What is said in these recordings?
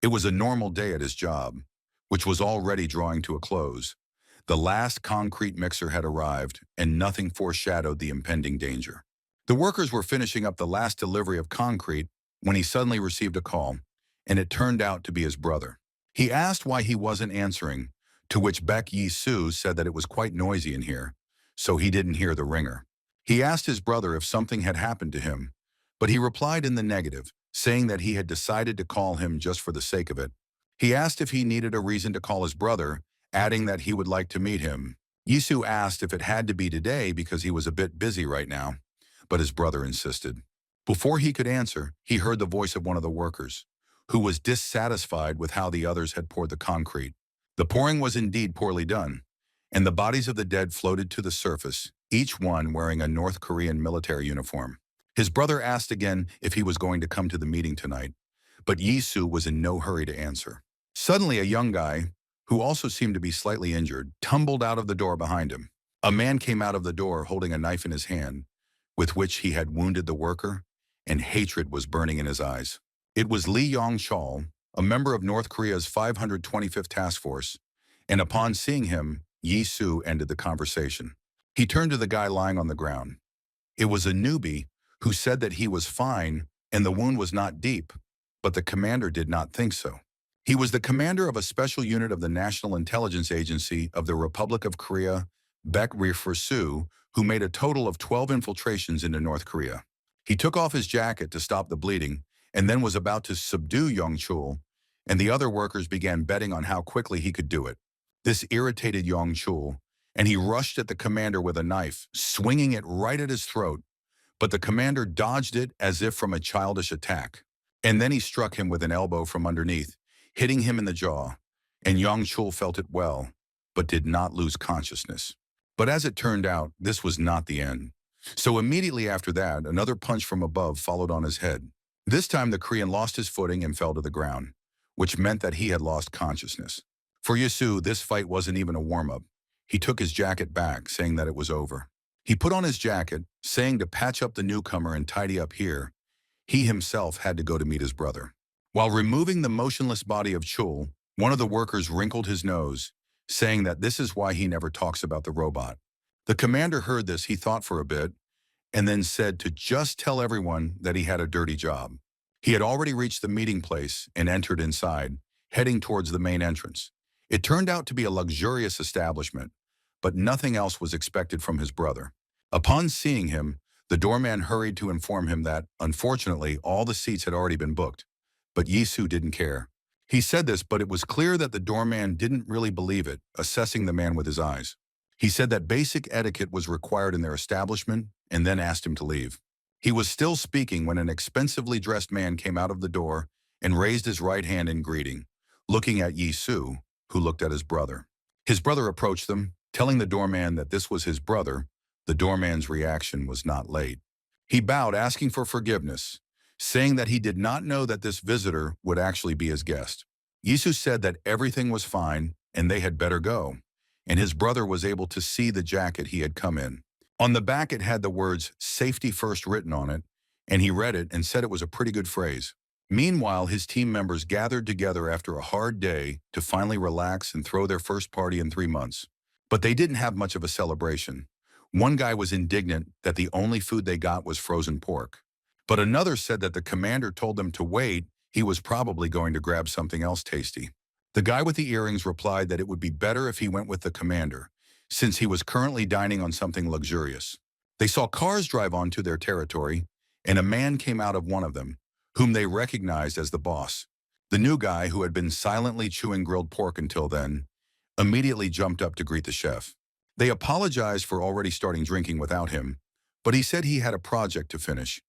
It was a normal day at his job, which was already drawing to a close. The last concrete mixer had arrived, and nothing foreshadowed the impending danger. The workers were finishing up the last delivery of concrete when he suddenly received a call, and it turned out to be his brother. He asked why he wasn't answering, to which Baek Yi-soo said that it was quite noisy in here, so he didn't hear the ringer. He asked his brother if something had happened to him, but he replied in the negative, saying that he had decided to call him just for the sake of it. He asked if he needed a reason to call his brother, adding that he would like to meet him. Yisu asked if it had to be today because he was a bit busy right now, but his brother insisted. Before he could answer, he heard the voice of one of the workers, who was dissatisfied with how the others had poured the concrete. The pouring was indeed poorly done, and the bodies of the dead floated to the surface, each one wearing a North Korean military uniform. His brother asked again if he was going to come to the meeting tonight, but Yisu was in no hurry to answer. Suddenly, a young guy, who also seemed to be slightly injured, tumbled out of the door behind him. A man came out of the door holding a knife in his hand, with which he had wounded the worker, and hatred was burning in his eyes. It was Lee Yong-chol, a member of North Korea's 525th Task Force, and upon seeing him, Yi-soo ended the conversation. He turned to the guy lying on the ground. It was a newbie who said that he was fine and the wound was not deep, but the commander did not think so. He was the commander of a special unit of the National Intelligence Agency of the Republic of Korea, Baek Ri-soo, who made a total of 12 infiltrations into North Korea. He took off his jacket to stop the bleeding and then was about to subdue Yong-chul, and the other workers began betting on how quickly he could do it. This irritated Yong-chul, and he rushed at the commander with a knife, swinging it right at his throat, but the commander dodged it as if from a childish attack. And then he struck him with an elbow from underneath, hitting him in the jaw, and Yong-chul felt it well, but did not lose consciousness. But as it turned out, this was not the end. So immediately after that, another punch from above followed on his head. This time the Korean lost his footing and fell to the ground, which meant that he had lost consciousness. For Yisu, this fight wasn't even a warm-up. He took his jacket back, saying that it was over. He put on his jacket, saying to patch up the newcomer and tidy up here. He himself had to go to meet his brother. While removing the motionless body of Chul, one of the workers wrinkled his nose, saying that this is why he never talks about the robot. The commander heard this, he thought for a bit, and then said to just tell everyone that he had a dirty job. He had already reached the meeting place and entered inside, heading towards the main entrance. It turned out to be a luxurious establishment, but nothing else was expected from his brother. Upon seeing him, the doorman hurried to inform him that, unfortunately, all the seats had already been booked. But Yisu didn't care. He said this, but it was clear that the doorman didn't really believe it, assessing the man with his eyes. He said that basic etiquette was required in their establishment and then asked him to leave. He was still speaking when an expensively dressed man came out of the door and raised his right hand in greeting, looking at Yisu, who looked at his brother. His brother approached them, telling the doorman that this was his brother. The doorman's reaction was not late. He bowed, asking for forgiveness, saying that he did not know that this visitor would actually be his guest. Yisu said that everything was fine and they had better go, and his brother was able to see the jacket he had come in. On the back it had the words "Safety First" written on it, and he read it and said it was a pretty good phrase. Meanwhile, his team members gathered together after a hard day to finally relax and throw their first party in 3 months. But they didn't have much of a celebration. One guy was indignant that the only food they got was frozen pork. But another said that the commander told them to wait, he was probably going to grab something else tasty. The guy with the earrings replied that it would be better if he went with the commander, since he was currently dining on something luxurious. They saw cars drive onto their territory, and a man came out of one of them, whom they recognized as the boss. The new guy, who had been silently chewing grilled pork until then, immediately jumped up to greet the chef. They apologized for already starting drinking without him, but he said he had a project to finish.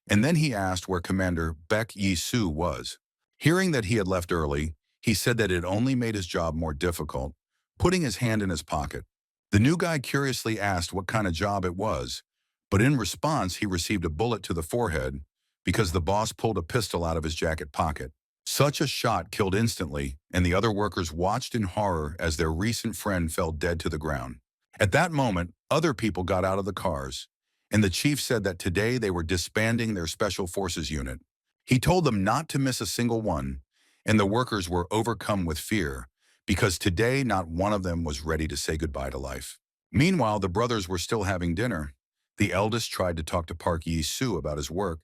And then he asked where Commander Baek Yi-soo was. Hearing that he had left early, he said that it only made his job more difficult, putting his hand in his pocket. The new guy curiously asked what kind of job it was, but in response he received a bullet to the forehead because the boss pulled a pistol out of his jacket pocket. Such a shot killed instantly, and the other workers watched in horror as their recent friend fell dead to the ground. At that moment, other people got out of the cars, and the chief said that today they were disbanding their Special Forces unit. He told them not to miss a single one, and the workers were overcome with fear because today not one of them was ready to say goodbye to life. Meanwhile, the brothers were still having dinner. The eldest tried to talk to Park Yi-soo about his work,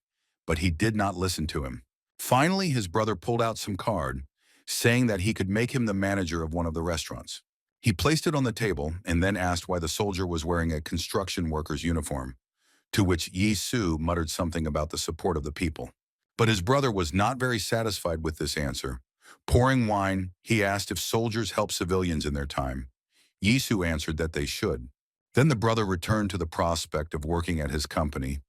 but he did not listen to him. Finally, his brother pulled out some card, saying that he could make him the manager of one of the restaurants. He placed it on the table and then asked why the soldier was wearing a construction worker's uniform, to which Yi-soo muttered something about the support of the people. But his brother was not very satisfied with this answer. Pouring wine, he asked if soldiers help civilians in their time. Yi-soo answered that they should. Then the brother returned to the prospect of working at his company,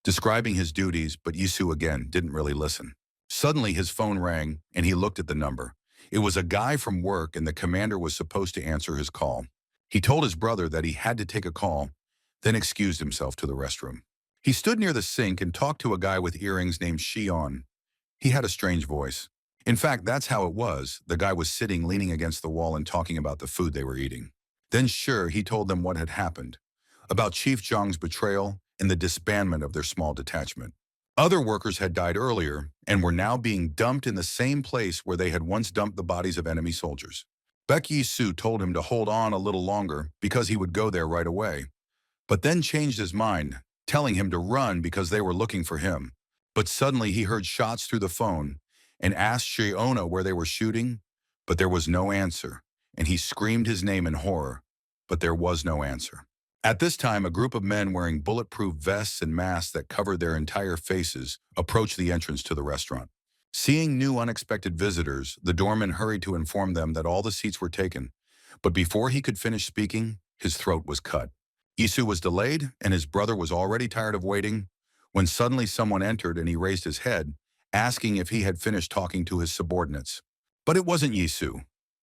describing his duties, but Yi-soo again didn't really listen. Suddenly his phone rang and he looked at the number. It was a guy from work and the commander was supposed to answer his call. He told his brother that he had to take a call, then excused himself to the restroom. He stood near the sink and talked to a guy with earrings named Shion. He had a strange voice. In fact, that's how it was. The guy was sitting leaning against the wall and talking about the food they were eating. Then sure, he told them what had happened, about Chief Zhang's betrayal and the disbandment of their small detachment. Other workers had died earlier and were now being dumped in the same place where they had once dumped the bodies of enemy soldiers. Baek Yi-soo told him to hold on a little longer because he would go there right away, but then changed his mind, telling him to run because they were looking for him. But suddenly he heard shots through the phone and asked Shiona where they were shooting, but there was no answer, and he screamed his name in horror, but there was no answer. At this time, a group of men wearing bulletproof vests and masks that covered their entire faces approached the entrance to the restaurant. Seeing new unexpected visitors, the doorman hurried to inform them that all the seats were taken, but before he could finish speaking, his throat was cut. Isu was delayed, and his brother was already tired of waiting, when suddenly someone entered and he raised his head, asking if he had finished talking to his subordinates. But it wasn't Yisu.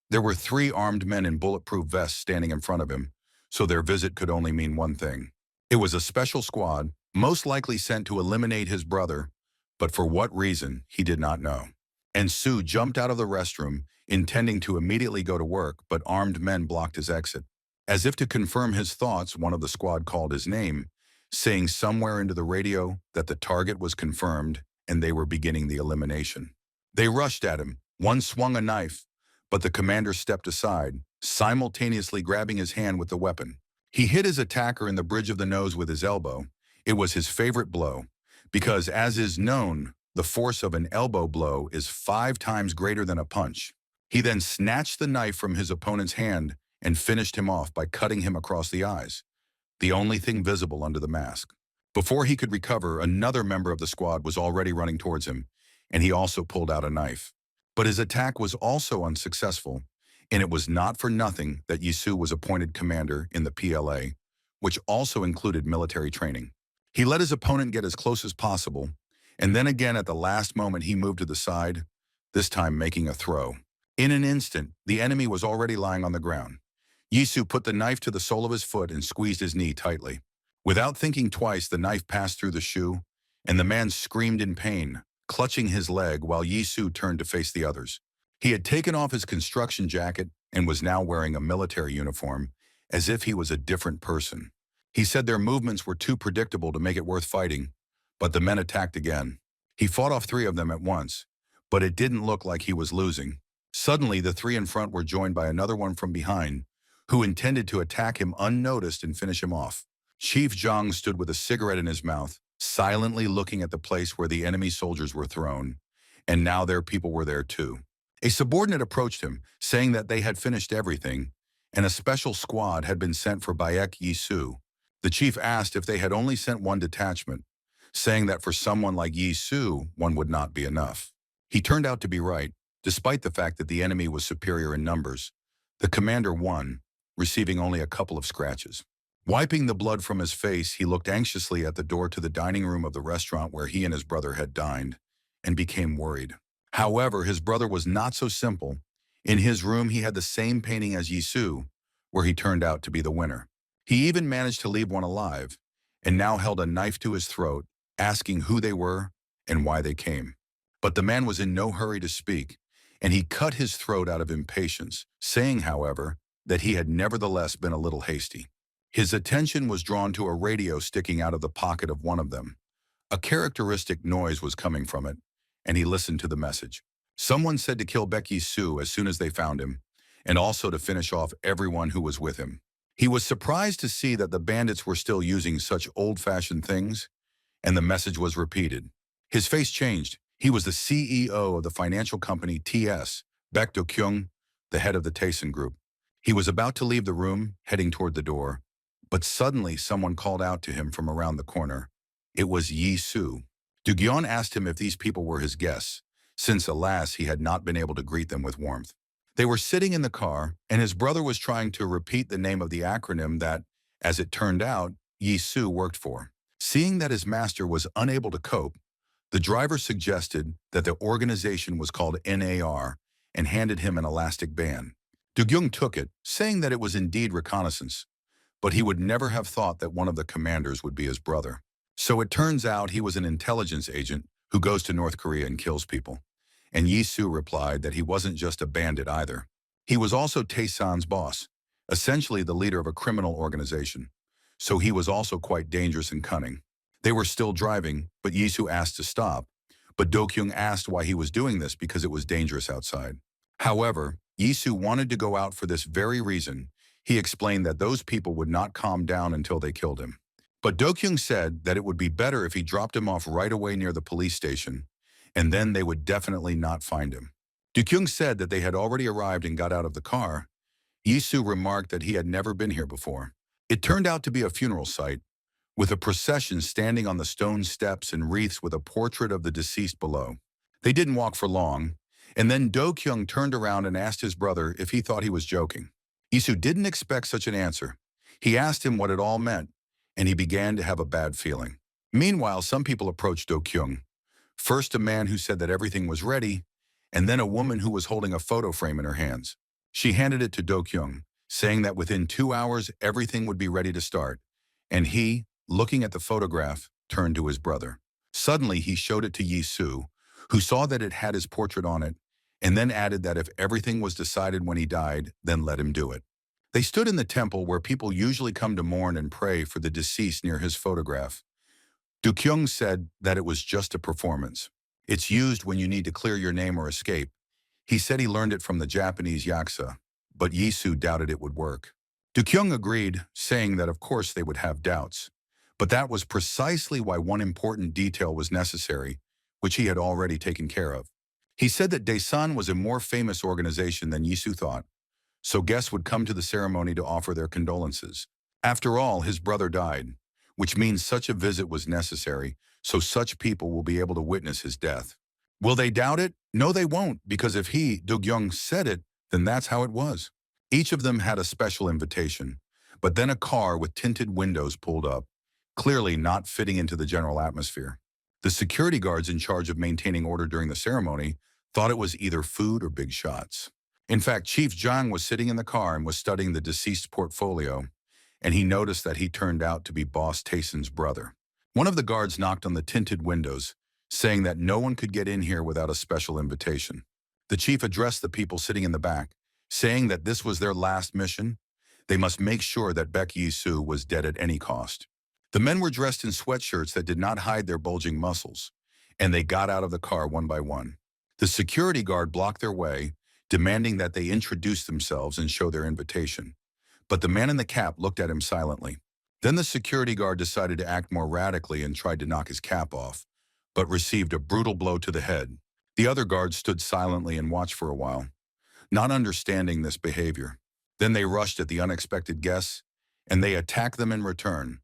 There were 3 armed men in bulletproof vests standing in front of him, so their visit could only mean one thing. It was a special squad, most likely sent to eliminate his brother, but for what reason, he did not know. And Su jumped out of the restroom, intending to immediately go to work, but armed men blocked his exit. As if to confirm his thoughts, one of the squad called his name, saying somewhere into the radio that the target was confirmed and they were beginning the elimination. They rushed at him. One swung a knife, but the commander stepped aside, simultaneously grabbing his hand with the weapon. He hit his attacker in the bridge of the nose with his elbow. It was his favorite blow, because as is known, the force of an elbow blow is 5 times greater than a punch. He then snatched the knife from his opponent's hand and finished him off by cutting him across the eyes, the only thing visible under the mask. Before he could recover, another member of the squad was already running towards him, and he also pulled out a knife. But his attack was also unsuccessful, and it was not for nothing that Yisu was appointed commander in the PLA, which also included military training. He let his opponent get as close as possible, and then again at the last moment he moved to the side, this time making a throw. In an instant, the enemy was already lying on the ground. Yisu put the knife to the sole of his foot and squeezed his knee tightly. Without thinking twice, the knife passed through the shoe, and the man screamed in pain, clutching his leg while Yisu turned to face the others. He had taken off his construction jacket and was now wearing a military uniform, as if he was a different person. He said their movements were too predictable to make it worth fighting, but the men attacked again. He fought off 3 of them at once, but it didn't look like he was losing. Suddenly, the 3 in front were joined by another one from behind, who intended to attack him unnoticed and finish him off. Chief Zhang stood with a cigarette in his mouth, silently looking at the place where the enemy soldiers were thrown, and now their people were there too. A subordinate approached him, saying that they had finished everything, and a special squad had been sent for Baek Yisu. The chief asked if they had only sent 1 detachment, saying that for someone like Yisu, 1 would not be enough. He turned out to be right, despite the fact that the enemy was superior in numbers. The commander won, receiving only a couple of scratches. Wiping the blood from his face, he looked anxiously at the door to the dining room of the restaurant where he and his brother had dined, and became worried. However, his brother was not so simple. In his room, he had the same painting as Yisu, where he turned out to be the winner. He even managed to leave 1 alive, and now held a knife to his throat, asking who they were and why they came. But the man was in no hurry to speak, and he cut his throat out of impatience, saying, however, that he had nevertheless been a little hasty. His attention was drawn to a radio sticking out of the pocket of one of them. A characteristic noise was coming from it, and he listened to the message. Someone said to kill Baek Yi-soo as soon as they found him, and also to finish off everyone who was with him. He was surprised to see that the bandits were still using such old-fashioned things, and the message was repeated. His face changed. He was the CEO of the financial company TS, Baek Do-kyung, the head of the Taeson Group. He was about to leave the room, heading toward the door, but suddenly someone called out to him from around the corner. It was Yi-soo. Do-gyeon asked him if these people were his guests, since alas he had not been able to greet them with warmth. They were sitting in the car, and his brother was trying to repeat the name of the acronym that, as it turned out, Yi-soo worked for. Seeing that his master was unable to cope, the driver suggested that the organization was called NAR and handed him an elastic band. Do-gyung took it, saying that it was indeed reconnaissance, but he would never have thought that one of the commanders would be his brother. So it turns out he was an intelligence agent who goes to North Korea and kills people. And Yi-soo replied that he wasn't just a bandit either. He was also Taeson's boss, essentially the leader of a criminal organization. So he was also quite dangerous and cunning. They were still driving, but Yi-soo asked to stop. But Do-kyung asked why he was doing this because it was dangerous outside. However, Yi-soo wanted to go out for this very reason. He explained that those people would not calm down until they killed him. But Do-kyung said that it would be better if he dropped him off right away near the police station, and then they would definitely not find him. Do-kyung said that they had already arrived and got out of the car. Yi-soo remarked that he had never been here before. It turned out to be a funeral site, with a procession standing on the stone steps and wreaths with a portrait of the deceased below. They didn't walk for long, and then Do-kyung turned around and asked his brother if he thought he was joking. Yi-soo didn't expect such an answer. He asked him what it all meant, and he began to have a bad feeling. Meanwhile, some people approached Do-kyung. First a man who said that everything was ready, and then a woman who was holding a photo frame in her hands. She handed it to Do-kyung, saying that within 2 hours everything would be ready to start, and he, looking at the photograph, turned to his brother. Suddenly he showed it to Yi-soo, who saw that it had his portrait on it, and then added that if everything was decided when he died, then let him do it. They stood in the temple where people usually come to mourn and pray for the deceased near his photograph. Do-kyung said that it was just a performance. It's used when you need to clear your name or escape. He said he learned it from the Japanese yakuza, but Yi-soo doubted it would work. Do-kyung agreed, saying that of course they would have doubts. But that was precisely why one important detail was necessary, which he had already taken care of. He said that Daesan was a more famous organization than Yi-soo thought, so guests would come to the ceremony to offer their condolences. After all, his brother died, which means such a visit was necessary, so such people will be able to witness his death. Will they doubt it? No, they won't, because if he, Do-kyung, said it, then that's how it was. Each of them had a special invitation, but then a car with tinted windows pulled up, clearly not fitting into the general atmosphere. The security guards in charge of maintaining order during the ceremony thought it was either food or big shots. In fact, Chief Zhang was sitting in the car and was studying the deceased's portfolio, and he noticed that he turned out to be Boss Taeson's brother. One of the guards knocked on the tinted windows, saying that no one could get in here without a special invitation. The chief addressed the people sitting in the back, saying that this was their last mission. They must make sure that Baek Yi-soo was dead at any cost. The men were dressed in sweatshirts that did not hide their bulging muscles, and they got out of the car one by one. The security guard blocked their way, demanding that they introduce themselves and show their invitation. But the man in the cap looked at him silently. Then the security guard decided to act more radically and tried to knock his cap off, but received a brutal blow to the head. The other guards stood silently and watched for a while, not understanding this behavior. Then they rushed at the unexpected guests, and they attacked them in return.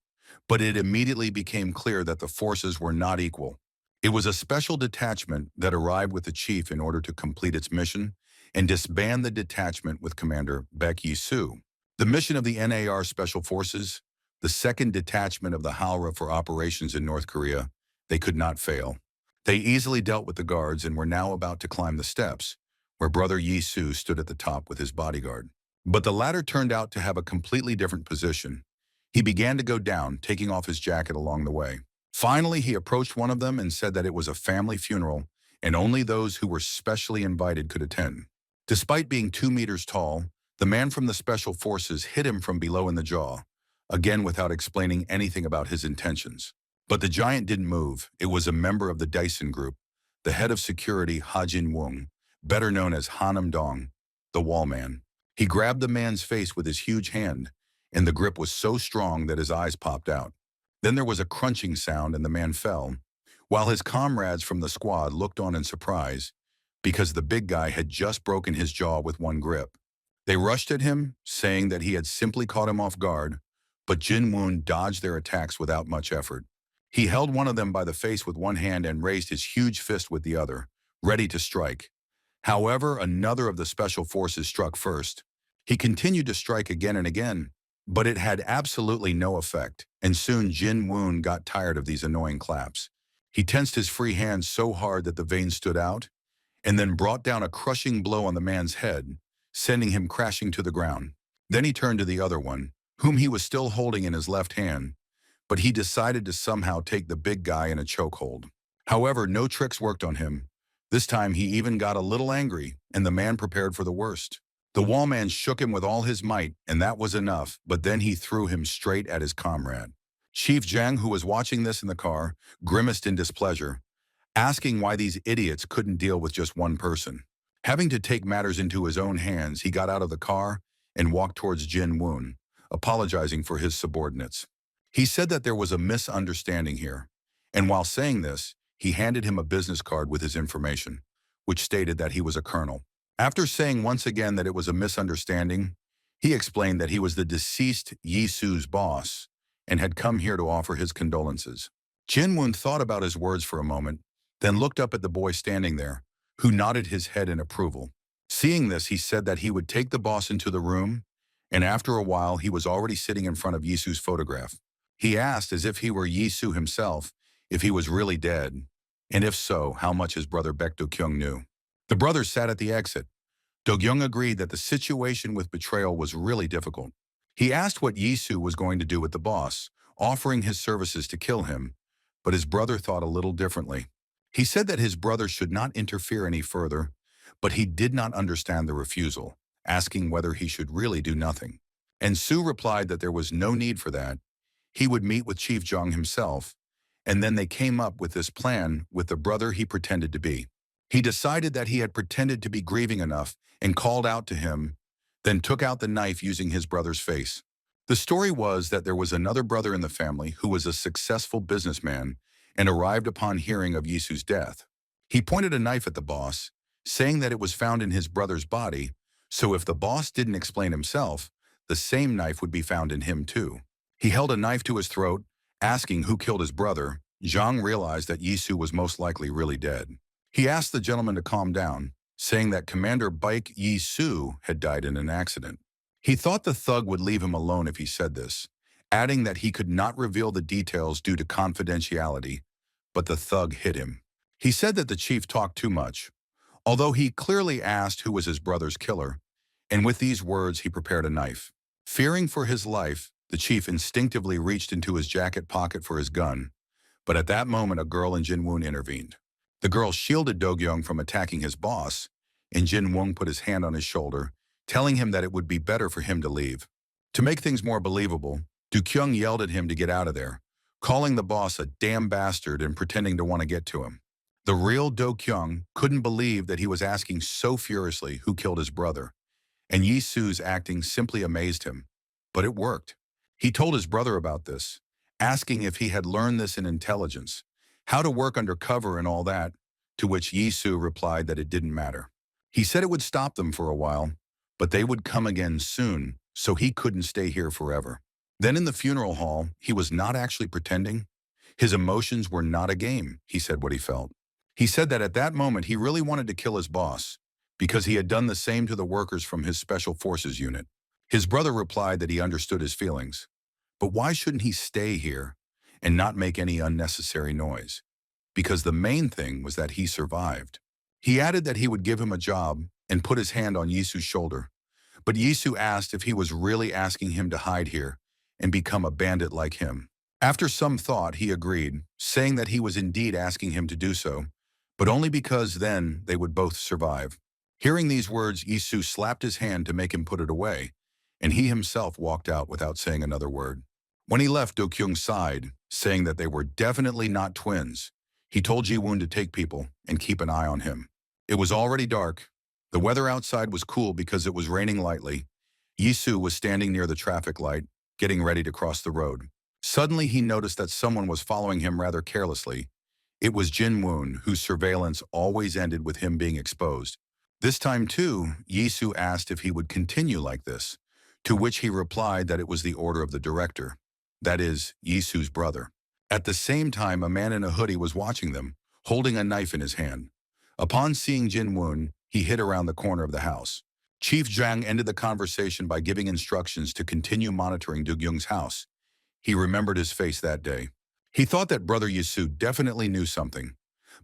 But it immediately became clear that the forces were not equal. It was a special detachment that arrived with the chief in order to complete its mission and disband the detachment with Commander Baek Yi-soo. The mission of the NAR Special Forces, the second detachment of the Halra for operations in North Korea, they could not fail. They easily dealt with the guards and were now about to climb the steps, where Brother Yi-soo stood at the top with his bodyguard. But the latter turned out to have a completely different position. He began to go down, taking off his jacket along the way. Finally, he approached one of them and said that it was a family funeral and only those who were specially invited could attend. Despite being 2 meters tall, the man from the Special Forces hit him from below in the jaw, again without explaining anything about his intentions. But the giant didn't move. It was a member of the Dyson Group, the head of security, Ha Jin-woong, better known as Hanam Dong, the wall man. He grabbed the man's face with his huge hand, and the grip was so strong that his eyes popped out. Then there was a crunching sound and the man fell, while his comrades from the squad looked on in surprise because the big guy had just broken his jaw with one grip. They rushed at him, saying that he had simply caught him off guard, but Jin Woon dodged their attacks without much effort. He held one of them by the face with one hand and raised his huge fist with the other, ready to strike. However, another of the special forces struck first. He continued to strike again and again, but it had absolutely no effect, and soon Jin Woon got tired of these annoying claps. He tensed his free hands so hard that the veins stood out, and then brought down a crushing blow on the man's head, sending him crashing to the ground. Then he turned to the other one, whom he was still holding in his left hand, but he decided to somehow take the big guy in a chokehold. However, no tricks worked on him. This time he even got a little angry, and the man prepared for the worst. The wall man shook him with all his might, and that was enough, but then he threw him straight at his comrade. Chief Zhang, who was watching this in the car, grimaced in displeasure, asking why these idiots couldn't deal with just one person. Having to take matters into his own hands, he got out of the car and walked towards Jin Woon, apologizing for his subordinates. He said that there was a misunderstanding here, and while saying this, he handed him a business card with his information, which stated that he was a colonel. After saying once again that it was a misunderstanding, he explained that he was the deceased Yi Su's boss and had come here to offer his condolences. Jin Woon thought about his words for a moment, then looked up at the boy standing there, who nodded his head in approval. Seeing this, he said that he would take the boss into the room, and after a while he was already sitting in front of Yi Su's photograph. He asked, as if he were Yi Su himself, if he was really dead, and if so, how much his brother Baek Do-kyung knew. The brothers sat at the exit. Do-kyung agreed that the situation with betrayal was really difficult. He asked what Yi Su was going to do with the boss, offering his services to kill him, but his brother thought a little differently. He said that his brother should not interfere any further, but he did not understand the refusal, asking whether he should really do nothing. And Su replied that there was no need for that. He would meet with Chief Jong himself, and then they came up with this plan with the brother he pretended to be. He decided that he had pretended to be grieving enough and called out to him, then took out the knife using his brother's face. The story was that there was another brother in the family who was a successful businessman and arrived upon hearing of Yi Su's death. He pointed a knife at the boss, saying that it was found in his brother's body, so if the boss didn't explain himself, the same knife would be found in him too. He held a knife to his throat, asking who killed his brother. Zhang realized that Yi Su was most likely really dead. He asked the gentleman to calm down, saying that Commander Baek Yi Su had died in an accident. He thought the thug would leave him alone if he said this, adding that he could not reveal the details due to confidentiality, but the thug hit him. He said that the chief talked too much, although he clearly asked who was his brother's killer, and with these words he prepared a knife. Fearing for his life, the chief instinctively reached into his jacket pocket for his gun, but at that moment a girl in Jin Woon intervened. The girl shielded Do-kyung from attacking his boss, and Jin Woon put his hand on his shoulder, telling him that it would be better for him to leave. To make things more believable, Do-kyung yelled at him to get out of there, calling the boss a damn bastard and pretending to want to get to him. The real Do-kyung couldn't believe that he was asking so furiously who killed his brother, and Yi Su's acting simply amazed him. But it worked. He told his brother about this, asking if he had learned this in intelligence, how to work undercover and all that, to which Yi Su replied that it didn't matter. He said it would stop them for a while, but they would come again soon, so he couldn't stay here forever. Then in the funeral hall, he was not actually pretending. His emotions were not a game, he said what he felt. He said that at that moment he really wanted to kill his boss, because he had done the same to the workers from his special forces unit. His brother replied that he understood his feelings, but why shouldn't he stay here and not make any unnecessary noise? Because the main thing was that he survived. He added that he would give him a job and put his hand on Yi Su's shoulder, but Yi Su asked if he was really asking him to hide here and become a bandit like him. After some thought, he agreed, saying that he was indeed asking him to do so, but only because then they would both survive. Hearing these words, Yi Su slapped his hand to make him put it away, and he himself walked out without saying another word. When he left, Do-kyung sighed, saying that they were definitely not twins. He told Ji-woon to take people and keep an eye on him. It was already dark, The weather outside was cool because it was raining lightly. Yisu was standing near the traffic light, getting ready to cross the road. Suddenly he noticed that someone was following him rather carelessly. It was Jin Woon, whose surveillance always ended with him being exposed. This time too, Yisu asked if he would continue like this, to which he replied that it was the order of the director, that is, Yisu's brother. At the same time, a man in a hoodie was watching them, holding a knife in his hand. Upon seeing Jin Woon, he hid around the corner of the house. Chief Zhang ended the conversation by giving instructions to continue monitoring Do-kyung's house. He remembered his face that day. He thought that Brother Yisu definitely knew something,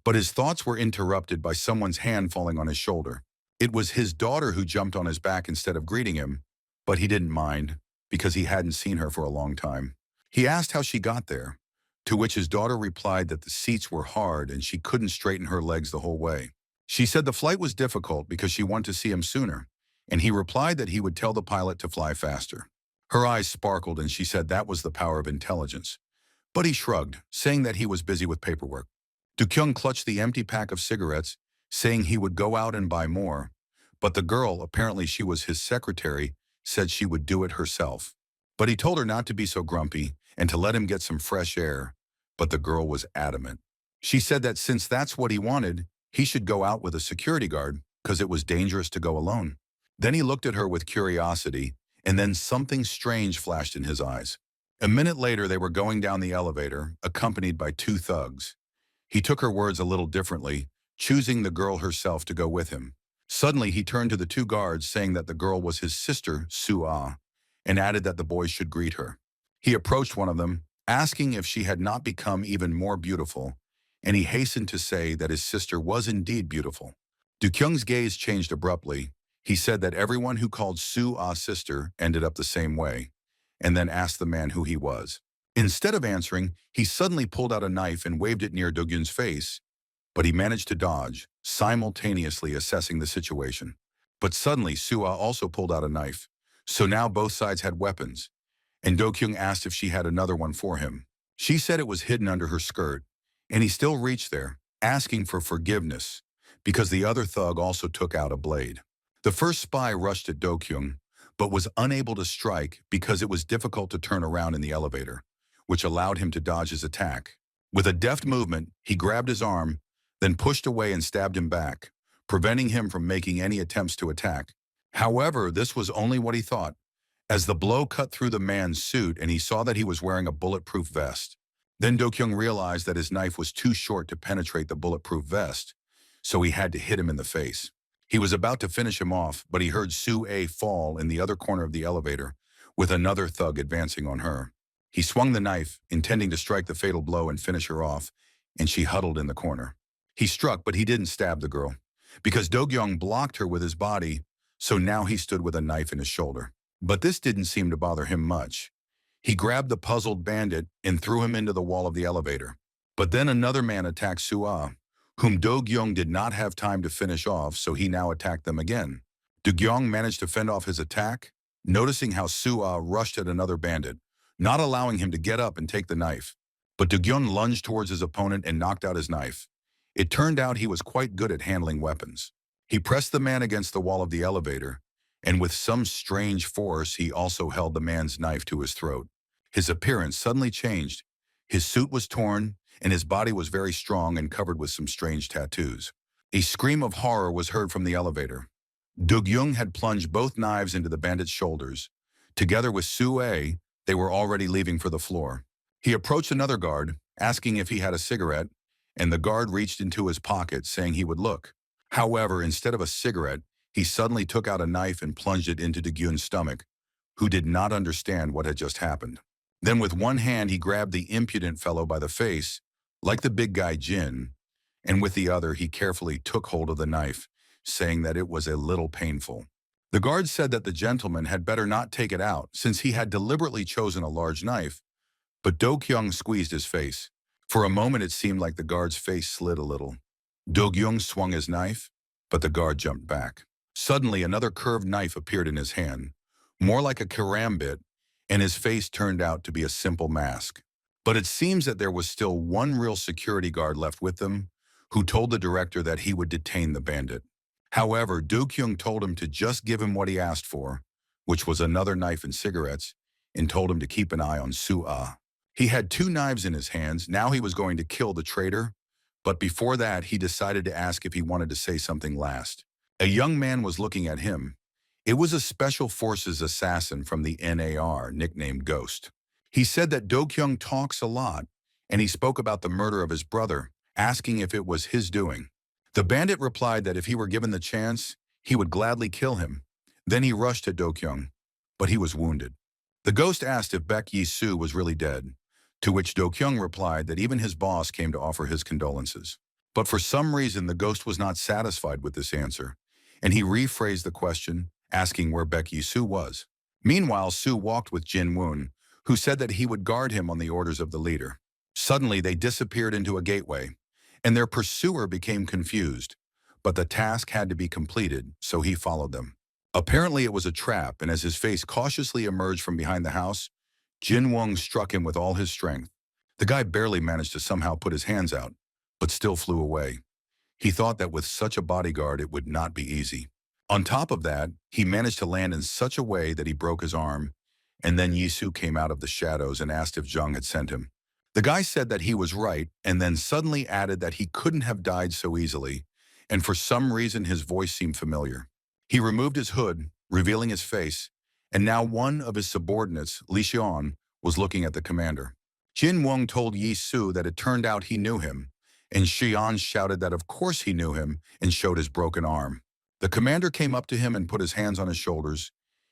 but his thoughts were interrupted by someone's hand falling on his shoulder. It was his daughter who jumped on his back instead of greeting him, but he didn't mind, because he hadn't seen her for a long time. He asked how she got there, to which his daughter replied that the seats were hard and she couldn't straighten her legs the whole way. She said the flight was difficult because she wanted to see him sooner, and he replied that he would tell the pilot to fly faster. Her eyes sparkled and she said that was the power of intelligence. But he shrugged, saying that he was busy with paperwork. Do-kyung clutched the empty pack of cigarettes, saying he would go out and buy more, but the girl, apparently she was his secretary, said she would do it herself. But he told her not to be so grumpy and to let him get some fresh air, but the girl was adamant. She said that since that's what he wanted, he should go out with a security guard because it was dangerous to go alone. Then he looked at her with curiosity, and then something strange flashed in his eyes. A minute later, they were going down the elevator, accompanied by two thugs. He took her words a little differently, choosing the girl herself to go with him. Suddenly, he turned to the two guards, saying that the girl was his sister, Su-ah, and added that the boys should greet her. He approached one of them, asking if she had not become even more beautiful, and he hastened to say that his sister was indeed beautiful. Do-kyung's gaze changed abruptly. He said that everyone who called Su-ah's sister ended up the same way, and then asked the man who he was. Instead of answering, he suddenly pulled out a knife and waved it near Do-kyung's face, but he managed to dodge, simultaneously assessing the situation. But suddenly, Su-ah also pulled out a knife, so now both sides had weapons, and Do-kyung asked if she had another one for him. She said it was hidden under her skirt, and he still reached there, asking for forgiveness, because the other thug also took out a blade. The first spy rushed at Do-kyung, but was unable to strike because it was difficult to turn around in the elevator, which allowed him to dodge his attack. With a deft movement, he grabbed his arm, then pushed away and stabbed him back, preventing him from making any attempts to attack. However, this was only what he thought, as the blow cut through the man's suit and he saw that he was wearing a bulletproof vest. Then Do-kyung realized that his knife was too short to penetrate the bulletproof vest, so he had to hit him in the face. He was about to finish him off, but he heard Su-ah fall in the other corner of the elevator, with another thug advancing on her. He swung the knife, intending to strike the fatal blow and finish her off, and she huddled in the corner. He struck, but he didn't stab the girl, because Do-kyung blocked her with his body, so now he stood with a knife in his shoulder. But this didn't seem to bother him much. He grabbed the puzzled bandit and threw him into the wall of the elevator. But then another man attacked Su-ah, whom Do-kyung did not have time to finish off, so he now attacked them again. Do-kyung managed to fend off his attack, noticing how Su-ah rushed at another bandit, not allowing him to get up and take the knife. But Do-kyung lunged towards his opponent and knocked out his knife. It turned out he was quite good at handling weapons. He pressed the man against the wall of the elevator, and with some strange force, he also held the man's knife to his throat. His appearance suddenly changed. His suit was torn, and his body was very strong and covered with some strange tattoos. A scream of horror was heard from the elevator. Do-kyung had plunged both knives into the bandit's shoulders. Together with Su-ah, they were already leaving for the floor. He approached another guard, asking if he had a cigarette, and the guard reached into his pocket, saying he would look. However, instead of a cigarette, he suddenly took out a knife and plunged it into Do-kyung's stomach, who did not understand what had just happened. Then with one hand he grabbed the impudent fellow by the face, like the big guy Jin, and with the other he carefully took hold of the knife, saying that it was a little painful. The guard said that the gentleman had better not take it out, since he had deliberately chosen a large knife, but Do-kyung squeezed his face. For a moment it seemed like the guard's face slid a little. Do-kyung swung his knife, but the guard jumped back. Suddenly another curved knife appeared in his hand, more like a karambit, and his face turned out to be a simple mask. But it seems that there was still one real security guard left with them, who told the director that he would detain the bandit. However, Do-kyung told him to just give him what he asked for, which was another knife and cigarettes, and told him to keep an eye on Su-ah. He had two knives in his hands. Now he was going to kill the traitor, but before that, he decided to ask if he wanted to say something last. A young man was looking at him. It was a Special Forces assassin from the NAR, nicknamed Ghost. He said that Do-kyung talks a lot, and he spoke about the murder of his brother, asking if it was his doing. The bandit replied that if he were given the chance, he would gladly kill him. Then he rushed to Do-kyung, but he was wounded. The ghost asked if Baek Yi-soo was really dead, to which Do-kyung replied that even his boss came to offer his condolences. But for some reason, the ghost was not satisfied with this answer, and he rephrased the question, asking where Baek Yi-soo was. Meanwhile, Soo walked with Jin Woon, who said that he would guard him on the orders of the leader. Suddenly, they disappeared into a gateway, and their pursuer became confused. But the task had to be completed, so he followed them. Apparently, it was a trap, and as his face cautiously emerged from behind the house, Jin Wong struck him with all his strength. The guy barely managed to somehow put his hands out, but still flew away. He thought that with such a bodyguard, it would not be easy. On top of that, he managed to land in such a way that he broke his arm, and then Yisu came out of the shadows and asked if Zhang had sent him. The guy said that he was right, and then suddenly added that he couldn't have died so easily, and for some reason his voice seemed familiar. He removed his hood, revealing his face, and now one of his subordinates, Li Xian, was looking at the commander. Jin Wong told Yi Su that it turned out he knew him, and Xian shouted that of course he knew him and showed his broken arm. The commander came up to him and put his hands on his shoulders.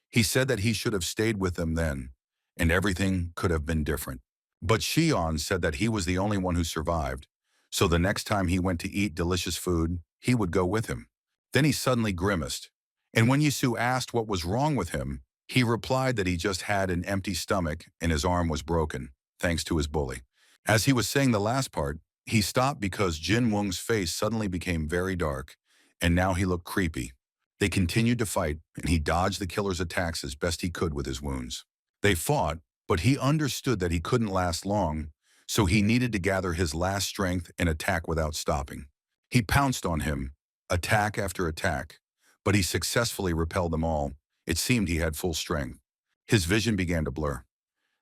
He said that he should have stayed with them then, and everything could have been different. But Xian said that he was the only one who survived, so the next time he went to eat delicious food, he would go with him. Then he suddenly grimaced, and when Yisu asked what was wrong with him, he replied that he just had an empty stomach and his arm was broken, thanks to his bully. As he was saying the last part, he stopped because Jin Wong's face suddenly became very dark, and now he looked creepy. They continued to fight, and he dodged the killer's attacks as best he could with his wounds. They fought, but he understood that he couldn't last long, so he needed to gather his last strength and attack without stopping. He pounced on him, attack after attack, but he successfully repelled them all. It seemed he had full strength. His vision began to blur.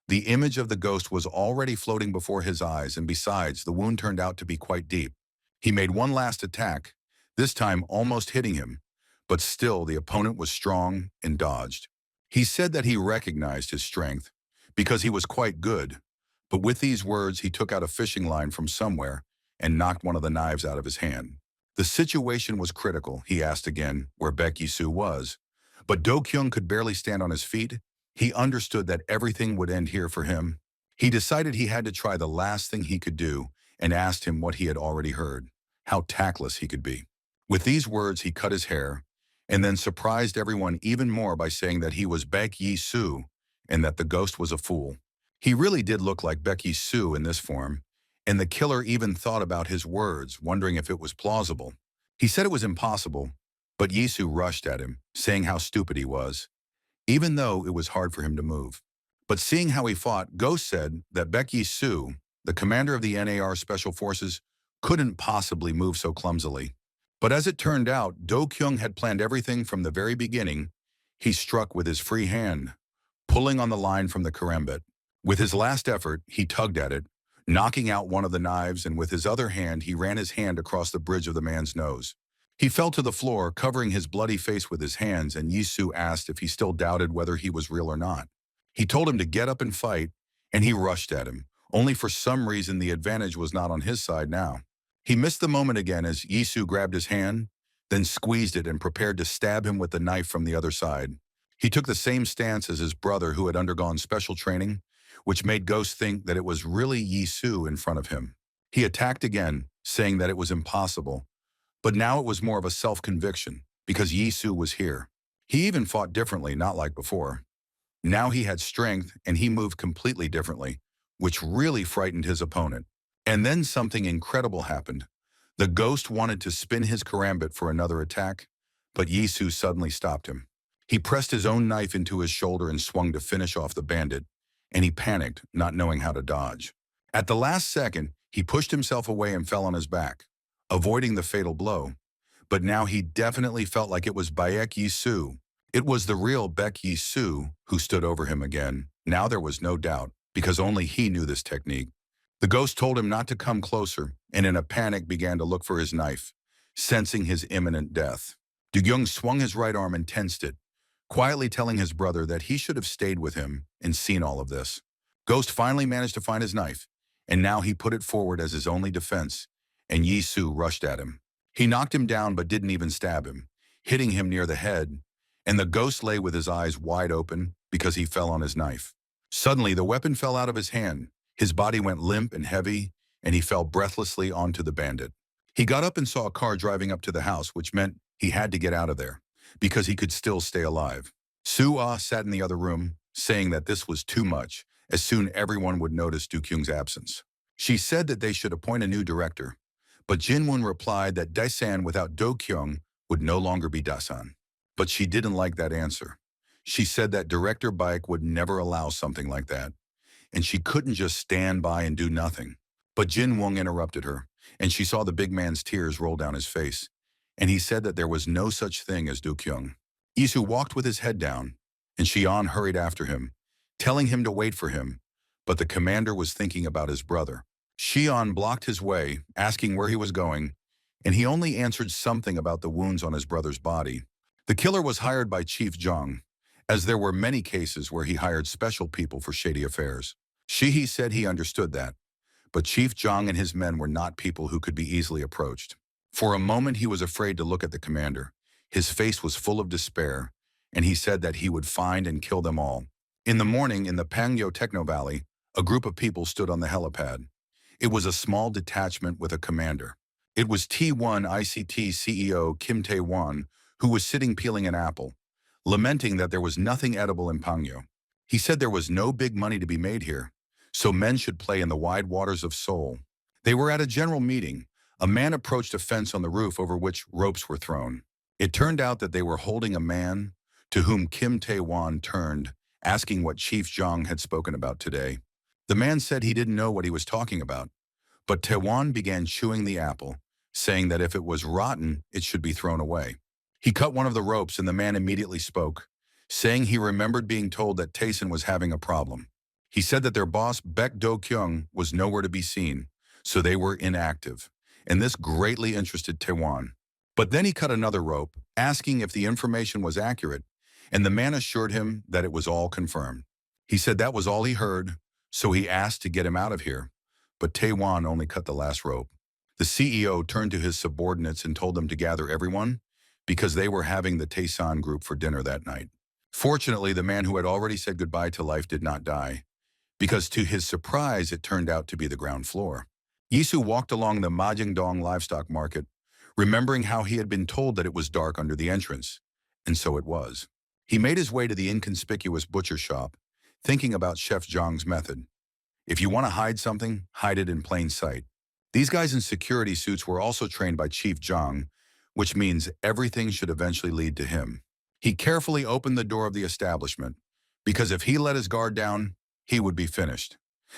The image of the ghost was already floating before his eyes, and besides, the wound turned out to be quite deep. He made one last attack, this time almost hitting him, but still the opponent was strong and dodged. He said that he recognized his strength because he was quite good, but with these words he took out a fishing line from somewhere and knocked one of the knives out of his hand. The situation was critical. He asked again where Baek Yi-soo was, but Do-kyung could barely stand on his feet. He understood that everything would end here for him. He decided he had to try the last thing he could do and asked him what he had already heard, how tactless he could be. With these words, he cut his hair and then surprised everyone even more by saying that he was Baek Yi-soo and that the ghost was a fool. He really did look like Baek Yi-soo in this form, and the killer even thought about his words, wondering if it was plausible. He said it was impossible, but Yi-soo rushed at him, saying how stupid he was, even though it was hard for him to move. But seeing how he fought, Ghost said that Baek Yi-soo, the commander of the NAR Special Forces, couldn't possibly move so clumsily. But as it turned out, Do-kyung had planned everything from the very beginning. He struck with his free hand, pulling on the line from the karambit. With his last effort, he tugged at it, knocking out one of the knives, and with his other hand, he ran his hand across the bridge of the man's nose. He fell to the floor, covering his bloody face with his hands, and Yisu asked if he still doubted whether he was real or not. He told him to get up and fight, and he rushed at him. Only for some reason, the advantage was not on his side now. He missed the moment again as Yisu grabbed his hand, then squeezed it and prepared to stab him with the knife from the other side. He took the same stance as his brother who had undergone special training, which made Ghost think that it was really Yisu in front of him. He attacked again, saying that it was impossible, but now it was more of a self-conviction, because Yisu was here. He even fought differently, not like before. Now he had strength, and he moved completely differently, which really frightened his opponent. And then something incredible happened. The ghost wanted to spin his karambit for another attack, but Yisu suddenly stopped him. He pressed his own knife into his shoulder and swung to finish off the bandit, and he panicked, not knowing how to dodge. At the last second, he pushed himself away and fell on his back, avoiding the fatal blow. but now he definitely felt like it was Baek Yi-soo. It was the real Baek Yi-soo who stood over him again. Now there was no doubt, because only he knew this technique. The ghost told him not to come closer, and in a panic began to look for his knife, sensing his imminent death. Du-kyung swung his right arm and tensed it, quietly telling his brother that he should have stayed with him and seen all of this. Ghost finally managed to find his knife, and now he put it forward as his only defense, and Yi-soo rushed at him. He knocked him down but didn't even stab him, hitting him near the head, and the ghost lay with his eyes wide open because he fell on his knife. Suddenly, the weapon fell out of his hand. His body went limp and heavy, and he fell breathlessly onto the bandit. He got up and saw a car driving up to the house, which meant he had to get out of there, because he could still stay alive. Soo-ah sat in the other room, saying that this was too much, as soon everyone would notice Du-kyung's absence. She said that they should appoint a new director, but Jin-won replied that Dae-san without Do-kyung would no longer be Dae-san. But she didn't like that answer. She said that Director Baek would never allow something like that, and she couldn't just stand by and do nothing. But Jin-won interrupted her, and she saw the big man's tears roll down his face, and he said that there was no such thing as Do-kyung. Isu walked with his head down, and Shion hurried after him, telling him to wait for him, but the commander was thinking about his brother. Shion blocked his way, asking where he was going, and he only answered something about the wounds on his brother's body. The killer was hired by Chief Jong, as there were many cases where he hired special people for shady affairs. Shihi said he understood that, but Chief Jong and his men were not people who could be easily approached. For a moment he was afraid to look at the commander. His face was full of despair, and he said that he would find and kill them all. In the morning, in the Pangyo Techno Valley, a group of people stood on the helipad. It was a small detachment with a commander. It was T1 ICT CEO Kim Tae-won, who was sitting peeling an apple, lamenting that there was nothing edible in Pangyo. He said there was no big money to be made here, so men should play in the wide waters of Seoul. They were at a general meeting. A man approached a fence on the roof over which ropes were thrown. It turned out that they were holding a man to whom Kim Tae-won turned, asking what Chief Jong had spoken about today. The man said he didn't know what he was talking about, but Tae-won began chewing the apple, saying that if it was rotten, it should be thrown away. He cut one of the ropes and the man immediately spoke, saying he remembered being told that Taeson was having a problem. He said that their boss, Baek Do-kyung, was nowhere to be seen, so they were inactive, and this greatly interested Tae-won. But then he cut another rope, asking if the information was accurate, and the man assured him that it was all confirmed. He said that was all he heard, so he asked to get him out of here, but Tae-won only cut the last rope. The CEO turned to his subordinates and told them to gather everyone, because they were having the Taesan group for dinner that night. Fortunately, the man who had already said goodbye to life did not die, because to his surprise, it turned out to be the ground floor. Yisu walked along the Majingdong livestock market, remembering how he had been told that it was dark under the entrance, and so it was. He made his way to the inconspicuous butcher shop, thinking about Chef Zhang's method. If you want to hide something, hide it in plain sight. These guys in security suits were also trained by Chief Zhang, which means everything should eventually lead to him. He carefully opened the door of the establishment, because if he let his guard down, he would be finished.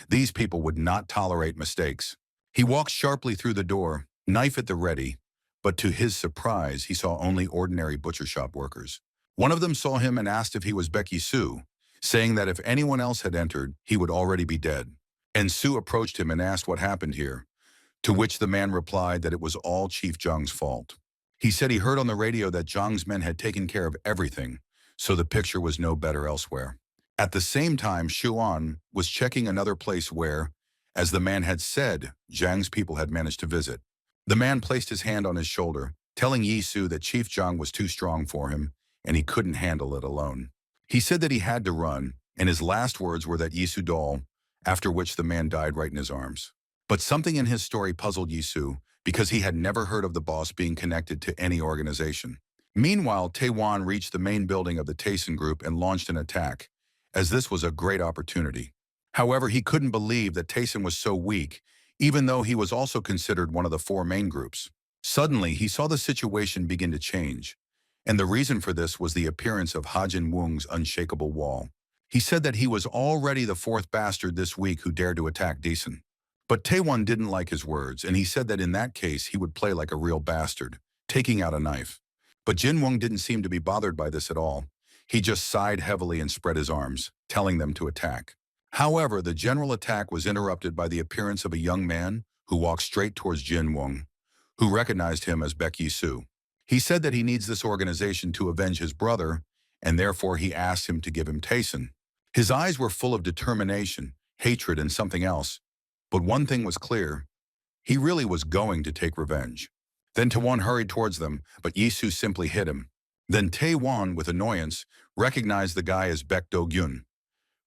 These people would not tolerate mistakes. He walked sharply through the door, knife at the ready, but to his surprise, he saw only ordinary butcher shop workers. One of them saw him and asked if he was Becky Sue, saying that if anyone else had entered, he would already be dead. And Sue approached him and asked what happened here, to which the man replied that it was all Chief Zhang's fault. He said he heard on the radio that Zhang's men had taken care of everything, so the picture was no better elsewhere. At the same time, Shuan was checking another place where, as the man had said, Zhang's people had managed to visit. The man placed his hand on his shoulder, telling Yi Su that Chief Zhang was too strong for him, and he couldn't handle it alone. He said that he had to run, and his last words were that Yisu Dol, after which the man died right in his arms. But something in his story puzzled Yisu, because he had never heard of the boss being connected to any organization. Meanwhile, Tae-won reached the main building of the Taeson group and launched an attack, as this was a great opportunity. However, he couldn't believe that Taeson was so weak, even though he was also considered one of the four main groups. Suddenly, he saw the situation begin to change, and the reason for this was the appearance of Hajin Woong's unshakable wall. He said that he was already the fourth bastard this week who dared to attack Daeson. But Taewon didn't like his words, and he said that in that case he would play like a real bastard. taking out a knife. But Jin Wong didn't seem to be bothered by this at all. He just sighed heavily and spread his arms, telling them to attack. However, the general attack was interrupted by the appearance of a young man who walked straight towards Jin Wong, who recognized him as Baek Yi-soo. He said that he needs this organization to avenge his brother, and therefore he asked him to give him Taesun. His eyes were full of determination, hatred, and something else. But one thing was clear. He really was going to take revenge. Then Taewon hurried towards them, but Yi-soo simply hit him. Then Taewon, with annoyance, recognized the guy as Baek Do-gyun,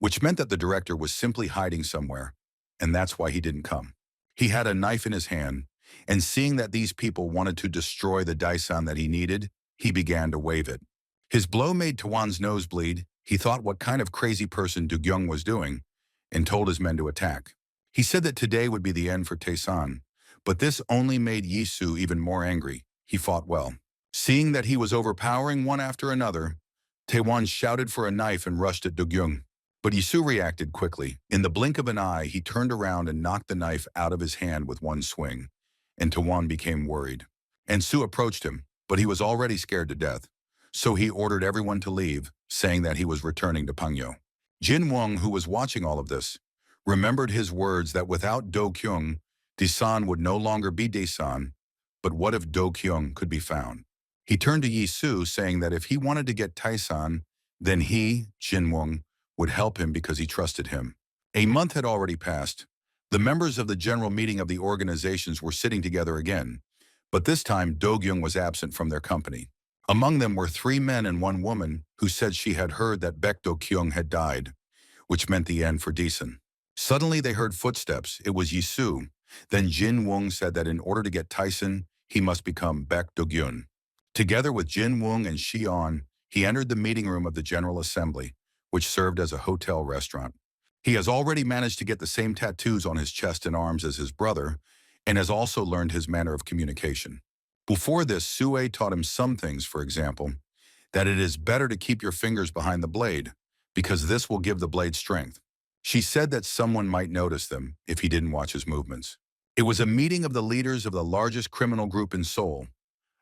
which meant that the director was simply hiding somewhere, and that's why he didn't come. He had a knife in his hand, and seeing that these people wanted to destroy the Daesan that he needed, he began to wave it. His blow made Taewon's nose bleed. He thought what kind of crazy person Do-gyung was doing, and told his men to attack. He said that today would be the end for Taesan, but this only made Yi-soo even more angry. He fought well. Seeing that he was overpowering one after another, Taewon shouted for a knife and rushed at Do-gyung. But Yi-soo reacted quickly. In the blink of an eye, he turned around and knocked the knife out of his hand with one swing, and Taewon became worried. And Soo approached him, but he was already scared to death, so he ordered everyone to leave, saying that he was returning to Pangyo. Jin Wong, who was watching all of this, remembered his words that without Do-kyung, Daesan would no longer be Daesan, but what if Do-kyung could be found? He turned to Yi-soo, saying that if he wanted to get Taesan, then he, Jin Wong, would help him because he trusted him. A month had already passed. The members of the general meeting of the organizations were sitting together again, but this time Do-gyung was absent from their company. Among them were 3 men and 1 woman who said she had heard that Baek Do-kyung had died, which meant the end for Daesan. Suddenly they heard footsteps. It was Yi-soo. Then Jin Wong said that in order to get Taesan, he must become Baek Do-gyun. Together with Jin Wong and Shion, he entered the meeting room of the General Assembly, which served as a hotel restaurant. He has already managed to get the same tattoos on his chest and arms as his brother, and has also learned his manner of communication. Before this, Sue taught him some things, for example, that it is better to keep your fingers behind the blade, because this will give the blade strength. She said that someone might notice them if he didn't watch his movements. It was a meeting of the leaders of the largest criminal group in Seoul,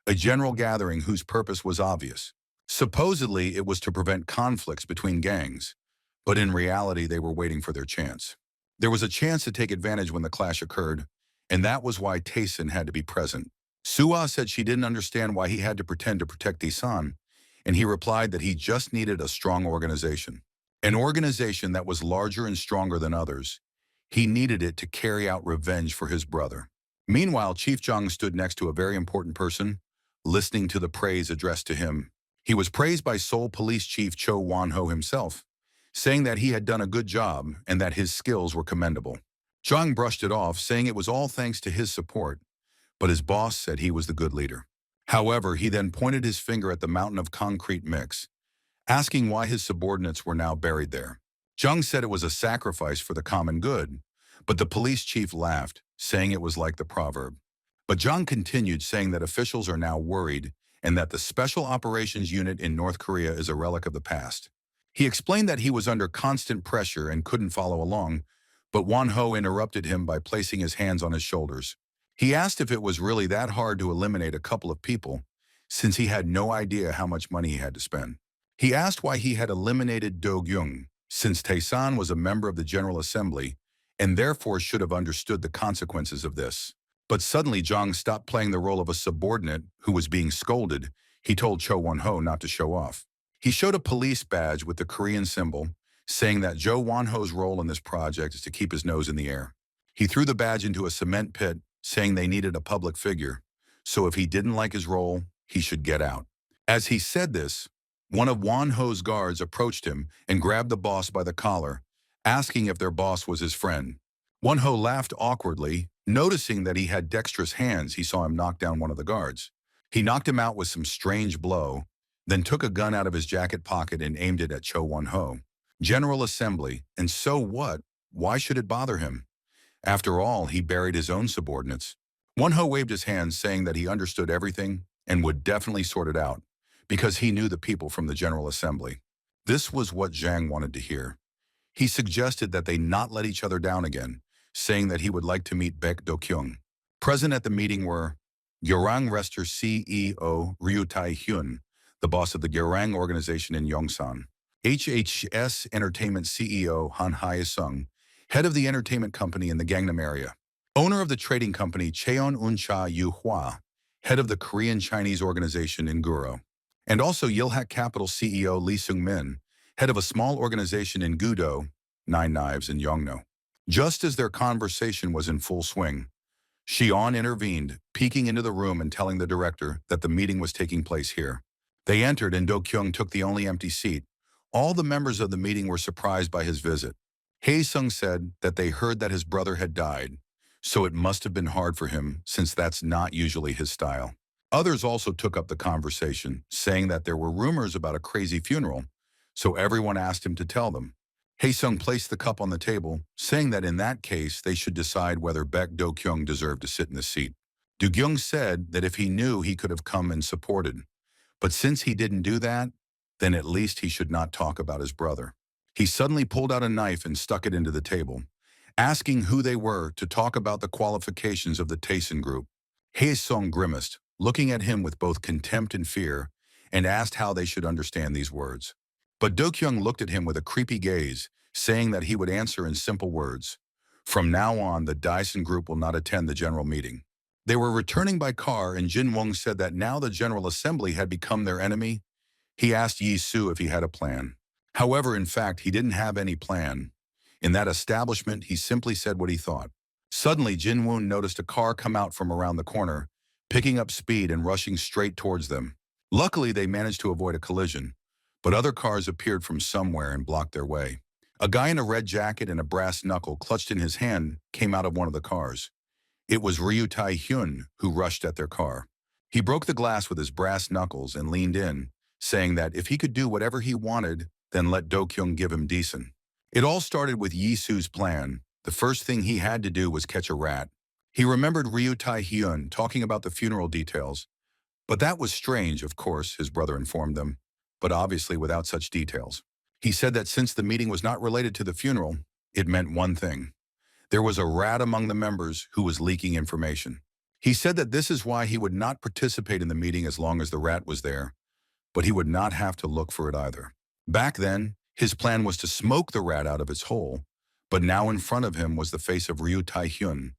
a general gathering whose purpose was obvious. Supposedly, it was to prevent conflicts between gangs, but in reality, they were waiting for their chance. There was a chance to take advantage when the clash occurred, and that was why Taesan had to be present. Sua said she didn't understand why he had to pretend to protect Daesan, and he replied that he just needed a strong organization. An organization that was larger and stronger than others. He needed it to carry out revenge for his brother. Meanwhile, Chief Jung stood next to a very important person, listening to the praise addressed to him. He was praised by Seoul Police Chief Cho Won-ho himself, saying that he had done a good job and that his skills were commendable. Jung brushed it off, saying it was all thanks to his support, but his boss said he was the good leader. However, he then pointed his finger at the mountain of concrete mix, asking why his subordinates were now buried there. Jung said it was a sacrifice for the common good, but the police chief laughed, saying it was like the proverb. But Jung continued, saying that officials are now worried and that the Special Operations Unit in North Korea is a relic of the past. He explained that he was under constant pressure and couldn't follow along, but Won-ho interrupted him by placing his hands on his shoulders. He asked if it was really that hard to eliminate a couple of people, since he had no idea how much money he had to spend. He asked why he had eliminated Do-gyung, since Taesan was a member of the General Assembly and therefore should have understood the consequences of this. But suddenly Jung stopped playing the role of a subordinate who was being scolded. He told Cho Won-ho not to show off. He showed a police badge with the Korean symbol, saying that Jo Won-ho's role in this project is to keep his nose in the air. He threw the badge into a cement pit, saying they needed a public figure, so if he didn't like his role, he should get out. As he said this, one of Won-ho's guards approached him and grabbed the boss by the collar, asking if their boss was his friend. Won-ho laughed awkwardly, noticing that he had dexterous hands. He saw him knock down one of the guards. He knocked him out with some strange blow, then took a gun out of his jacket pocket and aimed it at Cho Won-ho. General Assembly, and so what? Why should it bother him? After all, he buried his own subordinates. Won-ho waved his hands, saying that he understood everything and would definitely sort it out, because he knew the people from the General Assembly. This was what Zhang wanted to hear. He suggested that they not let each other down again, saying that he would like to meet Baek Do-kyung. Present at the meeting were Gyeorang Rester CEO Ryu Tai-hyun, the boss of the Gyeorang organization in Yongsan. HHS Entertainment CEO Han Hye-sung, head of the entertainment company in the Gangnam area. Owner of the trading company Cheon Uncha Yu-hwa, head of the Korean-Chinese organization in Guro. And also Yilhak Capital CEO Lee Seung-min, head of a small organization in Gudo, Nine Knives in Yongno. Just as their conversation was in full swing, Xion intervened, peeking into the room and telling the director that the meeting was taking place here. They entered and Do-kyung took the only empty seat. All the members of the meeting were surprised by his visit. Hae-sung said that they heard that his brother had died, so it must have been hard for him since that's not usually his style. Others also took up the conversation, saying that there were rumors about a crazy funeral, so everyone asked him to tell them. Hae-sung placed the cup on the table, saying that in that case they should decide whether Baek Do-kyung deserved to sit in the seat. Do-kyung said that if he knew he could have come and supported, but since he didn't do that, then at least he should not talk about his brother. He suddenly pulled out a knife and stuck it into the table, asking who they were to talk about the qualifications of the Taeson group. Hae-sung grimaced, looking at him with both contempt and fear, and asked how they should understand these words. But Do-kyung looked at him with a creepy gaze, saying that he would answer in simple words. From now on, the Dyson group will not attend the general meeting. They were returning by car, and Jin Wong said that now the General Assembly had become their enemy. He asked Yi Su if he had a plan. However, in fact, he didn't have any plan. In that establishment, he simply said what he thought. Suddenly, Jin Woon noticed a car come out from around the corner, picking up speed and rushing straight towards them. Luckily, they managed to avoid a collision, but other cars appeared from somewhere and blocked their way. A guy in a red jacket and a brass knuckle clutched in his hand came out of one of the cars. It was Ryu Tai-hyun who rushed at their car. He broke the glass with his brass knuckles and leaned in, saying that if he could do whatever he wanted, then let Do-kyung give him decent. It all started with Yi Su's plan. The first thing he had to do was catch a rat. He remembered Ryu Tai-hyun talking about the funeral details, but that was strange, of course, his brother informed them, but obviously without such details. He said that since the meeting was not related to the funeral, it meant one thing. There was a rat among the members who was leaking information. He said that this is why he would not participate in the meeting as long as the rat was there, but he would not have to look for it either. Back then, his plan was to smoke the rat out of its hole, but now in front of him was the face of Ryu Tai-hyun,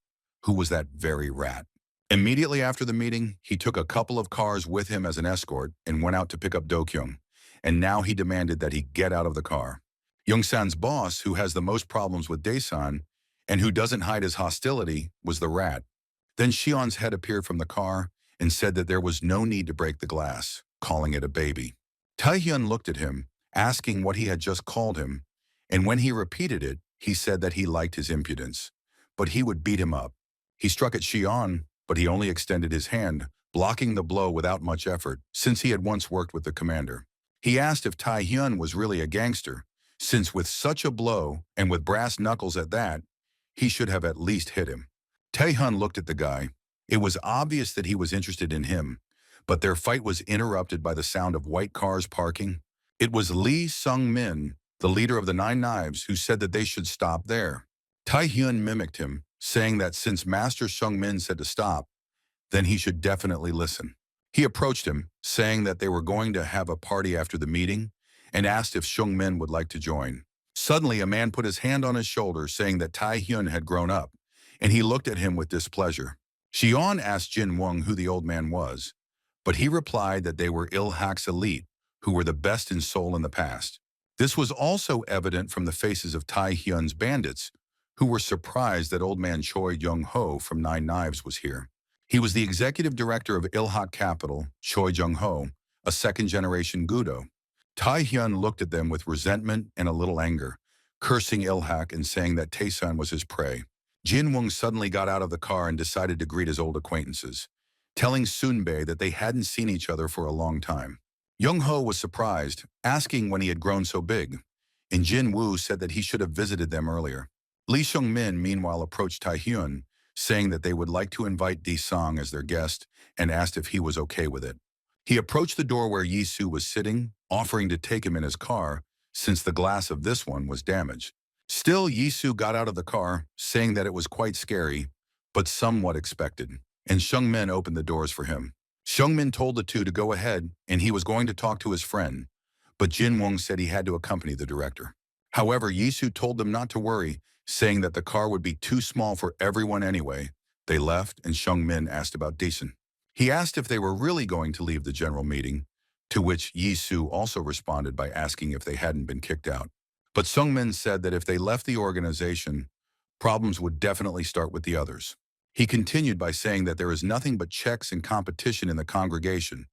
who was that very rat. Immediately after the meeting, he took a couple of cars with him as an escort and went out to pick up Do-kyung, and now he demanded that he get out of the car. Young-san's boss, who has the most problems with Dae-san, and who doesn't hide his hostility, was the rat. Then Shion's head appeared from the car and said that there was no need to break the glass, calling it a baby. Tae-hyun looked at him, asking what he had just called him, and when he repeated it, he said that he liked his impudence, but he would beat him up. He struck at Shion, but he only extended his hand, blocking the blow without much effort, since he had once worked with the commander. He asked if Tae-hyun was really a gangster, since with such a blow, and with brass knuckles at that, he should have at least hit him. Tae-hyun looked at the guy. It was obvious that he was interested in him, but their fight was interrupted by the sound of white cars parking. It was Lee Seung-min, the leader of the Nine Knives, who said that they should stop there. Tae-hyun mimicked him, saying that since Master Seung-min said to stop, then he should definitely listen. He approached him, saying that they were going to have a party after the meeting, and asked if Seung-min would like to join. Suddenly, a man put his hand on his shoulder, saying that Tae-hyun had grown up, and he looked at him with displeasure. Shion asked Jin Wong who the old man was, but he replied that they were Il-hak's elite, who were the best in Seoul in the past. This was also evident from the faces of Tae-hyun's bandits, who were surprised that old man Choi Jung-ho from Nine Knives was here. He was the executive director of Il-hak Capital, Choi Jung-ho, a second-generation Gudo. Tae-hyun looked at them with resentment and a little anger, cursing Il-hak and saying that Tae-san was his prey. Jin Wong suddenly got out of the car and decided to greet his old acquaintances, telling Sunbae that they hadn't seen each other for a long time. Jung-ho was surprised, asking when he had grown so big, and Jin Woo said that he should have visited them earlier. Lee Seung-min meanwhile approached Tae-hyun, saying that they would like to invite Di-song as their guest and asked if he was okay with it. He approached the door where Yi Su was sitting, offering to take him in his car, since the glass of this one was damaged. Still, Yi Su got out of the car, saying that it was quite scary, but somewhat expected. and Shungmin opened the doors for him. Shungmin told the two to go ahead, and he was going to talk to his friend, but Jin Wong said he had to accompany the director. However, Yisu told them not to worry, saying that the car would be too small for everyone anyway. They left, and Shungmin asked about Decent. He asked if they were really going to leave the general meeting, to which Yisu also responded by asking if they hadn't been kicked out. But Sungmin said that if they left the organization, problems would definitely start with the others. He continued by saying that there is nothing but checks and competition in the congregation,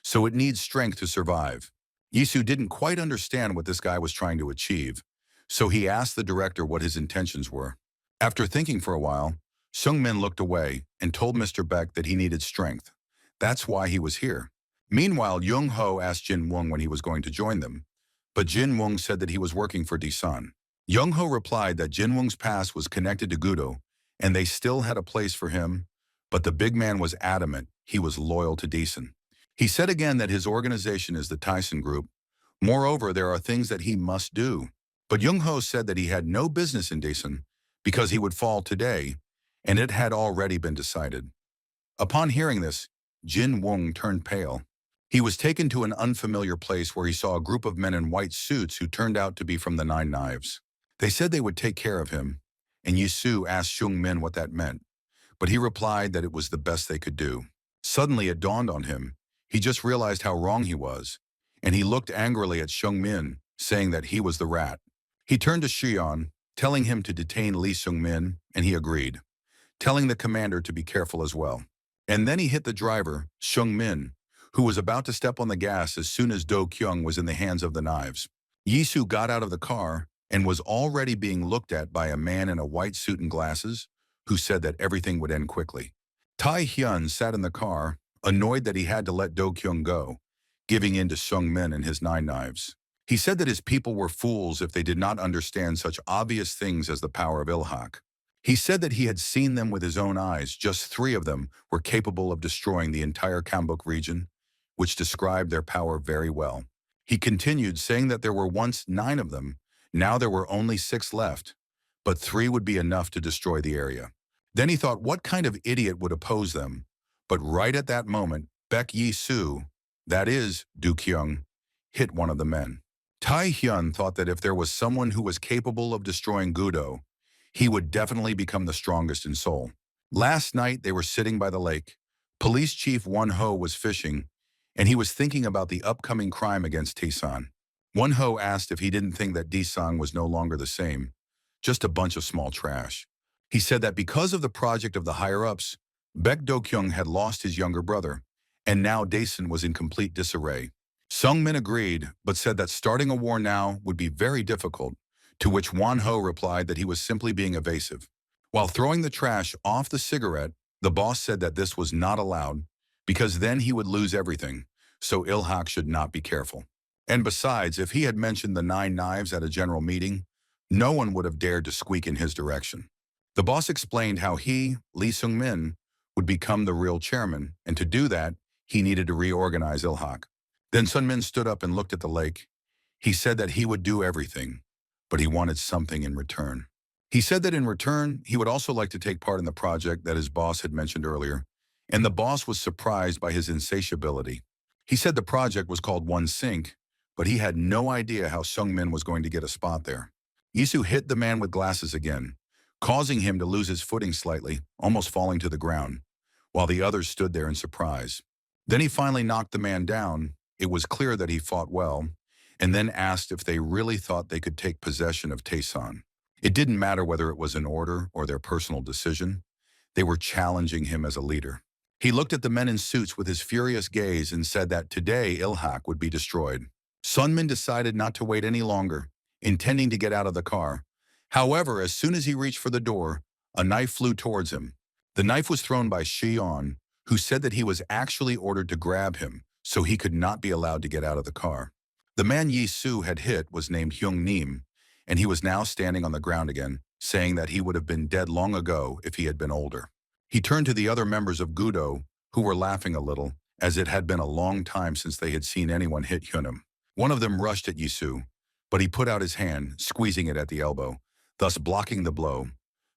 so it needs strength to survive. Yisu didn't quite understand what this guy was trying to achieve, so he asked the director what his intentions were. After thinking for a while, Sungmin looked away and told Mr. Beck that he needed strength. That's why he was here. Meanwhile, Jung Ho asked Jin Wong when he was going to join them, but Jin Wong said that he was working for Disan. Jung Ho replied that Jin Wong's past was connected to Gudo, and they still had a place for him, but the big man was adamant he was loyal to Disan. He said again that his organization is the Tyson Group. Moreover, there are things that he must do. But Jung Ho said that he had no business in Disan because he would fall today, and it had already been decided. Upon hearing this, Jin Wong turned pale. He was taken to an unfamiliar place where he saw a group of men in white suits who turned out to be from the Nine Knives. They said they would take care of him, and Yisu asked Shung Min what that meant, but he replied that it was the best they could do. Suddenly it dawned on him. He just realized how wrong he was, and he looked angrily at Shung Min, saying that he was the rat. He turned to Shion, telling him to detain Lee Sung Min, and he agreed, telling the commander to be careful as well. And then he hit the driver, Shung Min, who was about to step on the gas as soon as Do Kyung was in the hands of the knives. Yisu got out of the car and was already being looked at by a man in a white suit and glasses who said that everything would end quickly. Tai Hyun sat in the car, annoyed that he had to let Do Kyung go, giving in to Shung Min and his nine knives. He said that his people were fools if they did not understand such obvious things as the power of Ilhak. He said that he had seen them with his own eyes. Just 3 of them were capable of destroying the entire Kambuk region, which described their power very well. He continued, saying that there were once 9 of them, now there were only 6 left, but 3 would be enough to destroy the area. Then he thought, what kind of idiot would oppose them? But right at that moment, Baek Yi-soo, that is, Du Kyung, hit one of the men. Tai Hyun thought that if there was someone who was capable of destroying Gudo, he would definitely become the strongest in Seoul. Last night, they were sitting by the lake. Police Chief Won Ho was fishing, and he was thinking about the upcoming crime against Taesan. Won Ho asked if he didn't think that Daesang was no longer the same, just a bunch of small trash. He said that because of the project of the higher-ups, Baek Do-kyung had lost his younger brother, and now Daesan was in complete disarray. Sung Min agreed, but said that starting a war now would be very difficult, to which Won Ho replied that he was simply being evasive. While throwing the trash off the cigarette, the boss said that this was not allowed, because then he would lose everything, so Ilhak should not be careful. And besides, if he had mentioned the 9 knives at a general meeting, no one would have dared to squeak in his direction. The boss explained how he, Lee Sung-min, would become the real chairman, and to do that, he needed to reorganize Ilhak. Then Sun Min stood up and looked at the lake. He said that he would do everything, but he wanted something in return. He said that in return, he would also like to take part in the project that his boss had mentioned earlier, and the boss was surprised by his insatiability. He said the project was called One Sink, but he had no idea how Sung Min was going to get a spot there. Yisu hit the man with glasses again, causing him to lose his footing slightly, almost falling to the ground, while the others stood there in surprise. Then he finally knocked the man down. It was clear that he fought well, and then asked if they really thought they could take possession of Taesan. It didn't matter whether it was an order or their personal decision. They were challenging him as a leader. He looked at the men in suits with his furious gaze and said that today Ilhak would be destroyed. Sun Min decided not to wait any longer, intending to get out of the car. However, as soon as he reached for the door, a knife flew towards him. The knife was thrown by Shion, who said that he was actually ordered to grab him, so he could not be allowed to get out of the car. The man Yi-soo had hit was named Hyung Nim, and he was now standing on the ground again, saying that he would have been dead long ago if he had been older. He turned to the other members of Gudo, who were laughing a little, as it had been a long time since they had seen anyone hit Hyunam. One of them rushed at Yi-soo, but he put out his hand, squeezing it at the elbow, thus blocking the blow,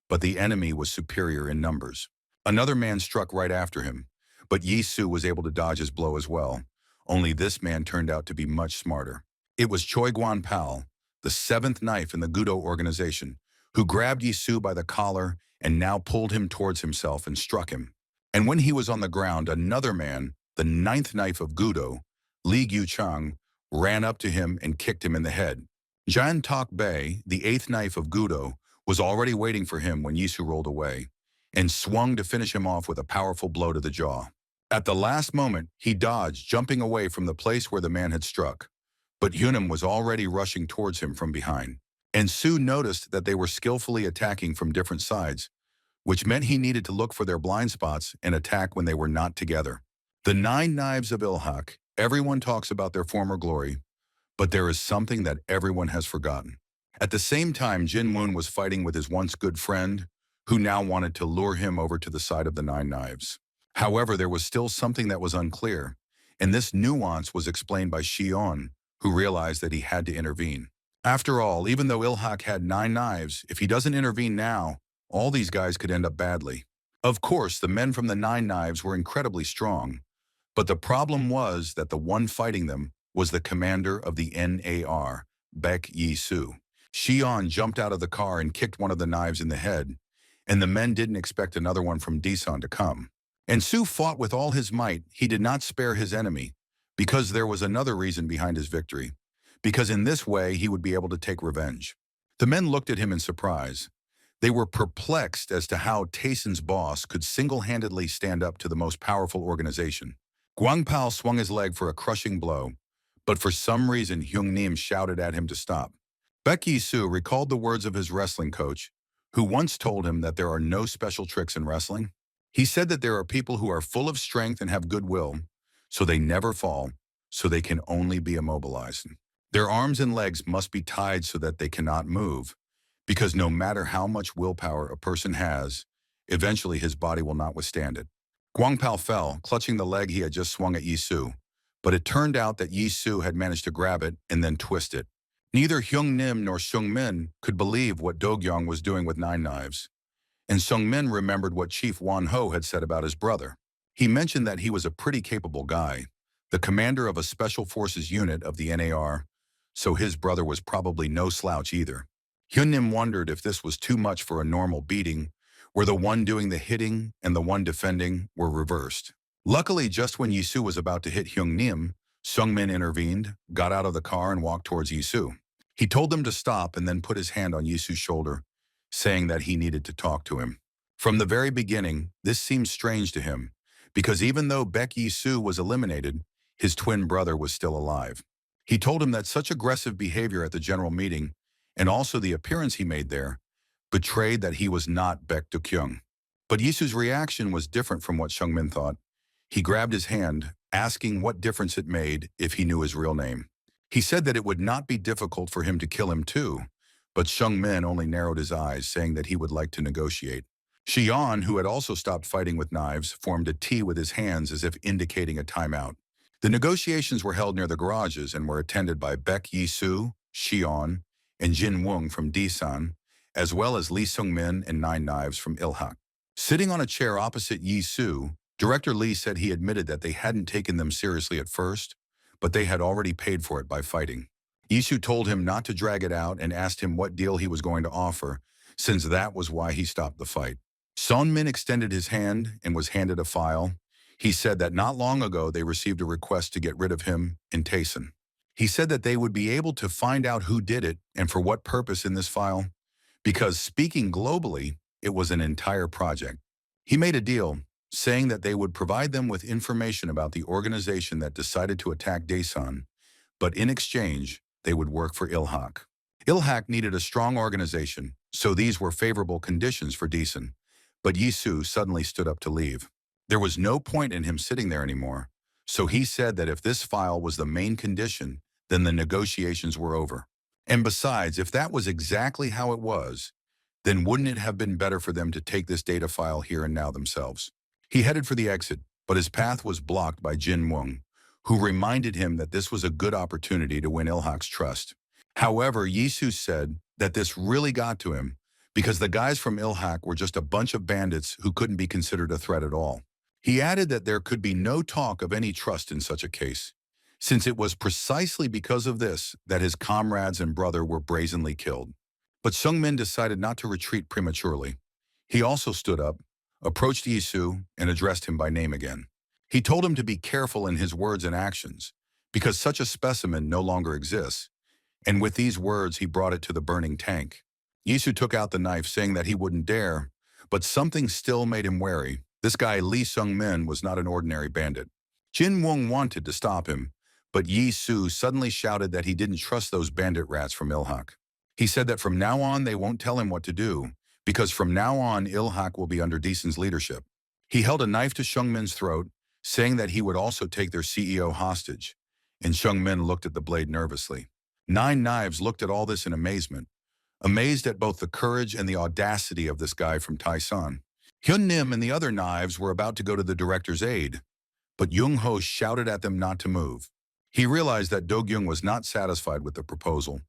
but the enemy was superior in numbers. Another man struck right after him, but Yisu was able to dodge his blow as well. Only this man turned out to be much smarter. It was Choi Guan-pal, the seventh knife in the Gudo organization, who grabbed Yisu by the collar and now pulled him towards himself and struck him. And when he was on the ground, another man, the ninth knife of Gudo, Li Gu-chang, ran up to him and kicked him in the head. Jan Tok Bei, the eighth knife of Gudo, was already waiting for him when Yisu rolled away and swung to finish him off with a powerful blow to the jaw. At the last moment, he dodged, jumping away from the place where the man had struck. But Hyunam was already rushing towards him from behind. And Su noticed that they were skillfully attacking from different sides, which meant he needed to look for their blind spots and attack when they were not together. The nine knives of Ilhak, everyone talks about their former glory, but there is something that everyone has forgotten. At the same time, Jin Woon was fighting with his once good friend, who now wanted to lure him over to the side of the nine knives. However, there was still something that was unclear, and this nuance was explained by Shion, who realized that he had to intervene. After all, even though Ilhak had nine knives, if he doesn't intervene now, all these guys could end up badly. Of course, the men from the nine knives were incredibly strong, but the problem was that the one fighting them was the commander of the NAR, Baek Yi-soo. Shion jumped out of the car and kicked one of the knives in the head, and the men didn't expect another one from Daesan to come. And Su fought with all his might. He did not spare his enemy, because there was another reason behind his victory, because in this way he would be able to take revenge. The men looked at him in surprise. They were perplexed as to how Taeson's boss could single-handedly stand up to the most powerful organization. Guangpao swung his leg for a crushing blow, but for some reason Hyung Nim shouted at him to stop. Baek Yi-soo recalled the words of his wrestling coach, who once told him that there are no special tricks in wrestling. He said that there are people who are full of strength and have goodwill, so they never fall, so they can only be immobilized. Their arms and legs must be tied so that they cannot move, because no matter how much willpower a person has, eventually his body will not withstand it. Guangpao fell, clutching the leg he had just swung at Yi-soo, but it turned out that Yi-soo had managed to grab it and then twist it. Neither Hyung Nim nor Sung Min could believe what Do-gyong was doing with nine knives, and Sung Min remembered what Chief Wan Ho had said about his brother. He mentioned that he was a pretty capable guy, the commander of a special forces unit of the NAR, so his brother was probably no slouch either. Hyun Nim wondered if this was too much for a normal beating, where the one doing the hitting and the one defending were reversed. Luckily, just when Yi-soo was about to hit Hyung Nim, Sung Min intervened, got out of the car and walked towards Yi-soo. He told them to stop and then put his hand on Yi-soo's shoulder, saying that he needed to talk to him. From the very beginning, this seemed strange to him, because even though Baek Yi-soo was eliminated, his twin brother was still alive. He told him that such aggressive behavior at the general meeting, and also the appearance he made there, betrayed that he was not Baek Do-kyung. But Yi-soo's reaction was different from what Sung Min thought. He grabbed his hand, asking what difference it made if he knew his real name. He said that it would not be difficult for him to kill him too, but Sung Min only narrowed his eyes, saying that he would like to negotiate. Shion, who had also stopped fighting with knives, formed a T with his hands as if indicating a timeout. The negotiations were held near the garages and were attended by Baek Yi-soo, Shion, and Jin Woong from Daesan, as well as Lee Sung-min and Nine Knives from Ilhak. Sitting on a chair opposite Yi-soo, Director Lee said he admitted that they hadn't taken them seriously at first, but they had already paid for it by fighting. Yi-soo told him not to drag it out and asked him what deal he was going to offer, since that was why he stopped the fight. Son Min extended his hand and was handed a file. He said that not long ago they received a request to get rid of him and Taeson. He said that they would be able to find out who did it and for what purpose in this file, because speaking globally, it was an entire project. He made a deal, saying that they would provide them with information about the organization that decided to attack Daesan, but in exchange, they would work for Ilhak. Ilhak needed a strong organization, so these were favorable conditions for Daesan, but Yi-soo suddenly stood up to leave. There was no point in him sitting there anymore, so he said that if this file was the main condition, then the negotiations were over. And besides, if that was exactly how it was, then wouldn't it have been better for them to take this data file here and now themselves? He headed for the exit, but his path was blocked by Jin Woong, who reminded him that this was a good opportunity to win Ilhak's trust. However, Yi-soo said that this really got to him because the guys from Ilhak were just a bunch of bandits who couldn't be considered a threat at all. He added that there could be no talk of any trust in such a case, since it was precisely because of this that his comrades and brother were brazenly killed. But Sung-min decided not to retreat prematurely. He also stood up, approached Yisu, and addressed him by name again. He told him to be careful in his words and actions, because such a specimen no longer exists, and with these words he brought it to the burning tank. Yisu took out the knife, saying that he wouldn't dare, but something still made him wary. This guy Lee Sung-min was not an ordinary bandit. Jin Wong wanted to stop him, but Yisu suddenly shouted that he didn't trust those bandit rats from Ilhak. He said that from now on they won't tell him what to do, because from now on Ilhak will be under Deeson's leadership. He held a knife to Sung-min's throat, saying that he would also take their CEO hostage, and Sung-min looked at the blade nervously. Nine Knives looked at all this in amazement, amazed at both the courage and the audacity of this guy from Taisan. Hyun Nim and the other Knives were about to go to the director's aid, but Jung Ho shouted at them not to move. He realized that Do Gyung was not satisfied with the proposal,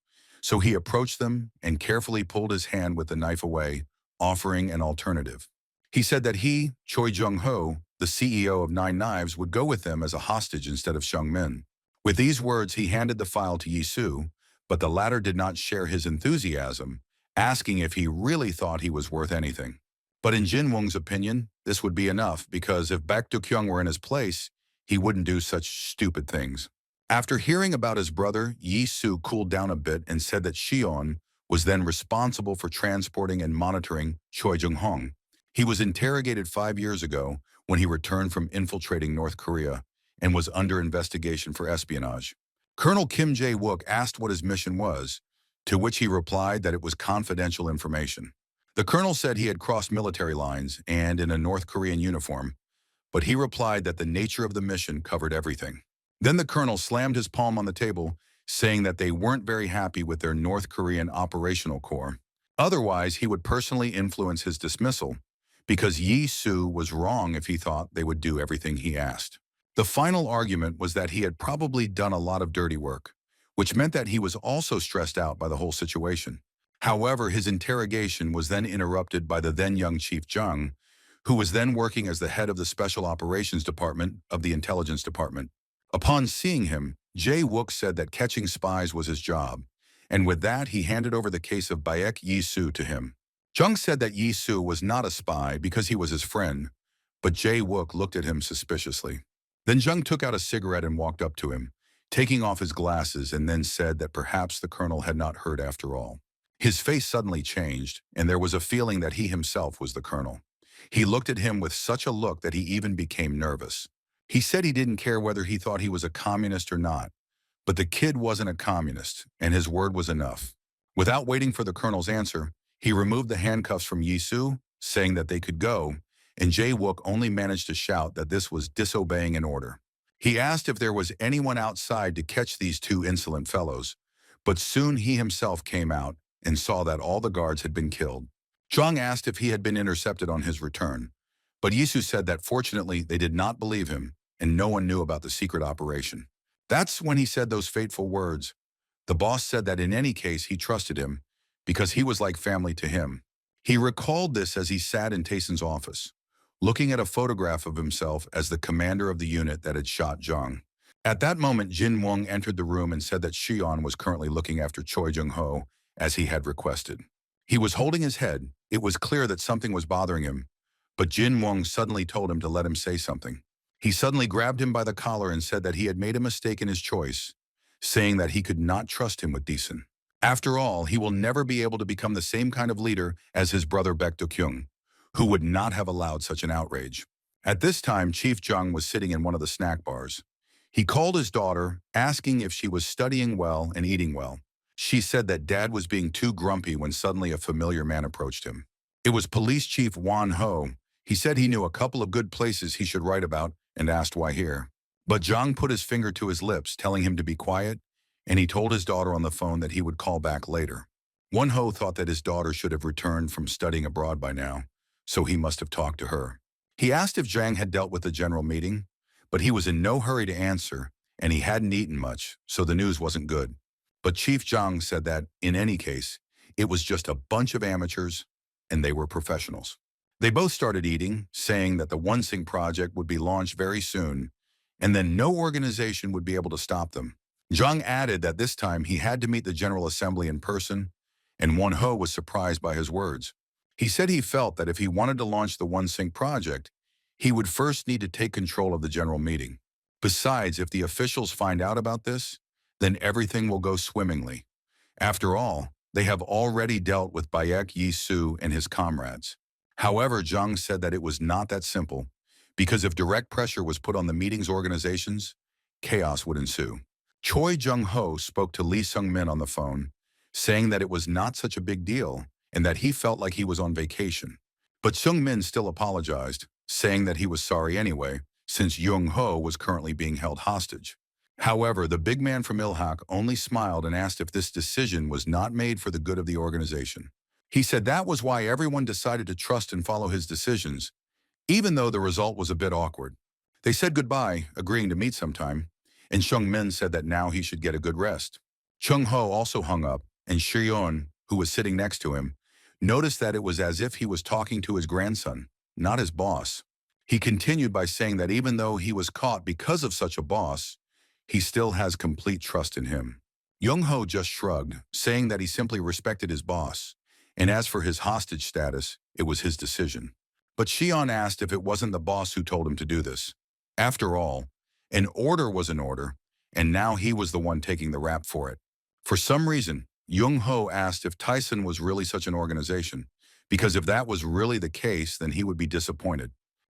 so he approached them and carefully pulled his hand with the knife away, offering an alternative. He said that he, Choi Jung-ho, the CEO of Nine Knives, would go with them as a hostage instead of Sung-min. With these words, he handed the file to Yisu, but the latter did not share his enthusiasm, asking if he really thought he was worth anything. But in Jin Wong's opinion, this would be enough, because if Baek Do-kyung were in his place, he wouldn't do such stupid things. After hearing about his brother, Yisu cooled down a bit and said that Shion was then responsible for transporting and monitoring Choi Jung-hong. He was interrogated 5 years ago when he returned from infiltrating North Korea and was under investigation for espionage. Colonel Kim Jae-wook asked what his mission was, to which he replied that it was confidential information. The colonel said he had crossed military lines and in a North Korean uniform, but he replied that the nature of the mission covered everything. Then the colonel slammed his palm on the table, saying that they weren't very happy with their North Korean operational corps. Otherwise, he would personally influence his dismissal, because Yi Su was wrong if he thought they would do everything he asked. The final argument was that he had probably done a lot of dirty work, which meant that he was also stressed out by the whole situation. However, his interrogation was then interrupted by the then young Chief Jung, who was then working as the head of the Special Operations Department of the Intelligence Department. Upon seeing him, Jae-wook said that catching spies was his job, and with that he handed over the case of Baek Yi-soo to him. Jung said that Yi-soo was not a spy because he was his friend, but Jae-wook looked at him suspiciously. Then Jung took out a cigarette and walked up to him, taking off his glasses, and then said that perhaps the colonel had not heard after all. His face suddenly changed, and there was a feeling that he himself was the colonel. He looked at him with such a look that he even became nervous. He said he didn't care whether he thought he was a communist or not, but the kid wasn't a communist, and his word was enough. Without waiting for the colonel's answer, he removed the handcuffs from Yi-soo, saying that they could go, and Jae-wook only managed to shout that this was disobeying an order. He asked if there was anyone outside to catch these two insolent fellows, but soon he himself came out and saw that all the guards had been killed. Jung asked if he had been intercepted on his return, but Yisu said that fortunately they did not believe him, and no one knew about the secret operation. That's when he said those fateful words. The boss said that in any case he trusted him, because he was like family to him. He recalled this as he sat in Tayson's office, looking at a photograph of himself as the commander of the unit that had shot Jung. At that moment, Jin Wong entered the room and said that Shion was currently looking after Choi Jung-ho, as he had requested. He was holding his head. It was clear that something was bothering him, but Jin Wong suddenly told him to let him say something. He suddenly grabbed him by the collar and said that he had made a mistake in his choice, saying that he could not trust him with Deeson. After all, he will never be able to become the same kind of leader as his brother Baek Do-kyung, who would not have allowed such an outrage. At this time, Chief Jung was sitting in one of the snack bars. He called his daughter, asking if she was studying well and eating well. She said that Dad was being too grumpy when suddenly a familiar man approached him. It was Police Chief Wan Ho. He said he knew a couple of good places he should write about and asked why here. But Jung put his finger to his lips, telling him to be quiet, and he told his daughter on the phone that he would call back later. Wan Ho thought that his daughter should have returned from studying abroad by now, so he must have talked to her. He asked if Zhang had dealt with the general meeting, but he was in no hurry to answer, and he hadn't eaten much, so the news wasn't good. But Chief Zhang said that, in any case, it was just a bunch of amateurs and they were professionals. They both started eating, saying that the One project would be launched very soon, and then no organization would be able to stop them. Jung added that this time he had to meet the General Assembly in person, and Won-ho was surprised by his words. He said he felt that if he wanted to launch the One project, he would first need to take control of the general meeting. Besides, if the officials find out about this, then everything will go swimmingly. After all, they have already dealt with Baek Yi-soo and his comrades. However, Jung said that it was not that simple, because if direct pressure was put on the meeting's organizations, chaos would ensue. Choi Jung-ho spoke to Lee Sung-min on the phone, saying that it was not such a big deal and that he felt like he was on vacation. But Sung-min still apologized, saying that he was sorry anyway, since Jung-ho was currently being held hostage. However, the big man from Ilhak only smiled and asked if this decision was not made for the good of the organization. He said that was why everyone decided to trust and follow his decisions, even though the result was a bit awkward. They said goodbye, agreeing to meet sometime, and Sung-min said that now he should get a good rest. Chung-ho also hung up, and Shiryeon, who was sitting next to him, noticed that it was as if he was talking to his grandson, not his boss. He continued by saying that even though he was caught because of such a boss, he still has complete trust in him. Jung-ho just shrugged, saying that he simply respected his boss, and as for his hostage status, it was his decision. But Shion asked if it wasn't the boss who told him to do this. After all, an order was an order, and now he was the one taking the rap for it. For some reason, Jung-ho asked if Tyson was really such an organization, because if that was really the case, then he would be disappointed.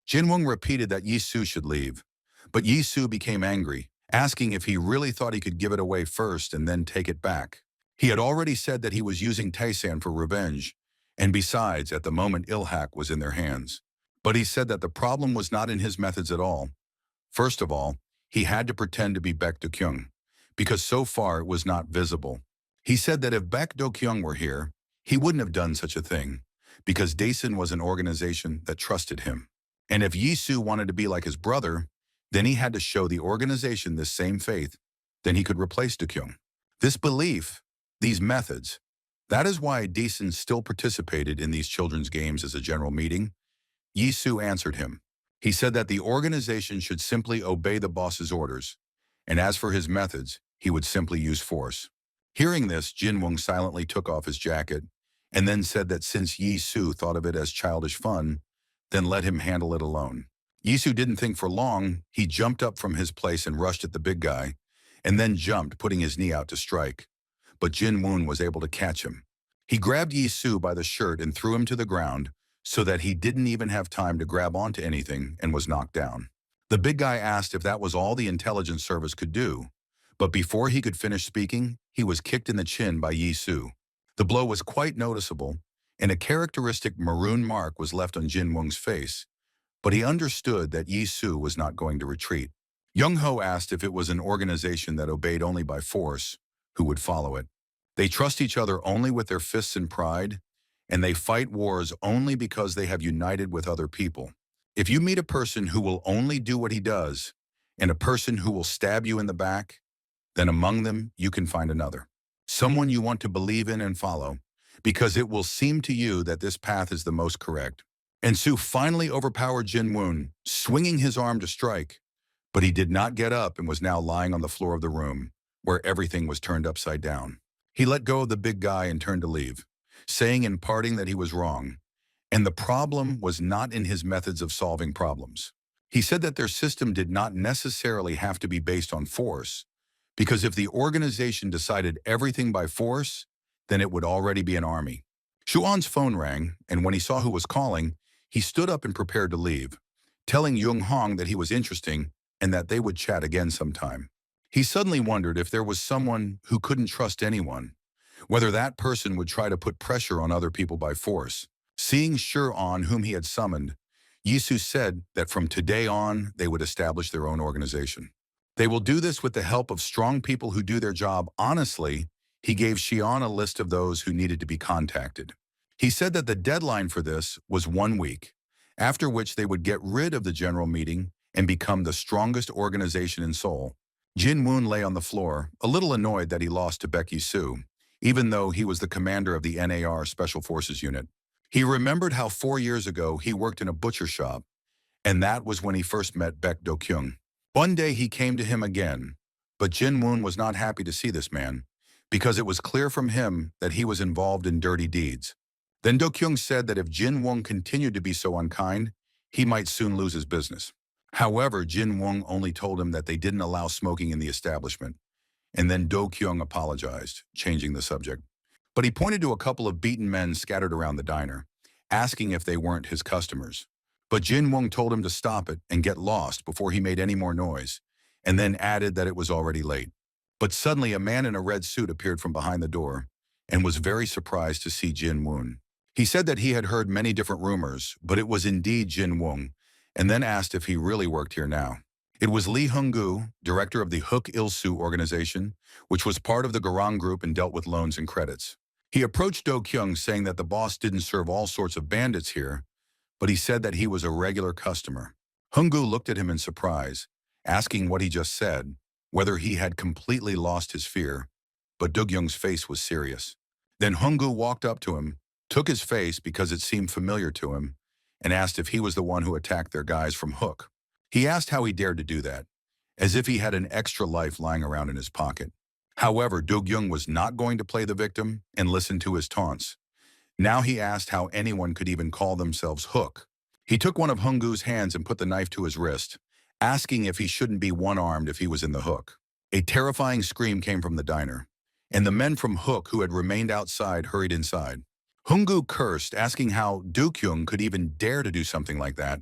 Jin-woong repeated that Yi-soo should leave, but Yi-soo became angry, asking if he really thought he could give it away first and then take it back. He had already said that he was using Taesan for revenge, and besides, at the moment Ilhak was in their hands. But he said that the problem was not in his methods at all. First of all, he had to pretend to be Baek Do-kyung, because so far it was not visible. He said that if Baek Do-kyung were here, he wouldn't have done such a thing, because Daesun was an organization that trusted him. And if Yi-soo wanted to be like his brother, then he had to show the organization this same faith, then he could replace Do-kyung. This belief, these methods, that is why Daesun still participated in these children's games as a general meeting. Yi-soo answered him. He said that the organization should simply obey the boss's orders, and as for his methods, he would simply use force. Hearing this, Jin-woong silently took off his jacket, and then said that since Yi-soo thought of it as childish fun, then let him handle it alone. Yi-soo didn't think for long. He jumped up from his place and rushed at the big guy, and then jumped, putting his knee out to strike. But Jin-woon was able to catch him. He grabbed Yi-soo by the shirt and threw him to the ground so that he didn't even have time to grab onto anything and was knocked down. The big guy asked if that was all the intelligence service could do, but before he could finish speaking, he was kicked in the chin by Yi-soo. The blow was quite noticeable, and a characteristic maroon mark was left on Jin-woong's face, but he understood that Yi-soo was not going to retreat. Jung-ho asked if it was an organization that obeyed only by force, who would follow it. They trust each other only with their fists and pride, and they fight wars only because they have united with other people. If you meet a person who will only do what he does, and a person who will stab you in the back, then among them you can find another. Someone you want to believe in and follow, because it will seem to you that this path is the most correct. And Soo finally overpowered Jin-woon, swinging his arm to strike, but he did not get up and was now lying on the floor of the room, where everything was turned upside down. He let go of the big guy and turned to leave, saying in parting that he was wrong, and the problem was not in his methods of solving problems. He said that their system did not necessarily have to be based on force, because if the organization decided everything by force, then it would already be an army. Shuan's phone rang, and when he saw who was calling, he stood up and prepared to leave, telling Jung-hong that he was interesting and that they would chat again sometime. He suddenly wondered if there was someone who couldn't trust anyone, whether that person would try to put pressure on other people by force. Seeing Shur-on, whom he had summoned, Yi-soo said that from today on, they would establish their own organization. They will do this with the help of strong people who do their job honestly. He gave Xian a list of those who needed to be contacted. He said that the deadline for this was 1 week, after which they would get rid of the general meeting and become the strongest organization in Seoul. Jin-woon lay on the floor, a little annoyed that he lost to Baek Yi-soo, even though he was the commander of the NAR Special Forces Unit. He remembered how 4 years ago he worked in a butcher shop, and that was when he first met Baek Do-kyung. One day he came to him again, but Jin-woon was not happy to see this man, because it was clear from him that he was involved in dirty deeds. Then Do-kyung said that if Jin-woon continued to be so unkind, he might soon lose his business. However, Jin-woon only told him that they didn't allow smoking in the establishment, and then Do-kyung apologized, changing the subject. But he pointed to a couple of beaten men scattered around the diner, asking if they weren't his customers. But Jin-woon told him to stop it and get lost before he made any more noise, and then added that it was already late. But suddenly a man in a red suit appeared from behind the door and was very surprised to see Jin-woon. He said that he had heard many different rumors, but it was indeed Jin-woon, and then asked if he really worked here now. It was Lee Hung-gu, director of the Hook Il-soo organization, which was part of the Garang group and dealt with loans and credits. He approached Do-kyung saying that the boss didn't serve all sorts of bandits here, but he said that he was a regular customer. Hung-gu looked at him in surprise, asking what he just said, whether he had completely lost his fear, but Do-kyung's face was serious. Then Hung-gu walked up to him, took his face because it seemed familiar to him, and asked if he was the one who attacked their guys from Hook. He asked how he dared to do that, as if he had an extra life lying around in his pocket. However, Do-kyung was not going to play the victim and listen to his taunts. Now he asked how anyone could even call themselves Hook. He took one of Hung-gu's hands and put the knife to his wrist, asking if he shouldn't be one-armed if he was in the Hook. A terrifying scream came from the diner, and the men from Hook who had remained outside hurried inside. Hung-gu cursed, asking how Do-kyung could even dare to do something like that,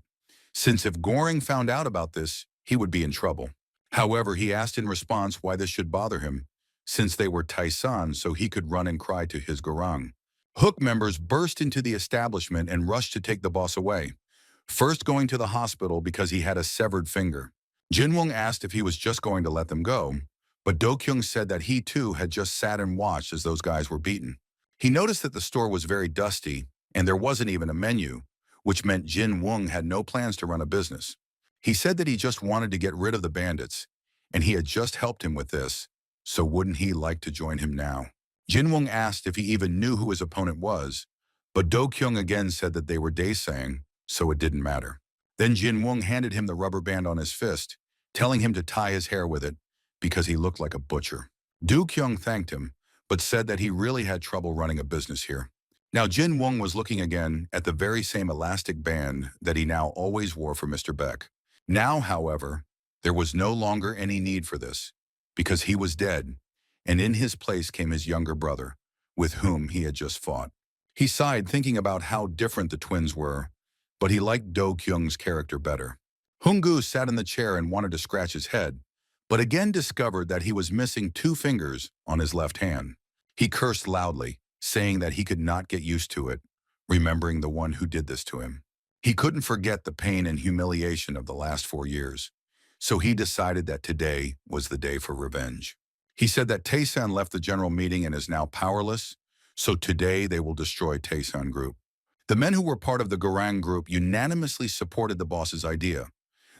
since if Goring found out about this, he would be in trouble. However, he asked in response why this should bother him, since they were Taisan, so he could run and cry to his Garang. Hook members burst into the establishment and rushed to take the boss away, first going to the hospital because he had a severed finger. Jin-woon asked if he was just going to let them go, but Do-kyung said that he too had just sat and watched as those guys were beaten. He noticed that the store was very dusty, and there wasn't even a menu, which meant Jin-woon had no plans to run a business. He said that he just wanted to get rid of the bandits, and he had just helped him with this, so wouldn't he like to join him now? Jin-woon asked if he even knew who his opponent was, but Do-kyung again said that they were daesang, so it didn't matter. Then Jin-woon handed him the rubber band on his fist, telling him to tie his hair with it, because he looked like a butcher. Do-kyung thanked him, but said that he really had trouble running a business here. Now Jin-woon was looking again at the very same elastic band that he now always wore for Mr. Beck. Now, however, there was no longer any need for this, because he was dead, and in his place came his younger brother, with whom he had just fought. He sighed, thinking about how different the twins were, but he liked Do-kyung's character better. Hung-gu sat in the chair and wanted to scratch his head, but again discovered that he was missing 2 fingers on his left hand. He cursed loudly, saying that he could not get used to it, remembering the one who did this to him. He couldn't forget the pain and humiliation of the last 4 years, so he decided that today was the day for revenge. He said that Taesan left the general meeting and is now powerless, so today they will destroy Taesan Group. The men who were part of the Garang group unanimously supported the boss's idea.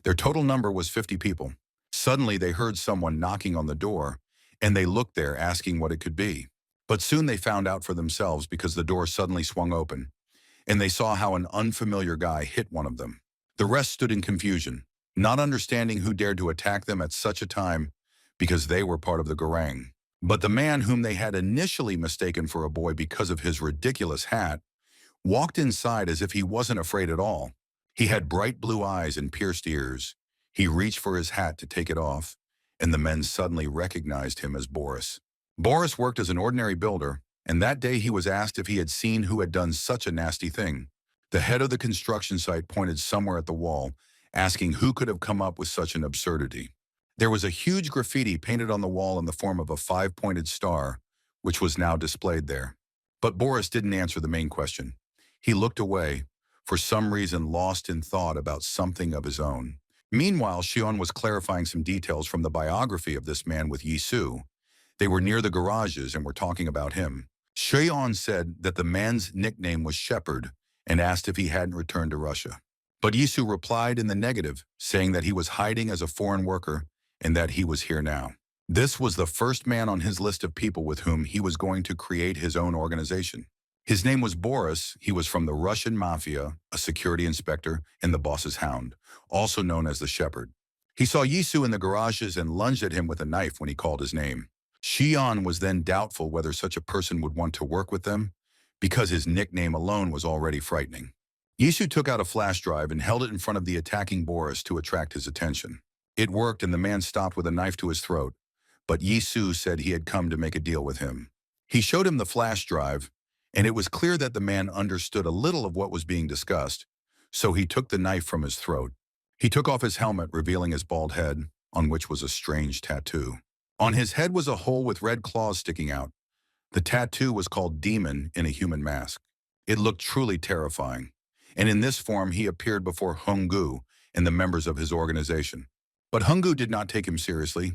Their total number was 50 people. Suddenly they heard someone knocking on the door, and they looked there asking what it could be. But soon they found out for themselves because the door suddenly swung open, and they saw how an unfamiliar guy hit one of them. The rest stood in confusion, not understanding who dared to attack them at such a time because they were part of the Garang. But the man whom they had initially mistaken for a boy because of his ridiculous hat walked inside as if he wasn't afraid at all. He had bright blue eyes and pierced ears. He reached for his hat to take it off, and the men suddenly recognized him as Boris. Boris worked as an ordinary builder, and that day he was asked if he had seen who had done such a nasty thing. The head of the construction site pointed somewhere at the wall, asking who could have come up with such an absurdity. There was a huge graffiti painted on the wall in the form of a 5-pointed star, which was now displayed there. But Boris didn't answer the main question. He looked away, for some reason lost in thought about something of his own. Meanwhile, Shion was clarifying some details from the biography of this man with Yisu. They were near the garages and were talking about him. Shion said that the man's nickname was Shepherd and asked if he hadn't returned to Russia. But Yisu replied in the negative, saying that he was hiding as a foreign worker and that he was here now. This was the first man on his list of people with whom he was going to create his own organization. His name was Boris. He was from the Russian mafia, a security inspector, and the boss's hound, also known as the Shepherd. He saw Yisu in the garages and lunged at him with a knife when he called his name. Xian was then doubtful whether such a person would want to work with them, because his nickname alone was already frightening. Yisu took out a flash drive and held it in front of the attacking Boris to attract his attention. It worked and the man stopped with a knife to his throat, but Yisu said he had come to make a deal with him. He showed him the flash drive, and it was clear that the man understood a little of what was being discussed, so he took the knife from his throat. He took off his helmet, revealing his bald head, on which was a strange tattoo. On his head was a hole with red claws sticking out. The tattoo was called Demon in a human mask. It looked truly terrifying, and in this form he appeared before Honggu and the members of his organization. But Honggu did not take him seriously,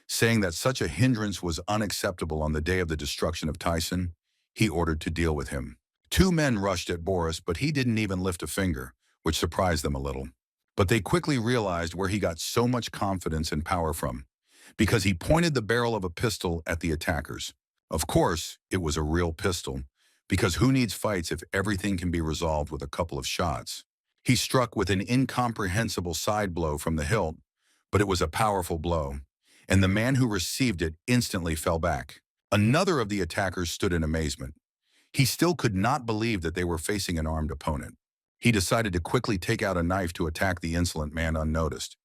saying that such a hindrance was unacceptable on the day of the destruction of Tyson. He ordered to deal with him. Two men rushed at Boris, but he didn't even lift a finger, which surprised them a little. But they quickly realized where he got so much confidence and power from, because he pointed the barrel of a pistol at the attackers. Of course, it was a real pistol, because who needs fights if everything can be resolved with a couple of shots? He struck with an incomprehensible side blow from the hilt, but it was a powerful blow, and the man who received it instantly fell back. Another of the attackers stood in amazement. He still could not believe that they were facing an armed opponent. He decided to quickly take out a knife to attack the insolent man unnoticed,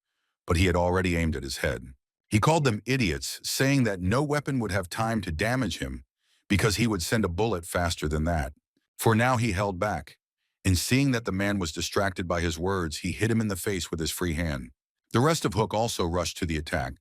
but he had already aimed at his head. He called them idiots, saying that no weapon would have time to damage him because he would send a bullet faster than that. For now he held back, and seeing that the man was distracted by his words, he hit him in the face with his free hand. The rest of Hook also rushed to the attack,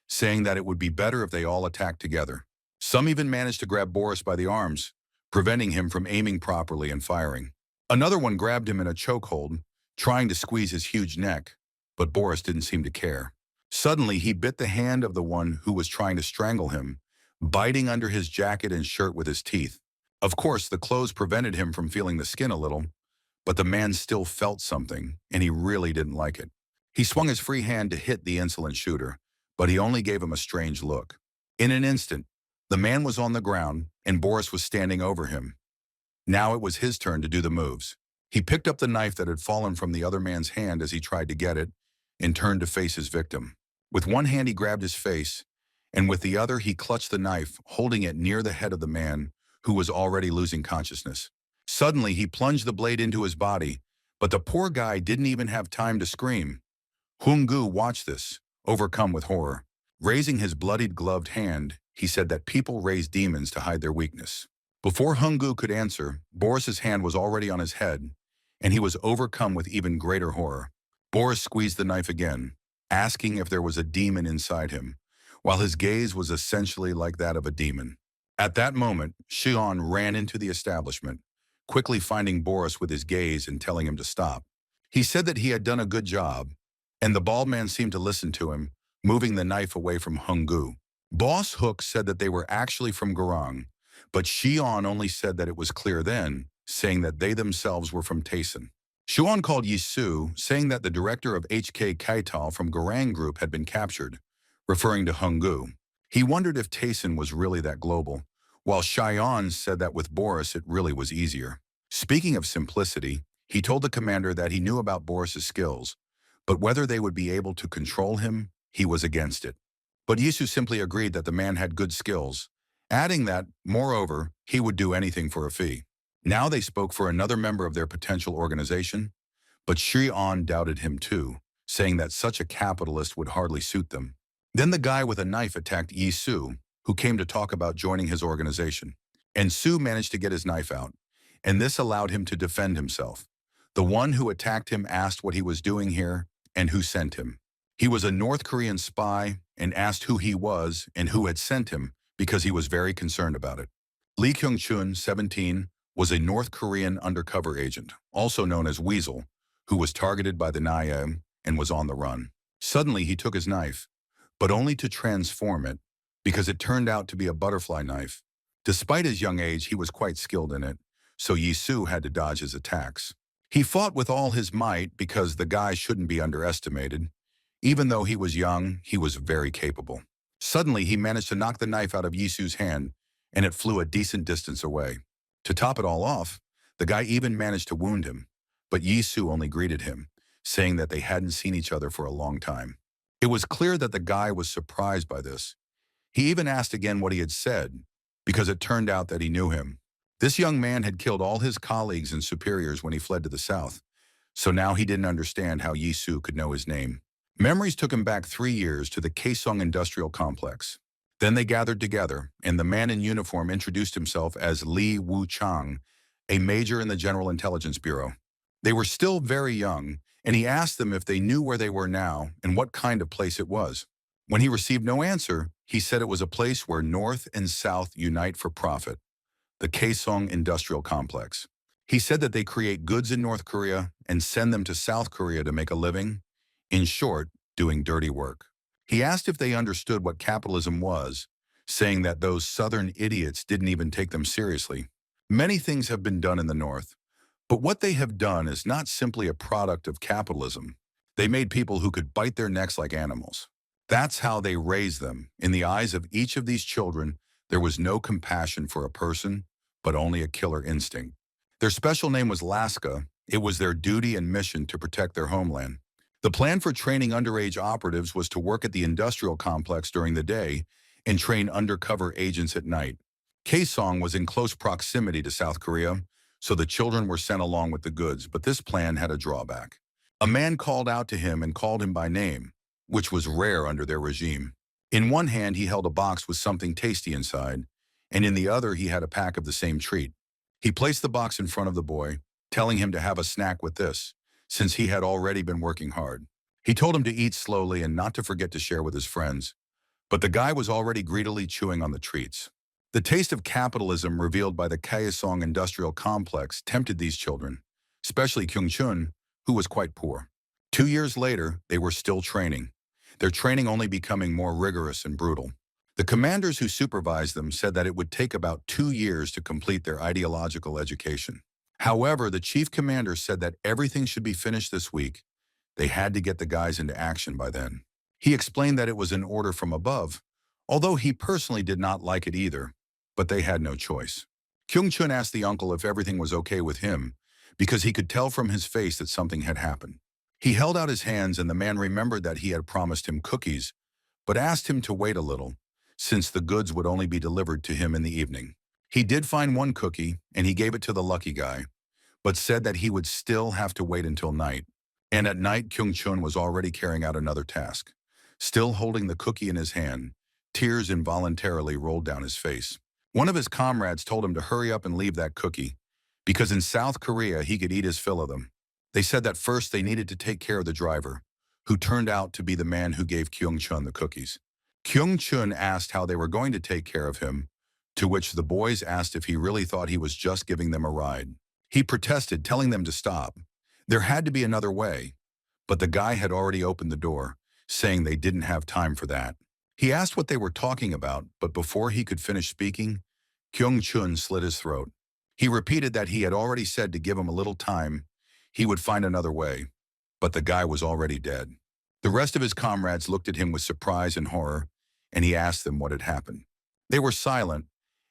saying that it would be better if they all attacked together. Some even managed to grab Boris by the arms, preventing him from aiming properly and firing. Another one grabbed him in a chokehold, trying to squeeze his huge neck, but Boris didn't seem to care. Suddenly, he bit the hand of the one who was trying to strangle him, biting under his jacket and shirt with his teeth. Of course, the clothes prevented him from feeling the skin a little, but the man still felt something, and he really didn't like it. He swung his free hand to hit the insolent shooter, but he only gave him a strange look. In an instant, the man was on the ground, and Boris was standing over him. Now it was his turn to do the moves. He picked up the knife that had fallen from the other man's hand as he tried to get it, and turned to face his victim. With one hand he grabbed his face, and with the other he clutched the knife, holding it near the head of the man, who was already losing consciousness. Suddenly he plunged the blade into his body, but the poor guy didn't even have time to scream. Honggu watched this, overcome with horror. Raising his bloodied gloved hand, he said that people raise demons to hide their weakness. Before Honggu could answer, Boris's hand was already on his head, and he was overcome with even greater horror. Boris squeezed the knife again, asking if there was a demon inside him, while his gaze was essentially like that of a demon. At that moment, Xian ran into the establishment, quickly finding Boris with his gaze and telling him to stop. He said that he had done a good job, and the bald man seemed to listen to him, moving the knife away from Honggu. Boss Hook said that they were actually from Garang, but Xian only said that it was clear then, saying that they themselves were from Tayson. Xian called Yisu, saying that the director of HK Kaital from Garang Group had been captured, referring to Honggu. He wondered if Tayson was really that global, while Xian said that with Boris it really was easier. Speaking of simplicity, he told the commander that he knew about Boris's skills, but whether they would be able to control him, he was against it. But Yisu simply agreed that the man had good skills, adding that, moreover, he would do anything for a fee. Now they spoke for another member of their potential organization, but Xian doubted him too, saying that such a capitalist would hardly suit them. Then the guy with a knife attacked Yisu, who came to talk about joining his organization. And Su managed to get his knife out, and this allowed him to defend himself. The one who attacked him asked what he was doing here and who sent him. He was a North Korean spy and asked who he was and who had sent him because he was very concerned about it. Lee Kyung-chun, 17, was a North Korean undercover agent, also known as Weasel, who was targeted by the Nayam and was on the run. Suddenly he took his knife, but only to transform it, because it turned out to be a butterfly knife. Despite his young age, he was quite skilled in it, so Yisu had to dodge his attacks. He fought with all his might because the guy shouldn't be underestimated. Even though he was young, he was very capable. Suddenly, he managed to knock the knife out of Yisu's hand, and it flew a decent distance away. To top it all off, the guy even managed to wound him, but Yisu only greeted him, saying that they hadn't seen each other for a long time. It was clear that the guy was surprised by this. He even asked again what he had said, because it turned out that he knew him. This young man had killed all his colleagues and superiors when he fled to the south, so now he didn't understand how Yisu could know his name. Memories took him back 3 years to the Kaesong Industrial Complex. Then they gathered together, and the man in uniform introduced himself as Li Wu-chang, a major in the General Intelligence Bureau. They were still very young, and he asked them if they knew where they were now and what kind of place it was. When he received no answer, he said it was a place where North and South unite for profit, the Kaesong Industrial Complex. He said that they create goods in North Korea and send them to South Korea to make a living. In short, doing dirty work. He asked if they understood what capitalism was, saying that those southern idiots didn't even take them seriously. Many things have been done in the North, but what they have done is not simply a product of capitalism. They made people who could bite their necks like animals. That's how they raised them. In the eyes of each of these children, there was no compassion for a person, but only a killer instinct. Their special name was Laska. It was their duty and mission to protect their homeland. The plan for training underage operatives was to work at the industrial complex during the day and train undercover agents at night. Kaesong was in close proximity to South Korea, so the children were sent along with the goods, but this plan had a drawback. A man called out to him and called him by name, which was rare under their regime. In one hand, he held a box with something tasty inside, and in the other, he had a pack of the same treat. He placed the box in front of the boy, telling him to have a snack with this, since he had already been working hard. He told him to eat slowly and not to forget to share with his friends, but the guy was already greedily chewing on the treats. The taste of capitalism revealed by the Kaesong Industrial Complex tempted these children, especially Kyung-chun, who was quite poor. 2 years later, they were still training, their training only becoming more rigorous and brutal. The commanders who supervised them said that it would take about 2 years to complete their ideological education. However, the chief commander said that everything should be finished this week. They had to get the guys into action by then. He explained that it was an order from above, although he personally did not like it either, but they had no choice. Kyung-chun asked the uncle if everything was okay with him, because he could tell from his face that something had happened. He held out his hands and the man remembered that he had promised him cookies, but asked him to wait a little, since the goods would only be delivered to him in the evening. He did find one cookie, and he gave it to the lucky guy, but said that he would still have to wait until night. And at night, Kyung-chun was already carrying out another task. Still holding the cookie in his hand, tears involuntarily rolled down his face. One of his comrades told him to hurry up and leave that cookie, because in South Korea he could eat his fill of them. They said that first they needed to take care of the driver, who turned out to be the man who gave Kyung-chun the cookies. Kyung-chun asked how they were going to take care of him, to which the boys asked if he really thought he was just giving them a ride. He protested, telling them to stop. There had to be another way, but the guy had already opened the door, saying they didn't have time for that. He asked what they were talking about, but before he could finish speaking, Kyung-chun slit his throat. He repeated that he had already said to give him a little time, he would find another way, but the guy was already dead. The rest of his comrades looked at him with surprise and horror, and he asked them what had happened. They were silent,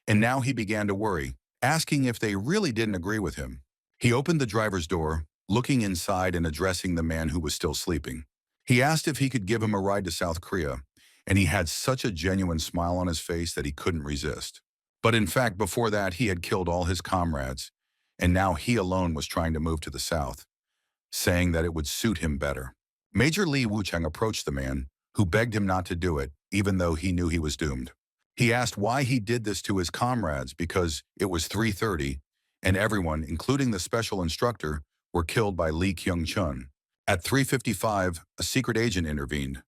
and now he began to worry, asking if they really didn't agree with him. He opened the driver's door, looking inside and addressing the man who was still sleeping. He asked if he could give him a ride to South Korea, and he had such a genuine smile on his face that he couldn't resist. But in fact, before that, he had killed all his comrades, and now he alone was trying to move to the south, saying that it would suit him better. Major Li Wuchang approached the man, who begged him not to do it, even though he knew he was doomed. He asked why he did this to his comrades because it was 3:30, and everyone, including the special instructor, were killed by Lee Kyung-chun. At 3:55, a secret agent intervened,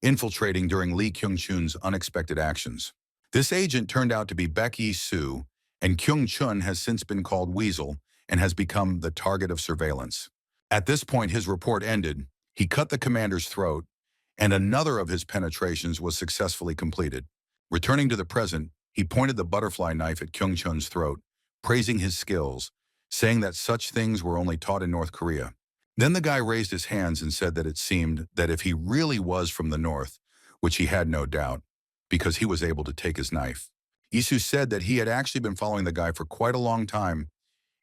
infiltrating during Lee Kyung-chun's unexpected actions. This agent turned out to be Baek Yi-soo, and Kyung-chun has since been called Weasel and has become the target of surveillance. At this point, his report ended. He cut the commander's throat, and another of his penetrations was successfully completed. Returning to the present, he pointed the butterfly knife at Kyung-chun's throat, praising his skills, saying that such things were only taught in North Korea. Then the guy raised his hands and said that it seemed that if he really was from the North, which he had no doubt, because he was able to take his knife, Isu said that he had actually been following the guy for quite a long time,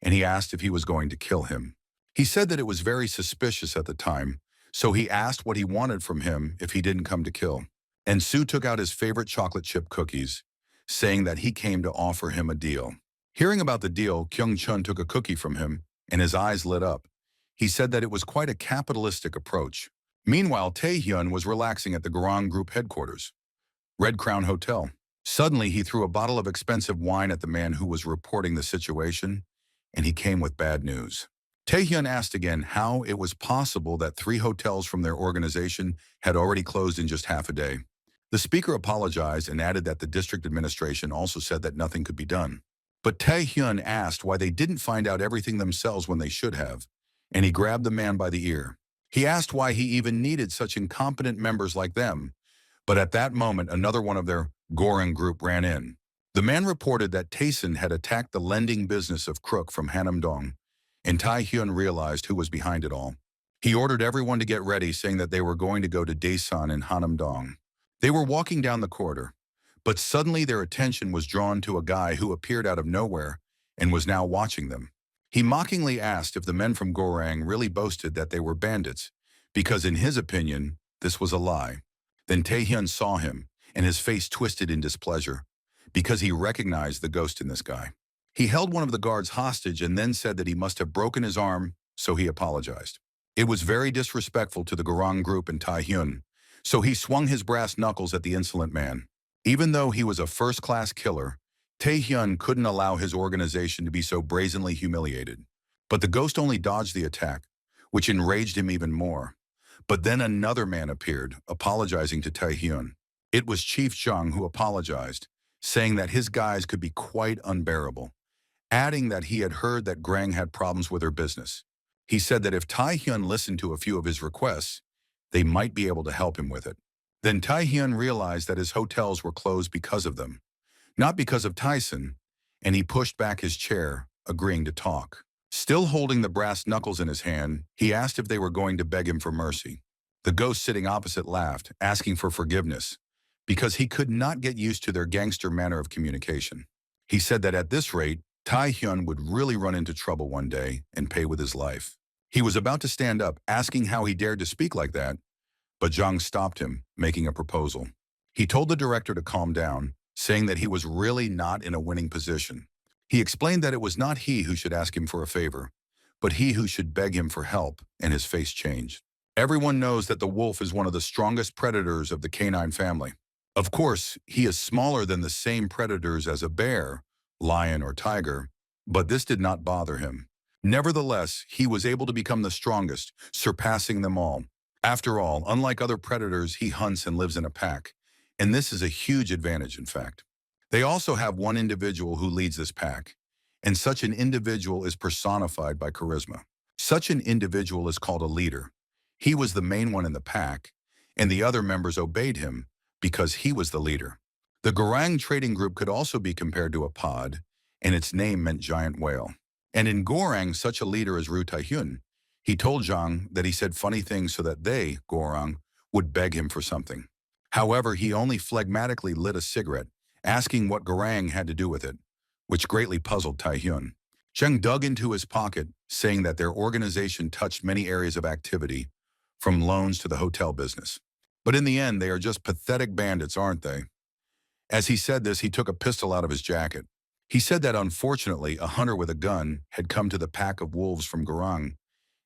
and he asked if he was going to kill him. He said that it was very suspicious at the time, so he asked what he wanted from him if he didn't come to kill. And Su took out his favorite chocolate chip cookies, saying that he came to offer him a deal. Hearing about the deal, Kyung-chun took a cookie from him, and his eyes lit up. He said that it was quite a capitalistic approach. Meanwhile, Tae-hyun was relaxing at the Garang Group headquarters, Red Crown Hotel. Suddenly, he threw a bottle of expensive wine at the man who was reporting the situation, and he came with bad news. Tae-hyun asked again how it was possible that 3 hotels from their organization had already closed in just half a day. The speaker apologized and added that the district administration also said that nothing could be done. But Tae-hyun asked why they didn't find out everything themselves when they should have, and he grabbed the man by the ear. He asked why he even needed such incompetent members like them, but at that moment another one of their Goran group ran in. The man reported that Taesun had attacked the lending business of Crook from Hanam-dong, and Tae-hyun realized who was behind it all. He ordered everyone to get ready, saying that they were going to go to Daesan in Hanam-dong. They were walking down the corridor, but suddenly their attention was drawn to a guy who appeared out of nowhere and was now watching them. He mockingly asked if the men from Gorang really boasted that they were bandits, because in his opinion, this was a lie. Then Tae-hyun saw him, and his face twisted in displeasure, because he recognized the ghost in this guy. He held one of the guards hostage and then said that he must have broken his arm, so he apologized. It was very disrespectful to the Garang group and Tae-hyun, so he swung his brass knuckles at the insolent man. Even though he was a first-class killer, Tae-hyun couldn't allow his organization to be so brazenly humiliated. But the ghost only dodged the attack, which enraged him even more. But then another man appeared, apologizing to Tae-hyun. It was Chief Jung who apologized, saying that his guys could be quite unbearable, adding that he had heard that Grang had problems with her business. He said that if Tae-hyun listened to a few of his requests, they might be able to help him with it. Then Tae-hyun realized that his hotels were closed because of them, not because of Tyson, and he pushed back his chair, agreeing to talk. Still holding the brass knuckles in his hand, he asked if they were going to beg him for mercy. The ghost sitting opposite laughed, asking for forgiveness, because he could not get used to their gangster manner of communication. He said that at this rate, Tae-hyun would really run into trouble one day and pay with his life. He was about to stand up, asking how he dared to speak like that, but Jung stopped him, making a proposal. He told the director to calm down, saying that he was really not in a winning position. He explained that it was not he who should ask him for a favor, but he who should beg him for help, and his face changed. Everyone knows that the wolf is one of the strongest predators of the canine family. Of course, he is smaller than the same predators as a bear, lion, or tiger, but this did not bother him. Nevertheless, he was able to become the strongest, surpassing them all. After all, unlike other predators, he hunts and lives in a pack, and this is a huge advantage, in fact. They also have one individual who leads this pack, and such an individual is personified by charisma. Such an individual is called a leader. He was the main one in the pack, and the other members obeyed him because he was the leader. The Gorang trading group could also be compared to a pod, and its name meant giant whale. And in Gorang, such a leader is Ru Tae-hyun. He told Jang that he said funny things so that they, Gorang, would beg him for something. However, he only phlegmatically lit a cigarette, asking what Gorang had to do with it, which greatly puzzled Tae-hyun. Jang dug into his pocket, saying that their organization touched many areas of activity, from loans to the hotel business. But in the end, they are just pathetic bandits, aren't they? As he said this, he took a pistol out of his jacket. He said that unfortunately, a hunter with a gun had come to the pack of wolves from Gorang,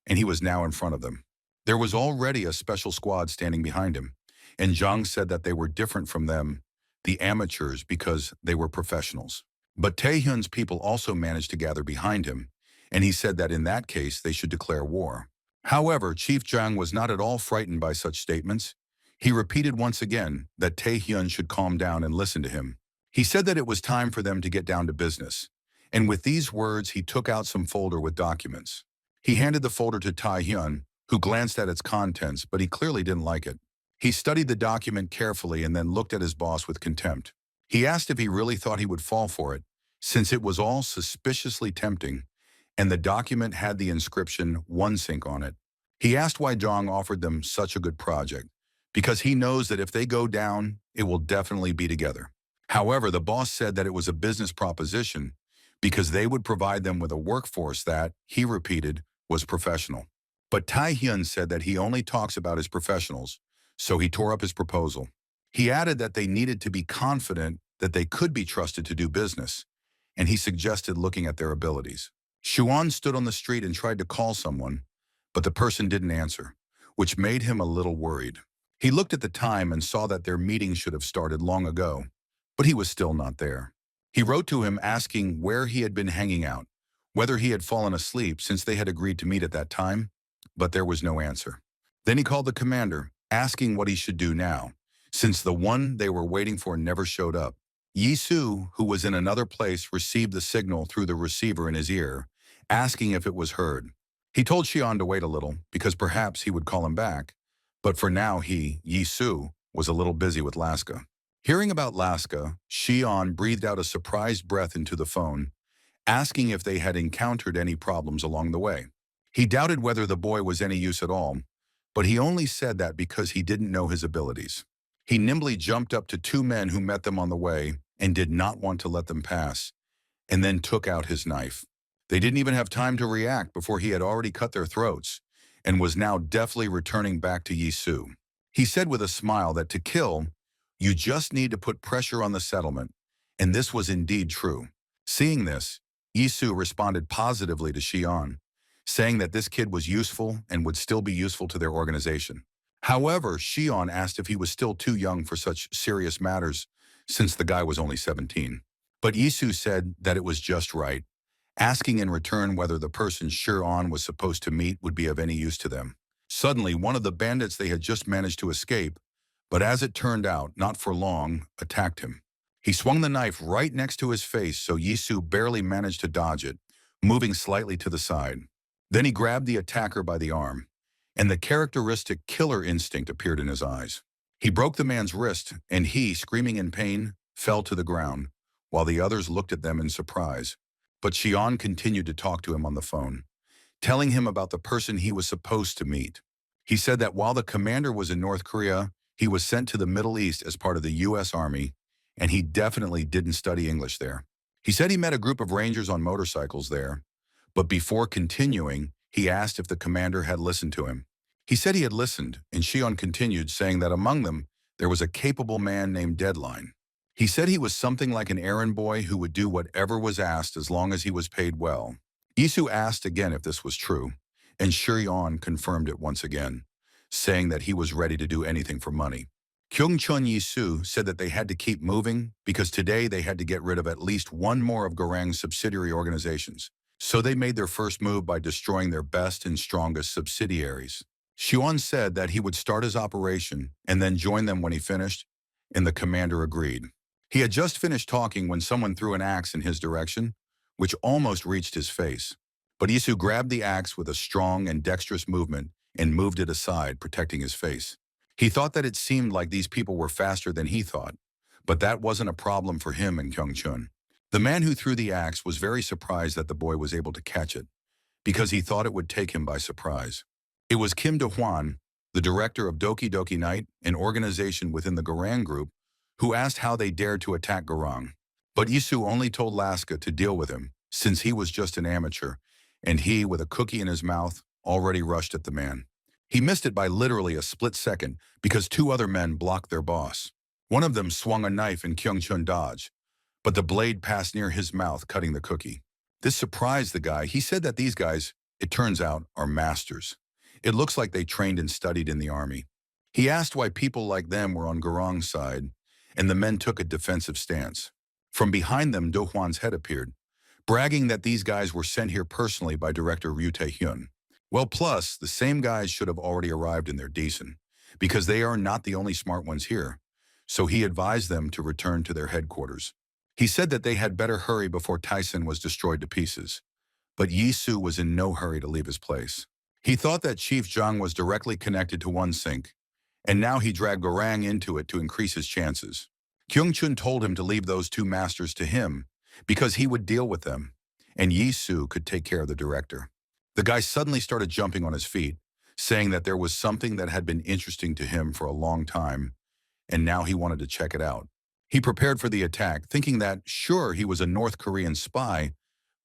and he was now in front of them. There was already a special squad standing behind him, and Jang said that they were different from them, the amateurs, because they were professionals. But Tae-hyun's people also managed to gather behind him, and he said that in that case they should declare war. However, Chief Jang was not at all frightened by such statements. He repeated once again that Tae-hyun should calm down and listen to him. He said that it was time for them to get down to business, and with these words he took out some folder with documents. He handed the folder to Tae-hyun, who glanced at its contents, but he clearly didn't like it. He studied the document carefully and then looked at his boss with contempt. He asked if he really thought he would fall for it, since it was all suspiciously tempting, and the document had the inscription "One Sink" on it. He asked why Jong offered them such a good project, because he knows that if they go down, it will definitely be together. However, the boss said that it was a business proposition because they would provide them with a workforce that, he repeated, was professional. But Tae-hyun said that he only talks about his professionals, so he tore up his proposal. He added that they needed to be confident that they could be trusted to do business, and he suggested looking at their abilities. Shuan stood on the street and tried to call someone, but the person didn't answer, which made him a little worried. He looked at the time and saw that their meeting should have started long ago, but he was still not there. He wrote to him asking where he had been hanging out, whether he had fallen asleep since they had agreed to meet at that time, but there was no answer. Then he called the commander, asking what he should do now, since the one they were waiting for never showed up. Yisu, who was in another place, received the signal through the receiver in his ear, asking if it was heard. He told Xian to wait a little, because perhaps he would call him back, but for now Yisu, was a little busy with Laska. Hearing about Laska, Xian breathed out a surprised breath into the phone, asking if they had encountered any problems along the way. He doubted whether the boy was any use at all, but he only said that because he didn't know his abilities. He nimbly jumped up to two men who met them on the way and did not want to let them pass, and then took out his knife. They didn't even have time to react before he had already cut their throats and was now deftly returning back to Yisu. He said with a smile that to kill, you just need to put pressure on the settlement, and this was indeed true. Seeing this, Yisu responded positively to Xian, saying that this kid was useful and would still be useful to their organization. However, Xian asked if he was still too young for such serious matters, since the guy was only 17. But Yisu said that it was just right, asking in return whether the person Xian was supposed to meet would be of any use to them. Suddenly, one of the bandits they had just managed to escape, but as it turned out, not for long, attacked him. He swung the knife right next to his face, so Yisu barely managed to dodge it, moving slightly to the side. Then he grabbed the attacker by the arm, and the characteristic killer instinct appeared in his eyes. He broke the man's wrist, and he, screaming in pain, fell to the ground, while the others looked at them in surprise. But Xian continued to talk to him on the phone, telling him about the person he was supposed to meet. He said that while the commander was in North Korea, he was sent to the Middle East as part of the U.S. Army, and he definitely didn't study English there. He said he met a group of rangers on motorcycles there, but before continuing, he asked if the commander had listened to him. He said he had listened, and Xion continued, saying that among them, there was a capable man named Deadline. He said he was something like an errand boy who would do whatever was asked as long as he was paid well. Yisu asked again if this was true, and Xion confirmed it once again, saying that he was ready to do anything for money. Kyungchun Yisu said that they had to keep moving because today they had to get rid of at least one more of Garang's subsidiary organizations. So they made their first move by destroying their best and strongest subsidiaries. Xuan said that he would start his operation and then join them when he finished, and the commander agreed. He had just finished talking when someone threw an axe in his direction, which almost reached his face. But Yisu grabbed the axe with a strong and dexterous movement and moved it aside, protecting his face. He thought that it seemed like these people were faster than he thought, but that wasn't a problem for him and Kyungchun. The man who threw the axe was very surprised that the boy was able to catch it, because he thought it would take him by surprise. It was Kim Do-hwan, the director of Doki Doki Night, an organization within the Garang group, who asked how they dared to attack Garang. But Yisu only told Laska to deal with him, since he was just an amateur, and he, with a cookie in his mouth, already rushed at the man. He missed it by literally a split second because two other men blocked their boss. One of them swung a knife and Kyungchun dodged, but the blade passed near his mouth, cutting the cookie. This surprised the guy. He said that these guys, it turns out, are masters. It looks like they trained and studied in the army. He asked why people like them were on Garang's side, and the men took a defensive stance. From behind them, Do-hwan's head appeared, bragging that these guys were sent here personally by director Ryu Tae-hyun. Well, plus, the same guys should have already arrived in their decent, because they are not the only smart ones here, so he advised them to return to their headquarters. He said that they had better hurry before Tyson was destroyed to pieces, but Yisu was in no hurry to leave his place. He thought that Chief Zhang was directly connected to one sink, and now he dragged Garang into it to increase his chances. Kyungchun told him to leave those two masters to him, because he would deal with them, and Yisu could take care of the director. The guy suddenly started jumping on his feet, saying that there was something that had been interesting to him for a long time, and now he wanted to check it out. He prepared for the attack, thinking that, sure, he was a North Korean spy,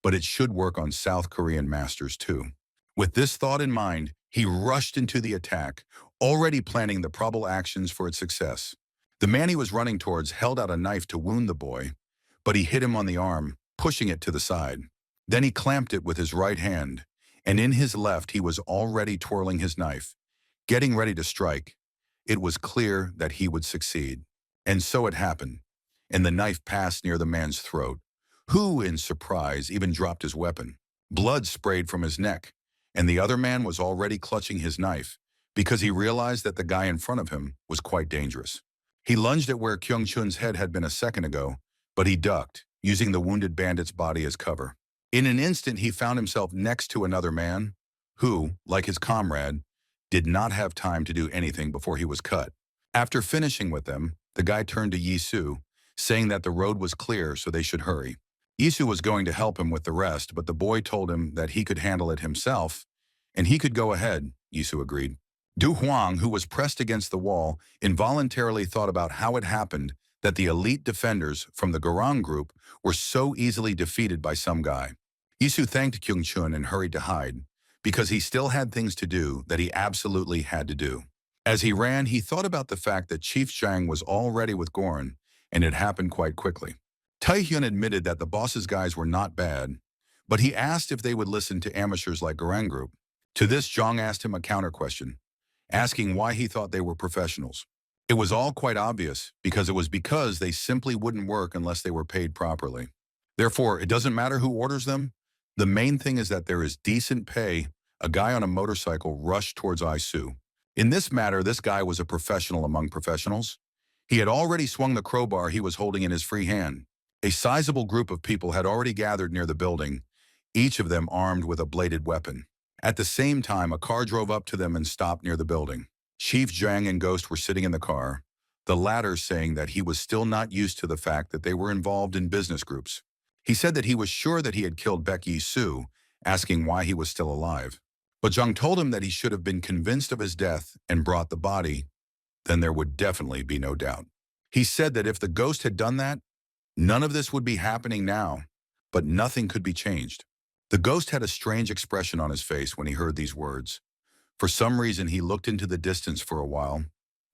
but it should work on South Korean masters too. With this thought in mind, he rushed into the attack, already planning the probable actions for its success. The man he was running towards held out a knife to wound the boy, but he hit him on the arm, pushing it to the side. Then he clamped it with his right hand, and in his left he was already twirling his knife, getting ready to strike. It was clear that he would succeed. And so it happened, and the knife passed near the man's throat, who, in surprise, even dropped his weapon. Blood sprayed from his neck, and the other man was already clutching his knife because he realized that the guy in front of him was quite dangerous. He lunged at where Kyung-chun's head had been a second ago, but he ducked, using the wounded bandit's body as cover. In an instant, he found himself next to another man who, like his comrade, did not have time to do anything before he was cut. After finishing with them, the guy turned to Yisu, saying that the road was clear so they should hurry. Yisu was going to help him with the rest, but the boy told him that he could handle it himself, and he could go ahead, Yisu agreed. Du Huang, who was pressed against the wall, involuntarily thought about how it happened that the elite defenders from the Garang group were so easily defeated by some guy. Yisu thanked Kyung-chun and hurried to hide, because he still had things to do that he absolutely had to do. As he ran, he thought about the fact that Chief Zhang was already with Goran, and it happened quite quickly. Taehyun admitted that the boss's guys were not bad, but he asked if they would listen to amateurs like Garang Group. To this, Zhang asked him a counter question, asking why he thought they were professionals. It was all quite obvious, because they simply wouldn't work unless they were paid properly. Therefore, it doesn't matter who orders them. The main thing is that there is decent pay. A guy on a motorcycle rushed towards Isu. In this matter, this guy was a professional among professionals. He had already swung the crowbar he was holding in his free hand. A sizable group of people had already gathered near the building, each of them armed with a bladed weapon. At the same time, a car drove up to them and stopped near the building. Chief Zhang and Ghost were sitting in the car, the latter saying that he was still not used to the fact that they were involved in business groups. He said that he was sure that he had killed Baek Yi-soo, asking why he was still alive. But Zhang told him that he should have been convinced of his death and brought the body, then there would definitely be no doubt. He said that if the ghost had done that, none of this would be happening now, but nothing could be changed. The ghost had a strange expression on his face when he heard these words. For some reason, he looked into the distance for a while,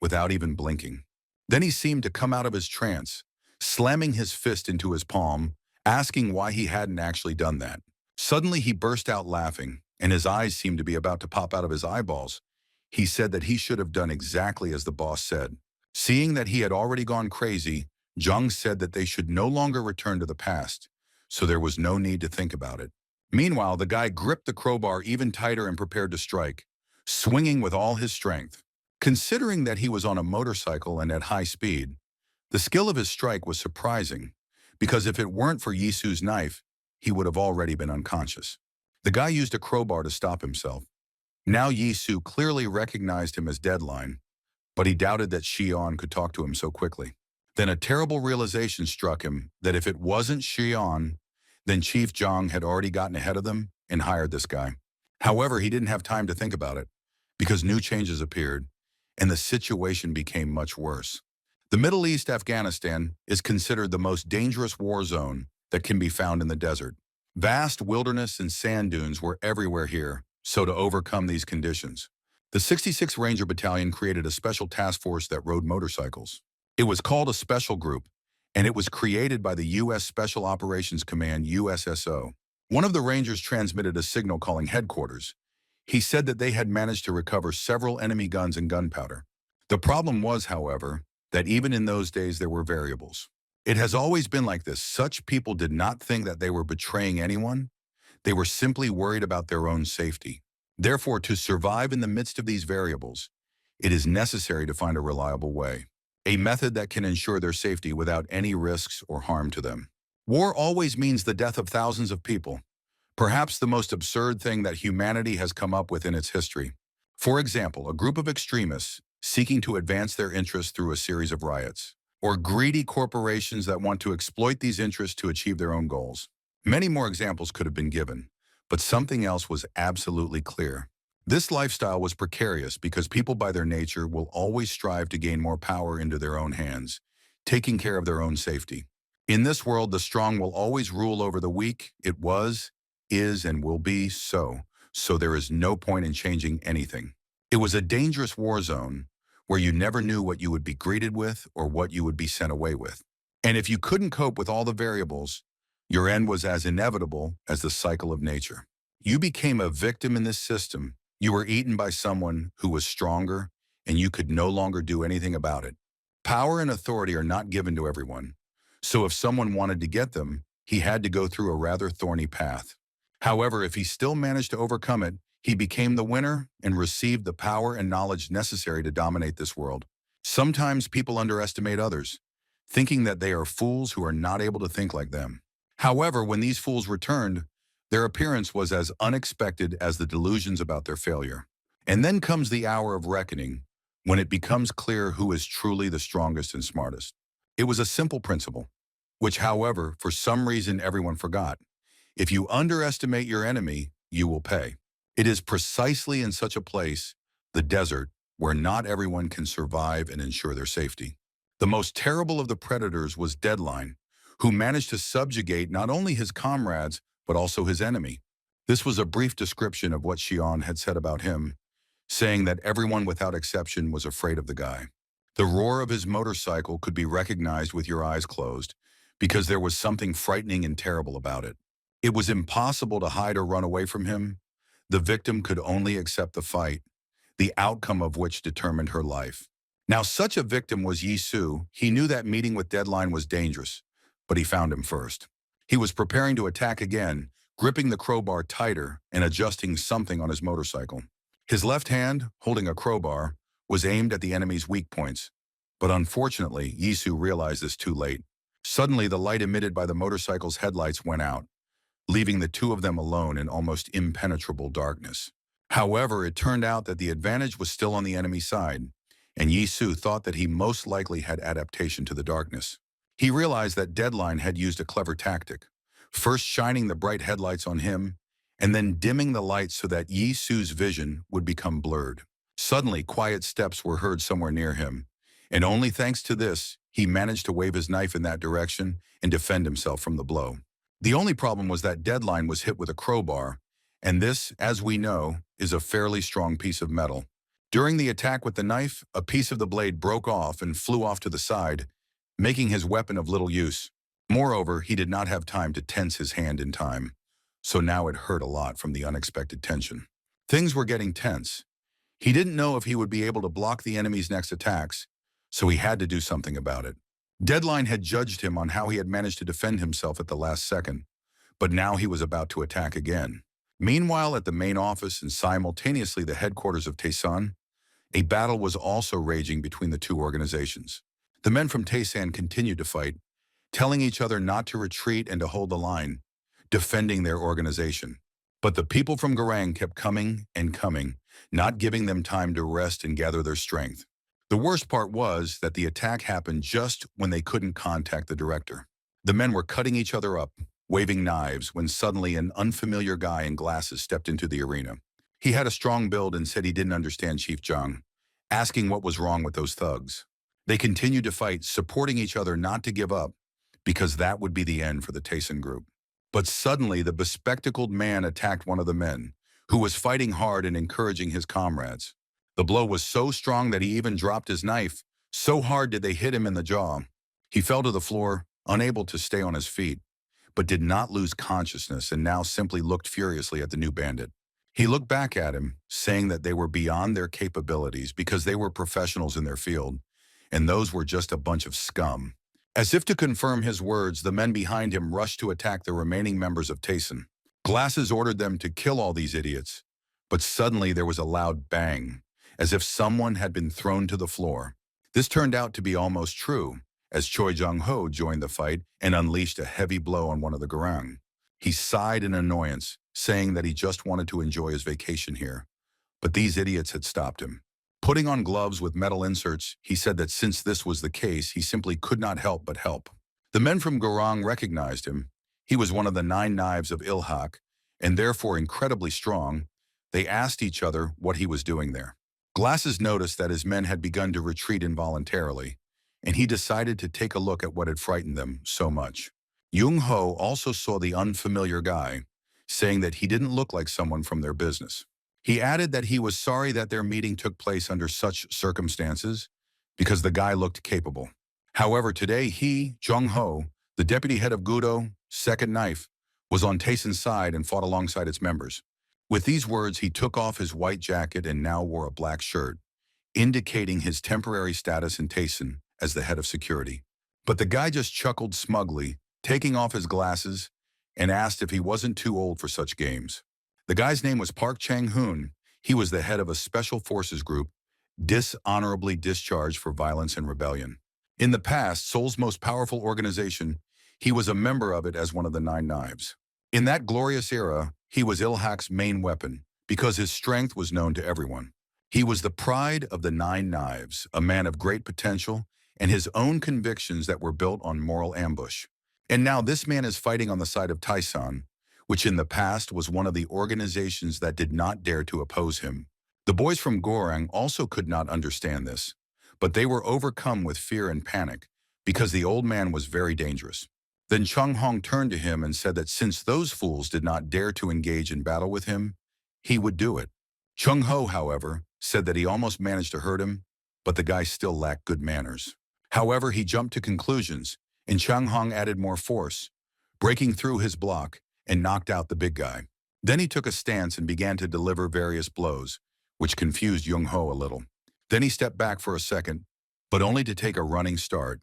without even blinking. Then he seemed to come out of his trance, slamming his fist into his palm, asking why he hadn't actually done that. Suddenly, he burst out laughing, and his eyes seemed to be about to pop out of his eyeballs. He said that he should have done exactly as the boss said. Seeing that he had already gone crazy, Zhang said that they should no longer return to the past, so there was no need to think about it. Meanwhile, the guy gripped the crowbar even tighter and prepared to strike, swinging with all his strength. Considering that he was on a motorcycle and at high speed, the skill of his strike was surprising, because if it weren't for Yisu's knife, he would have already been unconscious. The guy used a crowbar to stop himself. Now Yisu clearly recognized him as Deadline, but he doubted that Xion could talk to him so quickly. Then a terrible realization struck him that if it wasn't Xion, then Chief Zhang had already gotten ahead of them and hired this guy. However, he didn't have time to think about it, because new changes appeared, and the situation became much worse. The Middle East, Afghanistan, is considered the most dangerous war zone that can be found in the desert. Vast wilderness and sand dunes were everywhere here, so to overcome these conditions, the 66th Ranger Battalion created a special task force that rode motorcycles. It was called a Special Group, and it was created by the U.S. Special Operations Command, USSO. One of the Rangers transmitted a signal calling headquarters. He said that they had managed to recover several enemy guns and gunpowder. The problem was, however, that even in those days there were variables. It has always been like this. Such people did not think that they were betraying anyone. They were simply worried about their own safety. Therefore, to survive in the midst of these variables, it is necessary to find a reliable way, a method that can ensure their safety without any risks or harm to them. War always means the death of thousands of people, perhaps the most absurd thing that humanity has come up with in its history. For example, a group of extremists seeking to advance their interests through a series of riots, or greedy corporations that want to exploit these interests to achieve their own goals. Many more examples could have been given, but something else was absolutely clear. This lifestyle was precarious because people by their nature will always strive to gain more power into their own hands, taking care of their own safety. In this world, the strong will always rule over the weak. It was, is, and will be so. So there is no point in changing anything. It was a dangerous war zone where you never knew what you would be greeted with or what you would be sent away with. And if you couldn't cope with all the variables, your end was as inevitable as the cycle of nature. You became a victim in this system. You were eaten by someone who was stronger, and you could no longer do anything about it. Power and authority are not given to everyone. So if someone wanted to get them, he had to go through a rather thorny path. However, if he still managed to overcome it, he became the winner and received the power and knowledge necessary to dominate this world. Sometimes people underestimate others, thinking that they are fools who are not able to think like them. However, when these fools returned, their appearance was as unexpected as the delusions about their failure. And then comes the hour of reckoning, when it becomes clear who is truly the strongest and smartest. It was a simple principle, which, however, for some reason everyone forgot. If you underestimate your enemy, you will pay. It is precisely in such a place, the desert, where not everyone can survive and ensure their safety. The most terrible of the predators was Deadline, who managed to subjugate not only his comrades, but also his enemy. This was a brief description of what Shion had said about him, saying that everyone without exception was afraid of the guy. The roar of his motorcycle could be recognized with your eyes closed, because there was something frightening and terrible about it. It was impossible to hide or run away from him. The victim could only accept the fight, the outcome of which determined her life. Now, such a victim was Yisu. He knew that meeting with Deadline was dangerous, but he found him first. He was preparing to attack again, gripping the crowbar tighter and adjusting something on his motorcycle. His left hand, holding a crowbar, was aimed at the enemy's weak points. But unfortunately, Yisu realized this too late. Suddenly, the light emitted by the motorcycle's headlights went out, leaving the two of them alone in almost impenetrable darkness. However, it turned out that the advantage was still on the enemy side, and Yisu thought that he most likely had adaptation to the darkness. He realized that Deadline had used a clever tactic, first shining the bright headlights on him, and then dimming the lights so that Yisu's vision would become blurred. Suddenly, quiet steps were heard somewhere near him, and only thanks to this, he managed to wave his knife in that direction and defend himself from the blow. The only problem was that Deadline was hit with a crowbar, and this, as we know, is a fairly strong piece of metal. During the attack with the knife, a piece of the blade broke off and flew off to the side, making his weapon of little use. Moreover, he did not have time to tense his hand in time, so now it hurt a lot from the unexpected tension. Things were getting tense. He didn't know if he would be able to block the enemy's next attacks, so he had to do something about it. Deadline had judged him on how he had managed to defend himself at the last second, but now he was about to attack again. Meanwhile, at the main office and simultaneously the headquarters of Taisan, a battle was also raging between the two organizations. The men from Taisan continued to fight, telling each other not to retreat and to hold the line, defending their organization. But the people from Garang kept coming and coming, not giving them time to rest and gather their strength. The worst part was that the attack happened just when they couldn't contact the director. The men were cutting each other up, waving knives, when suddenly an unfamiliar guy in glasses stepped into the arena. He had a strong build and said he didn't understand Chief Zhang, asking what was wrong with those thugs. They continued to fight, supporting each other not to give up, because that would be the end for the Tayson group. But suddenly, the bespectacled man attacked one of the men, who was fighting hard and encouraging his comrades. The blow was so strong that he even dropped his knife. So hard did they hit him in the jaw. He fell to the floor, unable to stay on his feet, but did not lose consciousness and now simply looked furiously at the new bandit. He looked back at him, saying that they were beyond their capabilities because they were professionals in their field, and those were just a bunch of scum. As if to confirm his words, the men behind him rushed to attack the remaining members of Tayson. Glasses ordered them to kill all these idiots, but suddenly there was a loud bang, as if someone had been thrown to the floor. This turned out to be almost true, as Choi Jung-ho joined the fight and unleashed a heavy blow on one of the Garang. He sighed in annoyance, saying that he just wanted to enjoy his vacation here. But these idiots had stopped him. Putting on gloves with metal inserts, he said that since this was the case, he simply could not help but help. The men from Garang recognized him. He was one of the 9 knives of Ilhak, and therefore incredibly strong. They asked each other what he was doing there. Glasses noticed that his men had begun to retreat involuntarily, and he decided to take a look at what had frightened them so much. Jung-ho also saw the unfamiliar guy, saying that he didn't look like someone from their business. He added that he was sorry that their meeting took place under such circumstances because the guy looked capable. However, today he, Jung-ho, the deputy head of Gudo, Second Knife, was on Taeson's side and fought alongside its members. With these words, he took off his white jacket and now wore a black shirt, indicating his temporary status in Taeson as the head of security. But the guy just chuckled smugly, taking off his glasses, and asked if he wasn't too old for such games. The guy's name was Park Chang-hoon. He was the head of a special forces group, dishonorably discharged for violence and rebellion. In the past, Seoul's most powerful organization, he was a member of it as one of the Nine Knives. In that glorious era, he was Ilhak's main weapon because his strength was known to everyone. He was the pride of the Nine Knives, a man of great potential and his own convictions that were built on moral ambush. And now this man is fighting on the side of Taeson, which in the past was one of the organizations that did not dare to oppose him. The boys from Gorang also could not understand this, but they were overcome with fear and panic because the old man was very dangerous. Then Chung Hong turned to him and said that since those fools did not dare to engage in battle with him, he would do it. Chung Ho, however, said that he almost managed to hurt him, but the guy still lacked good manners. However, he jumped to conclusions, and Chung Hong added more force, breaking through his block and knocked out the big guy. Then he took a stance and began to deliver various blows, which confused Jung Ho a little. Then he stepped back for a second, but only to take a running start,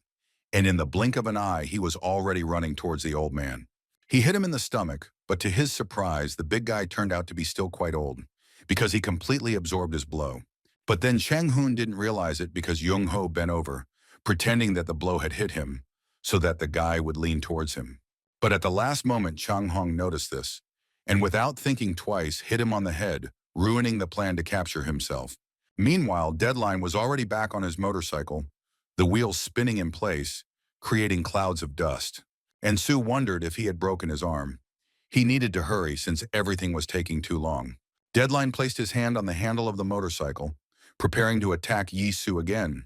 and in the blink of an eye, he was already running towards the old man. He hit him in the stomach, but to his surprise, the big guy turned out to be still quite old, because he completely absorbed his blow. But then Chang Hoon didn't realize it because Jung Ho bent over, pretending that the blow had hit him, so that the guy would lean towards him. But at the last moment, Chang Hong noticed this, and without thinking twice, hit him on the head, ruining the plan to capture himself. Meanwhile, Deadline was already back on his motorcycle, the wheels spinning in place, creating clouds of dust. And Sue wondered if he had broken his arm. He needed to hurry since everything was taking too long. Deadline placed his hand on the handle of the motorcycle, preparing to attack Yi Su again.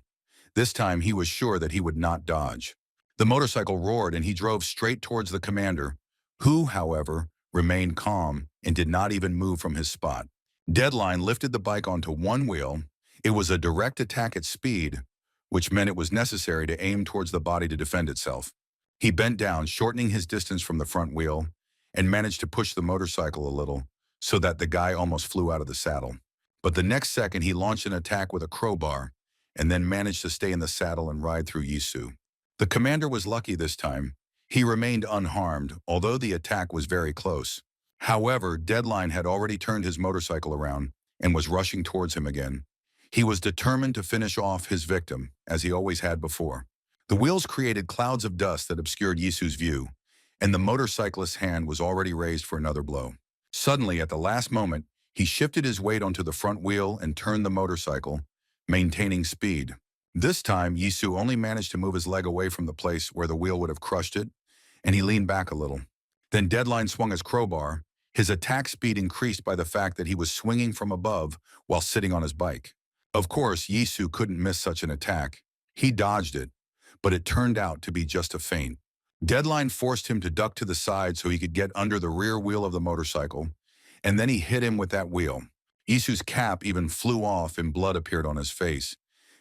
This time, he was sure that he would not dodge. The motorcycle roared and he drove straight towards the commander, who, however, remained calm and did not even move from his spot. Deadline lifted the bike onto one wheel. It was a direct attack at speed, which meant it was necessary to aim towards the body to defend itself. He bent down, shortening his distance from the front wheel, and managed to push the motorcycle a little so that the guy almost flew out of the saddle. But the next second, he launched an attack with a crowbar and then managed to stay in the saddle and ride through Yi Su. The commander was lucky this time. He remained unharmed, although the attack was very close. However, Deadline had already turned his motorcycle around and was rushing towards him again. He was determined to finish off his victim, as he always had before. The wheels created clouds of dust that obscured Yisu's view, and the motorcyclist's hand was already raised for another blow. Suddenly, at the last moment, he shifted his weight onto the front wheel and turned the motorcycle, maintaining speed. This time, Yisu only managed to move his leg away from the place where the wheel would have crushed it, and he leaned back a little. Then Deadline swung his crowbar. His attack speed increased by the fact that he was swinging from above while sitting on his bike. Of course, Yisu couldn't miss such an attack. He dodged it, but it turned out to be just a feint. Deadline forced him to duck to the side so he could get under the rear wheel of the motorcycle, and then he hit him with that wheel. Yisu's cap even flew off and blood appeared on his face,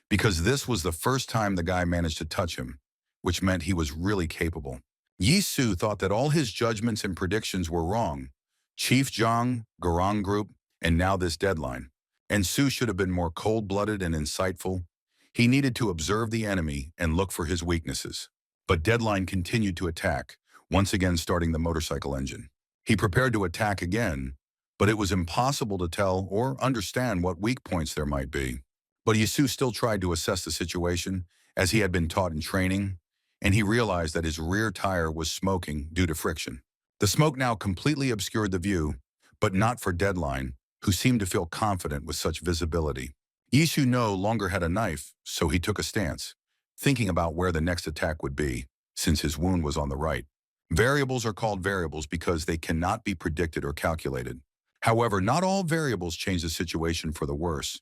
because this was the first time the guy managed to touch him, which meant he was really capable. Yisu thought that all his judgments and predictions were wrong. Chief Zhang, Garang Group, and now this Deadline. And Su should have been more cold-blooded and insightful. He needed to observe the enemy and look for his weaknesses. But Deadline continued to attack, once again starting the motorcycle engine. He prepared to attack again, but it was impossible to tell or understand what weak points there might be. But Yisu still tried to assess the situation, as he had been taught in training, and he realized that his rear tire was smoking due to friction. The smoke now completely obscured the view, but not for Deadline, who seemed to feel confident with such visibility. Yisu no longer had a knife, so he took a stance, thinking about where the next attack would be, since his wound was on the right. Variables are called variables because they cannot be predicted or calculated. However, not all variables change the situation for the worse,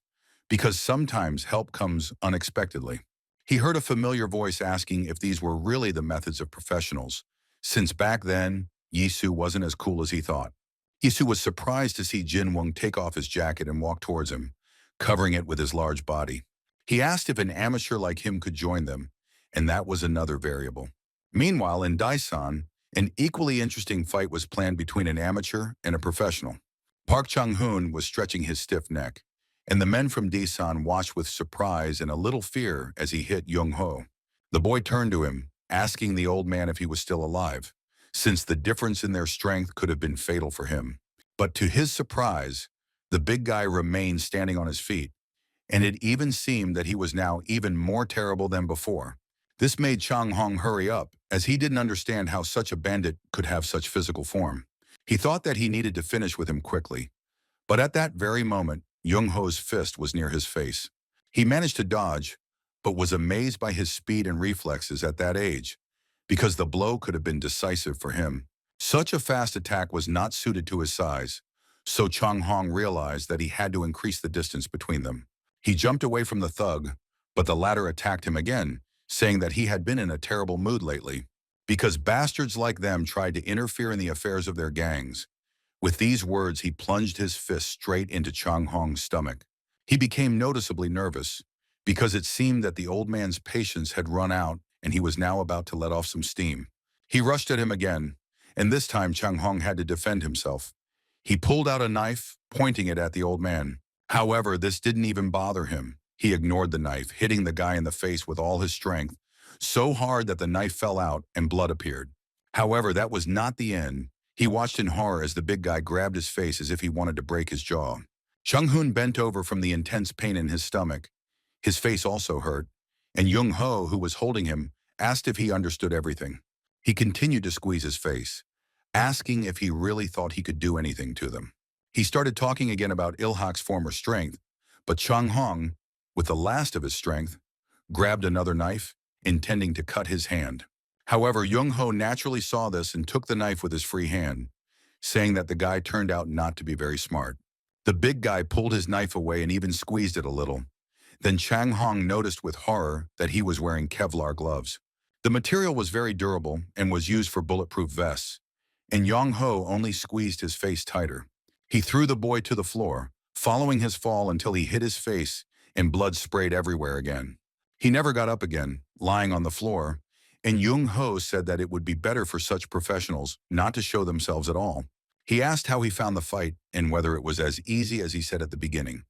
because sometimes help comes unexpectedly. He heard a familiar voice asking if these were really the methods of professionals, since back then, Yisu wasn't as cool as he thought. Yisu was surprised to see Jin Wong take off his jacket and walk towards him, covering it with his large body. He asked if an amateur like him could join them, and that was another variable. Meanwhile, in Daisan, an equally interesting fight was planned between an amateur and a professional. Park Chung-hoon was stretching his stiff neck, and the men from Daisan watched with surprise and a little fear as he hit Young-ho. The boy turned to him, asking the old man if he was still alive, since the difference in their strength could have been fatal for him. But to his surprise, the big guy remained standing on his feet, and it even seemed that he was now even more terrible than before. This made Chang Hong hurry up, as he didn't understand how such a bandit could have such physical form. He thought that he needed to finish with him quickly, but at that very moment, Young-ho's fist was near his face. He managed to dodge, but was amazed by his speed and reflexes at that age, because the blow could have been decisive for him. Such a fast attack was not suited to his size, so Chang Hong realized that he had to increase the distance between them. He jumped away from the thug, but the latter attacked him again, saying that he had been in a terrible mood lately, because bastards like them tried to interfere in the affairs of their gangs. With these words, he plunged his fist straight into Chang Hong's stomach. He became noticeably nervous, because it seemed that the old man's patience had run out and he was now about to let off some steam. He rushed at him again, and this time Chang Hong had to defend himself. He pulled out a knife, pointing it at the old man. However, this didn't even bother him. He ignored the knife, hitting the guy in the face with all his strength, so hard that the knife fell out and blood appeared. However, that was not the end. He watched in horror as the big guy grabbed his face as if he wanted to break his jaw. Chung-hoon bent over from the intense pain in his stomach. His face also hurt, and Young-ho, who was holding him, asked if he understood everything. He continued to squeeze his face, asking if he really thought he could do anything to them. He started talking again about Il-hak's former strength, but Chang Hong, with the last of his strength, grabbed another knife, intending to cut his hand. However, Young-ho naturally saw this and took the knife with his free hand, saying that the guy turned out not to be very smart. The big guy pulled his knife away and even squeezed it a little. Then Chang Hong noticed with horror that he was wearing Kevlar gloves. The material was very durable and was used for bulletproof vests, and Young-ho only squeezed his face tighter. He threw the boy to the floor, following his fall until he hit his face and blood sprayed everywhere again. He never got up again, lying on the floor, and Young-ho said that it would be better for such professionals not to show themselves at all. He asked how he found the fight and whether it was as easy as he said at the beginning,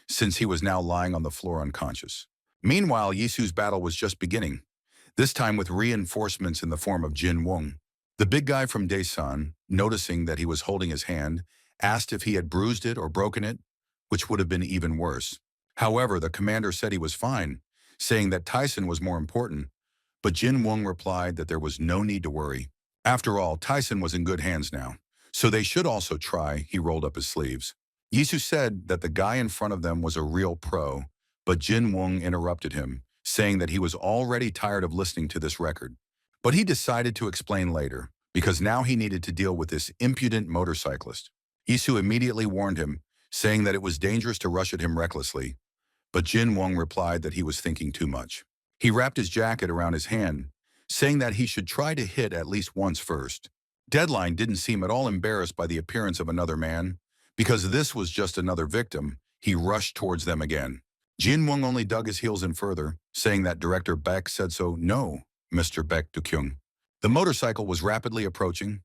since he was now lying on the floor unconscious. Meanwhile, Yisu's battle was just beginning, this time with reinforcements in the form of Jin Wong. The big guy from Daesan, noticing that he was holding his hand, asked if he had bruised it or broken it, which would have been even worse. However, the commander said he was fine, saying that Tyson was more important, but Jin Wong replied that there was no need to worry. After all, Tyson was in good hands now, so they should also try. He rolled up his sleeves. Yisu said that the guy in front of them was a real pro, but Jin Wong interrupted him, saying that he was already tired of listening to this record. But he decided to explain later, because now he needed to deal with this impudent motorcyclist. Yisu immediately warned him, saying that it was dangerous to rush at him recklessly, but Jin Wong replied that he was thinking too much. He wrapped his jacket around his hand, saying that he should try to hit at least once first. Deadline didn't seem at all embarrassed by the appearance of another man. Because this was just another victim, he rushed towards them again. Jin Wong only dug his heels in further, saying that Director Beck said so. No, Mr. Beck Do-kyung. The motorcycle was rapidly approaching.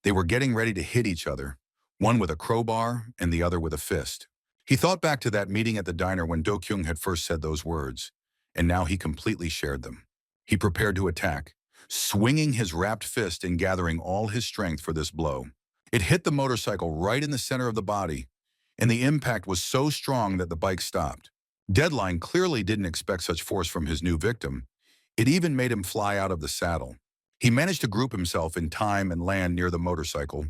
They were getting ready to hit each other, one with a crowbar and the other with a fist. He thought back to that meeting at the diner when Do-kyung had first said those words, and now he completely shared them. He prepared to attack, swinging his wrapped fist and gathering all his strength for this blow. It hit the motorcycle right in the center of the body, and the impact was so strong that the bike stopped. Deadline clearly didn't expect such force from his new victim. It even made him fly out of the saddle. He managed to group himself in time and land near the motorcycle,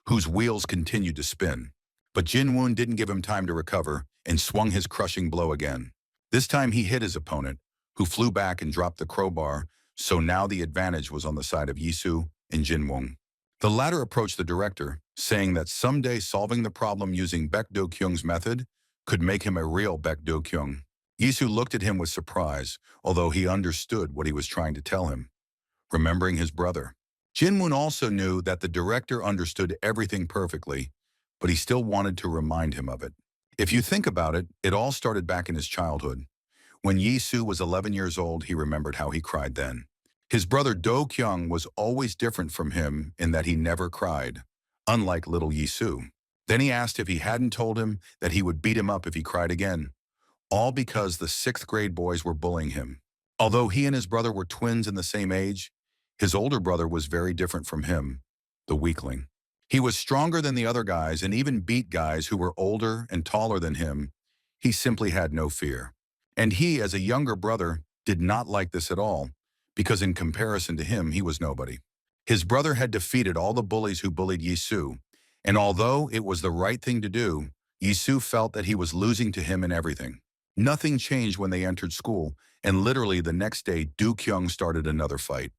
whose wheels continued to spin. But Jin Woon didn't give him time to recover and swung his crushing blow again. This time he hit his opponent, who flew back and dropped the crowbar, so now the advantage was on the side of Yisu and Jin Wong. The latter approached the director, saying that someday solving the problem using Baek Do-kyung's method could make him a real Baek Do-kyung. Yisu looked at him with surprise, although he understood what he was trying to tell him, remembering his brother. Jinwoon also knew that the director understood everything perfectly, but he still wanted to remind him of it. If you think about it, it all started back in his childhood. When Yisu was 11 years old, he remembered how he cried then. His brother Do Kyung was always different from him in that he never cried, unlike little Yisu. Then he asked if he hadn't told him that he would beat him up if he cried again, all because the 6th grade boys were bullying him. Although he and his brother were twins in the same age, his older brother was very different from him, the weakling. He was stronger than the other guys and even beat guys who were older and taller than him. He simply had no fear. And he, as a younger brother, did not like this at all, because in comparison to him, he was nobody. His brother had defeated all the bullies who bullied Yisu, and although it was the right thing to do, Yisu felt that he was losing to him in everything. Nothing changed when they entered school, and literally the next day, Do Kyung started another fight.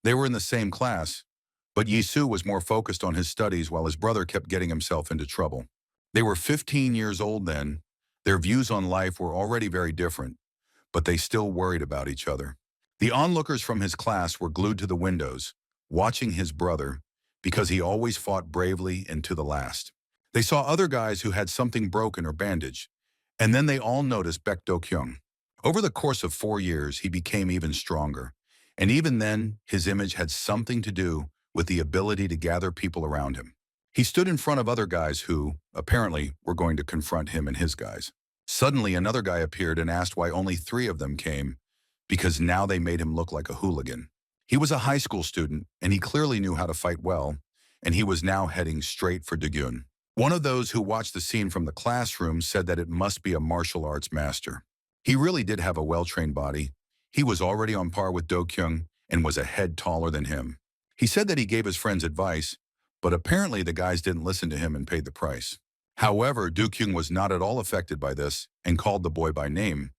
They were in the same class, but Yisu was more focused on his studies while his brother kept getting himself into trouble. They were 15 years old then. Their views on life were already very different, but they still worried about each other. The onlookers from his class were glued to the windows, watching his brother, because he always fought bravely and to the last. They saw other guys who had something broken or bandaged, and then they all noticed Baek Do-kyung. Over the course of 4 years, he became even stronger, and even then, his image had something to do with the ability to gather people around him. He stood in front of other guys who, apparently, were going to confront him and his guys. Suddenly, another guy appeared and asked why only 3 of them came, because now they made him look like a hooligan. He was a high school student, and he clearly knew how to fight well, and he was now heading straight for Daegun. One of those who watched the scene from the classroom said that it must be a martial arts master. He really did have a well-trained body. He was already on par with Do-kyung and was a head taller than him. He said that he gave his friends advice, but apparently the guys didn't listen to him and paid the price. However, Do-kyung was not at all affected by this and called the boy by name,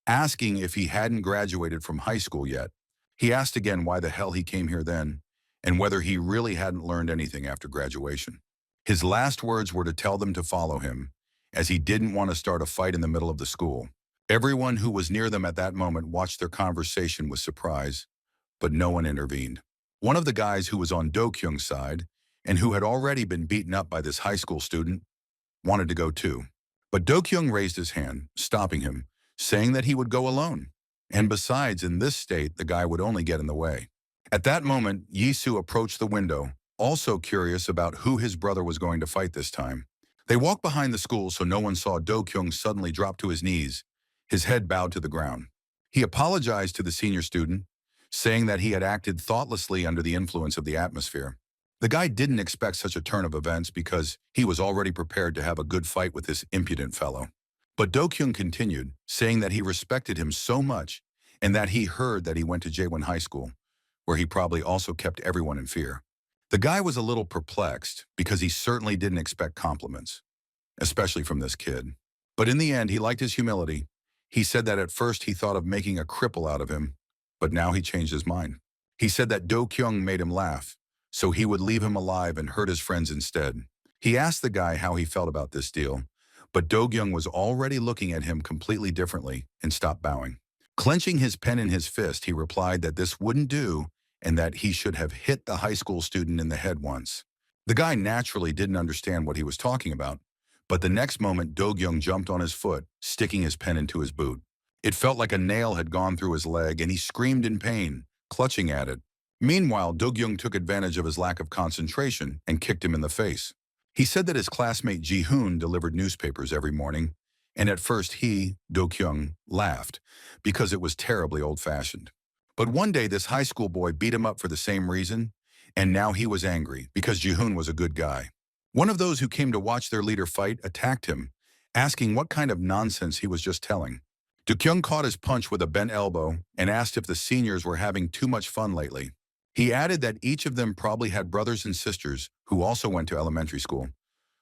asking if he hadn't graduated from high school yet. He asked again why the hell he came here then, and whether he really hadn't learned anything after graduation. His last words were to tell them to follow him, as he didn't want to start a fight in the middle of the school. Everyone who was near them at that moment watched their conversation with surprise, but no one intervened. One of the guys who was on Do-kyung's side, and who had already been beaten up by this high school student, wanted to go too. But Do-kyung raised his hand, stopping him, saying that he would go alone. And besides, in this state, the guy would only get in the way. At that moment, Yisu approached the window, also curious about who his brother was going to fight this time. They walked behind the school so no one saw Do-kyung suddenly drop to his knees, his head bowed to the ground. He apologized to the senior student, saying that he had acted thoughtlessly under the influence of the atmosphere. The guy didn't expect such a turn of events because he was already prepared to have a good fight with this impudent fellow. But Do-kyung continued, saying that he respected him so much and that he heard that he went to Jaewon High School, where he probably also kept everyone in fear. The guy was a little perplexed because he certainly didn't expect compliments, especially from this kid. But in the end, he liked his humility. He said that at first he thought of making a cripple out of him, but now he changed his mind. He said that Do-kyung made him laugh, so he would leave him alive and hurt his friends instead. He asked the guy how he felt about this deal, but Do-kyung was already looking at him completely differently and stopped bowing. Clenching his pen in his fist, he replied that this wouldn't do and that he should have hit the high school student in the head once. The guy naturally didn't understand what he was talking about, but the next moment Do-kyung jumped on his foot, sticking his pen into his boot. It felt like a nail had gone through his leg and he screamed in pain, clutching at it. Meanwhile, Do-kyung took advantage of his lack of concentration and kicked him in the face. He said that his classmate Ji-hoon delivered newspapers every morning, and at first he, Do-kyung, laughed because it was terribly old-fashioned. But one day this high school boy beat him up for the same reason, and now he was angry because Ji-hoon was a good guy. One of those who came to watch their leader fight attacked him, asking what kind of nonsense he was just telling. Do-kyung caught his punch with a bent elbow and asked if the seniors were having too much fun lately. He added that each of them probably had brothers and sisters who also went to elementary school.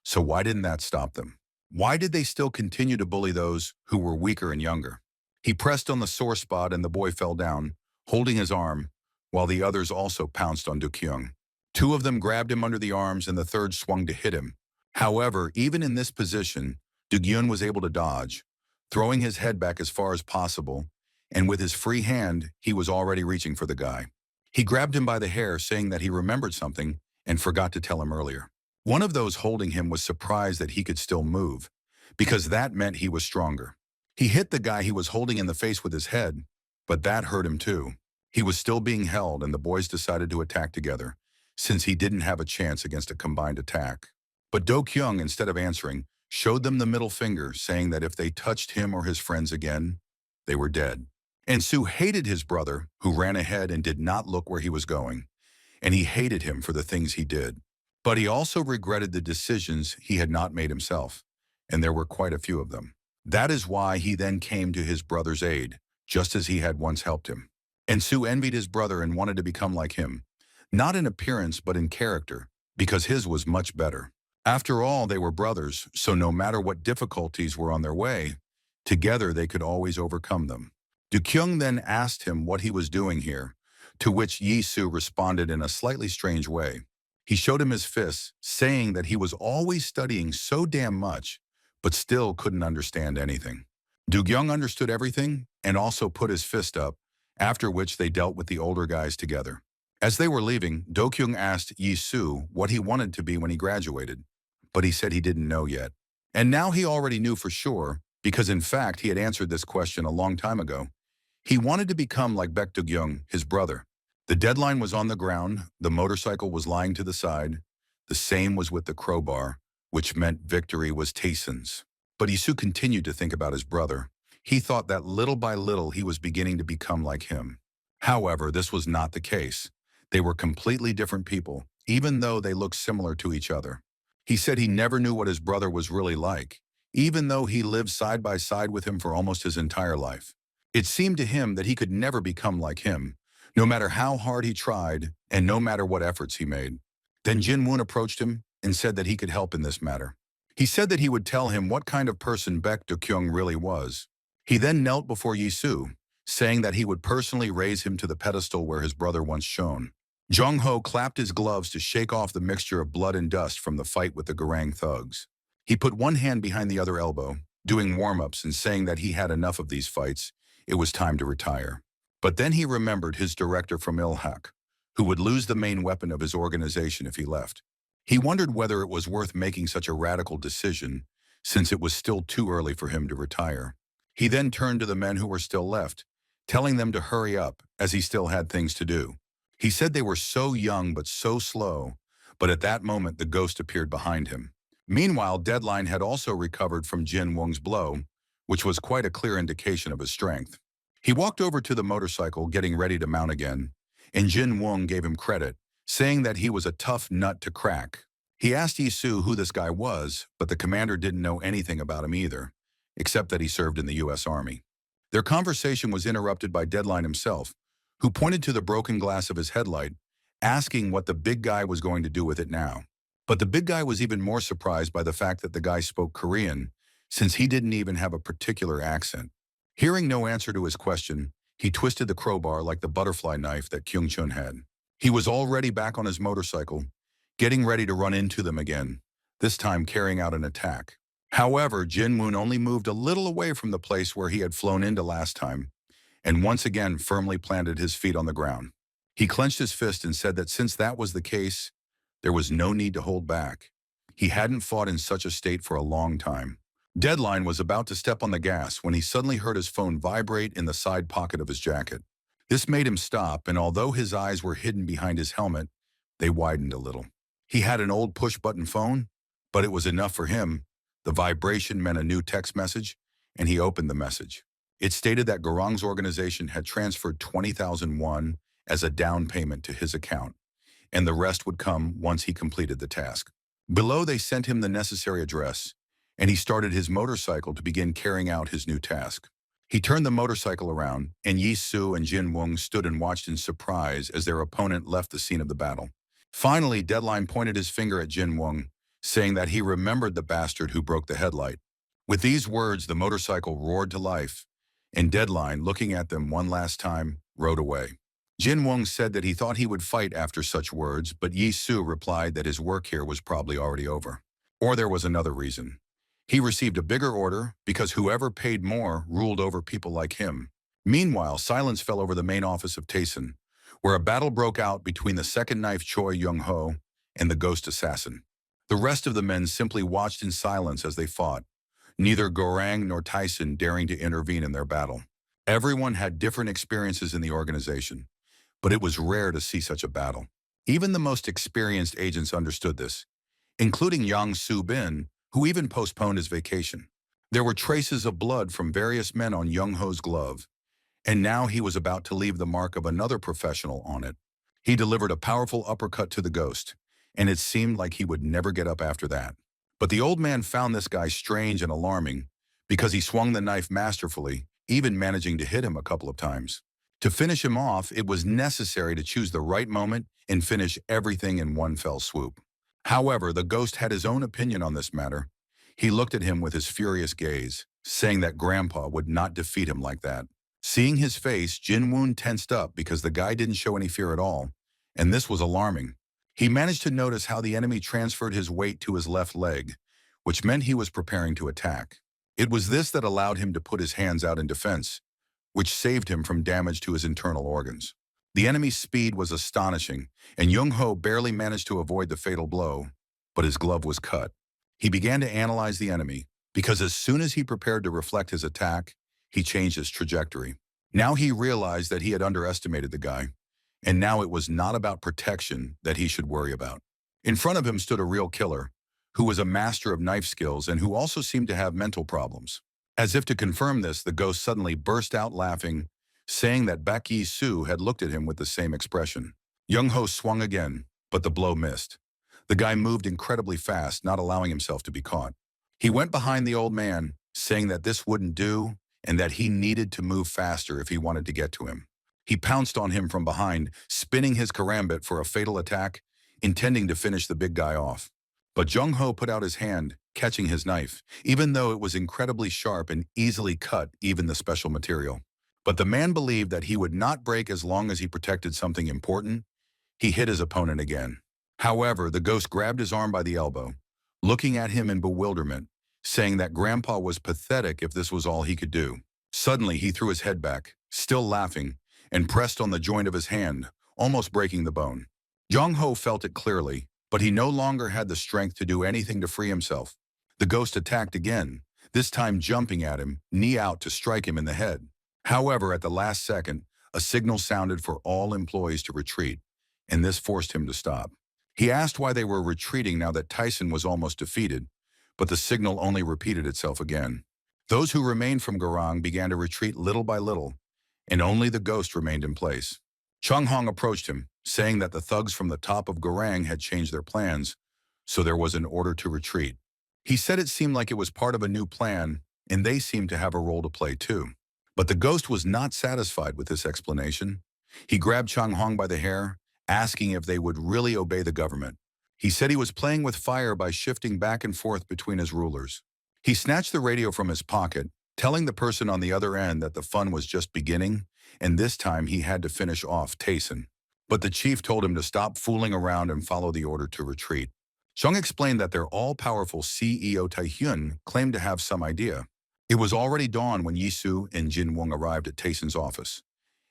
So why didn't that stop them? Why did they still continue to bully those who were weaker and younger? He pressed on the sore spot and the boy fell down, holding his arm, while the others also pounced on Do-kyung. 2 of them grabbed him under the arms and the third swung to hit him. However, even in this position, Do-kyung was able to dodge, throwing his head back as far as possible, and with his free hand, he was already reaching for the guy. He grabbed him by the hair, saying that he remembered something and forgot to tell him earlier. One of those holding him was surprised that he could still move, because that meant he was stronger. He hit the guy he was holding in the face with his head, but that hurt him too. He was still being held, and the boys decided to attack together, since he didn't have a chance against a combined attack. But Do-kyung, instead of answering, showed them the middle finger, saying that if they touched him or his friends again, they were dead. And Soo hated his brother, who ran ahead and did not look where he was going, and he hated him for the things he did. But he also regretted the decisions he had not made himself, and there were quite a few of them. That is why he then came to his brother's aid, just as he had once helped him. And Soo envied his brother and wanted to become like him, not in appearance but in character, because his was much better. After all, they were brothers, so no matter what difficulties were on their way, together they could always overcome them. Do-kyung then asked him what he was doing here, to which Yi-soo responded in a slightly strange way. He showed him his fists, saying that he was always studying so damn much, but still couldn't understand anything. Do-kyung understood everything and also put his fist up, after which they dealt with the older guys together. As they were leaving, Do-kyung asked Yi-soo what he wanted to be when he graduated, but he said he didn't know yet. And now he already knew for sure, because in fact he had answered this question a long time ago. He wanted to become like Baek Do-kyung, his brother. The deadline was on the ground, the motorcycle was lying to the side. The same was with the crowbar, which meant victory was Taeson's. But Yi-soo continued to think about his brother. He thought that little by little he was beginning to become like him. However, this was not the case. They were completely different people, even though they looked similar to each other. He said he never knew what his brother was really like, even though he lived side by side with him for almost his entire life. It seemed to him that he could never become like him, no matter how hard he tried and no matter what efforts he made. Then Jin-woon approached him and said that he could help in this matter. He said that he would tell him what kind of person Baek Do-kyung really was. He then knelt before Yi-soo, saying that he would personally raise him to the pedestal where his brother once shone. Jong-ho clapped his gloves to shake off the mixture of blood and dust from the fight with the Garang thugs. He put one hand behind the other elbow, doing warm-ups and saying that he had enough of these fights. It was time to retire. But then he remembered his director from Ilhak, who would lose the main weapon of his organization if he left. He wondered whether it was worth making such a radical decision, since it was still too early for him to retire. He then turned to the men who were still left, telling them to hurry up, as he still had things to do. He said they were so young but so slow, but at that moment the ghost appeared behind him. Meanwhile, Deadline had also recovered from Jin-woong's blow, which was quite a clear indication of his strength. He walked over to the motorcycle, getting ready to mount again, and Jin-woong gave him credit, saying that he was a tough nut to crack. He asked Yi-soo who this guy was, but the commander didn't know anything about him either, except that he served in the U.S. Army. Their conversation was interrupted by Deadline himself, who pointed to the broken glass of his headlight, asking what the big guy was going to do with it now. But the big guy was even more surprised by the fact that the guy spoke Korean, since he didn't even have a particular accent. Hearing no answer to his question, he twisted the crowbar like the butterfly knife that Kyung-chun had. He was already back on his motorcycle, getting ready to run into them again, this time carrying out an attack. However, Jin-woon only moved a little away from the place where he had flown into last time, and once again firmly planted his feet on the ground. He clenched his fist and said that since that was the case, there was no need to hold back. He hadn't fought in such a state for a long time. Deadline was about to step on the gas when he suddenly heard his phone vibrate in the side pocket of his jacket. This made him stop, and although his eyes were hidden behind his helmet, they widened a little. He had an old push-button phone, but it was enough for him. The vibration meant a new text message, and he opened the message. It stated that Garang's organization had transferred 20,000 won as a down payment to his account, and the rest would come once he completed the task. Below, they sent him the necessary address, and he started his motorcycle to begin carrying out his new task. He turned the motorcycle around, and Yi-soo and Jin-woong stood and watched in surprise as their opponent left the scene of the battle. Finally, Deadline pointed his finger at Jin-woong, saying that he remembered the bastard who broke the headlight. With these words, the motorcycle roared to life, and Deadline, looking at them one last time, rode away. Jin-woong said that he thought he would fight after such words, but Yi-soo replied that his work here was probably already over. Or there was another reason. He received a bigger order because whoever paid more ruled over people like him. Meanwhile, silence fell over the main office of Tayson, where a battle broke out between the second knife Choi Young-ho and the ghost assassin. The rest of the men simply watched in silence as they fought, neither Gorang nor Tyson daring to intervene in their battle. Everyone had different experiences in the organization, but it was rare to see such a battle. Even the most experienced agents understood this, including Yang Soo-bin, who even postponed his vacation. There were traces of blood from various men on Young-ho's glove, and now he was about to leave the mark of another professional on it. He delivered a powerful uppercut to the ghost, and it seemed like he would never get up after that. But the old man found this guy strange and alarming because he swung the knife masterfully, even managing to hit him a couple of times. To finish him off, it was necessary to choose the right moment and finish everything in one fell swoop. However, the ghost had his own opinion on this matter. He looked at him with his furious gaze, saying that Grandpa would not defeat him like that. Seeing his face, Jin-woon tensed up because the guy didn't show any fear at all, and this was alarming. He managed to notice how the enemy transferred his weight to his left leg, which meant he was preparing to attack. It was this that allowed him to put his hands out in defense, which saved him from damage to his internal organs. The enemy's speed was astonishing, and Young-ho barely managed to avoid the fatal blow, but his glove was cut. He began to analyze the enemy, because as soon as he prepared to reflect his attack, he changed his trajectory. Now he realized that he had underestimated the guy, and now it was not about protection that he should worry about. In front of him stood a real killer, who was a master of knife skills and who also seemed to have mental problems. As if to confirm this, the ghost suddenly burst out laughing, saying that Baek Yi-soo had looked at him with the same expression. Young-ho swung again, but the blow missed. The guy moved incredibly fast, not allowing himself to be caught. He went behind the old man, saying that this wouldn't do and that he needed to move faster if he wanted to get to him. He pounced on him from behind, spinning his karambit for a fatal attack, intending to finish the big guy off. But Jung-ho put out his hand, catching his knife, even though it was incredibly sharp and easily cut even the special material. But the man believed that he would not break as long as he protected something important. He hit his opponent again. However, the ghost grabbed his arm by the elbow, looking at him in bewilderment, saying that Grandpa was pathetic if this was all he could do. Suddenly, he threw his head back, still laughing, and pressed on the joint of his hand, almost breaking the bone. Jung-ho felt it clearly, but he no longer had the strength to do anything to free himself. The ghost attacked again, this time jumping at him, knee out to strike him in the head. However, at the last second, a signal sounded for all employees to retreat, and this forced him to stop. He asked why they were retreating now that Tyson was almost defeated, but the signal only repeated itself again. Those who remained from Garang began to retreat little by little, and only the ghost remained in place. Chung Hong approached him, saying that the thugs from the top of Garang had changed their plans, so there was an order to retreat. He said it seemed like it was part of a new plan, and they seemed to have a role to play too. But the ghost was not satisfied with this explanation. He grabbed Chung Hong by the hair, asking if they would really obey the government. He said he was playing with fire by shifting back and forth between his rulers. He snatched the radio from his pocket, telling the person on the other end that the fun was just beginning, and this time he had to finish off Tayson. But the chief told him to stop fooling around and follow the order to retreat. Chung explained that their all-powerful CEO Tae-hyun claimed to have some idea. It was already dawn when Yi-soo and Jin-won arrived at Tayson's office,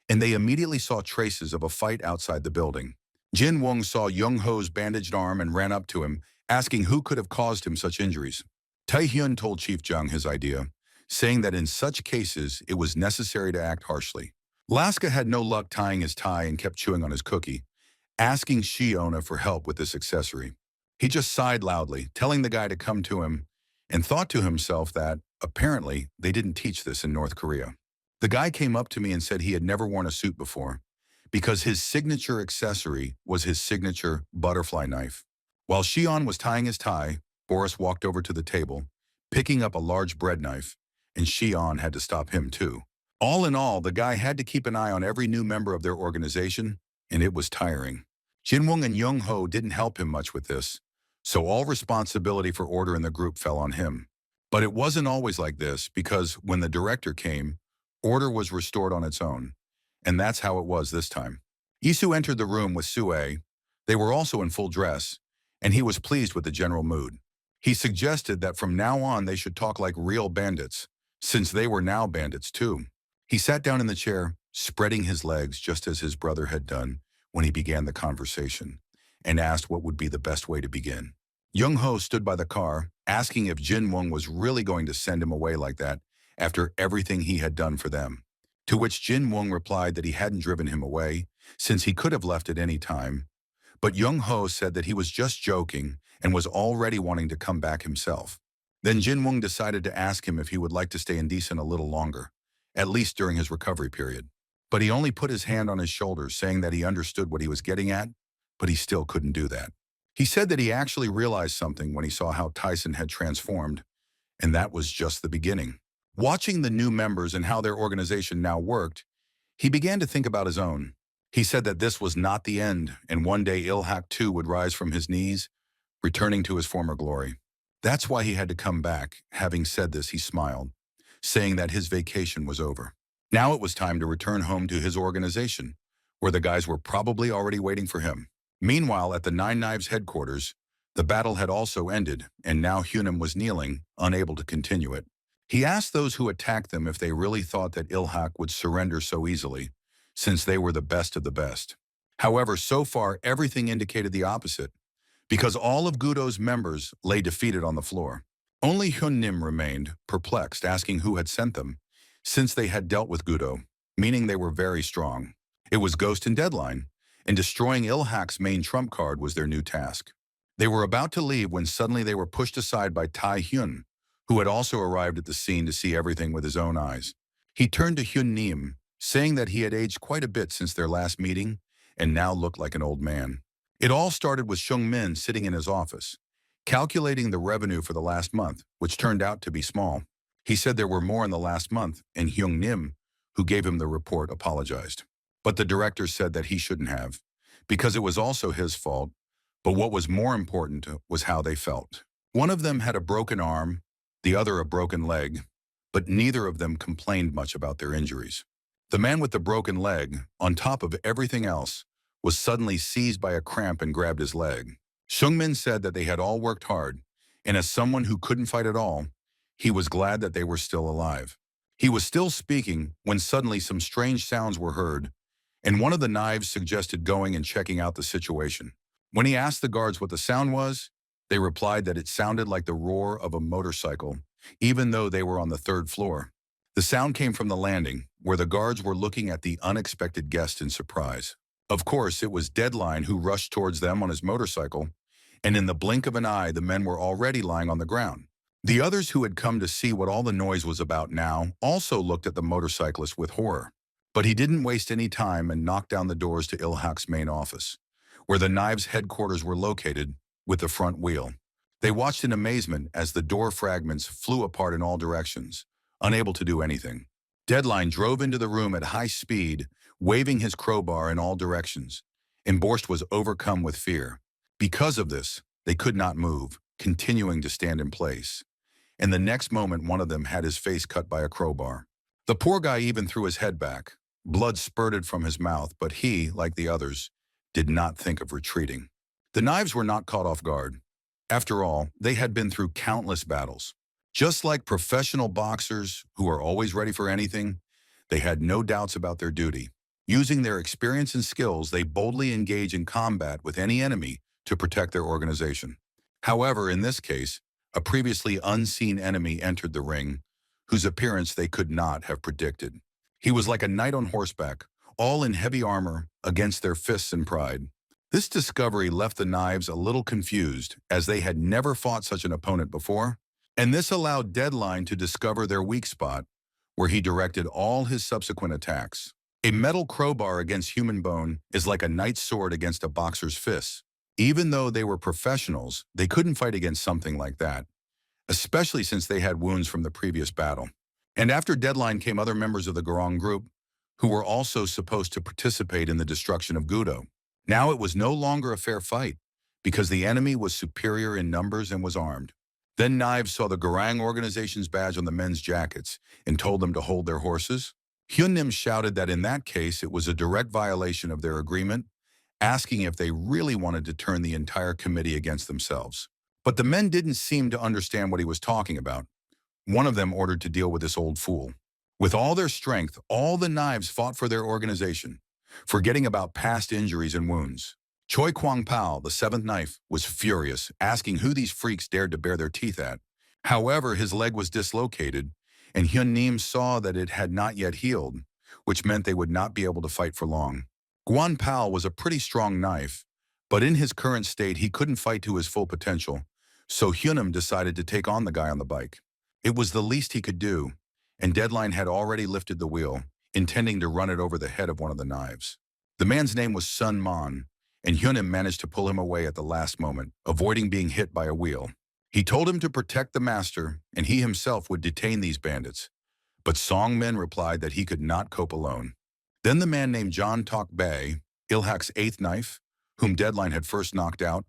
and they immediately saw traces of a fight outside the building. Jin-won saw Young-ho's bandaged arm and ran up to him, asking who could have caused him such injuries. Tae-hyun told Chief Jung his idea, saying that in such cases it was necessary to act harshly. Laska had no luck tying his tie and kept chewing on his cookie, asking Shiona for help with this accessory. He just sighed loudly, telling the guy to come to him, and thought to himself that, apparently, they didn't teach this in North Korea. The guy came up to me and said he had never worn a suit before, because his signature accessory was his signature butterfly knife. While Shion was tying his tie, Boris walked over to the table, picking up a large bread knife, and Shion had to stop him too. All in all, the guy had to keep an eye on every new member of their organization, and it was tiring. Jinwon and Young-ho didn't help him much with this, so all responsibility for order in the group fell on him. But it wasn't always like this, because when the director came, order was restored on its own, and that's how it was this time. Isu entered the room with Sue. They were also in full dress, and he was pleased with the general mood. He suggested that from now on they should talk like real bandits, since they were now bandits too. He sat down in the chair, spreading his legs just as his brother had done when he began the conversation, and asked what would be the best way to begin. Young-ho stood by the car, asking if Jin-Won was really going to send him away like that after everything he had done for them. To which Jin-Won replied that he hadn't driven him away, since he could have left at any time. But Young-ho said that he was just joking and was already wanting to come back himself. Then Jin-Won decided to ask him if he would like to stay in Decent a little longer, at least during his recovery period. But he only put his hand on his shoulder, saying that he understood what he was getting at, but he still couldn't do that. He said that he actually realized something when he saw how Tyson had transformed, and that was just the beginning. Watching the new members and how their organization now worked, he began to think about his own. He said that this was not the end, and one day Ilhak too would rise from his knees, returning to his former glory. That's why he had to come back. Having said this, he smiled, saying that his vacation was over. Now it was time to return home to his organization, where the guys were probably already waiting for him. Meanwhile, at the Nine Knives headquarters, the battle had also ended, and now Hunim was kneeling, unable to continue it. He asked those who attacked them if they really thought that Ilhak would surrender so easily, since they were the best of the best. However, so far, everything indicated the opposite, because all of Gudo's members lay defeated on the floor. Only Hyunnim remained, perplexed, asking who had sent them, since they had dealt with Gudo, meaning they were very strong. It was Ghost and Deadline, and destroying Ilhak's main trump card was their new task. They were about to leave when suddenly they were pushed aside by Tai Hyun, who had also arrived at the scene to see everything with his own eyes. He turned to Hyun Nim, saying that he had aged quite a bit since their last meeting and now looked like an old man. It all started with Shung Min sitting in his office, calculating the revenue for the last month, which turned out to be small. He said there were more in the last month, and Hyung Nim, who gave him the report, apologized. But the director said that he shouldn't have, because it was also his fault, but what was more important was how they felt. One of them had a broken arm, the other a broken leg, but neither of them complained much about their injuries. The man with the broken leg, on top of everything else, was suddenly seized by a cramp and grabbed his leg. Shungmin said that they had all worked hard, and as someone who couldn't fight at all, he was glad that they were still alive. He was still speaking when suddenly some strange sounds were heard, and one of the knives suggested going and checking out the situation. When he asked the guards what the sound was, they replied that it sounded like the roar of a motorcycle, even though they were on the third floor. The sound came from the landing, where the guards were looking at the unexpected guest in surprise. Of course, it was Deadline who rushed towards them on his motorcycle, and in the blink of an eye, the men were already lying on the ground. The others who had come to see what all the noise was about now also looked at the motorcyclist with horror. But he didn't waste any time and knocked down the doors to Ilhak's main office, where the Knives' headquarters were located, with the front wheel. They watched in amazement as the door fragments flew apart in all directions, unable to do anything. Deadline drove into the room at high speed, waving his crowbar in all directions, and Borscht was overcome with fear. Because of this, they could not move, continuing to stand in place. And the next moment, one of them had his face cut by a crowbar. The poor guy even threw his head back. Blood spurted from his mouth, but he, like the others, did not think of retreating. The Knives were not caught off guard. After all, they had been through countless battles. Just like professional boxers who are always ready for anything, they had no doubts about their duty. Using their experience and skills, they boldly engage in combat with any enemy to protect their organization. However, in this case, a previously unseen enemy entered the ring, whose appearance they could not have predicted. He was like a knight on horseback, all in heavy armor, against their fists and pride. This discovery left the Knives a little confused, as they had never fought such an opponent before, and this allowed Deadline to discover their weak spot, where he directed all his subsequent attacks. A metal crowbar against human bone is like a knight's sword against a boxer's fists. Even though they were professionals, they couldn't fight against something like that, especially since they had wounds from the previous battle. And after Deadline came other members of the Garong group, who were also supposed to participate in the destruction of Gudo. Now it was no longer a fair fight, because the enemy was superior in numbers and was armed. Then Knives saw the Garang organization's badge on the men's jackets and told them to hold their horses. Hyunnim shouted that in that case it was a direct violation of their agreement, asking if they really wanted to turn the entire committee against themselves. But the men didn't seem to understand what he was talking about. One of them ordered to deal with this old fool. With all their strength, all the knives fought for their organization, forgetting about past injuries and wounds. Choi Kwang Pao, the seventh knife, was furious, asking who these freaks dared to bare their teeth at. However, his leg was dislocated, and Hyun Nim saw that it had not yet healed, which meant they would not be able to fight for long. Guan Pao was a pretty strong knife, but in his current state he couldn't fight to his full potential, so Hyunim decided to take on the guy on the bike. It was the least he could do, and Deadline had already lifted the wheel, intending to run it over the head of one of the knives. The man's name was Sun Mon, and Hyunim managed to pull him away at the last moment, avoiding being hit by a wheel. He told him to protect the master, and he himself would detain these bandits. But Song Min replied that he could not cope alone. Then the man named John Tok Bae, Ilhak's eighth knife, whom Deadline had first knocked out,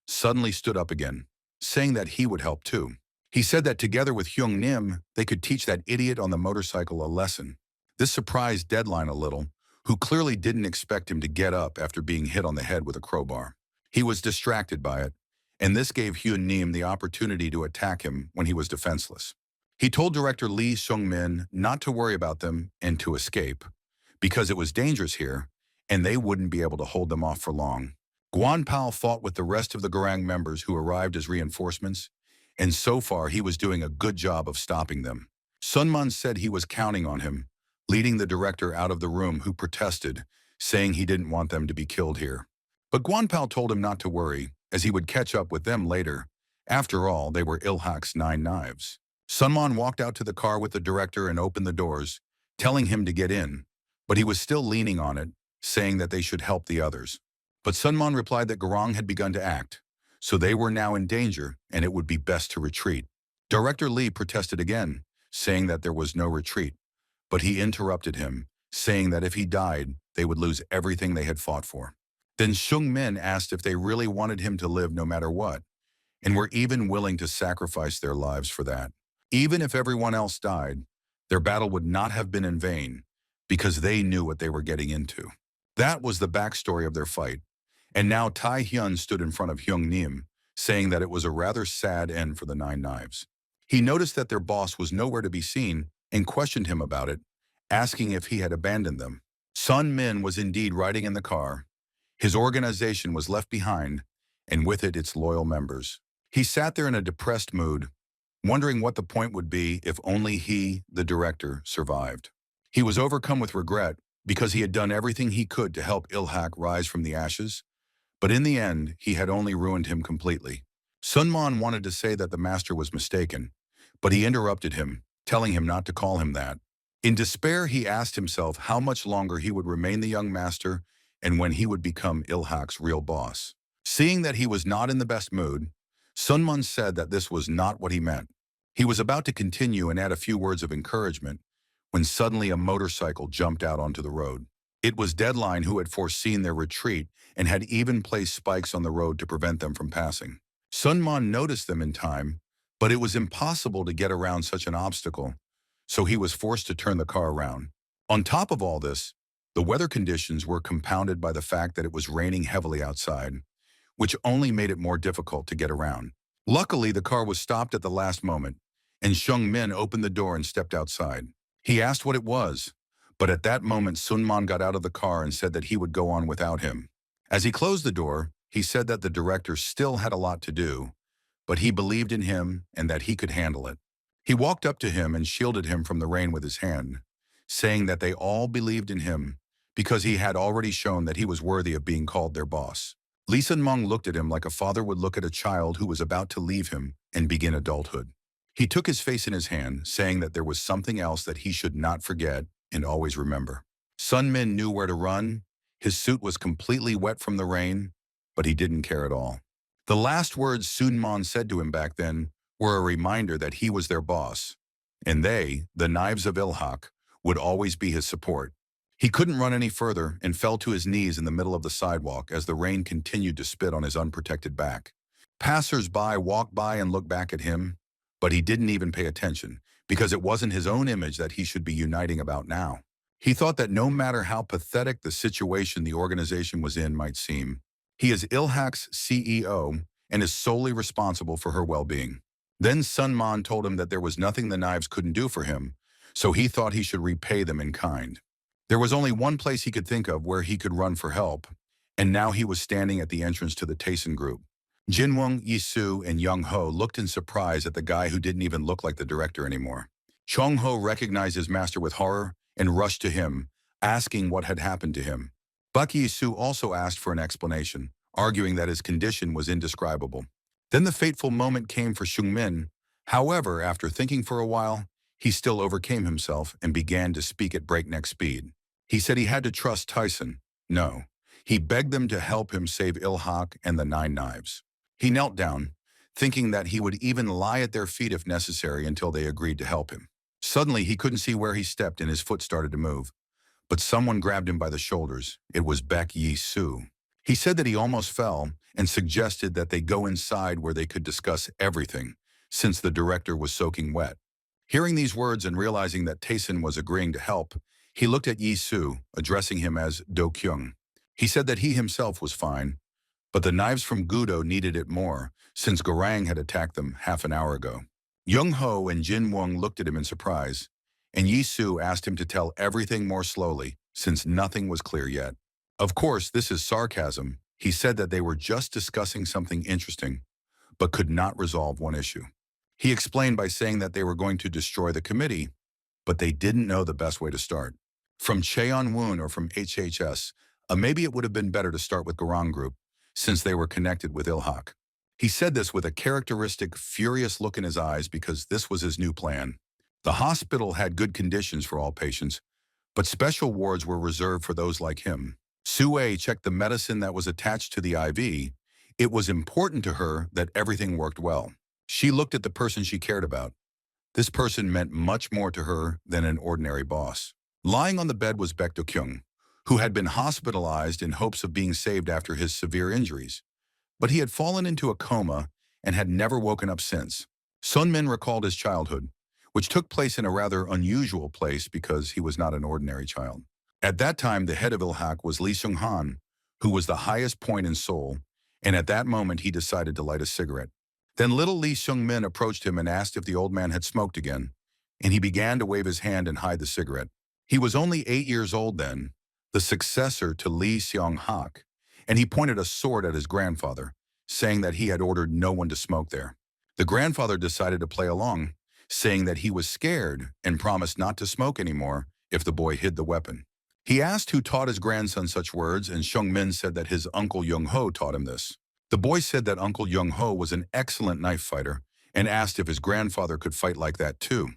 suddenly stood up again, saying that he would help too. He said that together with Hyung Nim, they could teach that idiot on the motorcycle a lesson. This surprised Deadline a little, who clearly didn't expect him to get up after being hit on the head with a crowbar. He was distracted by it, and this gave Hyun Nim the opportunity to attack him when he was defenseless. He told director Lee Sung-min not to worry about them and to escape, because it was dangerous here, and they wouldn't be able to hold them off for long. Guan Pao fought with the rest of the Garang members who arrived as reinforcements, and so far he was doing a good job of stopping them. Sun Mun said he was counting on him, leading the director out of the room, who protested, saying he didn't want them to be killed here. But Guan Pao told him not to worry, as he would catch up with them later. After all, they were Ilhak's 9 knives. Sun Mun walked out to the car with the director and opened the doors, telling him to get in, but he was still leaning on it, saying that they should help the others. But Sun Mun replied that Garang had begun to act, so they were now in danger and it would be best to retreat. Director Lee protested again, saying that there was no retreat, but he interrupted him, saying that if he died, they would lose everything they had fought for. Then Shung Min asked if they really wanted him to live no matter what, and were even willing to sacrifice their lives for that. Even if everyone else died, their battle would not have been in vain, because they knew what they were getting into. That was the backstory of their fight. And now Tai Hyun stood in front of Hyung Nim, saying that it was a rather sad end for the 9 knives. He noticed that their boss was nowhere to be seen and questioned him about it, asking if he had abandoned them. Sun Min was indeed riding in the car. His organization was left behind, and with it its loyal members. He sat there in a depressed mood, wondering what the point would be if only he, the director, survived. He was overcome with regret because he had done everything he could to help Ilhak rise from the ashes, but in the end, he had only ruined him completely. Sun Mon wanted to say that the master was mistaken, but he interrupted him, telling him not to call him that. In despair, he asked himself how much longer he would remain the young master and when he would become Ilhak's real boss. Seeing that he was not in the best mood, Sun Mun said that this was not what he meant. He was about to continue and add a few words of encouragement when suddenly a motorcycle jumped out onto the road. It was Deadline, who had foreseen their retreat and had even placed spikes on the road to prevent them from passing. Sun Mun noticed them in time, but it was impossible to get around such an obstacle, so he was forced to turn the car around. On top of all this, the weather conditions were compounded by the fact that it was raining heavily outside, which only made it more difficult to get around. Luckily, the car was stopped at the last moment, and Shung Min opened the door and stepped outside. He asked what it was, but at that moment Sun Man got out of the car and said that he would go on without him. As he closed the door, he said that the director still had a lot to do, but he believed in him and that he could handle it. He walked up to him and shielded him from the rain with his hand, saying that they all believed in him because he had already shown that he was worthy of being called their boss. Lee Sun-mung looked at him like a father would look at a child who was about to leave him and begin adulthood. He took his face in his hand, saying that there was something else that he should not forget and always remember. Sun Min knew where to run. His suit was completely wet from the rain, but he didn't care at all. The last words Sun Mon said to him back then were a reminder that he was their boss, and they, the Knives of Ilhak, would always be his support. He couldn't run any further and fell to his knees in the middle of the sidewalk as the rain continued to spit on his unprotected back. Passers-by walked by and looked back at him, but he didn't even pay attention, because it wasn't his own image that he should be uniting about now. He thought that no matter how pathetic the situation the organization was in might seem, he is Ilhak's CEO, and is solely responsible for her well-being. Then Sun Man told him that there was nothing the knives couldn't do for him, so he thought he should repay them in kind. There was only one place he could think of where he could run for help, and now he was standing at the entrance to the Taisen group. Jinwoo, Yisu, and Young Ho looked in surprise at the guy who didn't even look like the director anymore. Chung Ho recognized his master with horror and rushed to him, asking what had happened to him. Buck Yisu also asked for an explanation, arguing that his condition was indescribable. Then the fateful moment came for Shungmin. However, after thinking for a while, he still overcame himself and began to speak at breakneck speed. He said he had to trust Tyson. No. He begged them to help him save Ilhak and the Nine Knives. He knelt down, thinking that he would even lie at their feet if necessary until they agreed to help him. Suddenly, he couldn't see where he stepped and his foot started to move. But someone grabbed him by the shoulders. It was Baek Yi-soo. He said that he almost fell and suggested that they go inside where they could discuss everything, since the director was soaking wet. Hearing these words and realizing that Taesun was agreeing to help, he looked at Yi-soo, addressing him as Do-kyung. He said that he himself was fine, but the knives from Gudo needed it more, since Garang had attacked them half an hour ago. Young Ho and Jin Wong looked at him in surprise, and Yi-soo asked him to tell everything more slowly, since nothing was clear yet. Of course, this is sarcasm. He said that they were just discussing something interesting, but could not resolve one issue. He explained by saying that they were going to destroy the committee, but they didn't know the best way to start. From Cheon-woon or from HHS, maybe it would have been better to start with Garang Group, since they were connected with Ilhak. He said this with a characteristic, furious look in his eyes because this was his new plan. The hospital had good conditions for all patients, but special wards were reserved for those like him. Sue checked the medicine that was attached to the IV. It was important to her that everything worked well. She looked at the person she cared about. This person meant much more to her than an ordinary boss. Lying on the bed was Baek Do-kyung, who had been hospitalized in hopes of being saved after his severe injuries. But he had fallen into a coma and had never woken up since. Sun Min recalled his childhood, which took place in a rather unusual place because he was not an ordinary child. At that time, the head of Ilhak was Lee Seung-han, who was the highest point in Seoul, and at that moment he decided to light a cigarette. Then little Lee Seung-min approached him and asked if the old man had smoked again, and he began to wave his hand and hide the cigarette. He was only 8 years old then, the successor to Lee Seong-hak, and he pointed a sword at his grandfather, saying that he had ordered no one to smoke there. The grandfather decided to play along, saying that he was scared and promised not to smoke anymore if the boy hid the weapon. He asked who taught his grandson such words, and Seung-min said that his uncle Young-ho taught him this. The boy said that Uncle Young-ho was an excellent knife fighter and asked if his grandfather could fight like that too.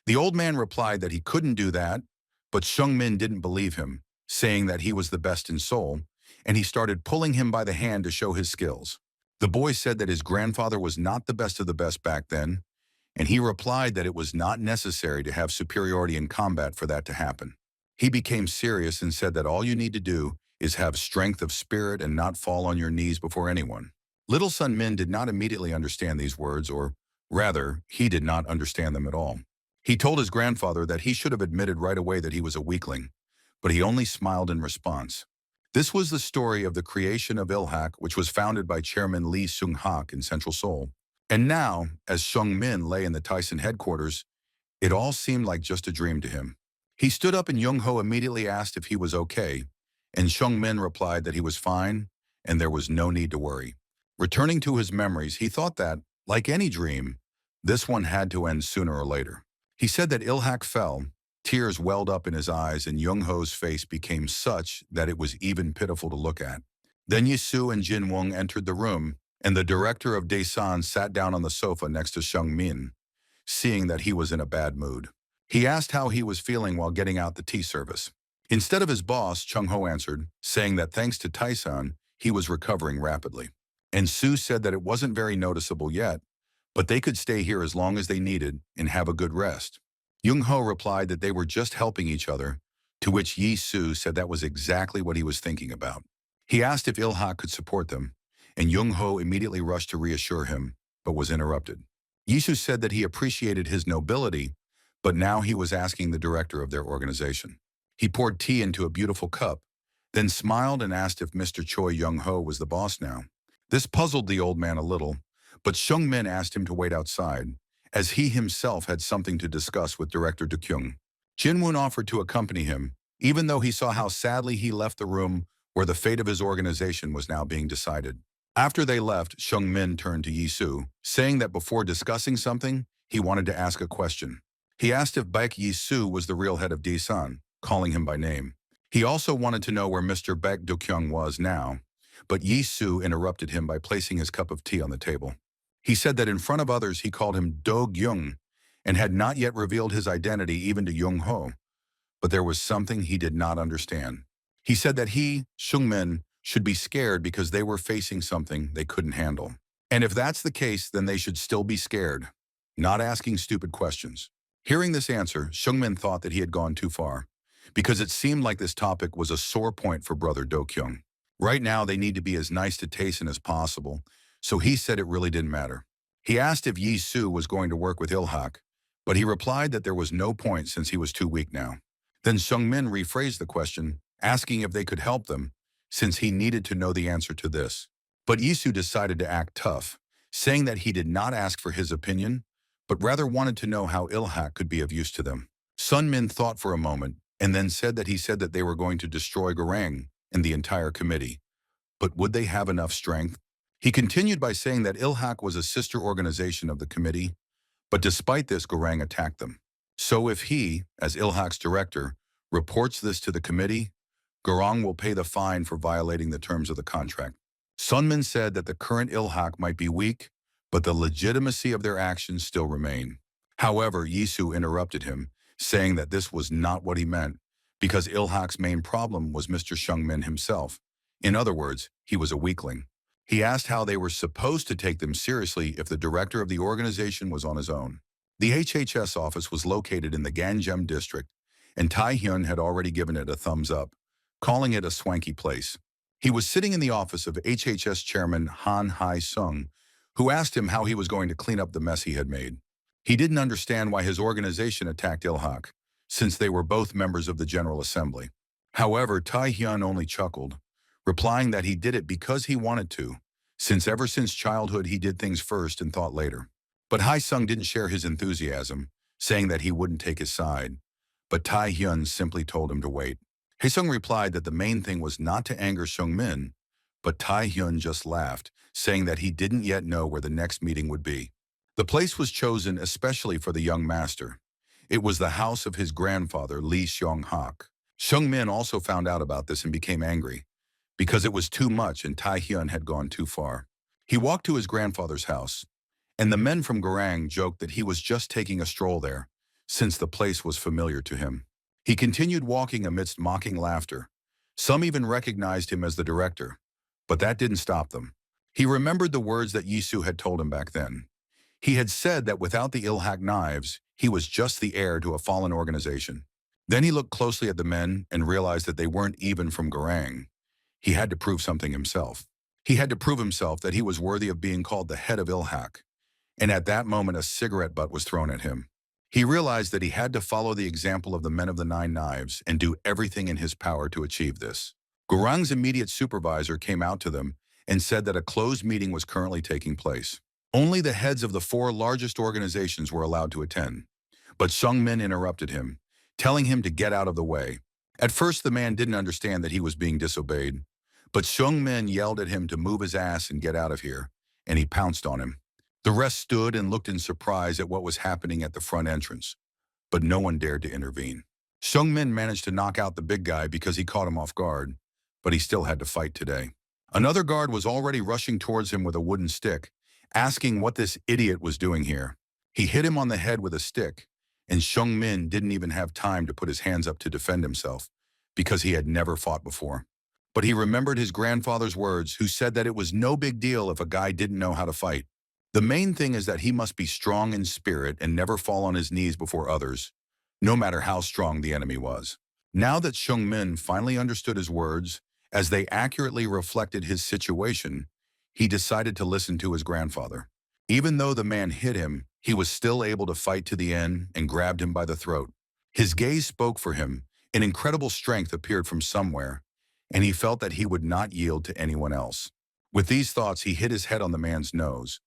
The old man replied that he couldn't do that, but Seung-min didn't believe him, saying that he was the best in Seoul, and he started pulling him by the hand to show his skills. The boy said that his grandfather was not the best of the best back then, and he replied that it was not necessary to have superiority in combat for that to happen. He became serious and said that all you need to do is have strength of spirit and not fall on your knees before anyone. Little Sun Min did not immediately understand these words, or rather, he did not understand them at all. He told his grandfather that he should have admitted right away that he was a weakling, but he only smiled in response. This was the story of the creation of Ilhak, which was founded by Chairman Lee Seung-hak in Central Seoul. And now, as Seung-min lay in the Tyson headquarters, it all seemed like just a dream to him. He stood up and Young-ho immediately asked if he was okay, and Seung-min replied that he was fine and there was no need to worry. Returning to his memories, he thought that, like any dream, this one had to end sooner or later. He said that Ilhak fell, tears welled up in his eyes, and Young-ho's face became such that it was even pitiful to look at. Then Yisu and Jin Wong entered the room, and the director of Daesan sat down on the sofa next to Seung-min, seeing that he was in a bad mood. He asked how he was feeling while getting out the tea service. Instead of his boss, Chung-ho answered, saying that thanks to Taesan, he was recovering rapidly. And Sue said that it wasn't very noticeable yet, but they could stay here as long as they needed and have a good rest. Young-ho replied that they were just helping each other, to which Yi-soo said that was exactly what he was thinking about. He asked if Ilhak could support them, and Young-ho immediately rushed to reassure him, but was interrupted. Yi-soo said that he appreciated his nobility, but now he was asking the director of their organization. He poured tea into a beautiful cup, then smiled and asked if Mr. Choi Young-ho was the boss now. This puzzled the old man a little, but Shung Min asked him to wait outside, as he himself had something to discuss with Director Do Kyung. Jin-woon offered to accompany him, even though he saw how sadly he left the room where the fate of his organization was now being decided. After they left, Shung Min turned to Yi-soo, saying that before discussing something, he wanted to ask a question. He asked if Baek Yi-soo was the real head of D-san, calling him by name. He also wanted to know where Mr. Baek Do-kyung was now, but Yi-soo interrupted him by placing his cup of tea on the table. He said that in front of others he called him Do-gyung and had not yet revealed his identity even to Young-ho, but there was something he did not understand. He said that he, Shung-min, should be scared because they were facing something they couldn't handle. And if that's the case, then they should still be scared, not asking stupid questions. Hearing this answer, Shung-min thought that he had gone too far, because it seemed like this topic was a sore point for brother Do-kyung. Right now, they need to be as nice to Taesun as possible, so he said it really didn't matter. He asked if Yi-soo was going to work with Ilhak, but he replied that there was no point since he was too weak now. Then Shung-min rephrased the question, asking if they could help them, since he needed to know the answer to this. But Yi-soo decided to act tough, saying that he did not ask for his opinion, but rather wanted to know how Ilhak could be of use to them. Sun-min thought for a moment, and then said that they were going to destroy Garang and the entire committee. But would they have enough strength? He continued by saying that Ilhak was a sister organization of the committee, but despite this, Garang attacked them. So if he, as Ilhak's director, reports this to the committee, Garang will pay the fine for violating the terms of the contract. Sunmin said that the current Ilhak might be weak, but the legitimacy of their actions still remain. However, Yi-soo interrupted him, saying that this was not what he meant, because Ilhak's main problem was Mr. Shung-min himself. In other words, he was a weakling. He asked how they were supposed to take them seriously if the director of the organization was on his own. The HHS office was located in the Ganjem district, and Tae-hyun had already given it a thumbs up, calling it a swanky place. He was sitting in the office of HHS chairman Han Hai-sung, who asked him how he was going to clean up the mess he had made. He didn't understand why his organization attacked Ilhak, since they were both members of the General Assembly. However, Tae-hyun only chuckled, replying that he did it because he wanted to, since ever since childhood he did things first and thought later. But Hai-sung didn't share his enthusiasm, saying that he wouldn't take his side, but Tae-hyun simply told him to wait. Hae-sung replied that the main thing was not to anger Shung-min, but Tae-hyun just laughed, saying that he didn't yet know where the next meeting would be. The place was chosen especially for the young master. It was the house of his grandfather, Lee Seong-hak. Shung-min also found out about this and became angry, because it was too much and Tae-hyun had gone too far. He walked to his grandfather's house, and the men from Garang joked that he was just taking a stroll there, since the place was familiar to him. He continued walking amidst mocking laughter. Some even recognized him as the director, but that didn't stop them. He remembered the words that Yi-soo had told him back then. He had said that without the Ilhak knives, he was just the heir to a fallen organization. Then he looked closely at the men and realized that they weren't even from Garang. He had to prove something himself. He had to prove himself that he was worthy of being called the head of Ilhak. And at that moment, a cigarette butt was thrown at him. He realized that he had to follow the example of the men of the Nine Knives and do everything in his power to achieve this. Garang's immediate supervisor came out to them and said that a closed meeting was currently taking place. Only the heads of the 4 largest organizations were allowed to attend. But Shung-min interrupted him, telling him to get out of the way. At first, the man didn't understand that he was being disobeyed, but Shung-min yelled at him to move his ass and get out of here, and he pounced on him. The rest stood and looked in surprise at what was happening at the front entrance, but no one dared to intervene. Shung-min managed to knock out the big guy because he caught him off guard, but he still had to fight today. Another guard was already rushing towards him with a wooden stick, asking what this idiot was doing here. He hit him on the head with a stick, and Shung-min didn't even have time to put his hands up to defend himself, because he had never fought before. But he remembered his grandfather's words, who said that it was no big deal if a guy didn't know how to fight. The main thing is that he must be strong in spirit and never fall on his knees before others, no matter how strong the enemy was. Now that Shung-min finally understood his words, as they accurately reflected his situation, he decided to listen to his grandfather. Even though the man hit him, he was still able to fight to the end and grabbed him by the throat. His gaze spoke for him. An incredible strength appeared from somewhere, and he felt that he would not yield to anyone else. With these thoughts, he hit his head on the man's nose.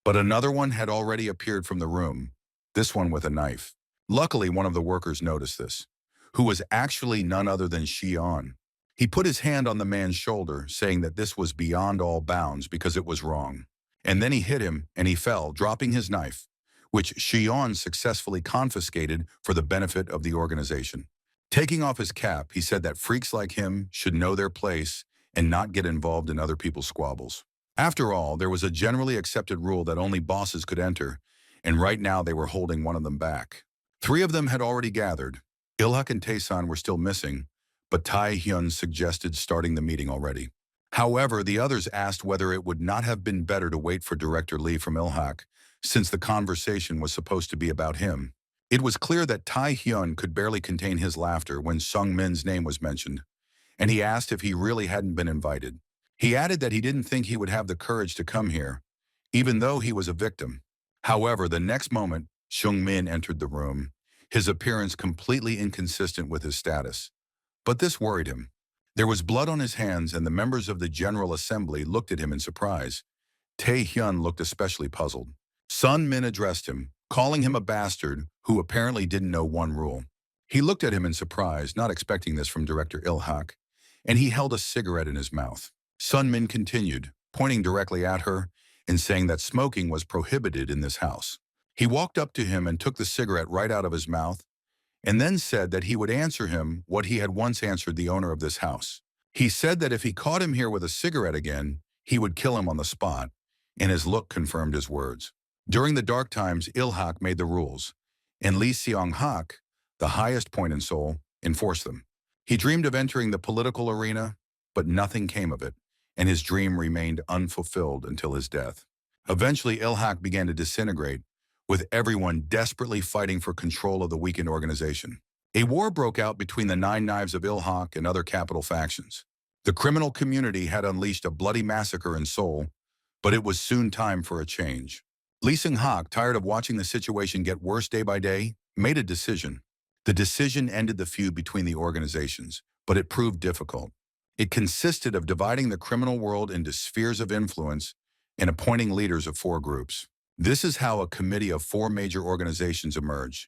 But another one had already appeared from the room, this one with a knife. Luckily, one of the workers noticed this, who was actually none other than Shion. He put his hand on the man's shoulder, saying that this was beyond all bounds because it was wrong. And then he hit him, and he fell, dropping his knife, which Shion successfully confiscated for the benefit of the organization. Taking off his cap, he said that freaks like him should know their place and not get involved in other people's squabbles. After all, there was a generally accepted rule that only bosses could enter, and right now they were holding one of them back. 3 of them had already gathered. Ilhak and Taesan were still missing, but Tae-hyun suggested starting the meeting already. However, the others asked whether it would not have been better to wait for Director Lee from Ilhak, since the conversation was supposed to be about him. It was clear that Tae-hyun could barely contain his laughter when Sung-min's name was mentioned, and he asked if he really hadn't been invited. He added that he didn't think he would have the courage to come here, even though he was a victim. However, the next moment, Sung-min entered the room, his appearance completely inconsistent with his status. But this worried him. There was blood on his hands, and the members of the General Assembly looked at him in surprise. Tae-hyun looked especially puzzled. Sun-min addressed him, calling him a bastard who apparently didn't know one rule. He looked at him in surprise, not expecting this from Director Ilhak, and he held a cigarette in his mouth. Sun-min continued, pointing directly at her and saying that smoking was prohibited in this house. He walked up to him and took the cigarette right out of his mouth, and then said that he would answer him what he had once answered the owner of this house. He said that if he caught him here with a cigarette again, he would kill him on the spot, and his look confirmed his words. During the dark times, Ilhak made the rules, and Lee Seong-hak, the highest point in Seoul, enforced them. He dreamed of entering the political arena, but nothing came of it, and his dream remained unfulfilled until his death. Eventually, Ilhak began to disintegrate, with everyone desperately fighting for control of the weakened organization. A war broke out between the Nine Knives of Ilhak and other capital factions. The criminal community had unleashed a bloody massacre in Seoul, but it was soon time for a change. Lee Seung-hak, tired of watching the situation get worse day by day, made a decision. The decision ended the feud between the organizations, but it proved difficult. It consisted of dividing the criminal world into spheres of influence and appointing leaders of 4 groups. This is how a committee of 4 major organizations emerged,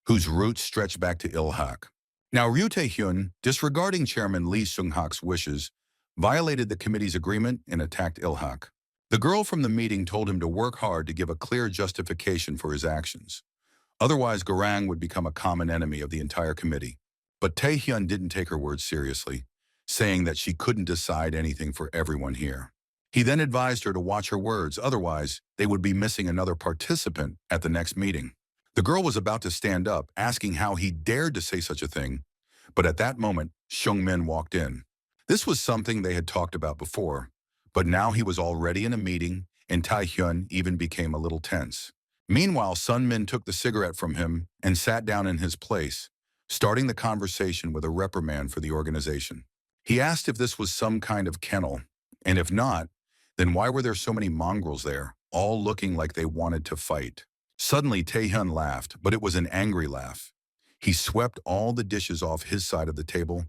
whose roots stretch back to Ilhak. Now, Ryu Tae-hyun, disregarding Chairman Lee Seung-hak's wishes, violated the committee's agreement and attacked Ilhak. The girl from the meeting told him to work hard to give a clear justification for his actions. Otherwise, Garang would become a common enemy of the entire committee. But Tae-hyun didn't take her words seriously, saying that she couldn't decide anything for everyone here. He then advised her to watch her words, otherwise they would be missing another participant at the next meeting. The girl was about to stand up, asking how he dared to say such a thing, but at that moment, Sung-min walked in. This was something they had talked about before, but now he was already in a meeting, and Tae-hyun even became a little tense. Meanwhile, Sun-min took the cigarette from him and sat down in his place, starting the conversation with a reprimand for the organization. He asked if this was some kind of kennel, and if not, then why were there so many mongrels there, all looking like they wanted to fight? Suddenly, Tae-hyun laughed, but it was an angry laugh. He swept all the dishes off his side of the table,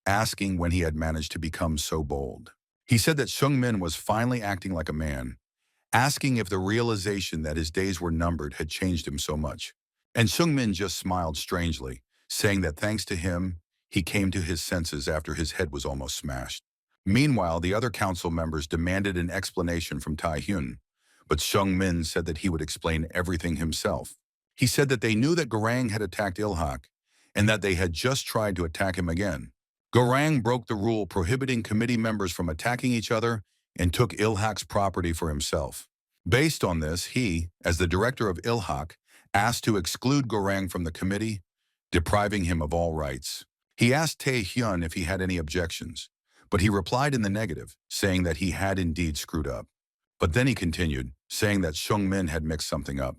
asking when he had managed to become so bold. He said that Sung-min was finally acting like a man, asking if the realization that his days were numbered had changed him so much. And Sung-min just smiled strangely, saying that thanks to him, he came to his senses after his head was almost smashed. Meanwhile, the other council members demanded an explanation from Tae-hyun, but Sung-min said that he would explain everything himself. He said that they knew that Garang had attacked Ilhak, and that they had just tried to attack him again. Garang broke the rule prohibiting committee members from attacking each other and took Ilhak's property for himself. Based on this, he, as the director of Ilhak, asked to exclude Garang from the committee, depriving him of all rights. He asked Tae-hyun if he had any objections, but he replied in the negative, saying that he had indeed screwed up. But then he continued, saying that Sung-min had mixed something up.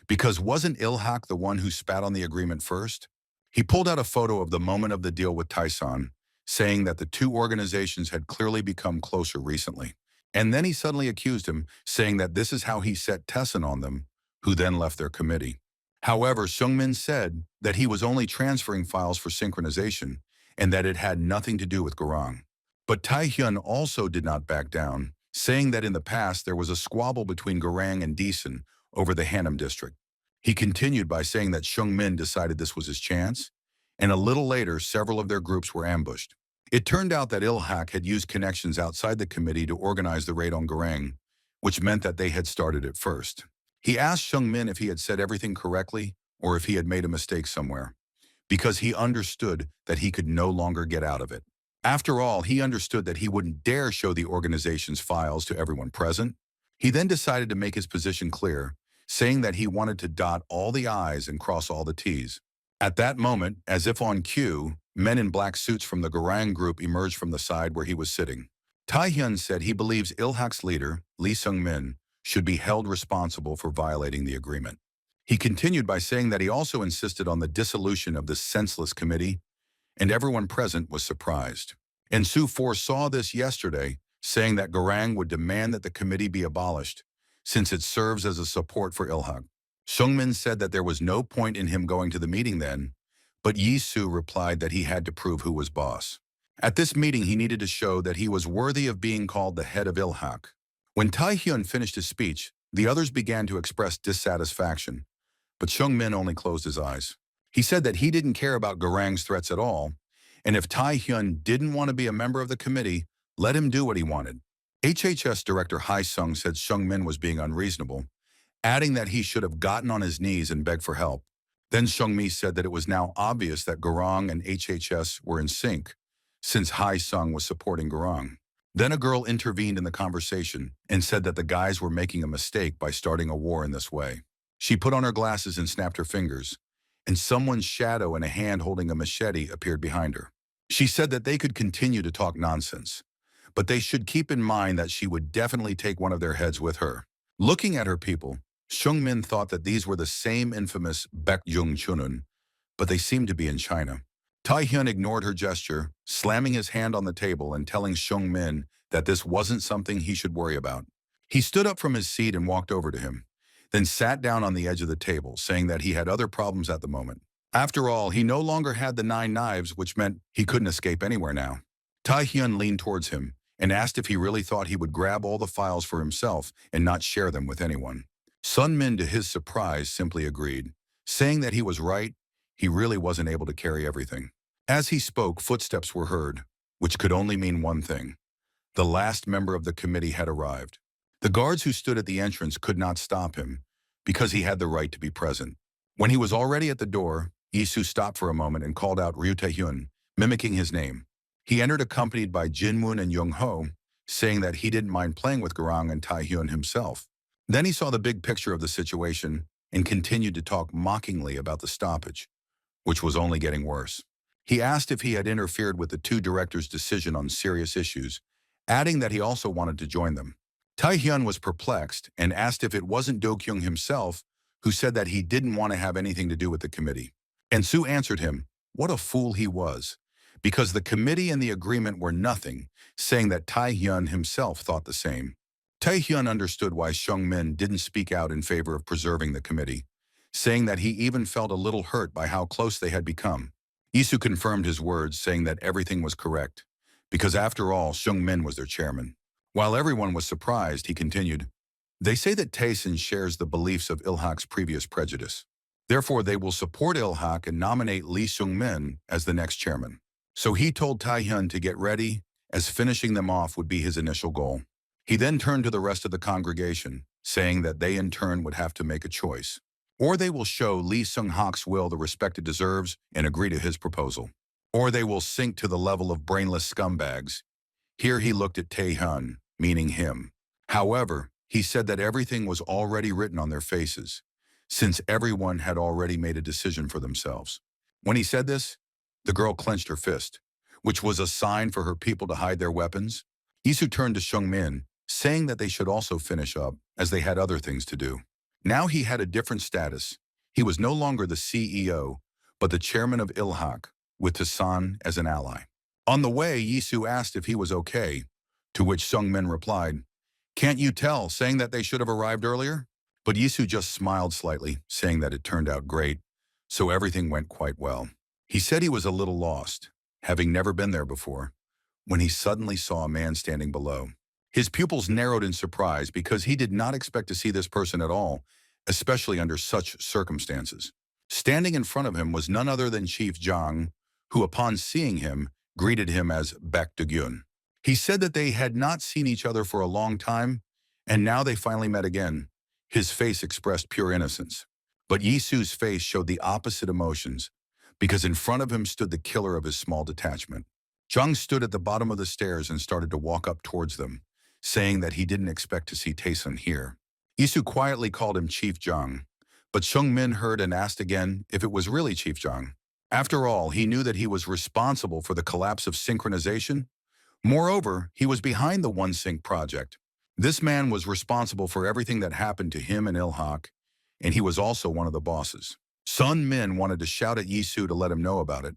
Because wasn't Ilhak the one who spat on the agreement first? He pulled out a photo of the moment of the deal with Taesan, saying that the 2 organizations had clearly become closer recently. And then he suddenly accused him, saying that this is how he set Taesan on them, who then left their committee. However, Sung-min said that he was only transferring files for synchronization and that it had nothing to do with Garang. But Tae-hyun also did not back down, saying that in the past there was a squabble between Garang and Deason over the Hanam district. He continued by saying that Shung Min decided this was his chance, and a little later several of their groups were ambushed. It turned out that Ilhak had used connections outside the committee to organize the raid on Garang, which meant that they had started it first. He asked Shung Min if he had said everything correctly or if he had made a mistake somewhere, because he understood that he could no longer get out of it. After all, he understood that he wouldn't dare show the organization's files to everyone present. He then decided to make his position clear, saying that he wanted to dot all the I's and cross all the T's. At that moment, as if on cue, men in black suits from the Garang group emerged from the side where he was sitting. Tae-hyun said he believes Ilhak's leader, Lee Sung-min, should be held responsible for violating the agreement. He continued by saying that he also insisted on the dissolution of this senseless committee, and everyone present was surprised. And Su foresaw this yesterday, saying that Garang would demand that the committee be abolished, since it serves as a support for Ilhak. Sungmin said that there was no point in him going to the meeting then, but Yi-soo replied that he had to prove who was boss. At this meeting, he needed to show that he was worthy of being called the head of Ilhak. When Tae-hyun finished his speech, the others began to express dissatisfaction, but Sungmin only closed his eyes. He said that he didn't care about Garang's threats at all, and if Tae-hyun didn't want to be a member of the committee, let him do what he wanted. HHS Director Hae-sung said Sungmin was being unreasonable, adding that he should have gotten on his knees and begged for help. Then Sungmi said that it was now obvious that Garang and HHS were in sync, since Hae-sung was supporting Garang. Then a girl intervened in the conversation and said that the guys were making a mistake by starting a war in this way. She put on her glasses and snapped her fingers, and someone's shadow and a hand holding a machete appeared behind her. She said that they could continue to talk nonsense, but they should keep in mind that she would definitely take one of their heads with her. Looking at her people, Sung-min thought that these were the same infamous Baekjung Chunun, but they seemed to be in China. Tae-hyun ignored her gesture, slamming his hand on the table and telling Sung-min that this wasn't something he should worry about. He stood up from his seat and walked over to him, then sat down on the edge of the table, saying that he had other problems at the moment. After all, he no longer had the 9 knives, which meant he couldn't escape anywhere now. Tae-hyun leaned towards him and asked if he really thought he would grab all the files for himself and not share them with anyone. Sun-min, to his surprise, simply agreed, saying that he was right. He really wasn't able to carry everything. As he spoke, footsteps were heard, which could only mean one thing. The last member of the committee had arrived. The guards who stood at the entrance could not stop him, because he had the right to be present. When he was already at the door, Yi-soo stopped for a moment and called out Ryu Tae-hyun, mimicking his name. He entered accompanied by Jin-moon and Young-ho, saying that he didn't mind playing with Garang and Tae-hyun himself. Then he saw the big picture of the situation and continued to talk mockingly about the stoppage, which was only getting worse. He asked if he had interfered with the 2 directors' decision on serious issues, adding that he also wanted to join them. Tae-hyun was perplexed and asked if it wasn't Do-kyung himself who said that he didn't want to have anything to do with the committee. And Soo answered him, what a fool he was, because the committee and the agreement were nothing, saying that Tae-hyun himself thought the same. Tae-hyun understood why Sung-min didn't speak out in favor of preserving the committee, saying that he even felt a little hurt by how close they had become. Yi-soo confirmed his words, saying that everything was correct, because after all, Sung-min was their chairman. While everyone was surprised, he continued, they say that Tae-sin shares the beliefs of Ilhak's previous prejudice. Therefore, they will support Ilhak and nominate Lee Sung-min as the next chairman. So he told Tae-hyun to get ready, as finishing them off would be his initial goal. He then turned to the rest of the congregation, saying that they in turn would have to make a choice. Or they will show Lee Sung-hak's will the respect it deserves and agree to his proposal. Or they will sink to the level of brainless scumbags. Here he looked at Tae-hyun, meaning him. However, he said that everything was already written on their faces, since everyone had already made a decision for themselves. When he said this, the girl clenched her fist, which was a sign for her people to hide their weapons. Yi-soo turned to Sung-min, saying that they should also finish up, as they had other things to do. Now he had a different status. He was no longer the CEO, but the chairman of Ilhak, with Tae-san as an ally. On the way, Yi-soo asked if he was okay, to which Sung-min replied, can't you tell, saying that they should have arrived earlier? But Yi-soo just smiled slightly, saying that it turned out great, so everything went quite well. He said he was a little lost, having never been there before, when he suddenly saw a man standing below. His pupils narrowed in surprise because he did not expect to see this person at all, especially under such circumstances. Standing in front of him was none other than Chief Zhang, who upon seeing him, greeted him as Baek Do-gyun. He said that they had not seen each other for a long time, and now they finally met again. His face expressed pure innocence. But Yisu's face showed the opposite emotions, because in front of him stood the killer of his small detachment. Zhang stood at the bottom of the stairs and started to walk up towards them, saying that he didn't expect to see Taesun here. Yisu quietly called him Chief Zhang, but Seung-min heard and asked again if it was really Chief Zhang. After all, he knew that he was responsible for the collapse of synchronization. Moreover, he was behind the One Sync project. This man was responsible for everything that happened to him and Ilhak, and he was also one of the bosses. Sun Min wanted to shout at Yisu to let him know about it,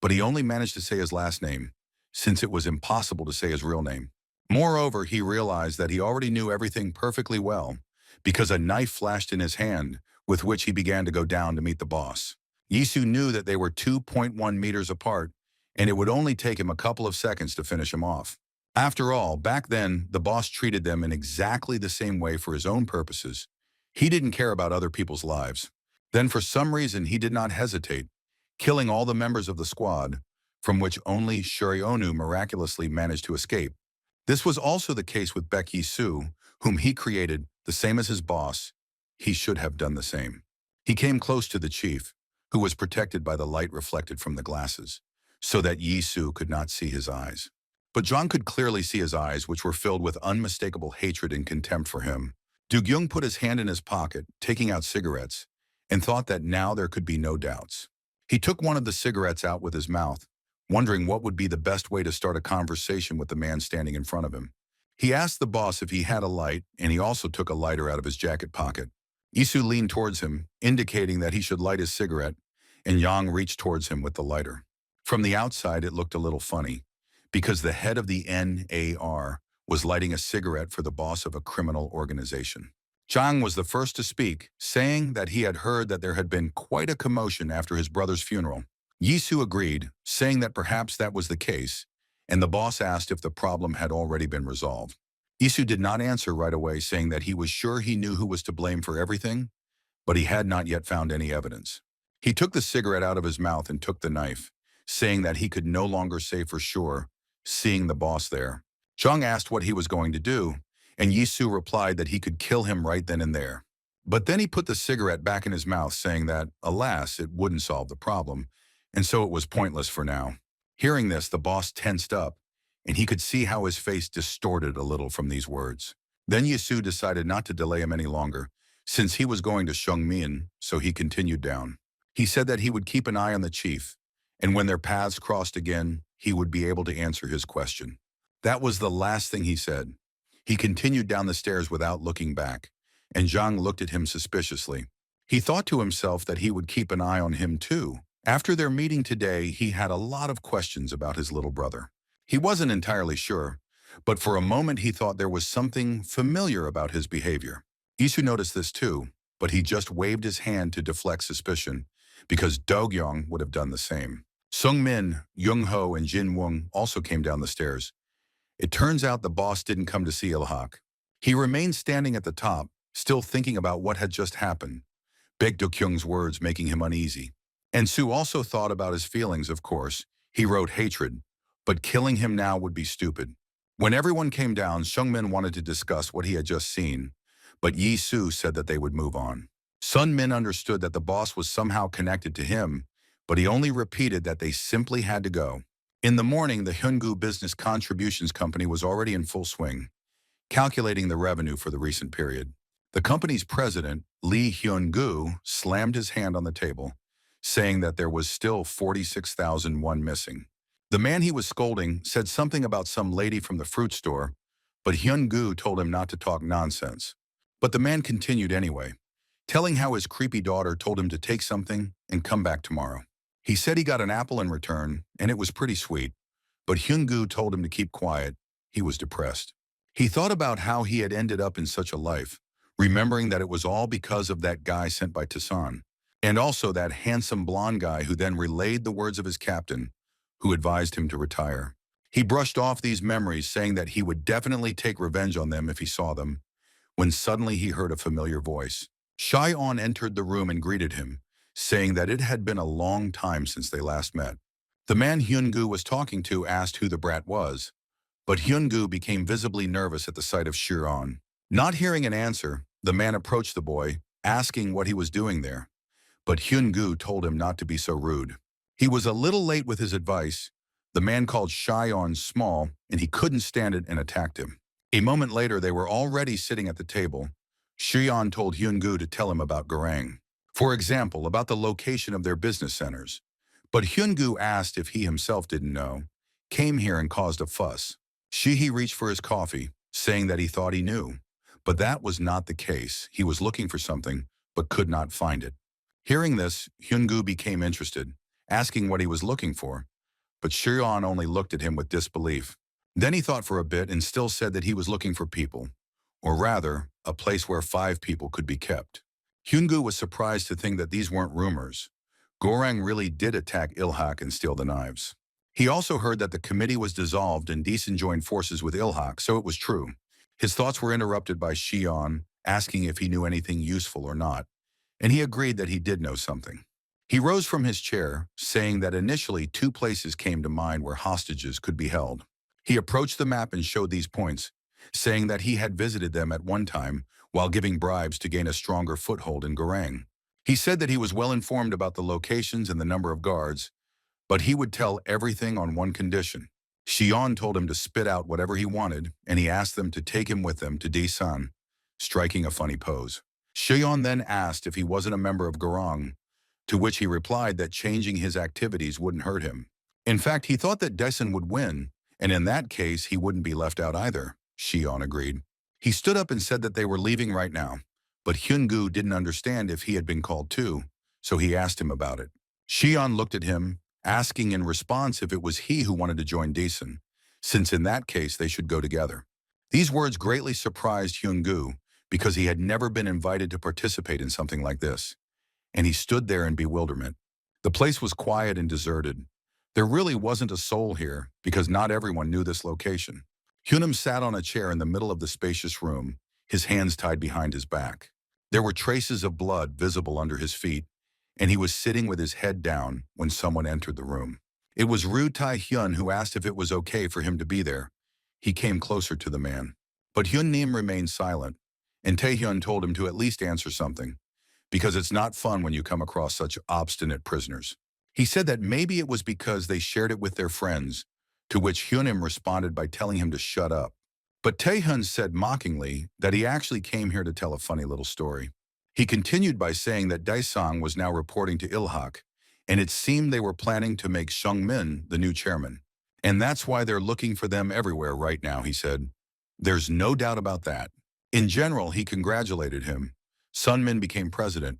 but he only managed to say his last name, since it was impossible to say his real name. Moreover, he realized that he already knew everything perfectly well, because a knife flashed in his hand, with which he began to go down to meet the boss. Yisu knew that they were 2.1 meters apart, and it would only take him a couple of seconds to finish him off. After all, back then, the boss treated them in exactly the same way for his own purposes. He didn't care about other people's lives. Then for some reason, he did not hesitate, killing all the members of the squad, from which only Shurionu miraculously managed to escape. This was also the case with Baek Yisu, whom he created, the same as his boss. He should have done the same. He came close to the chief, who was protected by the light reflected from the glasses, so that Yisu could not see his eyes. But Zhang could clearly see his eyes, which were filled with unmistakable hatred and contempt for him. Do-gyung put his hand in his pocket, taking out cigarettes, and thought that now there could be no doubts. He took one of the cigarettes out with his mouth, wondering what would be the best way to start a conversation with the man standing in front of him. He asked the boss if he had a light, and he also took a lighter out of his jacket pocket. Isu leaned towards him, indicating that he should light his cigarette, and Yang reached towards him with the lighter. From the outside, it looked a little funny, because the head of the NAR was lighting a cigarette for the boss of a criminal organization. Zhang was the first to speak, saying that he had heard that there had been quite a commotion after his brother's funeral. Yisu agreed, saying that perhaps that was the case, and the boss asked if the problem had already been resolved. Yisu did not answer right away, saying that he was sure he knew who was to blame for everything, but he had not yet found any evidence. He took the cigarette out of his mouth and took the knife, saying that he could no longer say for sure, seeing the boss there. Zhang asked what he was going to do, and Yisu replied that he could kill him right then and there. But then he put the cigarette back in his mouth, saying that, alas, it wouldn't solve the problem, and so it was pointless for now. Hearing this, the boss tensed up, and he could see how his face distorted a little from these words. Then Yisu decided not to delay him any longer, since he was going to Seung-min, so he continued down. He said that he would keep an eye on the chief, and when their paths crossed again, he would be able to answer his question. That was the last thing he said. He continued down the stairs without looking back, and Zhang looked at him suspiciously. He thought to himself that he would keep an eye on him too. After their meeting today, he had a lot of questions about his little brother. He wasn't entirely sure, but for a moment he thought there was something familiar about his behavior. Isu noticed this too, but he just waved his hand to deflect suspicion, because Do-gyung would have done the same. Seung-min, Young-ho, and Jin-woong also came down the stairs. It turns out the boss didn't come to see Ilhak. He remained standing at the top, still thinking about what had just happened, Baek Do-kyung's words making him uneasy. And Su also thought about his feelings, of course. He wrote hatred, but killing him now would be stupid. When everyone came down, Seung-min wanted to discuss what he had just seen, but Yi-su said that they would move on. Sun-min understood that the boss was somehow connected to him, but he only repeated that they simply had to go. In the morning, the Hyungu Business Contributions Company was already in full swing, calculating the revenue for the recent period. The company's president, Lee Hyun-gu, slammed his hand on the table, saying that there was still 46,001 missing. The man he was scolding said something about some lady from the fruit store, but Hyun-gu told him not to talk nonsense. But the man continued anyway, telling how his creepy daughter told him to take something and come back tomorrow. He said he got an apple in return, and it was pretty sweet, but Hyun-gu told him to keep quiet. He was depressed. He thought about how he had ended up in such a life, remembering that it was all because of that guy sent by Tasan, and also that handsome blonde guy who then relayed the words of his captain, who advised him to retire. He brushed off these memories, saying that he would definitely take revenge on them if he saw them, when suddenly he heard a familiar voice. Shion entered the room and greeted him, saying that it had been a long time since they last met. The man Hyungu was talking to asked who the brat was, but Hyungu became visibly nervous at the sight of Shion. Not hearing an answer, the man approached the boy, asking what he was doing there, but Hyungu told him not to be so rude. He was a little late with his advice. The man called Shion small, and he couldn't stand it and attacked him. A moment later, they were already sitting at the table. Shion told Hyungu to tell him about Garang. For example, about the location of their business centers. But Hyungu asked if he himself didn't know, came here and caused a fuss. Shihi reached for his coffee, saying that he thought he knew. But that was not the case. He was looking for something, but could not find it. Hearing this, Hyungu became interested, asking what he was looking for. But Shion only looked at him with disbelief. Then he thought for a bit and still said that he was looking for people, or rather, a place where 5 people could be kept. Hyungu was surprised to think that these weren't rumors. Gorang really did attack Ilhak and steal the knives. He also heard that the committee was dissolved and Deeson joined forces with Ilhak, so it was true. His thoughts were interrupted by Shion, asking if he knew anything useful or not, and he agreed that he did know something. He rose from his chair, saying that initially 2 places came to mind where hostages could be held. He approached the map and showed these points, saying that he had visited them at one time while giving bribes to gain a stronger foothold in Garang. He said that he was well informed about the locations and the number of guards, but he would tell everything on one condition. Shion told him to spit out whatever he wanted, and he asked them to take him with them to Daesan, striking a funny pose. Shion then asked if he wasn't a member of Garang, to which he replied that changing his activities wouldn't hurt him. In fact, he thought that Daesan would win, and in that case, he wouldn't be left out either, Shion agreed. He stood up and said that they were leaving right now, but Hyungu didn't understand if he had been called too, so he asked him about it. Shion looked at him, asking in response if it was he who wanted to join Daesan, since in that case they should go together. These words greatly surprised Hyungu because he had never been invited to participate in something like this, and he stood there in bewilderment. The place was quiet and deserted. There really wasn't a soul here because not everyone knew this location. Hyunam sat on a chair in the middle of the spacious room, his hands tied behind his back. There were traces of blood visible under his feet, and he was sitting with his head down when someone entered the room. It was Ryu Tai-hyun who asked if it was okay for him to be there. He came closer to the man. But Hyun-nim remained silent, and Tae-hyun told him to at least answer something, because it's not fun when you come across such obstinate prisoners. He said that maybe it was because they shared it with their friends, to which Hyun-im responded by telling him to shut up. But Tae-hyun said mockingly that he actually came here to tell a funny little story. He continued by saying that Daesang was now reporting to Ilhak, and it seemed they were planning to make Seung-min the new chairman. And that's why they're looking for them everywhere right now, he said. There's no doubt about that. In general, he congratulated him. Sun-min became president,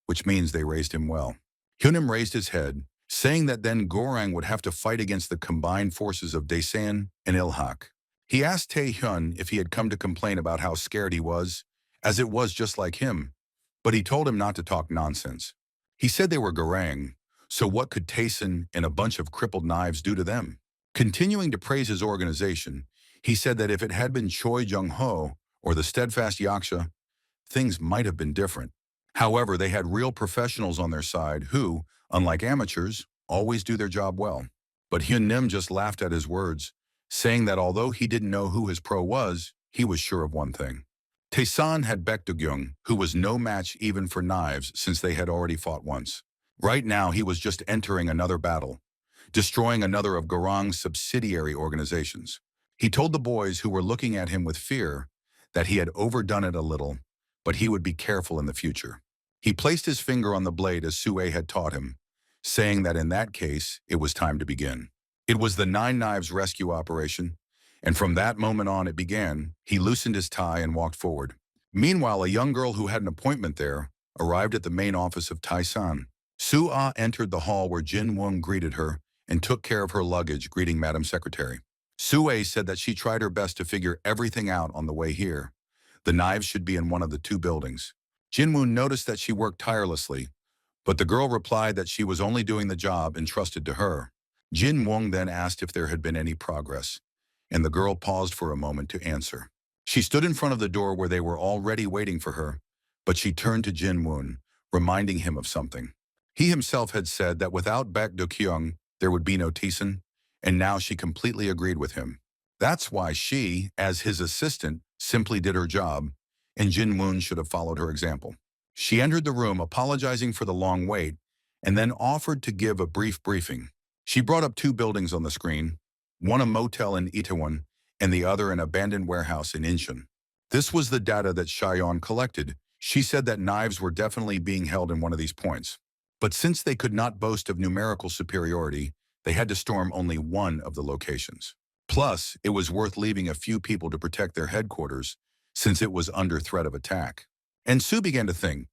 which means they raised him well. Hyunim raised his head, saying that then Gorang would have to fight against the combined forces of Daesan and Ilhak. He asked Tae-hyun if he had come to complain about how scared he was, as it was just like him, but he told him not to talk nonsense. He said they were Garang, so what could Daesan and a bunch of crippled knives do to them? Continuing to praise his organization, he said that if it had been Choi Jung-ho or the Steadfast Yaksha, things might have been different. However, they had real professionals on their side who, unlike amateurs, always do their job well. But Hyun-nim just laughed at his words, saying that although he didn't know who his pro was, he was sure of one thing. Taesan had Baek Do-gyung, who was no match even for knives since they had already fought once. Right now, he was just entering another battle, destroying another of Garang's subsidiary organizations. He told the boys who were looking at him with fear that he had overdone it a little, but he would be careful in the future. He placed his finger on the blade as Sue had taught him, saying that in that case, it was time to begin. It was the Nine Knives rescue operation, and from that moment on it began. He loosened his tie and walked forward. Meanwhile, a young girl who had an appointment there arrived at the main office of Tai-san. Sue-ah entered the hall where Jin Woong greeted her and took care of her luggage, greeting Madam Secretary. Sue said that she tried her best to figure everything out on the way here. The knives should be in one of the 2 buildings. Jin Woong noticed that she worked tirelessly, but the girl replied that she was only doing the job entrusted to her. Jin Wong then asked if there had been any progress, and the girl paused for a moment to answer. She stood in front of the door where they were already waiting for her, but she turned to Jin Woon, reminding him of something. He himself had said that without Baek Do-kyung, there would be no Taesun, and now she completely agreed with him. That's why she, as his assistant, simply did her job, and Jin Woon should have followed her example. She entered the room apologizing for the long wait, and then offered to give a brief briefing. She brought up two buildings on the screen, one a motel in Itaewon and the other an abandoned warehouse in Incheon. This was the data that Cheyenne collected. She said that knives were definitely being held in one of these points. But since they could not boast of numerical superiority, they had to storm only one of the locations. Plus, it was worth leaving a few people to protect their headquarters, since it was under threat of attack. And Sue began to think.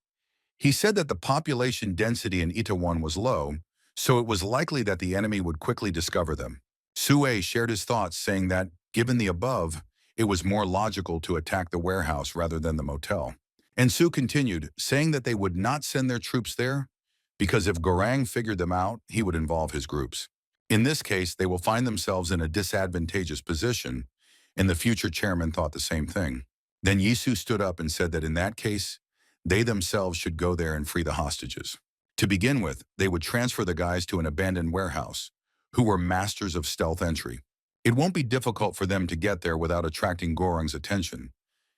He said that the population density in Itaewon was low, so it was likely that the enemy would quickly discover them. Sue shared his thoughts, saying that, given the above, it was more logical to attack the warehouse rather than the motel. And Sue continued, saying that they would not send their troops there, because if Gorang figured them out, he would involve his groups. In this case, they will find themselves in a disadvantageous position, and the future chairman thought the same thing. Then Yisu stood up and said that in that case, they themselves should go there and free the hostages. To begin with, they would transfer the guys to an abandoned warehouse, who were masters of stealth entry. It won't be difficult for them to get there without attracting Gorang's attention.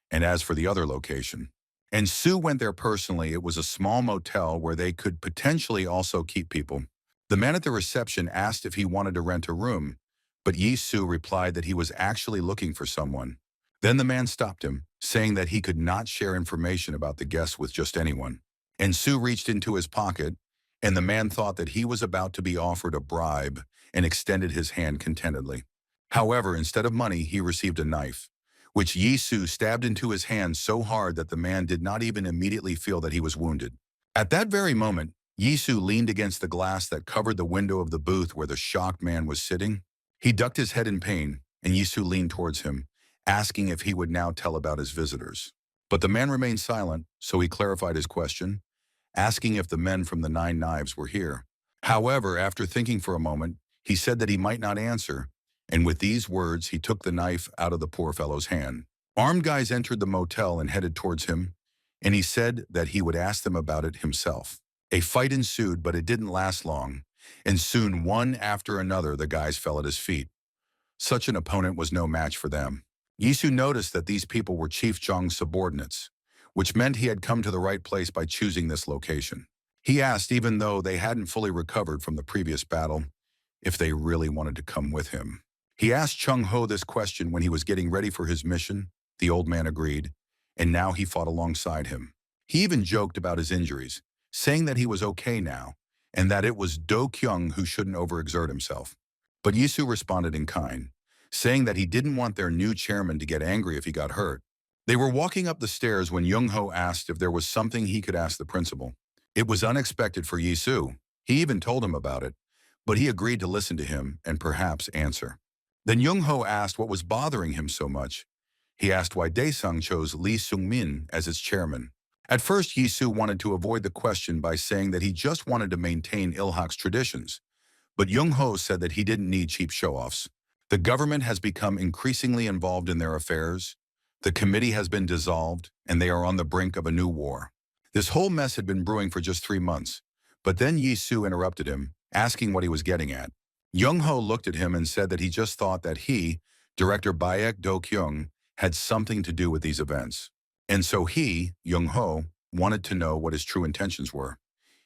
And as for the other location, and Sue went there personally, it was a small motel where they could potentially also keep people. The man at the reception asked if he wanted to rent a room, but Yi Soo replied that he was actually looking for someone. Then the man stopped him, saying that he could not share information about the guests with just anyone. And Sue reached into his pocket, and the man thought that he was about to be offered a bribe and extended his hand contentedly. However, instead of money, he received a knife, which Yi Soo stabbed into his hand so hard that the man did not even immediately feel that he was wounded. At that very moment, Yi Soo leaned against the glass that covered the window of the booth where the shocked man was sitting. He ducked his head in pain, and Yi Soo leaned towards him, asking if he would now tell about his visitors. But the man remained silent, so he clarified his question, asking if the men from the 9 Knives were here. However, after thinking for a moment, he said that he might not answer, and with these words, he took the knife out of the poor fellow's hand. Armed guys entered the motel and headed towards him, and he said that he would ask them about it himself. A fight ensued, but it didn't last long, and soon one after another the guys fell at his feet. Such an opponent was no match for them. Yisu noticed that these people were Chief Jung's subordinates, which meant he had come to the right place by choosing this location. He asked, even though they hadn't fully recovered from the previous battle, if they really wanted to come with him. He asked Chung Ho this question when he was getting ready for his mission. The old man agreed, and now he fought alongside him. He even joked about his injuries, saying that he was okay now, and that it was Do Kyung who shouldn't overexert himself. But Yisu responded in kind, saying that he didn't want their new chairman to get angry if he got hurt. They were walking up the stairs when Young Ho asked if there was something he could ask the principal. It was unexpected for Yisu. He even told him about it, but he agreed to listen to him and perhaps answer. Then Young Ho asked what was bothering him so much. He asked why Daesung chose Lee Sung-min as its chairman. At first, Yisu wanted to avoid the question by saying that he just wanted to maintain Ilhak's traditions. But Young Ho said that he didn't need cheap show-offs. The government has become increasingly involved in their affairs. The committee has been dissolved, and they are on the brink of a new war. This whole mess had been brewing for just 3 months. But then Yisu interrupted him, asking what he was getting at. Young Ho looked at him and said that he just thought that he, Director Baek Do-kyung, had something to do with these events. And so he, Young Ho, wanted to know what his true intentions were,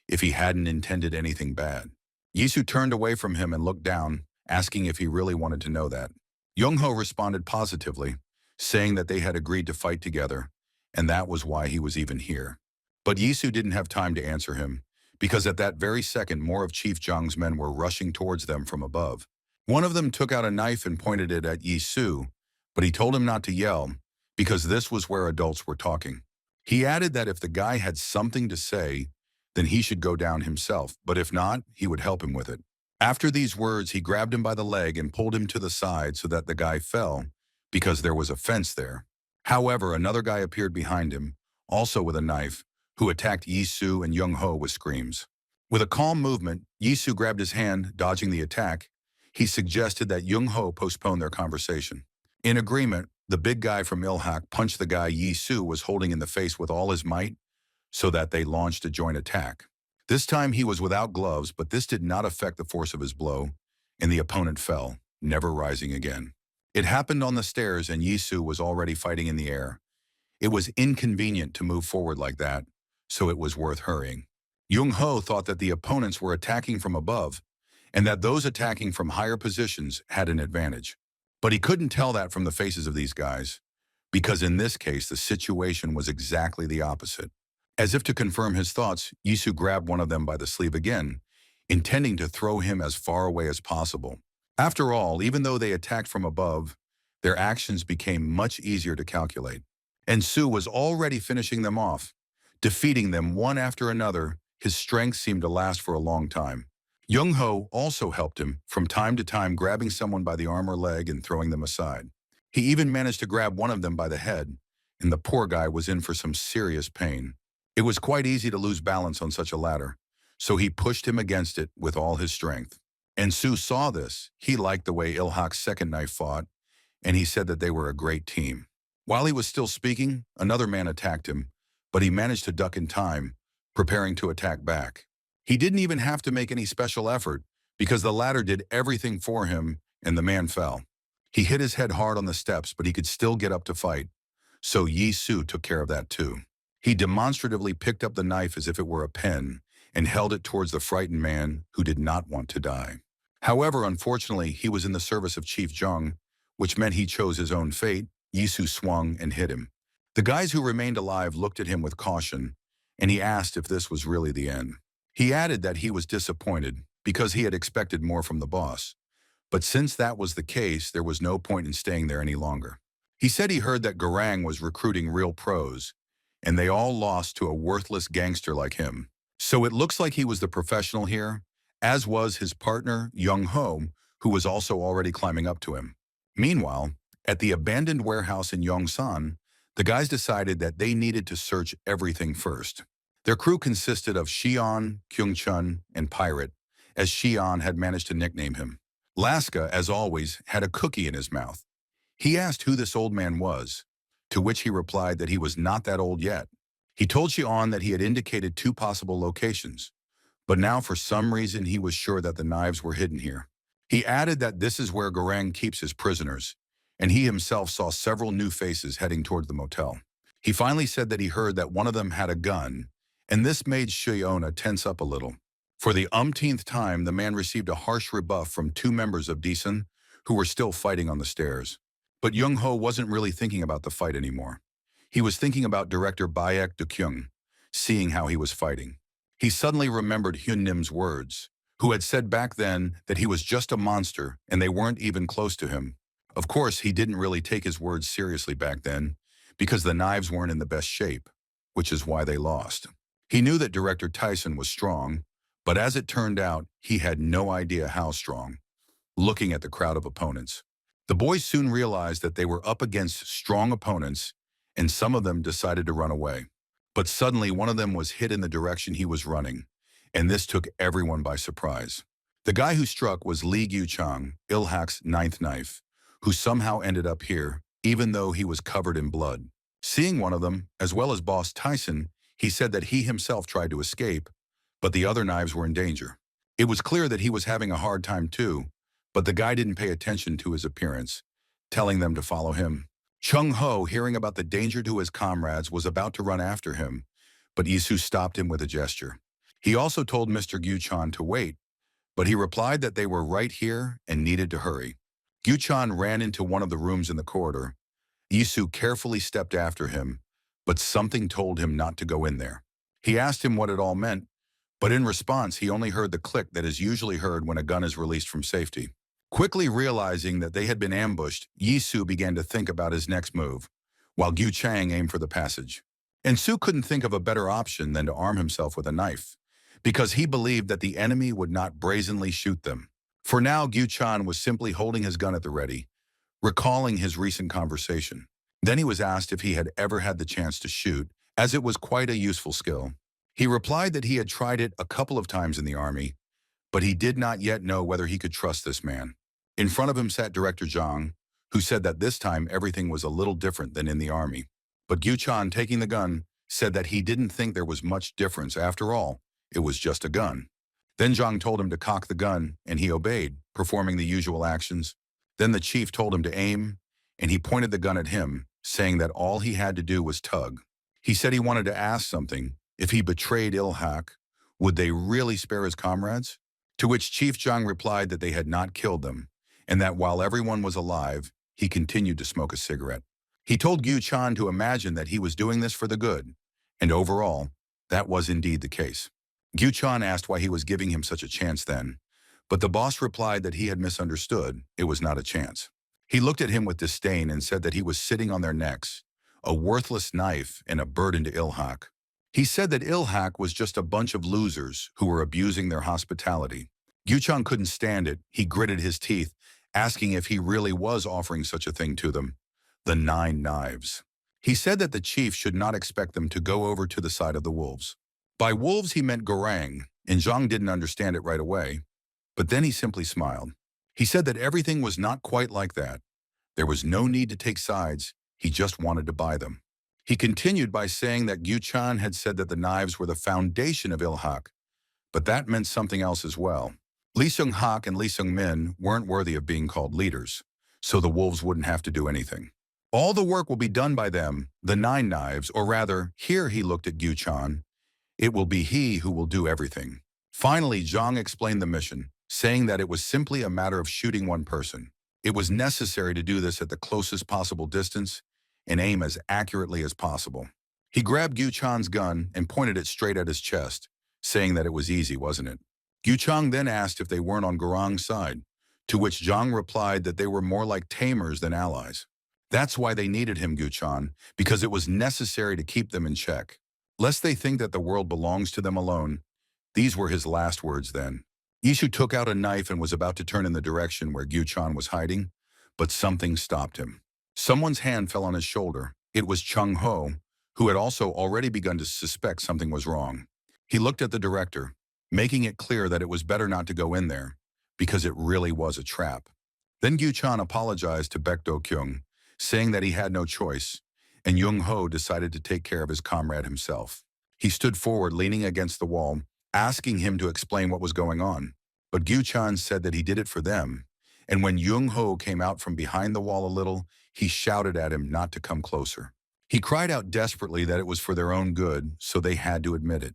if he hadn't intended anything bad. Yisu turned away from him and looked down, asking if he really wanted to know that. Young Ho responded positively, saying that they had agreed to fight together, and that was why he was even here. But Yisu didn't have time to answer him, because at that very second more of Chief Jung's men were rushing towards them from above. One of them took out a knife and pointed it at Yisu, but he told him not to yell, because this was where adults were talking. He added that if the guy had something to say, then he should go down himself, but if not, he would help him with it. After these words, he grabbed him by the leg and pulled him to the side so that the guy fell, because there was a fence there. However, another guy appeared behind him, also with a knife, who attacked Yisu and Young Ho with screams. With a calm movement, Yisu grabbed his hand, dodging the attack, He suggested that Jung-ho postpone their conversation. In agreement, the big guy from Ilhak punched the guy Yi-Su was holding in the face with all his might so that they launched a joint attack. This time he was without gloves, but this did not affect the force of his blow, and the opponent fell, never rising again. It happened on the stairs and Yi-Su was already fighting in the air. It was inconvenient to move forward like that, so it was worth hurrying. Jung-ho thought that the opponents were attacking from above, and that those attacking from higher positions had an advantage. But he couldn't tell that from the faces of these guys, because in this case the situation was exactly the opposite. As if to confirm his thoughts, Yisu grabbed one of them by the sleeve again, intending to throw him as far away as possible. After all, even though they attacked from above, their actions became much easier to calculate. And Su was already finishing them off, defeating them one after another. His strength seemed to last for a long time. Jung-ho also helped him, from time to time grabbing someone by the arm or leg and throwing them aside. He even managed to grab one of them by the head, and the poor guy was in for some serious pain. It was quite easy to lose balance on such a ladder, so he pushed him against it with all his strength. And Su saw this. He liked the way Ilhak's second knife fought, and he said that they were a great team. While he was still speaking, another man attacked him, but he managed to duck in time, preparing to attack back. He didn't even have to make any special effort, because the ladder did everything for him, and the man fell. He hit his head hard on the steps, but he could still get up to fight, so Yi-Su took care of that too. He demonstratively picked up the knife as if it were a pen, and held it towards the frightened man who did not want to die. However, unfortunately, he was in the service of Chief Jung, which meant he chose his own fate. Yi-Su swung and hit him. The guys who remained alive looked at him with caution, and he asked if this was really the end. He added that he was disappointed because he had expected more from the boss. But since that was the case, there was no point in staying there any longer. He said he heard that Garang was recruiting real pros, and they all lost to a worthless gangster like him. So it looks like he was the professional here, as was his partner, Jung-ho, who was also already climbing up to him. Meanwhile, at the abandoned warehouse in Yongsan, the guys decided that they needed to search everything first. Their crew consisted of Xian, Kyung-chun, and Pirate, as Xian had managed to nickname him. Laska, as always, had a cookie in his mouth. He asked who this old man was, to which he replied that he was not that old yet. He told Xian that he had indicated 2 possible locations, but now for some reason he was sure that the knives were hidden here. He added that this is where Garang keeps his prisoners, and he himself saw several new faces heading toward the motel. He finally said that he heard that one of them had a gun, and this made Shiona tense up a little. For the umpteenth time, the man received a harsh rebuff from 2 members of Desun, who were still fighting on the stairs. But Jung-ho wasn't really thinking about the fight anymore. He was thinking about director Baek Do-kyung, seeing how he was fighting. He suddenly remembered Hyun Nim's words, who had said back then that he was just a monster and they weren't even close to him. Of course, he didn't really take his words seriously back then, because the knives weren't in the best shape, which is why they lost. He knew that Director Tyson was strong, but as it turned out, he had no idea how strong. Looking at the crowd of opponents, the boys soon realized that they were up against strong opponents, and some of them decided to run away. But suddenly one of them was hit in the direction he was running, and this took everyone by surprise. The guy who struck was Lee Gyu-chang, Ilhak's 9th knife, who somehow ended up here, even though he was covered in blood. Seeing one of them, as well as Boss Tyson, he said that he himself tried to escape, but the other knives were in danger. It was clear that he was having a hard time too, but the guy didn't pay attention to his appearance, telling them to follow him. Chung-ho, hearing about the danger to his comrades, was about to run after him, but Isu stopped him with a gesture. He also told Mr. Gyu-chan to wait, but he replied that they were right here and needed to hurry. Gyu-chan ran into one of the rooms in the corridor. Isu carefully stepped after him, but something told him not to go in there. He asked him what it all meant, but in response he only heard the click that is usually heard when a gun is released from safety. Quickly realizing that they had been ambushed, Yisu began to think about his next move, while Gyu Chang aimed for the passage. And Su couldn't think of a better option than to arm himself with a knife, because he believed that the enemy would not brazenly shoot them. For now, Gyu Chan was simply holding his gun at the ready, recalling his recent conversation. Then he was asked if he had ever had the chance to shoot, as it was quite a useful skill. He replied that he had tried it a couple of times in the army, but he did not yet know whether he could trust this man. In front of him sat Director Zhang, who said that this time everything was a little different than in the army. But Gyu Chan, taking the gun, said that he didn't think there was much difference after all. It was just a gun. Then Zhang told him to cock the gun, and he obeyed, performing the usual actions. Then the chief told him to aim, and he pointed the gun at him, saying that all he had to do was tug. He said he wanted to ask something. If he betrayed Ilhak, would they really spare his comrades? To which Chief Zhang replied that they had not killed them, and that while everyone was alive, he continued to smoke a cigarette. He told Gyu Chan to imagine that he was doing this for the good, and overall, that was indeed the case. Gyu Chan asked why he was giving him such a chance then, but the boss replied that he had misunderstood. It was not a chance. He looked at him with disdain and said that he was sitting on their necks, a worthless knife and a burden to Ilhak. He said that Ilhak was just a bunch of losers who were abusing their hospitality. Gyu Chan couldn't stand it. He gritted his teeth, asking if he really was offering such a thing to them. The 9 knives. He said that the chief should not expect them to go over to the side of the wolves. By wolves he meant Gorang, and Zhang didn't understand it right away, but then he simply smiled. He said that everything was not quite like that. There was no need to take sides, he just wanted to buy them. He continued by saying that Gyu Chan had said that the knives were the foundation of Ilhak, but that meant something else as well. Lee Seung-hak and Lee Seung-min weren't worthy of being called leaders, so the wolves wouldn't have to do anything. All the work will be done by them, the 9 knives, or rather, here he looked at Gyu Chan. It will be he who will do everything. Finally, Zhang explained the mission, saying that it was simply a matter of shooting one person. It was necessary to do this at the closest possible distance and aim as accurately as possible. He grabbed Gyu Chan's gun and pointed it straight at his chest, saying that it was easy, wasn't it? Gyu Chan then asked if they weren't on Gorang's side, to which Zhang replied that they were more like tamers than allies. That's why they needed him, Gyu Chan, because it was necessary to keep them in check. Lest they think that the world belongs to them alone. These were his last words then. Yishu took out a knife and was about to turn in the direction where Gyu Chan was hiding, but something stopped him. Someone's hand fell on his shoulder. It was Chung Ho, who had also already begun to suspect something was wrong. He looked at the director, making it clear that it was better not to go in there, because it really was a trap. Then Gyu Chan apologized to Baek Do-kyung, saying that he had no choice, and Jung Ho decided to take care of his comrade himself. He stood forward, leaning against the wall, asking him to explain what was going on. But Gyu Chan said that he did it for them, and when Jung Ho came out from behind the wall a little, he shouted at him not to come closer. He cried out desperately that it was for their own good, so they had to admit it.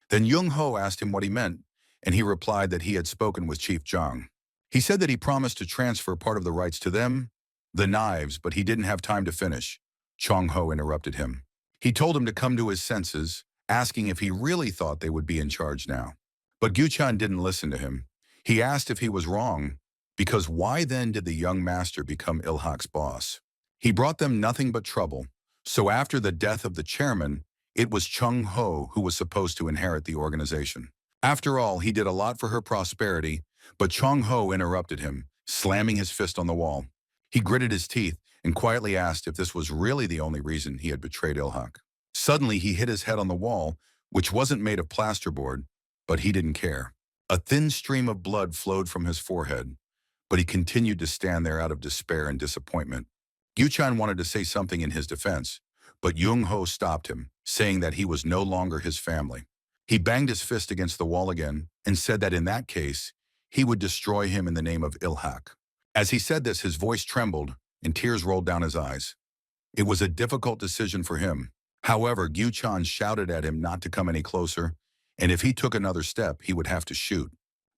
Then Jung Ho asked him what he meant, and he replied that he had spoken with Chief Zhang. He said that he promised to transfer part of the rights to them, the knives, but he didn't have time to finish. Chung Ho interrupted him. He told him to come to his senses, asking if he really thought they would be in charge now. But Gyu Chan didn't listen to him. He asked if he was wrong, because why then did the young master become Ilhak's boss? He brought them nothing but trouble, so after the death of the chairman, it was Chung Ho who was supposed to inherit the organization. After all, he did a lot for her prosperity, but Chung Ho interrupted him, slamming his fist on the wall. He gritted his teeth and quietly asked if this was really the only reason he had betrayed Ilhak. Suddenly, he hit his head on the wall, which wasn't made of plasterboard, but he didn't care. A thin stream of blood flowed from his forehead, but he continued to stand there out of despair and disappointment. Gyu Chan wanted to say something in his defense, but Jung Ho stopped him, saying that he was no longer his family. He banged his fist against the wall again and said that in that case, he would destroy him in the name of Ilhak. As he said this, his voice trembled and tears rolled down his eyes. It was a difficult decision for him. However, Gyu Chan shouted at him not to come any closer, and if he took another step, he would have to shoot.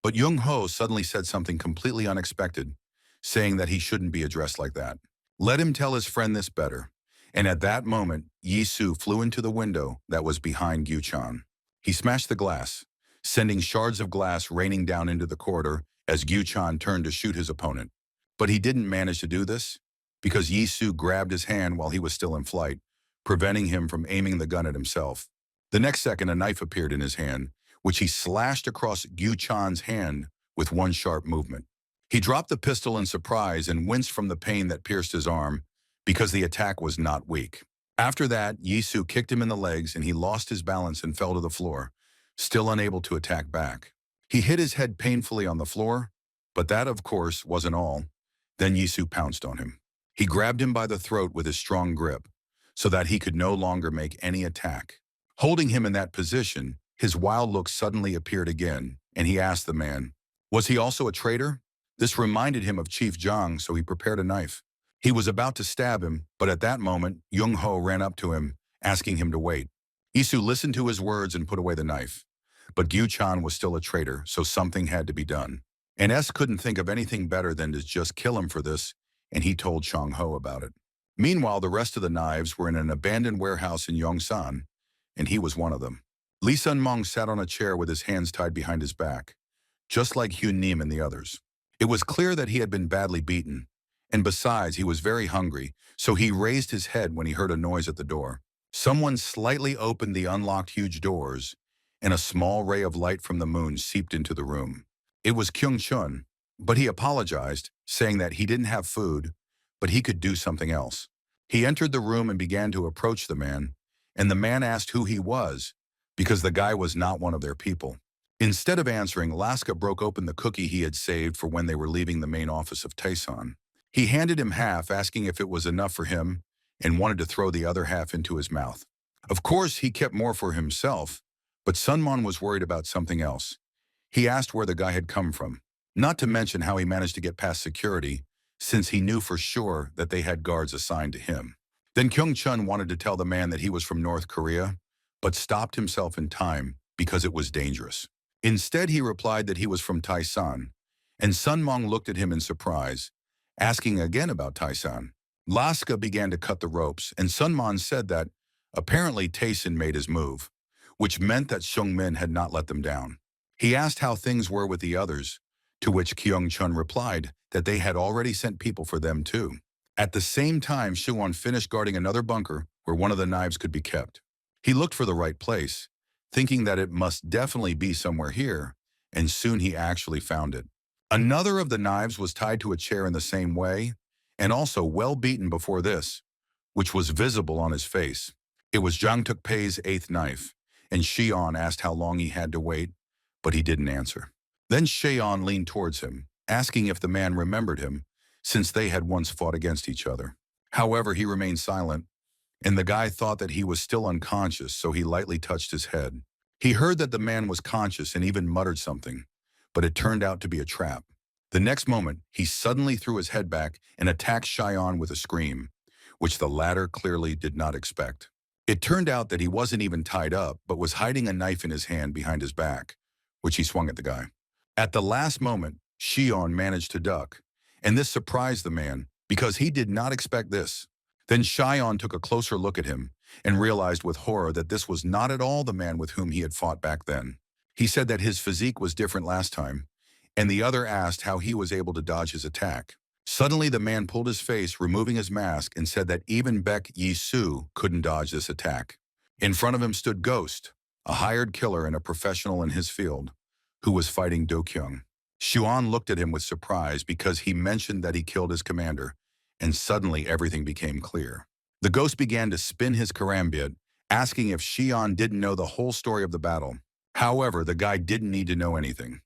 But Jung Ho suddenly said something completely unexpected, saying that he shouldn't be addressed like that. Let him tell his friend this better. And at that moment, Yi Su flew into the window that was behind Gyu Chan. He smashed the glass, sending shards of glass raining down into the corridor as Gyu Chan turned to shoot his opponent. But he didn't manage to do this, because Yi Su grabbed his hand while he was still in flight, preventing him from aiming the gun at himself. The next second, a knife appeared in his hand, which he slashed across Gyu Chan's hand with one sharp movement. He dropped the pistol in surprise and winced from the pain that pierced his arm, because the attack was not weak. After that, Yi Su kicked him in the legs and he lost his balance and fell to the floor, still unable to attack back. He hit his head painfully on the floor, but that, of course, wasn't all. Then Yisu pounced on him. He grabbed him by the throat with his strong grip, so that he could no longer make any attack. Holding him in that position, his wild look suddenly appeared again, and he asked the man, was he also a traitor? This reminded him of Chief Zhang, so he prepared a knife. He was about to stab him, but at that moment, Young Ho ran up to him, asking him to wait. Isu listened to his words and put away the knife. But Gyu Chan was still a traitor, so something had to be done. And S couldn't think of anything better than to just kill him for this, and he told Chang Ho about it. Meanwhile, the rest of the knives were in an abandoned warehouse in Yongsan, and he was one of them. Lee Sun Mong sat on a chair with his hands tied behind his back, just like Hyun Nim and the others. It was clear that he had been badly beaten, and besides, he was very hungry, so he raised his head when he heard a noise at the door. Someone slightly opened the unlocked huge doors, and a small ray of light from the moon seeped into the room. It was Kyung Chun, but he apologized, saying that he didn't have food, but he could do something else. He entered the room and began to approach the man, and the man asked who he was, because the guy was not one of their people. Instead of answering, Laska broke open the cookie he had saved for when they were leaving the main office of Taeson. He handed him half, asking if it was enough for him, and wanted to throw the other half into his mouth. Of course, he kept more for himself, but Sunmon was worried about something else. He asked where the guy had come from, not to mention how he managed to get past security, since he knew for sure that they had guards assigned to him. Then Kyung Chun wanted to tell the man that he was from North Korea, but stopped himself in time because it was dangerous. Instead, he replied that he was from Taisan, and Sun Mong looked at him in surprise, asking again about Taisan. Laska began to cut the ropes, and Sun Mon said that apparently Taisan made his move, which meant that Shung Min had not let them down. He asked how things were with the others, to which Kyung Chun replied that they had already sent people for them too. At the same time, Shuan finished guarding another bunker where one of the knives could be kept. He looked for the right place, thinking that it must definitely be somewhere here, and soon he actually found it. Another of the knives was tied to a chair in the same way, and also well beaten before this, which was visible on his face. It was Zhang Tukpei's 8th knife, and Xian asked how long he had to wait, but he didn't answer. Then Xian leaned towards him, asking if the man remembered him, since they had once fought against each other. However, he remained silent, and the guy thought that he was still unconscious, so he lightly touched his head. He heard that the man was conscious and even muttered something, but it turned out to be a trap. The next moment, he suddenly threw his head back and attacked Xian with a scream, which the latter clearly did not expect. It turned out that he wasn't even tied up, but was hiding a knife in his hand behind his back, which he swung at the guy. At the last moment, Xian managed to duck, and this surprised the man because he did not expect this. Then Xian took a closer look at him and realized with horror that this was not at all the man with whom he had fought back then. He said that his physique was different last time, and the other asked how he was able to dodge his attack. Suddenly, the man pulled his face, removing his mask, and said that even Baek Yi-soo couldn't dodge this attack. In front of him stood Ghost, a hired killer and a professional in his field, who was fighting Do Kyung. Xuan looked at him with surprise because he mentioned that he killed his commander, and suddenly everything became clear. The ghost began to spin his karambit, asking if Xian didn't know the whole story of the battle. However, the guy didn't need to know anything.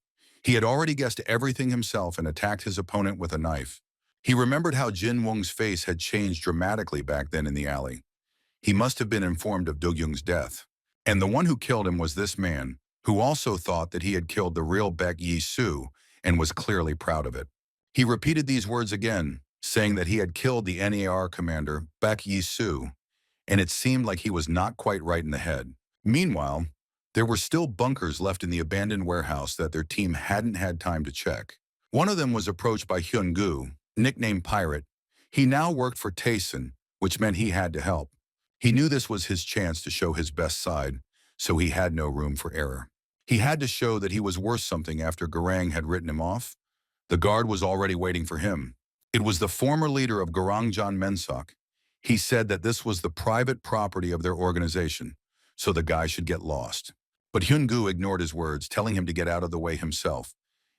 He had already guessed everything himself and attacked his opponent with a knife. He remembered how Jin Wong's face had changed dramatically back then in the alley. He must have been informed of Do Kyung's death. And the one who killed him was this man, who also thought that he had killed the real Baek Yi-soo and was clearly proud of it. He repeated these words again, saying that he had killed the NAR commander, Baek Yi-soo, and it seemed like he was not quite right in the head. Meanwhile, there were still bunkers left in the abandoned warehouse that their team hadn't had time to check. One of them was approached by Hyun-gu, nicknamed Pirate. He now worked for Taeson, which meant he had to help. He knew this was his chance to show his best side, so he had no room for error. He had to show that he was worth something after Garang had written him off. The guard was already waiting for him. It was the former leader of Garangjan Mensok. He said that this was the private property of their organization, so the guy should get lost. But Hyun-gu ignored his words, telling him to get out of the way himself,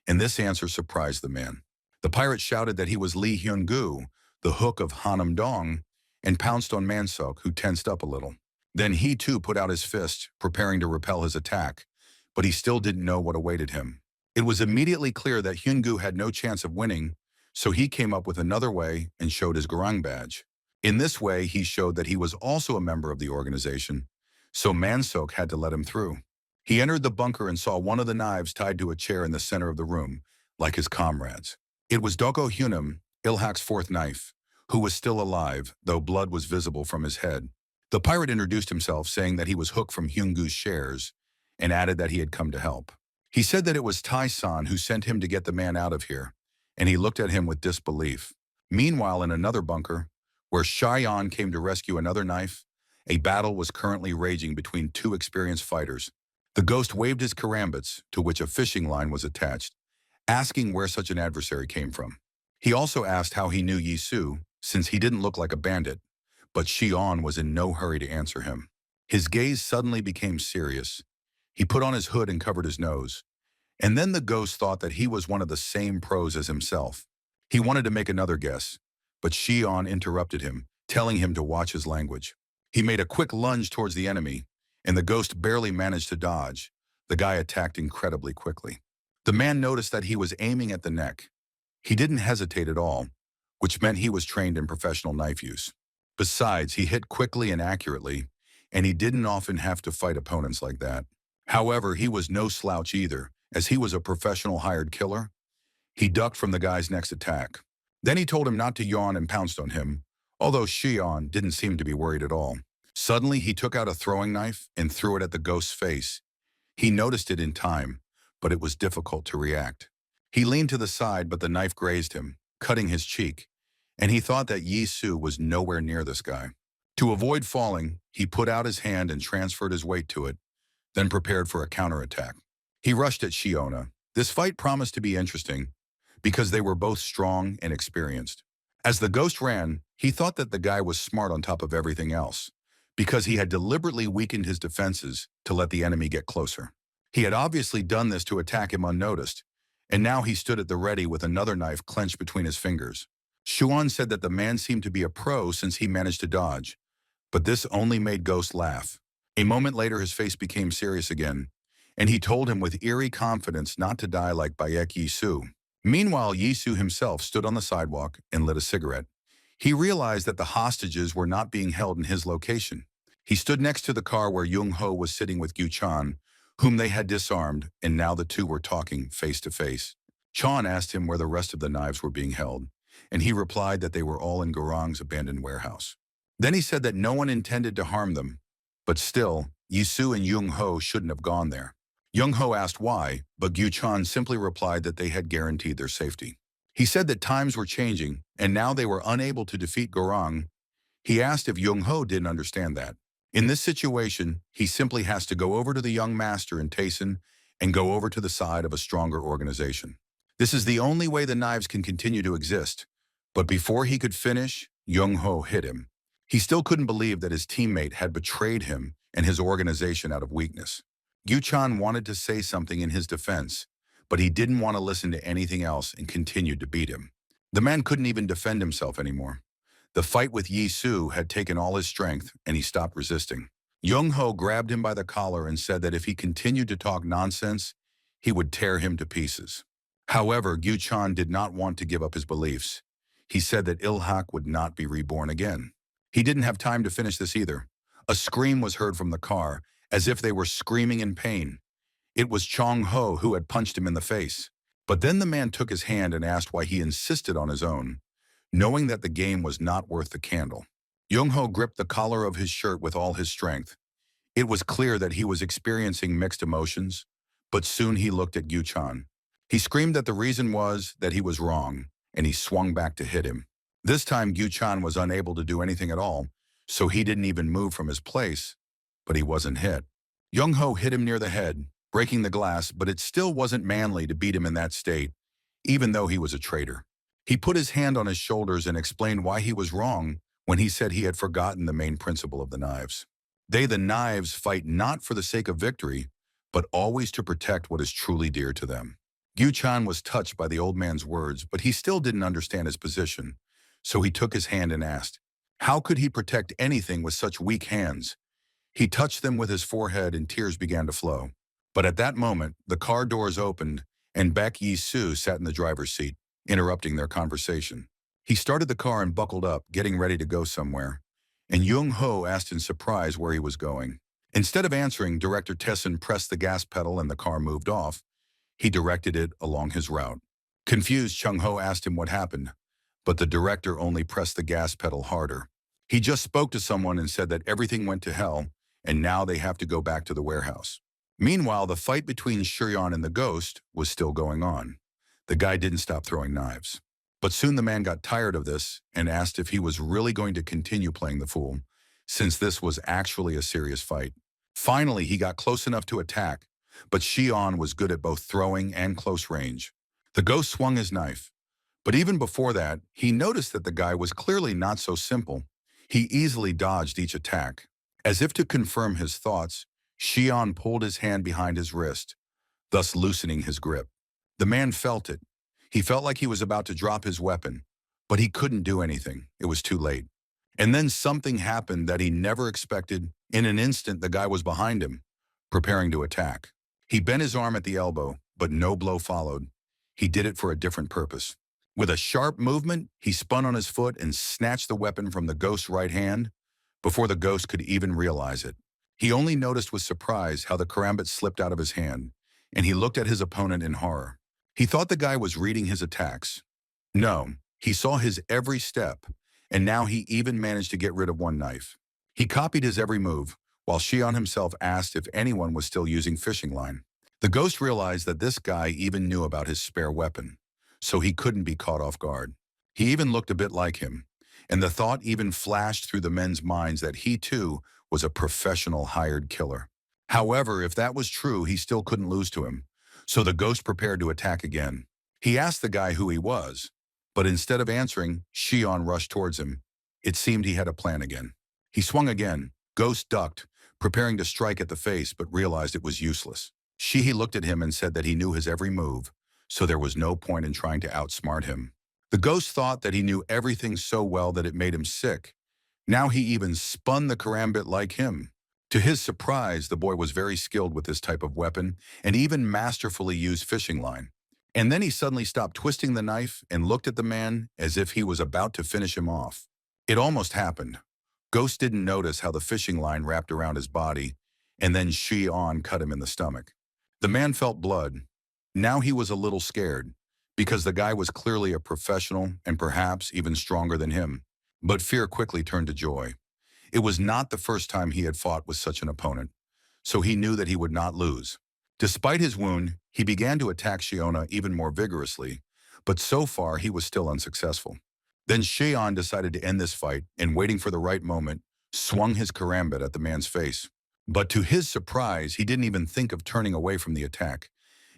and this answer surprised the man. The pirate shouted that he was Lee Hyun-gu, the hook of Hanam Dong, and pounced on Mansok, who tensed up a little. Then he too put out his fist, preparing to repel his attack, but he still didn't know what awaited him. It was immediately clear that Hyun-gu had no chance of winning, so he came up with another way and showed his Garang badge. In this way, he showed that he was also a member of the organization, so Mansok had to let him through. He entered the bunker and saw one of the knives tied to a chair in the center of the room, like his comrades. It was Doko Hunam, Ilhak's fourth knife, who was still alive, though blood was visible from his head. The pirate introduced himself, saying that he was Hook from Hyungu's shares, and added that he had come to help. He said that it was Tai-san who sent him to get the man out of here, and he looked at him with disbelief. Meanwhile, in another bunker, where Cheyenne came to rescue another knife, a battle was currently raging between two experienced fighters. The ghost waved his karambits, to which a fishing line was attached, asking where such an adversary came from. He also asked how he knew Yisu, since he didn't look like a bandit, but Xion was in no hurry to answer him. His gaze suddenly became serious. He put on his hood and covered his nose. And then the ghost thought that he was one of the same pros as himself. He wanted to make another guess, but Xion interrupted him, telling him to watch his language. He made a quick lunge towards the enemy, and the ghost barely managed to dodge. The guy attacked incredibly quickly. The man noticed that he was aiming at the neck. He didn't hesitate at all, which meant he was trained in professional knife use. Besides, he hit quickly and accurately, and he didn't often have to fight opponents like that. However, he was no slouch either, as he was a professional hired killer. He ducked from the guy's next attack. Then he told him not to yawn and pounced on him, although Xion didn't seem to be worried at all. Suddenly, he took out a throwing knife and threw it at the ghost's face. He noticed it in time, but it was difficult to react. He leaned to the side, but the knife grazed him, cutting his cheek, and he thought that Yi Su was nowhere near this guy. To avoid falling, he put out his hand and transferred his weight to it, then prepared for a counterattack. He rushed at Shiona. This fight promised to be interesting, because they were both strong and experienced. As the ghost ran, he thought that the guy was smart on top of everything else, because he had deliberately weakened his defenses to let the enemy get closer. He had obviously done this to attack him unnoticed, and now he stood at the ready with another knife clenched between his fingers. Shuan said that the man seemed to be a pro since he managed to dodge, but this only made Ghost laugh. A moment later, his face became serious again, and he told him with eerie confidence not to die like Bayek Yisu. Meanwhile, Yisu himself stood on the sidewalk and lit a cigarette. He realized that the hostages were not being held in his location. He stood next to the car where Jung Ho was sitting with Gu Chan, whom they had disarmed, and now the two were talking face to face. Chan asked him where the rest of the knives were being held, and he replied that they were all in Garang's abandoned warehouse. Then he said that no one intended to harm them, but still, Yisu and Jung Ho shouldn't have gone there. Jung Ho asked why, but Gu Chan simply replied that they had guaranteed their safety. He said that times were changing, and now they were unable to defeat Garang. He asked if Jung Ho didn't understand that. In this situation, he simply has to go over to the young master in Tayson and go over to the side of a stronger organization. This is the only way the knives can continue to exist. But before he could finish, Jung Ho hit him. He still couldn't believe that his teammate had betrayed him and his organization out of weakness. Gu Chan wanted to say something in his defense, but he didn't want to listen to anything else and continued to beat him. The man couldn't even defend himself anymore. The fight with Yi Su had taken all his strength, and he stopped resisting. Jung Ho grabbed him by the collar and said that if he continued to talk nonsense, he would tear him to pieces. However, Gu Chan did not want to give up his beliefs. He said that Ilhak would not be reborn again. He didn't have time to finish this either. A scream was heard from the car, as if they were screaming in pain. It was Chong Ho who had punched him in the face. But then the man took his hand and asked why he insisted on his own, knowing that the game was not worth the candle. Jung Ho gripped the collar of his shirt with all his strength. It was clear that he was experiencing mixed emotions, but soon he looked at Gu Chan. He screamed that the reason was that he was wrong, and he swung back to hit him. This time, Gu Chan was unable to do anything at all, so he didn't even move from his place, but he wasn't hit. Jung Ho hit him near the head, breaking the glass, but it still wasn't manly to beat him in that state, even though he was a traitor. He put his hand on his shoulders and explained why he was wrong when he said he had forgotten the main principle of the knives. They, the knives, fight not for the sake of victory, but always to protect what is truly dear to them. Gu Chan was touched by the old man's words, but he still didn't understand his position, so he took his hand and asked, how could he protect anything with such weak hands? He touched them with his forehead and tears began to flow. But at that moment, the car doors opened and Baek Yi Su sat in the driver's seat. interrupting their conversation. He started the car and buckled up, getting ready to go somewhere. And Jung-ho asked in surprise where he was going. Instead of answering, Director Tessin pressed the gas pedal and the car moved off. He directed it along his route. Confused, Chung-ho asked him what happened, but the director only pressed the gas pedal harder. He just spoke to someone and said that everything went to hell, and now they have to go back to the warehouse. Meanwhile, the fight between Shiryan and the ghost was still going on. The guy didn't stop throwing knives. But soon the man got tired of this and asked if he was really going to continue playing the fool, since this was actually a serious fight. Finally, he got close enough to attack, but Shion was good at both throwing and close range. The ghost swung his knife. But even before that, he noticed that the guy was clearly not so simple. He easily dodged each attack. As if to confirm his thoughts, Shion pulled his hand behind his wrist, thus loosening his grip. The man felt it. He felt like he was about to drop his weapon, but he couldn't do anything. It was too late. And then something happened that he never expected. In an instant, the guy was behind him, preparing to attack. He bent his arm at the elbow, but no blow followed. He did it for a different purpose. With a sharp movement, he spun on his foot and snatched the weapon from the ghost's right hand before the ghost could even realize it. He only noticed with surprise how the karambit slipped out of his hand, and he looked at his opponent in horror. He thought the guy was reading his attacks. No, he saw his every step, and now he even managed to get rid of one knife. He copied his every move, while Shion himself asked if anyone was still using fishing line. The ghost realized that this guy even knew about his spare weapon, so he couldn't be caught off guard. He even looked a bit like him, and the thought even flashed through the men's minds that he too was a professional hired killer. However, if that was true, he still couldn't lose to him. So the ghost prepared to attack again. He asked the guy who he was, but instead of answering, Shion rushed towards him. It seemed he had a plan again. He swung again. Ghost ducked, preparing to strike at the face, but realized it was useless. Shihi looked at him and said that he knew his every move, so there was no point in trying to outsmart him. The ghost thought that he knew everything so well that it made him sick. Now he even spun the karambit like him. To his surprise, the boy was very skilled with this type of weapon and even masterfully used fishing line. And then he suddenly stopped twisting the knife and looked at the man as if he was about to finish him off. It almost happened. Ghost didn't notice how the fishing line wrapped around his body, and then Shi-On cut him in the stomach. The man felt blood. Now he was a little scared, because the guy was clearly a professional and perhaps even stronger than him. But fear quickly turned to joy. It was not the first time he had fought with such an opponent, so he knew that he would not lose. Despite his wound, he began to attack Shiona even more vigorously, but so far he was still unsuccessful. Then Shion decided to end this fight and, waiting for the right moment, swung his karambit at the man's face. But to his surprise, he didn't even think of turning away from the attack.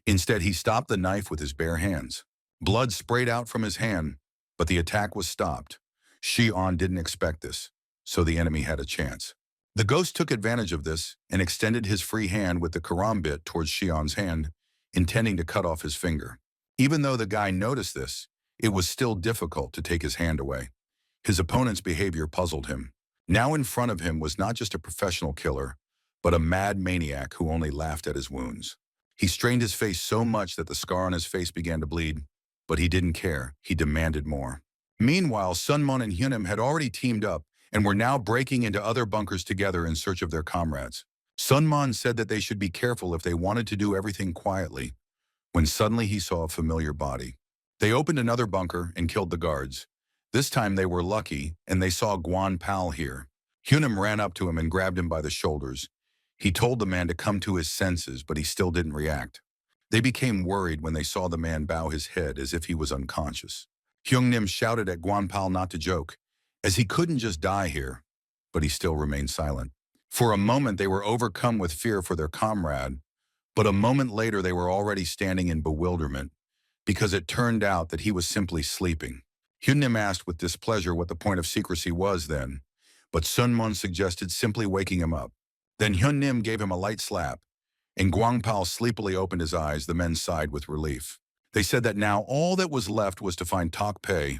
Instead, he stopped the knife with his bare hands. Blood sprayed out from his hand, but the attack was stopped. Shion didn't expect this, so the enemy had a chance. The ghost took advantage of this and extended his free hand with the karambit towards Shion's hand, intending to cut off his finger. Even though the guy noticed this, it was still difficult to take his hand away. His opponent's behavior puzzled him. Now in front of him was not just a professional killer, but a mad maniac who only laughed at his wounds. He strained his face so much that the scar on his face began to bleed, but he didn't care. He demanded more. Meanwhile, Sunmon and Hyunim had already teamed up and were now breaking into other bunkers together in search of their comrades. Sunmon said that they should be careful if they wanted to do everything quietly, when suddenly he saw a familiar body. They opened another bunker and killed the guards. This time they were lucky, and they saw Guan Pal here. Hyunim ran up to him and grabbed him by the shoulders. He told the man to come to his senses, but he still didn't react. They became worried when they saw the man bow his head as if he was unconscious. Hyungnim shouted at Guan Pal not to joke, as he couldn't just die here, but he still remained silent. For a moment they were overcome with fear for their comrade, but a moment later they were already standing in bewilderment, because it turned out that he was simply sleeping. Hyunnim asked with displeasure what the point of secrecy was then, but Sunmon suggested simply waking him up. Then Hyunnim gave him a light slap, and Guangpal sleepily opened his eyes. The men sighed with relief. They said that now all that was left was to find Tok Pei,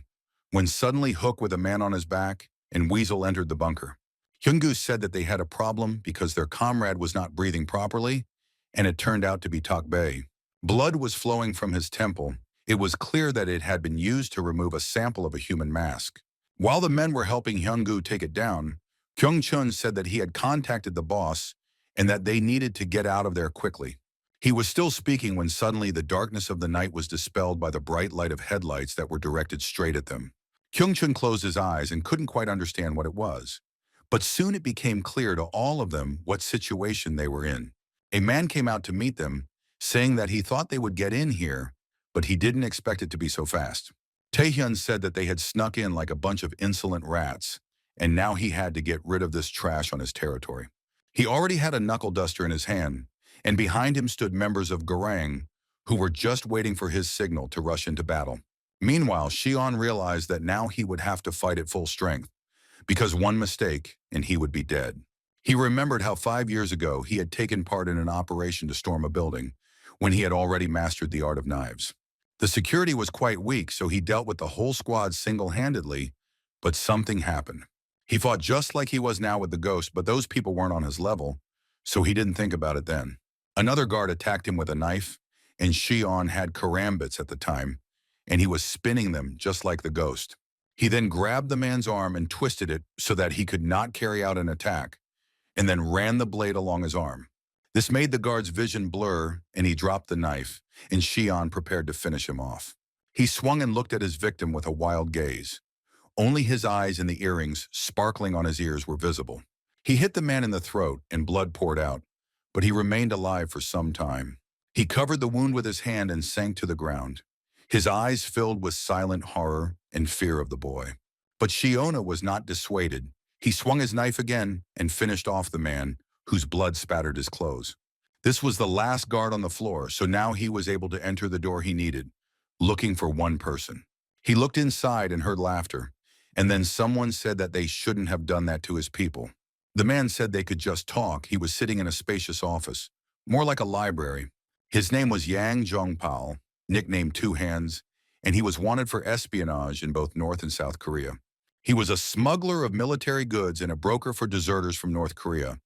when suddenly Hook with a man on his back and Weasel entered the bunker. Hyungu said that they had a problem because their comrade was not breathing properly, and it turned out to be Tok Pei. Blood was flowing from his temple, It was clear that it had been used to remove a sample of a human mask. While the men were helping Hyung-gu take it down, Kyung-chun said that he had contacted the boss and that they needed to get out of there quickly. He was still speaking when suddenly the darkness of the night was dispelled by the bright light of headlights that were directed straight at them. Kyung-chun closed his eyes and couldn't quite understand what it was. But soon it became clear to all of them what situation they were in. A man came out to meet them, saying that he thought they would get in here, but he didn't expect it to be so fast. Taehyun said that they had snuck in like a bunch of insolent rats, and now he had to get rid of this trash on his territory. He already had a knuckle duster in his hand, and behind him stood members of Garang, who were just waiting for his signal to rush into battle. Meanwhile, Shion realized that now he would have to fight at full strength, because one mistake and he would be dead. He remembered how 5 years ago he had taken part in an operation to storm a building, when he had already mastered the art of knives. The security was quite weak, so he dealt with the whole squad single-handedly, but something happened. He fought just like he was now with the ghost, but those people weren't on his level, so he didn't think about it then. Another guard attacked him with a knife, and Shion had karambits at the time, and he was spinning them just like the ghost. He then grabbed the man's arm and twisted it so that he could not carry out an attack, and then ran the blade along his arm. This made the guard's vision blur, and he dropped the knife, and Shion prepared to finish him off. He swung and looked at his victim with a wild gaze. Only his eyes and the earrings sparkling on his ears were visible. He hit the man in the throat, and blood poured out, but he remained alive for some time. He covered the wound with his hand and sank to the ground. His eyes filled with silent horror and fear of the boy. But Shiona was not dissuaded. He swung his knife again and finished off the man, whose blood spattered his clothes. This was the last guard on the floor, so now he was able to enter the door he needed, looking for one person. He looked inside and heard laughter, and then someone said that they shouldn't have done that to his people. The man said they could just talk. He was sitting in a spacious office, more like a library. His name was Yang Jongpal, nicknamed Two Hands, and he was wanted for espionage in both North and South Korea. He was a smuggler of military goods and a broker for deserters from North Korea,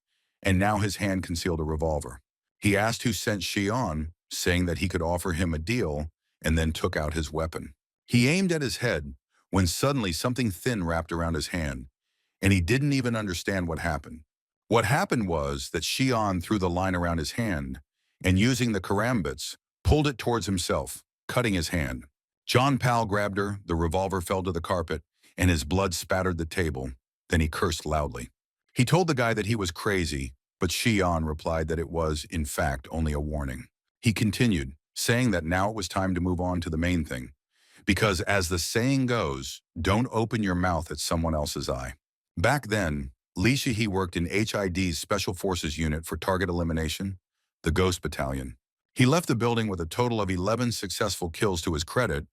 and now his hand concealed a revolver. He asked who sent Shion, saying that he could offer him a deal, and then took out his weapon. He aimed at his head when suddenly something thin wrapped around his hand, and he didn't even understand what happened. What happened was that Shion threw the line around his hand, and using the karambits, pulled it towards himself, cutting his hand. John Pal grabbed her, the revolver fell to the carpet, and his blood spattered the table. Then he cursed loudly. He told the guy that he was crazy, but Shion replied that it was, in fact, only a warning. He continued, saying that now it was time to move on to the main thing, because as the saying goes, don't open your mouth at someone else's eye. Back then, Lee Shi-hee worked in HID's Special Forces Unit for target elimination, the Ghost Battalion. He left the building with a total of 11 successful kills to his credit,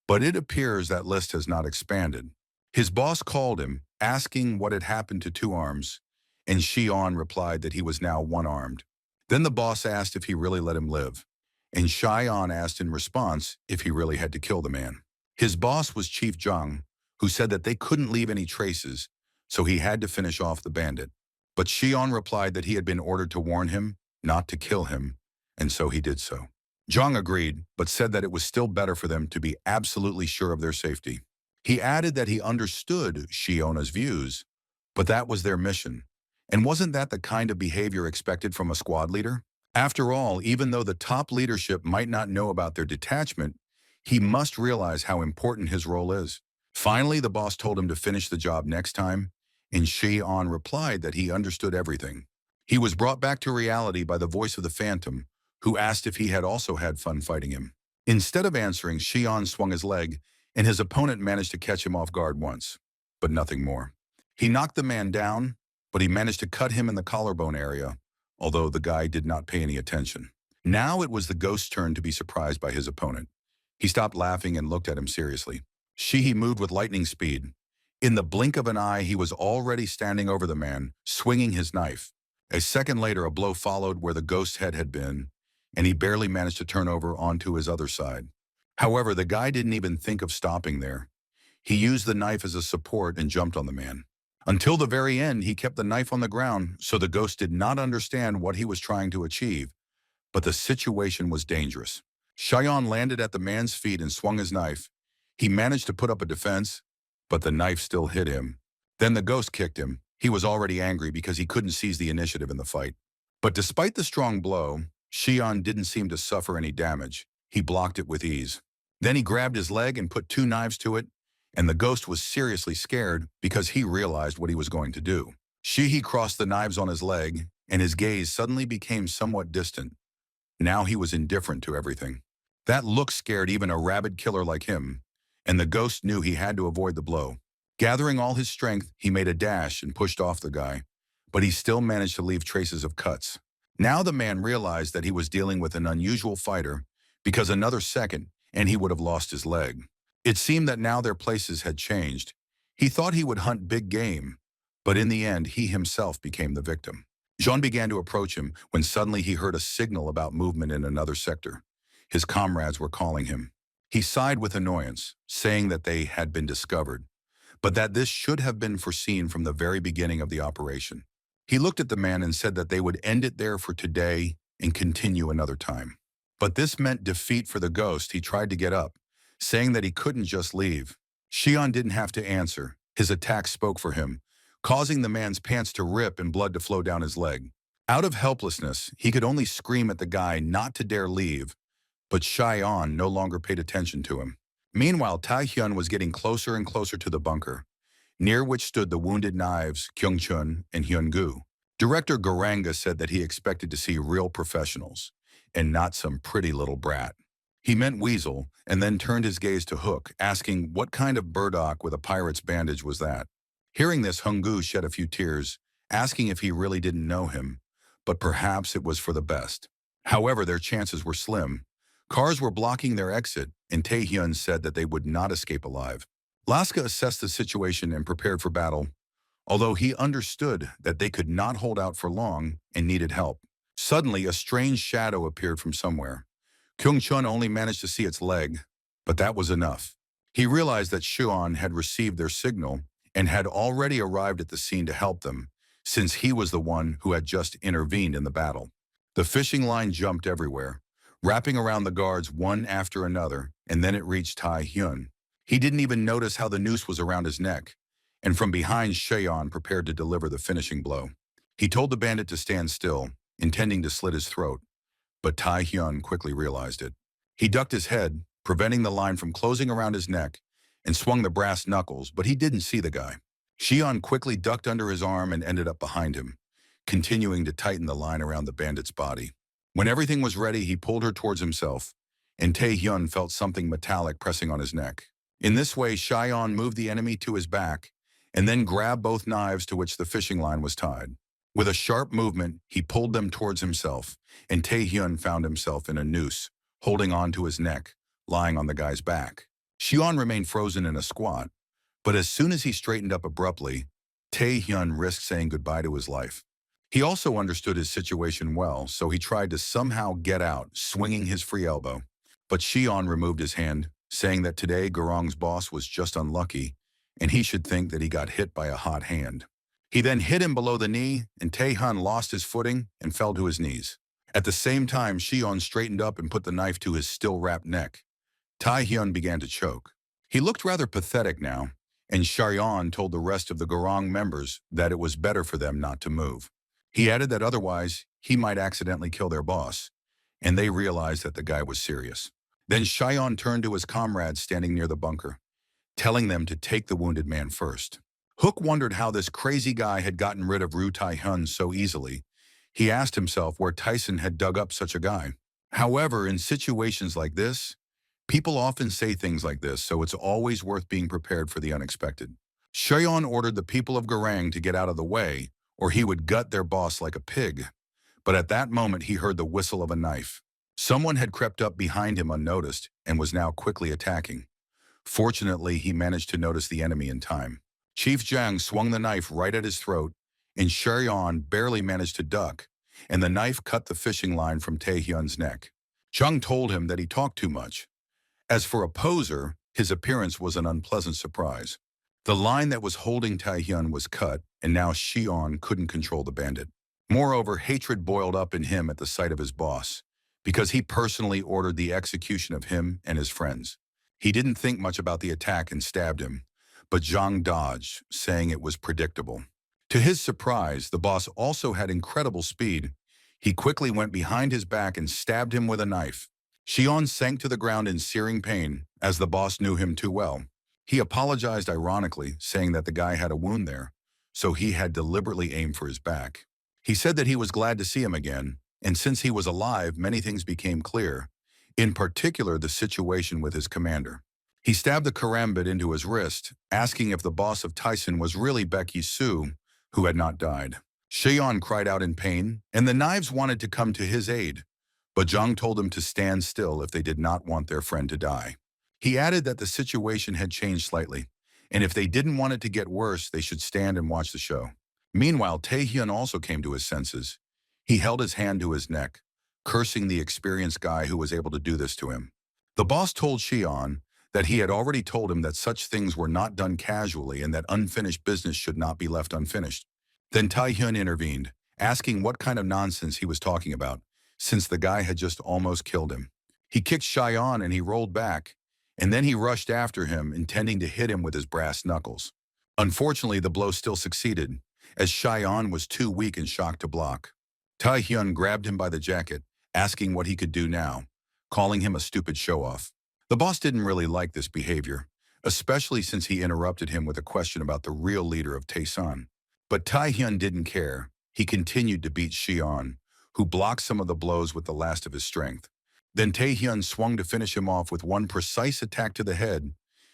but it appears that list has not expanded. His boss called him, asking what had happened to Two Arms, and Shion replied that he was now one-armed. Then the boss asked if he really let him live, and Shion asked in response if he really had to kill the man. His boss was Chief Jung, who said that they couldn't leave any traces, so he had to finish off the bandit. But Shion replied that he had been ordered to warn him, not to kill him, and so he did so. Jung agreed, but said that it was still better for them to be absolutely sure of their safety. He added that he understood Shiona's views, but that was their mission. And wasn't that the kind of behavior expected from a squad leader? After all, even though the top leadership might not know about their detachment, he must realize how important his role is. Finally, the boss told him to finish the job next time, and Shion replied that he understood everything. He was brought back to reality by the voice of the Phantom, who asked if he had also had fun fighting him. Instead of answering, Shion swung his leg, and his opponent managed to catch him off guard once, but nothing more. He knocked the man down, but he managed to cut him in the collarbone area, although the guy did not pay any attention. Now it was the ghost's turn to be surprised by his opponent. He stopped laughing and looked at him seriously. Shi moved with lightning speed. In the blink of an eye, he was already standing over the man, swinging his knife. A second later, a blow followed where the ghost's head had been, and he barely managed to turn over onto his other side. However, the guy didn't even think of stopping there. He used the knife as a support and jumped on the man. Until the very end, he kept the knife on the ground, so the ghost did not understand what he was trying to achieve, but the situation was dangerous. Cheyenne landed at the man's feet and swung his knife. He managed to put up a defense, but the knife still hit him. Then the ghost kicked him. He was already angry because he couldn't seize the initiative in the fight. But despite the strong blow, Cheyenne didn't seem to suffer any damage. He blocked it with ease. Then he grabbed his leg and put two knives to it, and the ghost was seriously scared because he realized what he was going to do. He crossed the knives on his leg, and his gaze suddenly became somewhat distant. Now he was indifferent to everything. That look scared even a rabid killer like him, and the ghost knew he had to avoid the blow. Gathering all his strength, he made a dash and pushed off the guy, but he still managed to leave traces of cuts. Now the man realized that he was dealing with an unusual fighter, because another second, and he would have lost his leg. It seemed that now their places had changed. He thought he would hunt big game, but in the end, he himself became the victim. Jean began to approach him when suddenly he heard a signal about movement in another sector. His comrades were calling him. He sighed with annoyance, saying that they had been discovered, but that this should have been foreseen from the very beginning of the operation. He looked at the man and said that they would end it there for today and continue another time. But this meant defeat for the ghost. He tried to get up, saying that he couldn't just leave. Xion didn't have to answer. His attack spoke for him, causing the man's pants to rip and blood to flow down his leg. Out of helplessness, he could only scream at the guy not to dare leave, but Xion no longer paid attention to him. Meanwhile, Tai-hyun was getting closer and closer to the bunker, near which stood the wounded knives Kyung-chun and Hyun-gu. Director Garanga said that he expected to see real professionals, and not some pretty little brat. He meant Weasel, and then turned his gaze to Hook, asking what kind of burdock with a pirate's bandage was that. Hearing this, Hyun-gu shed a few tears, asking if he really didn't know him, but perhaps it was for the best. However, their chances were slim. Cars were blocking their exit, and Tae-hyun said that they would not escape alive. Laska assessed the situation and prepared for battle, although he understood that they could not hold out for long and needed help. Suddenly, a strange shadow appeared from somewhere. Kyung-chun only managed to see its leg, but that was enough. He realized that Shuon had received their signal and had already arrived at the scene to help them, since he was the one who had just intervened in the battle. The fishing line jumped everywhere, wrapping around the guards one after another, and then it reached Tai-hyun. He didn't even notice how the noose was around his neck, and from behind Cheon prepared to deliver the finishing blow. He told the bandit to stand still, intending to slit his throat, but Tai-hyun quickly realized it. He ducked his head, preventing the line from closing around his neck, and swung the brass knuckles, but he didn't see the guy. Cheon quickly ducked under his arm and ended up behind him, continuing to tighten the line around the bandit's body. When everything was ready, he pulled her towards himself, and Tae-hyun felt something metallic pressing on his neck. In this way, Cheon moved the enemy to his back, and then grabbed both knives to which the fishing line was tied. With a sharp movement, he pulled them towards himself, and Tae-hyun found himself in a noose, holding on to his neck, lying on the guy's back. Cheon remained frozen in a squat, but as soon as he straightened up abruptly, Tae-hyun risked saying goodbye to his life. He also understood his situation well, so he tried to somehow get out, swinging his free elbow. But Cheon removed his hand, saying that today Garong's boss was just unlucky, and he should think that he got hit by a hot hand. He then hit him below the knee, and Tae-hyun lost his footing and fell to his knees. At the same time, Cheon straightened up and put the knife to his still-wrapped neck. Tae-hyun began to choke. He looked rather pathetic now, and Cheon told the rest of the Garong members that it was better for them not to move. He added that otherwise, he might accidentally kill their boss, and they realized that the guy was serious. Then Cheon turned to his comrades standing near the bunker, telling them to take the wounded man first. Hook wondered how this crazy guy had gotten rid of Ryu Tai-hyun so easily. He asked himself where Tyson had dug up such a guy. However, in situations like this, people often say things like this, so it's always worth being prepared for the unexpected. Cheon ordered the people of Garang to get out of the way, or he would gut their boss like a pig. But at that moment, he heard the whistle of a knife. Someone had crept up behind him unnoticed and was now quickly attacking. Fortunately, he managed to notice the enemy in time. Chief Jang swung the knife right at his throat, and Cheon barely managed to duck, and the knife cut the fishing line from Tae-hyun's neck. Chung told him that he talked too much. As for a poser, his appearance was an unpleasant surprise. The line that was holding Tae-hyun was cut, and now Cheon couldn't control the bandit. Moreover, hatred boiled up in him at the sight of his boss, because he personally ordered the execution of him and his friends. He didn't think much about the attack and stabbed him, but Zhang dodged, saying it was predictable. To his surprise, the boss also had incredible speed. He quickly went behind his back and stabbed him with a knife. Xion sank to the ground in searing pain, as the boss knew him too well. He apologized ironically, saying that the guy had a wound there, so he had deliberately aimed for his back. He said that he was glad to see him again, and since he was alive, many things became clear, in particular the situation with his commander. He stabbed the karambit into his wrist, asking if the boss of Tyson was really Becky Sue, who had not died. Xion cried out in pain, and the knives wanted to come to his aid, but Zhang told him to stand still if they did not want their friend to die. He added that the situation had changed slightly, and if they didn't want it to get worse, they should stand and watch the show. Meanwhile, Taehyun also came to his senses. He held his hand to his neck, cursing the experienced guy who was able to do this to him. The boss told Xion that he had already told him that such things were not done casually and that unfinished business should not be left unfinished. Then Taehyun intervened, asking what kind of nonsense he was talking about, since the guy had just almost killed him. He kicked Xion and he rolled back, and then he rushed after him, intending to hit him with his brass knuckles. Unfortunately, the blow still succeeded, as Xion was too weak and shocked to block. Taehyun grabbed him by the jacket, asking what he could do now, calling him a stupid show-off. The boss didn't really like this behavior, especially since he interrupted him with a question about the real leader of Taesan. But Taehyun didn't care. He continued to beat Xion, who blocked some of the blows with the last of his strength. Then Taehyun swung to finish him off with one precise attack to the head,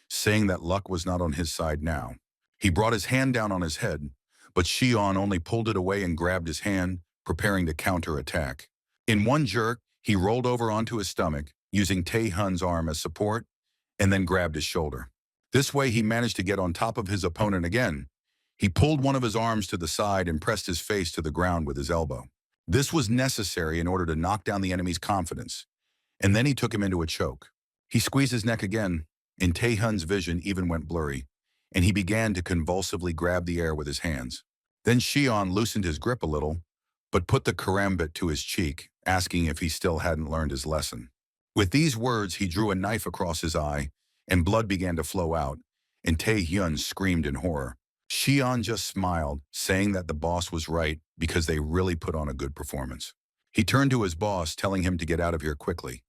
saying that luck was not on his side now. He brought his hand down on his head, but Xion only pulled it away and grabbed his hand, preparing to counter-attack. In one jerk, he rolled over onto his stomach, using Taehyun's arm as support, and then grabbed his shoulder. This way, he managed to get on top of his opponent again. He pulled one of his arms to the side and pressed his face to the ground with his elbow. This was necessary in order to knock down the enemy's confidence, and then he took him into a choke. He squeezed his neck again, and Taehyun's vision even went blurry, and he began to convulsively grab the air with his hands. Then Xion loosened his grip a little, but put the karambit to his cheek, asking if he still hadn't learned his lesson. With these words, he drew a knife across his eye, and blood began to flow out, and Taehyun screamed in horror. Xion just smiled, saying that the boss was right because they really put on a good performance. He turned to his boss, telling him to get out of here quickly.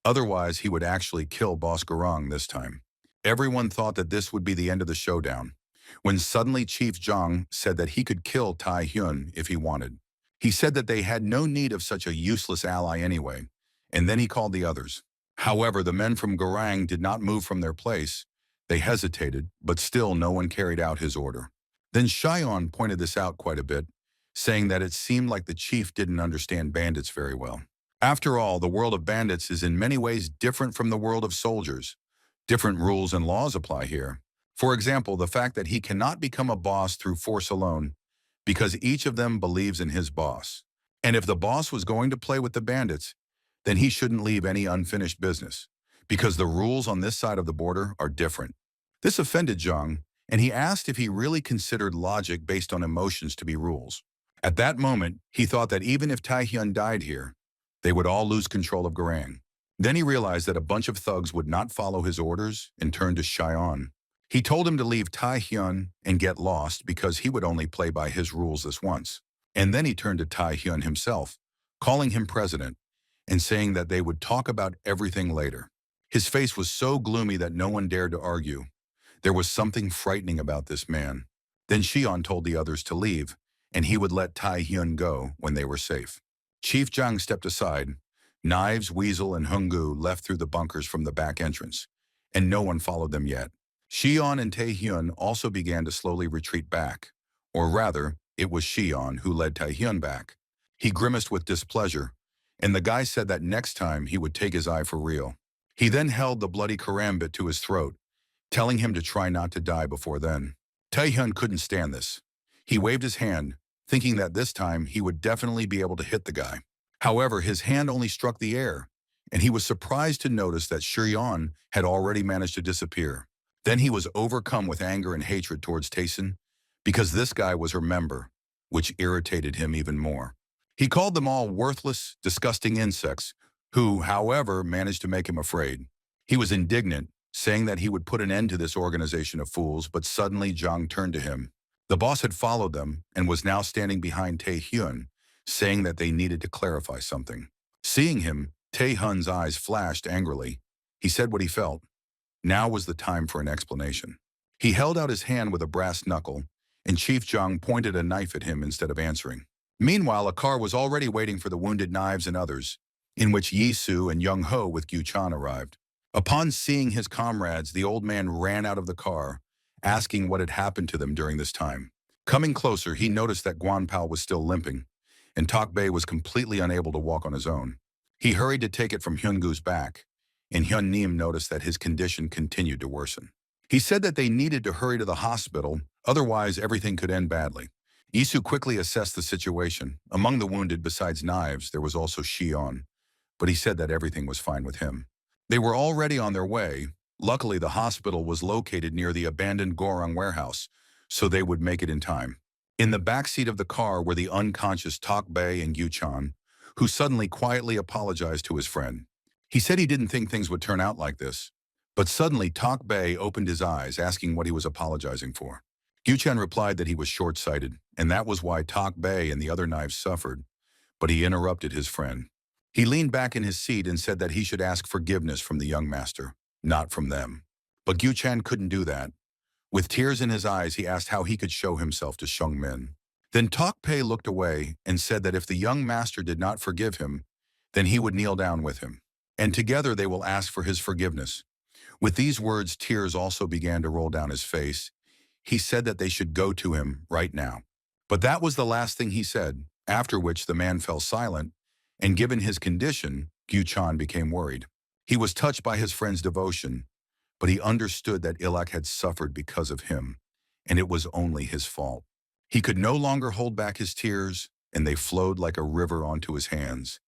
Otherwise, he would actually kill Boss Garang this time. Everyone thought that this would be the end of the showdown, when suddenly Chief Zhang said that he could kill Taehyun if he wanted. He said that they had no need of such a useless ally anyway, and then he called the others. However, the men from Garang did not move from their place. They hesitated, but still no one carried out his order. Then Xion pointed this out quite a bit, saying that it seemed like the chief didn't understand bandits very well. After all, the world of bandits is in many ways different from the world of soldiers. Different rules and laws apply here. For example, the fact that he cannot become a boss through force alone, because each of them believes in his boss. And if the boss was going to play with the bandits, then he shouldn't leave any unfinished business, because the rules on this side of the border are different. This offended Zhang, and he asked if he really considered logic based on emotions to be rules. At that moment, he thought that even if Taehyun died here, they would all lose control of Garang. Then he realized that a bunch of thugs would not follow his orders and turned to Xion. He told him to leave Taehyun and get lost because he would only play by his rules this once. And then he turned to Taehyun himself, calling him president, and saying that they would talk about everything later. His face was so gloomy that no one dared to argue. There was something frightening about this man. Then Xion told the others to leave, and he would let Taehyun go when they were safe. Chief Zhang stepped aside. Knives, Weasel, and Hungu left through the bunkers from the back entrance, and no one followed them yet. Xion and Taehyun also began to slowly retreat back, or rather, it was Xion who led Taehyun back. He grimaced with displeasure, and the guy said that next time he would take his eye for real. He then held the bloody karambit to his throat, telling him to try not to die before then. Taehyun couldn't stand this. He waved his hand, thinking that this time he would definitely be able to hit the guy. However, his hand only struck the air, and he was surprised to notice that Xion had already managed to disappear. Then he was overcome with anger and hatred towards Taeson, because this guy was her member, which irritated him even more. He called them all worthless, disgusting insects who, however, managed to make him afraid. He was indignant, saying that he would put an end to this organization of fools, but suddenly Zhang turned to him. The boss had followed them and was now standing behind Tae-hyun, saying that they needed to clarify something. Seeing him, Tae-hyun's eyes flashed angrily. He said what he felt. Now was the time for an explanation. He held out his hand with a brass knuckle, and Chief Zhang pointed a knife at him instead of answering. Meanwhile, a car was already waiting for the wounded knives and others, in which Yi-soo and Young-ho with Gyu-chan arrived. Upon seeing his comrades, the old man ran out of the car, asking what had happened to them during this time. Coming closer, he noticed that Guanpao was still limping, and Tokbae was completely unable to walk on his own. He hurried to take it from Hyungu's back, and Hyun-nim noticed that his condition continued to worsen. He said that they needed to hurry to the hospital, otherwise everything could end badly. Isu quickly assessed the situation. Among the wounded, besides knives, there was also Shion, but he said that everything was fine with him. They were already on their way. Luckily, the hospital was located near the abandoned Gorong warehouse, so they would make it in time. In the back seat of the car were the unconscious Tokbae and Gyu-chan, who suddenly quietly apologized to his friend. He said he didn't think things would turn out like this, but suddenly Tokbae opened his eyes, asking what he was apologizing for. Gyu-chan replied that he was short-sighted, and that was why Tokbae and the other knives suffered, but he interrupted his friend. He leaned back in his seat and said that he should ask forgiveness from the young master, not from them. But Gyu-chan couldn't do that. With tears in his eyes, he asked how he could show himself to Shungmin. Then Tokbae looked away and said that if the young master did not forgive him, then he would kneel down with him, and together they will ask for his forgiveness. With these words, tears also began to roll down his face. He said that they should go to him right now. But that was the last thing he said, after which the man fell silent, and given his condition, Gyu-chan became worried. He was touched by his friend's devotion, but he understood that Ilak had suffered because of him, and it was only his fault. He could no longer hold back his tears, and they flowed like a river onto his hands.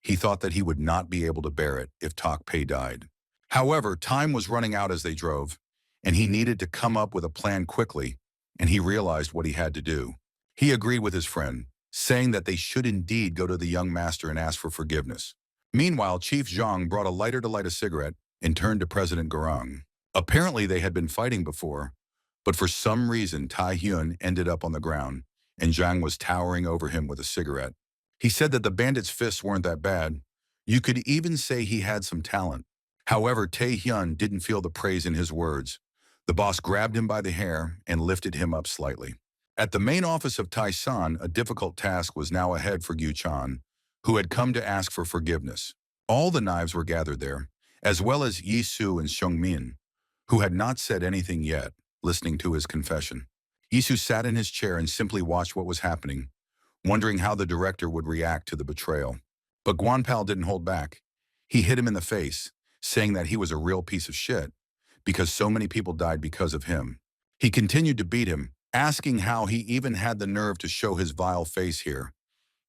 He thought that he would not be able to bear it if Tokbae died. However, time was running out as they drove, and he needed to come up with a plan quickly, and he realized what he had to do. He agreed with his friend, saying that they should indeed go to the young master and ask for forgiveness. Meanwhile, Chief Zhang brought a lighter to light a cigarette and turned to President Garang. Apparently, they had been fighting before, but for some reason, Tae-hyun ended up on the ground, and Zhang was towering over him with a cigarette. He said that the bandit's fists weren't that bad. You could even say he had some talent. However, Tae-hyun didn't feel the praise in his words. The boss grabbed him by the hair and lifted him up slightly. At the main office of Tai-san, a difficult task was now ahead for Gyu-chan, who had come to ask for forgiveness. All the knives were gathered there, as well as Yi-soo and Shungmin, who had not said anything yet, listening to his confession. Yi-soo sat in his chair and simply watched what was happening, wondering how the director would react to the betrayal. But Guanpao didn't hold back. He hit him in the face, saying that he was a real piece of shit, because so many people died because of him. He continued to beat him, asking how he even had the nerve to show his vile face here.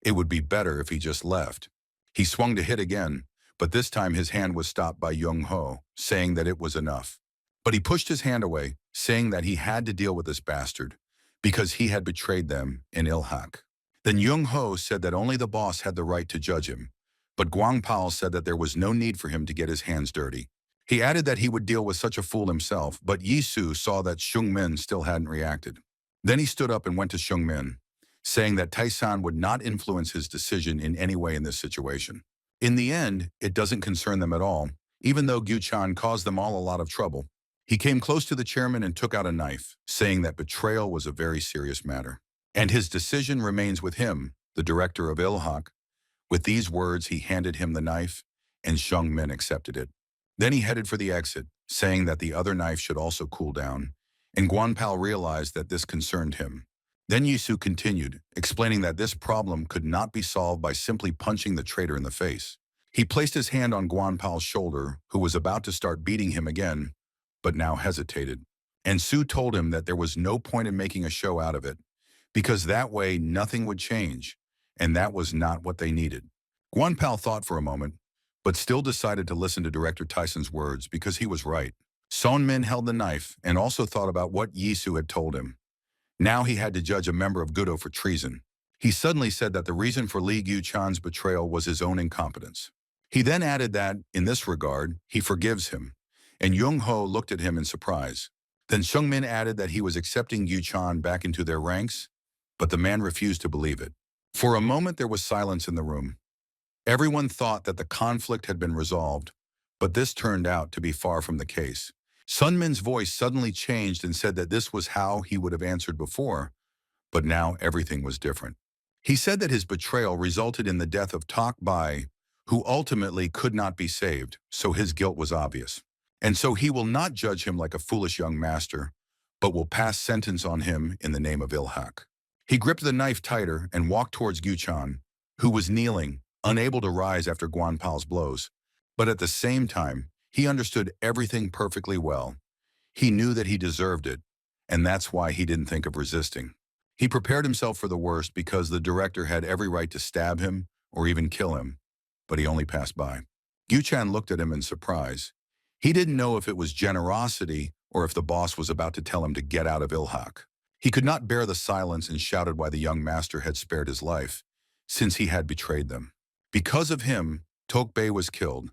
It would be better if he just left. He swung to hit again, but this time his hand was stopped by Young-ho, saying that it was enough. But he pushed his hand away, saying that he had to deal with this bastard, because he had betrayed them in Ilhak. Then Young-ho said that only the boss had the right to judge him, but Guangpao said that there was no need for him to get his hands dirty. He added that he would deal with such a fool himself, but Yi-soo saw that Shungmin still hadn't reacted. Then he stood up and went to Shungmin, saying that Tai-san would not influence his decision in any way in this situation. In the end, it doesn't concern them at all, even though Gyu-chan caused them all a lot of trouble. He came close to the chairman and took out a knife, saying that betrayal was a very serious matter. And his decision remains with him, the director of Ilhak. With these words, he handed him the knife, and Shungmin accepted it. Then he headed for the exit, saying that the other knife should also cool down, and Guanpao realized that this concerned him. Then Yisu continued, explaining that this problem could not be solved by simply punching the traitor in the face. He placed his hand on Guanpao's shoulder, who was about to start beating him again, but now hesitated. And Su told him that there was no point in making a show out of it, because that way nothing would change, and that was not what they needed. Guanpao thought for a moment, but still decided to listen to Director Tyson's words because he was right. Sonmin held the knife and also thought about what Yisu had told him. Now he had to judge a member of Gudo for treason. He suddenly said that the reason for Li Gyu-chan's betrayal was his own incompetence. He then added that, in this regard, he forgives him, and Jung-ho looked at him in surprise. Then Seung-min added that he was accepting Yu-chan back into their ranks, but the man refused to believe it. For a moment there was silence in the room. Everyone thought that the conflict had been resolved, but this turned out to be far from the case. Sun-min's voice suddenly changed and said that this was how he would have answered before, but now everything was different. He said that his betrayal resulted in the death of Tak Bai, who ultimately could not be saved, so his guilt was obvious. And so he will not judge him like a foolish young master, but will pass sentence on him in the name of Ilhak. He gripped the knife tighter and walked towards Gyuchan, who was kneeling, unable to rise after Guanpao's blows. But at the same time, he understood everything perfectly well. He knew that he deserved it, and that's why he didn't think of resisting. He prepared himself for the worst because the director had every right to stab him or even kill him, but he only passed by. Gyuchan looked at him in surprise. He didn't know if it was generosity or if the boss was about to tell him to get out of Ilhak. He could not bear the silence and shouted why the young master had spared his life, since he had betrayed them. Because of him, Tokbei was killed,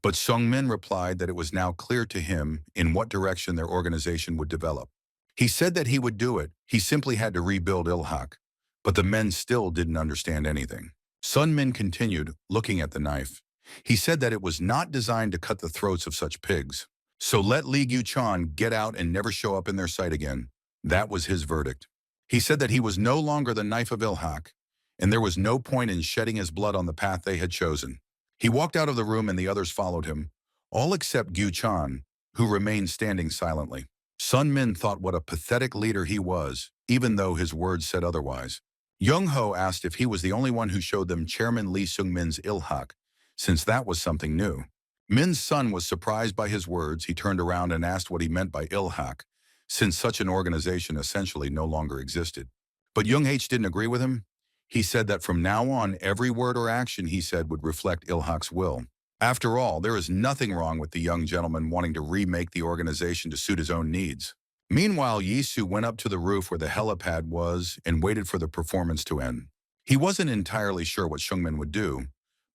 but Seung-min replied that it was now clear to him in what direction their organization would develop. He said that he would do it, he simply had to rebuild Ilhak, but the men still didn't understand anything. Sun-min continued, looking at the knife. He said that it was not designed to cut the throats of such pigs. So let Li Gu-chan get out and never show up in their sight again. That was his verdict. He said that he was no longer the knife of Ilhak, and there was no point in shedding his blood on the path they had chosen. He walked out of the room and the others followed him, all except Gu-chan, who remained standing silently. Sun-min thought what a pathetic leader he was, even though his words said otherwise. Jung-ho asked if he was the only one who showed them Chairman Lee Seung-min's Ilhak, since that was something new. Min's son was surprised by his words. He turned around and asked what he meant by Ilhak, since such an organization essentially no longer existed. But Jung-h didn't agree with him. He said that from now on, every word or action he said would reflect Ilhak's will. After all, there is nothing wrong with the young gentleman wanting to remake the organization to suit his own needs. Meanwhile, Yisu went up to the roof where the helipad was and waited for the performance to end. He wasn't entirely sure what Seung-min would do,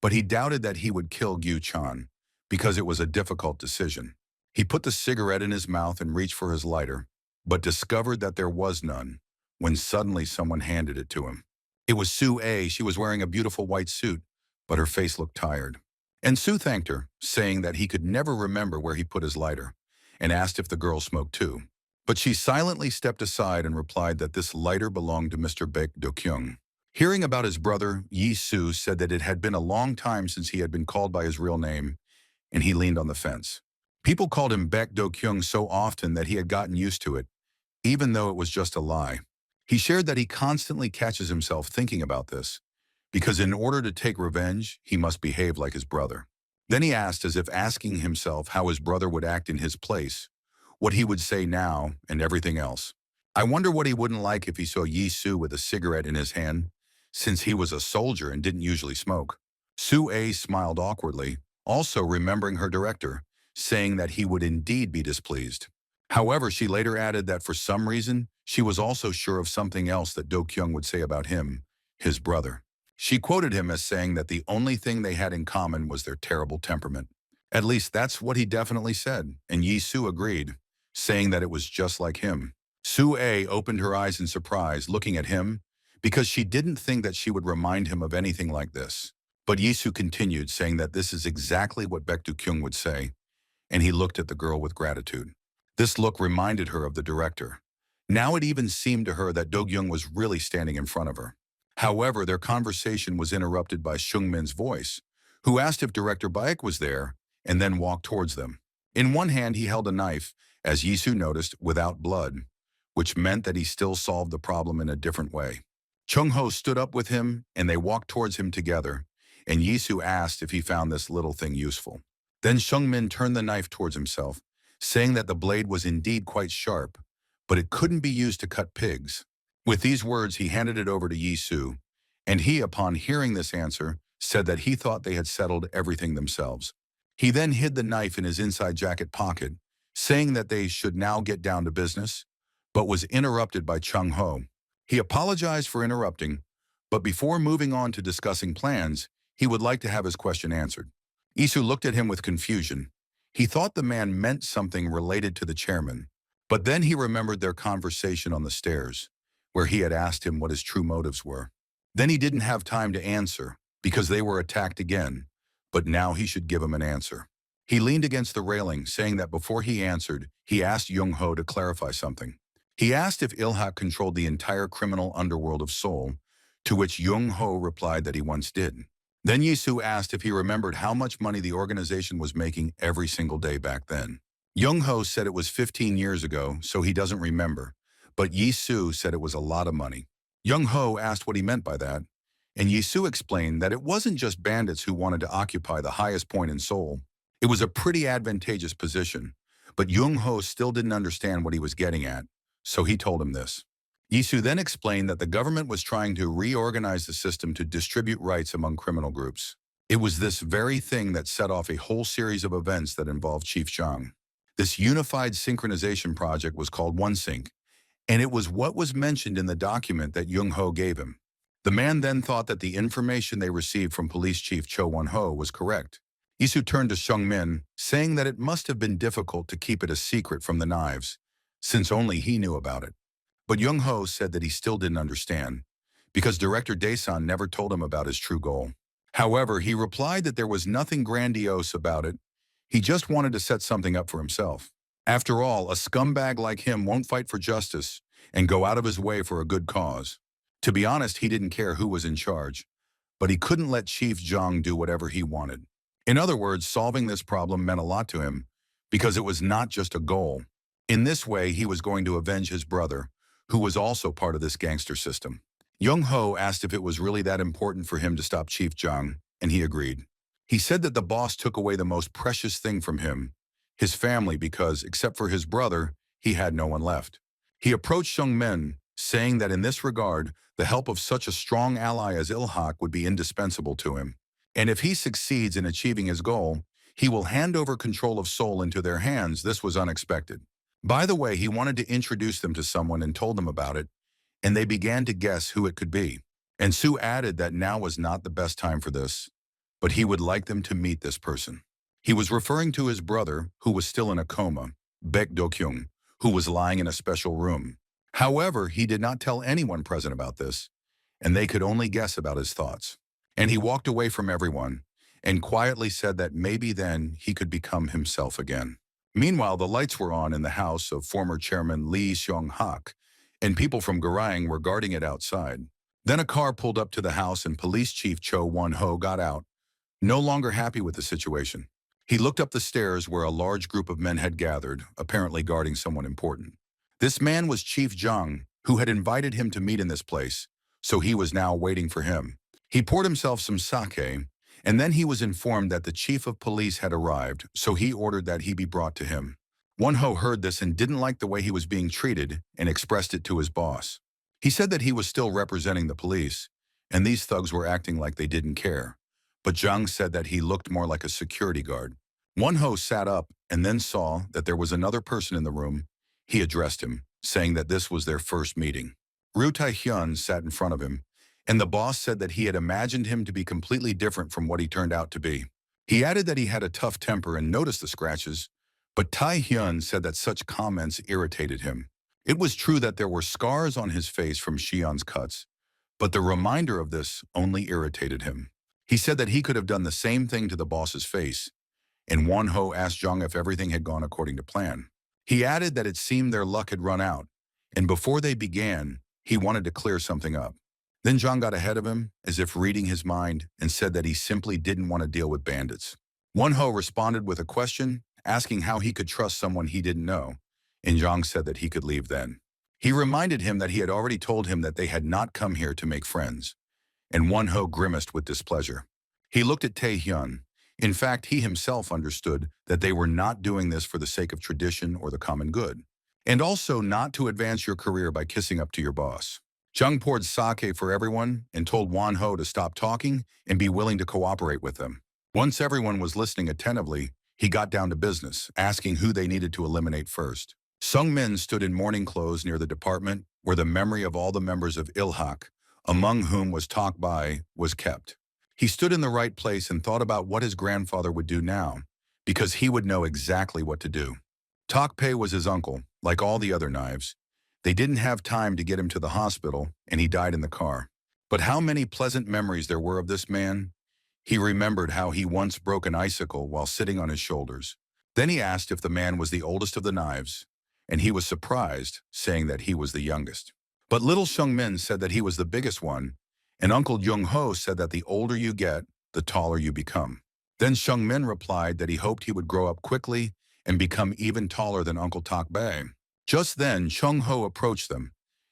but he doubted that he would kill Gyu-chan, because it was a difficult decision. He put the cigarette in his mouth and reached for his lighter, but discovered that there was none, when suddenly someone handed it to him. It was Sue-A. She was wearing a beautiful white suit, but her face looked tired. And Sue thanked her, saying that he could never remember where he put his lighter, and asked if the girl smoked too. But she silently stepped aside and replied that this lighter belonged to Mr. Baek Do-kyung. Hearing about his brother, Yi-soo said that it had been a long time since he had been called by his real name, and he leaned on the fence. People called him Baek Do-kyung so often that he had gotten used to it, even though it was just a lie. He shared that he constantly catches himself thinking about this, because in order to take revenge, he must behave like his brother. Then he asked, as if asking himself how his brother would act in his place, what he would say now, and everything else. I wonder what he wouldn't like if he saw Yi-soo with a cigarette in his hand, since he was a soldier and didn't usually smoke. Sue-A smiled awkwardly, also remembering her director, saying that he would indeed be displeased. However, she later added that for some reason, she was also sure of something else that Do-kyung would say about him, his brother. She quoted him as saying that the only thing they had in common was their terrible temperament. At least that's what he definitely said, and Yi-soo agreed, saying that it was just like him. Sue-A opened her eyes in surprise, looking at him, because she didn't think that she would remind him of anything like this. But Yi-soo continued, saying that this is exactly what Baek Do-kyung would say, and he looked at the girl with gratitude. This look reminded her of the director. Now it even seemed to her that Do-kyung was really standing in front of her. However, their conversation was interrupted by Seung-min's voice, who asked if Director Baek was there, and then walked towards them. In one hand, he held a knife, as Yi-soo noticed, without blood, which meant that he still solved the problem in a different way. Chung-ho stood up with him, and they walked towards him together, and Yi-soo asked if he found this little thing useful. Then Seung-min turned the knife towards himself, saying that the blade was indeed quite sharp, but it couldn't be used to cut pigs. With these words, he handed it over to Yi-soo, and he, upon hearing this answer, said that he thought they had settled everything themselves. He then hid the knife in his inside jacket pocket, saying that they should now get down to business, but was interrupted by Chung-ho. He apologized for interrupting, but before moving on to discussing plans, he would like to have his question answered. Isu looked at him with confusion. He thought the man meant something related to the chairman, but then he remembered their conversation on the stairs, where he had asked him what his true motives were. Then he didn't have time to answer, because they were attacked again, but now he should give him an answer. He leaned against the railing, saying that before he answered, he asked Young-ho to clarify something. He asked if Ilhak controlled the entire criminal underworld of Seoul, to which Young-ho replied that he once did. Then Yisu asked if he remembered how much money the organization was making every single day back then. Young-ho said it was 15 years ago, so he doesn't remember, but Yisu said it was a lot of money. Young-ho asked what he meant by that, and Yisu explained that it wasn't just bandits who wanted to occupy the highest point in Seoul. It was a pretty advantageous position, but Young-ho still didn't understand what he was getting at, so he told him this. Yisu then explained that the government was trying to reorganize the system to distribute rights among criminal groups. It was this very thing that set off a whole series of events that involved Chief Zhang. This unified synchronization project was called OneSync, and it was what was mentioned in the document that Young-ho gave him. The man then thought that the information they received from Police Chief Cho Won-ho was correct. Isu turned to Seung-min, saying that it must have been difficult to keep it a secret from the knives, since only he knew about it. But Young-ho said that he still didn't understand, because Director Daesan never told him about his true goal. However, he replied that there was nothing grandiose about it. He just wanted to set something up for himself. After all, a scumbag like him won't fight for justice and go out of his way for a good cause. To be honest, he didn't care who was in charge, but he couldn't let Chief Zhang do whatever he wanted. In other words, solving this problem meant a lot to him, because it was not just a goal. In this way, he was going to avenge his brother, who was also part of this gangster system. Young-ho asked if it was really that important for him to stop Chief Zhang, and he agreed. He said that the boss took away the most precious thing from him, his family, because, except for his brother, he had no one left. He approached Seung-min, saying that in this regard, the help of such a strong ally as Ilhak would be indispensable to him. And if he succeeds in achieving his goal, he will hand over control of Seoul into their hands. This was unexpected. By the way, he wanted to introduce them to someone and told them about it, and they began to guess who it could be. And Sue added that now was not the best time for this, but he would like them to meet this person. He was referring to his brother, who was still in a coma, Baek Do-kyung, who was lying in a special room. However, he did not tell anyone present about this, and they could only guess about his thoughts. And he walked away from everyone and quietly said that maybe then he could become himself again. Meanwhile, the lights were on in the house of former chairman Lee Seong-hak, and people from Garang were guarding it outside. Then a car pulled up to the house and Police Chief Cho Won-ho got out, no longer happy with the situation. He looked up the stairs where a large group of men had gathered, apparently guarding someone important. This man was Chief Zhang, who had invited him to meet in this place, so he was now waiting for him. He poured himself some sake, and then he was informed that the chief of police had arrived, so he ordered that he be brought to him. Won-ho heard this and didn't like the way he was being treated and expressed it to his boss. He said that he was still representing the police, and these thugs were acting like they didn't care. But Zhang said that he looked more like a security guard. Won-ho sat up and then saw that there was another person in the room. He addressed him, saying that this was their first meeting. Ryu Tai-hyun sat in front of him, and the boss said that he had imagined him to be completely different from what he turned out to be. He added that he had a tough temper and noticed the scratches, but Tai-hyun said that such comments irritated him. It was true that there were scars on his face from Xi'an's cuts, but the reminder of this only irritated him. He said that he could have done the same thing to the boss's face, and Won-ho asked Zhang if everything had gone according to plan. He added that it seemed their luck had run out, and before they began, he wanted to clear something up. Then Zhang got ahead of him, as if reading his mind, and said that he simply didn't want to deal with bandits. Won-ho responded with a question, asking how he could trust someone he didn't know, and Zhang said that he could leave then. He reminded him that he had already told him that they had not come here to make friends, and Won-ho grimaced with displeasure. He looked at Tae-hyun. In fact, he himself understood that they were not doing this for the sake of tradition or the common good, and also not to advance your career by kissing up to your boss. Zhang poured sake for everyone and told Won-ho to stop talking and be willing to cooperate with them. Once everyone was listening attentively, he got down to business, asking who they needed to eliminate first. Seung-min stood in mourning clothes near the department where the memory of all the members of Ilhak, among whom was Tak Bai, was kept. He stood in the right place and thought about what his grandfather would do now, because he would know exactly what to do. Tokpei was his uncle, like all the other knives. They didn't have time to get him to the hospital, and he died in the car. But how many pleasant memories there were of this man. He remembered how he once broke an icicle while sitting on his shoulders. Then he asked if the man was the oldest of the knives, and he was surprised, saying that he was the youngest. But little Shungmin said that he was the biggest one, and Uncle Jung-ho said that the older you get, the taller you become. Then Shungmin replied that he hoped he would grow up quickly and become even taller than Uncle Tokbei. Just then, Chung-ho approached them,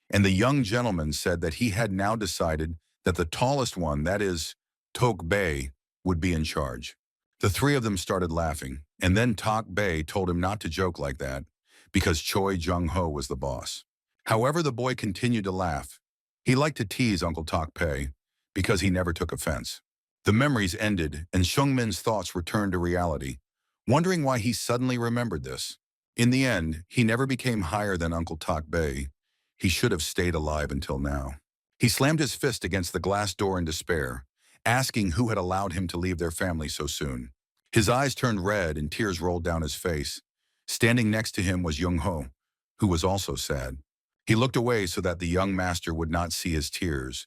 and the young gentleman said that he had now decided that the tallest one, that is, Tokbei, would be in charge. The three of them started laughing, and then Tokbei told him not to joke like that, because Choi Jung-ho was the boss. However, the boy continued to laugh. He liked to tease Uncle Tokbei, because he never took offense. The memories ended, and Shungmin's thoughts returned to reality, wondering why he suddenly remembered this. In the end, he never became higher than Uncle Tokbei. He should have stayed alive until now. He slammed his fist against the glass door in despair, asking who had allowed him to leave their family so soon. His eyes turned red and tears rolled down his face. Standing next to him was Jung-ho, who was also sad. He looked away so that the young master would not see his tears,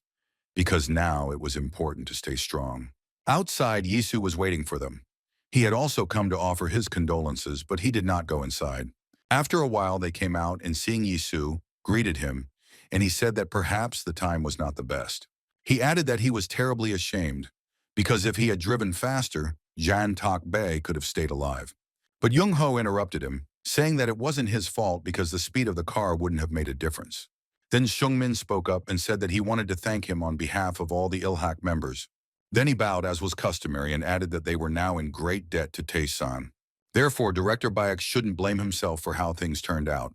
because now it was important to stay strong. Outside, Yisu was waiting for them. He had also come to offer his condolences, but he did not go inside. After a while, they came out and seeing Yisu, greeted him, and he said that perhaps the time was not the best. He added that he was terribly ashamed, because if he had driven faster, Jan Tokbei could have stayed alive. But Jung-ho interrupted him, saying that it wasn't his fault because the speed of the car wouldn't have made a difference. Then Shungmin spoke up and said that he wanted to thank him on behalf of all the Ilhak members. Then he bowed as was customary and added that they were now in great debt to Tae-san. Therefore, Director Bayek shouldn't blame himself for how things turned out,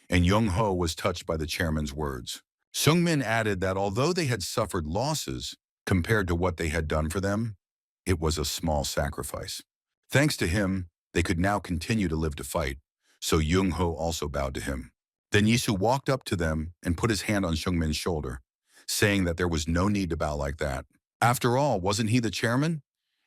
and Jung-ho was touched by the chairman's words. Shungmin added that although they had suffered losses compared to what they had done for them, it was a small sacrifice. Thanks to him, they could now continue to live to fight, so Jung-ho also bowed to him. Then Yisu walked up to them and put his hand on Shungmin's shoulder, saying that there was no need to bow like that. After all, wasn't he the chairman?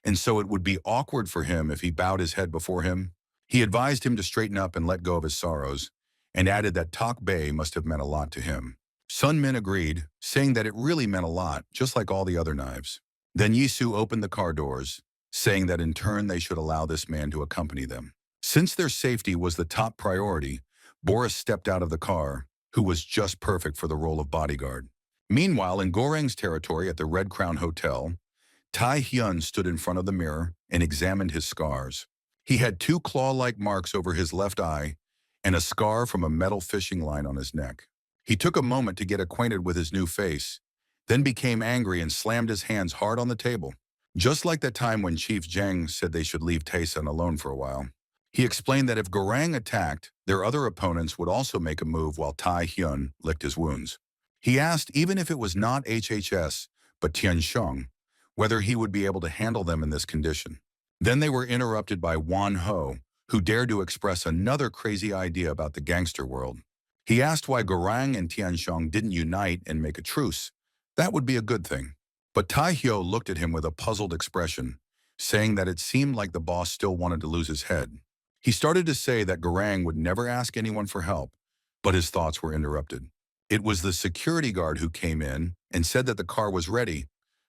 And so it would be awkward for him if he bowed his head before him. He advised him to straighten up and let go of his sorrows, and added that Tokbei must have meant a lot to him. Sun Min agreed, saying that it really meant a lot, just like all the other knives. Then Yisu opened the car doors, saying that in turn they should allow this man to accompany them. Since their safety was the top priority, Boris stepped out of the car, who was just perfect for the role of bodyguard. Meanwhile, in Goreng's territory at the Red Crown Hotel, Tai Hyun stood in front of the mirror and examined his scars. He had 2 claw-like marks over his left eye and a scar from a metal fishing line on his neck. He took a moment to get acquainted with his new face, then became angry and slammed his hands hard on the table. Just like that time when Chief Zhang said they should leave Tae-san alone for a while. He explained that if Goreng attacked, their other opponents would also make a move while Tai Hyun licked his wounds. He asked even if it was not HHS, but Tiansheng, whether he would be able to handle them in this condition. Then they were interrupted by Wan Ho, who dared to express another crazy idea about the gangster world. He asked why Goreng and Tiansheng didn't unite and make a truce. That would be a good thing. But Tai Hyo looked at him with a puzzled expression, saying that it seemed like the boss still wanted to lose his head. He started to say that Goreng would never ask anyone for help, but his thoughts were interrupted. It was the security guard who came in and said that the car was ready,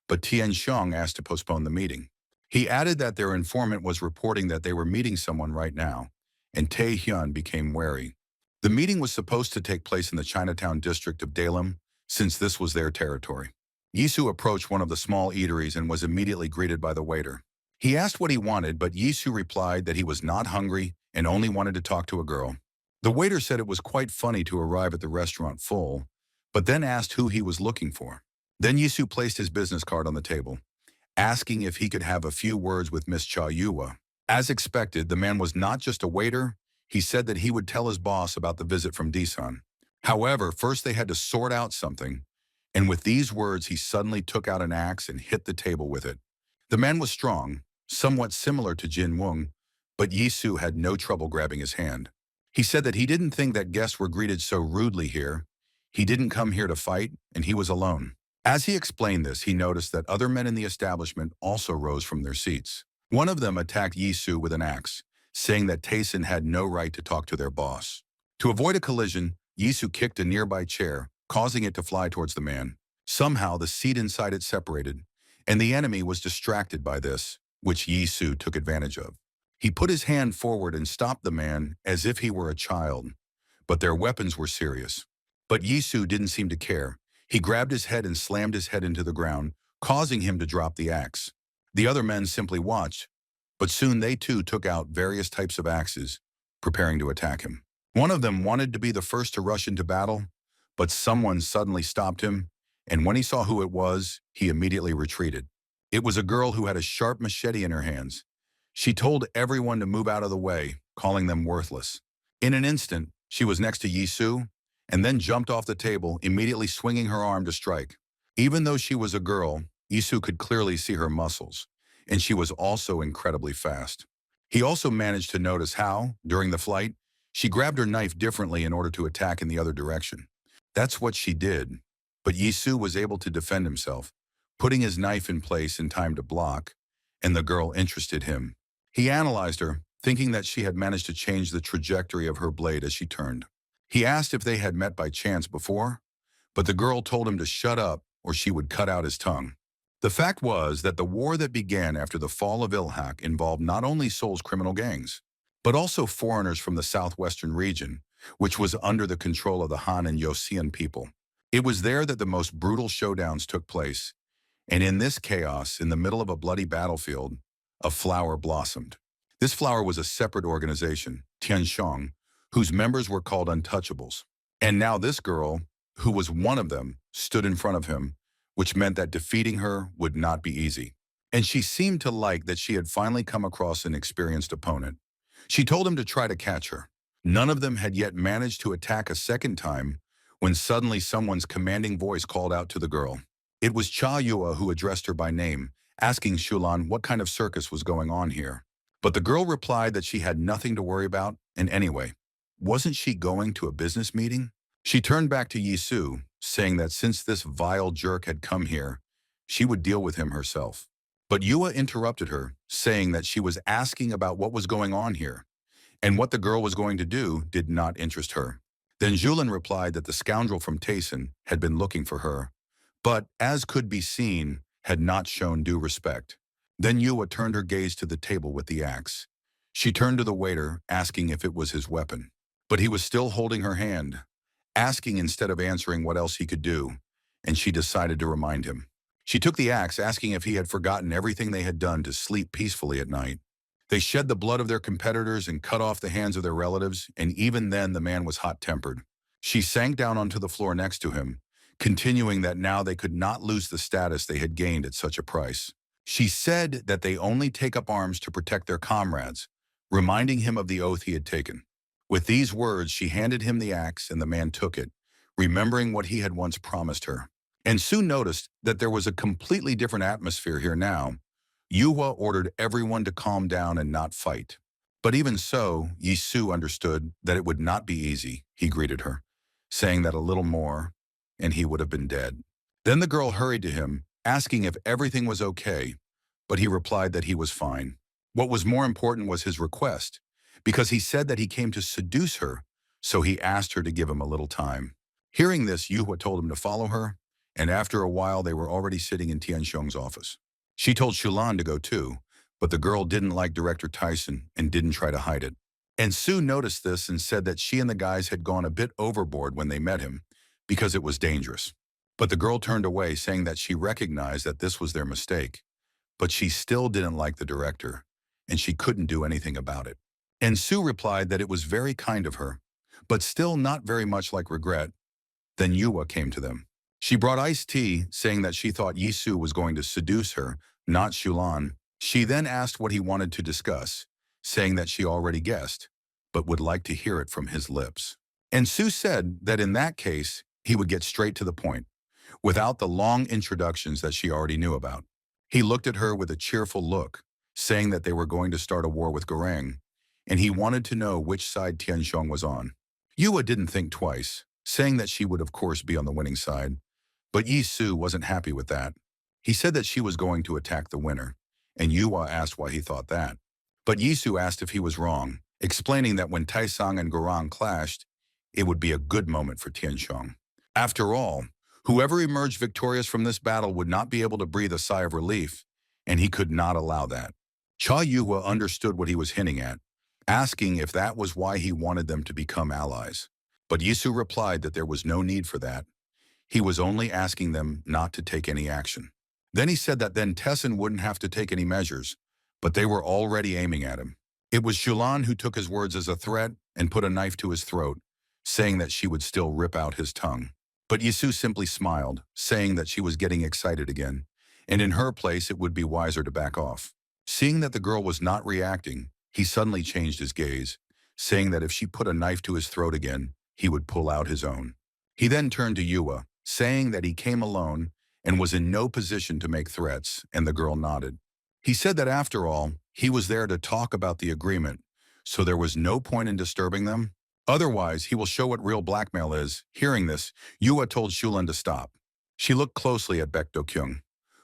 but Tiansheng asked to postpone the meeting. He added that their informant was reporting that they were meeting someone right now, and Tae Hyun became wary. The meeting was supposed to take place in the Chinatown district of Dalim, since this was their territory. Yisu approached one of the small eateries and was immediately greeted by the waiter. He asked what he wanted, but Yisu replied that he was not hungry and only wanted to talk to a girl. The waiter said it was quite funny to arrive at the restaurant full, but then asked who he was looking for. Then Yisu placed his business card on the table, asking if he could have a few words with Miss Cha Yua. As expected, the man was not just a waiter. He said that he would tell his boss about the visit from D-san. However, first they had to sort out something, and with these words he suddenly took out an axe and hit the table with it. The man was strong, somewhat similar to Jin Wung, but Yisu had no trouble grabbing his hand. He said that he didn't think that guests were greeted so rudely here. He didn't come here to fight, and he was alone. As he explained this, he noticed that other men in the establishment also rose from their seats. One of them attacked Yisu with an axe, saying that Tayson had no right to talk to their boss. To avoid a collision, Yisu kicked a nearby chair, causing it to fly towards the man. Somehow, the seat inside it separated, and the enemy was distracted by this, which Yisu took advantage of. He put his hand forward and stopped the man as if he were a child, but their weapons were serious. But Yisu didn't seem to care. He grabbed his head and slammed his head into the ground, causing him to drop the axe. The other men simply watched, but soon they too took out various types of axes, preparing to attack him. One of them wanted to be the first to rush into battle, but someone suddenly stopped him, and when he saw who it was, he immediately retreated. It was a girl who had a sharp machete in her hands. She told everyone to move out of the way, calling them worthless. In an instant, she was next to Yisu, and then jumped off the table, immediately swinging her arm to strike. Even though she was a girl, Yisu could clearly see her muscles, and she was also incredibly fast. He also managed to notice how, during the flight, she grabbed her knife differently in order to attack in the other direction. That's what she did, but Yisu was able to defend himself, putting his knife in place in time to block, and the girl interested him. He analyzed her, thinking that she had managed to change the trajectory of her blade as she turned. He asked if they had met by chance before, but the girl told him to shut up or she would cut out his tongue. The fact was that the war that began after the fall of Ilhak involved not only Seoul's criminal gangs, but also foreigners from the southwestern region, which was under the control of the Han and Joseon people. It was there that the most brutal showdowns took place, and in this chaos, in the middle of a bloody battlefield, a flower blossomed. This flower was a separate organization, Tianshong, whose members were called Untouchables. And now this girl, who was one of them, stood in front of him, which meant that defeating her would not be easy. And she seemed to like that she had finally come across an experienced opponent. She told him to try to catch her. None of them had yet managed to attack a second time when suddenly someone's commanding voice called out to the girl. It was Cha Yua who addressed her by name, asking Shulan what kind of circus was going on here. But the girl replied that she had nothing to worry about, and anyway, wasn't she going to a business meeting? She turned back to Yisu, saying that since this vile jerk had come here, she would deal with him herself. But Yua interrupted her, saying that she was asking about what was going on here, and what the girl was going to do did not interest her. Then Julin replied that the scoundrel from Tayson had been looking for her, but, as could be seen, had not shown due respect. Then Yua turned her gaze to the table with the axe. She turned to the waiter, asking if it was his weapon. But he was still holding her hand, asking instead of answering what else he could do, and she decided to remind him. She took the axe, asking if he had forgotten everything they had done to sleep peacefully at night. They shed the blood of their competitors and cut off the hands of their relatives, and even then the man was hot-tempered. She sank down onto the floor next to him, continuing that now they could not lose the status they had gained at such a price. She said that they only take up arms to protect their comrades, reminding him of the oath he had taken. With these words, she handed him the axe and the man took it, remembering what he had once promised her. And soon noticed that there was a completely different atmosphere here now. Yuhua ordered everyone to calm down and not fight. But even so, Yisu understood that it would not be easy. He greeted her, saying that a little more, and he would have been dead. Then the girl hurried to him, asking if everything was okay, but he replied that he was fine. What was more important was his request, because he said that he came to seduce her, so he asked her to give him a little time. Hearing this, Yuhua told him to follow her, and after a while they were already sitting in Tianshong's office. She told Shulan to go too, but the girl didn't like Director Tyson and didn't try to hide it. And Sue noticed this and said that she and the guys had gone a bit overboard when they met him, because it was dangerous. But the girl turned away, saying that she recognized that this was their mistake, but she still didn't like the director, and she couldn't do anything about it. And Sue replied that it was very kind of her, but still not very much like regret. Then Yua came to them. She brought iced tea, saying that she thought Yisu was going to seduce her, not Shulan. She then asked what he wanted to discuss, saying that she already guessed, but would like to hear it from his lips. And Sue said that in that case, he would get straight to the point, without the long introductions that she already knew about. He looked at her with a cheerful look, saying that they were going to start a war with Garang, and he wanted to know which side Tianshong was on. Yua didn't think twice, saying that she would of course be on the winning side, But Yi-Su wasn't happy with that. He said that she was going to attack the winner, and Yua asked why he thought that. But Yisu asked if he was wrong, explaining that when Taisang and Gurang clashed, it would be a good moment for Tianshong. After all, whoever emerged victorious from this battle would not be able to breathe a sigh of relief, and he could not allow that. Cha Yua understood what he was hinting at, asking if that was why he wanted them to become allies. But Yisu replied that there was no need for that. He was only asking them not to take any action. Then he said that then Tessin wouldn't have to take any measures, but they were already aiming at him. It was Shulan who took his words as a threat and put a knife to his throat, saying that she would still rip out his tongue. But Yisu simply smiled, saying that she was getting excited again, and in her place it would be wiser to back off. Seeing that the girl was not reacting, he suddenly changed his gaze, saying that if she put a knife to his throat again, he would pull out his own. He then turned to Yua, saying that he came alone and was in no position to make threats, and the girl nodded. He said that after all, he was there to talk about the agreement, so there was no point in disturbing them. Otherwise, he will show what real blackmail is. Hearing this, Yua told Shulan to stop. She looked closely at Baek Do-kyung,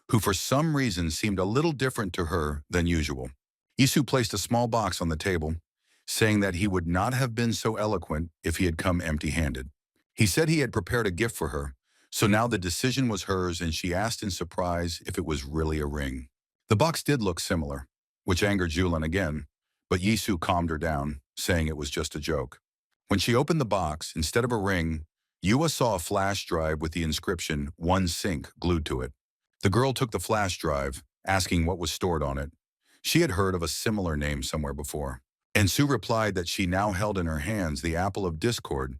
who for some reason seemed a little different to her than usual. Isu placed a small box on the table, saying that he would not have been so eloquent if he had come empty-handed. He said he had prepared a gift for her, so now the decision was hers, and she asked in surprise if it was really a ring. The box did look similar, which angered Julan again, but Yisu calmed her down, saying it was just a joke. When she opened the box, instead of a ring, Yua saw a flash drive with the inscription, "One Sink," glued to it. The girl took the flash drive, asking what was stored on it. She had heard of a similar name somewhere before. And Su replied that she now held in her hands the apple of discord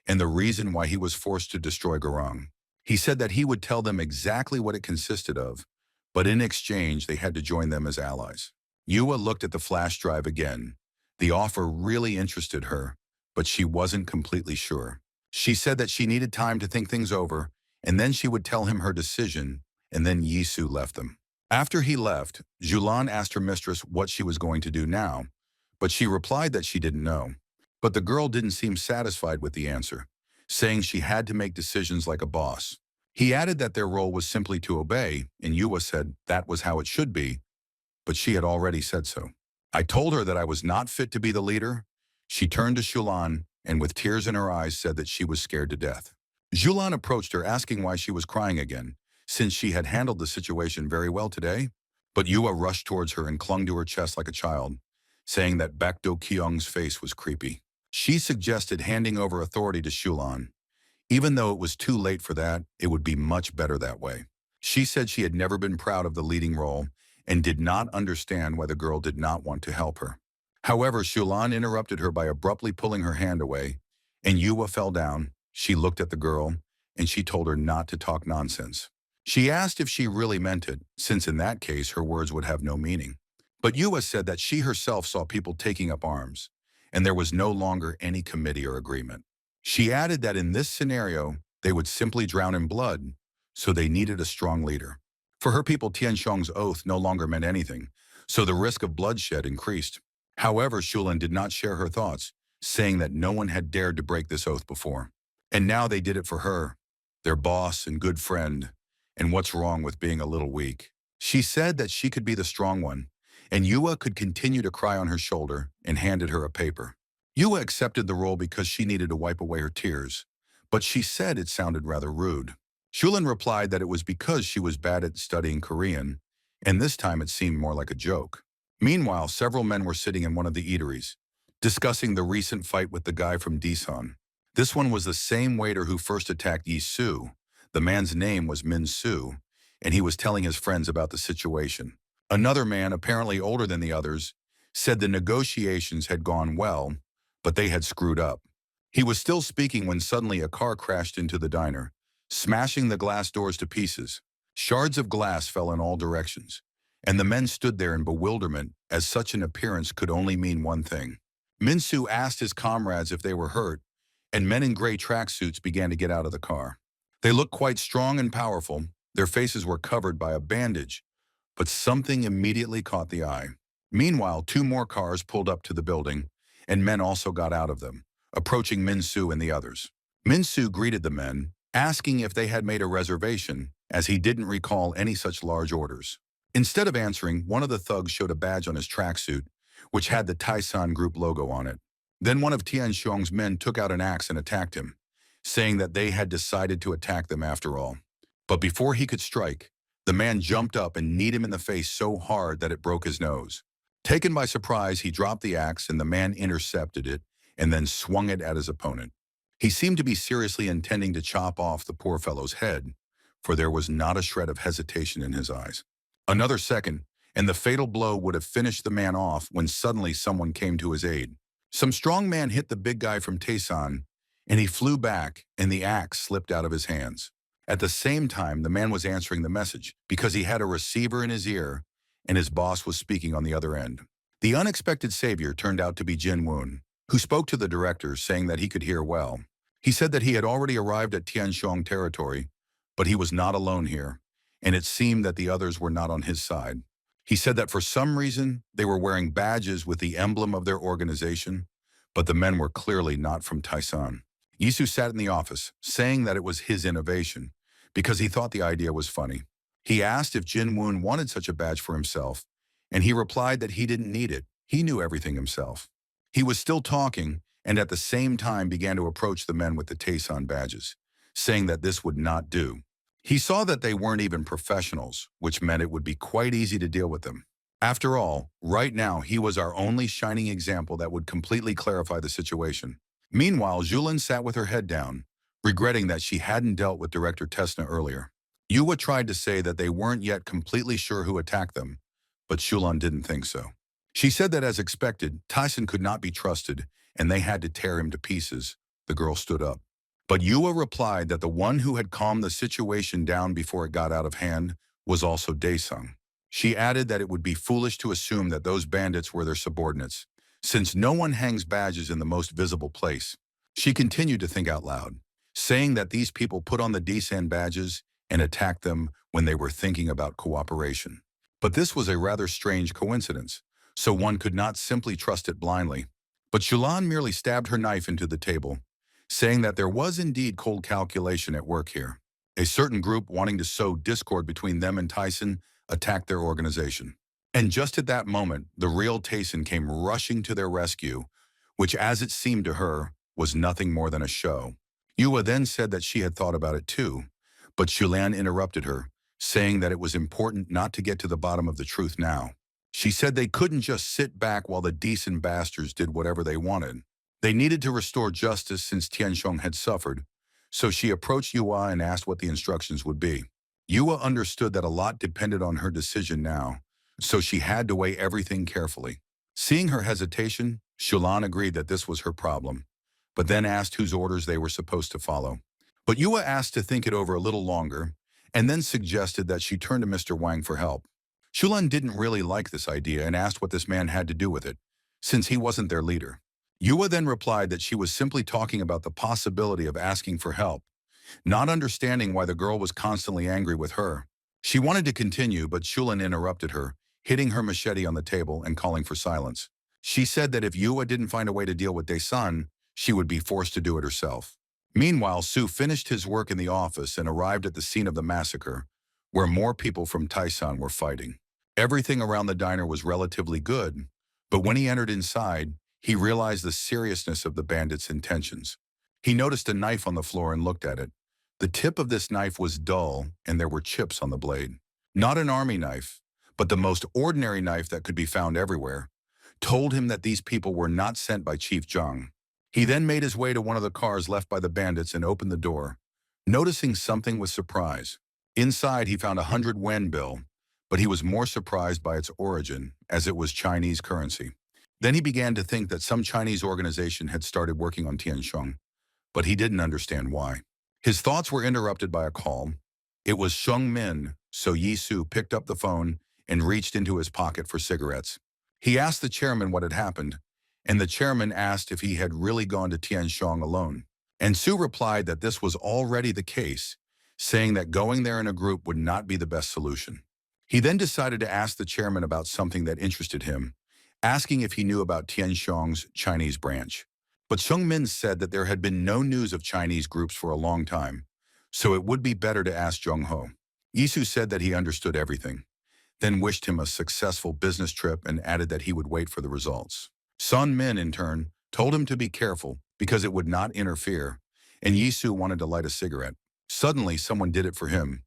and the reason why he was forced to destroy Garang. He said that he would tell them exactly what it consisted of, but in exchange they had to join them as allies. Yua looked at the flash drive again. The offer really interested her, but she wasn't completely sure. She said that she needed time to think things over, and then she would tell him her decision, and then Yisu left them. After he left, Julan asked her mistress what she was going to do now, but she replied that she didn't know. But the girl didn't seem satisfied with the answer, saying she had to make decisions like a boss. He added that their role was simply to obey, and Yua said that was how it should be, but she had already said so. I told her that I was not fit to be the leader. She turned to Shulan and with tears in her eyes said that she was scared to death. Julan approached her asking why she was crying again, since she had handled the situation very well today. But Yua rushed towards her and clung to her chest like a child, saying that Baek Do-kyung's face was creepy. She suggested handing over authority to Shulan. Even though it was too late for that, it would be much better that way. She said she had never been proud of the leading role and did not understand why the girl did not want to help her. However, Shulan interrupted her by abruptly pulling her hand away, and Yua fell down. She looked at the girl, and she told her not to talk nonsense. She asked if she really meant it, since in that case her words would have no meaning. But Yua said that she herself saw people taking up arms, and there was no longer any committee or agreement. She added that in this scenario, they would simply drown in blood, so they needed a strong leader. For her people, Tianshong's oath no longer meant anything, so the risk of bloodshed increased. However, Shulan did not share her thoughts, saying that no one had dared to break this oath before. And now they did it for her, their boss and good friend, and what's wrong with being a little weak. She said that she could be the strong one, and Yua could continue to cry on her shoulder and handed her a paper. Yua accepted the role because she needed to wipe away her tears, but she said it sounded rather rude. Shulan replied that it was because she was bad at studying Korean, and this time it seemed more like a joke. Meanwhile, several men were sitting in one of the eateries, discussing the recent fight with the guy from Disan. This one was the same waiter who first attacked Yi-Su. The man's name was Min-Su, and he was telling his friends about the situation. Another man, apparently older than the others, said the negotiations had gone well, but they had screwed up. He was still speaking when suddenly a car crashed into the diner, smashing the glass doors to pieces. Shards of glass fell in all directions, and the men stood there in bewilderment as such an appearance could only mean one thing. Min-Su asked his comrades if they were hurt, and men in gray tracksuits began to get out of the car. They looked quite strong and powerful. Their faces were covered by a bandage, but something immediately caught the eye. Meanwhile, 2 more cars pulled up to the building, and men also got out of them, approaching Min-Su and the others. Min-Su greeted the men, asking if they had made a reservation, as he didn't recall any such large orders. Instead of answering, one of the thugs showed a badge on his tracksuit, which had the Taisan Group logo on it. Then one of Tian Xiong's men took out an axe and attacked him, saying that they had decided to attack them after all. But before he could strike, the man jumped up and kneed him in the face so hard that it broke his nose. Taken by surprise, he dropped the axe and the man intercepted it and then swung it at his opponent. He seemed to be seriously intending to chop off the poor fellow's head, for there was not a shred of hesitation in his eyes. Another second, and the fatal blow would have finished the man off when suddenly someone came to his aid. Some strong man hit the big guy from Taisan, and he flew back, and the axe slipped out of his hands. At the same time, the man was answering the message because he had a receiver in his ear, and his boss was speaking on the other end. The unexpected savior turned out to be Jin Woon, who spoke to the director, saying that he could hear well. He said that he had already arrived at Tianshong territory, but he was not alone here, and it seemed that the others were not on his side. He said that for some reason, they were wearing badges with the emblem of their organization, but the men were clearly not from Taisan. Yisu sat in the office, saying that it was his innovation, because he thought the idea was funny. He asked if Jin Woon wanted such a badge for himself, and he replied that he didn't need it. He knew everything himself. He was still talking, and at the same time began to approach the men with the Taisan badges, saying that this would not do. He saw that they weren't even professionals, which meant it would be quite easy to deal with them. After all, right now he was our only shining example that would completely clarify the situation. Meanwhile, Julin sat with her head down, regretting that she hadn't dealt with Director Tesna earlier. Yua tried to say that they weren't yet completely sure who attacked them, but Shulan didn't think so. She said that as expected, Tyson could not be trusted, and they had to tear him to pieces. The girl stood up. But Yua replied that the one who had calmed the situation down before it got out of hand was also Daesung. She added that it would be foolish to assume that those bandits were their subordinates, since no one hangs badges in the most visible place. She continued to think out loud, saying that these people put on the Daesan badges and attacked them when they were thinking about cooperation. But this was a rather strange coincidence, so one could not simply trust it blindly. But Shulan merely stabbed her knife into the table, saying that there was indeed cold calculation at work here. A certain group wanting to sow discord between them and Tyson attacked their organization. And just at that moment, the real Tyson came rushing to their rescue, which, as it seemed to her, was nothing more than a show. Yua then said that she had thought about it too, but Shulan interrupted her, saying that it was important not to get to the bottom of the truth now. She said they couldn't just sit back while the decent bastards did whatever they wanted. They needed to restore justice since Tianshong had suffered, so she approached Yua and asked what the instructions would be. Yua understood that a lot depended on her decision now, so she had to weigh everything carefully. Seeing her hesitation, Shulan agreed that this was her problem, but then asked whose orders they were supposed to follow. But Yua asked to think it over a little longer, and then suggested that she turn to Mr. Wang for help. Shulan didn't really like this idea and asked what this man had to do with it, since he wasn't their leader. Yua then replied that she was simply talking about the possibility of asking for help, not understanding why the girl was constantly angry with her. She wanted to continue, but Shulan interrupted her, hitting her machete on the table and calling for silence. She said that if Yua didn't find a way to deal with Daesan, she would be forced to do it herself. Meanwhile, Su finished his work in the office and arrived at the scene of the massacre, where more people from Taisan were fighting. Everything around the diner was relatively good, but when he entered inside, he realized the seriousness of the bandits' intentions. He noticed a knife on the floor and looked at it. The tip of this knife was dull, and there were chips on the blade. Not an army knife, but the most ordinary knife that could be found everywhere, told him that these people were not sent by Chief Zhang. He then made his way to one of the cars left by the bandits and opened the door, noticing something with surprise. Inside, he found a 100 yuan bill, but he was more surprised by its origin, as it was Chinese currency. Then he began to think that some Chinese organization had started working on Tianshong, but he didn't understand why. His thoughts were interrupted by a call. It was Sheng Min, so Yisu picked up the phone and reached into his pocket for cigarettes. He asked the chairman what had happened, and the chairman asked if he had really gone to Tianshong alone. And Su replied that this was already the case, saying that going there in a group would not be the best solution. He then decided to ask the chairman about something that interested him, asking if he knew about Tianshong's Chinese branch. But Sheng Min said that there had been no news of Chinese groups for a long time, so it would be better to ask Jung-ho. Yisu said that he understood everything, then wished him a successful business trip and added that he would wait for the results. Sun Min, in turn, told him to be careful because it would not interfere, and Yisu wanted to light a cigarette. Suddenly, someone did it for him.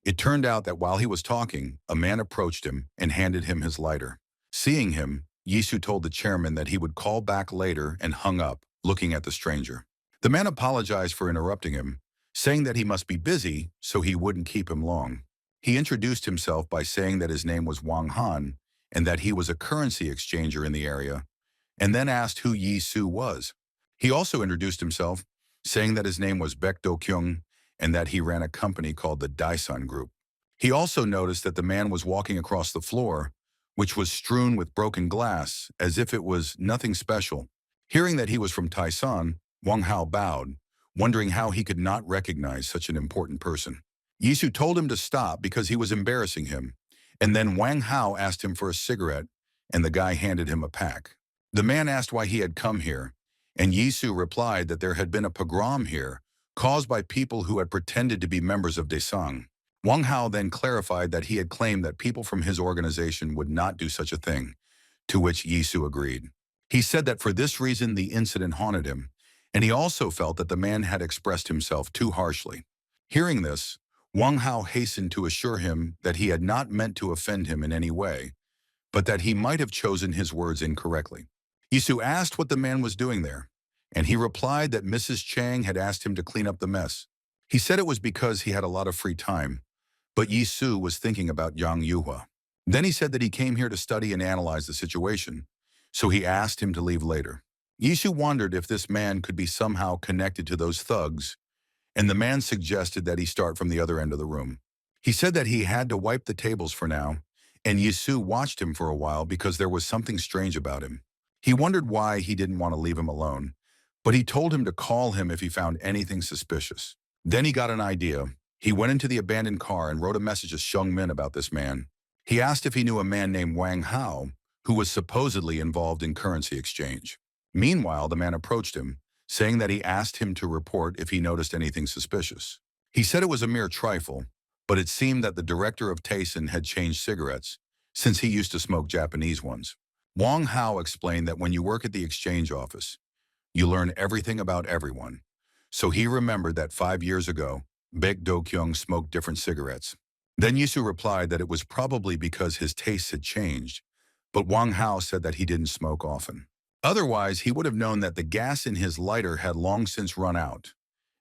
It turned out that while he was talking, a man approached him and handed him his lighter. Seeing him, Yisu told the chairman that he would call back later and hung up, looking at the stranger. The man apologized for interrupting him, saying that he must be busy so he wouldn't keep him long. He introduced himself by saying that his name was Wang Han and that he was a currency exchanger in the area, and then asked who Yi Su was. He also introduced himself, saying that his name was Baek Do-kyung and that he ran a company called the Daesan Group. He also noticed that the man was walking across the floor, which was strewn with broken glass, as if it was nothing special. Hearing that he was from Taisan, Wang Hao bowed, wondering how he could not recognize such an important person. Yisu told him to stop because he was embarrassing him, and then Wang Hao asked him for a cigarette, and the guy handed him a pack. The man asked why he had come here, and Yisu replied that there had been a pogrom here, caused by people who had pretended to be members of Daesang. Wang Hao then clarified that he had claimed that people from his organization would not do such a thing, to which Yisu agreed. He said that for this reason the incident haunted him, and he also felt that the man had expressed himself too harshly. Hearing this, Wang Hao hastened to assure him that he had not meant to offend him in any way, but that he might have chosen his words incorrectly. Yisu asked what the man was doing there, and he replied that Mrs. Chang had asked him to clean up the mess. He said it was because he had a lot of free time, but Yisu was thinking about Yang Yuhua. Then he said that he came here to study and analyze the situation, so he asked him to leave later. Yisu wondered if this man could be somehow connected to those thugs, and the man suggested that he start from the other end of the room. He said that he had to wipe the tables for now, and Yisu watched him for a while because there was something strange about him. He wondered why he didn't want to leave him alone, but he told him to call him if he found anything suspicious. Then he got an idea. He went into the abandoned car and wrote a message to Shung Min about this man. He asked if he knew a man named Wang Hao, who was supposedly involved in currency exchange. Meanwhile, the man approached him, saying that he asked him to report if he noticed anything suspicious. He said it was a mere trifle, but it seemed that the director of Tayson had changed cigarettes, since he used to smoke Japanese ones. Wang Hao explained that when you work at the exchange office, you learn everything about everyone. So he remembered that 5 years ago, Baek Do-kyung smoked different cigarettes. Then Yisu replied that it was probably because his tastes had changed, but Wang Hao said that he didn't smoke often. Otherwise, he would have known that the gas in his lighter had long since run out,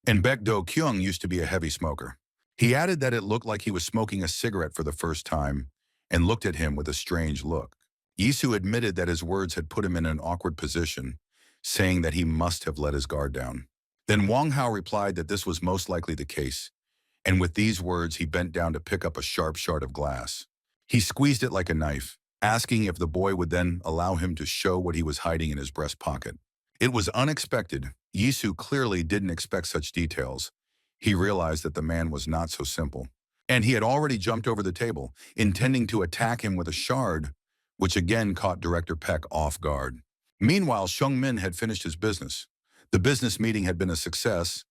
and Baek Do-kyung used to be a heavy smoker. He added that it looked like he was smoking a cigarette for the first time and looked at him with a strange look. Yisu admitted that his words had put him in an awkward position, saying that he must have let his guard down. Then Wang Hao replied that this was most likely the case, and with these words he bent down to pick up a sharp shard of glass. He squeezed it like a knife, asking if the boy would then allow him to show what he was hiding in his breast pocket. It was unexpected. Yisu clearly didn't expect such details. He realized that the man was not so simple, and he had already jumped over the table, intending to attack him with a shard, which again caught Director Peck off guard. Meanwhile, Shung Min had finished his business. The business meeting had been a success,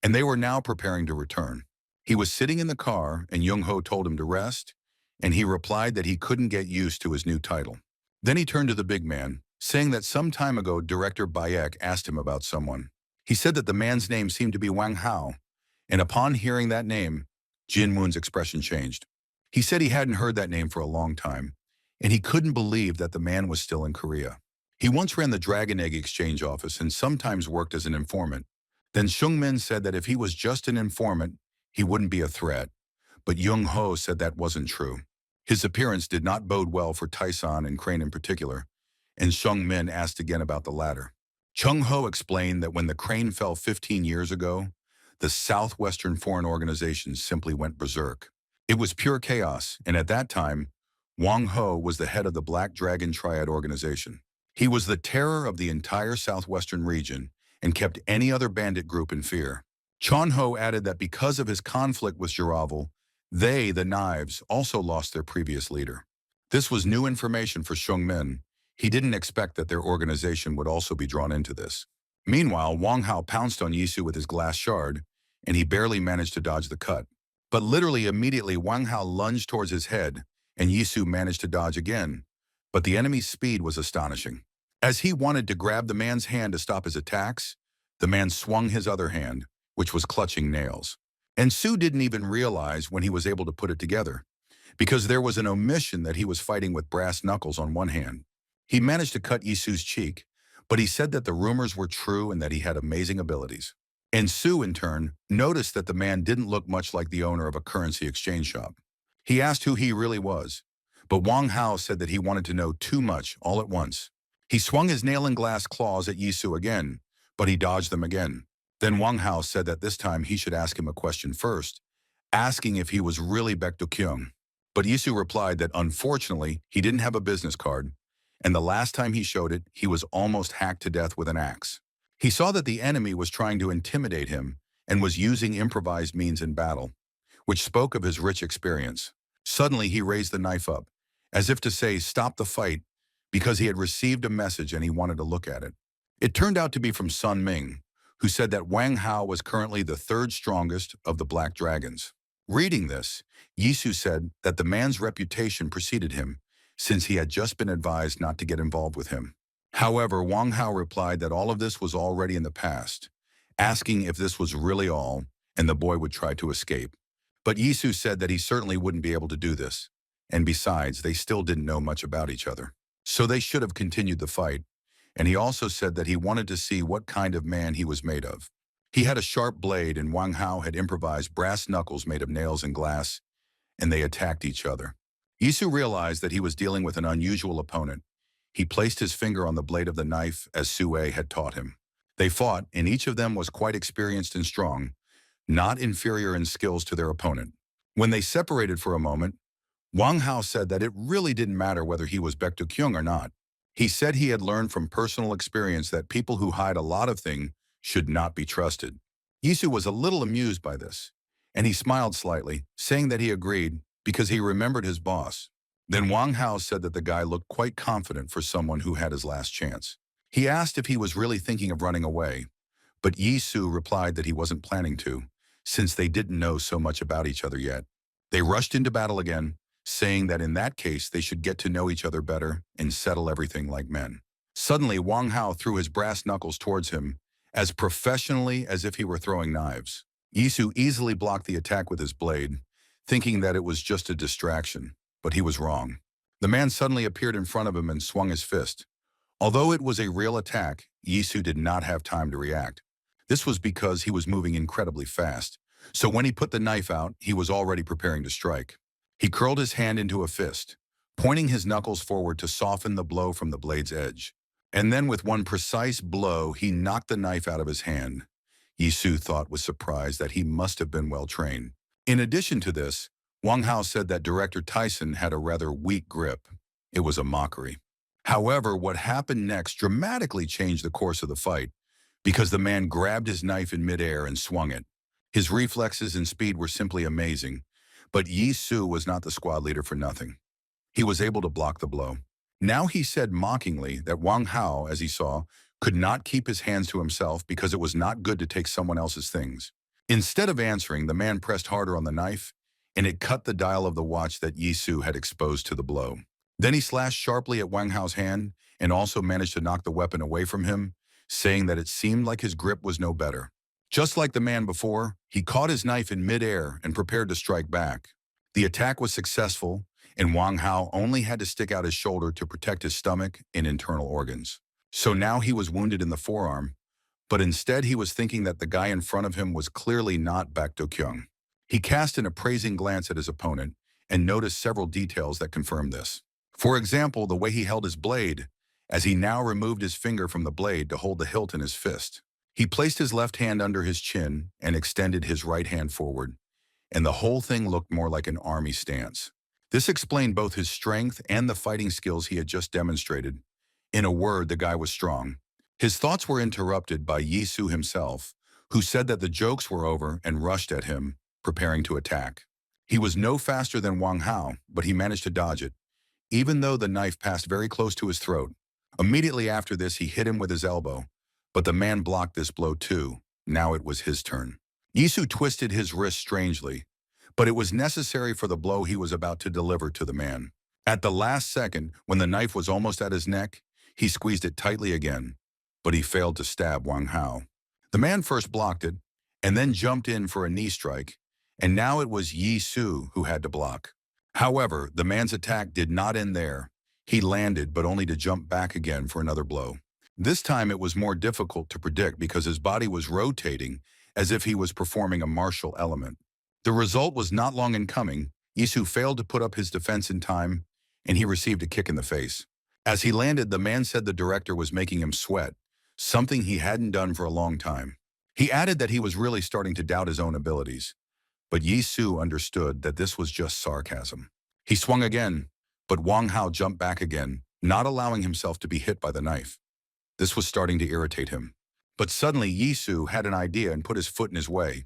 and they were now preparing to return. He was sitting in the car, and Jung-ho told him to rest, and he replied that he couldn't get used to his new title. Then he turned to the big man, saying that some time ago Director Bayek asked him about someone. He said that the man's name seemed to be Wang Hao, and upon hearing that name, Jin Moon's expression changed. He said he hadn't heard that name for a long time, and he couldn't believe that the man was still in Korea. He once ran the Dragon Egg Exchange office and sometimes worked as an informant. Then Shung Min said that if he was just an informant, he wouldn't be a threat. But Jung-ho said that wasn't true. His appearance did not bode well for Taisan and Crane in particular, and Shung Min asked again about the latter. Chung-ho explained that when the Crane fell 15 years ago, the Southwestern Foreign Organization simply went berserk. It was pure chaos, and at that time, Wang Ho was the head of the Black Dragon Triad organization. He was the terror of the entire southwestern region and kept any other bandit group in fear. Chon-ho added that because of his conflict with Jiravel, they, the Knives, also lost their previous leader. This was new information for Shung Min. He didn't expect that their organization would also be drawn into this. Meanwhile, Wang Hao pounced on Yisu with his glass shard, and he barely managed to dodge the cut. But literally immediately, Wang Hao lunged towards his head, and Yisu managed to dodge again. But the enemy's speed was astonishing. As he wanted to grab the man's hand to stop his attacks, the man swung his other hand, which was clutching nails. And Su didn't even realize when he was able to put it together, because there was an omission that he was fighting with brass knuckles on one hand. He managed to cut Yisu's cheek, but he said that the rumors were true and that he had amazing abilities. And Su, in turn, noticed that the man didn't look much like the owner of a currency exchange shop. He asked who he really was, but Wang Hao said that he wanted to know too much all at once. He swung his nail-and-glass claws at Yisu again, but he dodged them again. Then Wang Hao said that this time he should ask him a question first, asking if he was really Baek Do-kyung. But Yisu replied that unfortunately he didn't have a business card, and the last time he showed it, he was almost hacked to death with an axe. He saw that the enemy was trying to intimidate him and was using improvised means in battle, which spoke of his rich experience. Suddenly he raised the knife up, as if to say, "Stop the fight," because he had received a message and he wanted to look at it. It turned out to be from Sun Ming, who said that Wang Hao was currently the third strongest of the Black Dragons. Reading this, Yisu said that the man's reputation preceded him, since he had just been advised not to get involved with him. However, Wang Hao replied that all of this was already in the past, asking if this was really all, and the boy would try to escape. But Yisu said that he certainly wouldn't be able to do this, and besides, they still didn't know much about each other. So they should have continued the fight, and he also said that he wanted to see what kind of man he was made of. He had a sharp blade, and Wang Hao had improvised brass knuckles made of nails and glass, and they attacked each other. Yisu realized that he was dealing with an unusual opponent. He placed his finger on the blade of the knife as Sue had taught him. They fought, and each of them was quite experienced and strong, not inferior in skills to their opponent. When they separated for a moment, Wang Hao said that it really didn't matter whether he was Baek Do-kyung or not. He said he had learned from personal experience that people who hide a lot of things should not be trusted. Yisu was a little amused by this, and he smiled slightly, saying that he agreed because he remembered his boss. Then Wang Hao said that the guy looked quite confident for someone who had his last chance. He asked if he was really thinking of running away, but Yisu replied that he wasn't planning to, since they didn't know so much about each other yet. They rushed into battle again, saying that in that case they should get to know each other better and settle everything like men. Suddenly, Wang Hao threw his brass knuckles towards him, as professionally as if he were throwing knives. Yisu easily blocked the attack with his blade, thinking that it was just a distraction, but he was wrong. The man suddenly appeared in front of him and swung his fist. Although it was a real attack, Yisu did not have time to react. This was because he was moving incredibly fast, so when he put the knife out, he was already preparing to strike. He curled his hand into a fist, pointing his knuckles forward to soften the blow from the blade's edge. And then with one precise blow, he knocked the knife out of his hand. Yisu thought with surprise that he must have been well trained. In addition to this, Wang Hao said that Director Tyson had a rather weak grip. It was a mockery. However, what happened next dramatically changed the course of the fight, because the man grabbed his knife in midair and swung it. His reflexes and speed were simply amazing, but Yisu was not the squad leader for nothing. He was able to block the blow. Now he said mockingly that Wang Hao, as he saw, could not keep his hands to himself because it was not good to take someone else's things. Instead of answering, the man pressed harder on the knife, and it cut the dial of the watch that Yisu had exposed to the blow. Then he slashed sharply at Wang Hao's hand and also managed to knock the weapon away from him, saying that it seemed like his grip was no better. Just like the man before, he caught his knife in midair and prepared to strike back. The attack was successful, and Wang Hao only had to stick out his shoulder to protect his stomach and internal organs. So now he was wounded in the forearm, but instead he was thinking that the guy in front of him was clearly not Baek Do-kyung. He cast an appraising glance at his opponent and noticed several details that confirmed this. For example, the way he held his blade, as he now removed his finger from the blade to hold the hilt in his fist. He placed his left hand under his chin and extended his right hand forward, and the whole thing looked more like an army stance. This explained both his strength and the fighting skills he had just demonstrated. In a word, the guy was strong. His thoughts were interrupted by Yisu himself, who said that the jokes were over and rushed at him, preparing to attack. He was no faster than Wang Hao, but he managed to dodge it, even though the knife passed very close to his throat. Immediately after this, he hit him with his elbow, but the man blocked this blow too. Now it was his turn. Yisu twisted his wrist strangely, but it was necessary for the blow he was about to deliver to the man. At the last second, when the knife was almost at his neck, he squeezed it tightly again, but he failed to stab Wang Hao. The man first blocked it, and then jumped in for a knee strike, and now it was Yi Su who had to block. However, the man's attack did not end there. He landed, but only to jump back again for another blow. This time it was more difficult to predict because his body was rotating as if he was performing a martial element. The result was not long in coming. Yisu failed to put up his defense in time, and he received a kick in the face. As he landed, the man said the director was making him sweat, something he hadn't done for a long time. He added that he was really starting to doubt his own abilities, but Yisu understood that this was just sarcasm. He swung again, but Wang Hao jumped back again, not allowing himself to be hit by the knife. This was starting to irritate him. But suddenly Yisu had an idea and put his foot in his way,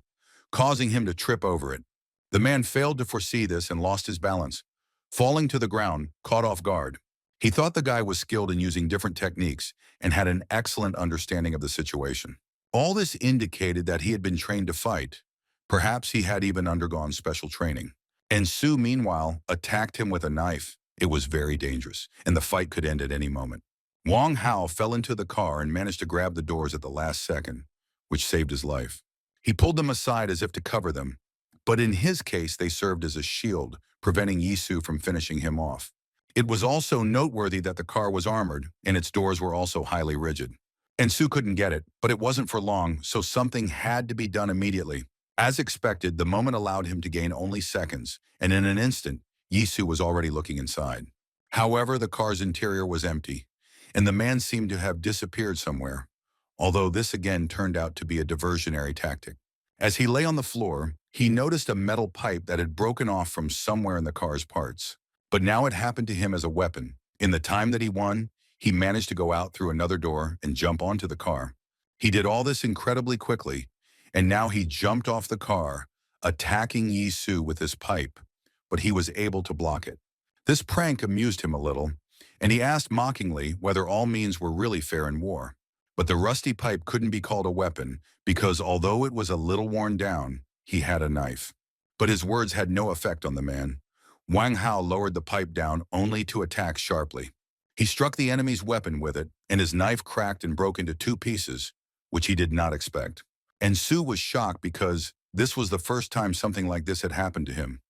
causing him to trip over it. The man failed to foresee this and lost his balance, falling to the ground, caught off guard. He thought the guy was skilled in using different techniques and had an excellent understanding of the situation. All this indicated that he had been trained to fight. Perhaps he had even undergone special training. And Su, meanwhile, attacked him with a knife. It was very dangerous, and the fight could end at any moment. Wang Hao fell into the car and managed to grab the doors at the last second, which saved his life. He pulled them aside as if to cover them, but in his case they served as a shield, preventing Yisu from finishing him off. It was also noteworthy that the car was armored, and its doors were also highly rigid. And Su couldn't get it, but it wasn't for long, so something had to be done immediately. As expected, the moment allowed him to gain only seconds, and in an instant, Yisu was already looking inside. However, the car's interior was empty, and the man seemed to have disappeared somewhere, although this again turned out to be a diversionary tactic. As he lay on the floor, he noticed a metal pipe that had broken off from somewhere in the car's parts. But now it happened to him as a weapon. In the time that he won, he managed to go out through another door and jump onto the car. He did all this incredibly quickly, and now he jumped off the car, attacking Yisu with his pipe, but he was able to block it. This prank amused him a little, and he asked mockingly whether all means were really fair in war. But the rusty pipe couldn't be called a weapon because although it was a little worn down, he had a knife. But his words had no effect on the man. Wang Hao lowered the pipe down only to attack sharply. He struck the enemy's weapon with it, and his knife cracked and broke into two pieces, which he did not expect. And Su was shocked because this was the first time something like this had happened to him.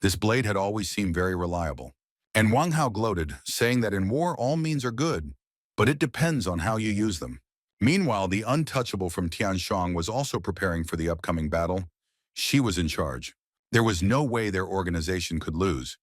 This blade had always seemed very reliable. And Wang Hao gloated, saying that in war all means are good, but it depends on how you use them. Meanwhile, the untouchable from Tianshong was also preparing for the upcoming battle. She was in charge. There was no way their organization could lose,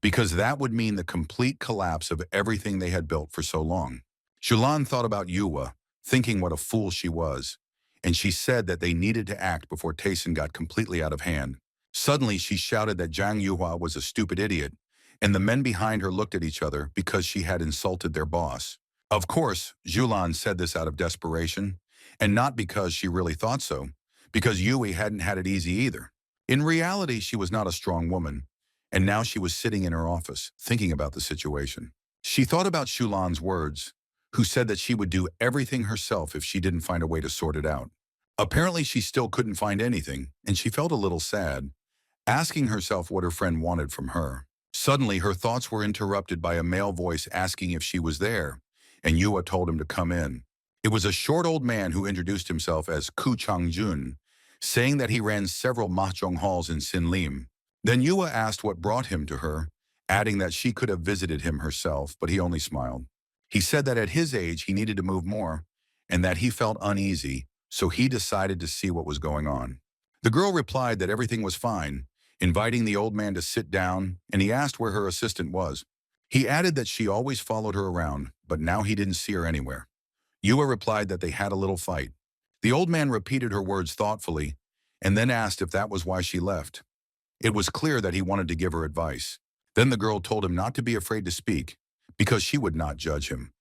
because that would mean the complete collapse of everything they had built for so long. Shulan thought about Yuwa, thinking what a fool she was, and she said that they needed to act before Tayson got completely out of hand. Suddenly, she shouted that Zhang Yuhua was a stupid idiot, and the men behind her looked at each other because she had insulted their boss. Of course, Zhulan said this out of desperation, and not because she really thought so, because Yui hadn't had it easy either. In reality, she was not a strong woman, and now she was sitting in her office, thinking about the situation. She thought about Shulan's words, who said that she would do everything herself if she didn't find a way to sort it out. Apparently, she still couldn't find anything, and she felt a little sad, asking herself what her friend wanted from her. Suddenly, her thoughts were interrupted by a male voice asking if she was there, and Yua told him to come in. It was a short old man who introduced himself as Ku Changjun, saying that he ran several mahjong halls in Sinlim. Then Yua asked what brought him to her, adding that she could have visited him herself, but he only smiled. He said that at his age he needed to move more, and that he felt uneasy, so he decided to see what was going on. The girl replied that everything was fine, inviting the old man to sit down, and he asked where her assistant was. He added that she always followed her around, but now he didn't see her anywhere. Yua replied that they had a little fight. The old man repeated her words thoughtfully, and then asked if that was why she left. It was clear that he wanted to give her advice. Then the girl told him not to be afraid to speak, because she would not judge him,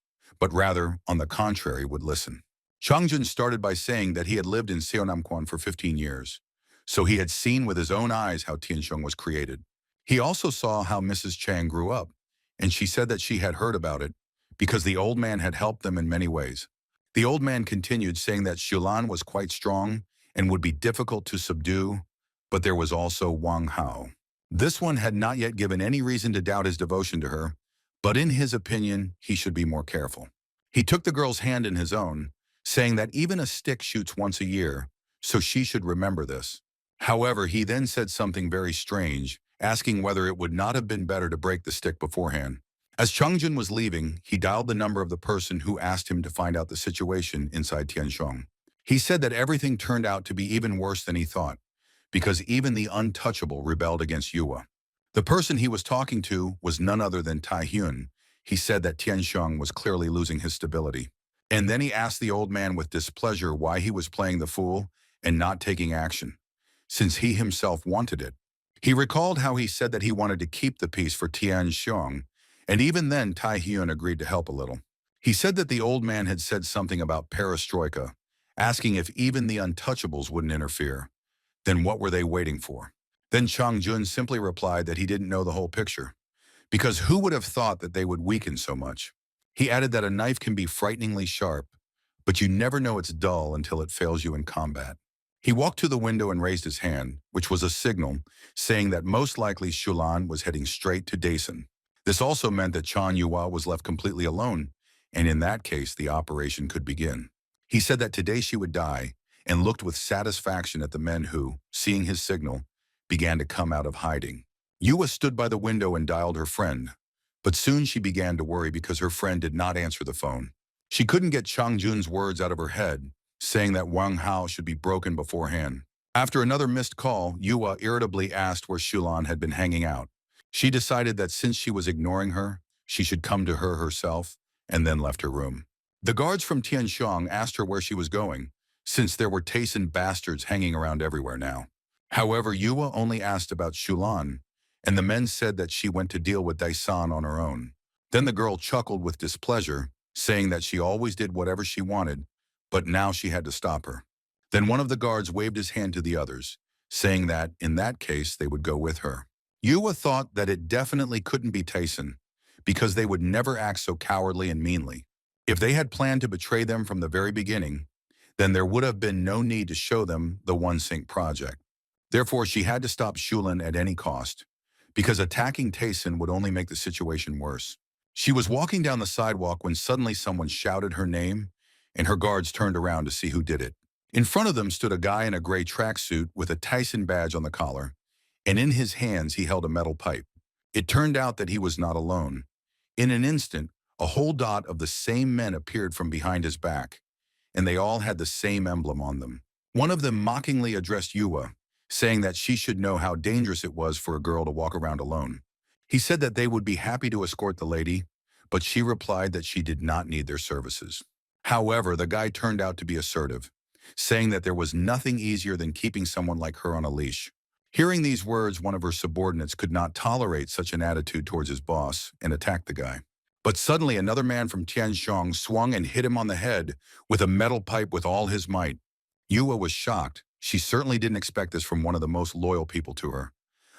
but rather, on the contrary, would listen. Changjun started by saying that he had lived in Seonamkwan for 15 years, so he had seen with his own eyes how Tianshong was created. He also saw how Mrs. Chang grew up, and she said that she had heard about it because the old man had helped them in many ways. The old man continued saying that Shulan was quite strong and would be difficult to subdue, but there was also Wang Hao. This one had not yet given any reason to doubt his devotion to her, but in his opinion, he should be more careful. He took the girl's hand in his own, saying that even a stick shoots once a year, so she should remember this. However, he then said something very strange, asking whether it would not have been better to break the stick beforehand. As Chungjun was leaving, he dialed the number of the person who asked him to find out the situation inside Tianshong. He said that everything turned out to be even worse than he thought, because even the untouchable rebelled against Yua. The person he was talking to was none other than Tai Hyun. He said that Tianshong was clearly losing his stability. And then he asked the old man with displeasure why he was playing the fool and not taking action, since he himself wanted it. He recalled how he said that he wanted to keep the peace for Tianshong, and even then Tai Hyun agreed to help a little. He said that the old man had said something about perestroika, asking if even the untouchables wouldn't interfere. Then what were they waiting for? Then Chang Jun simply replied that he didn't know the whole picture, because who would have thought that they would weaken so much? He added that a knife can be frighteningly sharp, but you never know it's dull until it fails you in combat. He walked to the window and raised his hand, which was a signal, saying that most likely Shulan was heading straight to Daesun. This also meant that Chan Yua was left completely alone, and in that case the operation could begin. He said that today she would die, and looked with satisfaction at the men who, seeing his signal, began to come out of hiding. Yua stood by the window and dialed her friend, but soon she began to worry because her friend did not answer the phone. She couldn't get Chang Jun's words out of her head, saying that Wang Hao should be broken beforehand. After another missed call, Yua irritably asked where Shulan had been hanging out. She decided that since she was ignoring her, she should come to her herself, and then left her room. The guards from Tianshong asked her where she was going, since there were Tayson bastards hanging around everywhere now. However, Yua only asked about Shulan, and the men said that she went to deal with Daisan on her own. Then the girl chuckled with displeasure, saying that she always did whatever she wanted, but now she had to stop her. Then one of the guards waved his hand to the others, saying that, in that case, they would go with her. Yua thought that it definitely couldn't be Tayson, because they would never act so cowardly and meanly. If they had planned to betray them from the very beginning, then there would have been no need to show them the One Sync project. Therefore, she had to stop Shulan at any cost, because attacking Tayson would only make the situation worse. She was walking down the sidewalk when suddenly someone shouted her name, and her guards turned around to see who did it. In front of them stood a guy in a gray tracksuit with a Tyson badge on the collar, and in his hands he held a metal pipe. It turned out that he was not alone. In an instant, a whole dot of the same men appeared from behind his back, and they all had the same emblem on them. One of them mockingly addressed Yua, saying that she should know how dangerous it was for a girl to walk around alone. He said that they would be happy to escort the lady, but she replied that she did not need their services. However, the guy turned out to be assertive, saying that there was nothing easier than keeping someone like her on a leash. Hearing these words, one of her subordinates could not tolerate such an attitude towards his boss and attacked the guy. But suddenly another man from Tianshong swung and hit him on the head with a metal pipe with all his might. Yua was shocked. She certainly didn't expect this from one of the most loyal people to her.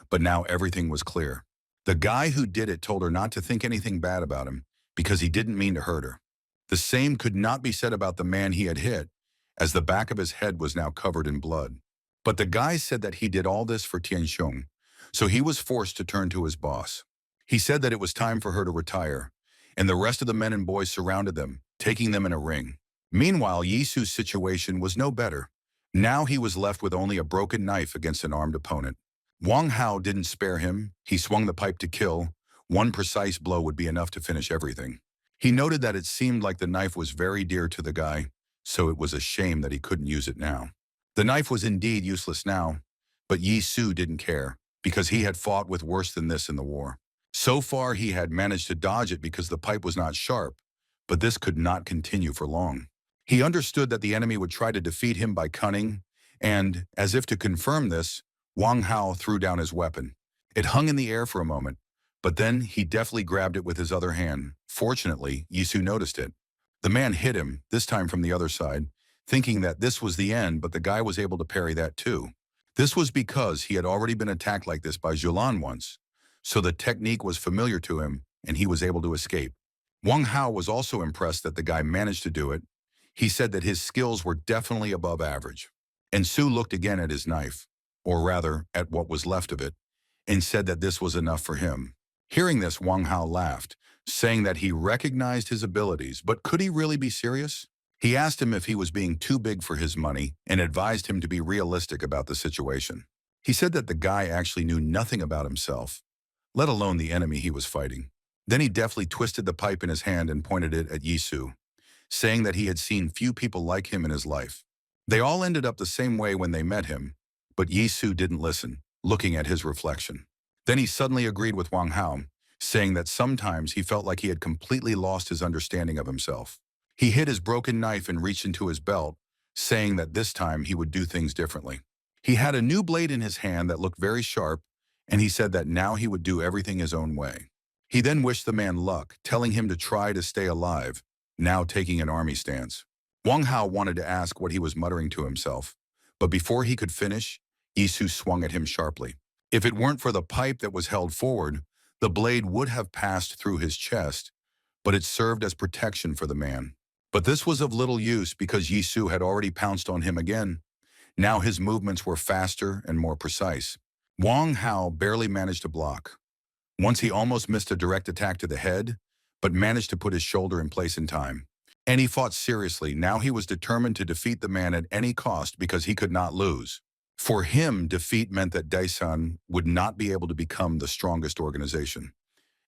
But now everything was clear. The guy who did it told her not to think anything bad about him because he didn't mean to hurt her. The same could not be said about the man he had hit, as the back of his head was now covered in blood. But the guy said that he did all this for Tianshong, so he was forced to turn to his boss. He said that it was time for her to retire, and the rest of the men and boys surrounded them, taking them in a ring. Meanwhile, Yisu's situation was no better. Now he was left with only a broken knife against an armed opponent. Wang Hao didn't spare him. He swung the pipe to kill. One precise blow would be enough to finish everything. He noted that it seemed like the knife was very dear to the guy, so it was a shame that he couldn't use it now. The knife was indeed useless now, but Yisu didn't care, because he had fought with worse than this in the war. So far he had managed to dodge it because the pipe was not sharp, but this could not continue for long. He understood that the enemy would try to defeat him by cunning, and, as if to confirm this, Wang Hao threw down his weapon. It hung in the air for a moment, but then he deftly grabbed it with his other hand. Fortunately, Yisu noticed it. The man hit him, this time from the other side, thinking that this was the end, but the guy was able to parry that too. This was because he had already been attacked like this by Zhulan once, so the technique was familiar to him, and he was able to escape. Wang Hao was also impressed that the guy managed to do it. He said that his skills were definitely above average. And Su looked again at his knife, or rather, at what was left of it, and said that this was enough for him. Hearing this, Wang Hao laughed, saying that he recognized his abilities, but could he really be serious? He asked him if he was being too big for his money and advised him to be realistic about the situation. He said that the guy actually knew nothing about himself, let alone the enemy he was fighting. Then he deftly twisted the pipe in his hand and pointed it at Yisu, saying that he had seen few people like him in his life. They all ended up the same way when they met him, but Yisu didn't listen, looking at his reflection. Then he suddenly agreed with Wang Hao, saying that sometimes he felt like he had completely lost his understanding of himself. He hid his broken knife and reached into his belt, saying that this time he would do things differently. He had a new blade in his hand that looked very sharp, and he said that now he would do everything his own way. He then wished the man luck, telling him to try to stay alive, now taking an army stance. Wang Hao wanted to ask what he was muttering to himself, but before he could finish, Isu swung at him sharply. If it weren't for the pipe that was held forward, the blade would have passed through his chest, but it served as protection for the man. But this was of little use because Yisu had already pounced on him again. Now his movements were faster and more precise. Wang Hao barely managed to block. Once he almost missed a direct attack to the head, but managed to put his shoulder in place in time. And he fought seriously. Now he was determined to defeat the man at any cost because he could not lose. For him, defeat meant that Daesan would not be able to become the strongest organization.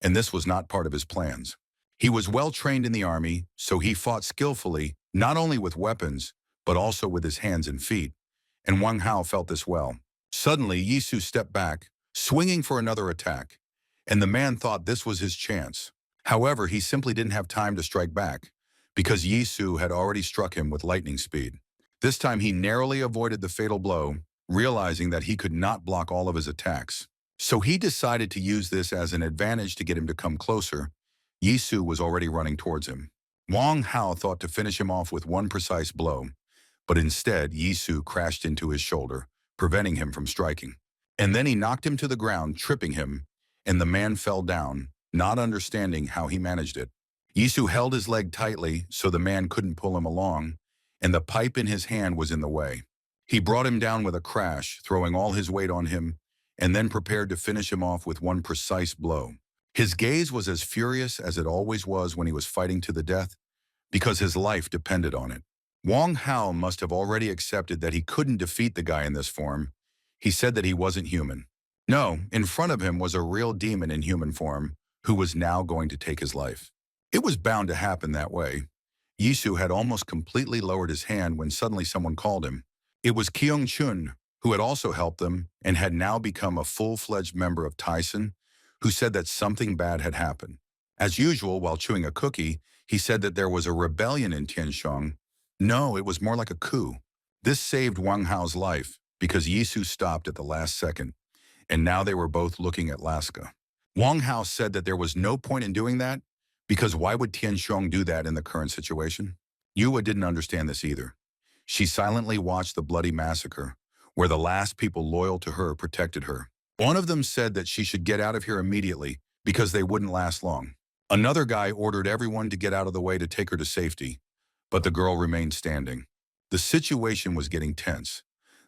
And this was not part of his plans. He was well trained in the army, so he fought skillfully, not only with weapons, but also with his hands and feet. And Wang Hao felt this well. Suddenly, Yisu stepped back, swinging for another attack, and the man thought this was his chance. However, he simply didn't have time to strike back, because Yisu had already struck him with lightning speed. This time he narrowly avoided the fatal blow, realizing that he could not block all of his attacks. So he decided to use this as an advantage to get him to come closer. Yisu was already running towards him. Wang Hao thought to finish him off with one precise blow, but instead Yisu crashed into his shoulder, preventing him from striking. And then he knocked him to the ground, tripping him, and the man fell down, not understanding how he managed it. Yisu held his leg tightly so the man couldn't pull him along, and the pipe in his hand was in the way. He brought him down with a crash, throwing all his weight on him, and then prepared to finish him off with one precise blow. His gaze was as furious as it always was when he was fighting to the death, because his life depended on it. Wang Hao must have already accepted that he couldn't defeat the guy in this form. He said that he wasn't human. No, in front of him was a real demon in human form who was now going to take his life. It was bound to happen that way. Yisu had almost completely lowered his hand when suddenly someone called him. It was Kyung-chun, who had also helped them and had now become a full-fledged member of Tyson, who said that something bad had happened. As usual, while chewing a cookie, he said that there was a rebellion in Tianshong. No, it was more like a coup. This saved Wang Hao's life because Yisu stopped at the last second, and now they were both looking at Laska. Wang Hao said that there was no point in doing that, because why would Tianshong do that in the current situation? Yua didn't understand this either. She silently watched the bloody massacre, where the last people loyal to her protected her. One of them said that she should get out of here immediately because they wouldn't last long. Another guy ordered everyone to get out of the way to take her to safety, but the girl remained standing. The situation was getting tense.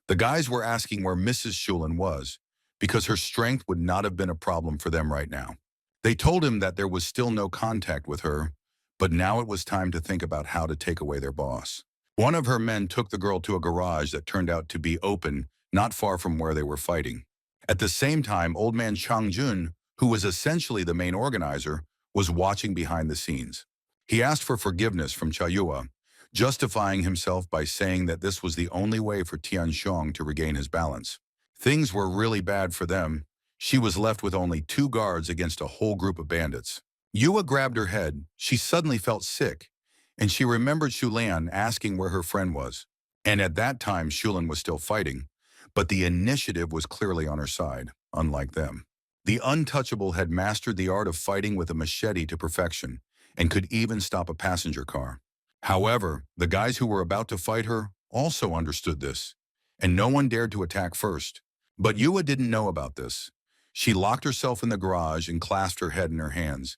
The guys were asking where Mrs. Shulin was, because her strength would not have been a problem for them right now. They told him that there was still no contact with her, but now it was time to think about how to take away their boss. One of her men took the girl to a garage that turned out to be open, not far from where they were fighting. At the same time, old man Chang Jun, who was essentially the main organizer, was watching behind the scenes. He asked for forgiveness from Chayua, justifying himself by saying that this was the only way for Tianshong to regain his balance. Things were really bad for them. She was left with only 2 guards against a whole group of bandits. Yua grabbed her head. She suddenly felt sick, and she remembered Shulan asking where her friend was. And at that time, Shulan was still fighting, but the initiative was clearly on her side, unlike them. The untouchable had mastered the art of fighting with a machete to perfection, and could even stop a passenger car. However, the guys who were about to fight her also understood this, and no one dared to attack first. But Yua didn't know about this. She locked herself in the garage and clasped her head in her hands,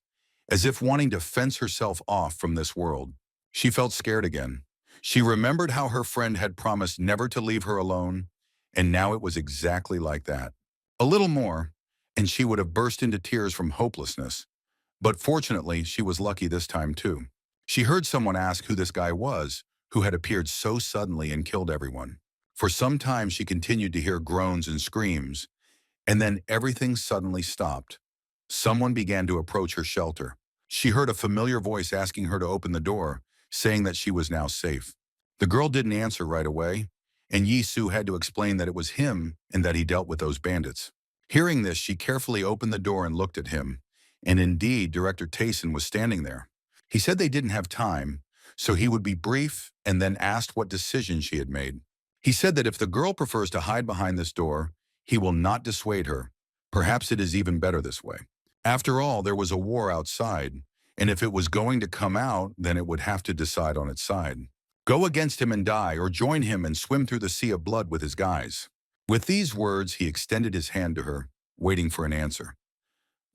as if wanting to fence herself off from this world. She felt scared again. She remembered how her friend had promised never to leave her alone, and now it was exactly like that. A little more, and she would have burst into tears from hopelessness. But fortunately, she was lucky this time too. She heard someone ask who this guy was, who had appeared so suddenly and killed everyone. For some time, she continued to hear groans and screams, and then everything suddenly stopped. Someone began to approach her shelter. She heard a familiar voice asking her to open the door, saying that she was now safe. The girl didn't answer right away, and Yisu had to explain that it was him and that he dealt with those bandits. Hearing this, she carefully opened the door and looked at him, and indeed, Director Tayson was standing there. He said they didn't have time, so he would be brief and then asked what decision she had made. He said that if the girl prefers to hide behind this door, he will not dissuade her. Perhaps it is even better this way. After all, there was a war outside, and if it was going to come out, then it would have to decide on its side. Go against him and die, or join him and swim through the sea of blood with his guys. With these words, he extended his hand to her, waiting for an answer.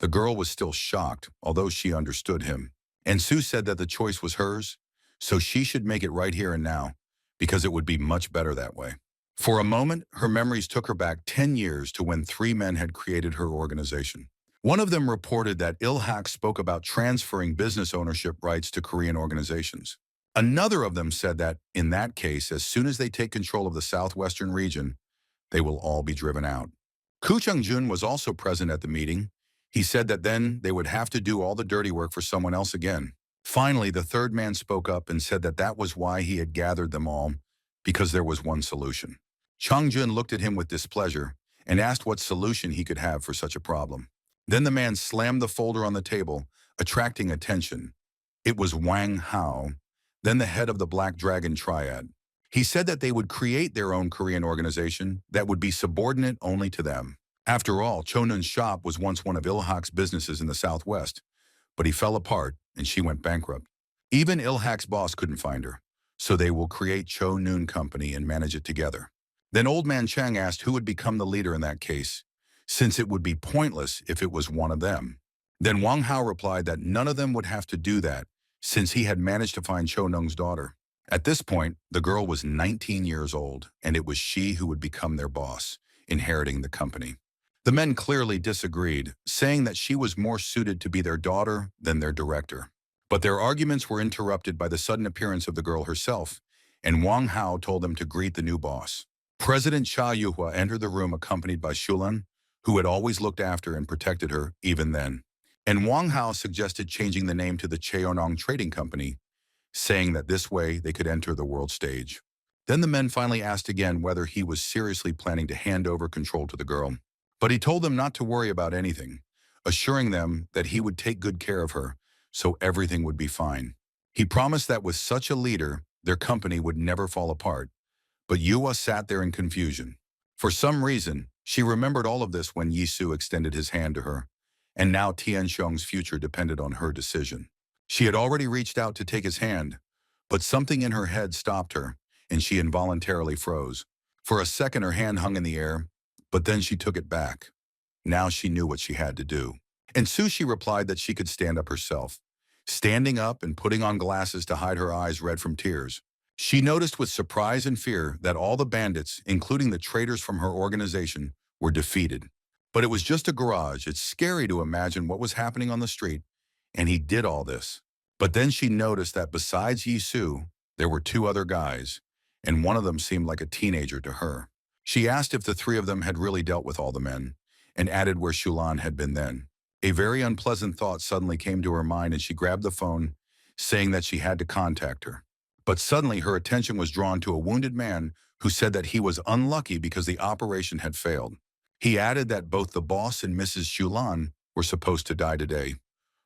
The girl was still shocked, although she understood him. And Sue said that the choice was hers, so she should make it right here and now, because it would be much better that way. For a moment, her memories took her back 10 years to when 3 men had created her organization. One of them reported that Ilhak spoke about transferring business ownership rights to Korean organizations. Another of them said that, in that case, as soon as they take control of the southwestern region, they will all be driven out. Koo Chung-jun was also present at the meeting. He said that then they would have to do all the dirty work for someone else again. Finally, the third man spoke up and said that that was why he had gathered them all, because there was one solution. Chung-jun looked at him with displeasure and asked what solution he could have for such a problem. Then the man slammed the folder on the table, attracting attention. It was Wang Hao, then the head of the Black Dragon Triad. He said that they would create their own Korean organization that would be subordinate only to them. After all, Chonun's shop was once one of Ilhak's businesses in the Southwest, but he fell apart and she went bankrupt. Even Ilhak's boss couldn't find her, so they will create Cho Noon Company and manage it together. Then Old Man Chang asked who would become the leader in that case, since it would be pointless if it was one of them. Then Wang Hao replied that none of them would have to do that, since he had managed to find Cho Nung's daughter. At this point, the girl was 19 years old, and it was she who would become their boss, inheriting the company. The men clearly disagreed, saying that she was more suited to be their daughter than their director. But their arguments were interrupted by the sudden appearance of the girl herself, and Wang Hao told them to greet the new boss. President Cha Yuhua entered the room accompanied by Shulan, who had always looked after and protected her even then. And Wang Hao suggested changing the name to the Cheonong Trading Company, saying that this way they could enter the world stage. Then the men finally asked again whether he was seriously planning to hand over control to the girl. But he told them not to worry about anything, assuring them that he would take good care of her, so everything would be fine. He promised that with such a leader, their company would never fall apart. But Yua sat there in confusion. For some reason, she remembered all of this when Yisu extended his hand to her, and now Tianxiong's future depended on her decision. She had already reached out to take his hand, but something in her head stopped her, and she involuntarily froze. For a second, her hand hung in the air, but then she took it back. Now she knew what she had to do. And Sushi replied that she could stand up herself, standing up and putting on glasses to hide her eyes red from tears. She noticed with surprise and fear that all the bandits, including the traitors from her organization, were defeated. But it was just a garage. It's scary to imagine what was happening on the street, and he did all this. But then she noticed that besides Yisu, there were 2 other guys, and one of them seemed like a teenager to her. She asked if the 3 of them had really dealt with all the men, and added where Shulan had been then. A very unpleasant thought suddenly came to her mind, and she grabbed the phone, saying that she had to contact her. But suddenly her attention was drawn to a wounded man who said that he was unlucky because the operation had failed. He added that both the boss and Mrs. Shulan were supposed to die today,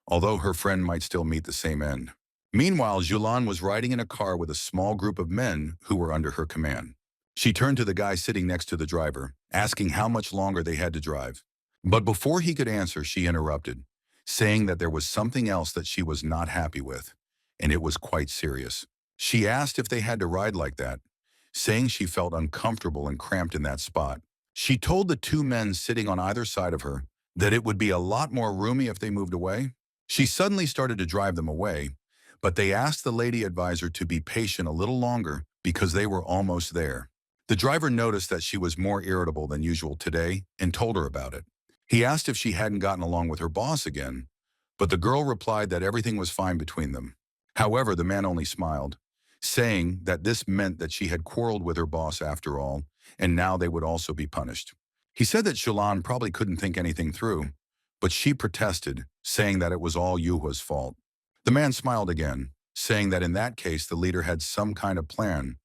although her friend might still meet the same end. Meanwhile, Julan was riding in a car with a small group of men who were under her command. She turned to the guy sitting next to the driver, asking how much longer they had to drive. But before he could answer, she interrupted, saying that there was something else that she was not happy with, and it was quite serious. She asked if they had to ride like that, saying she felt uncomfortable and cramped in that spot. She told the 2 men sitting on either side of her that it would be a lot more roomy if they moved away. She suddenly started to drive them away, but they asked the lady advisor to be patient a little longer because they were almost there. The driver noticed that she was more irritable than usual today and told her about it. He asked if she hadn't gotten along with her boss again, but the girl replied that everything was fine between them. However, the man only smiled, saying that this meant that she had quarreled with her boss after all, and now they would also be punished. He said that Shalon probably couldn't think anything through, but she protested, saying that it was all Yuhua's fault. The man smiled again, saying that in that case the leader had some kind of plan,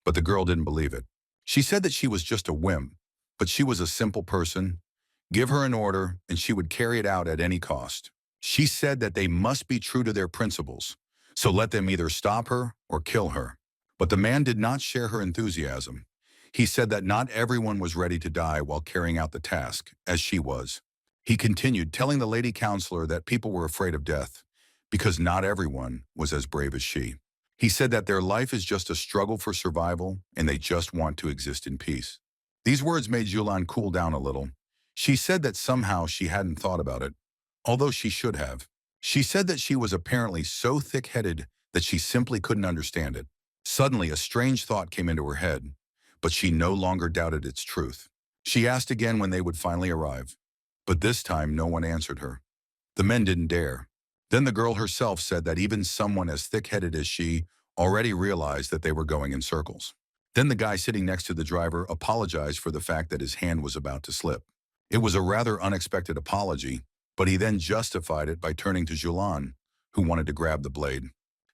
but the girl didn't believe it. She said that she was just a wimp, but she was a simple person. Give her an order, and she would carry it out at any cost. She said that they must be true to their principles, so let them either stop her or kill her. But the man did not share her enthusiasm. He said that not everyone was ready to die while carrying out the task, as she was. He continued, telling the lady counselor that people were afraid of death, because not everyone was as brave as she. He said that their life is just a struggle for survival, and they just want to exist in peace. These words made Julan cool down a little. She said that somehow she hadn't thought about it, although she should have. She said that she was apparently so thick-headed that she simply couldn't understand it. Suddenly, a strange thought came into her head, but she no longer doubted its truth. She asked again when they would finally arrive, but this time no one answered her. The men didn't dare. Then the girl herself said that even someone as thick-headed as she already realized that they were going in circles. Then the guy sitting next to the driver apologized for the fact that his hand was about to slip. It was a rather unexpected apology, but he then justified it by turning to Julan, who wanted to grab the blade.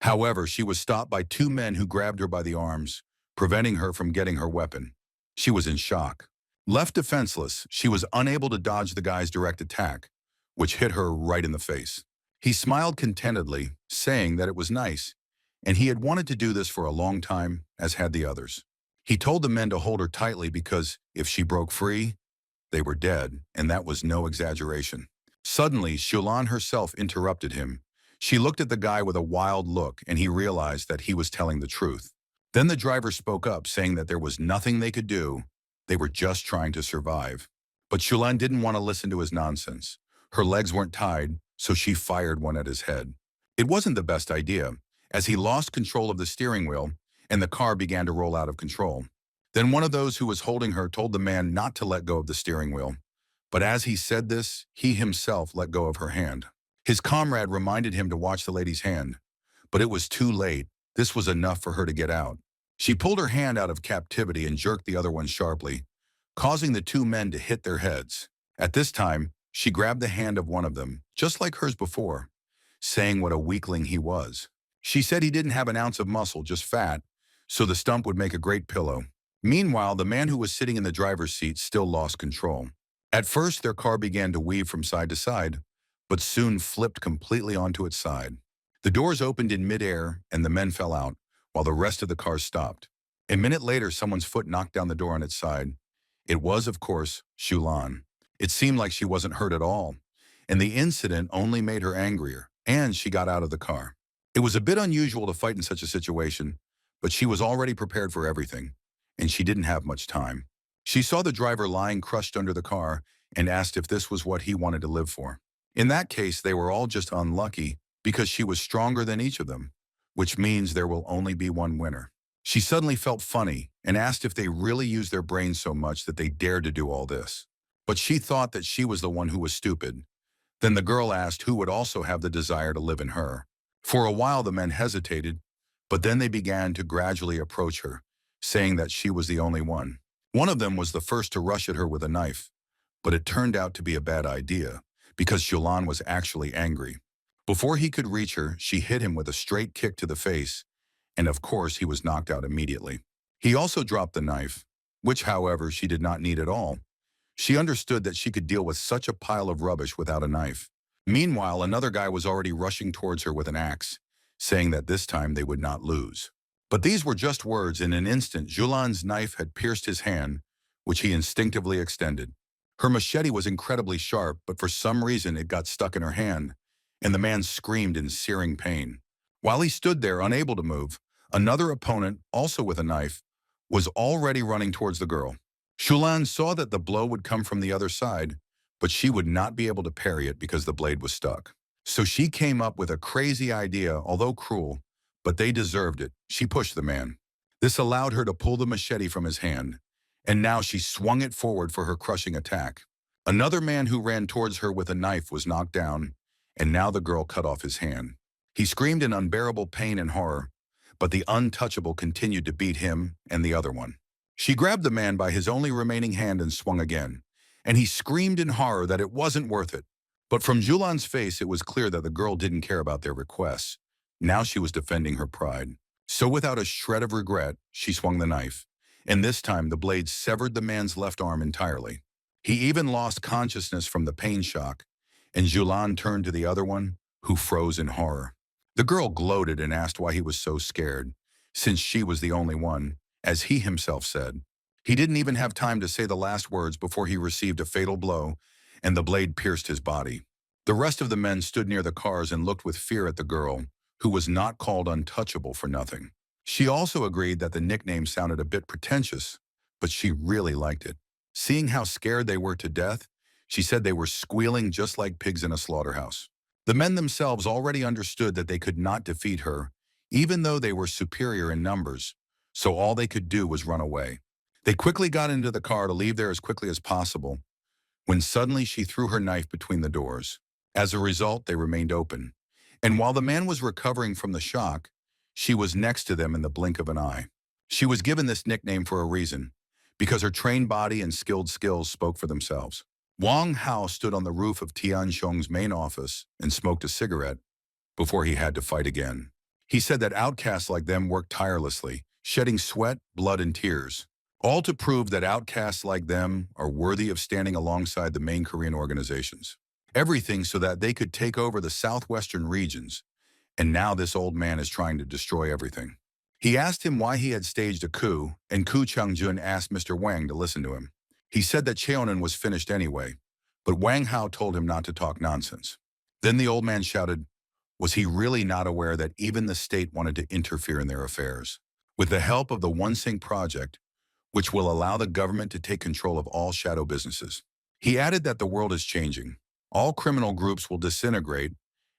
However, she was stopped by two men who grabbed her by the arms, preventing her from getting her weapon. She was in shock. Left defenseless, she was unable to dodge the guy's direct attack, which hit her right in the face. He smiled contentedly, saying that it was nice, and he had wanted to do this for a long time, as had the others. He told the men to hold her tightly because if she broke free, they were dead, and that was no exaggeration. Suddenly, Shulan herself interrupted him. She looked at the guy with a wild look, and he realized that he was telling the truth. Then the driver spoke up, saying that there was nothing they could do. They were just trying to survive. But Shulan didn't want to listen to his nonsense. Her legs weren't tied, so she fired one at his head. It wasn't the best idea, as he lost control of the steering wheel, and the car began to roll out of control. Then one of those who was holding her told the man not to let go of the steering wheel. But as he said this, he himself let go of her hand. His comrade reminded him to watch the lady's hand, but it was too late. This was enough for her to get out. She pulled her hand out of captivity and jerked the other one sharply, causing the two men to hit their heads. At this time, she grabbed the hand of one of them, just like hers before, saying what a weakling he was. She said he didn't have an ounce of muscle, just fat, so the stump would make a great pillow. Meanwhile, the man who was sitting in the driver's seat still lost control. At first, their car began to weave from side to side, but soon flipped completely onto its side. The doors opened in midair, and the men fell out, while the rest of the car stopped. A minute later, someone's foot knocked down the door on its side. It was, of course, Shulan. It seemed like she wasn't hurt at all, and the incident only made her angrier, and she got out of the car. It was a bit unusual to fight in such a situation, but she was already prepared for everything, and she didn't have much time. She saw the driver lying crushed under the car and asked if this was what he wanted to live for. In that case, they were all just unlucky because she was stronger than each of them, which means there will only be one winner. She suddenly felt funny and asked if they really used their brains so much that they dared to do all this. But she thought that she was the one who was stupid. Then the girl asked who would also have the desire to live in her. For a while, the men hesitated, but then they began to gradually approach her, saying that she was the only one. One of them was the first to rush at her with a knife, but it turned out to be a bad idea because Shulan was actually angry. Before he could reach her, she hit him with a straight kick to the face, and of course he was knocked out immediately. He also dropped the knife, which, however, she did not need at all. She understood that she could deal with such a pile of rubbish without a knife. Meanwhile, another guy was already rushing towards her with an axe, saying that this time they would not lose. But these were just words. In an instant, Julan's knife had pierced his hand, which he instinctively extended. Her machete was incredibly sharp, but for some reason it got stuck in her hand, and the man screamed in searing pain. While he stood there, unable to move, another opponent, also with a knife, was already running towards the girl. Shulan saw that the blow would come from the other side, but she would not be able to parry it because the blade was stuck. So she came up with a crazy idea, although cruel, but they deserved it. She pushed the man. This allowed her to pull the machete from his hand, and now she swung it forward for her crushing attack. Another man who ran towards her with a knife was knocked down, and now the girl cut off his hand. He screamed in unbearable pain and horror, but the untouchable continued to beat him and the other one. She grabbed the man by his only remaining hand and swung again, and he screamed in horror that it wasn't worth it. But from Julan's face, it was clear that the girl didn't care about their requests. Now she was defending her pride. So without a shred of regret, she swung the knife, and this time the blade severed the man's left arm entirely. He even lost consciousness from the pain shock, and Julan turned to the other one, who froze in horror. The girl gloated and asked why he was so scared, since she was the only one, as he himself said. He didn't even have time to say the last words before he received a fatal blow, and the blade pierced his body. The rest of the men stood near the cars and looked with fear at the girl, who was not called untouchable for nothing. She also agreed that the nickname sounded a bit pretentious, but she really liked it. Seeing how scared they were to death, she said they were squealing just like pigs in a slaughterhouse. The men themselves already understood that they could not defeat her, even though they were superior in numbers, so all they could do was run away. They quickly got into the car to leave there as quickly as possible, when suddenly she threw her knife between the doors. As a result, they remained open. And while the man was recovering from the shock, she was next to them in the blink of an eye. She was given this nickname for a reason, because her trained body and skilled skills spoke for themselves. Wang Hao stood on the roof of Tianshong's main office and smoked a cigarette before he had to fight again. He said that outcasts like them worked tirelessly, shedding sweat, blood, and tears, all to prove that outcasts like them are worthy of standing alongside the main Korean organizations. Everything so that they could take over the southwestern regions, and now this old man is trying to destroy everything. He asked him why he had staged a coup, and Ku Chang-jun asked Mr. Wang to listen to him. He said that Cheonan was finished anyway, but Wang Hao told him not to talk nonsense. Then the old man shouted, was he really not aware that even the state wanted to interfere in their affairs? With the help of the One Sync project, which will allow the government to take control of all shadow businesses. He added that the world is changing. All criminal groups will disintegrate,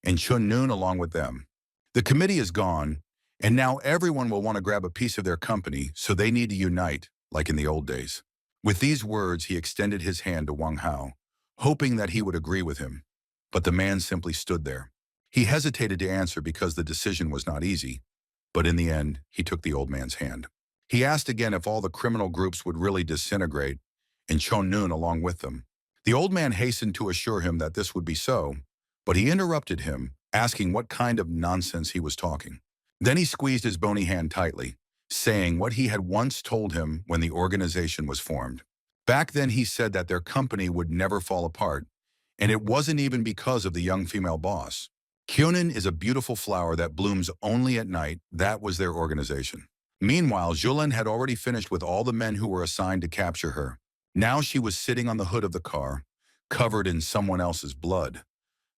and Chun Noon along with them. The committee is gone, and now everyone will want to grab a piece of their company, so they need to unite, like in the old days. With these words, he extended his hand to Wang Hao, hoping that he would agree with him. But the man simply stood there. He hesitated to answer because the decision was not easy, but in the end, he took the old man's hand. He asked again if all the criminal groups would really disintegrate, and Chun Noon along with them. The old man hastened to assure him that this would be so, but he interrupted him, asking what kind of nonsense he was talking. Then he squeezed his bony hand tightly, saying what he had once told him when the organization was formed. Back then he said that their company would never fall apart, and it wasn't even because of the young female boss. Kyonin is a beautiful flower that blooms only at night. That was their organization. Meanwhile, Julan had already finished with all the men who were assigned to capture her. Now she was sitting on the hood of the car, covered in someone else's blood,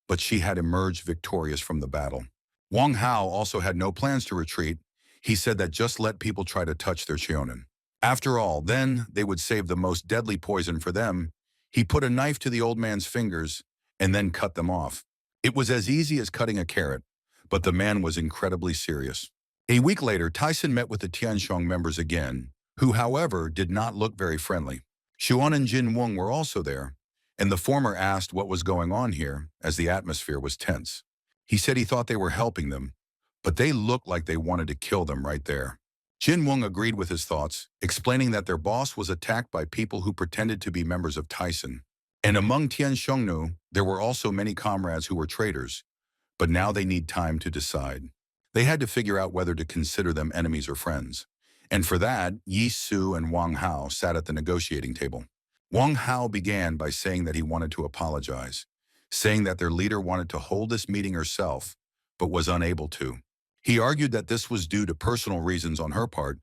but she had emerged victorious from the battle. Wang Hao also had no plans to retreat. He said that just let people try to touch their Cheonan. After all, then they would save the most deadly poison for them. He put a knife to the old man's fingers and then cut them off. It was as easy as cutting a carrot, but the man was incredibly serious. A week later, Tyson met with the Tianshong members again, who, however, did not look very friendly. Xuan and Jin Wong were also there, and the former asked what was going on here, as the atmosphere was tense. He said he thought they were helping them, but they looked like they wanted to kill them right there. Jin Wong agreed with his thoughts, explaining that their boss was attacked by people who pretended to be members of Tyson. And among Tianshongnu, there were also many comrades who were traitors, but now they need time to decide. They had to figure out whether to consider them enemies or friends. And for that, Yi Su and Wang Hao sat at the negotiating table. Wang Hao began by saying that he wanted to apologize, saying that their leader wanted to hold this meeting herself, but was unable to. He argued that this was due to personal reasons on her part,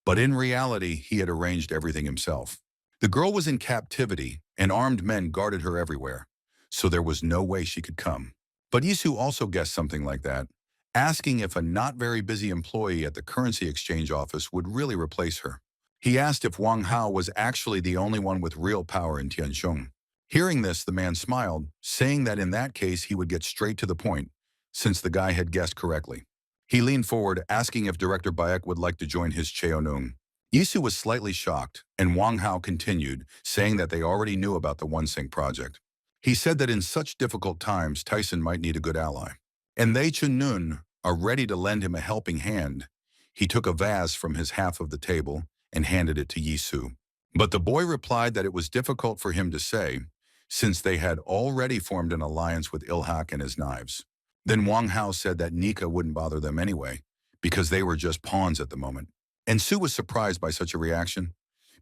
but in reality, he had arranged everything himself. The girl was in captivity, and armed men guarded her everywhere, so there was no way she could come. But Yisu also guessed something like that, asking if a not very busy employee at the currency exchange office would really replace her. He asked if Wang Hao was actually the only one with real power in Tianshong. Hearing this, the man smiled, saying that in that case he would get straight to the point, since the guy had guessed correctly. He leaned forward, asking if Director Bayek would like to join his Cheonung. Yisu was slightly shocked, and Wang Hao continued, saying that they already knew about the One-Sync project. He said that in such difficult times, Tyson might need a good ally. And they Chun-nun are ready to lend him a helping hand. He took a vase from his half of the table and handed it to Yisu. But the boy replied that it was difficult for him to say, since they had already formed an alliance with Ilhak and his knives. Then Wang Hao said that Nika wouldn't bother them anyway, because they were just pawns at the moment. And Su was surprised by such a reaction.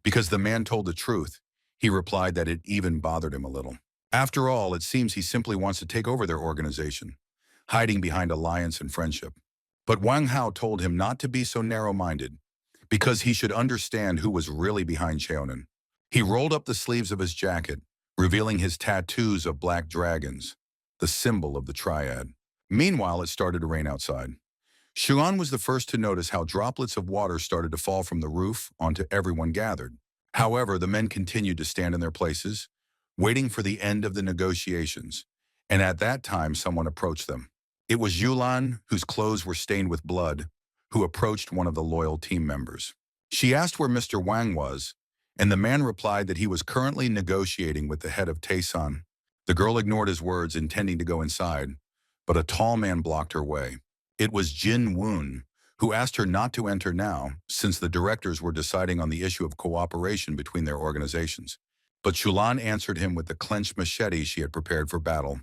Because the man told the truth, he replied that it even bothered him a little. After all, it seems he simply wants to take over their organization, hiding behind alliance and friendship. But Wang Hao told him not to be so narrow-minded, because he should understand who was really behind Cheonan. He rolled up the sleeves of his jacket, revealing his tattoos of black dragons, the symbol of the triad. Meanwhile, it started to rain outside. Xuan was the first to notice how droplets of water started to fall from the roof onto everyone gathered. However, the men continued to stand in their places, waiting for the end of the negotiations, and at that time someone approached them. It was Yulan, whose clothes were stained with blood, who approached one of the loyal team members. She asked where Mr. Wang was, and the man replied that he was currently negotiating with the head of Taisan. The girl ignored his words, intending to go inside, but a tall man blocked her way. It was Jin Woon, who asked her not to enter now, since the directors were deciding on the issue of cooperation between their organizations. But Shulan answered him with the clenched machete she had prepared for battle,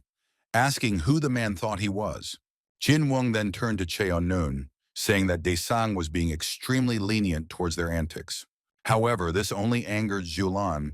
asking who the man thought he was. Jin Woon then turned to Cheon-nun, saying that Daesang was being extremely lenient towards their antics. However, this only angered Zhulan.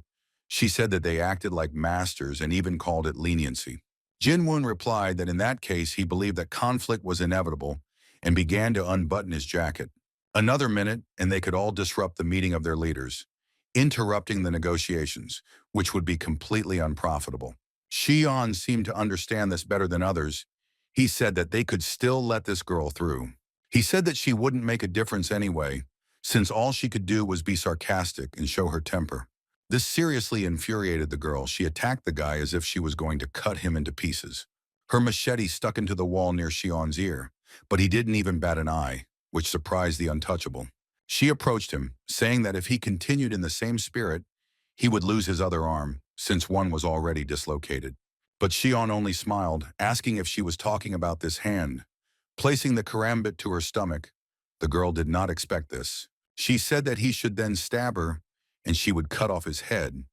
She said that they acted like masters and even called it leniency. Jin Woon replied that in that case he believed that conflict was inevitable and began to unbutton his jacket. Another minute and they could all disrupt the meeting of their leaders, interrupting the negotiations, which would be completely unprofitable. Xian seemed to understand this better than others. He said that they could still let this girl through. He said that she wouldn't make a difference anyway, since all she could do was be sarcastic and show her temper. This seriously infuriated the girl. She attacked the guy as if she was going to cut him into pieces. Her machete stuck into the wall near Xion's ear, but he didn't even bat an eye, which surprised the untouchable. She approached him, saying that if he continued in the same spirit, he would lose his other arm, since one was already dislocated. But Xion only smiled, asking if she was talking about this hand. Placing the karambit to her stomach, the girl did not expect this. She said that he should then stab her, and she would cut off his head,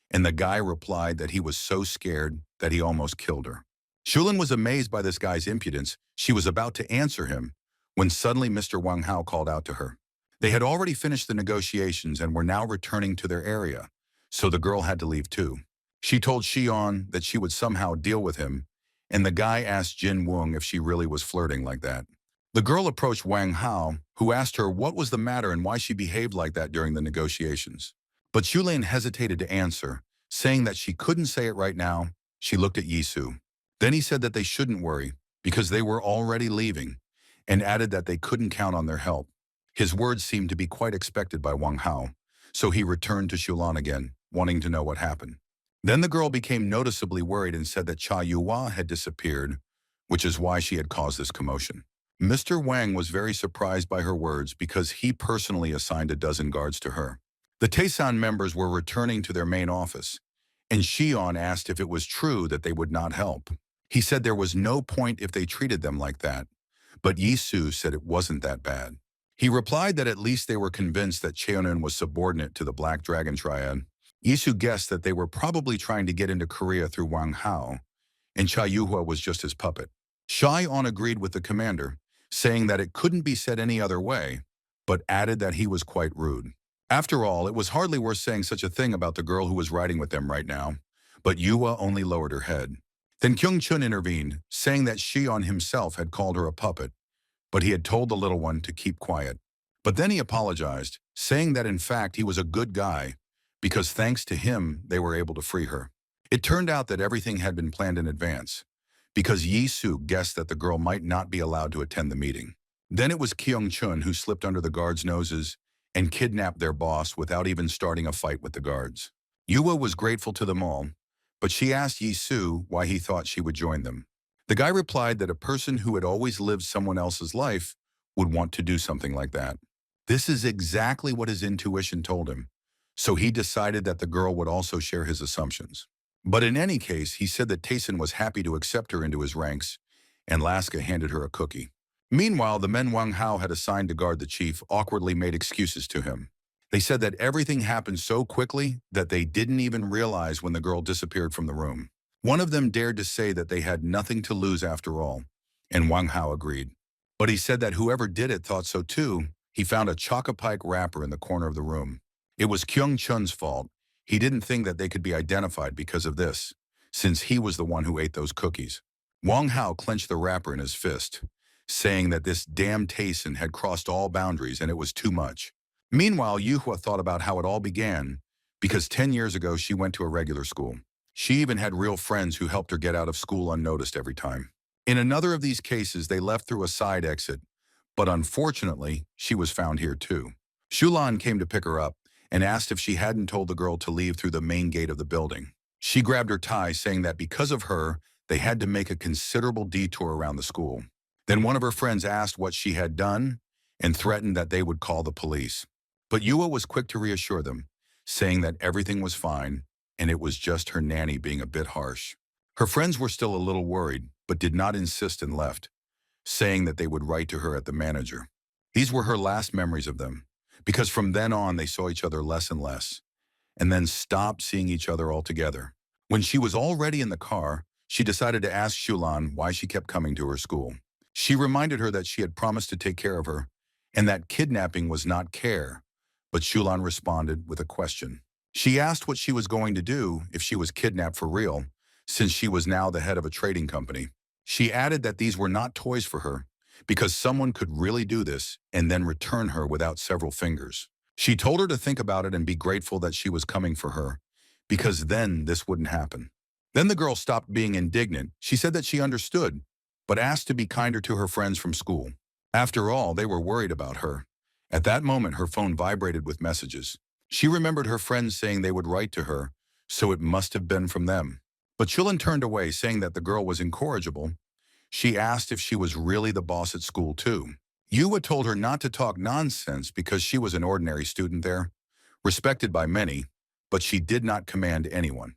and the guy replied that he was so scared that he almost killed her. Shulin was amazed by this guy's impudence. She was about to answer him, when suddenly Mr. Wang Hao called out to her. They had already finished the negotiations and were now returning to their area, so the girl had to leave too. She told Xion that she would somehow deal with him, and the guy asked Jin Wung if she really was flirting like that. The girl approached Wang Hao, who asked her what was the matter and why she behaved like that during the negotiations. But Xulane hesitated to answer, saying that she couldn't say it right now. She looked at Yisu. Then he said that they shouldn't worry, because they were already leaving, and added that they couldn't count on their help. His words seemed to be quite expected by Wang Hao, so he returned to Xulan again, wanting to know what happened. Then the girl became noticeably worried and said that Cha Yuhua had disappeared, which is why she had caused this commotion. Mr. Wang was very surprised by her words because he personally assigned a dozen guards to her. The Taisan members were returning to their main office, and Xion asked if it was true that they would not help. He said there was no point if they treated them like that, but Yisu said it wasn't that bad. He replied that at least they were convinced that Cheonan was subordinate to the Black Dragon Triad. Yisu guessed that they were probably trying to get into Korea through Wang Hao, and Cha Yuhua was just his puppet. Xion agreed with the commander, saying that it couldn't be said any other way, but added that he was quite rude. After all, it was hardly worth saying such a thing about the girl who was riding with them right now, but Yuhua only lowered her head. Then Kyung Chun intervened, saying that Xion himself had called her a puppet, but he had told the little one to keep quiet. But then he apologized, saying that in fact he was a good guy, because thanks to him they were able to free her. It turned out that everything had been planned in advance, because Yisu guessed that the girl might not be allowed to attend the meeting. Then it was Kyung Chun who slipped under the guards' noses and kidnapped their boss without even starting a fight with the guards. Yuhua was grateful to them all, but she asked Yi Su why he thought she would join them. The guy replied that a person who had always lived someone else's life would want to do something like that. This is exactly what his intuition told him, so he decided that the girl would also share his assumptions. But in any case, he said that Tayson was happy to accept her into his ranks, and Laska handed her a cookie. Meanwhile, the men Wang Hao had assigned to guard the chief awkwardly made excuses to him. They said that everything happened so quickly that they didn't even realize when the girl disappeared from the room. One of them dared to say that they had nothing to lose after all, and Wang Hao agreed. But he said that whoever did it thought so too. He found a Chocolate wrapper in the corner of the room. It was Kyung Chun's fault. He didn't think that they could be identified because of this, since he was the one who ate those cookies. Wang Hao clenched the wrapper in his fist, saying that this damn Tayson had crossed all boundaries and it was too much. Meanwhile, Yuhua thought about how it all began, because 10 years ago she went to a regular school. She even had real friends who helped her get out of school unnoticed every time. In another of these cases, they left through a side exit, but unfortunately, she was found here too. Shulan came to pick her up and asked if she hadn't told the girl to leave through the main gate of the building. She grabbed her tie, saying that because of her, they had to make a considerable detour around the school. Then one of her friends asked what she had done and threatened that they would call the police. But Yua was quick to reassure them, saying that everything was fine and it was just her nanny being a bit harsh. Her friends were still a little worried, but did not insist and left, saying that they would write to her at the manager. These were her last memories of them, because from then on they saw each other less and less, and then stopped seeing each other altogether. When she was already in the car, she decided to ask Shulan why she kept coming to her school. She reminded her that she had promised to take care of her, and that kidnapping was not care, but Shulan responded with a question. She asked what she was going to do if she was kidnapped for real, since she was now the head of a trading company. She added that these were not toys for her, because someone could really do this and then return her without several fingers. She told her to think about it and be grateful that she was coming for her, because then this wouldn't happen. Then the girl stopped being indignant. She said that she understood, but asked to be kinder to her friends from school. After all, they were worried about her. At that moment, her phone vibrated with messages. She remembered her friends saying they would write to her, so it must have been from them. But Chulin turned away, saying that the girl was incorrigible. She asked if she was really the boss at school too. Yua told her not to talk nonsense because she was an ordinary student there, respected by many, but she did not command anyone.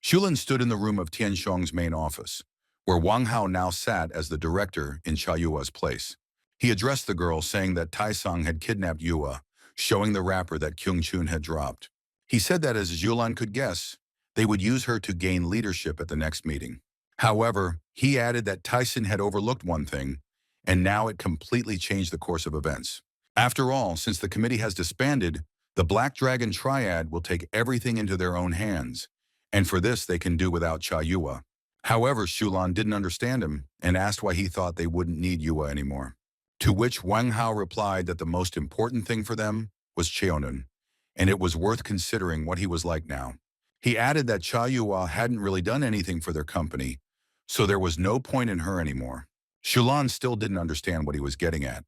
Chulin stood in the room of Tianshong's main office, where Wang Hao now sat as the director in Cha Yua's place. He addressed the girl, saying that Tai-sung had kidnapped Yua, showing the wrapper that Kyung-chun had dropped. He said that, as Yulan could guess, they would use her to gain leadership at the next meeting. However, he added that Tyson had overlooked one thing, and now it completely changed the course of events. After all, since the committee has disbanded, the Black Dragon Triad will take everything into their own hands, and for this they can do without Cha Yua. However, Shulan didn't understand him and asked why he thought they wouldn't need Yua anymore. To which Wang Hao replied that the most important thing for them was Cheonan, and it was worth considering what he was like now. He added that Cha Yua hadn't really done anything for their company, so there was no point in her anymore. Shulan still didn't understand what he was getting at,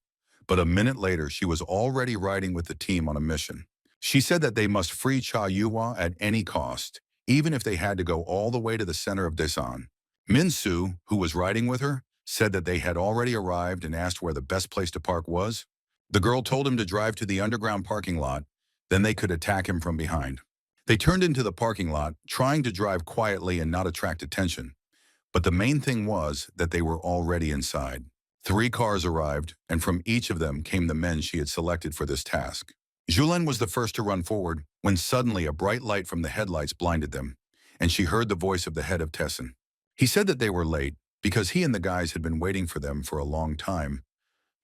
but a minute later she was already riding with the team on a mission. She said that they must free Cha Yua at any cost, even if they had to go all the way to the center of Daesan. Min Su, who was riding with her, said that they had already arrived and asked where the best place to park was. The girl told him to drive to the underground parking lot, then they could attack him from behind. They turned into the parking lot, trying to drive quietly and not attract attention. But the main thing was that they were already inside. 3 cars arrived, and from each of them came the men she had selected for this task. Julien was the first to run forward, when suddenly a bright light from the headlights blinded them, and she heard the voice of the head of Tessin. He said that they were late, because he and the guys had been waiting for them for a long time.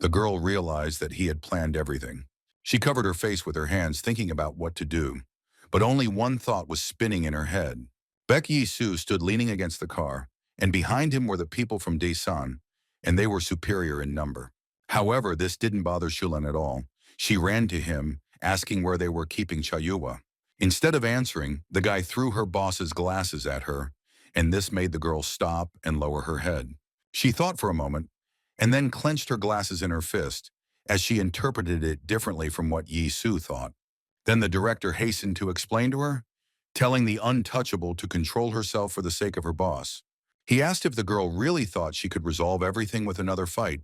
The girl realized that he had planned everything. She covered her face with her hands, thinking about what to do. But only one thought was spinning in her head. Baek Yi-soo stood leaning against the car, and behind him were the people from Daesan, and they were superior in number. However, this didn't bother Shulan at all. She ran to him, asking where they were keeping Cha Yua. Instead of answering, the guy threw her boss's glasses at her, and this made the girl stop and lower her head. She thought for a moment, and then clenched her glasses in her fist, as she interpreted it differently from what Yi-soo thought. Then the director hastened to explain to her, telling the untouchable to control herself for the sake of her boss. He asked if the girl really thought she could resolve everything with another fight,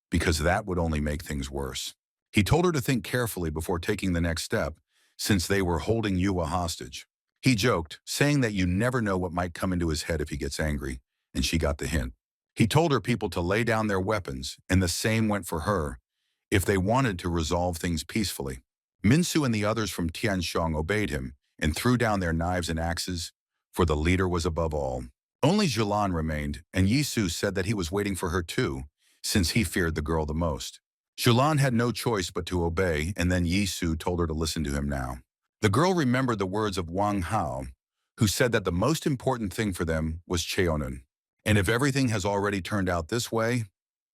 because that would only make things worse. He told her to think carefully before taking the next step, since they were holding Yua hostage. He joked, saying that you never know what might come into his head if he gets angry, and she got the hint. He told her people to lay down their weapons, and the same went for her, if they wanted to resolve things peacefully. Minsu and the others from Tianshong obeyed him and threw down their knives and axes, for the leader was above all. Only Zhulan remained, and Yisu said that he was waiting for her too, since he feared the girl the most. Zhulan had no choice but to obey, and then Yisu told her to listen to him now. The girl remembered the words of Wang Hao, who said that the most important thing for them was Cheonan. And if everything has already turned out this way,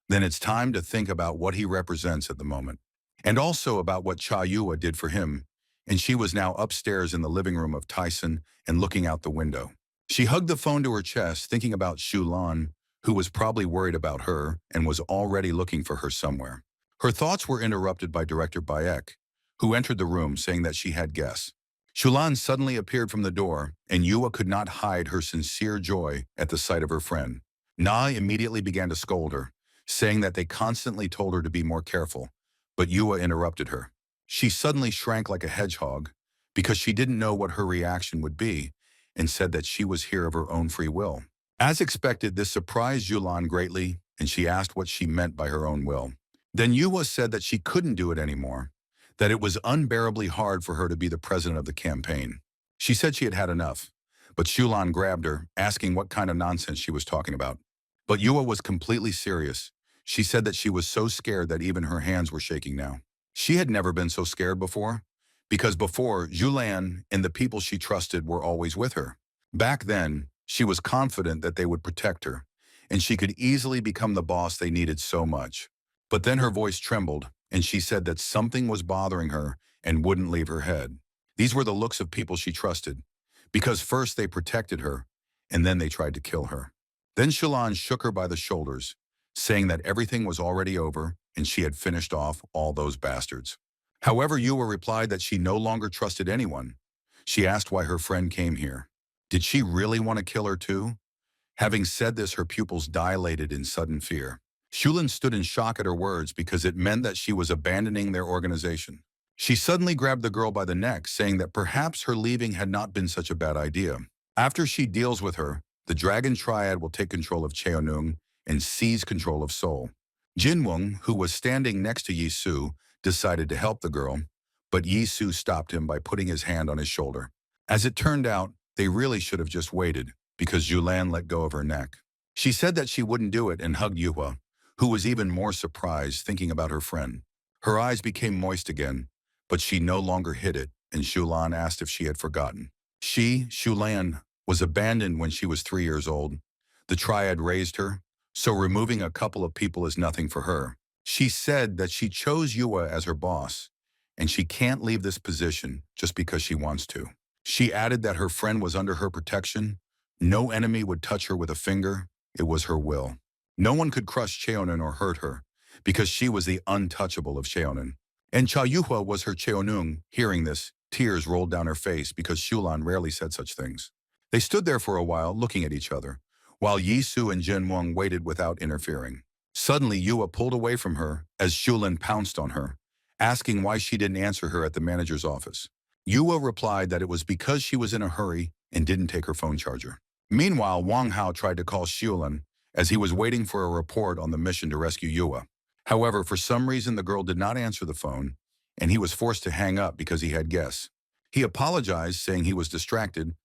then it's time to think about what he represents at the moment. And also about what Cha Yua did for him, and she was now upstairs in the living room of Tyson and looking out the window. She hugged the phone to her chest, thinking about Shulan, who was probably worried about her and was already looking for her somewhere. Her thoughts were interrupted by Director Bayek, who entered the room saying that she had guests. Shulan suddenly appeared from the door, and Yua could not hide her sincere joy at the sight of her friend. Na immediately began to scold her, saying that they constantly told her to be more careful, but Yua interrupted her. She suddenly shrank like a hedgehog because she didn't know what her reaction would be and said that she was here of her own free will. As expected, this surprised Yulan greatly, and she asked what she meant by her own will. Then Yua said that she couldn't do it anymore, that it was unbearably hard for her to be the president of the campaign. She said she had had enough, but Shulan grabbed her, asking what kind of nonsense she was talking about. But Yua was completely serious. She said that she was so scared that even her hands were shaking now. She had never been so scared before, because before, Zhulan and the people she trusted were always with her. Back then, she was confident that they would protect her, and she could easily become the boss they needed so much. But then her voice trembled, and she said that something was bothering her and wouldn't leave her head. These were the looks of people she trusted, because first they protected her, and then they tried to kill her. Then Shulan shook her by the shoulders, saying that everything was already over and she had finished off all those bastards. However, Yua replied that she no longer trusted anyone. She asked why her friend came here. Did she really want to kill her too? Having said this, her pupils dilated in sudden fear. Shulan stood in shock at her words because it meant that she was abandoning their organization. She suddenly grabbed the girl by the neck, saying that perhaps her leaving had not been such a bad idea. After she deals with her, the Dragon Triad will take control of Cheonung and seize control of Seoul. Jinwung, who was standing next to Yisu, decided to help the girl, but Yisu stopped him by putting his hand on his shoulder. As it turned out, they really should have just waited, because Julan let go of her neck. She said that she wouldn't do it and hugged Yuhua, who was even more surprised thinking about her friend. Her eyes became moist again, but she no longer hid it, and Shulan asked if she had forgotten. She, Shulan, was abandoned when she was 3 years old. The Triad raised her, so removing a couple of people is nothing for her. She said that she chose Yua as her boss, and she can't leave this position just because she wants to. She added that her friend was under her protection. No enemy would touch her with a finger. It was her will. No one could crush Cheonan or hurt her, because she was the untouchable of Cheonan. And Cha Yuhua was her Cheonung. Hearing this, tears rolled down her face because Shulan rarely said such things. They stood there for a while, looking at each other, while Yisu and Jinwang waited without interfering. Suddenly, Yua pulled away from her as Shulan pounced on her, asking why she didn't answer her at the manager's office. Yua replied that it was because she was in a hurry and didn't take her phone charger. Meanwhile, Wang Hao tried to call Shulan as he was waiting for a report on the mission to rescue Yua. However, for some reason, the girl did not answer the phone, and he was forced to hang up because he had guests. He apologized, saying he was distracted,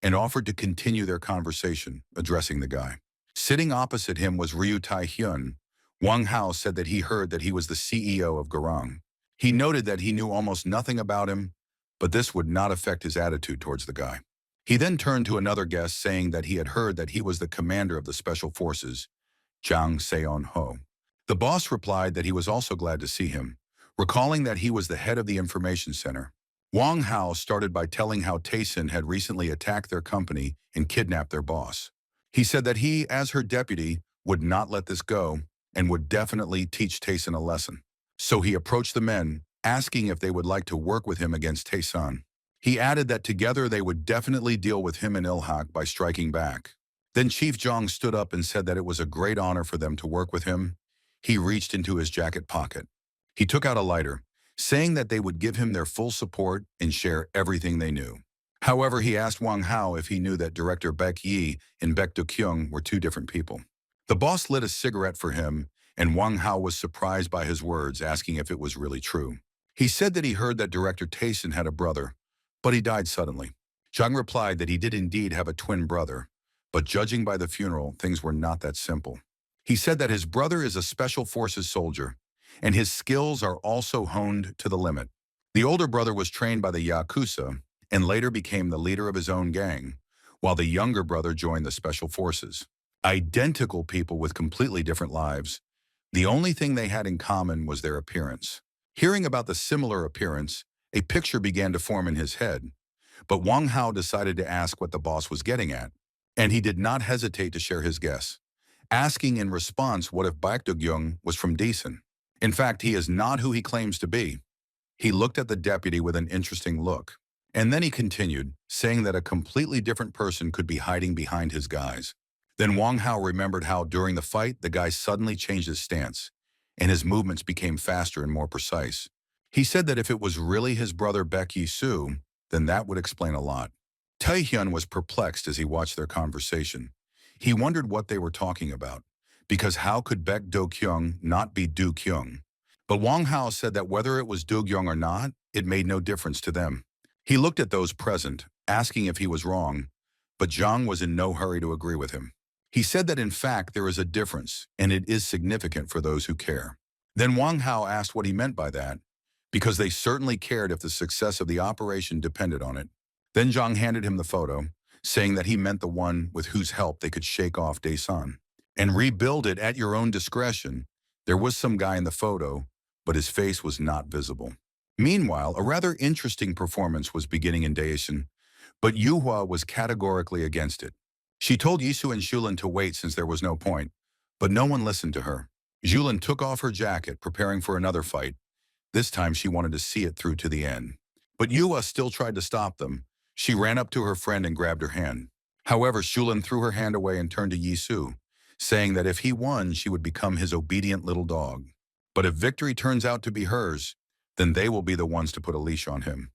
and offered to continue their conversation, addressing the guy. Sitting opposite him was Ryu Tai Hyun. Wang Hao said that he heard that he was the CEO of Garang. He noted that he knew almost nothing about him, but this would not affect his attitude towards the guy. He then turned to another guest, saying that he had heard that he was the commander of the Special Forces, Zhang Seon-ho. The boss replied that he was also glad to see him, recalling that he was the head of the information center. Wang Hao started by telling how Tayson had recently attacked their company and kidnapped their boss. He said that he, as her deputy, would not let this go and would definitely teach Tayson a lesson. So he approached the men, asking if they would like to work with him against Tayson. He added that together they would definitely deal with him and Ilhak by striking back. Then Chief Jong stood up and said that it was a great honor for them to work with him. He reached into his jacket pocket. He took out a lighter, saying that they would give him their full support and share everything they knew. However, he asked Wang Hao if he knew that director Baek Yi and Baek Do-kyung were two different people. The boss lit a cigarette for him, and Wang Hao was surprised by his words, asking if it was really true. He said that he heard that director Tayson had a brother, but he died suddenly. Zhang replied that he did indeed have a twin brother, but judging by the funeral, things were not that simple. He said that his brother is a special forces soldier, and his skills are also honed to the limit. The older brother was trained by the Yakuza and later became the leader of his own gang, while the younger brother joined the special forces. Identical people with completely different lives. The only thing they had in common was their appearance. Hearing about the similar appearance, a picture began to form in his head, but Wang Hao decided to ask what the boss was getting at, and he did not hesitate to share his guess, asking in response what if Baek Do-kyung was from Daesan. In fact, he is not who he claims to be. He looked at the deputy with an interesting look, and then he continued, saying that a completely different person could be hiding behind his guise. Then Wang Hao remembered how during the fight, the guy suddenly changed his stance, and his movements became faster and more precise. He said that if it was really his brother Baek Yi-soo, then that would explain a lot. Taehyun was perplexed as he watched their conversation. He wondered what they were talking about, because how could Baek Do-kyung not be Do-kyung? But Wang Hao said that whether it was Do-kyung or not, it made no difference to them. He looked at those present, asking if he was wrong, but Zhang was in no hurry to agree with him. He said that in fact there is a difference, and it is significant for those who care. Then Wang Hao asked what he meant by that, because they certainly cared if the success of the operation depended on it. Then Zhang handed him the photo, saying that he meant the one with whose help they could shake off Daesan and rebuild it at your own discretion. There was some guy in the photo, but his face was not visible. Meanwhile, a rather interesting performance was beginning in Daesan, but Yuhua was categorically against it. She told Yisu and Xulin to wait since there was no point, but no one listened to her. Xulin took off her jacket, preparing for another fight. This time she wanted to see it through to the end. But Yuhua still tried to stop them. She ran up to her friend and grabbed her hand. However, Xulin threw her hand away and turned to Yisu, saying that if he won, she would become his obedient little dog. But if victory turns out to be hers, then they will be the ones to put a leash on him.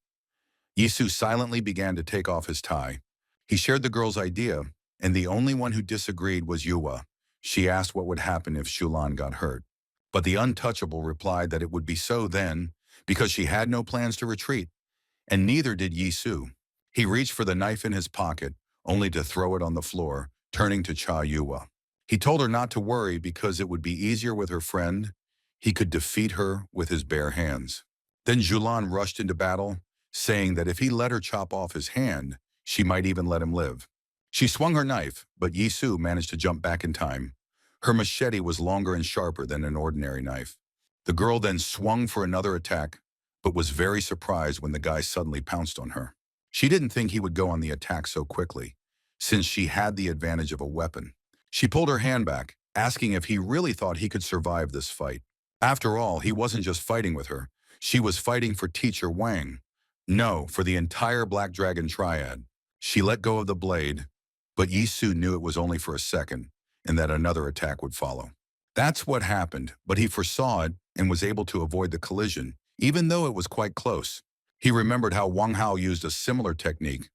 Yisu silently began to take off his tie. He shared the girl's idea, and the only one who disagreed was Yuhua. She asked what would happen if Shulan got hurt. But the untouchable replied that it would be so then, because she had no plans to retreat, and neither did Yisu. He reached for the knife in his pocket, only to throw it on the floor, turning to Cha Yuhua. He told her not to worry because it would be easier with her friend. He could defeat her with his bare hands. Then Julan rushed into battle, saying that if he let her chop off his hand, she might even let him live. She swung her knife, but Yisu managed to jump back in time. Her machete was longer and sharper than an ordinary knife. The girl then swung for another attack, but was very surprised when the guy suddenly pounced on her. She didn't think he would go on the attack so quickly, since she had the advantage of a weapon. She pulled her hand back, asking if he really thought he could survive this fight. After all, he wasn't just fighting with her. She was fighting for Teacher Wang. No, for the entire Black Dragon Triad. She let go of the blade, but Yisu knew it was only for a second, and that another attack would follow. That's what happened, but he foresaw it and was able to avoid the collision, even though it was quite close. He remembered how Wang Hao used a similar technique,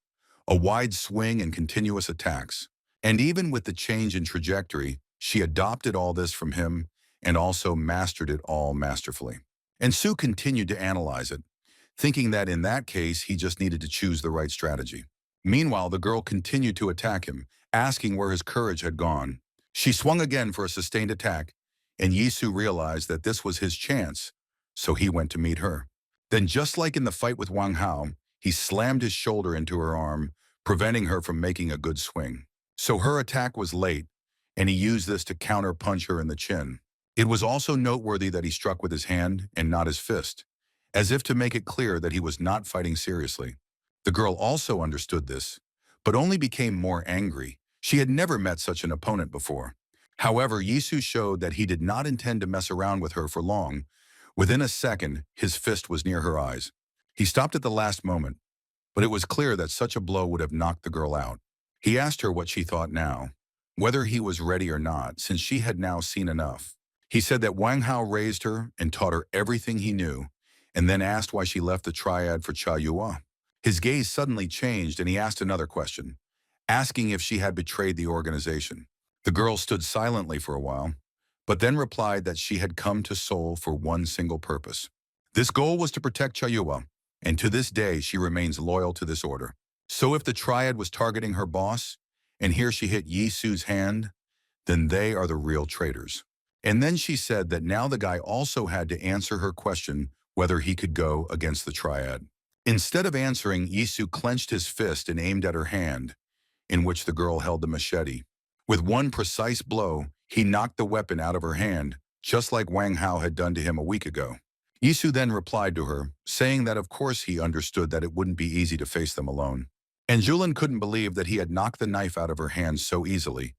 a wide swing and continuous attacks. And even with the change in trajectory, she adopted all this from him and also mastered it all masterfully. And Sue continued to analyze it, thinking that in that case, he just needed to choose the right strategy. Meanwhile, the girl continued to attack him, asking where his courage had gone. She swung again for a sustained attack, and Yisu realized that this was his chance, so he went to meet her. Then, just like in the fight with Wang Hao, he slammed his shoulder into her arm, preventing her from making a good swing. So her attack was late, and he used this to counter-punch her in the chin. It was also noteworthy that he struck with his hand and not his fist, as if to make it clear that he was not fighting seriously. The girl also understood this, but only became more angry. She had never met such an opponent before. However, Yisu showed that he did not intend to mess around with her for long. Within a second, his fist was near her eyes. He stopped at the last moment, but it was clear that such a blow would have knocked the girl out. He asked her what she thought now, whether he was ready or not, since she had now seen enough. He said that Wang Hao raised her and taught her everything he knew, and then asked why she left the triad for Cha Yua. His gaze suddenly changed and he asked another question, asking if she had betrayed the organization. The girl stood silently for a while, but then replied that she had come to Seoul for one single purpose. This goal was to protect Cha Yua, and to this day she remains loyal to this order. So if the triad was targeting her boss, and here she hit Yi Su's hand, then they are the real traitors. And then she said that now the guy also had to answer her question whether he could go against the triad. Instead of answering, Yisu clenched his fist and aimed at her hand, in which the girl held the machete. With one precise blow, he knocked the weapon out of her hand, just like Wang Hao had done to him a week ago. Yisu then replied to her, saying that of course he understood that it wouldn't be easy to face them alone. And Julin couldn't believe that he had knocked the knife out of her hand so easily,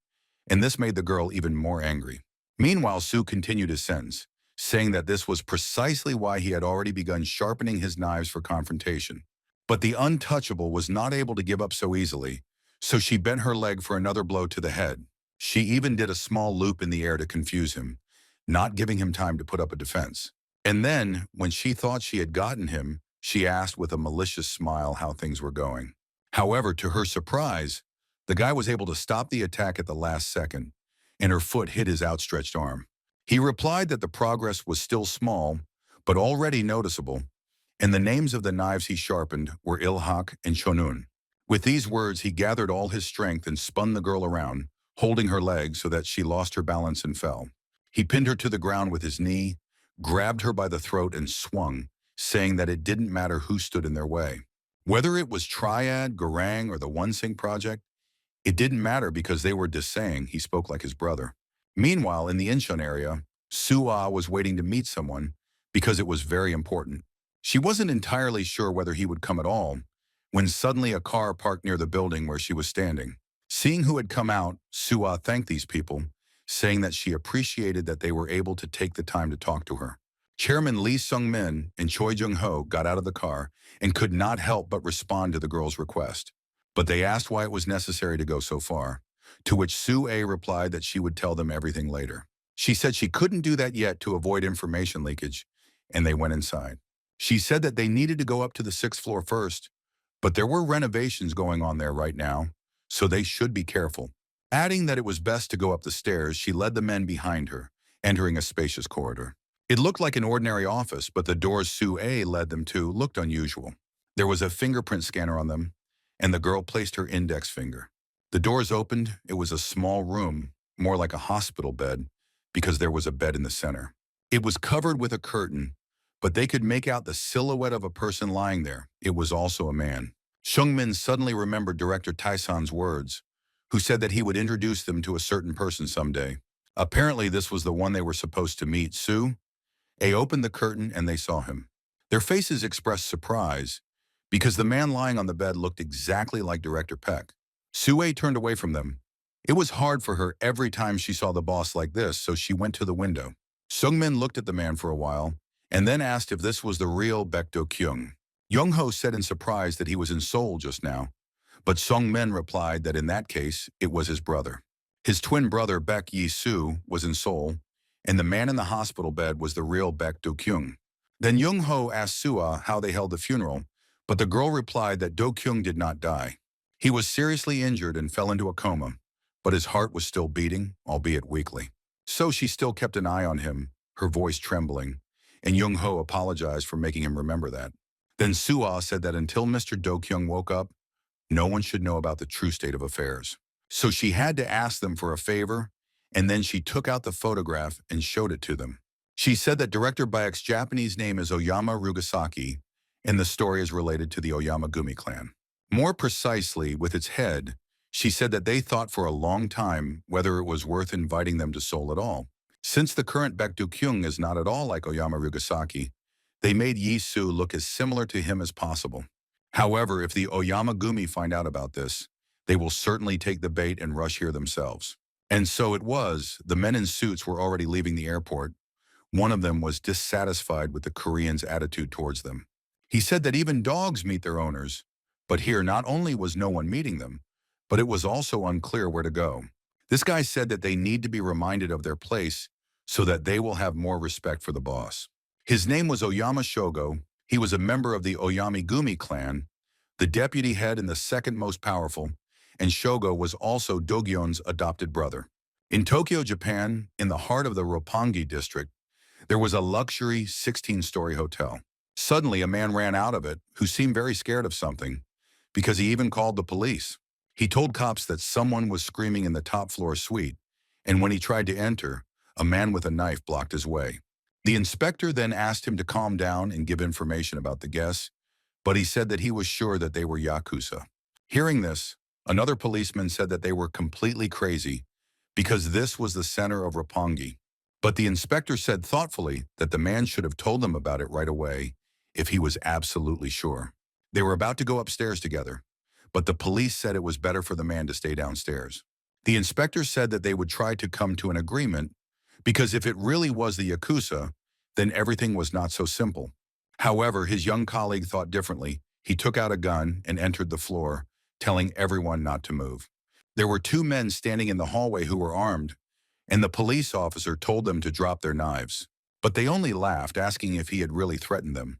and this made the girl even more angry. Meanwhile, Su continued his sentence, saying that this was precisely why he had already begun sharpening his knives for confrontation. But the untouchable was not able to give up so easily, so she bent her leg for another blow to the head. She even did a small loop in the air to confuse him, not giving him time to put up a defense. And then, when she thought she had gotten him, she asked with a malicious smile how things were going. However, to her surprise, the guy was able to stop the attack at the last second, and her foot hit his outstretched arm. He replied that the progress was still small, but already noticeable, and the names of the knives he sharpened were Ilhak and Shounen. With these words, he gathered all his strength and spun the girl around, holding her leg so that she lost her balance and fell. He pinned her to the ground with his knee, grabbed her by the throat and swung, saying that it didn't matter who stood in their way. Whether it was Triad, Garang, or the One Sing Project, it didn't matter because they were Desang. He spoke like his brother. Meanwhile, in the Incheon area, Sua was waiting to meet someone because it was very important. She wasn't entirely sure whether he would come at all, when suddenly a car parked near the building where she was standing. Seeing who had come out, Sua thanked these people, saying that she appreciated that they were able to take the time to talk to her. Chairman Lee Sung-min and Choi Jung-ho got out of the car and could not help but respond to the girl's request. But they asked why it was necessary to go so far, to which Sue replied that she would tell them everything later. She said she couldn't do that yet to avoid information leakage, and they went inside. She said that they needed to go up to the 6th floor first, but there were renovations going on there right now, so they should be careful. Adding that it was best to go up the stairs, she led the men behind her, entering a spacious corridor. It looked like an ordinary office, but the doors Sue led them to looked unusual. There was a fingerprint scanner on them, and the girl placed her index finger. The doors opened. It was a small room, more like a hospital bed, because there was a bed in the center. It was covered with a curtain, but they could make out the silhouette of a person lying there. It was also a man. Shungmin suddenly remembered Director Taisan's words, who said that he would introduce them to a certain person someday. Apparently, this was the one they were supposed to meet. Sue opened the curtain and they saw him. Their faces expressed surprise, because the man lying on the bed looked exactly like Director Peck. Sue turned away from them. It was hard for her every time she saw the boss like this, so she went to the window. Sungmin looked at the man for a while, and then asked if this was the real Baek Do-kyung. Young-ho said in surprise that he was in Seoul just now, but Sungmin replied that in that case, it was his brother. His twin brother, Baek Yi-soo, was in Seoul, and the man in the hospital bed was the real Baek Do-kyung. Then Young-ho asked Sua how they held the funeral, but the girl replied that Do-kyung did not die. He was seriously injured and fell into a coma, but his heart was still beating, albeit weakly. So she still kept an eye on him, her voice trembling, and Young-ho apologized for making him remember that. Then Sua said that until Mr. Do-kyung woke up, no one should know about the true state of affairs. So she had to ask them for a favor, and then she took out the photograph and showed it to them. She said that Director Baek's Japanese name is Oyama Rugasaki, and the story is related to the Oyama Gumi clan. More precisely, with its head, she said that they thought for a long time whether it was worth inviting them to Seoul at all. Since the current Baek Do-kyung is not at all like Oyama Rugasaki, they made Yi-soo look as similar to him as possible. However, if the Oyama Gumi find out about this, they will certainly take the bait and rush here themselves. And so it was. The men in suits were already leaving the airport. One of them was dissatisfied with the Koreans' attitude towards them. He said that even dogs meet their owners, But here, not only was no one meeting them, but it was also unclear where to go. This guy said that they need to be reminded of their place so that they will have more respect for the boss. His name was Oyama Shogo. He was a member of the Oyamigumi clan, the deputy head and the second most powerful, and Shogo was also Dogyon's adopted brother. In Tokyo, Japan, in the heart of the Roppongi district, there was a luxury 16-story hotel. Suddenly, a man ran out of it who seemed very scared of something because he even called the police. He told cops that someone was screaming in the top floor suite, and when he tried to enter, a man with a knife blocked his way. The inspector then asked him to calm down and give information about the guests, but he said that he was sure that they were Yakuza. Hearing this, another policeman said that they were completely crazy because this was the center of Roppongi. But the inspector said thoughtfully that the man should have told them about it right away if he was absolutely sure. They were about to go upstairs together, but the police said it was better for the man to stay downstairs. The inspector said that they would try to come to an agreement because if it really was the Yakuza, then everything was not so simple. However, his young colleague thought differently. He took out a gun and entered the floor, telling everyone not to move. There were two men standing in the hallway who were armed, and the police officer told them to drop their knives. But they only laughed, asking if he had really threatened them.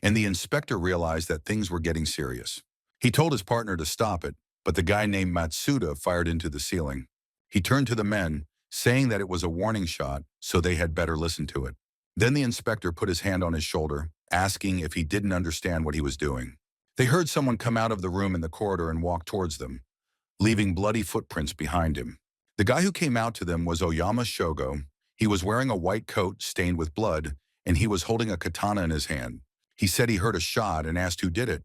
And the inspector realized that things were getting serious. He told his partner to stop it, but the guy named Matsuda fired into the ceiling. He turned to the men, saying that it was a warning shot, so they had better listen to it. Then the inspector put his hand on his shoulder, asking if he didn't understand what he was doing. They heard someone come out of the room in the corridor and walk towards them, leaving bloody footprints behind him. The guy who came out to them was Oyama Shogo. He was wearing a white coat stained with blood, and he was holding a katana in his hand. He said he heard a shot and asked who did it,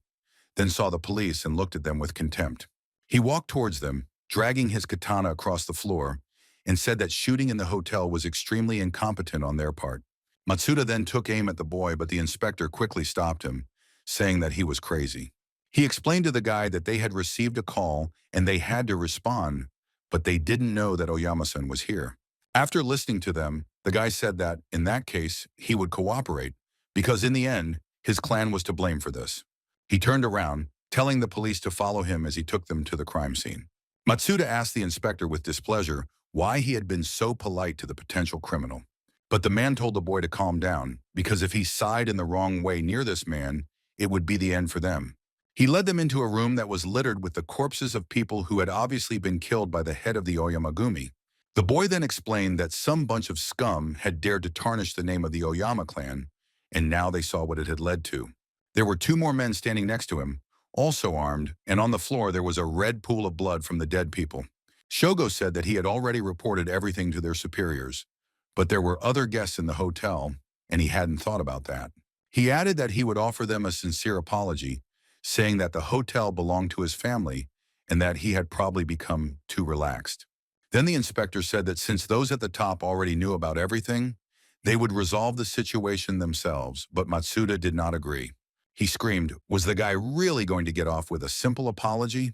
then saw the police and looked at them with contempt. He walked towards them, dragging his katana across the floor, and said that shooting in the hotel was extremely incompetent on their part. Matsuda then took aim at the boy, but the inspector quickly stopped him, saying that he was crazy. He explained to the guy that they had received a call and they had to respond, but they didn't know that Oyama-san was here. After listening to them, the guy said that, in that case, he would cooperate, because in the end, his clan was to blame for this. He turned around, telling the police to follow him as he took them to the crime scene. Matsuda asked the inspector with displeasure why he had been so polite to the potential criminal. But the man told the boy to calm down, because if he sighed in the wrong way near this man, it would be the end for them. He led them into a room that was littered with the corpses of people who had obviously been killed by the head of the Oyamagumi. The boy then explained that some bunch of scum had dared to tarnish the name of the Oyama clan, and now they saw what it had led to. There were two more men standing next to him, also armed, and on the floor there was a red pool of blood from the dead people. Shogo said that he had already reported everything to their superiors, but there were other guests in the hotel, and he hadn't thought about that. He added that he would offer them a sincere apology, saying that the hotel belonged to his family and that he had probably become too relaxed. Then the inspector said that since those at the top already knew about everything, they would resolve the situation themselves, but Matsuda did not agree. He screamed, was the guy really going to get off with a simple apology?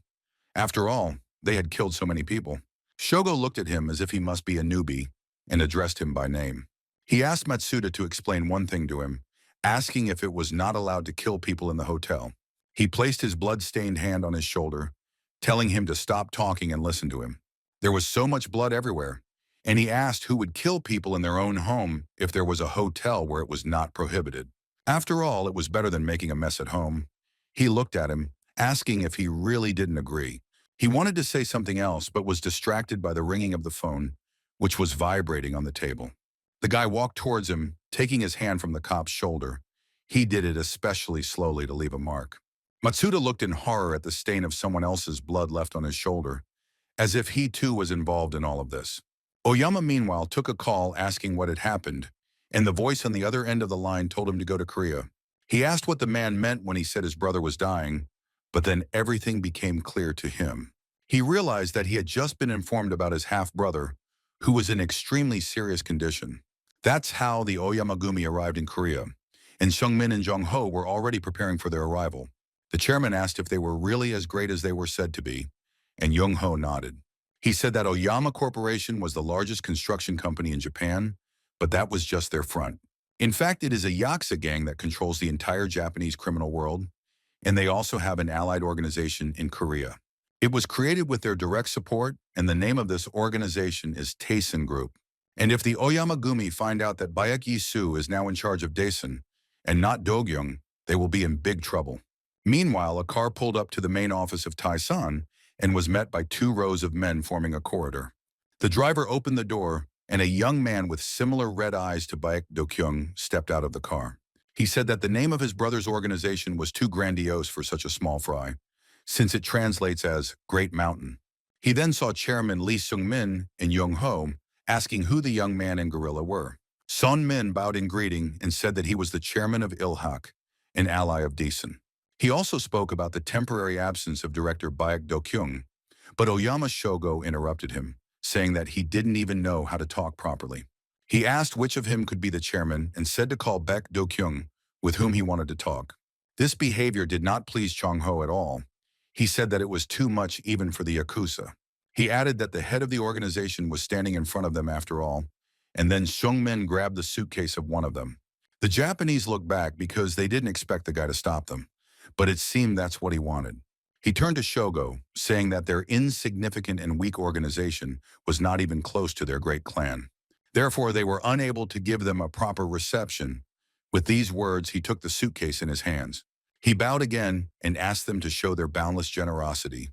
After all, they had killed so many people. Shogo looked at him as if he must be a newbie and addressed him by name. He asked Matsuda to explain one thing to him, asking if it was not allowed to kill people in the hotel. He placed his blood-stained hand on his shoulder, telling him to stop talking and listen to him. There was so much blood everywhere, and he asked who would kill people in their own home if there was a hotel where it was not prohibited. After all, it was better than making a mess at home. He looked at him, asking if he really didn't agree. He wanted to say something else, but was distracted by the ringing of the phone, which was vibrating on the table. The guy walked towards him, taking his hand from the cop's shoulder. He did it especially slowly to leave a mark. Matsuda looked in horror at the stain of someone else's blood left on his shoulder, as if he too was involved in all of this. Oyama, meanwhile, took a call asking what had happened, and the voice on the other end of the line told him to go to Korea. He asked what the man meant when he said his brother was dying, but then everything became clear to him. He realized that he had just been informed about his half-brother, who was in extremely serious condition. That's how the Oyamagumi arrived in Korea, and Seungmin and Jung-ho were already preparing for their arrival. The chairman asked if they were really as great as they were said to be, and Jung-ho nodded. He said that Oyama Corporation was the largest construction company in Japan, but that was just their front. In fact, it is a Yakuza gang that controls the entire Japanese criminal world, and they also have an allied organization in Korea. It was created with their direct support, and the name of this organization is Taisen Group. And if the Oyamagumi find out that Baek Yisu is now in charge of Daisen, and not Dogyung, they will be in big trouble. Meanwhile, a car pulled up to the main office of Taisan and was met by 2 rows of men forming a corridor. The driver opened the door, and a young man with similar red eyes to Baek Dokyung stepped out of the car. He said that the name of his brother's organization was too grandiose for such a small fry, since it translates as Great Mountain. He then saw Chairman Lee Sung-min and Young-ho asking who the young man and gorilla were. Sun-min bowed in greeting and said that he was the chairman of Ilhak, an ally of Daisen. He also spoke about the temporary absence of director Baek Do-kyung, but Oyama Shogo interrupted him, saying that he didn't even know how to talk properly. He asked which of him could be the chairman and said to call Baek Do-kyung, with whom he wanted to talk. This behavior did not please Chong-ho at all. He said that it was too much even for the Yakuza. He added that the head of the organization was standing in front of them after all, and then Sung-min grabbed the suitcase of one of them. The Japanese looked back because they didn't expect the guy to stop them, but it seemed that's what he wanted. He turned to Shogo, saying that their insignificant and weak organization was not even close to their great clan. Therefore, they were unable to give them a proper reception. With these words, he took the suitcase in his hands. He bowed again and asked them to show their boundless generosity,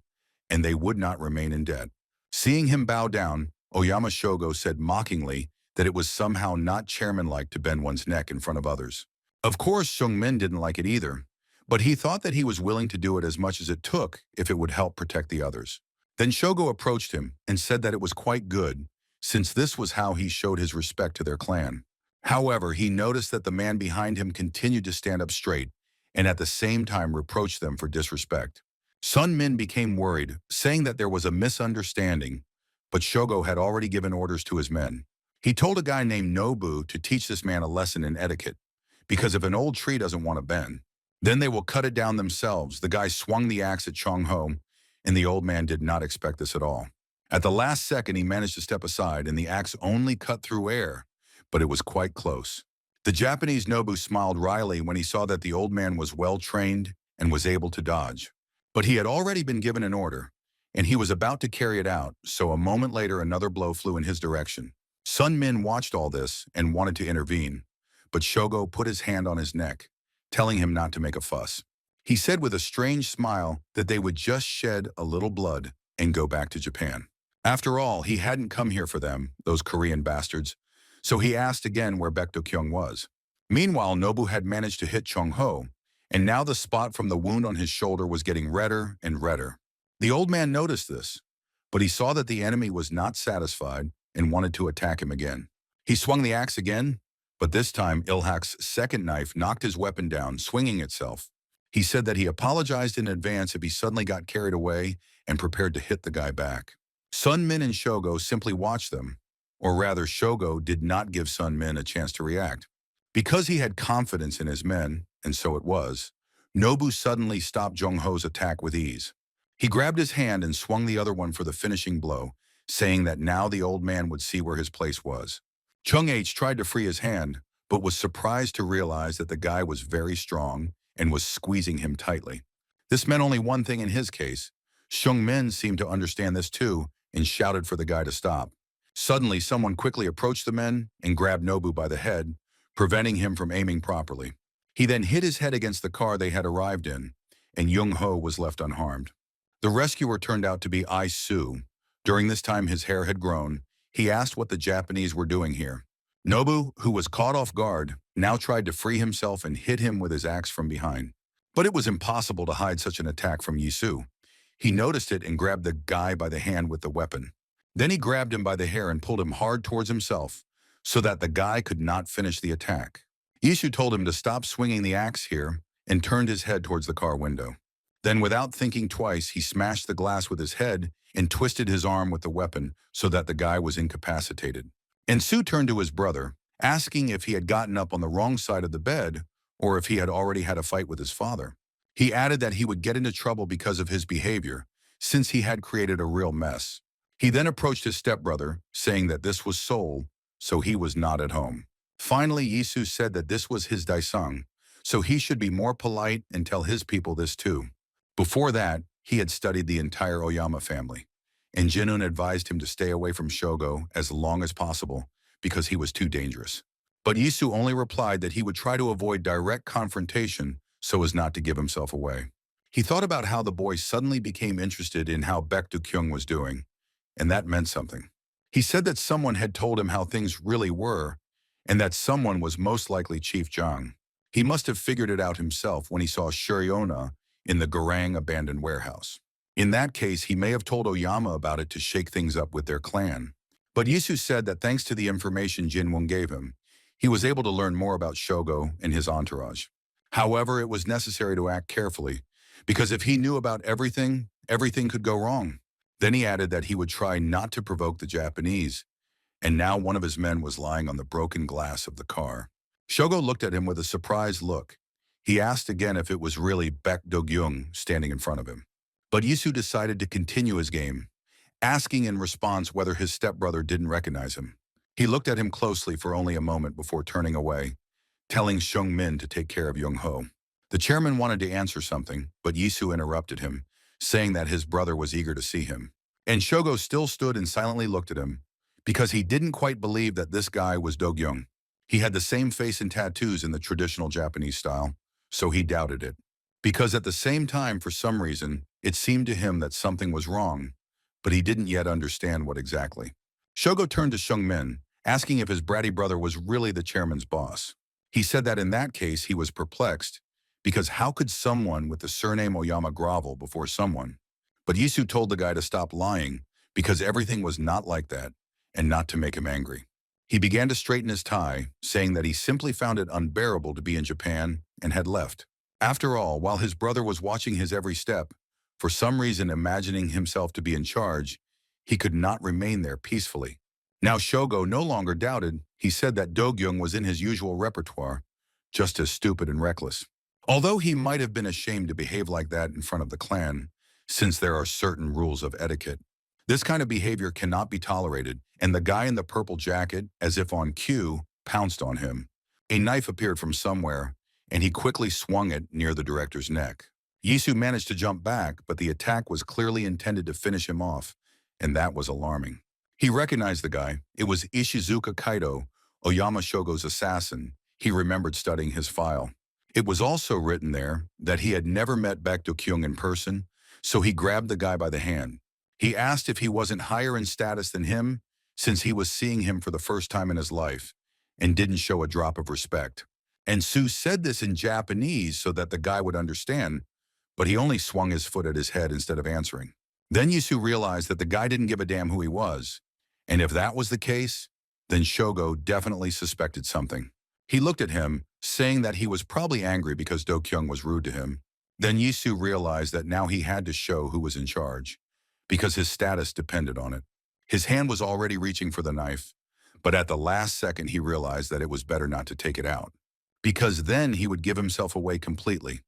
and they would not remain in debt. Seeing him bow down, Oyama Shogo said mockingly that it was somehow not chairman-like to bend one's neck in front of others. Of course, Sung-min didn't like it either, but he thought that he was willing to do it as much as it took if it would help protect the others. Then Shogo approached him and said that it was quite good, since this was how he showed his respect to their clan. However, he noticed that the man behind him continued to stand up straight and at the same time reproached them for disrespect. Sun-min became worried, saying that there was a misunderstanding, but Shogo had already given orders to his men. He told a guy named Nobu to teach this man a lesson in etiquette, because if an old tree doesn't want to bend, then they will cut it down themselves. The guy swung the axe at Chong-ho, and the old man did not expect this at all. At the last second, he managed to step aside, and the axe only cut through air, but it was quite close. The Japanese Nobu smiled wryly when he saw that the old man was well-trained and was able to dodge. But he had already been given an order, and he was about to carry it out, so a moment later another blow flew in his direction. Sun-min watched all this and wanted to intervene, but Shogo put his hand on his neck, telling him not to make a fuss. He said with a strange smile that they would just shed a little blood and go back to Japan. After all, he hadn't come here for them, those Korean bastards, so he asked again where Baek Do-kyung was. Meanwhile, Nobu had managed to hit Chong-ho, and now the spot from the wound on his shoulder was getting redder and redder. The old man noticed this, but he saw that the enemy was not satisfied and wanted to attack him again. He swung the axe again, but this time Ilhak's second knife knocked his weapon down, swinging itself. He said that he apologized in advance if he suddenly got carried away and prepared to hit the guy back. Sun-min and Shogo simply watched them, or rather Shogo did not give Sun-min a chance to react. Because he had confidence in his men, and so it was, Nobu suddenly stopped Jong-ho's attack with ease. He grabbed his hand and swung the other one for the finishing blow, saying that now the old man would see where his place was. Chung-H tried to free his hand, but was surprised to realize that the guy was very strong and was squeezing him tightly. This meant only one thing in his case. Sung-min seemed to understand this too and shouted for the guy to stop. Suddenly, someone quickly approached the men and grabbed Nobu by the head, preventing him from aiming properly. He then hit his head against the car they had arrived in, and Young-ho was left unharmed. The rescuer turned out to be Ai-su. During this time his hair had grown. He asked what the Japanese were doing here. Nobu, who was caught off guard, now tried to free himself and hit him with his axe from behind. But it was impossible to hide such an attack from Yisu. He noticed it and grabbed the guy by the hand with the weapon. Then he grabbed him by the hair and pulled him hard towards himself, so that the guy could not finish the attack. Yisu told him to stop swinging the axe here and turned his head towards the car window. Then, without thinking twice, he smashed the glass with his head and twisted his arm with the weapon so that the guy was incapacitated. And Su turned to his brother, asking if he had gotten up on the wrong side of the bed or if he had already had a fight with his father. He added that he would get into trouble because of his behavior, since he had created a real mess. He then approached his stepbrother, saying that this was Seoul, so he was not at home. Finally, Yisu said that this was his daesang, so he should be more polite and tell his people this too. Before that, he had studied the entire Oyama family, and Jinun advised him to stay away from Shogo as long as possible because he was too dangerous. But Isu only replied that he would try to avoid direct confrontation so as not to give himself away. He thought about how the boy suddenly became interested in how Baek Do-kyung was doing, and that meant something. He said that someone had told him how things really were, and that someone was most likely Chief Jang. He must have figured it out himself when he saw Shuriona in the Garang abandoned warehouse. In that case, he may have told Oyama about it to shake things up with their clan. But Yisu said that thanks to the information Jinwon gave him, he was able to learn more about Shogo and his entourage. However, it was necessary to act carefully, because if he knew about everything, everything could go wrong. Then he added that he would try not to provoke the Japanese, and now one of his men was lying on the broken glass of the car. Shogo looked at him with a surprised look. He asked again if it was really Baek Do-kyung standing in front of him. But Yisu decided to continue his game, asking in response whether his stepbrother didn't recognize him. He looked at him closely for only a moment before turning away, telling Shung Min to take care of Young Ho. The chairman wanted to answer something, but Yisu interrupted him, saying that his brother was eager to see him. And Shogo still stood and silently looked at him, because he didn't quite believe that this guy was Do-kyung. He had the same face and tattoos in the traditional Japanese style, so he doubted it. Because at the same time, for some reason, it seemed to him that something was wrong, but he didn't yet understand what exactly. Shogo turned to Shung Min, asking if his bratty brother was really the chairman's boss. He said that in that case he was perplexed, because how could someone with the surname Oyama grovel before someone? But Yisu told the guy to stop lying, because everything was not like that, and not to make him angry. He began to straighten his tie, saying that he simply found it unbearable to be in Japan and had left. After all, while his brother was watching his every step, for some reason imagining himself to be in charge, he could not remain there peacefully. Now Shogo no longer doubted. He said that Do-kyung was in his usual repertoire, just as stupid and reckless. Although he might have been ashamed to behave like that in front of the clan, since there are certain rules of etiquette. This kind of behavior cannot be tolerated, and the guy in the purple jacket, as if on cue, pounced on him. A knife appeared from somewhere, and he quickly swung it near the director's neck. Yisu managed to jump back, but the attack was clearly intended to finish him off, and that was alarming. He recognized the guy. It was Ishizuka Kaido, Oyama Shogo's assassin. He remembered studying his file. It was also written there that he had never met Baek Do-kyung in person, so he grabbed the guy by the hand. He asked if he wasn't higher in status than him, since he was seeing him for the first time in his life, and didn't show a drop of respect. And Sue said this in Japanese so that the guy would understand, but he only swung his foot at his head instead of answering. Then Yisu realized that the guy didn't give a damn who he was, and if that was the case, then Shogo definitely suspected something. He looked at him, saying that he was probably angry because Do-kyung was rude to him. Then Yisu realized that now he had to show who was in charge, because his status depended on it. His hand was already reaching for the knife, but at the last second he realized that it was better not to take it out, because then he would give himself away completely,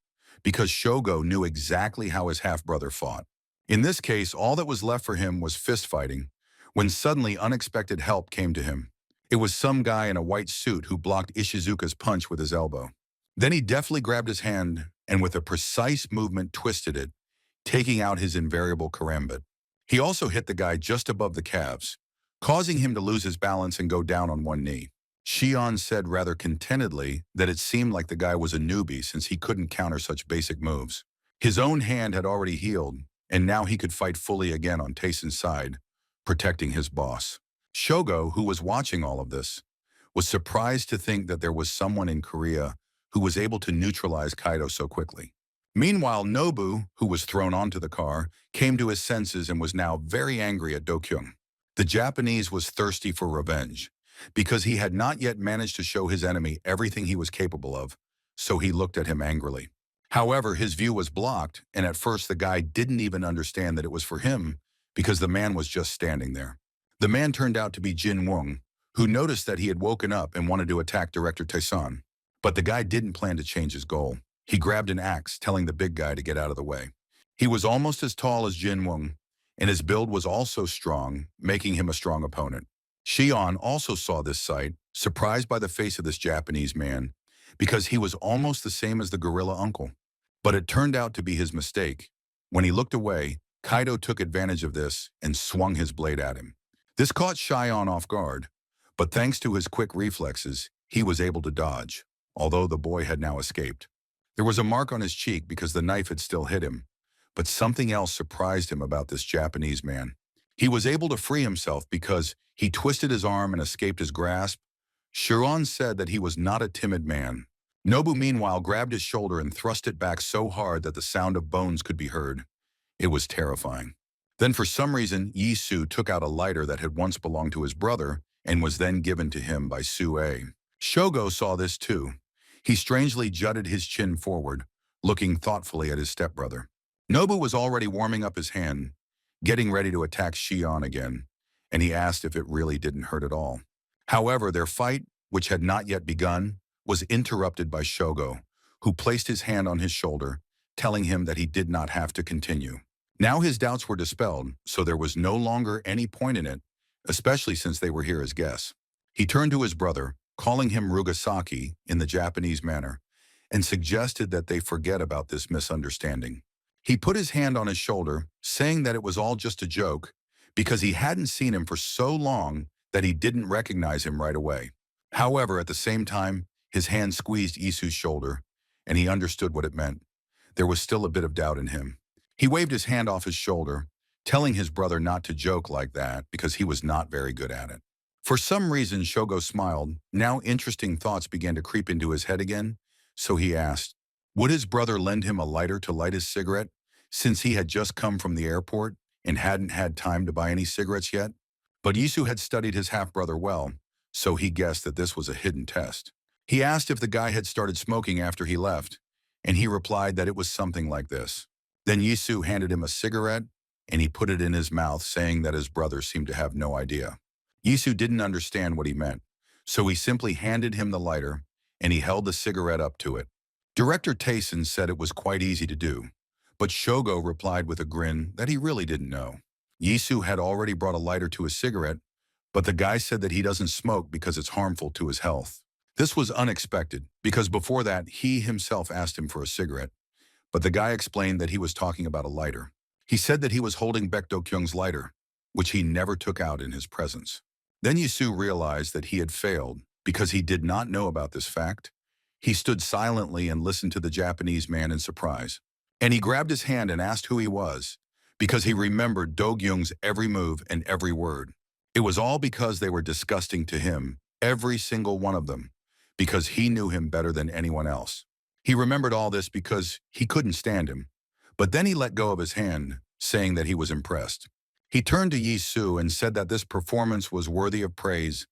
because Shogo knew exactly how his half-brother fought. In this case, all that was left for him was fist-fighting, when suddenly unexpected help came to him. It was some guy in a white suit who blocked Ishizuka's punch with his elbow. Then he deftly grabbed his hand and with a precise movement twisted it, taking out his invariable karambit. He also hit the guy just above the calves, causing him to lose his balance and go down on one knee. Shion said rather contentedly that it seemed like the guy was a newbie since he couldn't counter such basic moves. His own hand had already healed, and now he could fight fully again on Tayson's side, protecting his boss. Shogo, who was watching all of this, was surprised to think that there was someone in Korea who was able to neutralize Kaido so quickly. Meanwhile, Nobu, who was thrown onto the car, came to his senses and was now very angry at Do-kyung. The Japanese was thirsty for revenge, because he had not yet managed to show his enemy everything he was capable of, so he looked at him angrily. However, his view was blocked, and at first the guy didn't even understand that it was for him, because the man was just standing there. The man turned out to be Jin Wong, who noticed that he had woken up and wanted to attack Director Taesan. But the guy didn't plan to change his goal. He grabbed an axe, telling the big guy to get out of the way. He was almost as tall as Jin Wong, and his build was also strong, making him a strong opponent. Shion also saw this sight, surprised by the face of this Japanese man, because he was almost the same as the gorilla uncle. But it turned out to be his mistake. When he looked away, Kaido took advantage of this and swung his blade at him. This caught Shion off guard, but thanks to his quick reflexes, he was able to dodge, although the boy had now escaped. There was a mark on his cheek because the knife had still hit him, but something else surprised him about this Japanese man. He was able to free himself because he twisted his arm and escaped his grasp. Shion said that he was not a timid man. Nobu meanwhile grabbed his shoulder and thrust it back so hard that the sound of bones could be heard. It was terrifying. Then for some reason, Yisu took out a lighter that had once belonged to his brother and was then given to him by Sue. Shogo saw this too. He strangely jutted his chin forward, looking thoughtfully at his stepbrother. Nobu was already warming up his hand, getting ready to attack Shion again, and he asked if it really didn't hurt at all. However, their fight, which had not yet begun, was interrupted by Shogo, who placed his hand on his shoulder, telling him that he did not have to continue. Now his doubts were dispelled, so there was no longer any point in it, especially since they were here as guests. He turned to his brother, calling him Rugasaki in the Japanese manner, and suggested that they forget about this misunderstanding. He put his hand on his shoulder, saying that it was all just a joke, because he hadn't seen him for so long that he didn't recognize him right away. However, at the same time, his hand squeezed Isu's shoulder, and he understood what it meant. There was still a bit of doubt in him. He waved his hand off his shoulder, telling his brother not to joke like that because he was not very good at it. For some reason, Shogo smiled. Now interesting thoughts began to creep into his head again, so he asked, would his brother lend him a lighter to light his cigarette, since he had just come from the airport and hadn't had time to buy any cigarettes yet? But Isu had studied his half-brother well, so he guessed that this was a hidden test. He asked if the guy had started smoking after he left, and he replied that it was something like this. Then Yisu handed him a cigarette, and he put it in his mouth, saying that his brother seemed to have no idea. Yisu didn't understand what he meant, so he simply handed him the lighter, and he held the cigarette up to it. Director Tayson said it was quite easy to do, but Shogo replied with a grin that he really didn't know. Yisu had already brought a lighter to his cigarette, but the guy said that he doesn't smoke because it's harmful to his health. This was unexpected, because before that, he himself asked him for a cigarette, but the guy explained that he was talking about a lighter. He said that he was holding Baekdo-kyung's lighter, which he never took out in his presence. Then Yisu realized that he had failed because he did not know about this fact. He stood silently and listened to the Japanese man in surprise. And he grabbed his hand and asked who he was, because he remembered Do-kyung's every move and every word. It was all because they were disgusting to him, every single one of them, because he knew him better than anyone else. He remembered all this because he couldn't stand him. But then he let go of his hand, saying that he was impressed. He turned to Yisu and said that this performance was worthy of praise,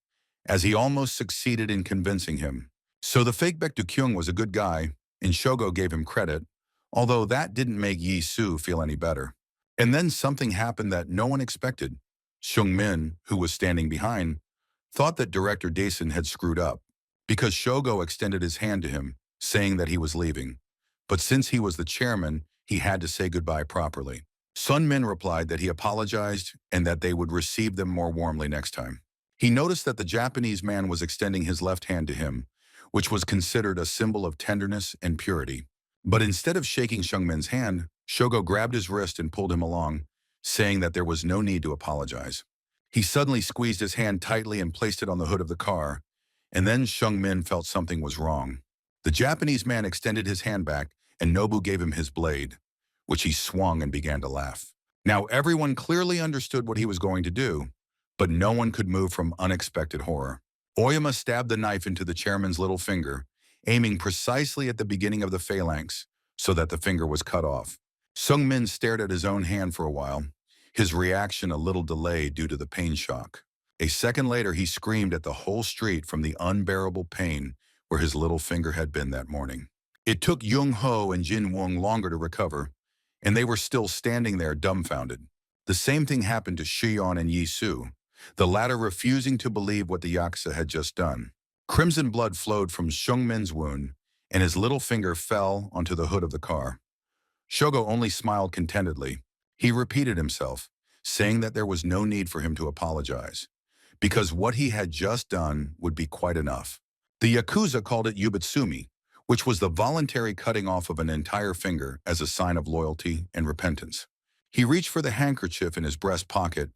as he almost succeeded in convincing him. So the fake Baekdo-kyung was a good guy, and Shogo gave him credit, although that didn't make Yisu feel any better. And then something happened that no one expected. Seung-min, who was standing behind, thought that Director Dason had screwed up, because Shogo extended his hand to him, saying that he was leaving. But since he was the chairman, he had to say goodbye properly. Sun-min replied that he apologized and that they would receive them more warmly next time. He noticed that the Japanese man was extending his left hand to him, which was considered a symbol of tenderness and purity. But instead of shaking Seung-min's hand, Shogo grabbed his wrist and pulled him along, saying that there was no need to apologize. He suddenly squeezed his hand tightly and placed it on the hood of the car, and then Seung-min felt something was wrong. The Japanese man extended his hand back, and Nobu gave him his blade, which he swung and began to laugh. Now everyone clearly understood what he was going to do, but no one could move from unexpected horror. Oyama stabbed the knife into the chairman's little finger, aiming precisely at the beginning of the phalanx, so that the finger was cut off. Seung-min stared at his own hand for a while, his reaction a little delayed due to the pain shock. A second later, he screamed at the whole street from the unbearable pain where his little finger had been that morning. It took Jung-ho and Jin-woong longer to recover, and they were still standing there dumbfounded. The same thing happened to Shion and Yisu, the latter refusing to believe what the Yakuza had just done. Crimson blood flowed from Seung-min's wound, and his little finger fell onto the hood of the car. Shogo only smiled contentedly. He repeated himself, saying that there was no need for him to apologize, because what he had just done would be quite enough. The Yakuza called it Yubitsumi, which was the voluntary cutting off of an entire finger as a sign of loyalty and repentance. He reached for the handkerchief in his breast pocket,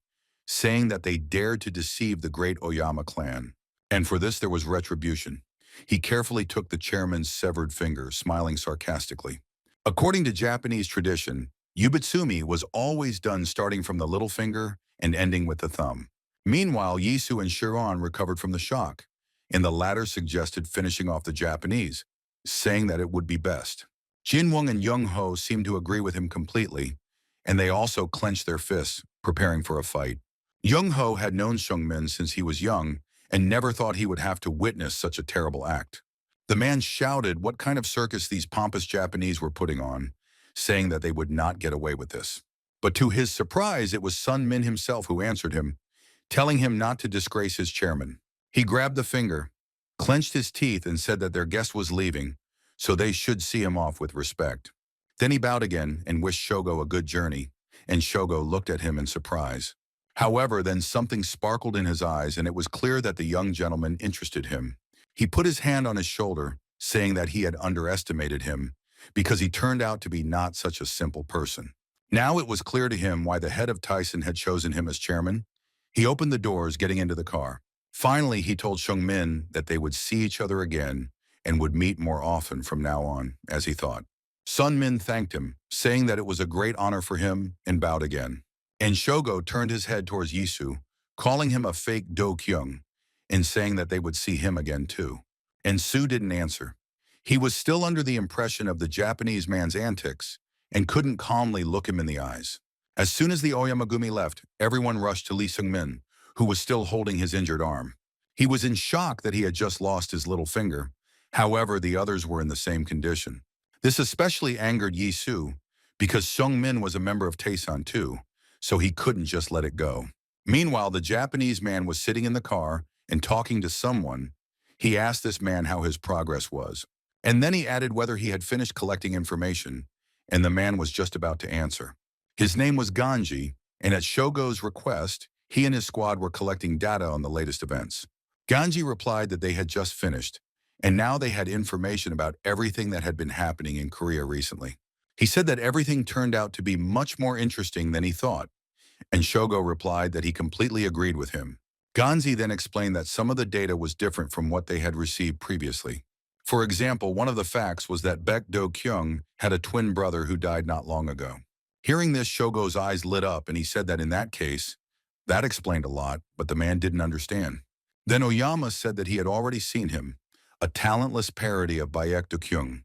saying that they dared to deceive the great Oyama clan. And for this there was retribution. He carefully took the chairman's severed finger, smiling sarcastically. According to Japanese tradition, Yubitsumi was always done starting from the little finger and ending with the thumb. Meanwhile, Yisu and Shiron recovered from the shock, and the latter suggested finishing off the Japanese, saying that it would be best. Jinwoo and Young-ho seemed to agree with him completely, and they also clenched their fists, preparing for a fight. Young-ho had known Seungmin since he was young and never thought he would have to witness such a terrible act. The man shouted what kind of circus these pompous Japanese were putting on, saying that they would not get away with this. But to his surprise, it was Sun Min himself who answered him, telling him not to disgrace his chairman. He grabbed the finger, clenched his teeth, and said that their guest was leaving, so they should see him off with respect. Then he bowed again and wished Shogo a good journey, and Shogo looked at him in surprise. However, then something sparkled in his eyes, and it was clear that the young gentleman interested him. He put his hand on his shoulder, saying that he had underestimated him, because he turned out to be not such a simple person. Now it was clear to him why the head of Tyson had chosen him as chairman. He opened the doors, getting into the car. Finally, he told Seungmin that they would see each other again and would meet more often from now on, as he thought. Sun Min thanked him, saying that it was a great honor for him, and bowed again. And Shogo turned his head towards Yisu, calling him a fake Do Kyung, and saying that they would see him again too. And Su didn't answer. He was still under the impression of the Japanese man's antics and couldn't calmly look him in the eyes. As soon as the Oyamagumi left, everyone rushed to Lee Seung-min, who was still holding his injured arm. He was in shock that he had just lost his little finger. However, the others were in the same condition. This especially angered Yi-Su, because Seung-min was a member of Taesan too, so he couldn't just let it go. Meanwhile, the Japanese man was sitting in the car and talking to someone. He asked this man how his progress was, and then he added whether he had finished collecting information, and the man was just about to answer. His name was Ganji, and at Shogo's request, he and his squad were collecting data on the latest events. Ganji replied that they had just finished, and now they had information about everything that had been happening in Korea recently. He said that everything turned out to be much more interesting than he thought, and Shogo replied that he completely agreed with him. Ganji then explained that some of the data was different from what they had received previously. For example, one of the facts was that Baek Do-kyung had a twin brother who died not long ago. Hearing this, Shogo's eyes lit up, and he said that in that case, that explained a lot, but the man didn't understand. Then Oyama said that he had already seen him, a talentless parody of Baek Do-kyung,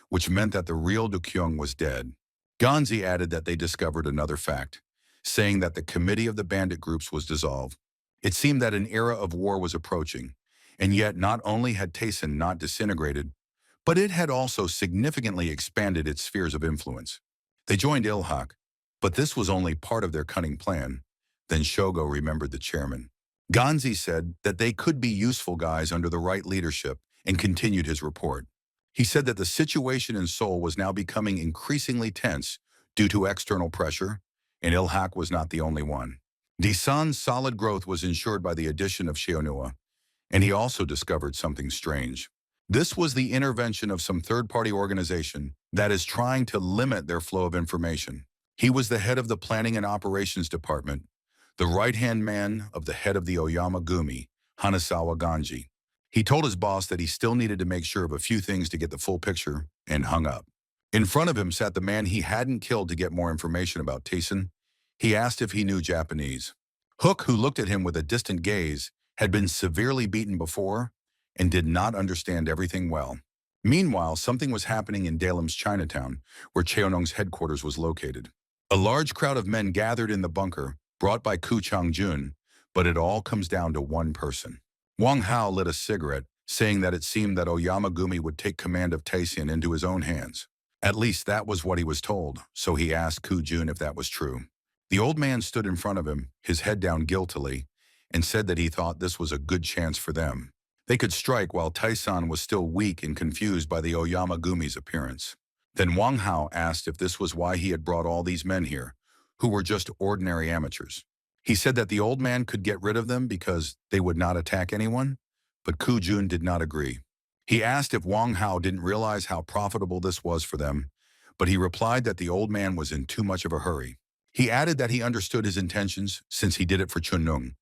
which meant that the real Do-kyung was dead. Ganji added that they discovered another fact, saying that the committee of the bandit groups was dissolved. It seemed that an era of war was approaching, and yet not only had Taesan not disintegrated, but it had also significantly expanded its spheres of influence. They joined Ilhak, but this was only part of their cunning plan. Then Shogo remembered the chairman. Ganji said that they could be useful guys under the right leadership and continued his report. He said that the situation in Seoul was now becoming increasingly tense due to external pressure, and Ilhak was not the only one. Daesan's solid growth was ensured by the addition of Cheonhua, and he also discovered something strange. This was the intervention of some third-party organization that is trying to limit their flow of information. He was the head of the Planning and Operations Department, the right-hand man of the head of the Oyama Gumi, Hanasawa Ganji. He told his boss that he still needed to make sure of a few things to get the full picture, and hung up. In front of him sat the man he hadn't killed to get more information about Taesan. He asked if he knew Japanese. Hook, who looked at him with a distant gaze, had been severely beaten before and did not understand everything well. Meanwhile, something was happening in Dalem's Chinatown, where Cheonong's headquarters was located. A large crowd of men gathered in the bunker, brought by Ku Chang-jun, but it all comes down to one person. Wang Hao lit a cigarette, saying that it seemed that Oyamagumi would take command of Taesan into his own hands. At least that was what he was told, so he asked Ku-jun if that was true. The old man stood in front of him, his head down guiltily, and said that he thought this was a good chance for them. They could strike while Taesan was still weak and confused by the Oyamagumi's appearance. Then Wang Hao asked if this was why he had brought all these men here, who were just ordinary amateurs. He said that the old man could get rid of them because they would not attack anyone, but Ku-jun did not agree. He asked if Wang Hao didn't realize how profitable this was for them, but he replied that the old man was in too much of a hurry. He added that he understood his intentions since he did it for Chunung,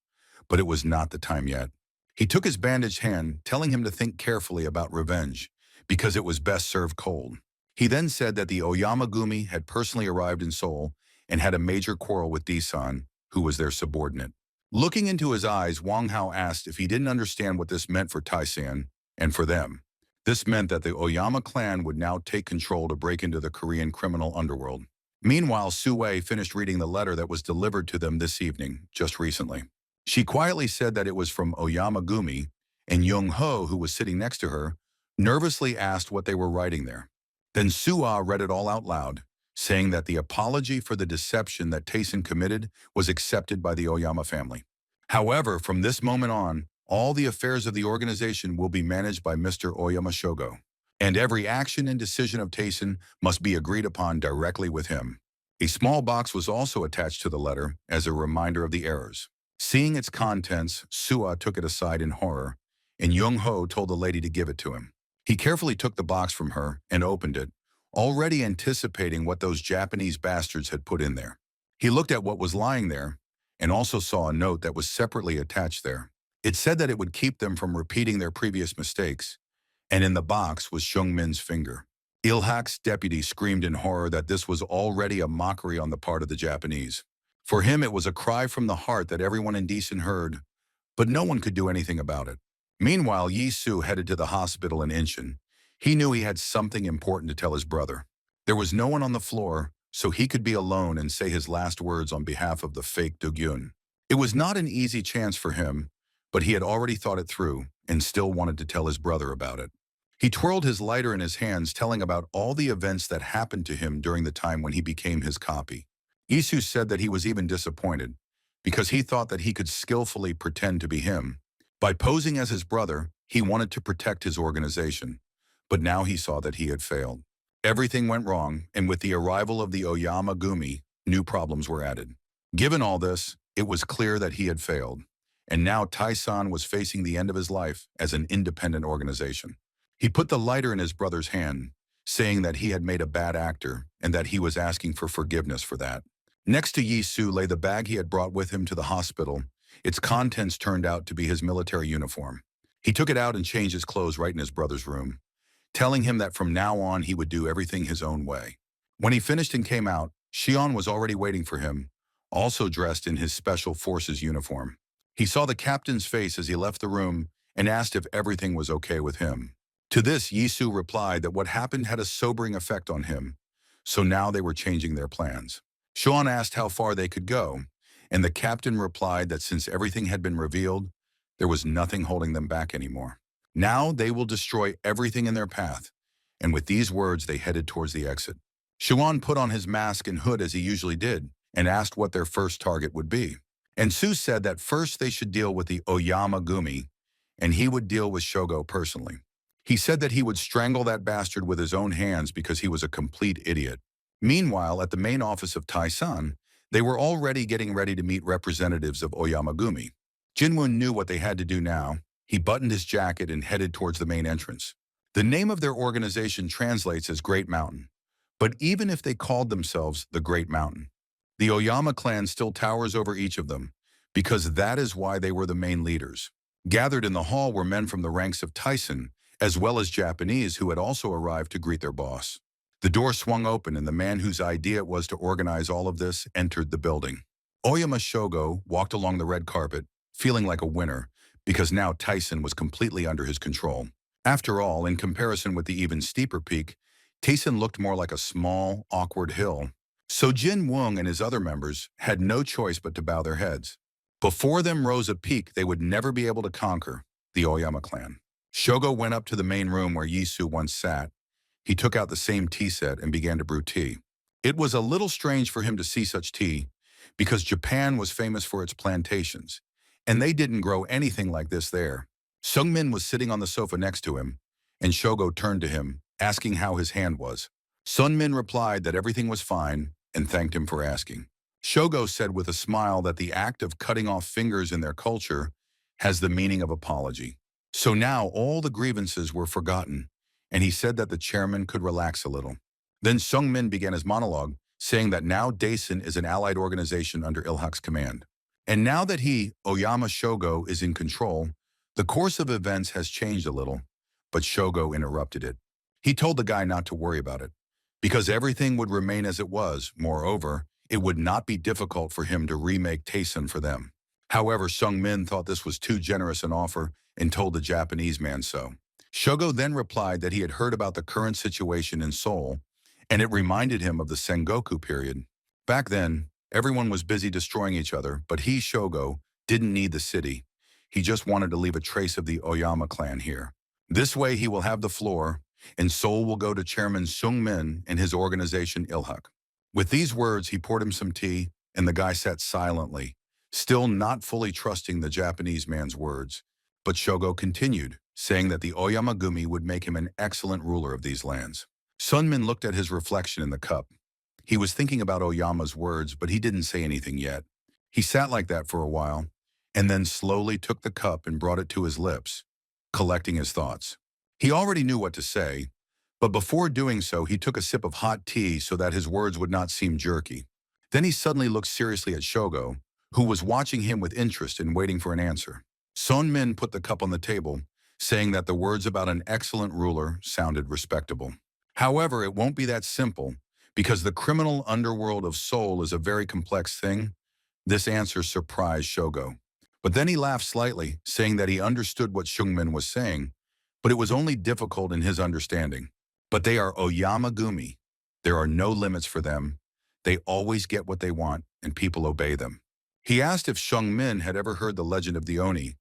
but it was not the time yet. He took his bandaged hand, telling him to think carefully about revenge, because it was best served cold. He then said that the Oyamagumi had personally arrived in Seoul and had a major quarrel with D-san, who was their subordinate. Looking into his eyes, Wang Hao asked if he didn't understand what this meant for Tai-san and for them. This meant that the Oyama clan would now take control to break into the Korean criminal underworld. Meanwhile, Sue finished reading the letter that was delivered to them this evening, just recently. She quietly said that it was from Oyamagumi, and Young-ho, who was sitting next to her, nervously asked what they were writing there. Then Sua read it all out loud, saying that the apology for the deception that Taisen committed was accepted by the Oyama family. However, from this moment on, all the affairs of the organization will be managed by Mr. Oyama Shogo, and every action and decision of Taisen must be agreed upon directly with him. A small box was also attached to the letter as a reminder of the errors. Seeing its contents, Sua took it aside in horror, and Young-ho told the lady to give it to him. He carefully took the box from her and opened it, already anticipating what those Japanese bastards had put in there. He looked at what was lying there and also saw a note that was separately attached there. It said that it would keep them from repeating their previous mistakes, and in the box was Shungmin's finger. Ilhak's deputy screamed in horror that this was already a mockery on the part of the Japanese. For him, it was a cry from the heart that everyone in Decent heard, but no one could do anything about it. Meanwhile, Yi-Su headed to the hospital in Incheon. He knew he had something important to tell his brother. There was no one on the floor, so he could be alone and say his last words on behalf of the fake Do-gyun. It was not an easy chance for him, but he had already thought it through and still wanted to tell his brother about it. He twirled his lighter in his hands, telling about all the events that happened to him during the time when he became his copy. Isu said that he was even disappointed, because he thought that he could skillfully pretend to be him. By posing as his brother, he wanted to protect his organization, but now he saw that he had failed. Everything went wrong, and with the arrival of the Oyamagumi, new problems were added. Given all this, it was clear that he had failed, and now Tai-san was facing the end of his life as an independent organization. He put the lighter in his brother's hand, saying that he had made a bad actor and that he was asking for forgiveness for that. Next to Yi-Su lay the bag he had brought with him to the hospital. Its contents turned out to be his military uniform. He took it out and changed his clothes right in his brother's room, telling him that from now on he would do everything his own way. When he finished and came out, Shion was already waiting for him, also dressed in his Special Forces uniform. He saw the captain's face as he left the room and asked if everything was okay with him. To this, Yi-Su replied that what happened had a sobering effect on him, so now they were changing their plans. Shion asked how far they could go, and the captain replied that since everything had been revealed, there was nothing holding them back anymore. Now they will destroy everything in their path, and with these words they headed towards the exit. Shion put on his mask and hood as he usually did, and asked what their first target would be. And Su said that first they should deal with the Oyamagumi, and he would deal with Shogo personally. He said that he would strangle that bastard with his own hands because he was a complete idiot. Meanwhile, at the main office of Tai-san, they were already getting ready to meet representatives of Oyamagumi. Jinwoo knew what they had to do now. He buttoned his jacket and headed towards the main entrance. The name of their organization translates as Great Mountain, but even if they called themselves the Great Mountain, the Oyama clan still towers over each of them, because that is why they were the main leaders. Gathered in the hall were men from the ranks of Taisen, as well as Japanese who had also arrived to greet their boss. The door swung open and the man whose idea it was to organize all of this entered the building. Oyama Shogo walked along the red carpet, feeling like a winner, because now Taisen was completely under his control. After all, in comparison with the even steeper peak, Taisen looked more like a small, awkward hill. So Jin Woong and his other members had no choice but to bow their heads. Before them rose a peak they would never be able to conquer, the Oyama clan. Shogo went up to the main room where Yi-Su once sat. He took out the same tea set and began to brew tea. It was a little strange for him to see such tea, because Japan was famous for its plantations, and they didn't grow anything like this there. Sungmin was sitting on the sofa next to him, and Shogo turned to him, asking how his hand was. Sunmin replied that everything was fine and thanked him for asking. Shogo said with a smile that the act of cutting off fingers in their culture has the meaning of apology. So now all the grievances were forgotten, and he said that the chairman could relax a little. Then Sung Min began his monologue, saying that now Daisen is an allied organization under Ilhak's command. And now that he, Oyama Shogo, is in control, the course of events has changed a little, but Shogo interrupted it. He told the guy not to worry about it, because everything would remain as it was. Moreover, it would not be difficult for him to remake Daisen for them. However, Sung Min thought this was too generous an offer and told the Japanese man so. Shogo then replied that he had heard about the current situation in Seoul, and it reminded him of the Sengoku period. Back then, everyone was busy destroying each other, but he, Shogo, didn't need the city. He just wanted to leave a trace of the Oyama clan here. This way he will have the floor, and Seoul will go to Chairman Sung Min and his organization Ilhak. With these words, he poured him some tea, and the guy sat silently, still not fully trusting the Japanese man's words. But Shogo continued, saying that the Oyama-gumi would make him an excellent ruler of these lands. Sun Min looked at his reflection in the cup. He was thinking about Oyama's words, but he didn't say anything yet. He sat like that for a while, and then slowly took the cup and brought it to his lips, collecting his thoughts. He already knew what to say, but before doing so, he took a sip of hot tea so that his words would not seem jerky. Then he suddenly looked seriously at Shogo, who was watching him with interest and waiting for an answer. Sun Min put the cup on the table, saying that the words about an excellent ruler sounded respectable. However, it won't be that simple, because the criminal underworld of Seoul is a very complex thing. This answer surprised Shogo. But then he laughed slightly, saying that he understood what Shungmin was saying, but it was only difficult in his understanding. But they are Oyama-gumi. There are no limits for them. They always get what they want, and people obey them. He asked if Shungmin had ever heard the legend of the Oni,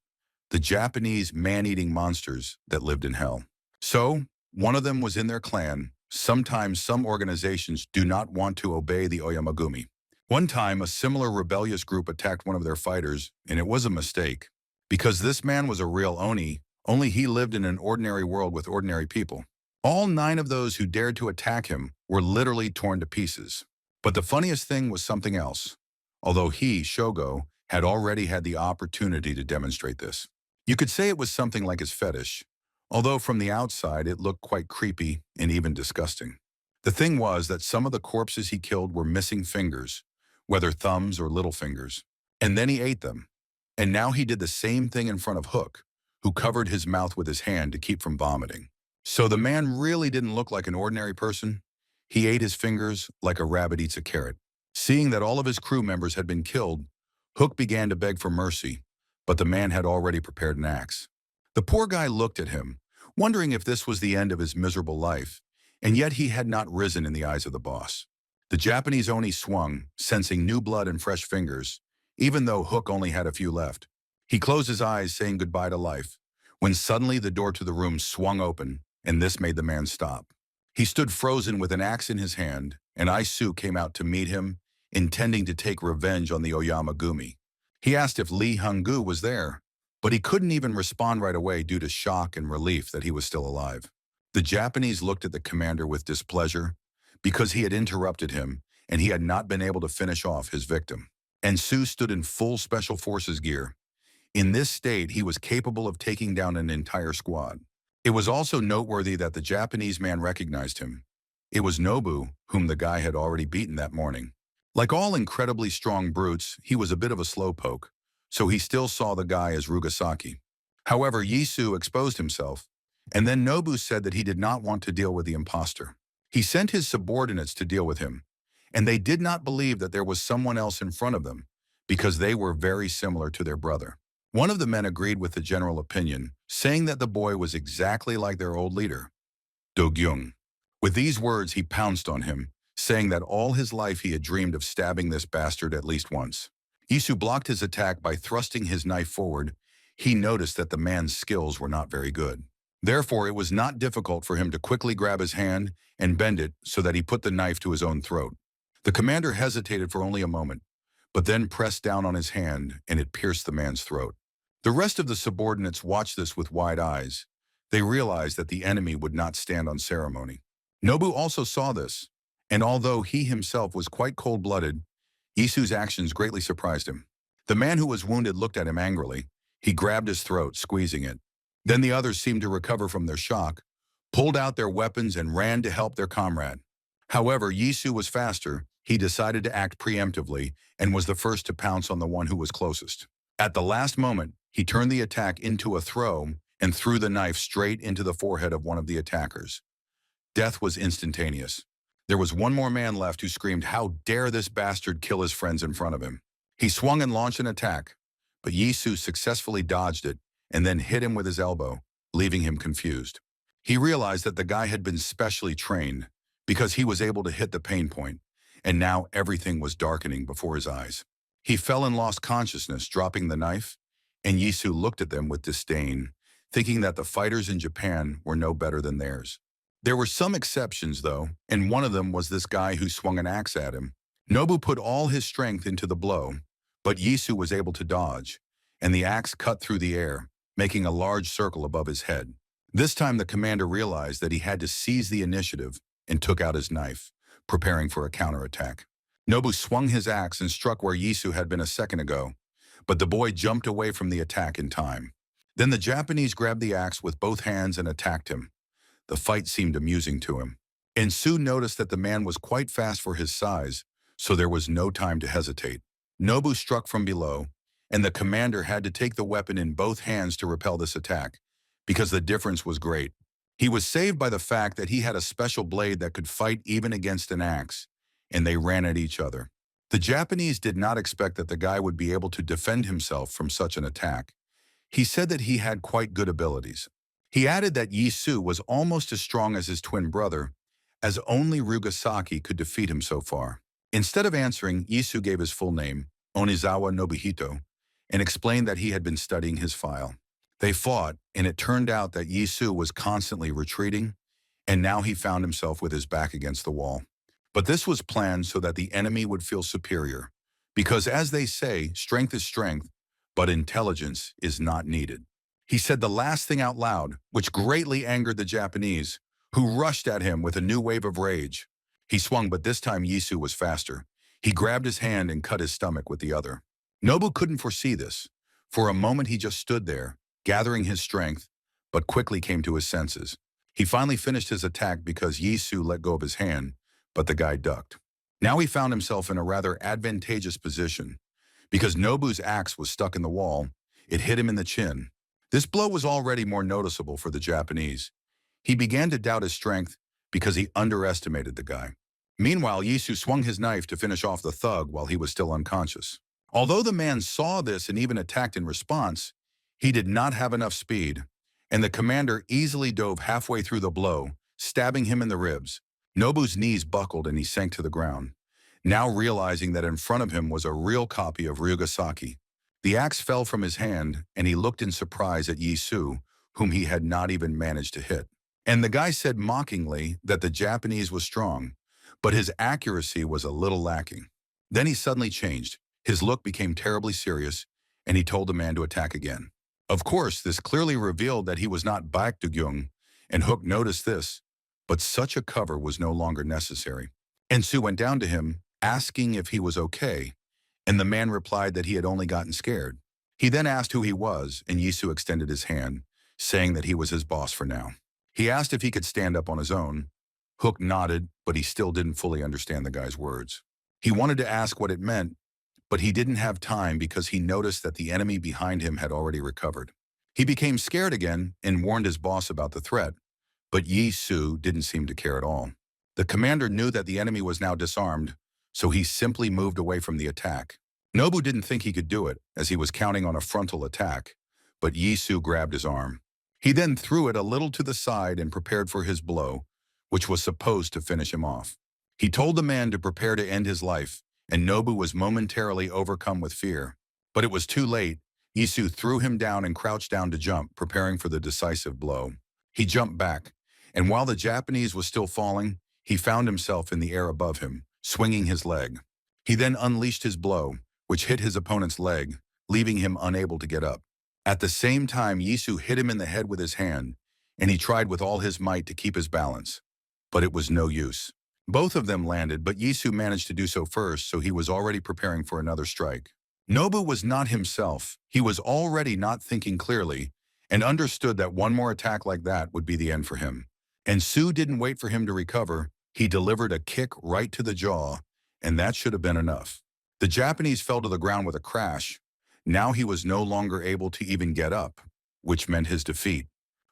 the Japanese man-eating monsters that lived in hell. So, one of them was in their clan. Sometimes some organizations do not want to obey the Oyama-gumi. One time, a similar rebellious group attacked one of their fighters, and it was a mistake. Because this man was a real Oni, only he lived in an ordinary world with ordinary people. All 9 of those who dared to attack him were literally torn to pieces. But the funniest thing was something else. Although he, Shogo, had already had the opportunity to demonstrate this. You could say it was something like his fetish, although from the outside it looked quite creepy and even disgusting. The thing was that some of the corpses he killed were missing fingers, whether thumbs or little fingers, and then he ate them. And now he did the same thing in front of Hook, who covered his mouth with his hand to keep from vomiting. So the man really didn't look like an ordinary person. He ate his fingers like a rabbit eats a carrot. Seeing that all of his crew members had been killed, Hook began to beg for mercy, but the man had already prepared an axe. The poor guy looked at him, wondering if this was the end of his miserable life, and yet he had not risen in the eyes of the boss. The Japanese Oni swung, sensing new blood and fresh fingers, even though Hook only had a few left. He closed his eyes, saying goodbye to life, when suddenly the door to the room swung open, and this made the man stop. He stood frozen with an axe in his hand, and Isu came out to meet him, intending to take revenge on the Oyama-gumi. He asked if Lee Hung-gu was there, but he couldn't even respond right away due to shock and relief that he was still alive. The Japanese looked at the commander with displeasure because he had interrupted him and he had not been able to finish off his victim. And Su stood in full Special Forces gear. In this state, he was capable of taking down an entire squad. It was also noteworthy that the Japanese man recognized him. It was Nobu, whom the guy had already beaten that morning. Like all incredibly strong brutes, he was a bit of a slowpoke, so he still saw the guy as Rugasaki. However, Yisu exposed himself, and then Nobu said that he did not want to deal with the imposter. He sent his subordinates to deal with him, and they did not believe that there was someone else in front of them, because they were very similar to their brother. One of the men agreed with the general opinion, saying that the boy was exactly like their old leader, Do-gyung. With these words, he pounced on him, saying that all his life he had dreamed of stabbing this bastard at least once. Isu blocked his attack by thrusting his knife forward. He noticed that the man's skills were not very good. Therefore, it was not difficult for him to quickly grab his hand and bend it so that he put the knife to his own throat. The commander hesitated for only a moment, but then pressed down on his hand and it pierced the man's throat. The rest of the subordinates watched this with wide eyes. They realized that the enemy would not stand on ceremony. Nobu also saw this, and although he himself was quite cold-blooded, Isu's actions greatly surprised him. The man who was wounded looked at him angrily. He grabbed his throat, squeezing it. Then the others seemed to recover from their shock, pulled out their weapons and ran to help their comrade. However, Yisu was faster. He decided to act preemptively and was the first to pounce on the one who was closest. At the last moment, he turned the attack into a throw and threw the knife straight into the forehead of one of the attackers. Death was instantaneous. There was one more man left who screamed, "How dare this bastard kill his friends in front of him?" He swung and launched an attack, but Yisu successfully dodged it and then hit him with his elbow, leaving him confused. He realized that the guy had been specially trained because he was able to hit the pain point, and now everything was darkening before his eyes. He fell and lost consciousness, dropping the knife, and Yisu looked at them with disdain, thinking that the fighters in Japan were no better than theirs. There were some exceptions, though, and one of them was this guy who swung an axe at him. Nobu put all his strength into the blow, but Yisu was able to dodge, and the axe cut through the air, making a large circle above his head. This time the commander realized that he had to seize the initiative and took out his knife, preparing for a counterattack. Nobu swung his axe and struck where Yisu had been a second ago, but the boy jumped away from the attack in time. Then the Japanese grabbed the axe with both hands and attacked him. The fight seemed amusing to him. And soon noticed that the man was quite fast for his size, so there was no time to hesitate. Nobu struck from below, and the commander had to take the weapon in both hands to repel this attack, because the difference was great. He was saved by the fact that he had a special blade that could fight even against an axe, and they ran at each other. The Japanese did not expect that the guy would be able to defend himself from such an attack. He said that he had quite good abilities. He added that Yisu was almost as strong as his twin brother, as only Rugasaki could defeat him so far. Instead of answering, Yisu gave his full name, Onizawa Nobuhito, and explained that he had been studying his file. They fought, and it turned out that Yisu was constantly retreating, and now he found himself with his back against the wall. But this was planned so that the enemy would feel superior, because as they say, strength is strength, but intelligence is not needed. He said the last thing out loud, which greatly angered the Japanese, who rushed at him with a new wave of rage. He swung, but this time Yisu was faster. He grabbed his hand and cut his stomach with the other. Nobu couldn't foresee this. For a moment he just stood there, gathering his strength, but quickly came to his senses. He finally finished his attack because Yisu let go of his hand, but the guy ducked. Now he found himself in a rather advantageous position. Because Nobu's axe was stuck in the wall, it hit him in the chin. This blow was already more noticeable for the Japanese. He began to doubt his strength because he underestimated the guy. Meanwhile, Yisu swung his knife to finish off the thug while he was still unconscious. Although the man saw this and even attacked in response, he did not have enough speed, and the commander easily dove halfway through the blow, stabbing him in the ribs. Nobu's knees buckled and he sank to the ground, now realizing that in front of him was a real copy of Ryugasaki. The axe fell from his hand, and he looked in surprise at Yisu, whom he had not even managed to hit. And the guy said mockingly that the Japanese was strong, but his accuracy was a little lacking. Then he suddenly changed. His look became terribly serious, and he told the man to attack again. Of course, this clearly revealed that he was not Baekdugyung, and Hook noticed this, but such a cover was no longer necessary. And Su went down to him, asking if he was okay, and the man replied that he had only gotten scared. He then asked who he was, and Yisu extended his hand, saying that he was his boss for now. He asked if he could stand up on his own. Hook nodded, but he still didn't fully understand the guy's words. He wanted to ask what it meant, but he didn't have time because he noticed that the enemy behind him had already recovered. He became scared again and warned his boss about the threat, but Yisu didn't seem to care at all. The commander knew that the enemy was now disarmed, so he simply moved away from the attack. Nobu didn't think he could do it, as he was counting on a frontal attack, but Yisu grabbed his arm. He then threw it a little to the side and prepared for his blow, which was supposed to finish him off. He told the man to prepare to end his life, and Nobu was momentarily overcome with fear. But it was too late. Yisu threw him down and crouched down to jump, preparing for the decisive blow. He jumped back, and while the Japanese was still falling, he found himself in the air above him, swinging his leg. He then unleashed his blow, which hit his opponent's leg, leaving him unable to get up. At the same time, Yisu hit him in the head with his hand, and he tried with all his might to keep his balance. But it was no use. Both of them landed, but Yisu managed to do so first, so he was already preparing for another strike. Nobu was not himself. He was already not thinking clearly, and understood that one more attack like that would be the end for him. And Sue didn't wait for him to recover. He delivered a kick right to the jaw, and that should have been enough. The Japanese fell to the ground with a crash. Now he was no longer able to even get up, which meant his defeat.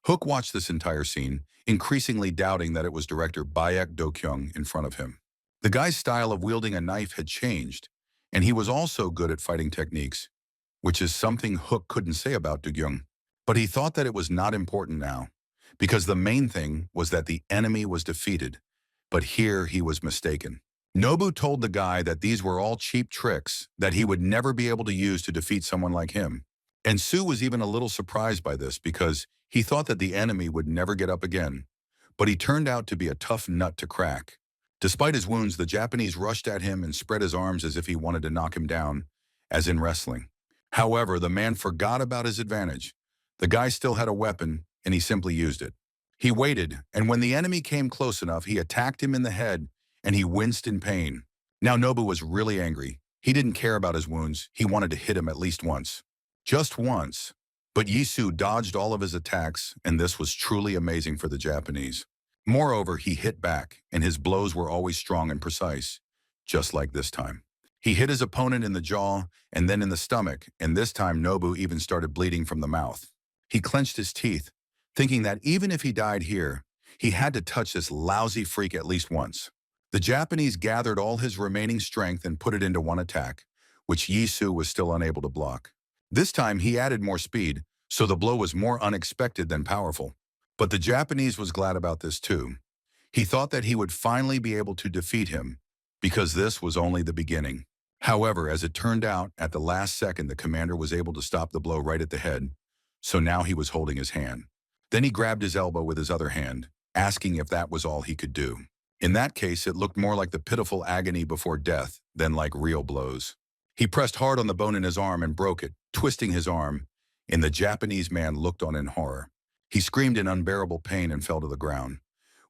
Hook watched this entire scene, increasingly doubting that it was director Baek Do-kyung in front of him. The guy's style of wielding a knife had changed, and he was also good at fighting techniques, which is something Hook couldn't say about Do-kyung. But he thought that it was not important now, because the main thing was that the enemy was defeated. But here he was mistaken. Nobu told the guy that these were all cheap tricks that he would never be able to use to defeat someone like him. And Sue was even a little surprised by this because he thought that the enemy would never get up again. But he turned out to be a tough nut to crack. Despite his wounds, the Japanese rushed at him and spread his arms as if he wanted to knock him down, as in wrestling. However, the man forgot about his advantage. The guy still had a weapon, and he simply used it. He waited, and when the enemy came close enough, he attacked him in the head, and he winced in pain. Now Nobu was really angry. He didn't care about his wounds. He wanted to hit him at least once. Just once. But Yisu dodged all of his attacks, and this was truly amazing for the Japanese. Moreover, he hit back, and his blows were always strong and precise, just like this time. He hit his opponent in the jaw, and then in the stomach, and this time Nobu even started bleeding from the mouth. He clenched his teeth, thinking that even if he died here, he had to touch this lousy freak at least once. The Japanese gathered all his remaining strength and put it into one attack, which Yisu was still unable to block. This time he added more speed, so the blow was more unexpected than powerful. But the Japanese was glad about this too. He thought that he would finally be able to defeat him, because this was only the beginning. However, as it turned out, at the last second the commander was able to stop the blow right at the head, so now he was holding his hand. Then he grabbed his elbow with his other hand, asking if that was all he could do. In that case, it looked more like the pitiful agony before death than like real blows. He pressed hard on the bone in his arm and broke it, twisting his arm, and the Japanese man looked on in horror. He screamed in unbearable pain and fell to the ground,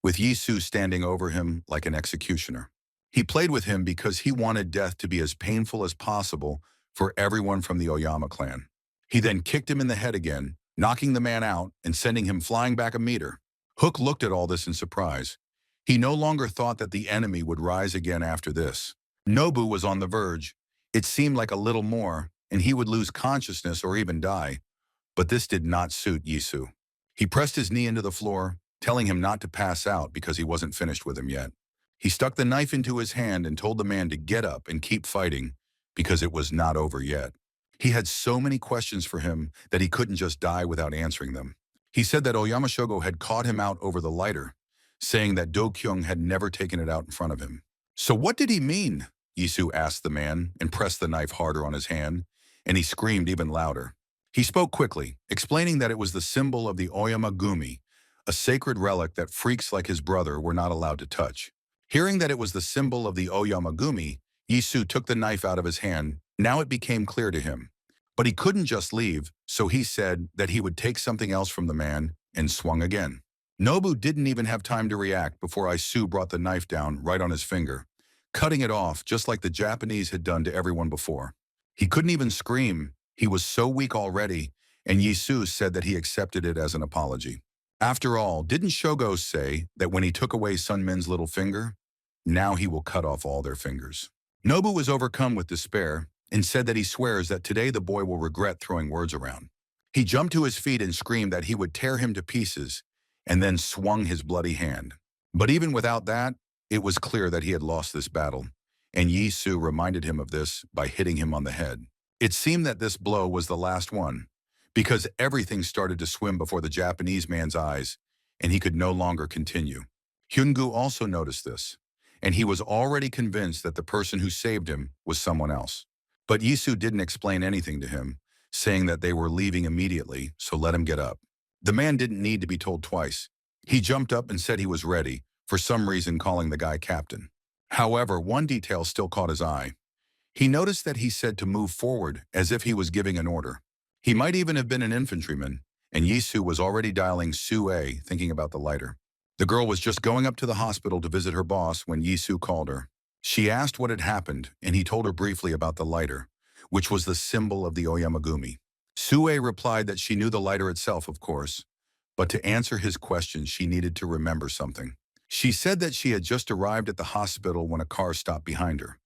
with Yisu standing over him like an executioner. He played with him because he wanted death to be as painful as possible for everyone from the Oyama clan. He then kicked him in the head again, knocking the man out and sending him flying back a meter. Hook looked at all this in surprise. He no longer thought that the enemy would rise again after this. Nobu was on the verge. It seemed like a little more, and he would lose consciousness or even die. But this did not suit Yisu. He pressed his knee into the floor, telling him not to pass out because he wasn't finished with him yet. He stuck the knife into his hand and told the man to get up and keep fighting because it was not over yet. He had so many questions for him that he couldn't just die without answering them. He said that Oyama Shogo had caught him out over the lighter, saying that Do-kyung had never taken it out in front of him. So what did he mean? Yisu asked the man and pressed the knife harder on his hand, and he screamed even louder. He spoke quickly, explaining that it was the symbol of the Oyama Gumi, a sacred relic that freaks like his brother were not allowed to touch. Hearing that it was the symbol of the Oyama Gumi, Yisu took the knife out of his hand. Now it became clear to him. But he couldn't just leave, so he said that he would take something else from the man and swung again. Nobu didn't even have time to react before Isu brought the knife down right on his finger, cutting it off just like the Japanese had done to everyone before. He couldn't even scream. He was so weak already, and Yisu said that he accepted it as an apology. After all, didn't Shogo say that when he took away Sun Min's little finger, now he will cut off all their fingers? Nobu was overcome with despair and said that he swears that today the boy will regret throwing words around. He jumped to his feet and screamed that he would tear him to pieces and then swung his bloody hand. But even without that, it was clear that he had lost this battle, and Yisu reminded him of this by hitting him on the head. It seemed that this blow was the last one, because everything started to swim before the Japanese man's eyes, and he could no longer continue. Hyungu also noticed this, and he was already convinced that the person who saved him was someone else. But Yisu didn't explain anything to him, saying that they were leaving immediately, so let him get up. The man didn't need to be told twice. He jumped up and said he was ready, for some reason calling the guy captain. However, one detail still caught his eye. He noticed that he said to move forward as if he was giving an order. He might even have been an infantryman, and Yisu was already dialing Sue, thinking about the lighter. The girl was just going up to the hospital to visit her boss when Yisu called her. She asked what had happened, and he told her briefly about the lighter, which was the symbol of the Oyamagumi. Sue replied that she knew the lighter itself, of course, but to answer his question, she needed to remember something. She said that she had just arrived at the hospital when a car stopped behind her,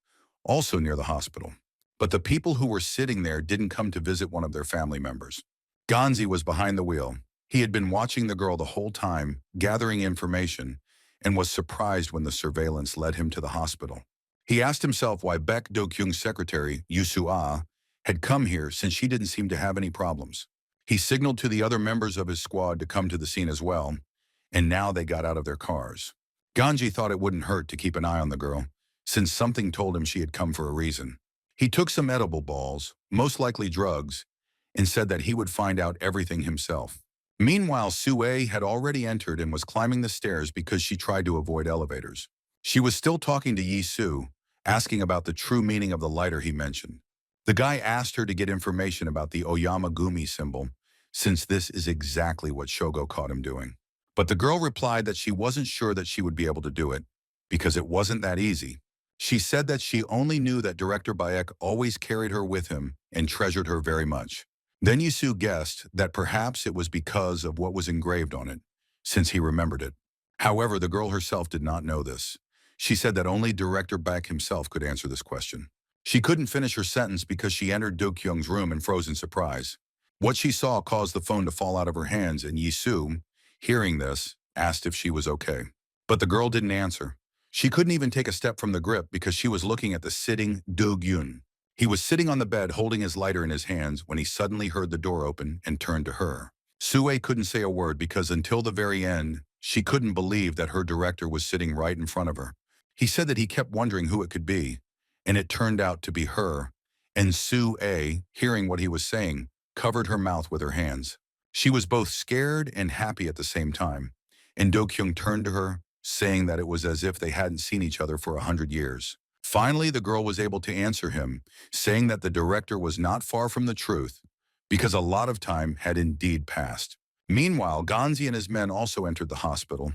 also near the hospital. But the people who were sitting there didn't come to visit one of their family members. Ganzi was behind the wheel. He had been watching the girl the whole time, gathering information, and was surprised when the surveillance led him to the hospital. He asked himself why Baek Do-kyung's secretary, Yusua, had come here since she didn't seem to have any problems. He signaled to the other members of his squad to come to the scene as well, and now they got out of their cars. Ganji thought it wouldn't hurt to keep an eye on the girl, since something told him she had come for a reason. He took some edible balls, most likely drugs, and said that he would find out everything himself. Meanwhile, Sue had already entered and was climbing the stairs because she tried to avoid elevators. She was still talking to Yi Su, asking about the true meaning of the lighter he mentioned. The guy asked her to get information about the Oyama Gumi symbol, since this is exactly what Shogo caught him doing. But the girl replied that she wasn't sure that she would be able to do it, because it wasn't that easy. She said that she only knew that Director Bayek always carried her with him and treasured her very much. Then Yisu guessed that perhaps it was because of what was engraved on it, since he remembered it. However, the girl herself did not know this. She said that only Director Bayek himself could answer this question. She couldn't finish her sentence because she entered Do-kyung's room and froze in surprise. What she saw caused the phone to fall out of her hands, and Yisu, hearing this, asked if she was okay. But the girl didn't answer. She couldn't even take a step from the grip because she was looking at the sitting Do-gyun. He was sitting on the bed holding his lighter in his hands when he suddenly heard the door open and turned to her. Sue couldn't say a word because until the very end, she couldn't believe that her director was sitting right in front of her. He said that he kept wondering who it could be, and it turned out to be her. And Sue, hearing what he was saying, covered her mouth with her hands. She was both scared and happy at the same time, and Do-kyung turned to her, saying that it was as if they hadn't seen each other for 100 years. Finally, the girl was able to answer him, saying that the director was not far from the truth, because a lot of time had indeed passed. Meanwhile, Ganzi and his men also entered the hospital.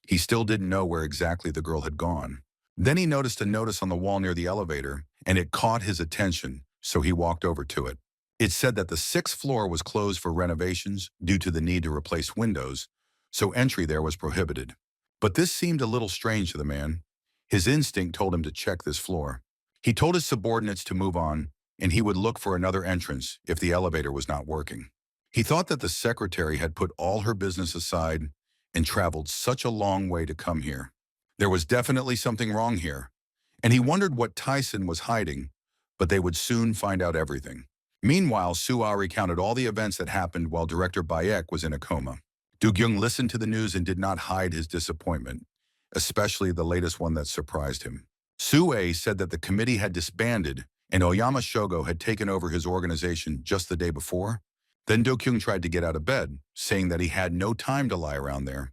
He still didn't know where exactly the girl had gone. Then he noticed a notice on the wall near the elevator, and it caught his attention, so he walked over to it. It said that the 6th floor was closed for renovations due to the need to replace windows, so entry there was prohibited. But this seemed a little strange to the man. His instinct told him to check this floor. He told his subordinates to move on, and he would look for another entrance if the elevator was not working. He thought that the secretary had put all her business aside and traveled such a long way to come here. There was definitely something wrong here, and he wondered what Tyson was hiding, but they would soon find out everything. Meanwhile, Sua recounted all the events that happened while Director Bayek was in a coma. Do-kyung listened to the news and did not hide his disappointment, especially the latest one that surprised him. Sue said that the committee had disbanded and Oyama Shogo had taken over his organization just the day before. Then Do-kyung tried to get out of bed, saying that he had no time to lie around there,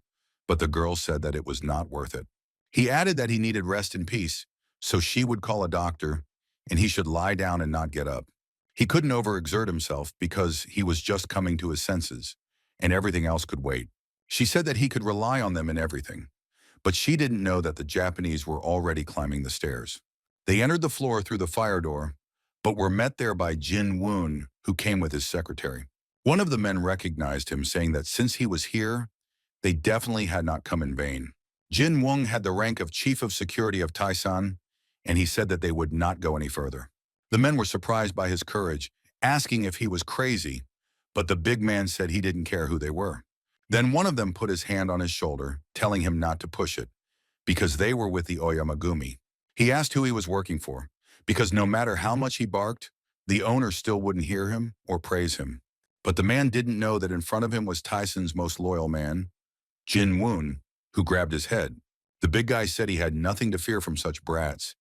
but the girl said that it was not worth it. He added that he needed rest and peace, so she would call a doctor, and he should lie down and not get up. He couldn't overexert himself because he was just coming to his senses, and everything else could wait. She said that he could rely on them in everything, but she didn't know that the Japanese were already climbing the stairs. They entered the floor through the fire door, but were met there by Jin Woon, who came with his secretary. One of the men recognized him, saying that since he was here, they definitely had not come in vain. Jin Woon had the rank of Chief of Security of Taisan, and he said that they would not go any further. The men were surprised by his courage, asking if he was crazy, but the big man said he didn't care who they were. Then one of them put his hand on his shoulder, telling him not to push it, because they were with the Oyamagumi. He asked who he was working for, because no matter how much he barked, the owner still wouldn't hear him or praise him. But the man didn't know that in front of him was Tyson's most loyal man, Jin Woon, who grabbed his head. The big guy said he had nothing to fear from such brats,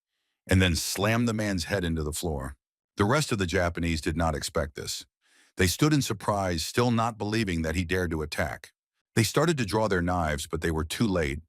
and then slammed the man's head into the floor. The rest of the Japanese did not expect this. They stood in surprise, still not believing that he dared to attack. They started to draw their knives, but they were too late,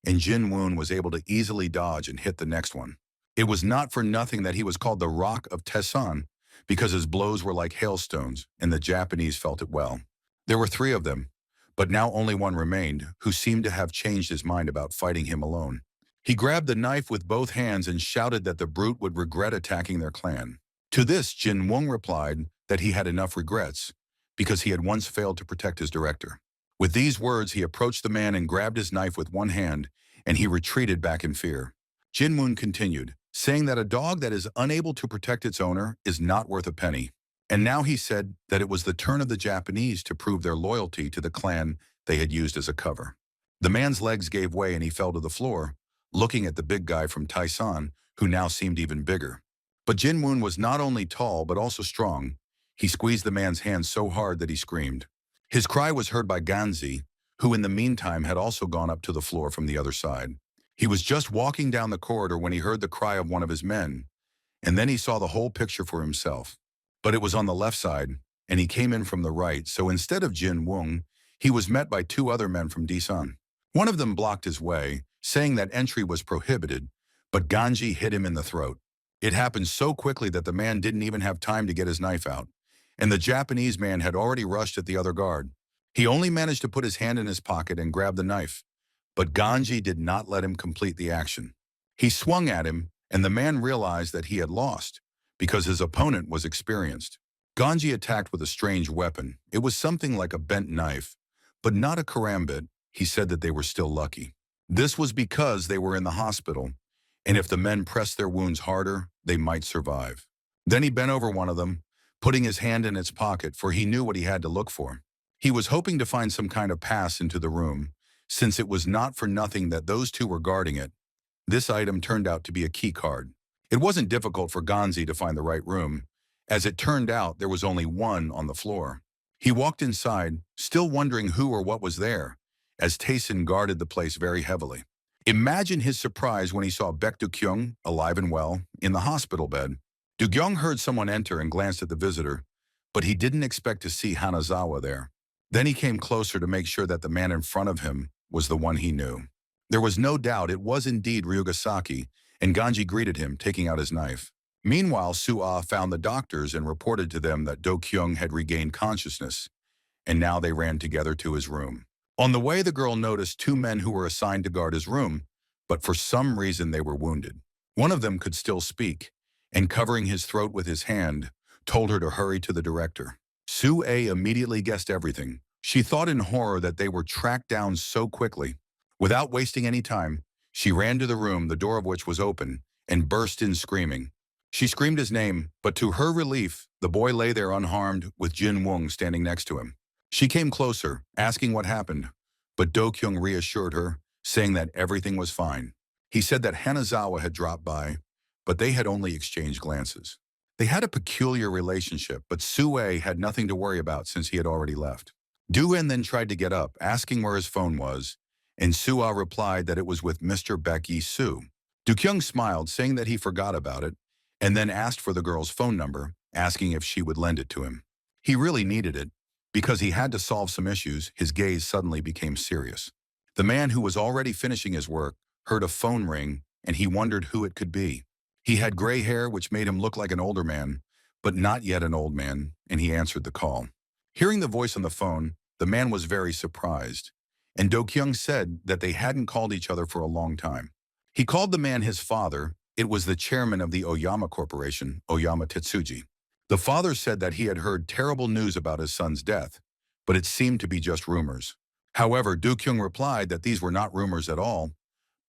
and Jin Woon was able to easily dodge and hit the next one. It was not for nothing that he was called the Rock of Tesson, because his blows were like hailstones, and the Japanese felt it well. There were 3 of them, but now only one remained, who seemed to have changed his mind about fighting him alone. He grabbed the knife with both hands and shouted that the brute would regret attacking their clan. To this, Jin Woon replied that he had enough regrets, because he had once failed to protect his director. With these words, he approached the man and grabbed his knife with one hand, and he retreated back in fear. Jin-woon continued, saying that a dog that is unable to protect its owner is not worth a penny. And now he said that it was the turn of the Japanese to prove their loyalty to the clan they had used as a cover. The man's legs gave way and he fell to the floor, looking at the big guy from Taisan, who now seemed even bigger. But Jin-woon was not only tall but also strong. He squeezed the man's hand so hard that he screamed. His cry was heard by Ganzi, who in the meantime had also gone up to the floor from the other side. He was just walking down the corridor when he heard the cry of one of his men, and then he saw the whole picture for himself. But it was on the left side, and he came in from the right, so instead of Jin-woon, he was met by two other men from Disan. One of them blocked his way, saying that entry was prohibited, but Ganji hit him in the throat. It happened so quickly that the man didn't even have time to get his knife out, and the Japanese man had already rushed at the other guard. He only managed to put his hand in his pocket and grab the knife, but Ganji did not let him complete the action. He swung at him, and the man realized that he had lost, because his opponent was experienced. Ganji attacked with a strange weapon. It was something like a bent knife, but not a karambit. He said that they were still lucky. This was because they were in the hospital, and if the men pressed their wounds harder, they might survive. Then he bent over one of them, putting his hand in its pocket, for he knew what he had to look for. He was hoping to find some kind of pass into the room, since it was not for nothing that those two were guarding it. This item turned out to be a key card. It wasn't difficult for Ganzi to find the right room. As it turned out, there was only one on the floor. He walked inside, still wondering who or what was there, as Taesin guarded the place very heavily. Imagine his surprise when he saw Baek Do-kyung, alive and well, in the hospital bed. Do-kyung heard someone enter and glanced at the visitor, but he didn't expect to see Hanazawa there. Then he came closer to make sure that the man in front of him was the one he knew. There was no doubt it was indeed Ryugasaki, and Ganji greeted him, taking out his knife. Meanwhile, Soo-ah found the doctors and reported to them that Do-kyung had regained consciousness, and now they ran together to his room. On the way, the girl noticed two men who were assigned to guard his room, but for some reason they were wounded. One of them could still speak, and covering his throat with his hand, told her to hurry to the director. Soo-ah immediately guessed everything. She thought in horror that they were tracked down so quickly. Without wasting any time, she ran to the room, the door of which was open, and burst in screaming. She screamed his name, but to her relief, the boy lay there unharmed with Jin-woon standing next to him. She came closer, asking what happened, but Do-kyung reassured her, saying that everything was fine. He said that Hanazawa had dropped by, but they had only exchanged glances. They had a peculiar relationship, but Soo-ah had nothing to worry about since he had already left. Do-en then tried to get up, asking where his phone was, and Soo-ah replied that it was with Mr. Baek Yi-soo. Do-kyung smiled, saying that he forgot about it, and then asked for the girl's phone number, asking if she would lend it to him. He really needed it. Because he had to solve some issues, his gaze suddenly became serious. The man who was already finishing his work heard a phone ring, and he wondered who it could be. He had gray hair, which made him look like an older man, but not yet an old man, and he answered the call. Hearing the voice on the phone, the man was very surprised, and Do-kyung said that they hadn't called each other for a long time. He called the man his father. It was the chairman of the Oyama Corporation, Oyama Tetsuji. The father said that he had heard terrible news about his son's death, but it seemed to be just rumors. However, Do-kyung replied that these were not rumors at all.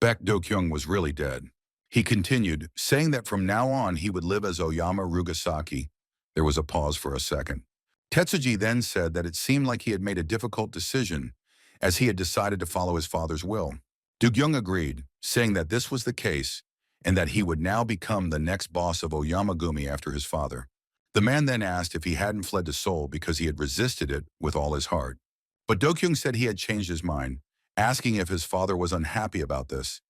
Baek Do-kyung was really dead. He continued, saying that from now on he would live as Oyama Ryugasaki. There was a pause for a second. Tetsuji then said that it seemed like he had made a difficult decision, as he had decided to follow his father's will. Do-kyung agreed, saying that this was the case, and that he would now become the next boss of Oyama-gumi after his father. The man then asked if he hadn't fled to Seoul because he had resisted it with all his heart. But Do-kyung said he had changed his mind, asking if his father was unhappy about this,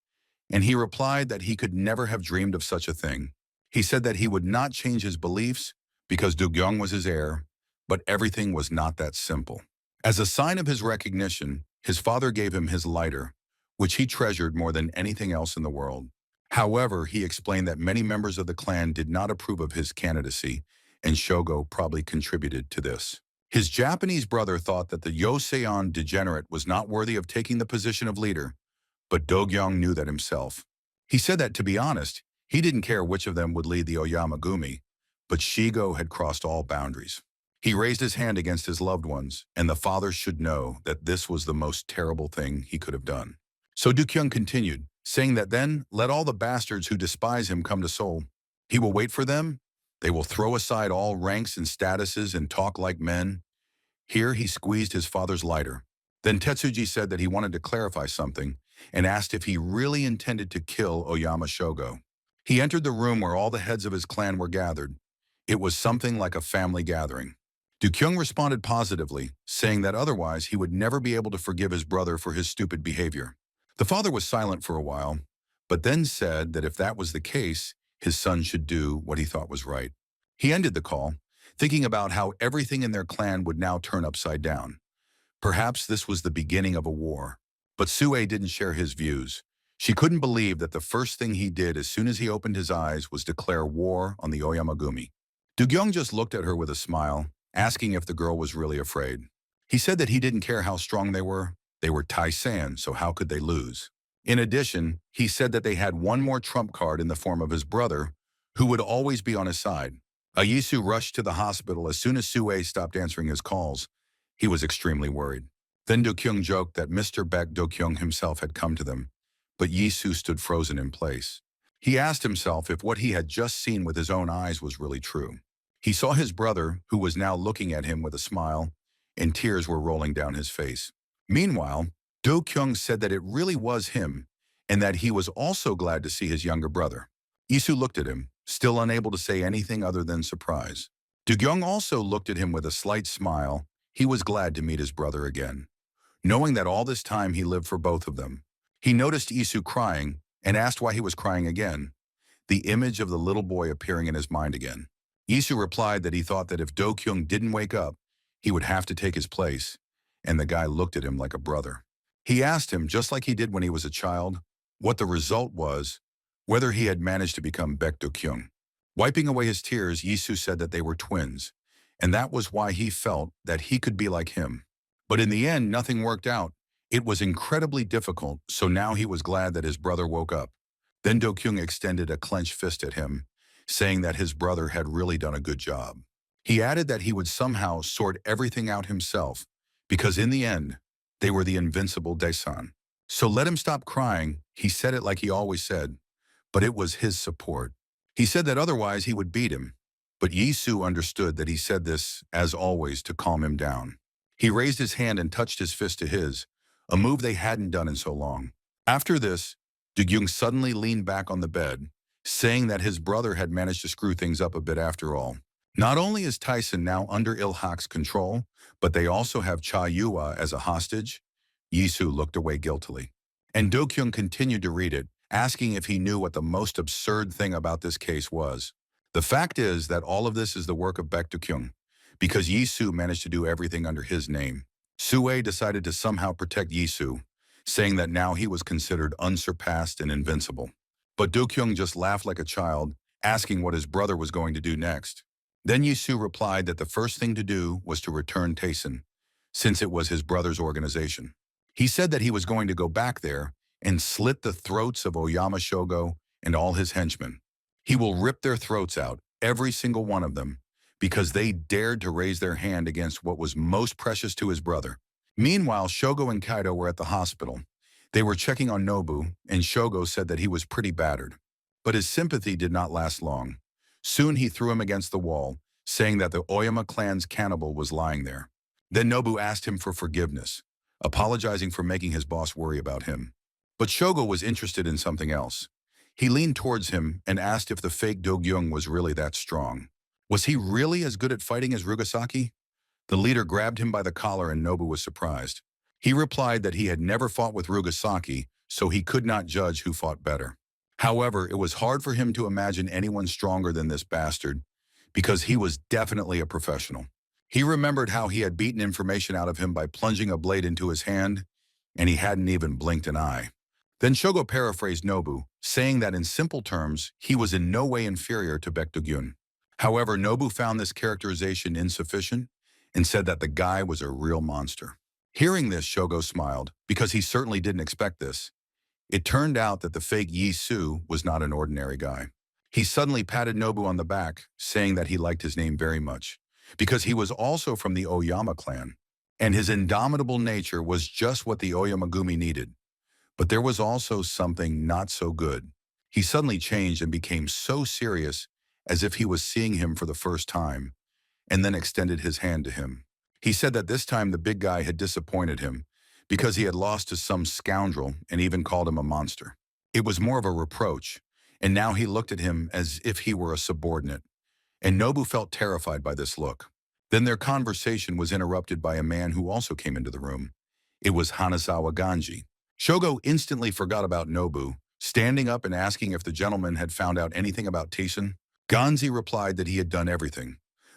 and he replied that he could never have dreamed of such a thing. He said that he would not change his beliefs because Do-kyung was his heir, but everything was not that simple. As a sign of his recognition, his father gave him his lighter, which he treasured more than anything else in the world. However, he explained that many members of the clan did not approve of his candidacy, and Shogo probably contributed to this. His Japanese brother thought that the Yoseon degenerate was not worthy of taking the position of leader, but Do-kyung knew that himself. He said that, to be honest, he didn't care which of them would lead the Oyama-gumi, but Shigo had crossed all boundaries. He raised his hand against his loved ones, and the father should know that this was the most terrible thing he could have done. So Do-kyung continued, saying that then let all the bastards who despise him come to Seoul. He will wait for them. They will throw aside all ranks and statuses and talk like men. Here he squeezed his father's lighter. Then Tetsuji said that he wanted to clarify something and asked if he really intended to kill Oyama Shogo. He entered the room where all the heads of his clan were gathered. It was something like a family gathering. Do-kyung responded positively, saying that otherwise he would never be able to forgive his brother for his stupid behavior. The father was silent for a while, but then said that if that was the case, his son should do what he thought was right. He ended the call, thinking about how everything in their clan would now turn upside down. Perhaps this was the beginning of a war. But Sue didn't share his views. She couldn't believe that the first thing he did as soon as he opened his eyes was declare war on the Oyamagumi. Do-kyung just looked at her with a smile, asking if the girl was really afraid. He said that he didn't care how strong they were. They were Tai-san, so how could they lose? In addition, he said that they had one more trump card in the form of his brother, who would always be on his side. Ayisu rushed to the hospital as soon as Sue stopped answering his calls. He was extremely worried. Then Do-kyung joked that Mr. Baek Do-kyung himself had come to them, but Yisu stood frozen in place. He asked himself if what he had just seen with his own eyes was really true. He saw his brother, who was now looking at him with a smile, and tears were rolling down his face. Meanwhile, Do-kyung said that it really was him, and that he was also glad to see his younger brother. Yisu looked at him, still unable to say anything other than surprise. Do-kyung also looked at him with a slight smile. He was glad to meet his brother again, knowing that all this time he lived for both of them. He noticed Isu crying and asked why he was crying again, the image of the little boy appearing in his mind again. Isu replied that he thought that if Do-kyung didn't wake up, he would have to take his place, and the guy looked at him like a brother. He asked him, just like he did when he was a child, what the result was, whether he had managed to become Baek Do-kyung. Wiping away his tears, Isu said that they were twins, and that was why he felt that he could be like him. But in the end, nothing worked out. It was incredibly difficult, so now he was glad that his brother woke up. Then Do-kyung extended a clenched fist at him, saying that his brother had really done a good job. He added that he would somehow sort everything out himself, because in the end, they were the invincible Daesan. So let him stop crying. He said it like he always said, but it was his support. He said that otherwise he would beat him, but Yisu understood that he said this, as always, to calm him down. He raised his hand and touched his fist to his, a move they hadn't done in so long. After this, Do-kyung suddenly leaned back on the bed, saying that his brother had managed to screw things up a bit after all. Not only is Tyson now under Il-hak's control, but they also have Cha Yua as a hostage. Yisu looked away guiltily. And Do-kyung continued to read it, asking if he knew what the most absurd thing about this case was. The fact is that all of this is the work of Baek Do-kyung, because Yisu managed to do everything under his name. Sue decided to somehow protect Yisu, saying that now he was considered unsurpassed and invincible. But Do-kyung just laughed like a child, asking what his brother was going to do next. Then Yisu replied that the first thing to do was to return Taeson, since it was his brother's organization. He said that he was going to go back there and slit the throats of Oyama Shogo and all his henchmen. He will rip their throats out, every single one of them, because they dared to raise their hand against what was most precious to his brother. Meanwhile, Shogo and Kaido were at the hospital. They were checking on Nobu, and Shogo said that he was pretty battered. But his sympathy did not last long. Soon he threw him against the wall, saying that the Oyama clan's cannibal was lying there. Then Nobu asked him for forgiveness, apologizing for making his boss worry about him. But Shogo was interested in something else. He leaned towards him and asked if the fake Do-kyung was really that strong. Was he really as good at fighting as Rugasaki? The leader grabbed him by the collar and Nobu was surprised. He replied that he had never fought with Rugasaki, so he could not judge who fought better. However, it was hard for him to imagine anyone stronger than this bastard, because he was definitely a professional. He remembered how he had beaten information out of him by plunging a blade into his hand, and he hadn't even blinked an eye. Then Shogo paraphrased Nobu, saying that in simple terms, he was in no way inferior to Baek Do-kyung. However, Nobu found this characterization insufficient and said that the guy was a real monster. Hearing this, Shogo smiled, because he certainly didn't expect this. It turned out that the fake Yisu was not an ordinary guy. He suddenly patted Nobu on the back, saying that he liked his name very much, because he was also from the Oyama clan, and his indomitable nature was just what the Oyamagumi needed. But there was also something not so good. He suddenly changed and became so serious, as if he was seeing him for the first time, and then extended his hand to him. He said that this time the big guy had disappointed him because he had lost to some scoundrel and even called him a monster. It was more of a reproach, and now he looked at him as if he were a subordinate, and Nobu felt terrified by this look. Then their conversation was interrupted by a man who also came into the room. It was Hanazawa Ganji. Shogo instantly forgot about Nobu, standing up and asking if the gentleman had found out anything about Tayson. Ganji replied that he had done everything,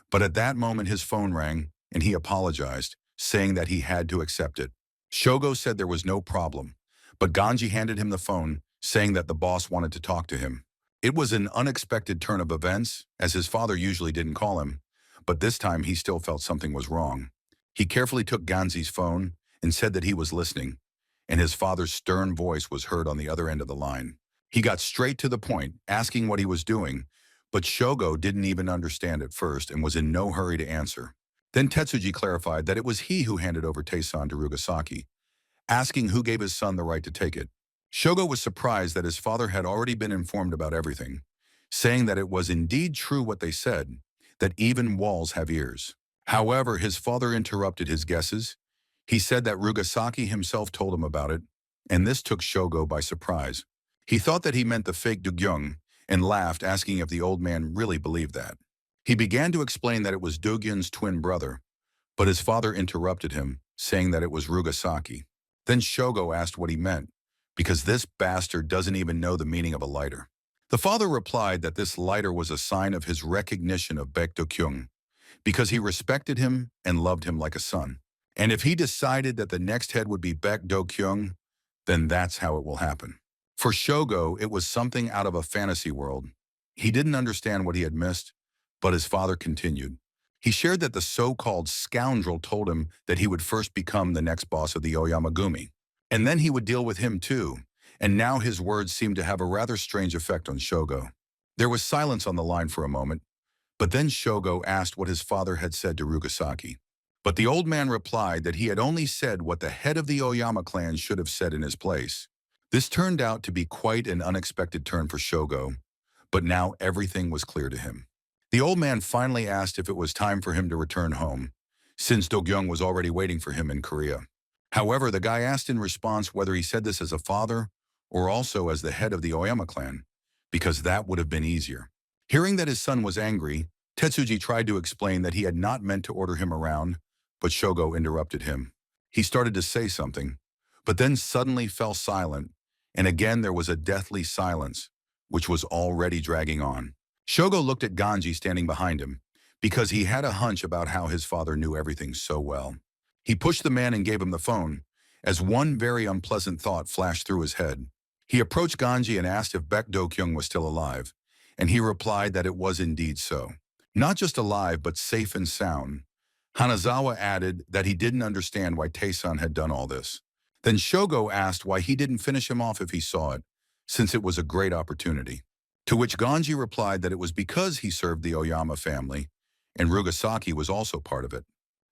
but at that moment his phone rang, and he apologized, saying that he had to accept it. Shogo said there was no problem, but Ganji handed him the phone, saying that the boss wanted to talk to him. It was an unexpected turn of events, as his father usually didn't call him, but this time he still felt something was wrong. He carefully took Ganji's phone and said that he was listening, and his father's stern voice was heard on the other end of the line. He got straight to the point, asking what he was doing, but Shogo didn't even understand at first and was in no hurry to answer. Then Tetsuji clarified that it was he who handed over Tayson to Rugasaki, asking who gave his son the right to take it. Shogo was surprised that his father had already been informed about everything, saying that it was indeed true what they said, that even walls have ears. However, his father interrupted his guesses. He said that Rugasaki himself told him about it, and this took Shogo by surprise. He thought that he meant the fake Dogyung and laughed, asking if the old man really believed that. He began to explain that it was Dogyun's twin brother, but his father interrupted him, saying that it was Rugasaki. Then Shogo asked what he meant, because this bastard doesn't even know the meaning of a lighter. The father replied that this lighter was a sign of his recognition of Baek Do-kyung, because he respected him and loved him like a son. And if he decided that the next head would be Baek Do-kyung, then that's how it will happen. For Shogo, it was something out of a fantasy world. He didn't understand what he had missed, but his father continued. He shared that the so-called scoundrel told him that he would first become the next boss of the Oyamagumi, and then he would deal with him too, and now his words seemed to have a rather strange effect on Shogo. There was silence on the line for a moment, but then Shogo asked what his father had said to Rugasaki. But the old man replied that he had only said what the head of the Oyama clan should have said in his place. This turned out to be quite an unexpected turn for Shogo, but now everything was clear to him. The old man finally asked if it was time for him to return home, since Do-kyung was already waiting for him in Korea. However, the guy asked in response whether he said this as a father or also as the head of the Oyama clan, because that would have been easier. Hearing that his son was angry, Tetsuji tried to explain that he had not meant to order him around, but Shogo interrupted him. He started to say something, but then suddenly fell silent, and again there was a deathly silence, which was already dragging on. Shogo looked at Ganji standing behind him, because he had a hunch about how his father knew everything so well. He pushed the man and gave him the phone, as one very unpleasant thought flashed through his head. He approached Ganji and asked if Baek Do-kyung was still alive, and he replied that it was indeed so. Not just alive, but safe and sound. Hanazawa added that he didn't understand why Tayson had done all this. Then Shogo asked why he didn't finish him off if he saw it, since it was a great opportunity. To which Ganji replied that it was because he served the Oyama family, and Rugasaki was also part of it.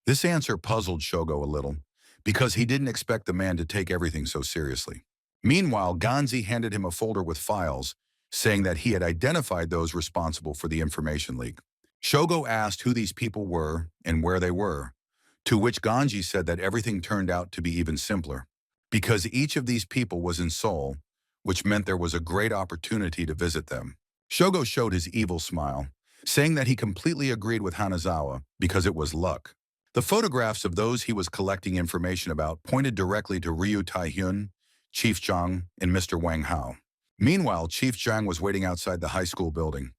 This answer puzzled Shogo a little, because he didn't expect the man to take everything so seriously. Meanwhile, Ganji handed him a folder with files, saying that he had identified those responsible for the information leak. Shogo asked who these people were and where they were, to which Ganji said that everything turned out to be even simpler, because each of these people was in Seoul, which meant there was a great opportunity to visit them. Shogo showed his evil smile, saying that he completely agreed with Hanazawa because it was luck. The photographs of those he was collecting information about pointed directly to Ryu Tai-hyun, Chief Jang, and Mr. Wang Hao. Meanwhile, Chief Jang was waiting outside the high school building.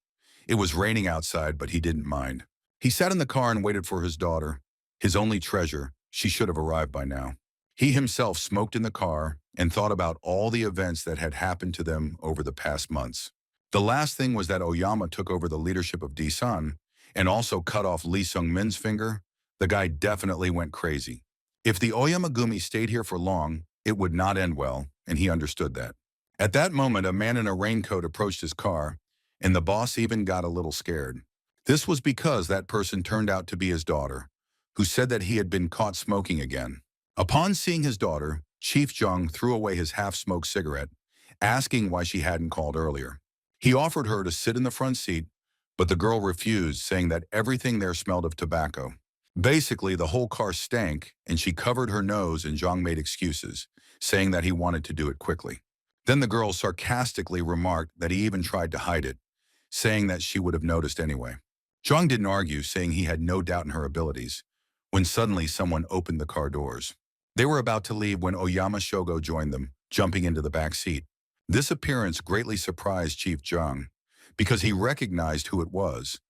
It was raining outside, but he didn't mind. He sat in the car and waited for his daughter, his only treasure. She should have arrived by now. He himself smoked in the car and thought about all the events that had happened to them over the past months. The last thing was that Oyama took over the leadership of D-san and also cut off Lee Sung-min's finger. The guy definitely went crazy. If the Oyamagumi stayed here for long, it would not end well, and he understood that. At that moment, a man in a raincoat approached his car, and the boss even got a little scared. This was because that person turned out to be his daughter, who said that he had been caught smoking again. Upon seeing his daughter, Chief Jung threw away his half-smoked cigarette, asking why she hadn't called earlier. He offered her to sit in the front seat, but the girl refused, saying that everything there smelled of tobacco. Basically, the whole car stank, and she covered her nose, and Jung made excuses, saying that he wanted to do it quickly. Then the girl sarcastically remarked that he even tried to hide it, saying that she would have noticed anyway. Jung didn't argue, saying he had no doubt in her abilities, when suddenly someone opened the car doors. They were about to leave when Oyama Shogo joined them, jumping into the back seat. This appearance greatly surprised Chief Jung, because he recognized who it was,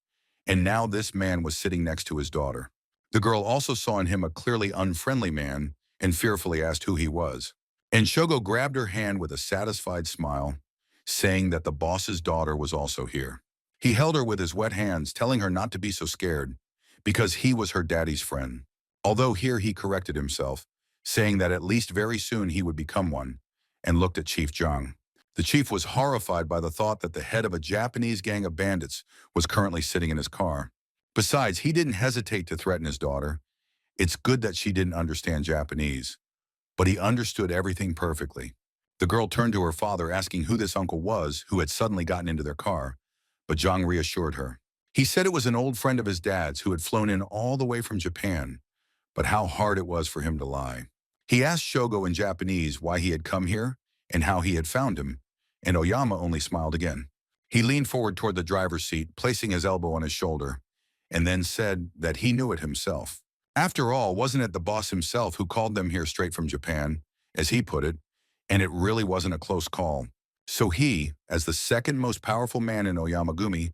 and now this man was sitting next to his daughter. The girl also saw in him a clearly unfriendly man and fearfully asked who he was. And Shogo grabbed her hand with a satisfied smile, saying that the boss's daughter was also here. He held her with his wet hands, telling her not to be so scared, because he was her daddy's friend. Although here he corrected himself, saying that at least very soon he would become one, and looked at Chief Jung. The chief was horrified by the thought that the head of a Japanese gang of bandits was currently sitting in his car. Besides, he didn't hesitate to threaten his daughter. It's good that she didn't understand Japanese, but he understood everything perfectly. The girl turned to her father, asking who this uncle was who had suddenly gotten into their car, but Jung reassured her. He said it was an old friend of his dad's who had flown in all the way from Japan, but how hard it was for him to lie. He asked Shogo in Japanese why he had come here and how he had found him, and Oyama only smiled again. He leaned forward toward the driver's seat, placing his elbow on his shoulder, and then said that he knew it himself. After all, wasn't it the boss himself who called them here straight from Japan, as he put it, and it really wasn't a close call. So he, as the second most powerful man in Oyamagumi,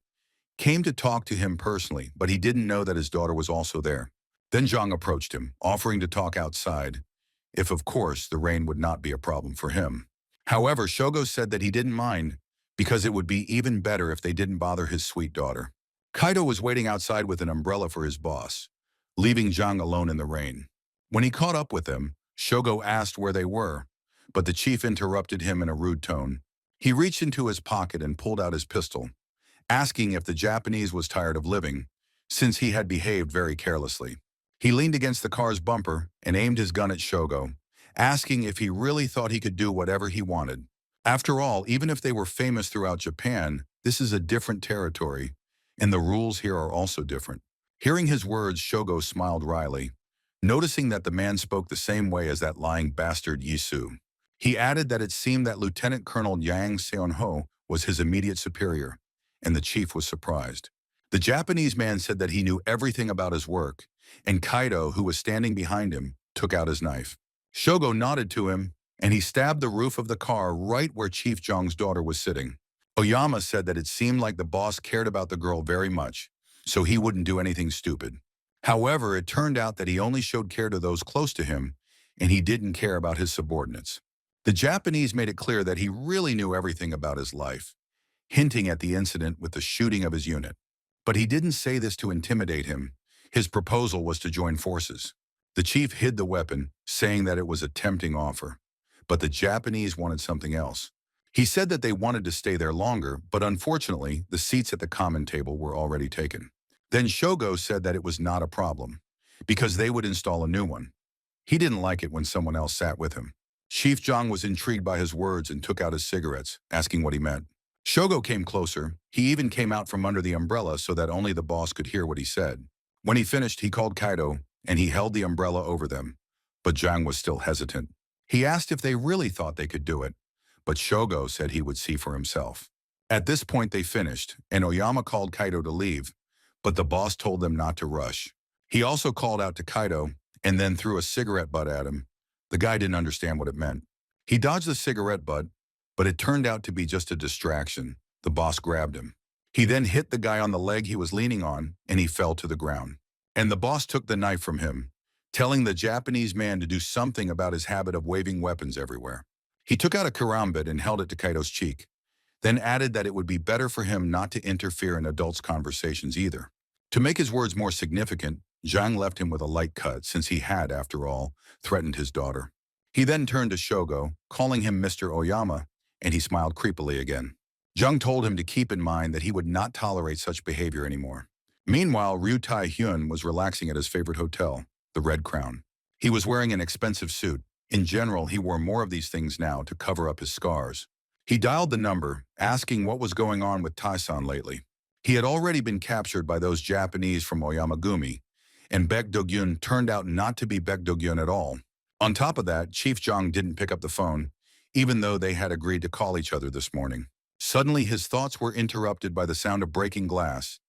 came to talk to him personally, but he didn't know that his daughter was also there. Then Jung approached him, offering to talk outside, if of course the rain would not be a problem for him. However, Shogo said that he didn't mind, because it would be even better if they didn't bother his sweet daughter. Kaido was waiting outside with an umbrella for his boss, leaving Jung alone in the rain. When he caught up with them, Shogo asked where they were, but the chief interrupted him in a rude tone. He reached into his pocket and pulled out his pistol, asking if the Japanese was tired of living, since he had behaved very carelessly. He leaned against the car's bumper and aimed his gun at Shogo, asking if he really thought he could do whatever he wanted. After all, even if they were famous throughout Japan, this is a different territory, and the rules here are also different. Hearing his words, Shogo smiled wryly, noticing that the man spoke the same way as that lying bastard Yisu. He added that it seemed that Lieutenant Colonel Yang Seon-ho was his immediate superior, and the chief was surprised. The Japanese man said that he knew everything about his work, and Kaido, who was standing behind him, took out his knife. Shogo nodded to him, and he stabbed the roof of the car right where Chief Jung's daughter was sitting. Oyama said that it seemed like the boss cared about the girl very much, so he wouldn't do anything stupid. However, it turned out that he only showed care to those close to him, and he didn't care about his subordinates. The Japanese made it clear that he really knew everything about his life, hinting at the incident with the shooting of his unit. But he didn't say this to intimidate him. His proposal was to join forces. The chief hid the weapon, saying that it was a tempting offer. But the Japanese wanted something else. He said that they wanted to stay there longer, but unfortunately, the seats at the common table were already taken. Then Shogo said that it was not a problem, because they would install a new one. He didn't like it when someone else sat with him. Chief Jung was intrigued by his words and took out his cigarettes, asking what he meant. Shogo came closer. He even came out from under the umbrella so that only the boss could hear what he said. When he finished, he called Kaido, and he held the umbrella over them. But Jung was still hesitant. He asked if they really thought they could do it, but Shogo said he would see for himself. At this point they finished, and Oyama called Kaido to leave, but the boss told them not to rush. He also called out to Kaido, and then threw a cigarette butt at him. The guy didn't understand what it meant. He dodged the cigarette butt, but it turned out to be just a distraction. The boss grabbed him. He then hit the guy on the leg he was leaning on, and he fell to the ground. And the boss took the knife from him, telling the Japanese man to do something about his habit of waving weapons everywhere. He took out a karambit and held it to Kaido's cheek, then added that it would be better for him not to interfere in adults' conversations either. To make his words more significant, Jung left him with a light cut since he had, after all, threatened his daughter. He then turned to Shogo, calling him Mr. Oyama, and he smiled creepily again. Jung told him to keep in mind that he would not tolerate such behavior anymore. Meanwhile, Ryu Tai-hyun was relaxing at his favorite hotel, the Red Crown. He was wearing an expensive suit. In general, he wore more of these things now to cover up his scars. He dialed the number, asking what was going on with Tai-san lately. He had already been captured by those Japanese from Oyamagumi, and Baek Do-gyun turned out not to be Baek Do-gyun at all. On top of that, Chief Jong didn't pick up the phone, even though they had agreed to call each other this morning. Suddenly, his thoughts were interrupted by the sound of breaking glass,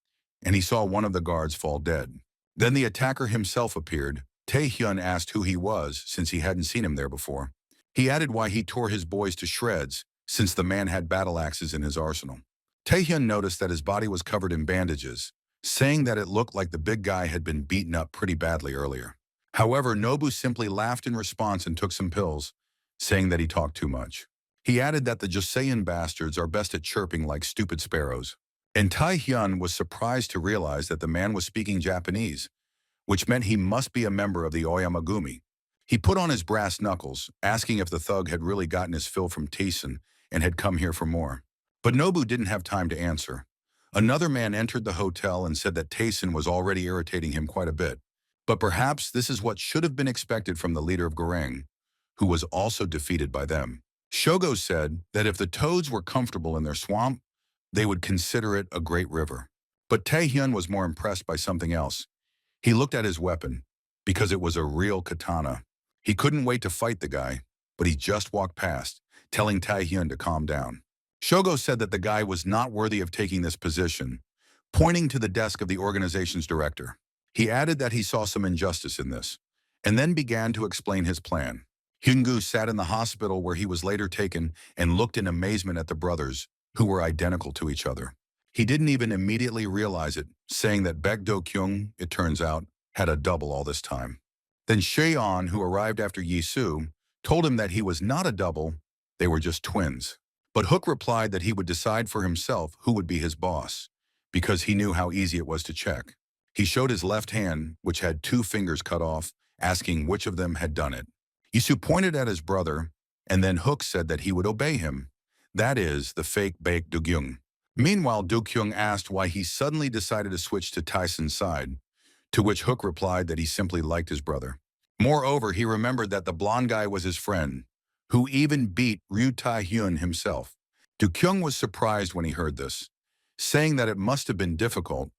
and he saw one of the guards fall dead. Then the attacker himself appeared. Tae-hyun asked who he was, since he hadn't seen him there before. He added why he tore his boys to shreds, since the man had battle axes in his arsenal. Tae-hyun noticed that his body was covered in bandages, saying that it looked like the big guy had been beaten up pretty badly earlier. However, Nobu simply laughed in response and took some pills, saying that he talked too much. He added that the Joseon bastards are best at chirping like stupid sparrows. And Tae-hyun was surprised to realize that the man was speaking Japanese, which meant he must be a member of the Oyamagumi. He put on his brass knuckles, asking if the thug had really gotten his fill from Taeson and had come here for more. But Nobu didn't have time to answer. Another man entered the hotel and said that Taeson was already irritating him quite a bit. But perhaps this is what should have been expected from the leader of Goreng, who was also defeated by them. Shogo said that if the toads were comfortable in their swamp, they would consider it a great river. But Tae-hyun was more impressed by something else. He looked at his weapon, because it was a real katana. He couldn't wait to fight the guy, but he just walked past, telling Tae-hyun to calm down. Shogo said that the guy was not worthy of taking this position, pointing to the desk of the organization's director. He added that he saw some injustice in this, and then began to explain his plan. Hyungu sat in the hospital where he was later taken and looked in amazement at the brothers, who were identical to each other. He didn't even immediately realize it, saying that Baek Do-kyung, it turns out, had a double all this time. Then Cheon, who arrived after Yi-soo, told him that he was not a double, they were just twins. But Hook replied that he would decide for himself who would be his boss, because he knew how easy it was to check. He showed his left hand, which had 2 fingers cut off, asking which of them had done it. Yi-soo pointed at his brother, and then Hook said that he would obey him. That is, the fake Baek Do-kyung. Meanwhile, Do-kyung asked why he suddenly decided to switch to Tyson's side, to which Hook replied that he simply liked his brother. Moreover, he remembered that the blonde guy was his friend, who even beat Ryu Tai-hyun himself. Do-kyung was surprised when he heard this, saying that it must have been difficult,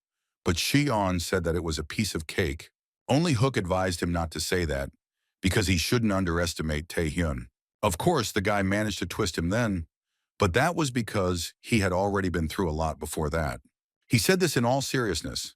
but Cheon said that it was a piece of cake. Only Hook advised him not to say that, because he shouldn't underestimate Tae-hyun. Of course, the guy managed to twist him then, but that was because he had already been through a lot before that. He said this in all seriousness,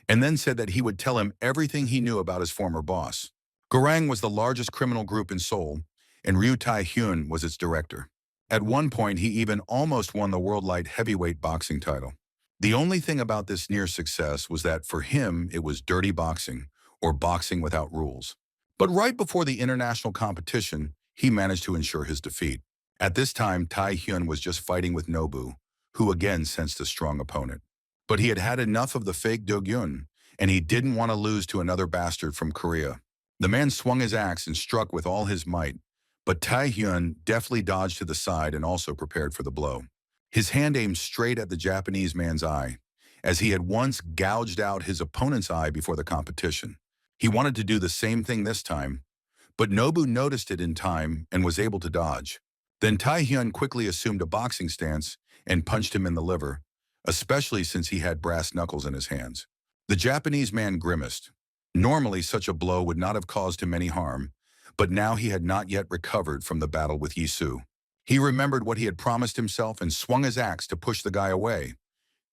and then said that he would tell him everything he knew about his former boss. Goreng was the largest criminal group in Seoul, and Ryu Tai-hyun was its director. At one point, he even almost won the World Light Heavyweight boxing title. The only thing about this near success was that for him, it was dirty boxing, or boxing without rules. But right before the international competition, he managed to ensure his defeat. At this time, Tai-hyun was just fighting with Nobu, who again sensed a strong opponent. But he had had enough of the fake Do-gyun, and he didn't want to lose to another bastard from Korea. The man swung his axe and struck with all his might, but Tai-hyun deftly dodged to the side and also prepared for the blow. His hand aimed straight at the Japanese man's eye, as he had once gouged out his opponent's eye before the competition. He wanted to do the same thing this time, but Nobu noticed it in time and was able to dodge. Then Tai-hyun quickly assumed a boxing stance and punched him in the liver, especially since he had brass knuckles in his hands. The Japanese man grimaced. Normally, such a blow would not have caused him any harm, but now he had not yet recovered from the battle with Yi-soo. He remembered what he had promised himself and swung his axe to push the guy away.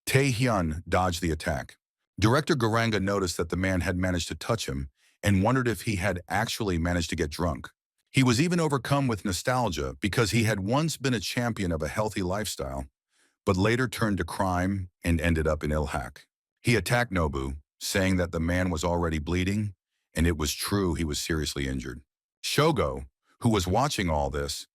Tae-hyun dodged the attack. Director Garanga noticed that the man had managed to touch him and wondered if he had actually managed to get drunk. He was even overcome with nostalgia because he had once been a champion of a healthy lifestyle, but later turned to crime and ended up in Ilhak. He attacked Nobu, saying that the man was already bleeding, and it was true he was seriously injured. Shogo, who was watching all this,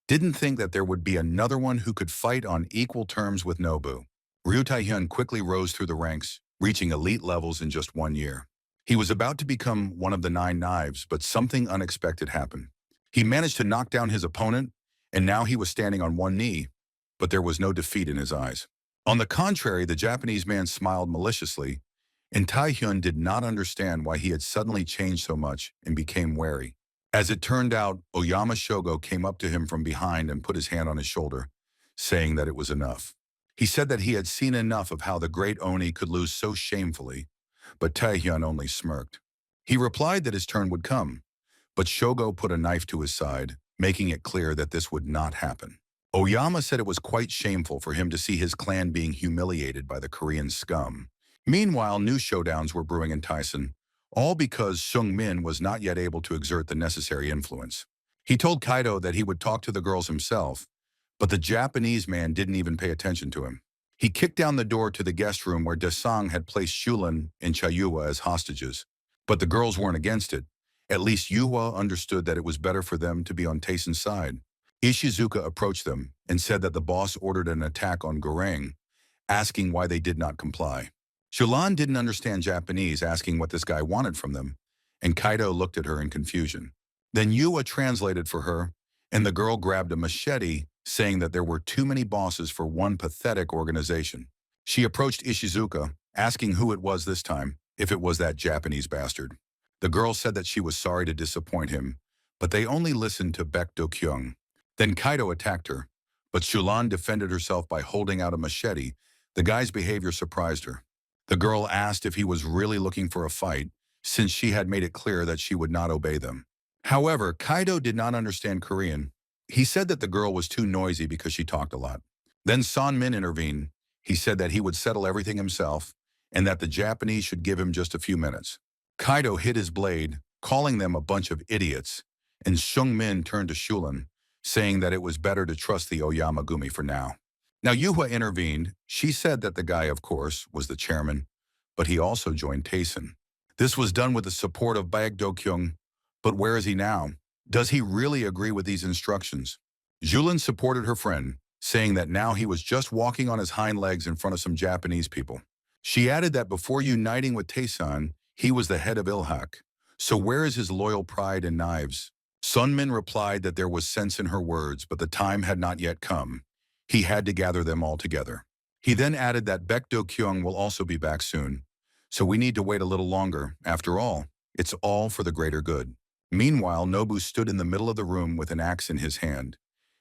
didn't think that there would be another one who could fight on equal terms with Nobu. Ryu Tai-hyun quickly rose through the ranks, reaching elite levels in just 1 year. He was about to become one of the 9 knives, but something unexpected happened. He managed to knock down his opponent, and now he was standing on one knee, but there was no defeat in his eyes. On the contrary, the Japanese man smiled maliciously and Taehyun did not understand why he had suddenly changed so much and became wary. As it turned out, Oyama Shogo came up to him from behind and put his hand on his shoulder, saying that it was enough. He said that he had seen enough of how the great Oni could lose so shamefully, but Taehyun only smirked. He replied that his turn would come, but Shogo put a knife to his side, making it clear that this would not happen. Oyama said it was quite shameful for him to see his clan being humiliated by the Korean scum. Meanwhile, new showdowns were brewing in Tyson, all because Sung-min was not yet able to exert the necessary influence. He told Kaido that he would talk to the girls himself, but the Japanese man didn't even pay attention to him. He kicked down the door to the guest room where Desang had placed Shulin and Chayua as hostages, but the girls weren't against it. At least Yuhua understood that it was better for them to be on Tayson's side. Ishizuka approached them and said that the boss ordered an attack on Goreng, asking why they did not comply. Shulan didn't understand Japanese, asking what this guy wanted from them, and Kaido looked at her in confusion. Then Yua translated for her, and the girl grabbed a machete, saying that there were too many bosses for one pathetic organization. She approached Ishizuka, asking who it was this time, if it was that Japanese bastard. The girl said that she was sorry to disappoint him, but they only listened to Baek Do-kyung. Then Kaido attacked her, but Shulan defended herself by holding out a machete. The guy's behavior surprised her. The girl asked if he was really looking for a fight, since she had made it clear that she would not obey them. However, Kaido did not understand Korean. He said that the girl was too noisy because she talked a lot. Then San-min intervened. He said that he would settle everything himself, and that the Japanese should give him just a few minutes. Kaido hit his blade, calling them a bunch of idiots, and Sung-min turned to Shulin, saying that it was better to trust the Oyama Gumi for now. Now Yuhua intervened. She said that the guy, of course, was the chairman, but he also joined Tayson. This was done with the support of Baek Do-kyung, but where is he now? Does he really agree with these instructions? Julin supported her friend, saying that now he was just walking on his hind legs in front of some Japanese people. She added that before uniting with Taesan, he was the head of Ilhak. So where is his loyal pride and knives? Sun-min replied that there was sense in her words, but the time had not yet come. He had to gather them all together. He then added that Baek Do-kyung will also be back soon, so we need to wait a little longer. After all, it's all for the greater good. Meanwhile, Nobu stood in the middle of the room with an axe in his hand.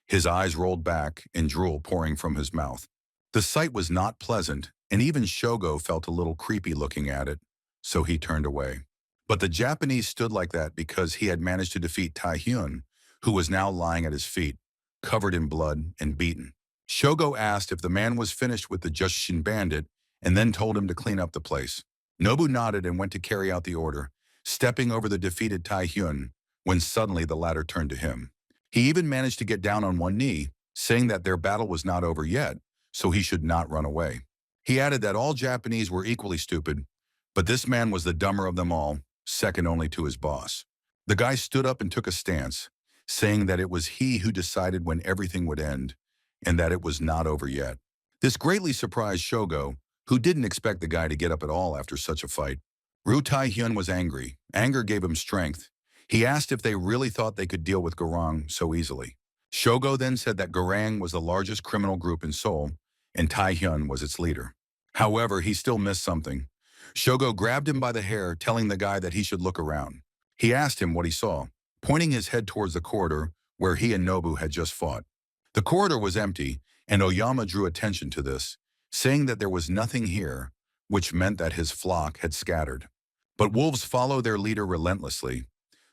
His eyes rolled back and drool pouring from his mouth. The sight was not pleasant, and even Shogo felt a little creepy looking at it, so he turned away. But the Japanese stood like that because he had managed to defeat Taehyun, who was now lying at his feet, covered in blood and beaten. Shogo asked if the man was finished with the Jushin bandit and then told him to clean up the place. Nobu nodded and went to carry out the order, stepping over the defeated Taehyun when suddenly the latter turned to him. He even managed to get down on one knee, saying that their battle was not over yet, so he should not run away. He added that all Japanese were equally stupid, but this man was the dumber of them all, second only to his boss. The guy stood up and took a stance, saying that it was he who decided when everything would end, and that it was not over yet. This greatly surprised Shogo, who didn't expect the guy to get up at all after such a fight. Ru Tai-hyun was angry. Anger gave him strength. He asked if they really thought they could deal with Garang so easily. Shogo then said that Garang was the largest criminal group in Seoul, and Tai-hyun was its leader. However, he still missed something. Shogo grabbed him by the hair, telling the guy that he should look around. He asked him what he saw, pointing his head towards the corridor where he and Nobu had just fought. The corridor was empty, and Oyama drew attention to this, saying that there was nothing here, which meant that his flock had scattered. But wolves follow their leader relentlessly.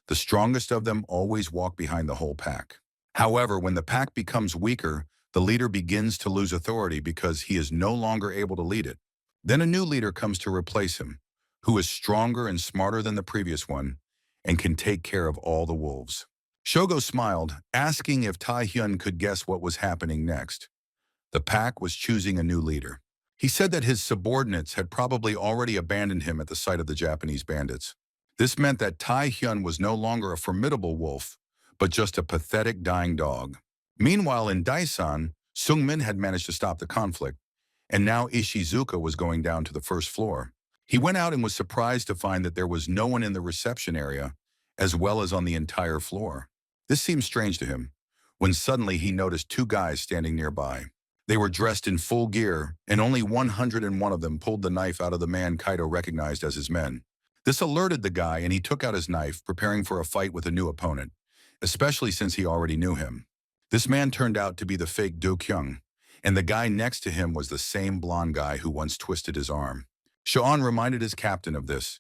The strongest of them always walk behind the whole pack. However, when the pack becomes weaker, the leader begins to lose authority because he is no longer able to lead it. Then a new leader comes to replace him, who is stronger and smarter than the previous one, and can take care of all the wolves. Shogo smiled, asking if Tai-hyun could guess what was happening next. The pack was choosing a new leader. He said that his subordinates had probably already abandoned him at the sight of the Japanese bandits. This meant that Tai-hyun was no longer a formidable wolf, but just a pathetic dying dog. Meanwhile, in Daisan, Sung-min had managed to stop the conflict, and now Ishizuka was going down to the first floor. He went out and was surprised to find that there was no one in the reception area, as well as on the entire floor. This seemed strange to him, when suddenly he noticed two guys standing nearby. They were dressed in full gear, and only 101 of them pulled the knife out of the man Kaido recognized as his men. This alerted the guy, and he took out his knife, preparing for a fight with a new opponent, especially since he already knew him. This man turned out to be the fake Do Kyung, and the guy next to him was the same blonde guy who once twisted his arm. Shounen reminded his captain of this,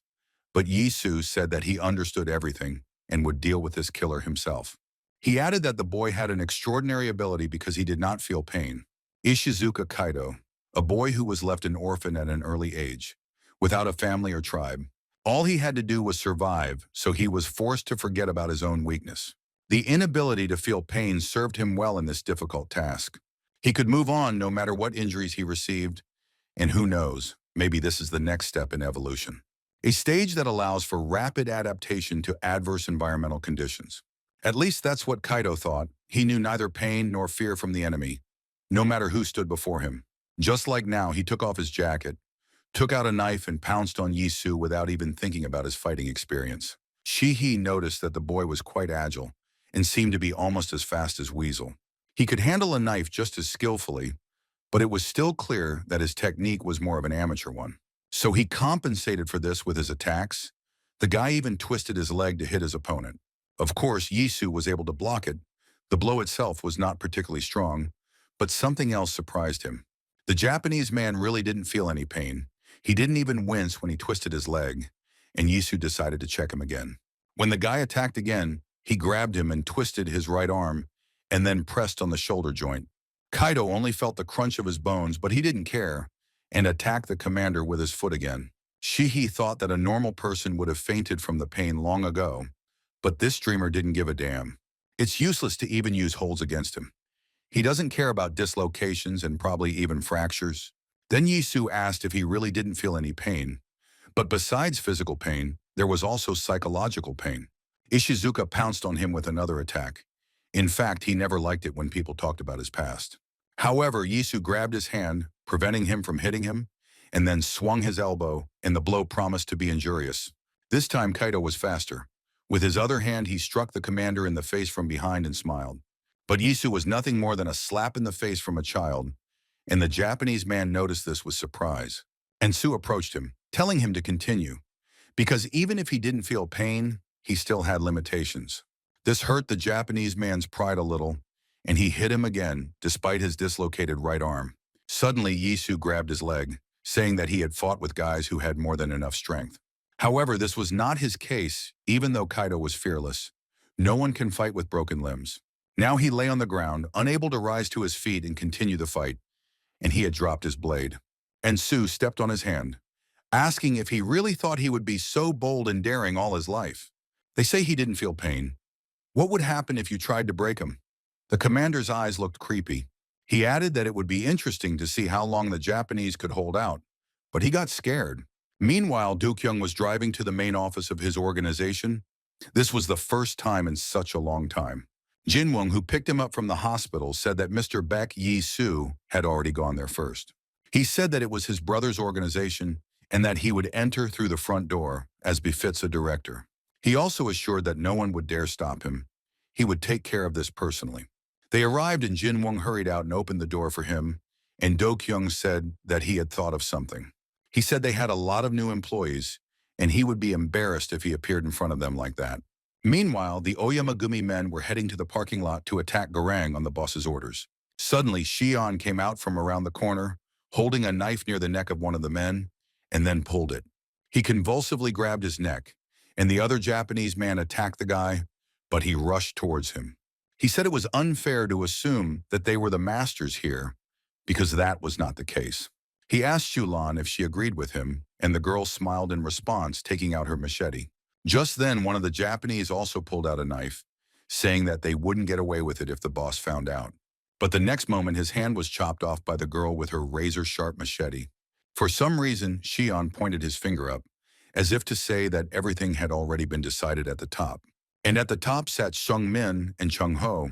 but Yisu said that he understood everything and would deal with this killer himself. He added that the boy had an extraordinary ability because he did not feel pain. Ishizuka Kaido, a boy who was left an orphan at an early age, without a family or tribe. All he had to do was survive, so he was forced to forget about his own weakness. The inability to feel pain served him well in this difficult task. He could move on no matter what injuries he received, and who knows, maybe this is the next step in evolution. A stage that allows for rapid adaptation to adverse environmental conditions. At least that's what Kaido thought. He knew neither pain nor fear from the enemy, no matter who stood before him. Just like now, he took off his jacket, took out a knife, and pounced on Yisu without even thinking about his fighting experience. Shihi noticed that the boy was quite agile and seemed to be almost as fast as Weasel. He could handle a knife just as skillfully, but it was still clear that his technique was more of an amateur one. So he compensated for this with his attacks. The guy even twisted his leg to hit his opponent. Of course, Yisu was able to block it. The blow itself was not particularly strong, but something else surprised him. The Japanese man really didn't feel any pain. He didn't even wince when he twisted his leg, and Yisu decided to check him again. When the guy attacked again, he grabbed him and twisted his right arm, and then pressed on the shoulder joint. Kaido only felt the crunch of his bones, but he didn't care, and attacked the commander with his foot again. Shihi thought that a normal person would have fainted from the pain long ago, but this dreamer didn't give a damn. It's useless to even use holds against him. He doesn't care about dislocations and probably even fractures. Then Yisu asked if he really didn't feel any pain. But besides physical pain, there was also psychological pain. Ishizuka pounced on him with another attack. In fact, he never liked it when people talked about his past. However, Yisu grabbed his hand, preventing him from hitting him, and then swung his elbow, and the blow promised to be injurious. This time Kaido was faster. With his other hand, he struck the commander in the face from behind and smiled. But Yisu was nothing more than a slap in the face from a child, and the Japanese man noticed this with surprise. And Su approached him, telling him to continue, because even if he didn't feel pain, he still had limitations. This hurt the Japanese man's pride a little, and he hit him again, despite his dislocated right arm. Suddenly, Yisu grabbed his leg, saying that he had fought with guys who had more than enough strength. However, this was not his case, even though Kaido was fearless. No one can fight with broken limbs. Now he lay on the ground, unable to rise to his feet and continue the fight, and he had dropped his blade. And Su stepped on his hand, asking if he really thought he would be so bold and daring all his life. They say he didn't feel pain. What would happen if you tried to break him? The commander's eyes looked creepy. He added that it would be interesting to see how long the Japanese could hold out, but he got scared. Meanwhile, Do-kyung was driving to the main office of his organization. This was the first time in such a long time. Jinwoo, who picked him up from the hospital, said that Mr. Baek Yi-soo had already gone there first. He said that it was his brother's organization and that he would enter through the front door, as befits a director. He also assured that no one would dare stop him. He would take care of this personally. They arrived and Jinwoo hurried out and opened the door for him, and Do-kyung said that he had thought of something. He said they had a lot of new employees, and he would be embarrassed if he appeared in front of them like that. Meanwhile, the Oyamagumi men were heading to the parking lot to attack Garang on the boss's orders. Suddenly, Shion came out from around the corner, holding a knife near the neck of one of the men, and then pulled it. He convulsively grabbed his neck, and the other Japanese man attacked the guy, but he rushed towards him. He said it was unfair to assume that they were the masters here, because that was not the case. He asked Shulan if she agreed with him, and the girl smiled in response, taking out her machete. Just then, one of the Japanese also pulled out a knife, saying that they wouldn't get away with it if the boss found out. But the next moment, his hand was chopped off by the girl with her razor-sharp machete. For some reason, Shion pointed his finger up, as if to say that everything had already been decided at the top. And at the top sat Sung Min and Chung Ho.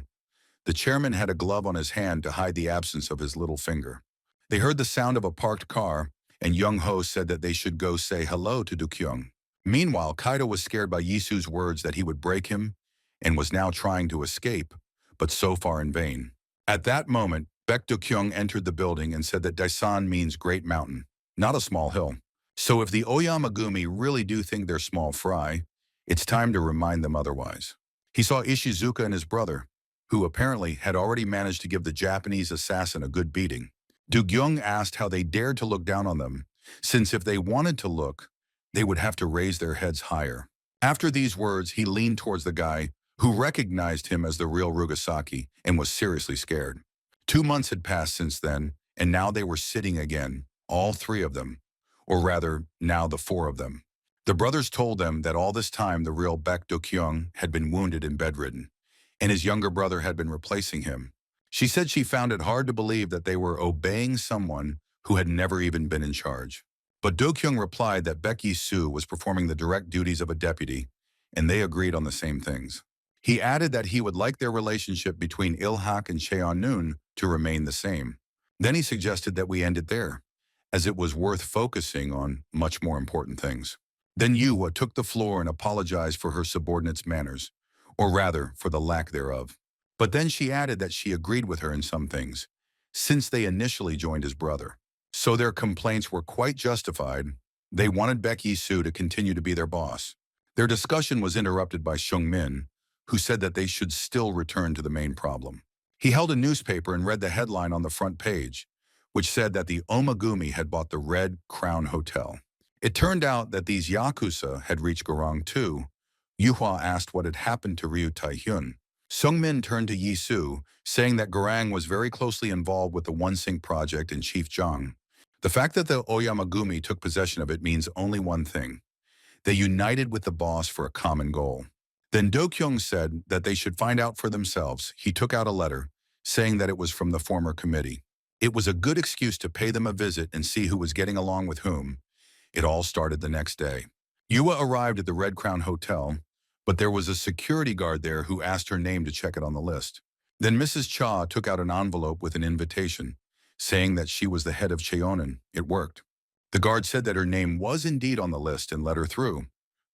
The chairman had a glove on his hand to hide the absence of his little finger. They heard the sound of a parked car, and Young Ho said that they should go say hello to Do-kyung. Meanwhile, Kaido was scared by Yisu's words that he would break him, and was now trying to escape, but so far in vain. At that moment, Baek Do-kyung entered the building and said that Daisan means great mountain, not a small hill. So if the Oyamagumi really do think they're small fry, it's time to remind them otherwise. He saw Ishizuka and his brother, who apparently had already managed to give the Japanese assassin a good beating. Do-kyung asked how they dared to look down on them, since if they wanted to look, they would have to raise their heads higher. After these words, he leaned towards the guy, who recognized him as the real Rugasaki and was seriously scared. 2 months had passed since then, and now they were sitting again, all three of them, or rather, now the four of them. The brothers told them that all this time the real Baek Do-kyung had been wounded and bedridden, and his younger brother had been replacing him. She said she found it hard to believe that they were obeying someone who had never even been in charge. But Do-kyung replied that Baek Yi-soo was performing the direct duties of a deputy, and they agreed on the same things. He added that he would like their relationship between Il-hak and Cheon-noon to remain the same. Then he suggested that we end it there, as it was worth focusing on much more important things. Then Yuwa took the floor and apologized for her subordinate's manners, or rather, for the lack thereof. But then she added that she agreed with her in some things, since they initially joined his brother. So their complaints were quite justified. They wanted Baek Yi-soo to continue to be their boss. Their discussion was interrupted by Seung-min, who said that they should still return to the main problem. He held a newspaper and read the headline on the front page, which said that the Omagumi had bought the Red Crown Hotel. It turned out that these Yakuza had reached Garang too. Yuhua asked what had happened to Ryu Tai-hyun. Seung-min turned to Yi-soo, saying that Garang was very closely involved with the One-Sink project in Chief Jang. The fact that the Oyamagumi took possession of it means only one thing. They united with the boss for a common goal. Then Do-kyung said that they should find out for themselves. He took out a letter, saying that it was from the former committee. It was a good excuse to pay them a visit and see who was getting along with whom. It all started the next day. Yuwa arrived at the Red Crown Hotel, but there was a security guard there who asked her name to check it on the list. Then Mrs. Cha took out an envelope with an invitation, saying that she was the head of Cheonan. It worked. The guard said that her name was indeed on the list and let her through,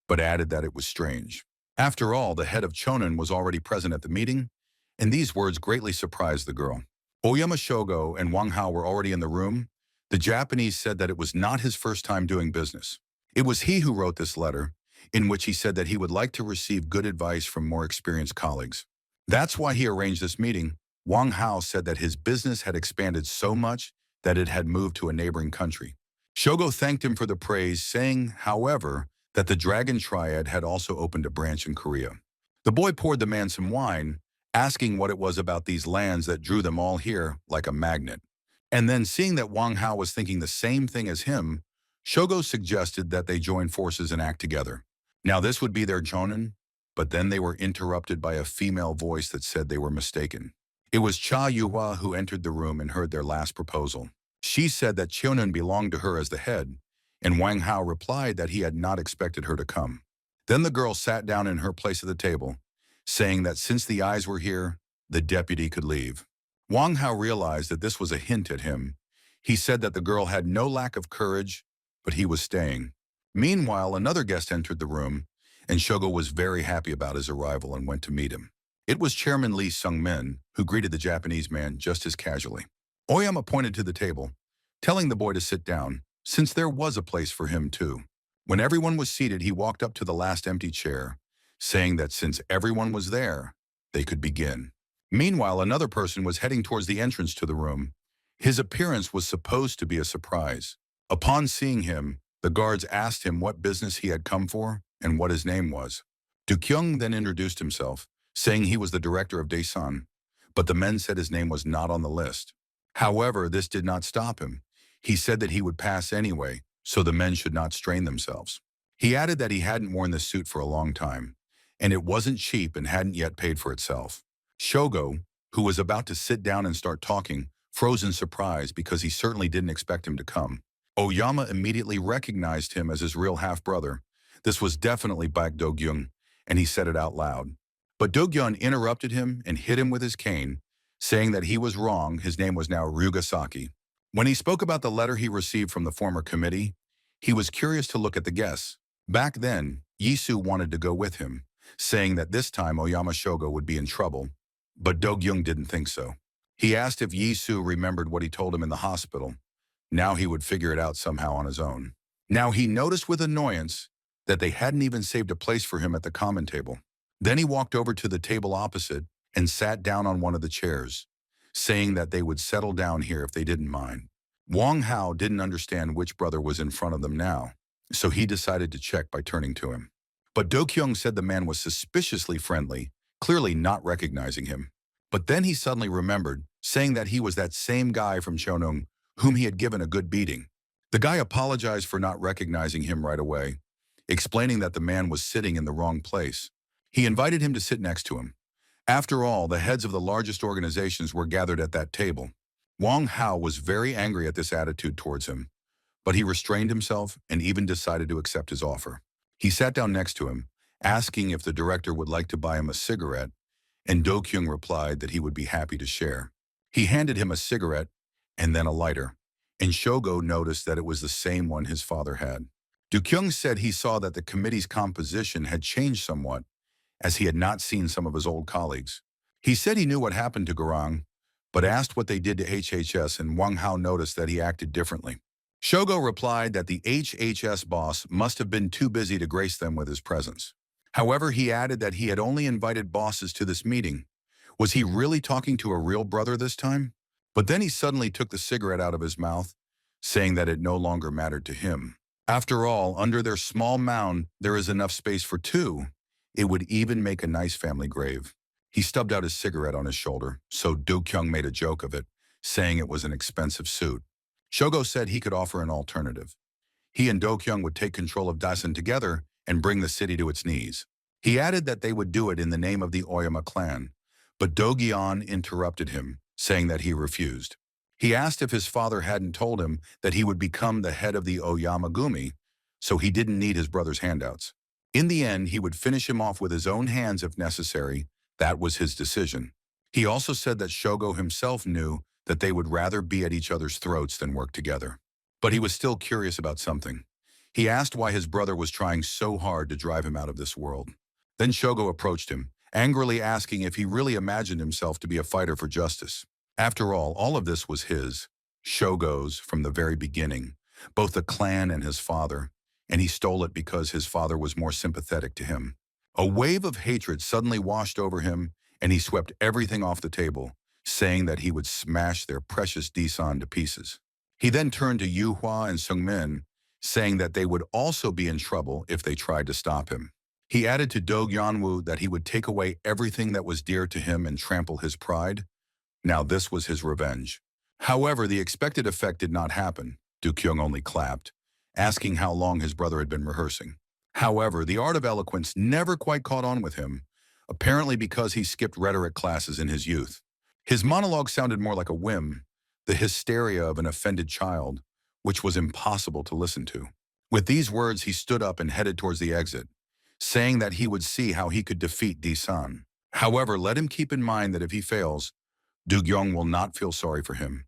but added that it was strange. After all, the head of Chonin was already present at the meeting, and these words greatly surprised the girl. Oyama Shogo and Wang Hao were already in the room. The Japanese said that it was not his first time doing business. It was he who wrote this letter, in which he said that he would like to receive good advice from more experienced colleagues. That's why he arranged this meeting. Wang Hao said that his business had expanded so much that it had moved to a neighboring country. Shogo thanked him for the praise, saying, however, that the Dragon Triad had also opened a branch in Korea. The boy poured the man some wine, asking what it was about these lands that drew them all here like a magnet. And then seeing that Wang Hao was thinking the same thing as him, Shogo suggested that they join forces and act together. Now this would be their Chonin, but then they were interrupted by a female voice that said they were mistaken. It was Cha Yuhua who entered the room and heard their last proposal. She said that Chonin belonged to her as the head, and Wang Hao replied that he had not expected her to come. Then the girl sat down in her place at the table, saying that since the eyes were here, the deputy could leave. Wang Hao realized that this was a hint at him. He said that the girl had no lack of courage, but he was staying. Meanwhile, another guest entered the room, and Shogo was very happy about his arrival and went to meet him. It was Chairman Lee Seung-min, who greeted the Japanese man just as casually. Oyama pointed to the table, telling the boy to sit down, since there was a place for him too. When everyone was seated, he walked up to the last empty chair, saying that since everyone was there, they could begin. Meanwhile, another person was heading towards the entrance to the room. His appearance was supposed to be a surprise. Upon seeing him, the guards asked him what business he had come for and what his name was. Do-kyung then introduced himself, saying he was the director of Daesan, but the men said his name was not on the list. However, this did not stop him. He said that he would pass anyway, so the men should not strain themselves. He added that he hadn't worn this suit for a long time, and it wasn't cheap and hadn't yet paid for itself. Shogo, who was about to sit down and start talking, froze in surprise because he certainly didn't expect him to come. Oyama immediately recognized him as his real half-brother. This was definitely Baek Do-kyung, and he said it out loud. But Do-kyung interrupted him and hit him with his cane, saying that he was wrong. His name was now Rugasaki. When he spoke about the letter he received from the former committee, he was curious to look at the guests. Back then, Yisu wanted to go with him, saying that this time Oyama Shogo would be in trouble, but Do-kyung didn't think so. He asked if Yisu remembered what he told him in the hospital. Now he would figure it out somehow on his own. Now he noticed with annoyance that they hadn't even saved a place for him at the common table. Then he walked over to the table opposite and sat down on one of the chairs, saying that they would settle down here if they didn't mind. Wang Hao didn't understand which brother was in front of them now, so he decided to check by turning to him. But Do Kyung said the man was suspiciously friendly, clearly not recognizing him. But then he suddenly remembered, saying that he was that same guy from Shounen whom he had given a good beating. The guy apologized for not recognizing him right away, explaining that the man was sitting in the wrong place. He invited him to sit next to him. After all, the heads of the largest organizations were gathered at that table. Wang Hao was very angry at this attitude towards him, but he restrained himself and even decided to accept his offer. He sat down next to him, asking if the director would like to buy him a cigarette, and Do Kyung replied that he would be happy to share. He handed him a cigarette and then a lighter, and Shogo noticed that it was the same one his father had. Do Kyung said he saw that the committee's composition had changed somewhat, as he had not seen some of his old colleagues. He said he knew what happened to Garang, but asked what they did to HHS, and Wang Hao noticed that he acted differently. Shogo replied that the HHS boss must have been too busy to grace them with his presence. However, he added that he had only invited bosses to this meeting. Was he really talking to a real brother this time? But then he suddenly took the cigarette out of his mouth, saying that it no longer mattered to him. After all, under their small mound, there is enough space for two. It would even make a nice family grave. He stubbed out his cigarette on his shoulder, so Do Kyung made a joke of it, saying it was an expensive suit. Shogo said he could offer an alternative. He and Do Kyung would take control of Daisen together and bring the city to its knees. He added that they would do it in the name of the Oyama clan, but Do Gyeon interrupted him, saying that he refused. He asked if his father hadn't told him that he would become the head of the Oyama Gumi, so he didn't need his brother's handouts. In the end, he would finish him off with his own hands if necessary. That was his decision. He also said that Shogo himself knew that they would rather be at each other's throats than work together. But he was still curious about something. He asked why his brother was trying so hard to drive him out of this world. Then Shogo approached him, angrily asking if he really imagined himself to be a fighter for justice. After all of this was his, Shogo's, from the very beginning, both the clan and his father, and he stole it because his father was more sympathetic to him. A wave of hatred suddenly washed over him, and he swept everything off the table, saying that he would smash their precious Disan to pieces. He then turned to Yuhua and Seungmin, saying that they would also be in trouble if they tried to stop him. He added to Do Gyeonwoo that he would take away everything that was dear to him and trample his pride. Now this was his revenge. However, the expected effect did not happen. Do Kyung only clapped, asking how long his brother had been rehearsing. However, the art of eloquence never quite caught on with him, apparently because he skipped rhetoric classes in his youth. His monologue sounded more like a whim, the hysteria of an offended child, which was impossible to listen to. With these words, he stood up and headed towards the exit, saying that he would see how he could defeat Disan. However, let him keep in mind that if he fails, Do Gyeong will not feel sorry for him.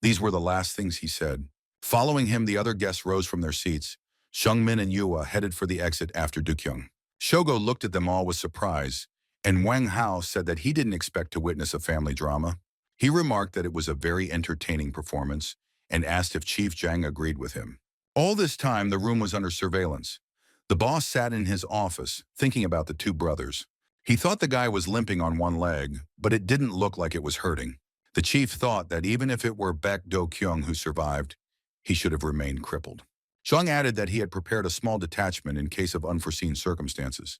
These were the last things he said. Following him, the other guests rose from their seats. Seungmin and Yua headed for the exit after Do Kyung. Shogo looked at them all with surprise, and Wang Hao said that he didn't expect to witness a family drama. He remarked that it was a very entertaining performance and asked if Chief Jang agreed with him. All this time, the room was under surveillance. The boss sat in his office, thinking about the two brothers. He thought the guy was limping on one leg, but it didn't look like it was hurting. The chief thought that even if it were Baek Do Kyung who survived, he should have remained crippled. Jung added that he had prepared a small detachment in case of unforeseen circumstances.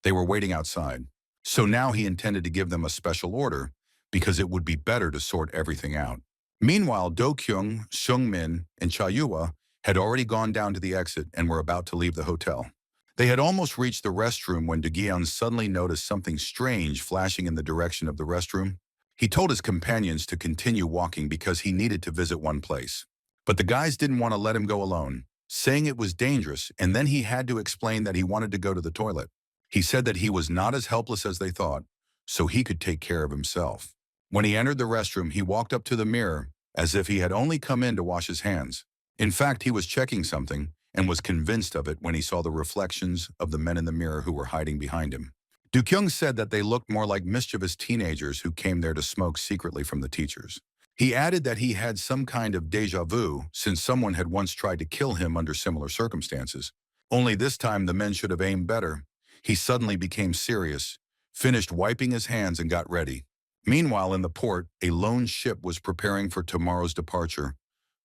They were waiting outside, so now he intended to give them a special order because it would be better to sort everything out. Meanwhile, Do Kyung, Seungmin, and Cha Yua had already gone down to the exit and were about to leave the hotel. They had almost reached the restroom when Do Gyeon suddenly noticed something strange flashing in the direction of the restroom. He told his companions to continue walking because he needed to visit one place. But the guys didn't want to let him go alone, saying it was dangerous, and then he had to explain that he wanted to go to the toilet. He said that he was not as helpless as they thought, so he could take care of himself. When he entered the restroom, he walked up to the mirror as if he had only come in to wash his hands. In fact, he was checking something and was convinced of it when he saw the reflections of the men in the mirror who were hiding behind him. Do-kyung said that they looked more like mischievous teenagers who came there to smoke secretly from the teachers. He added that he had some kind of déjà vu since someone had once tried to kill him under similar circumstances. Only this time the men should have aimed better. He suddenly became serious, finished wiping his hands and got ready. Meanwhile, in the port, a lone ship was preparing for tomorrow's departure,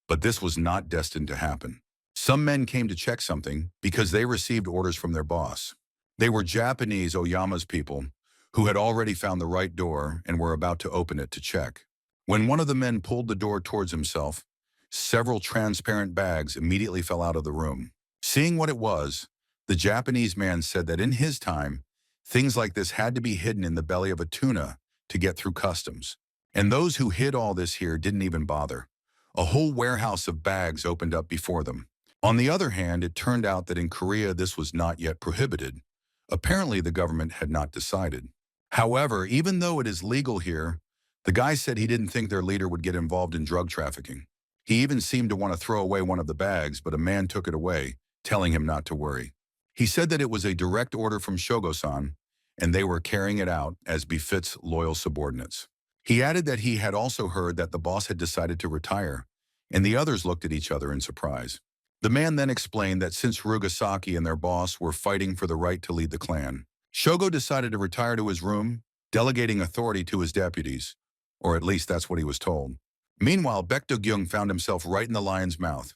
but this was not destined to happen. Some men came to check something because they received orders from their boss. They were Japanese Oyama's people who had already found the right door and were about to open it to check. When one of the men pulled the door towards himself, several transparent bags immediately fell out of the room. Seeing what it was, the Japanese man said that in his time, things like this had to be hidden in the belly of a tuna to get through customs. And those who hid all this here didn't even bother. A whole warehouse of bags opened up before them. On the other hand, it turned out that in Korea this was not yet prohibited. Apparently the government had not decided. However, even though it is legal here, the guy said he didn't think their leader would get involved in drug trafficking. He even seemed to want to throw away one of the bags, but a man took it away, telling him not to worry. He said that it was a direct order from Shogo-san, and they were carrying it out as befits loyal subordinates. He added that he had also heard that the boss had decided to retire, and the others looked at each other in surprise. The man then explained that since Rugasaki and their boss were fighting for the right to lead the clan, Shogo decided to retire to his room, delegating authority to his deputies, or at least that's what he was told. Meanwhile, Baek Do-kyung found himself right in the lion's mouth,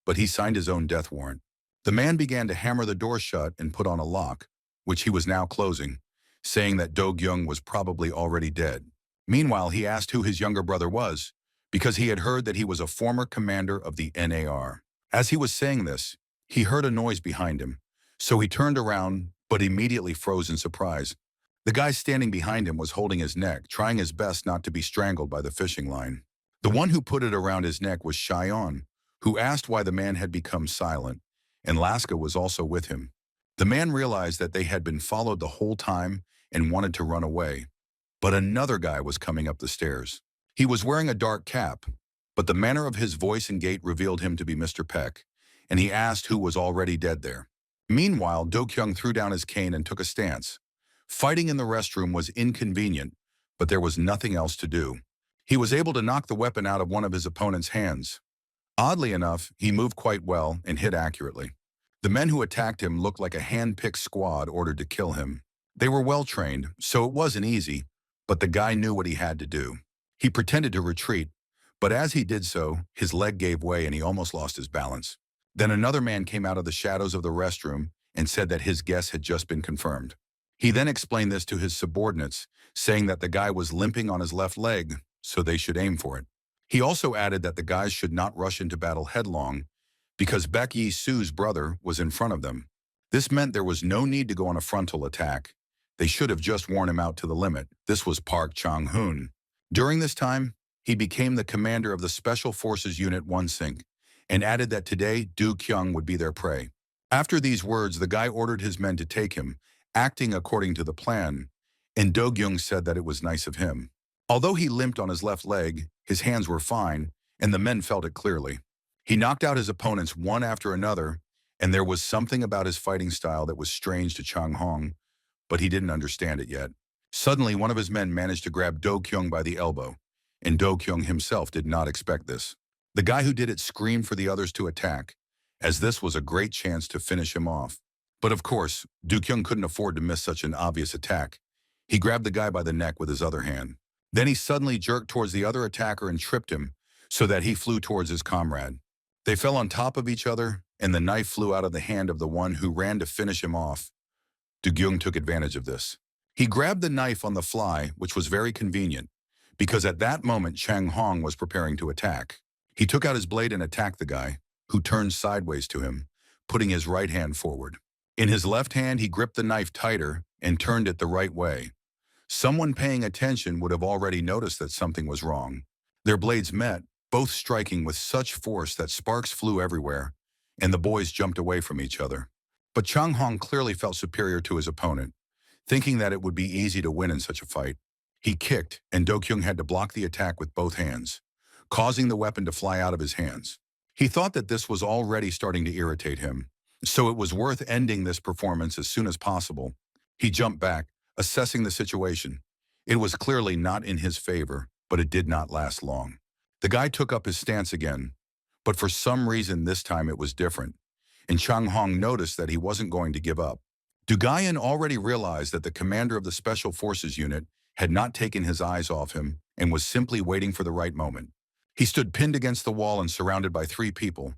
but he signed his own death warrant. The man began to hammer the door shut and put on a lock, which he was now closing, saying that Do-kyung was probably already dead. Meanwhile, he asked who his younger brother was, because he had heard that he was a former commander of the NAR. As he was saying this, he heard a noise behind him, so he turned around, but immediately froze in surprise. The guy standing behind him was holding his neck, trying his best not to be strangled by the fishing line. The one who put it around his neck was Shion, who asked why the man had become silent, and Laska was also with him. The man realized that they had been followed the whole time and wanted to run away. But another guy was coming up the stairs. He was wearing a dark cap, but the manner of his voice and gait revealed him to be Mr. Peck, and he asked who was already dead there. Meanwhile, Do-kyung threw down his cane and took a stance. Fighting in the restroom was inconvenient, but there was nothing else to do. He was able to knock the weapon out of one of his opponent's hands. Oddly enough, he moved quite well and hit accurately. The men who attacked him looked like a hand-picked squad ordered to kill him. They were well-trained, so it wasn't easy, but the guy knew what he had to do. He pretended to retreat, but as he did so, his leg gave way and he almost lost his balance. Then another man came out of the shadows of the restroom and said that his guess had just been confirmed. He then explained this to his subordinates, saying that the guy was limping on his left leg, so they should aim for it. He also added that the guys should not rush into battle headlong because Baek Yi-soo's brother was in front of them. This meant there was no need to go on a frontal attack. They should have just worn him out to the limit. This was Park Chang-hoon. During this time, he became the commander of the Special Forces Unit 1 Sink and added that today Do-kyung would be their prey. After these words, the guy ordered his men to take him, acting according to the plan, and Do-kyung said that it was nice of him. Although he limped on his left leg, his hands were fine, and the men felt it clearly. He knocked out his opponents one after another, and there was something about his fighting style that was strange to Chang-hong, but he didn't understand it yet. Suddenly, one of his men managed to grab Do-kyung by the elbow, and Do-kyung himself did not expect this. The guy who did it screamed for the others to attack, as this was a great chance to finish him off. But of course, Do-kyung couldn't afford to miss such an obvious attack. He grabbed the guy by the neck with his other hand. Then he suddenly jerked towards the other attacker and tripped him, so that he flew towards his comrade. They fell on top of each other, and the knife flew out of the hand of the one who ran to finish him off. Do-kyung took advantage of this. He grabbed the knife on the fly, which was very convenient, because at that moment Chang-hong was preparing to attack. He took out his blade and attacked the guy, who turned sideways to him, putting his right hand forward. In his left hand, he gripped the knife tighter and turned it the right way. Someone paying attention would have already noticed that something was wrong. Their blades met, both striking with such force that sparks flew everywhere, and the boys jumped away from each other. But Chang-hong clearly felt superior to his opponent, thinking that it would be easy to win in such a fight. He kicked, and Do-kyung had to block the attack with both hands, causing the weapon to fly out of his hands. He thought that this was already starting to irritate him, so it was worth ending this performance as soon as possible. He jumped back, assessing the situation. It was clearly not in his favor, but it did not last long. The guy took up his stance again, but for some reason this time it was different, and Chang Hong noticed that he wasn't going to give up. Dugayan already realized that the commander of the Special Forces unit had not taken his eyes off him and was simply waiting for the right moment. He stood pinned against the wall and surrounded by 3 people,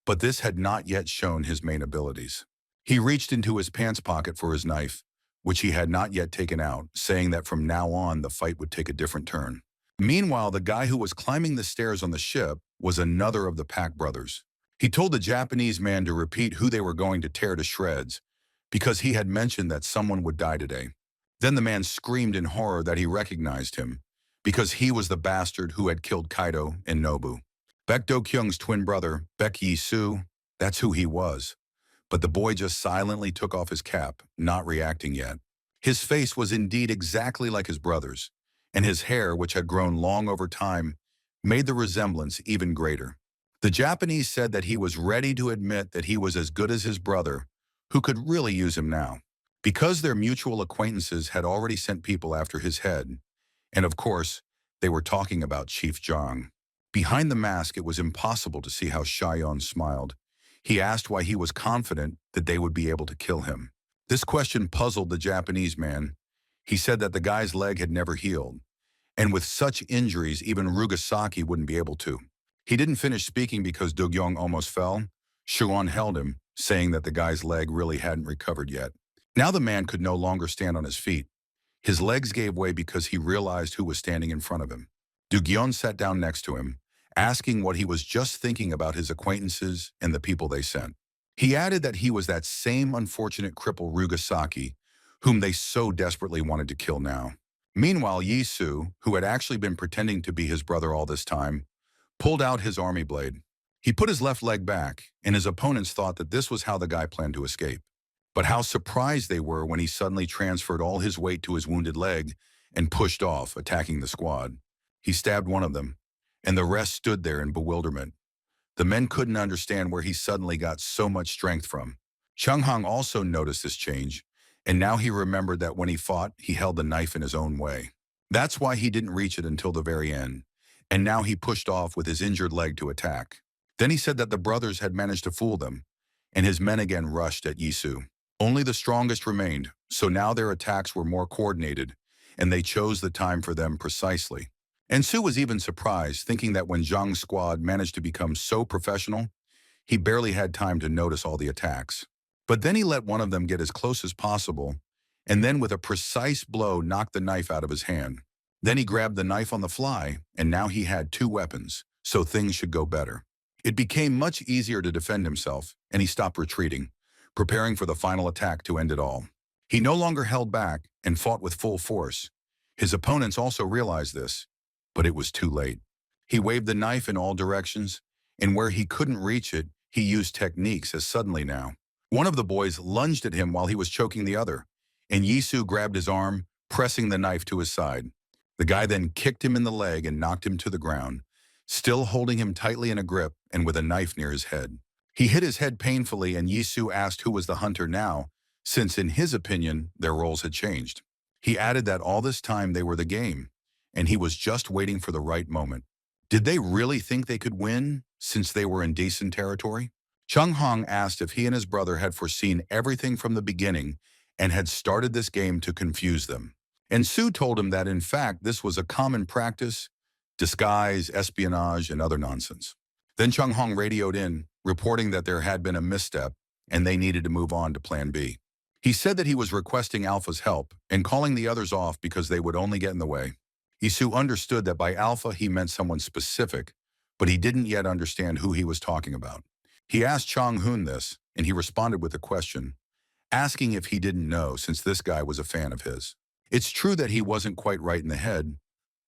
but this had not yet shown his main abilities. He reached into his pants pocket for his knife, which he had not yet taken out, saying that from now on the fight would take a different turn. Meanwhile, the guy who was climbing the stairs on the ship was another of the Pack brothers. He told the Japanese man to repeat who they were going to tear to shreds, because he had mentioned that someone would die today. Then the man screamed in horror that he recognized him, because he was the bastard who had killed Kaido and Nobu. Baek Do-kyung's twin brother, Baek Yi-soo, that's who he was. But the boy just silently took off his cap, not reacting yet. His face was indeed exactly like his brother's, and his hair, which had grown long over time, made the resemblance even greater. The Japanese said that he was ready to admit that he was as good as his brother, who could really use him now. Because their mutual acquaintances had already sent people after his head, and of course, they were talking about Chief Zhang. Behind the mask, it was impossible to see how Xiaoyan smiled. He asked why he was confident that they would be able to kill him. This question puzzled the Japanese man. He said that the guy's leg had never healed, and with such injuries, even Rugasaki wouldn't be able to. He didn't finish speaking because Do-kyung almost fell. Shuan held him, saying that the guy's leg really hadn't recovered yet. Now the man could no longer stand on his feet. His legs gave way because he realized who was standing in front of him. Do-kyung sat down next to him, asking what he was just thinking about his acquaintances and the people they sent. He added that he was that same unfortunate cripple Rugasaki, whom they so desperately wanted to kill now. Meanwhile, Yi-soo, who had actually been pretending to be his brother all this time, pulled out his army blade. He put his left leg back, and his opponents thought that this was how the guy planned to escape. But how surprised they were when he suddenly transferred all his weight to his wounded leg and pushed off, attacking the squad. He stabbed one of them, and the rest stood there in bewilderment. The men couldn't understand where he suddenly got so much strength from. Chung Hong also noticed this change, and now he remembered that when he fought, he held the knife in his own way. That's why he didn't reach it until the very end, and now he pushed off with his injured leg to attack. Then he said that the brothers had managed to fool them, and his men again rushed at Yi-soo. Only the strongest remained, so now their attacks were more coordinated, and they chose the time for them precisely. And Su was even surprised, thinking that when Zhang's squad managed to become so professional, he barely had time to notice all the attacks. But then he let one of them get as close as possible, and then with a precise blow knocked the knife out of his hand. Then he grabbed the knife on the fly, and now he had 2 weapons, so things should go better. It became much easier to defend himself, and he stopped retreating, preparing for the final attack to end it all. He no longer held back and fought with full force. His opponents also realized this, but it was too late. He waved the knife in all directions, and where he couldn't reach it, he used techniques as suddenly now. One of the boys lunged at him while he was choking the other, and Yi-soo grabbed his arm, pressing the knife to his side. The guy then kicked him in the leg and knocked him to the ground, still holding him tightly in a grip and with a knife near his head. He hit his head painfully, and Yi-soo asked who was the hunter now, since in his opinion, their roles had changed. He added that all this time they were the game, and he was just waiting for the right moment. Did they really think they could win, since they were in decent territory? Chung Hong asked if he and his brother had foreseen everything from the beginning and had started this game to confuse them. And Su told him that in fact this was a common practice, disguise, espionage, and other nonsense. Then Chung Hong radioed in, reporting that there had been a misstep and they needed to move on to Plan B. He said that he was requesting Alpha's help and calling the others off because they would only get in the way. Isu understood that by Alpha he meant someone specific, but he didn't yet understand who he was talking about. He asked Chong Hoon this, and he responded with a question, asking if he didn't know since this guy was a fan of his. It's true that he wasn't quite right in the head,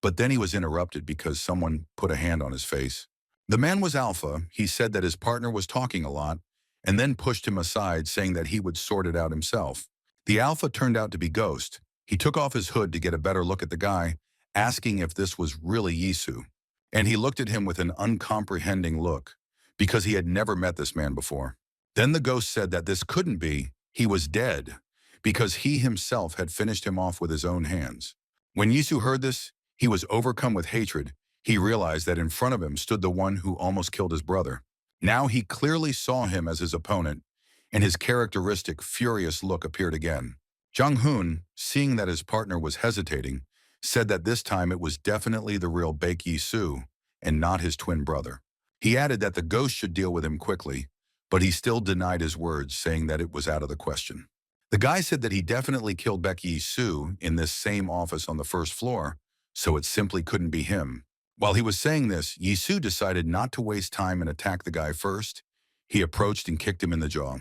but then he was interrupted because someone put a hand on his face. The man was Alpha. He said that his partner was talking a lot, and then pushed him aside, saying that he would sort it out himself. The Alpha turned out to be Ghost. He took off his hood to get a better look at the guy, asking if this was really Yisu. And he looked at him with an uncomprehending look, because he had never met this man before. Then the Ghost said that this couldn't be, he was dead, because he himself had finished him off with his own hands. When Yisu heard this, he was overcome with hatred. He realized that in front of him stood the one who almost killed his brother. Now he clearly saw him as his opponent, and his characteristic furious look appeared again. Jung-hoon, seeing that his partner was hesitating, said that this time it was definitely the real Baek Yi-soo and not his twin brother. He added that the ghost should deal with him quickly, but he still denied his words, saying that it was out of the question. The guy said that he definitely killed Baek Yi-soo in this same office on the first floor, so it simply couldn't be him. While he was saying this, Yi-soo decided not to waste time and attack the guy first. He approached and kicked him in the jaw.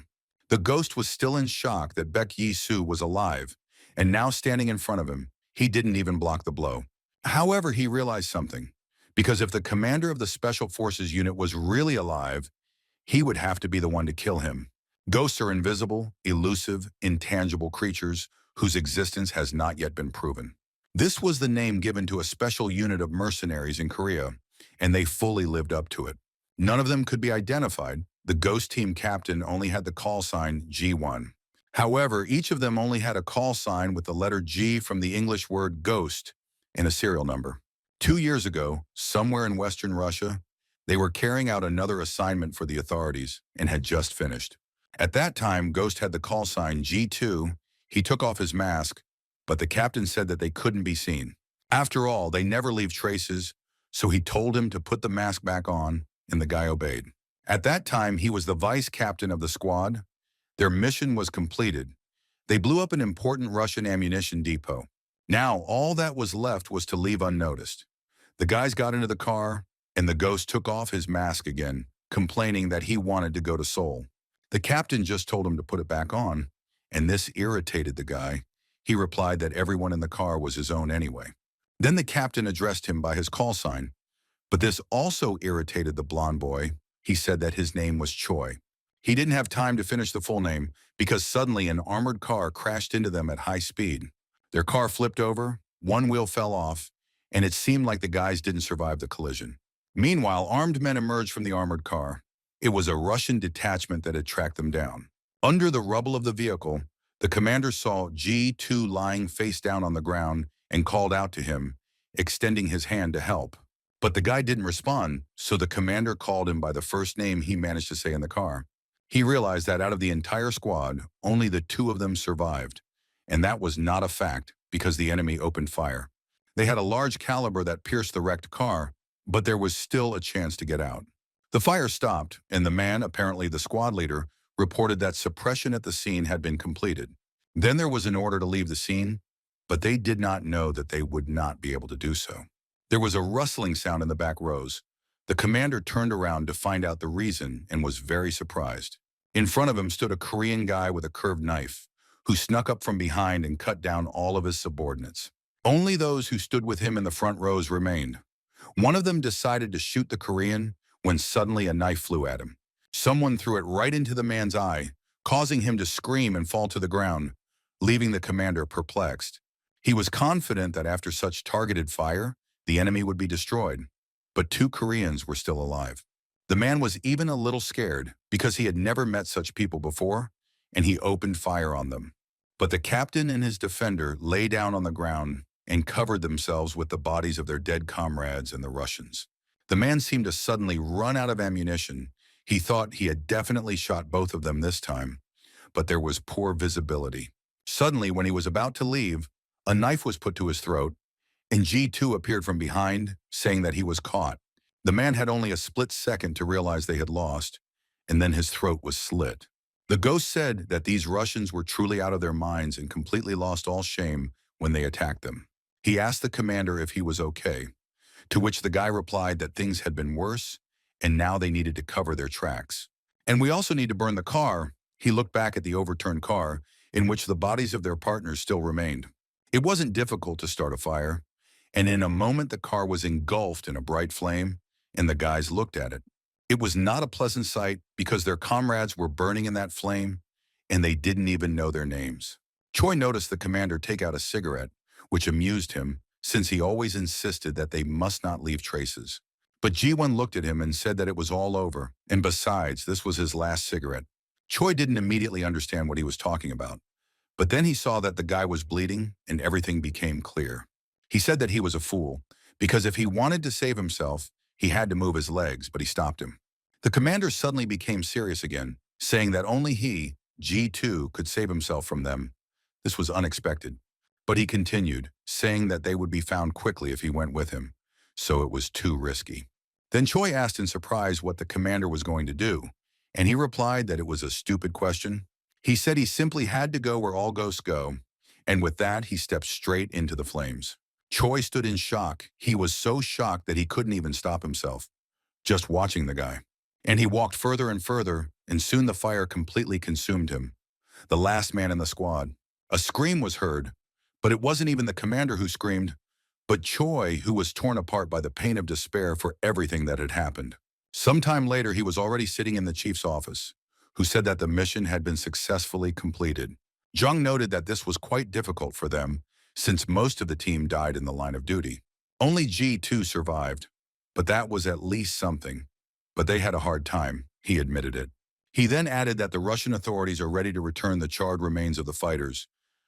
The ghost was still in shock that Baek Yi-soo was alive, and now standing in front of him, he didn't even block the blow. However, he realized something, because if the commander of the Special Forces unit was really alive, he would have to be the one to kill him. Ghosts are invisible, elusive, intangible creatures whose existence has not yet been proven. This was the name given to a special unit of mercenaries in Korea, and they fully lived up to it. None of them could be identified. The ghost team captain only had the call sign G1. However, each of them only had a call sign with the letter G from the English word ghost and a serial number. 2 years ago, somewhere in Western Russia, they were carrying out another assignment for the authorities and had just finished. At that time, Ghost had the call sign G2. He took off his mask, but the captain said that they couldn't be seen. After all, they never leave traces, so he told him to put the mask back on, and the guy obeyed. At that time, he was the vice captain of the squad. Their mission was completed. They blew up an important Russian ammunition depot. Now, all that was left was to leave unnoticed. The guys got into the car, and the ghost took off his mask again, complaining that he wanted to go to Seoul. The captain just told him to put it back on, and this irritated the guy. He replied that everyone in the car was his own anyway. Then the captain addressed him by his call sign, but this also irritated the blonde boy. He said that his name was Choi. He didn't have time to finish the full name because suddenly an armored car crashed into them at high speed. Their car flipped over, one wheel fell off, and it seemed like the guys didn't survive the collision. Meanwhile, armed men emerged from the armored car. It was a Russian detachment that had tracked them down. Under the rubble of the vehicle, the commander saw G2 lying face down on the ground and called out to him, extending his hand to help. But the guy didn't respond, so the commander called him by the first name he managed to say in the car. He realized that out of the entire squad, only the 2 of them survived. And that was not a fact because the enemy opened fire. They had a large caliber that pierced the wrecked car, but there was still a chance to get out. The fire stopped, and the man, apparently the squad leader, reported that suppression at the scene had been completed. Then there was an order to leave the scene, but they did not know that they would not be able to do so. There was a rustling sound in the back rows. The commander turned around to find out the reason and was very surprised. In front of him stood a Korean guy with a curved knife, who snuck up from behind and cut down all of his subordinates. Only those who stood with him in the front rows remained. One of them decided to shoot the Korean when suddenly a knife flew at him. Someone threw it right into the man's eye, causing him to scream and fall to the ground, leaving the commander perplexed. He was confident that after such targeted fire, the enemy would be destroyed, but 2 Koreans were still alive. The man was even a little scared because he had never met such people before, and he opened fire on them. But the captain and his defender lay down on the ground and covered themselves with the bodies of their dead comrades and the Russians. The man seemed to suddenly run out of ammunition. He thought he had definitely shot both of them this time, but there was poor visibility. Suddenly, when he was about to leave, a knife was put to his throat, and G2 appeared from behind, saying that he was caught. The man had only a split second to realize they had lost, and then his throat was slit. The ghost said that these Russians were truly out of their minds and completely lost all shame when they attacked them. He asked the commander if he was okay, to which the guy replied that things had been worse, and now they needed to cover their tracks. And we also need to burn the car. He looked back at the overturned car, in which the bodies of their partners still remained. It wasn't difficult to start a fire, and in a moment the car was engulfed in a bright flame, and the guys looked at it. It was not a pleasant sight because their comrades were burning in that flame, and they didn't even know their names. Choi noticed the commander take out a cigarette, which amused him, since he always insisted that they must not leave traces. But Ji-won looked at him and said that it was all over, and besides, this was his last cigarette. Choi didn't immediately understand what he was talking about, But then he saw that the guy was bleeding and everything became clear. He said that he was a fool, because if he wanted to save himself, he had to move his legs, but he stopped him. The commander suddenly became serious again, saying that only he, G2, could save himself from them. This was unexpected. But he continued, saying that they would be found quickly if he went with him, so it was too risky. Then Choi asked in surprise what the commander was going to do, and he replied that it was a stupid question. He said he simply had to go where all ghosts go, and with that he stepped straight into the flames. Choi stood in shock. He was so shocked that he couldn't even stop himself, just watching the guy. And he walked further and further, and soon the fire completely consumed him. The last man in the squad. A scream was heard, but it wasn't even the commander who screamed, but Choi, who was torn apart by the pain of despair for everything that had happened. Sometime later, he was already sitting in the chief's office, who said that the mission had been successfully completed. Jung noted that this was quite difficult for them, since most of the team died in the line of duty. Only G2 survived, but that was at least something. But they had a hard time, he admitted it. He then added that the Russian authorities are ready to return the charred remains of the fighters,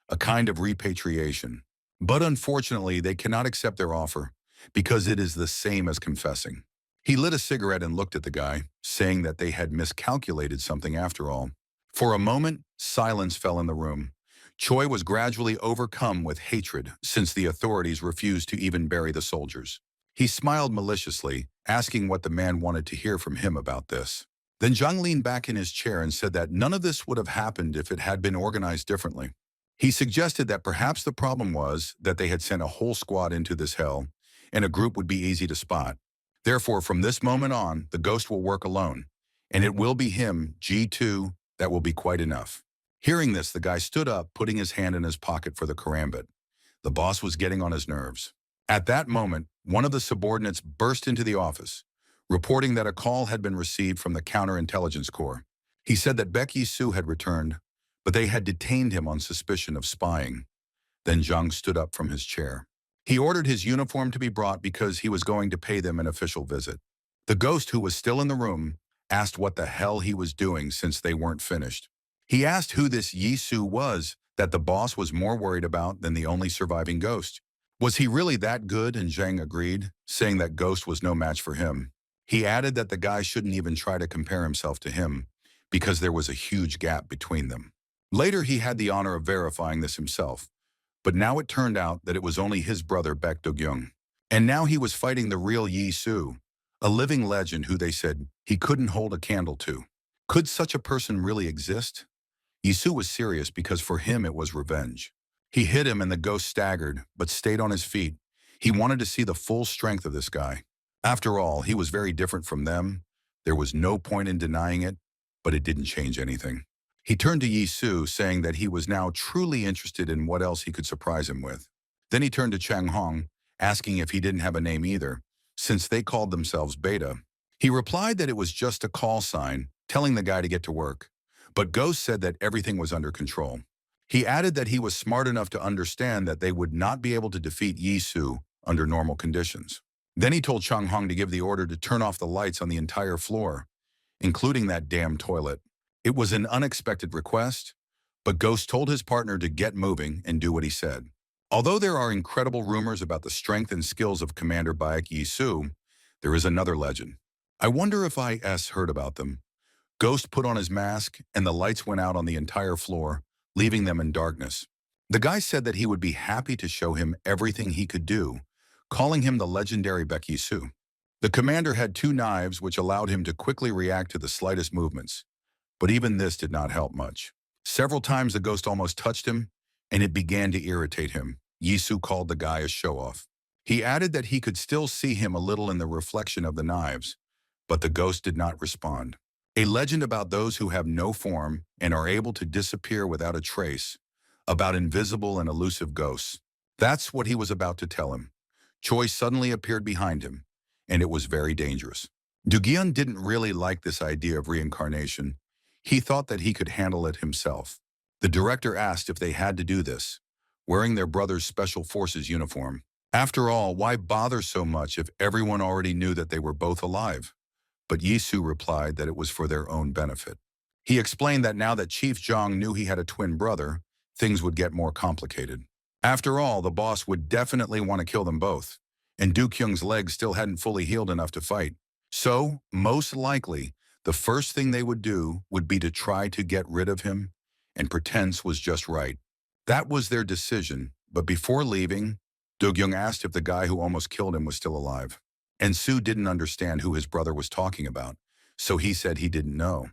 a kind of repatriation. But unfortunately, they cannot accept their offer, because it is the same as confessing. He lit a cigarette and looked at the guy, saying that they had miscalculated something after all. For a moment, silence fell in the room. Choi was gradually overcome with hatred since the authorities refused to even bury the soldiers. He smiled maliciously, asking what the man wanted to hear from him about this. Then Jung leaned back in his chair and said that none of this would have happened if it had been organized differently. He suggested that perhaps the problem was that they had sent a whole squad into this hell, and a group would be easy to spot. Therefore, from this moment on, the ghost will work alone, and it will be him, G2, that will be quite enough. Hearing this, the guy stood up, putting his hand in his pocket for the karambit. The boss was getting on his nerves. At that moment, one of the subordinates burst into the office, reporting that a call had been received from the Counterintelligence Corps. He said that Baek Yi-soo had returned, but they had detained him on suspicion of spying. Then Jung stood up from his chair. He ordered his uniform to be brought because he was going to pay them an official visit. The ghost, who was still in the room, asked what the hell he was doing since they weren't finished. He asked who this Yi-soo was that the boss was more worried about than the only surviving ghost. Was he really that good? And Zhang agreed, saying that Ghost was no match for him. He added that the guy shouldn't even try to compare himself to him, because there was a huge gap between them. Later, he had the honor of verifying this himself, but now it turned out that it was only his brother Baek Do-kyung. And now he was fighting the real Yi-soo, a living legend who they said he couldn't hold a candle to. Could such a person really exist? Yi-soo was serious because for him it was revenge. He hit him and the ghost staggered, but stayed on his feet. He wanted to see the full strength of this guy. After all, he was very different from them. There was no point in denying it, but it didn't change anything. He turned to Yi-soo, saying that he was now truly interested in what else he could surprise him with. Then he turned to Chang Hong, asking if he didn't have a name either, since they called themselves Beta. He replied that it was just a call sign, telling the guy to get to work. But Ghost said that everything was under control. He added that he was smart enough to understand that they would not be able to defeat Yi-soo under normal conditions. Then he told Chang Hong to give the order to turn off the lights on the entire floor, including that damn toilet. It was an unexpected request, but Ghost told his partner to get moving and do what he said. Although there are incredible rumors about the strength and skills of Commander Baek Yi-soo, there is another legend. I wonder if IS heard about them. Ghost put on his mask, and the lights went out on the entire floor, leaving them in darkness. The guy said that he would be happy to show him everything he could do, calling him the legendary Baek Yi-soo. The commander had 2 knives which allowed him to quickly react to the slightest movements, but even this did not help much. Several times the ghost almost touched him, and it began to irritate him. Yi-soo called the guy a show-off. He added that he could still see him a little in the reflection of the knives, but the ghost did not respond. A legend about those who have no form and are able to disappear without a trace, about invisible and elusive ghosts. That's what he was about to tell him. Choi suddenly appeared behind him, and it was very dangerous. Do-kyung didn't really like this idea of reincarnation. He thought that he could handle it himself. The director asked if they had to do this, wearing their brother's special forces uniform. After all, why bother so much if everyone already knew that they were both alive? But Yi-soo replied that it was for their own benefit. He explained that now that Chief Jong knew he had a twin brother, things would get more complicated. After all, the boss would definitely want to kill them both, and Do-kyung's legs still hadn't fully healed enough to fight. So, most likely, the first thing they would do would be to try to get rid of him, and pretense was just right. That was their decision, but before leaving, Do-kyung asked if the guy who almost killed him was still alive. And Soo didn't understand who his brother was talking about, so he said he didn't know.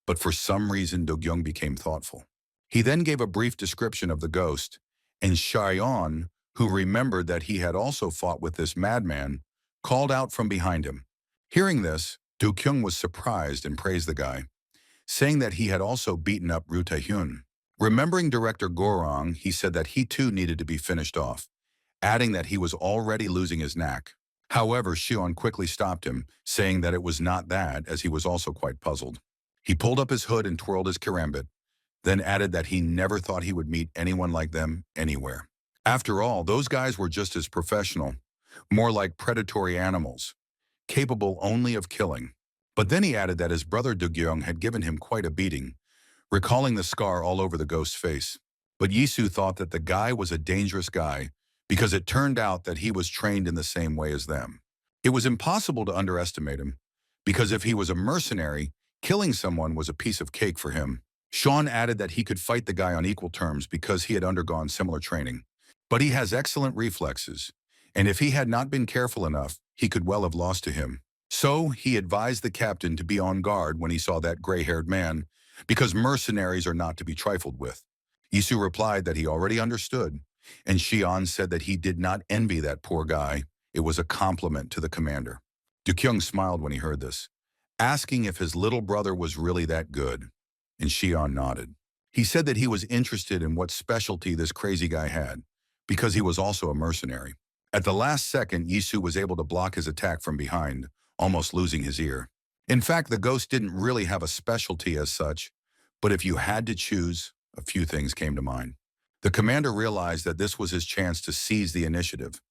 But for some reason, Do-kyung became thoughtful. He then gave a brief description of the ghost, and Shaeon, who remembered that he had also fought with this madman, called out from behind him. Hearing this, Do-kyung was surprised and praised the guy, saying that he had also beaten up Roo Tae-hyun. Remembering director Gorong, he said that he too needed to be finished off, adding that he was already losing his knack. However, Shion quickly stopped him, saying that it was not that, as he was also quite puzzled. He pulled up his hood and twirled his karambit, then added that he never thought he would meet anyone like them anywhere. After all, those guys were just as professional, more like predatory animals, capable only of killing. But then he added that his brother Do-kyung had given him quite a beating, recalling the scar all over the ghost's face. But Yisu thought that the guy was a dangerous guy because it turned out that he was trained in the same way as them. It was impossible to underestimate him, because if he was a mercenary, killing someone was a piece of cake for him. Sean added that he could fight the guy on equal terms because he had undergone similar training. But he has excellent reflexes, and if he had not been careful enough, he could well have lost to him. So he advised the captain to be on guard when he saw that gray-haired man, because mercenaries are not to be trifled with. Yisu replied that he already understood, and Shion said that he did not envy that poor guy. It was a compliment to the commander. Do-kyung smiled when he heard this, asking if his little brother was really that good, and Shion nodded. He said that he was interested in what specialty this crazy guy had, because he was also a mercenary. At the last second, Yisu was able to block his attack from behind, almost losing his ear. In fact, the ghost didn't really have a specialty as such, but if you had to choose, a few things came to mind. The commander realized that this was his chance to seize the initiative,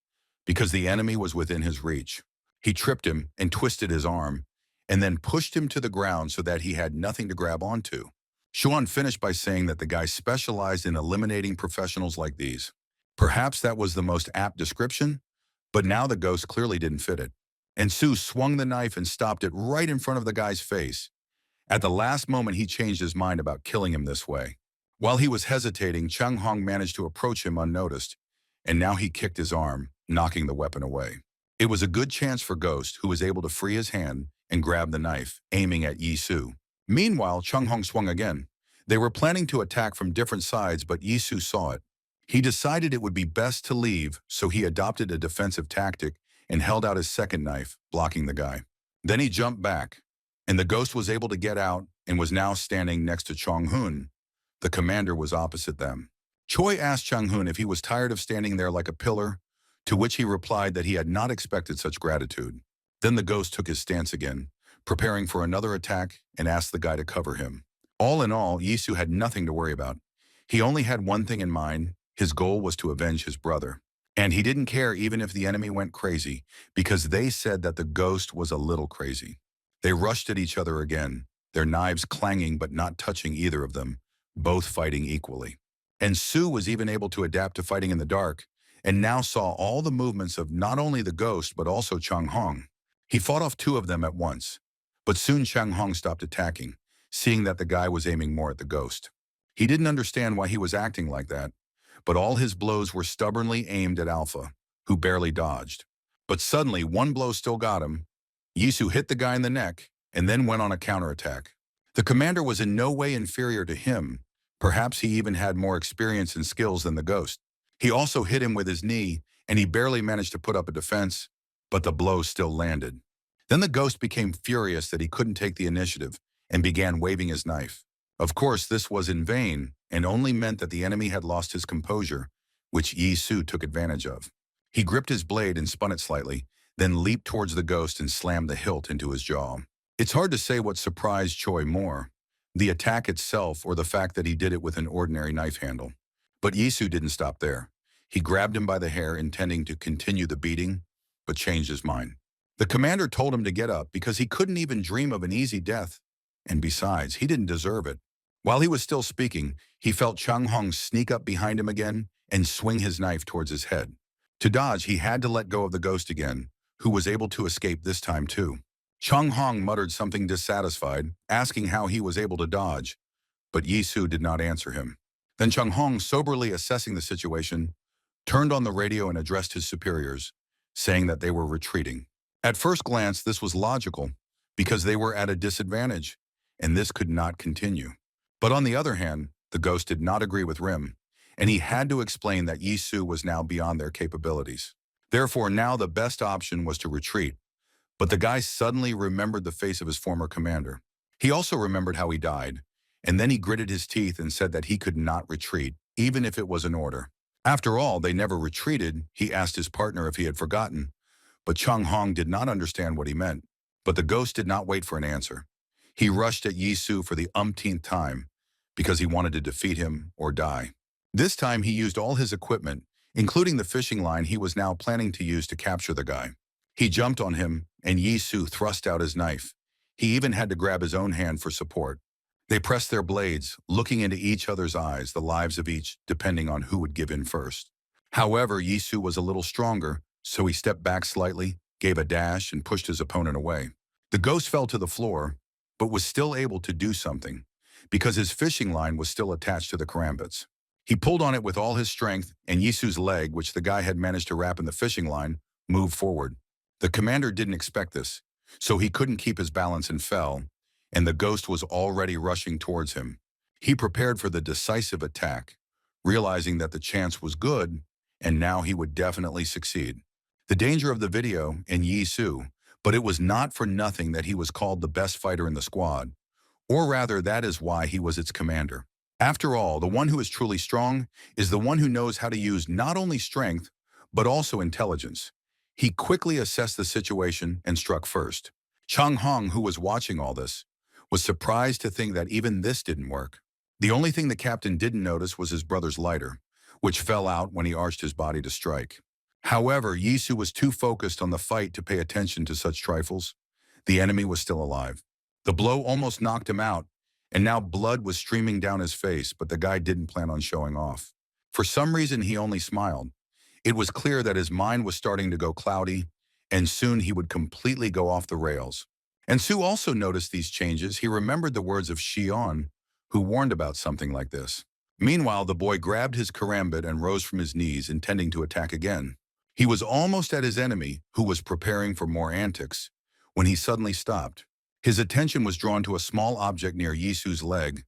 because the enemy was within his reach. He tripped him and twisted his arm, and then pushed him to the ground so that he had nothing to grab onto. Shuan finished by saying that the guy specialized in eliminating professionals like these. Perhaps that was the most apt description, but now the ghost clearly didn't fit it. And Sue swung the knife and stopped it right in front of the guy's face. At the last moment, he changed his mind about killing him this way. While he was hesitating, Chung Hong managed to approach him unnoticed, and now he kicked his arm, knocking the weapon away. It was a good chance for Ghost, who was able to free his hand and grab the knife, aiming at Yi Su. Meanwhile, Chung Hong swung again. They were planning to attack from different sides, but Yi Su saw it. He decided it would be best to leave, so he adopted a defensive tactic and held out his second knife, blocking the guy. Then he jumped back, and the ghost was able to get out and was now standing next to Chong Hun. The commander was opposite them. Choi asked Chong Hun if he was tired of standing there like a pillar, to which he replied that he had not expected such gratitude. Then the ghost took his stance again, preparing for another attack, and asked the guy to cover him. All in all, Yisu had nothing to worry about. He only had one thing in mind. His goal was to avenge his brother. And he didn't care even if the enemy went crazy, because they said that the ghost was a little crazy. They rushed at each other again, their knives clanging but not touching either of them, both fighting equally. And Sue was even able to adapt to fighting in the dark, and now saw all the movements of not only the ghost but also Chang Hong. He fought off two of them at once, but soon Chang Hong stopped attacking, seeing that the guy was aiming more at the ghost. He didn't understand why he was acting like that, but all his blows were stubbornly aimed at Alpha, who barely dodged. But suddenly, one blow still got him. Yisu hit the guy in the neck and then went on a counterattack. The commander was in no way inferior to him. Perhaps he even had more experience and skills than the ghost. He also hit him with his knee, and he barely managed to put up a defense, but the blow still landed. Then the ghost became furious that he couldn't take the initiative and began waving his knife. Of course, this was in vain and only meant that the enemy had lost his composure, which Yi Su took advantage of. He gripped his blade and spun it slightly, then leaped towards the ghost and slammed the hilt into his jaw. It's hard to say what surprised Choi more, the attack itself or the fact that he did it with an ordinary knife handle. But Yisu didn't stop there. He grabbed him by the hair, intending to continue the beating, but changed his mind. The commander told him to get up because he couldn't even dream of an easy death, and besides, he didn't deserve it. While he was still speaking, he felt Chung Hong sneak up behind him again and swing his knife towards his head. To dodge, he had to let go of the ghost again, who was able to escape this time too. Chung Hong muttered something dissatisfied, asking how he was able to dodge, but Yi Su did not answer him. Then Chung Hong, soberly assessing the situation, turned on the radio and addressed his superiors, saying that they were retreating. At first glance, this was logical, because they were at a disadvantage, and this could not continue. But on the other hand, the ghost did not agree with Rim, and he had to explain that Yi Su was now beyond their capabilities. Therefore, now the best option was to retreat. But the guy suddenly remembered the face of his former commander. He also remembered how he died, and then he gritted his teeth and said that he could not retreat, even if it was an order. After all, they never retreated. He asked his partner if he had forgotten, but Chung Hong did not understand what he meant. But the ghost did not wait for an answer. He rushed at Yi Su for the umpteenth time, because he wanted to defeat him or die. This time he used all his equipment, including the fishing line he was now planning to use to capture the guy. He jumped on him, and Yi Su thrust out his knife. He even had to grab his own hand for support. They pressed their blades, looking into each other's eyes, the lives of each depending on who would give in first. However, Yi Su was a little stronger, so he stepped back slightly, gave a dash, and pushed his opponent away. The ghost fell to the floor, but was still able to do something, because his fishing line was still attached to the karambits. He pulled on it with all his strength, and Yi Su's leg, which the guy had managed to wrap in the fishing line, moved forward. The commander didn't expect this, so he couldn't keep his balance and fell, and the ghost was already rushing towards him. He prepared for the decisive attack, realizing that the chance was good, and now he would definitely succeed. The danger of the video and Yi Su, but it was not for nothing that he was called the best fighter in the squad, or rather that is why he was its commander. After all, the one who is truly strong is the one who knows how to use not only strength, but also intelligence. He quickly assessed the situation and struck first. Chung Hong, who was watching all this, was surprised to think that even this didn't work. The only thing the captain didn't notice was his brother's lighter, which fell out when he arched his body to strike. However, Yi Su was too focused on the fight to pay attention to such trifles. The enemy was still alive. The blow almost knocked him out, and now blood was streaming down his face, but the guy didn't plan on showing off. For some reason, he only smiled. It was clear that his mind was starting to go cloudy, and soon he would completely go off the rails. And Su also noticed these changes. He remembered the words of Xion, who warned about something like this. Meanwhile, the boy grabbed his karambit and rose from his knees, intending to attack again. He was almost at his enemy, who was preparing for more antics, when he suddenly stopped. His attention was drawn to a small object near Yi Su's leg.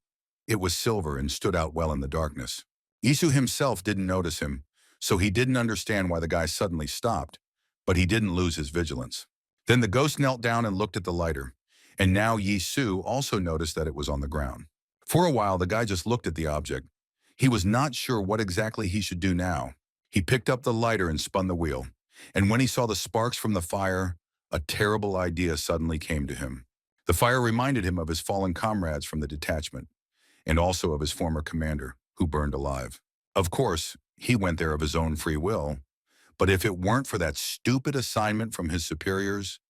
It was silver and stood out well in the darkness. Yi Su himself didn't notice him, so he didn't understand why the guy suddenly stopped, but he didn't lose his vigilance. Then the ghost knelt down and looked at the lighter, and now Yi Su also noticed that it was on the ground. For a while, the guy just looked at the object. He was not sure what exactly he should do now. He picked up the lighter and spun the wheel, and when he saw the sparks from the fire, a terrible idea suddenly came to him. The fire reminded him of his fallen comrades from the detachment, and also of his former commander, who burned alive. Of course, he went there of his own free will, but if it weren't for that stupid assignment from his superiors,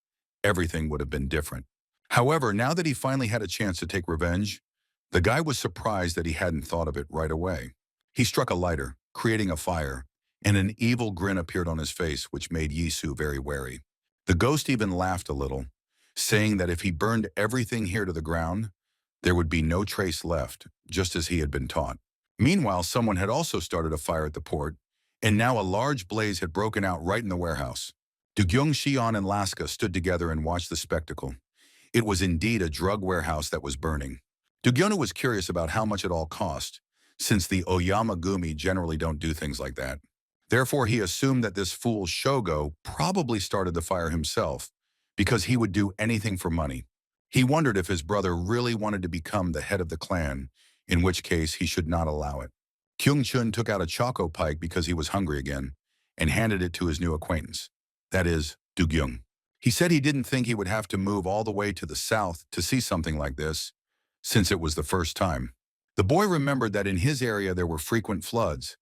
everything would have been different. However, now that he finally had a chance to take revenge, the guy was surprised that he hadn't thought of it right away. He struck a lighter, creating a fire, and an evil grin appeared on his face, which made Yi Su very wary. The ghost even laughed a little, saying that if he burned everything here to the ground, there would be no trace left, just as he had been taught. Meanwhile, someone had also started a fire at the port, and now a large blaze had broken out right in the warehouse. Dugyong, Xion, and Laska stood together and watched the spectacle. It was indeed a drug warehouse that was burning. Dugyonu was curious about how much it all cost, since the Oyama Gumi generally don't do things like that. Therefore, he assumed that this fool Shogo probably started the fire himself, because he would do anything for money. He wondered if his brother really wanted to become the head of the clan, in which case he should not allow it. Kyung-chun took out a choco pike because he was hungry again, and handed it to his new acquaintance, that is, Dugyung. He said he didn't think he would have to move all the way to the south to see something like this, since it was the first time. The boy remembered that in his area there were frequent floods,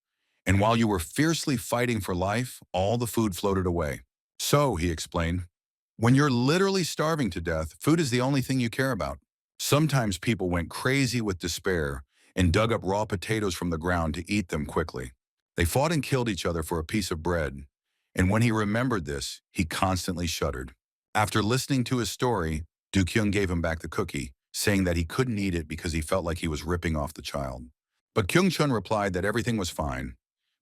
and while you were fiercely fighting for life, all the food floated away. So, he explained, when you're literally starving to death, food is the only thing you care about. Sometimes people went crazy with despair and dug up raw potatoes from the ground to eat them quickly. They fought and killed each other for a piece of bread, and when he remembered this, he constantly shuddered. After listening to his story, Du-kyung gave him back the cookie, saying that he couldn't eat it because he felt like he was ripping off the child. But Kyung-chun replied that everything was fine,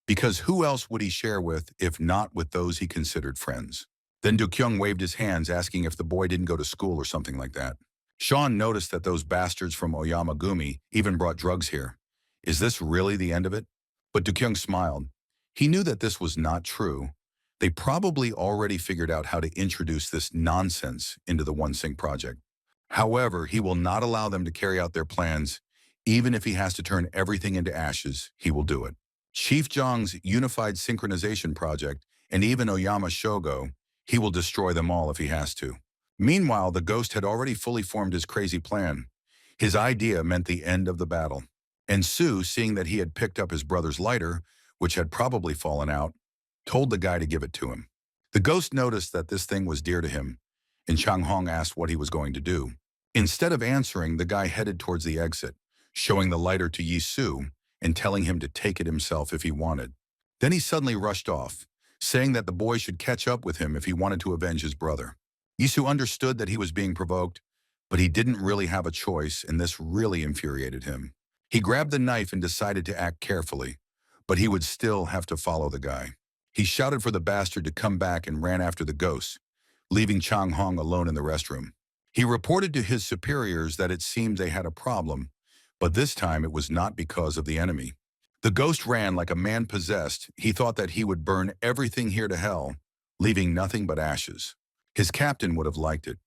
because who else would he share with if not with those he considered friends? Then Du-kyung waved his hands, asking if the boy didn't go to school or something like that. Sean noticed that those bastards from Oyamagumi even brought drugs here. Is this really the end of it? But Du-kyung smiled. He knew that this was not true. They probably already figured out how to introduce this nonsense into the One Sync project. However, he will not allow them to carry out their plans. Even if he has to turn everything into ashes, he will do it. Chief Zhang's Unified Synchronization Project, and even Oyama Shogo, he will destroy them all if he has to. Meanwhile, the ghost had already fully formed his crazy plan. His idea meant the end of the battle. And Sue, seeing that he had picked up his brother's lighter, which had probably fallen out, told the guy to give it to him. The ghost noticed that this thing was dear to him, and Chang Hong asked what he was going to do. Instead of answering, the guy headed towards the exit, showing the lighter to Yi Su and telling him to take it himself if he wanted. Then he suddenly rushed off, saying that the boy should catch up with him if he wanted to avenge his brother. Yi Su understood that he was being provoked, but he didn't really have a choice, and this really infuriated him. He grabbed the knife and decided to act carefully, but he would still have to follow the guy. He shouted for the bastard to come back and ran after the ghost, leaving Chang Hong alone in the restroom. He reported to his superiors that it seemed they had a problem, but this time it was not because of the enemy. The ghost ran like a man possessed. He thought that he would burn everything here to hell, leaving nothing but ashes. His captain would have liked it,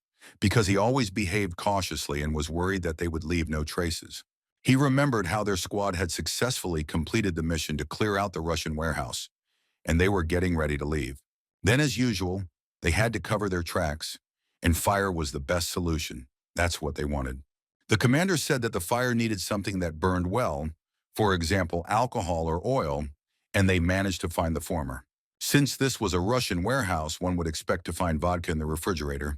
because he always behaved cautiously and was worried that they would leave no traces. He remembered how their squad had successfully completed the mission to clear out the Russian warehouse, and they were getting ready to leave. Then, as usual, they had to cover their tracks, and fire was the best solution. That's what they wanted. The commander said that the fire needed something that burned well, for example, alcohol or oil, and they managed to find the former. Since this was a Russian warehouse, one would expect to find vodka in the refrigerator,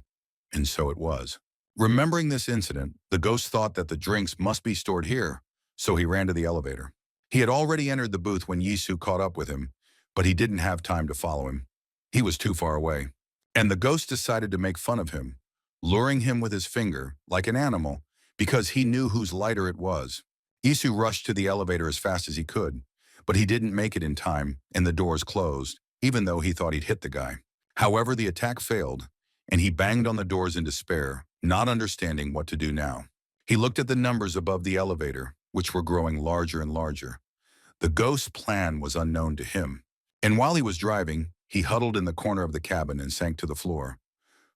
and so it was. Remembering this incident, the ghost thought that the drinks must be stored here, so he ran to the elevator. He had already entered the booth when Yi Su caught up with him, but he didn't have time to follow him. He was too far away. And the ghost decided to make fun of him, luring him with his finger, like an animal, because he knew whose lighter it was. Yi Su rushed to the elevator as fast as he could, but he didn't make it in time, and the doors closed, even though he thought he'd hit the guy. However, the attack failed, and he banged on the doors in despair, not understanding what to do now. He looked at the numbers above the elevator, which were growing larger and larger. The ghost's plan was unknown to him, and while he was driving, he huddled in the corner of the cabin and sank to the floor.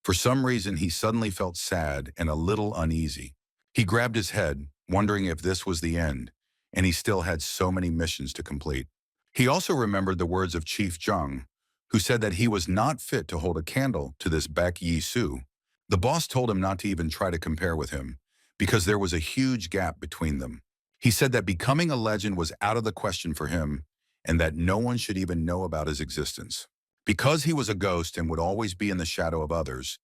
For some reason, he suddenly felt sad and a little uneasy. He grabbed his head, wondering if this was the end, and he still had so many missions to complete. He also remembered the words of Chief Zhang, who said that he was not fit to hold a candle to this Baek Yi Su. The boss told him not to even try to compare with him, because there was a huge gap between them. He said that becoming a legend was out of the question for him, and that no one should even know about his existence. Because he was a ghost and would always be in the shadow of others,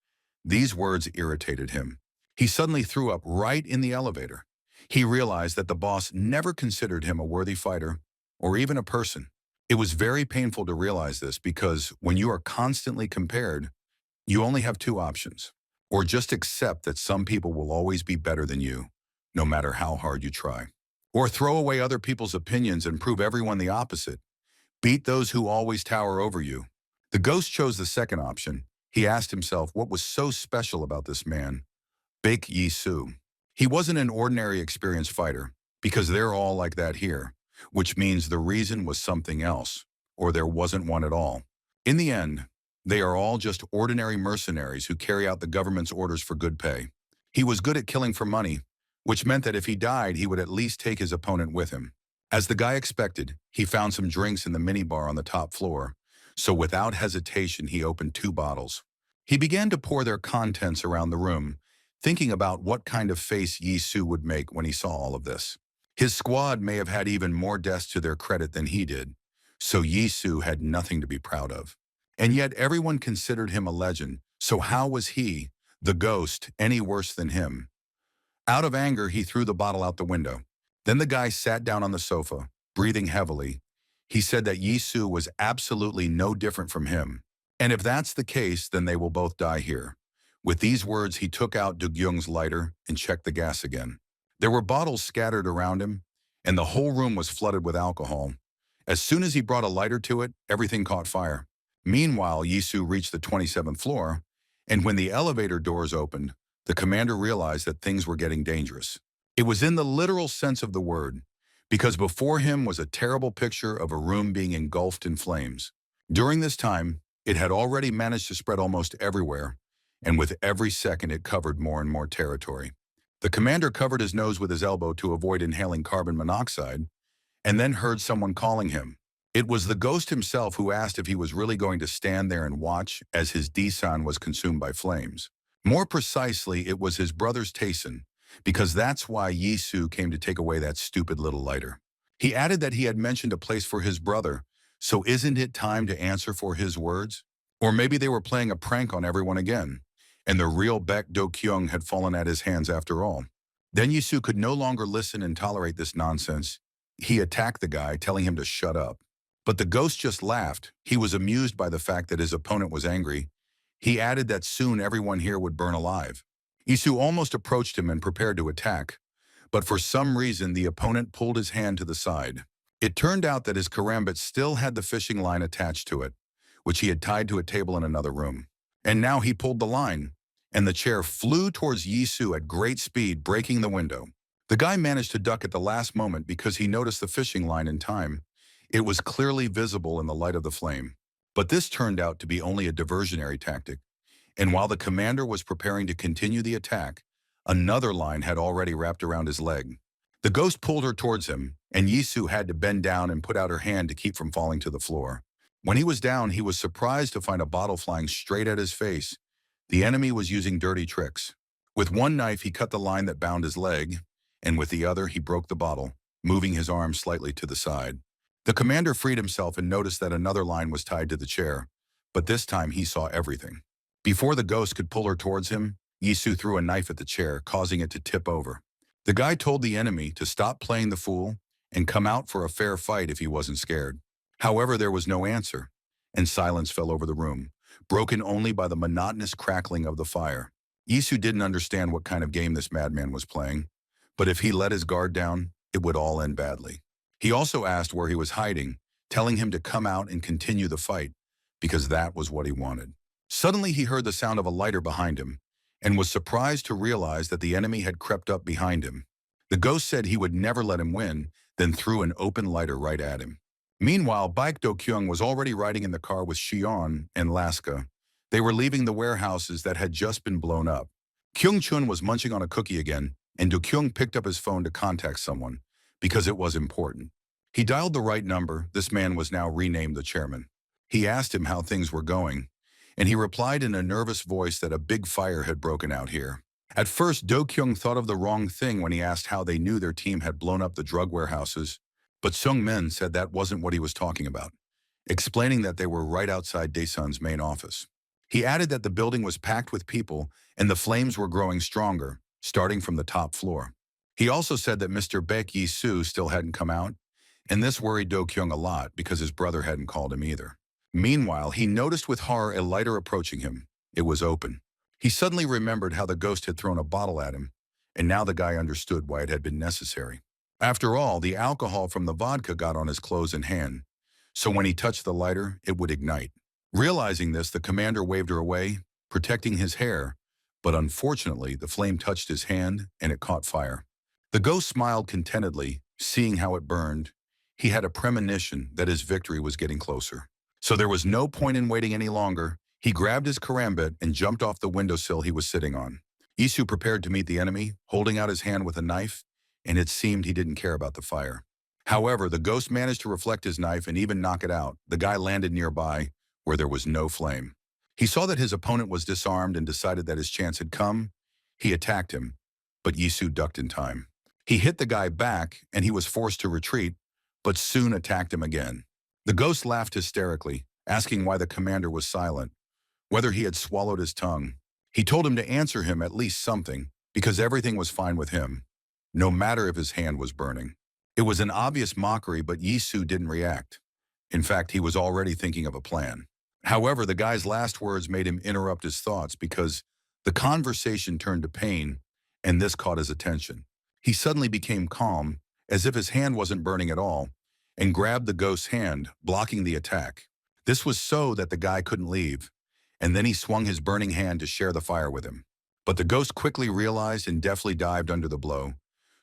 these words irritated him. He suddenly threw up right in the elevator. He realized that the boss never considered him a worthy fighter, or even a person. It was very painful to realize this because when you are constantly compared, you only have two options. Or just accept that some people will always be better than you, no matter how hard you try. Or throw away other people's opinions and prove everyone the opposite. Beat those who always tower over you. The ghost chose the second option. He asked himself what was so special about this man, Baek Yi Su. He wasn't an ordinary experienced fighter, because they're all like that here, which means the reason was something else, or there wasn't one at all. In the end, they are all just ordinary mercenaries who carry out the government's orders for good pay. He was good at killing for money, which meant that if he died, he would at least take his opponent with him. As the guy expected, he found some drinks in the minibar on the top floor, so without hesitation, he opened 2 bottles. He began to pour their contents around the room, thinking about what kind of face Yi Su would make when he saw all of this. His squad may have had even more deaths to their credit than he did, so Yi Su had nothing to be proud of. And yet everyone considered him a legend, so how was he, the ghost, any worse than him? Out of anger, he threw the bottle out the window. Then the guy sat down on the sofa, breathing heavily. He said that Yisu was absolutely no different from him. And if that's the case, then they will both die here. With these words, he took out Do-kyung's lighter and checked the gas again. There were bottles scattered around him, and the whole room was flooded with alcohol. As soon as he brought a lighter to it, everything caught fire. Meanwhile, Yisu reached the 27th floor, and when the elevator doors opened, the commander realized that things were getting dangerous. It was in the literal sense of the word, because before him was a terrible picture of a room being engulfed in flames. During this time, it had already managed to spread almost everywhere, and with every second it covered more and more territory. The commander covered his nose with his elbow to avoid inhaling carbon monoxide, and then heard someone calling him. It was the ghost himself who asked if he was really going to stand there and watch as his D-san was consumed by flames. More precisely, it was his brother's Tayson, because that's why Yisu came to take away that stupid little lighter. He added that he had mentioned a place for his brother, so isn't it time to answer for his words? Or maybe they were playing a prank on everyone again, and the real Baek Do-kyung had fallen at his hands after all. Then Yisu could no longer listen and tolerate this nonsense. He attacked the guy, telling him to shut up. But the ghost just laughed. He was amused by the fact that his opponent was angry. He added that soon everyone here would burn alive. Yisu almost approached him and prepared to attack, but for some reason the opponent pulled his hand to the side. It turned out that his karambit still had the fishing line attached to it, which he had tied to a table in another room. And now he pulled the line, and the chair flew towards Yisu at great speed, breaking the window. The guy managed to duck at the last moment because he noticed the fishing line in time. It was clearly visible in the light of the flame. But this turned out to be only a diversionary tactic, and while the commander was preparing to continue the attack, another line had already wrapped around his leg. The ghost pulled her towards him, and Yisu had to bend down and put out her hand to keep from falling to the floor. When he was down, he was surprised to find a bottle flying straight at his face. The enemy was using dirty tricks. With one knife, he cut the line that bound his leg, and with the other, he broke the bottle, moving his arm slightly to the side. The commander freed himself and noticed that another line was tied to the chair, but this time he saw everything. Before the ghost could pull her towards him, Yisu threw a knife at the chair, causing it to tip over. The guy told the enemy to stop playing the fool and come out for a fair fight if he wasn't scared. However, there was no answer, and silence fell over the room, broken only by the monotonous crackling of the fire. Yisu didn't understand what kind of game this madman was playing, but if he let his guard down, it would all end badly. He also asked where he was hiding, telling him to come out and continue the fight, because that was what he wanted. Suddenly he heard the sound of a lighter behind him, and was surprised to realize that the enemy had crept up behind him. The ghost said he would never let him win, then threw an open lighter right at him. Meanwhile, Baek Do-kyung was already riding in the car with Shion and Laska. They were leaving the warehouses that had just been blown up. Kyung-chun was munching on a cookie again, and Do-kyung picked up his phone to contact someone, because it was important. He dialed the right number. This man was now renamed the chairman. He asked him how things were going, and he replied in a nervous voice that a big fire had broken out here. At first, Do-kyung thought of the wrong thing when he asked how they knew their team had blown up the drug warehouses, but Sung-min said that wasn't what he was talking about, explaining that they were right outside Daesun's main office. He added that the building was packed with people and the flames were growing stronger, starting from the top floor. He also said that Mr. Baek Yi-soo still hadn't come out, and this worried Do-kyung a lot because his brother hadn't called him either. Meanwhile, he noticed with horror a lighter approaching him. It was open. He suddenly remembered how the ghost had thrown a bottle at him, and now the guy understood why it had been necessary. After all, the alcohol from the vodka got on his clothes and hand, so when he touched the lighter, it would ignite. Realizing this, the commander waved her away, protecting his hair, but unfortunately, the flame touched his hand and it caught fire. The ghost smiled contentedly, seeing how it burned. He had a premonition that his victory was getting closer. So there was no point in waiting any longer. He grabbed his karambit and jumped off the windowsill he was sitting on. Isu prepared to meet the enemy, holding out his hand with a knife, and it seemed he didn't care about the fire. However, the ghost managed to reflect his knife and even knock it out. The guy landed nearby, where there was no flame. He saw that his opponent was disarmed and decided that his chance had come. He attacked him, but Yisu ducked in time. He hit the guy back, and he was forced to retreat, but soon attacked him again. The ghost laughed hysterically, asking why the commander was silent, whether he had swallowed his tongue. He told him to answer him at least something, because everything was fine with him, no matter if his hand was burning. It was an obvious mockery, but Yisu didn't react. In fact, he was already thinking of a plan. However, the guy's last words made him interrupt his thoughts because the conversation turned to pain, and this caught his attention. He suddenly became calm, as if his hand wasn't burning at all, and grabbed the ghost's hand, blocking the attack. This was so that the guy couldn't leave, and then he swung his burning hand to share the fire with him. But the ghost quickly realized and deftly dived under the blow,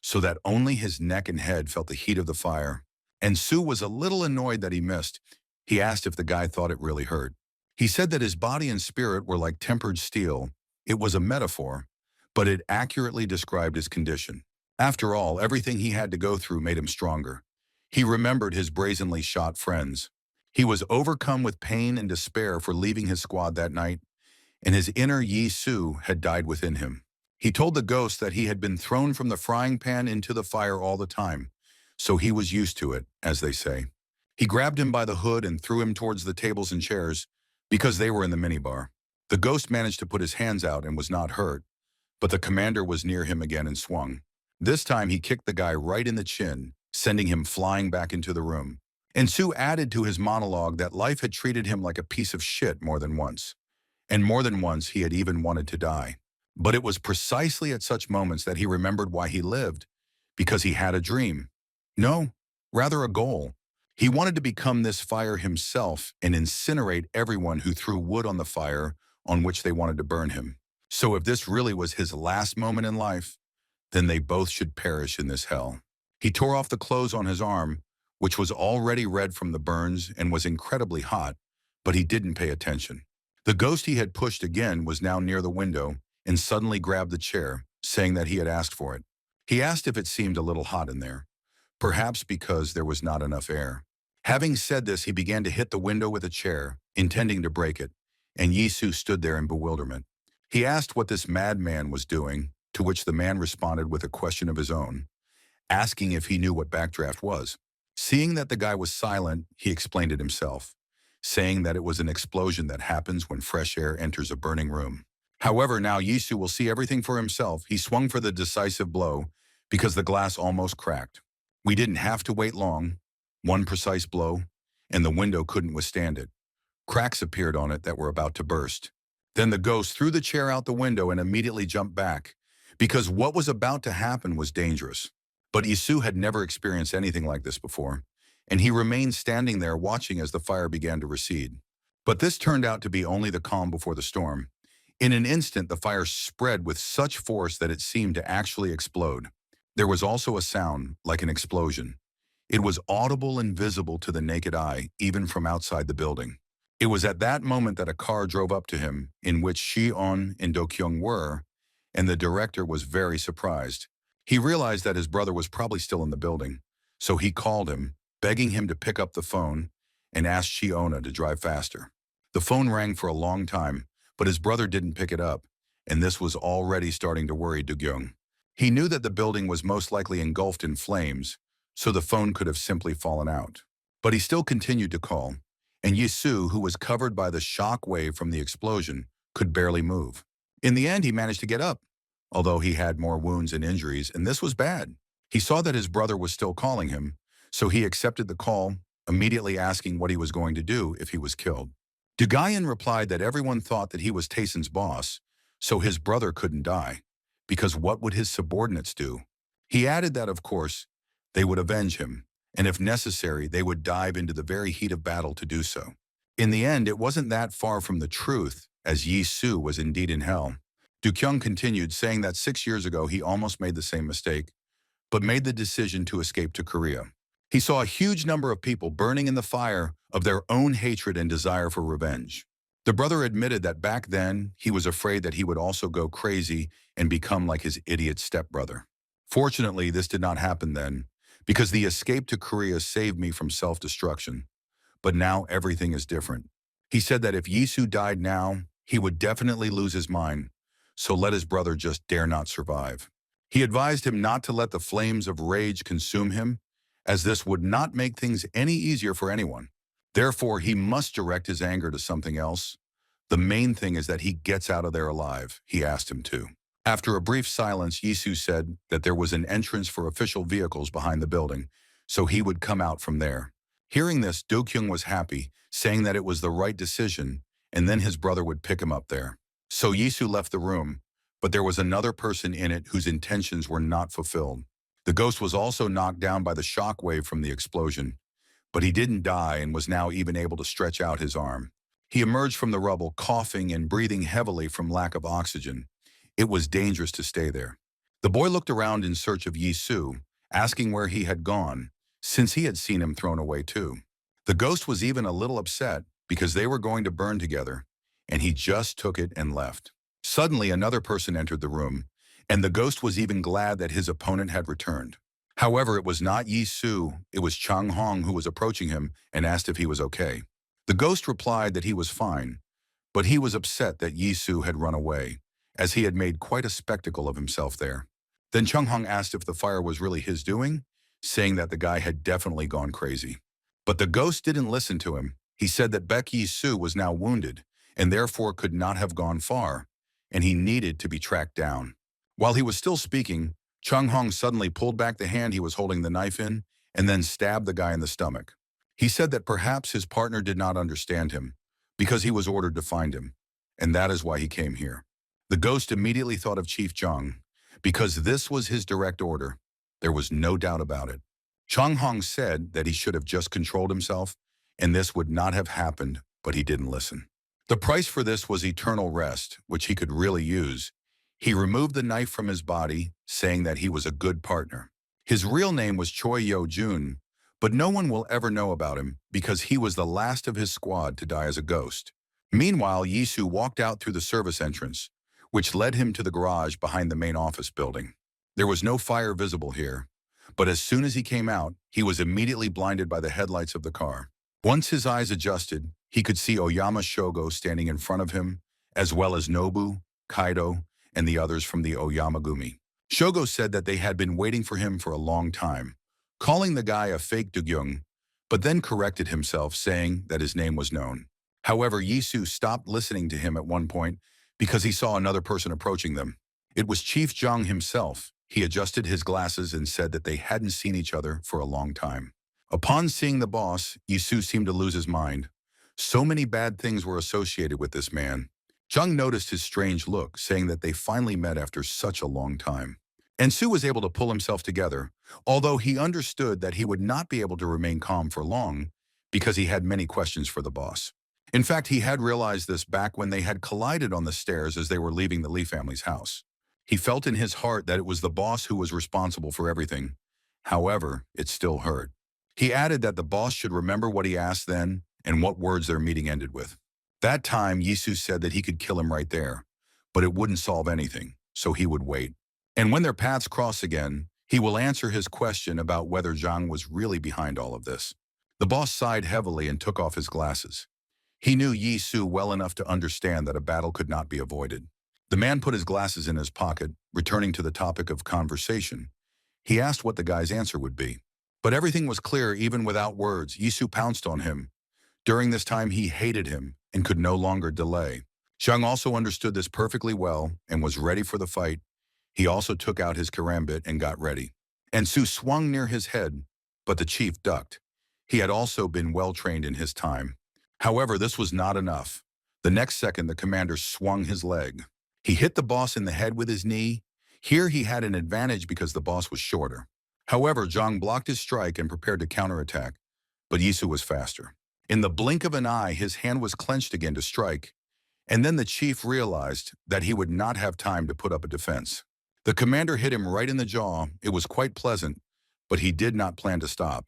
so that only his neck and head felt the heat of the fire. And Sue was a little annoyed that he missed. He asked if the guy thought it really hurt. He said that his body and spirit were like tempered steel. It was a metaphor, but it accurately described his condition. After all, everything he had to go through made him stronger. He remembered his brazenly shot friends. He was overcome with pain and despair for leaving his squad that night, and his inner Yi Su had died within him. He told the ghost that he had been thrown from the frying pan into the fire all the time, so he was used to it, as they say. He grabbed him by the hood and threw him towards the tables and chairs, because they were in the minibar. The ghost managed to put his hands out and was not hurt, but the commander was near him again and swung. This time he kicked the guy right in the chin, sending him flying back into the room. And Sue added to his monologue that life had treated him like a piece of shit more than once. And more than once he had even wanted to die. But it was precisely at such moments that he remembered why he lived, because he had a dream. No, rather a goal. He wanted to become this fire himself and incinerate everyone who threw wood on the fire on which they wanted to burn him. So if this really was his last moment in life, then they both should perish in this hell. He tore off the clothes on his arm, which was already red from the burns and was incredibly hot, but he didn't pay attention. The ghost he had pushed again was now near the window and suddenly grabbed the chair, saying that he had asked for it. He asked if it seemed a little hot in there, perhaps because there was not enough air. Having said this, he began to hit the window with a chair, intending to break it, and Yisu stood there in bewilderment. He asked what this madman was doing, to which the man responded with a question of his own, asking if he knew what backdraft was. Seeing that the guy was silent, he explained it himself, saying that it was an explosion that happens when fresh air enters a burning room. However, now Yisu will see everything for himself. He swung for the decisive blow because the glass almost cracked. We didn't have to wait long. One precise blow, and the window couldn't withstand it. Cracks appeared on it that were about to burst. Then the ghost threw the chair out the window and immediately jumped back, because what was about to happen was dangerous. But Yisu had never experienced anything like this before, and he remained standing there watching as the fire began to recede. But this turned out to be only the calm before the storm. In an instant, the fire spread with such force that it seemed to actually explode. There was also a sound, like an explosion. It was audible and visible to the naked eye, even from outside the building. It was at that moment that a car drove up to him, in which Shi-on and Do-kyung were, and the director was very surprised. He realized that his brother was probably still in the building, so he called him, begging him to pick up the phone, and asked Shiona to drive faster. The phone rang for a long time, but his brother didn't pick it up, and this was already starting to worry Do-kyung. He knew that the building was most likely engulfed in flames, so the phone could have simply fallen out. But he still continued to call, and Yisu, who was covered by the shock wave from the explosion, could barely move. In the end, he managed to get up, although he had more wounds and injuries, and this was bad. He saw that his brother was still calling him, so he accepted the call, immediately asking what he was going to do if he was killed. Dugayan replied that everyone thought that he was Tayson's boss, so his brother couldn't die, because what would his subordinates do? He added that, of course, they would avenge him, and if necessary, they would dive into the very heat of battle to do so. In the end, it wasn't that far from the truth, as Yi Su was indeed in hell. Do-kyung continued, saying that 6 years ago he almost made the same mistake, but made the decision to escape to Korea. He saw a huge number of people burning in the fire of their own hatred and desire for revenge. The brother admitted that back then he was afraid that he would also go crazy and become like his idiot stepbrother. Fortunately, this did not happen then, because the escape to Korea saved me from self-destruction. But now everything is different. He said that if Yisu died now, he would definitely lose his mind, so let his brother just dare not survive. He advised him not to let the flames of rage consume him, as this would not make things any easier for anyone. Therefore, he must direct his anger to something else. The main thing is that he gets out of there alive, he asked him to. After a brief silence, Yisu said that there was an entrance for official vehicles behind the building, so he would come out from there. Hearing this, Do-kyung was happy, saying that it was the right decision, and then his brother would pick him up there. So Yisu left the room, but there was another person in it whose intentions were not fulfilled. The ghost was also knocked down by the shock wave from the explosion, but he didn't die and was now even able to stretch out his arm. He emerged from the rubble, coughing and breathing heavily from lack of oxygen. It was dangerous to stay there. The boy looked around in search of Yisu, asking where he had gone, since he had seen him thrown away too. The ghost was even a little upset because they were going to burn together, and he just took it and left. Suddenly, another person entered the room, and the ghost was even glad that his opponent had returned. However, it was not Yisu, it was Chang Hong who was approaching him and asked if he was okay. The ghost replied that he was fine, but he was upset that Yisu had run away, as he had made quite a spectacle of himself there. Then Chang Hong asked if the fire was really his doing, saying that the guy had definitely gone crazy. But the ghost didn't listen to him. He said that Baek Yisu was now wounded, and therefore could not have gone far, and he needed to be tracked down. While he was still speaking, Chung Hong suddenly pulled back the hand he was holding the knife in and then stabbed the guy in the stomach. He said that perhaps his partner did not understand him because he was ordered to find him, and that is why he came here. The ghost immediately thought of Chief Jung because this was his direct order. There was no doubt about it. Chung Hong said that he should have just controlled himself and this would not have happened, but he didn't listen. The price for this was eternal rest, which he could really use. He removed the knife from his body, saying that he was a good partner. His real name was Choi Yo-jun, but no one will ever know about him because he was the last of his squad to die as a ghost. Meanwhile, Yisu walked out through the service entrance, which led him to the garage behind the main office building. There was no fire visible here, but as soon as he came out, he was immediately blinded by the headlights of the car. Once his eyes adjusted, he could see Oyama Shogo standing in front of him, as well as Nobu, Kaido, and the others from the Oyamagumi. Shogo said that they had been waiting for him for a long time, calling the guy a fake Do-kyung, but then corrected himself, saying that his name was known. However, Yisu stopped listening to him at one point because he saw another person approaching them. It was Chief Jung himself. He adjusted his glasses and said that they hadn't seen each other for a long time. Upon seeing the boss, Yisu seemed to lose his mind. So many bad things were associated with this man. Jung noticed his strange look, saying that they finally met after such a long time. And Su was able to pull himself together, although he understood that he would not be able to remain calm for long because he had many questions for the boss. In fact, he had realized this back when they had collided on the stairs as they were leaving the Lee family's house. He felt in his heart that it was the boss who was responsible for everything. However, it still hurt. He added that the boss should remember what he asked then and what words their meeting ended with. That time, Yisu said that he could kill him right there, but it wouldn't solve anything, so he would wait. And when their paths cross again, he will answer his question about whether Zhang was really behind all of this. The boss sighed heavily and took off his glasses. He knew Yisu well enough to understand that a battle could not be avoided. The man put his glasses in his pocket, returning to the topic of conversation. He asked what the guy's answer would be. But everything was clear even without words. Yisu pounced on him. During this time, he hated him and could no longer delay. Zhang also understood this perfectly well and was ready for the fight. He also took out his karambit and got ready. And Su swung near his head, but the chief ducked. He had also been well trained in his time. However, this was not enough. The next second, the commander swung his leg. He hit the boss in the head with his knee. Here he had an advantage because the boss was shorter. However, Zhang blocked his strike and prepared to counterattack, but Yisu was faster. In the blink of an eye, his hand was clenched again to strike, and then the chief realized that he would not have time to put up a defense. The commander hit him right in the jaw. It was quite pleasant, but he did not plan to stop.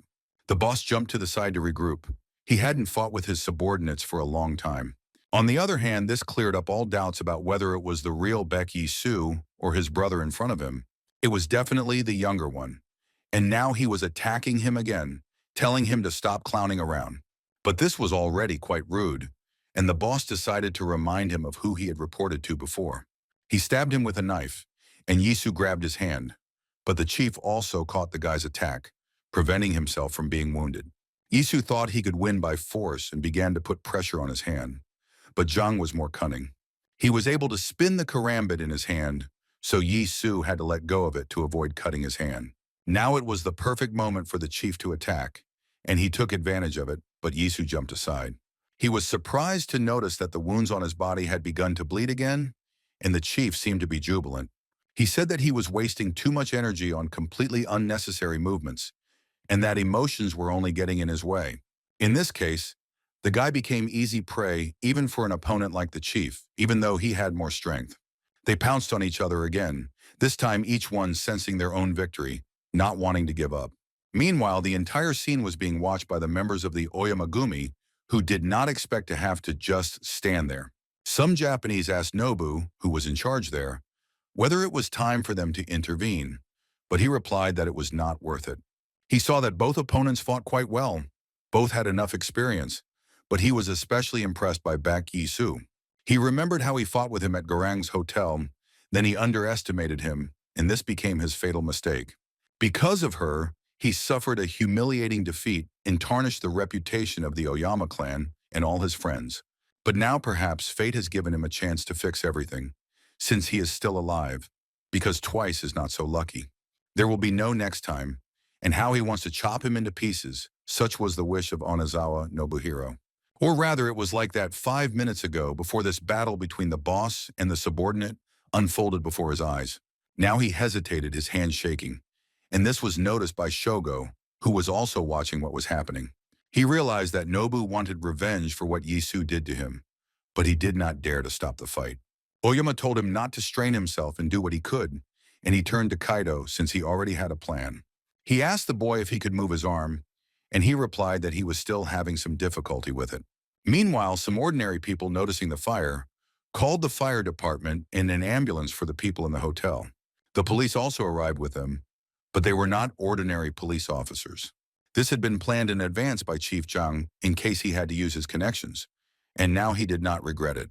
The boss jumped to the side to regroup. He hadn't fought with his subordinates for a long time. On the other hand, this cleared up all doubts about whether it was the real Baek Yisu or his brother in front of him. It was definitely the younger one. And now he was attacking him again, telling him to stop clowning around. But this was already quite rude, and the boss decided to remind him of who he had reported to before. He stabbed him with a knife, and Yisu grabbed his hand. But the chief also caught the guy's attack, preventing himself from being wounded. Yisu thought he could win by force and began to put pressure on his hand. But Zhang was more cunning. He was able to spin the karambit in his hand, so Yi Su had to let go of it to avoid cutting his hand. Now it was the perfect moment for the chief to attack, and he took advantage of it, but Yi Su jumped aside. He was surprised to notice that the wounds on his body had begun to bleed again, and the chief seemed to be jubilant. He said that he was wasting too much energy on completely unnecessary movements, and that emotions were only getting in his way. In this case, the guy became easy prey even for an opponent like the chief, even though he had more strength. They pounced on each other again, this time each one sensing their own victory, not wanting to give up. Meanwhile, the entire scene was being watched by the members of the Oyamagumi, who did not expect to have to just stand there. Some Japanese asked Nobu, who was in charge there, whether it was time for them to intervene, but he replied that it was not worth it. He saw that both opponents fought quite well. Both had enough experience, but he was especially impressed by Baek Yi-soo. He remembered how he fought with him at Garang's hotel, then he underestimated him, and this became his fatal mistake. Because of her, he suffered a humiliating defeat and tarnished the reputation of the Oyama clan and all his friends. But now perhaps fate has given him a chance to fix everything, since he is still alive, because twice is not so lucky. There will be no next time, and how he wants to chop him into pieces, such was the wish of Onizawa Nobuhiro. Or rather, it was like that 5 minutes ago before this battle between the boss and the subordinate unfolded before his eyes. Now he hesitated, his hands shaking, and this was noticed by Shogo, who was also watching what was happening. He realized that Nobu wanted revenge for what Yisu did to him, but he did not dare to stop the fight. Oyama told him not to strain himself and do what he could, and he turned to Kaido since he already had a plan. He asked the boy if he could move his arm, and he replied that he was still having some difficulty with it. Meanwhile, some ordinary people noticing the fire called the fire department and an ambulance for the people in the hotel. The police also arrived with them, but they were not ordinary police officers. This had been planned in advance by Chief Zhang in case he had to use his connections, and now he did not regret it.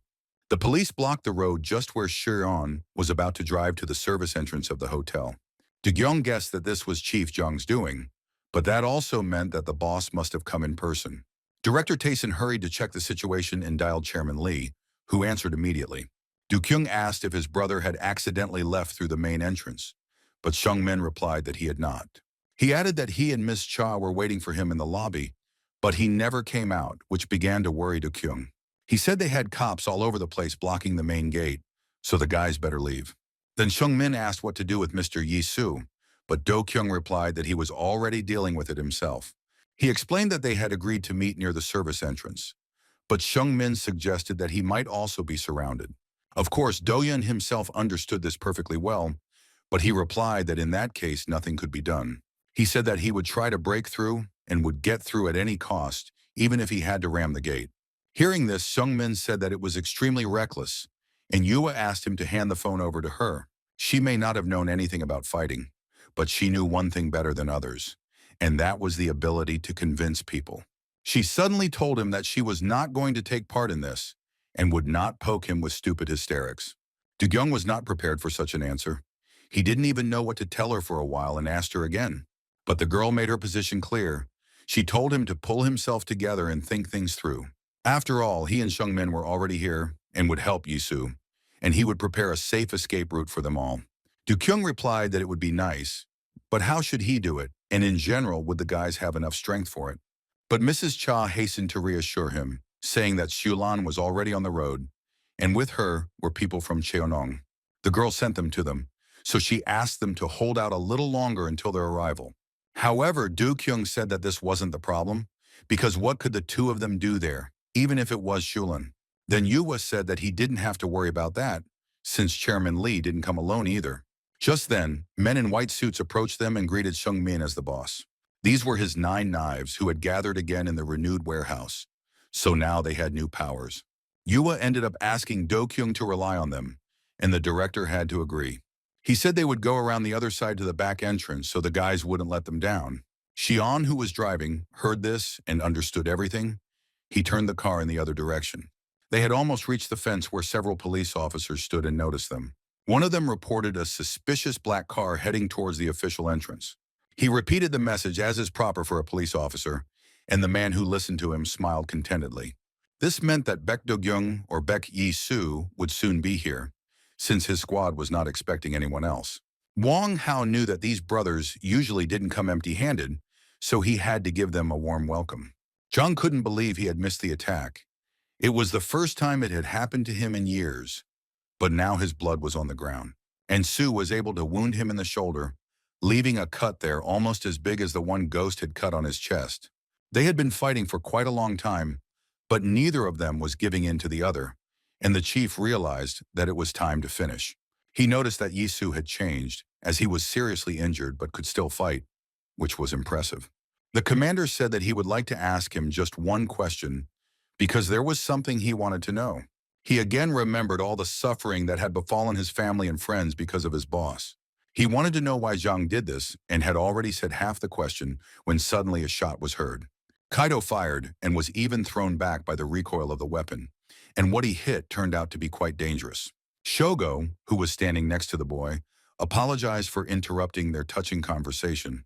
The police blocked the road just where Shion was about to drive to the service entrance of the hotel. De-gyong guessed that this was Chief Zhang's doing, but that also meant that the boss must have come in person. Director Tayson hurried to check the situation and dialed Chairman Lee, who answered immediately. Du-kyung asked if his brother had accidentally left through the main entrance, but Shung-min replied that he had not. He added that he and Miss Cha were waiting for him in the lobby, but he never came out, which began to worry Du-kyung. He said they had cops all over the place blocking the main gate, so the guys better leave. Then Shung-min asked what to do with Mr. Yi-soo, but Do-kyung replied that he was already dealing with it himself. He explained that they had agreed to meet near the service entrance, but Shung-min suggested that he might also be surrounded. Of course, Do-yun himself understood this perfectly well, but he replied that in that case nothing could be done. He said that he would try to break through and would get through at any cost, even if he had to ram the gate. Hearing this, Shung-min said that it was extremely reckless, and Yua asked him to hand the phone over to her. She may not have known anything about fighting, but she knew one thing better than others, and that was the ability to convince people. She suddenly told him that she was not going to take part in this, and would not poke him with stupid hysterics. Du-kyung was not prepared for such an answer. He didn't even know what to tell her for a while and asked her again. But the girl made her position clear. She told him to pull himself together and think things through. After all, he and Shung-min were already here and would help Yisu, and he would prepare a safe escape route for them all. Du-kyung replied that it would be nice, but how should he do it, and in general, would the guys have enough strength for it? But Mrs. Cha hastened to reassure him, saying that Shulan was already on the road, and with her were people from Cheonong. The girl sent them to them, so she asked them to hold out a little longer until their arrival. However, Du-kyung said that this wasn't the problem, because what could the two of them do there, even if it was Shulan? Then Yua said that he didn't have to worry about that, since Chairman Lee didn't come alone either. Just then, men in white suits approached them and greeted Shung-min as the boss. These were his 9 knives who had gathered again in the renewed warehouse, so now they had new powers. Yua ended up asking Do-kyung to rely on them, and the director had to agree. He said they would go around the other side to the back entrance so the guys wouldn't let them down. Xion, who was driving, heard this and understood everything. He turned the car in the other direction. They had almost reached the fence where several police officers stood and noticed them. One of them reported a suspicious black car heading towards the official entrance. He repeated the message as is proper for a police officer, and the man who listened to him smiled contentedly. This meant that Baek Do-gyung or Baek Yi-soo would soon be here, since his squad was not expecting anyone else. Wang Hao knew that these brothers usually didn't come empty-handed, so he had to give them a warm welcome. Zhang couldn't believe he had missed the attack. It was the first time it had happened to him in years, but now his blood was on the ground, and Su was able to wound him in the shoulder, leaving a cut there almost as big as the one Ghost had cut on his chest. They had been fighting for quite a long time, but neither of them was giving in to the other, and the chief realized that it was time to finish. He noticed that Yisu had changed, as he was seriously injured but could still fight, which was impressive. The commander said that he would like to ask him just one question, because there was something he wanted to know. He again remembered all the suffering that had befallen his family and friends because of his boss. He wanted to know why Zhang did this and had already said half the question when suddenly a shot was heard. Kaido fired and was even thrown back by the recoil of the weapon, and what he hit turned out to be quite dangerous. Shogo, who was standing next to the boy, apologized for interrupting their touching conversation,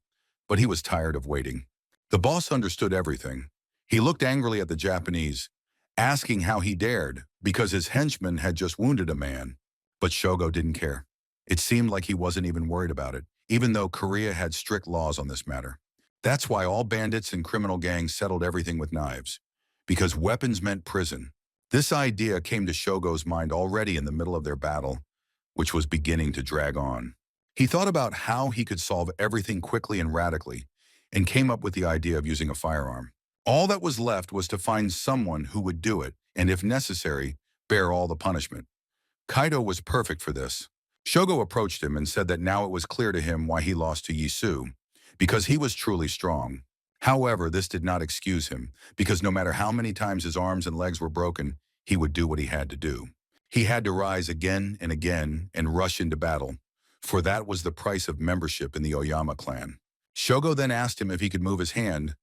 but he was tired of waiting. The boss understood everything. He looked angrily at the Japanese, asking how he dared, because his henchman had just wounded a man. But Shogo didn't care. It seemed like he wasn't even worried about it, even though Korea had strict laws on this matter. That's why all bandits and criminal gangs settled everything with knives, because weapons meant prison. This idea came to Shogo's mind already in the middle of their battle, which was beginning to drag on. He thought about how he could solve everything quickly and radically, and came up with the idea of using a firearm. All that was left was to find someone who would do it, and if necessary, bear all the punishment. Kaido was perfect for this. Shogo approached him and said that now it was clear to him why he lost to Yisu, because he was truly strong. However, this did not excuse him, because no matter how many times his arms and legs were broken, he would do what he had to do. He had to rise again and rush into battle, for that was the price of membership in the Oyama clan. Shogo then asked him if he could move his hand,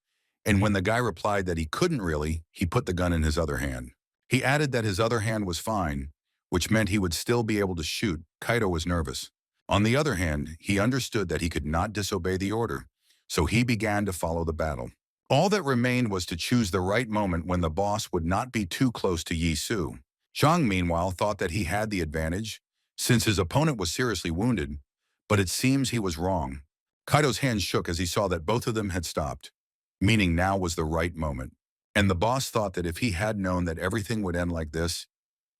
and when the guy replied that he couldn't really, he put the gun in his other hand. He added that his other hand was fine, which meant he would still be able to shoot. Kaido was nervous. On the other hand, he understood that he could not disobey the order, so he began to follow the battle. All that remained was to choose the right moment when the boss would not be too close to Yisu. Zhang, meanwhile, thought that he had the advantage, since his opponent was seriously wounded, but it seems he was wrong. Kaido's hand shook as he saw that both of them had stopped, meaning now was the right moment. And the boss thought that if he had known that everything would end like this,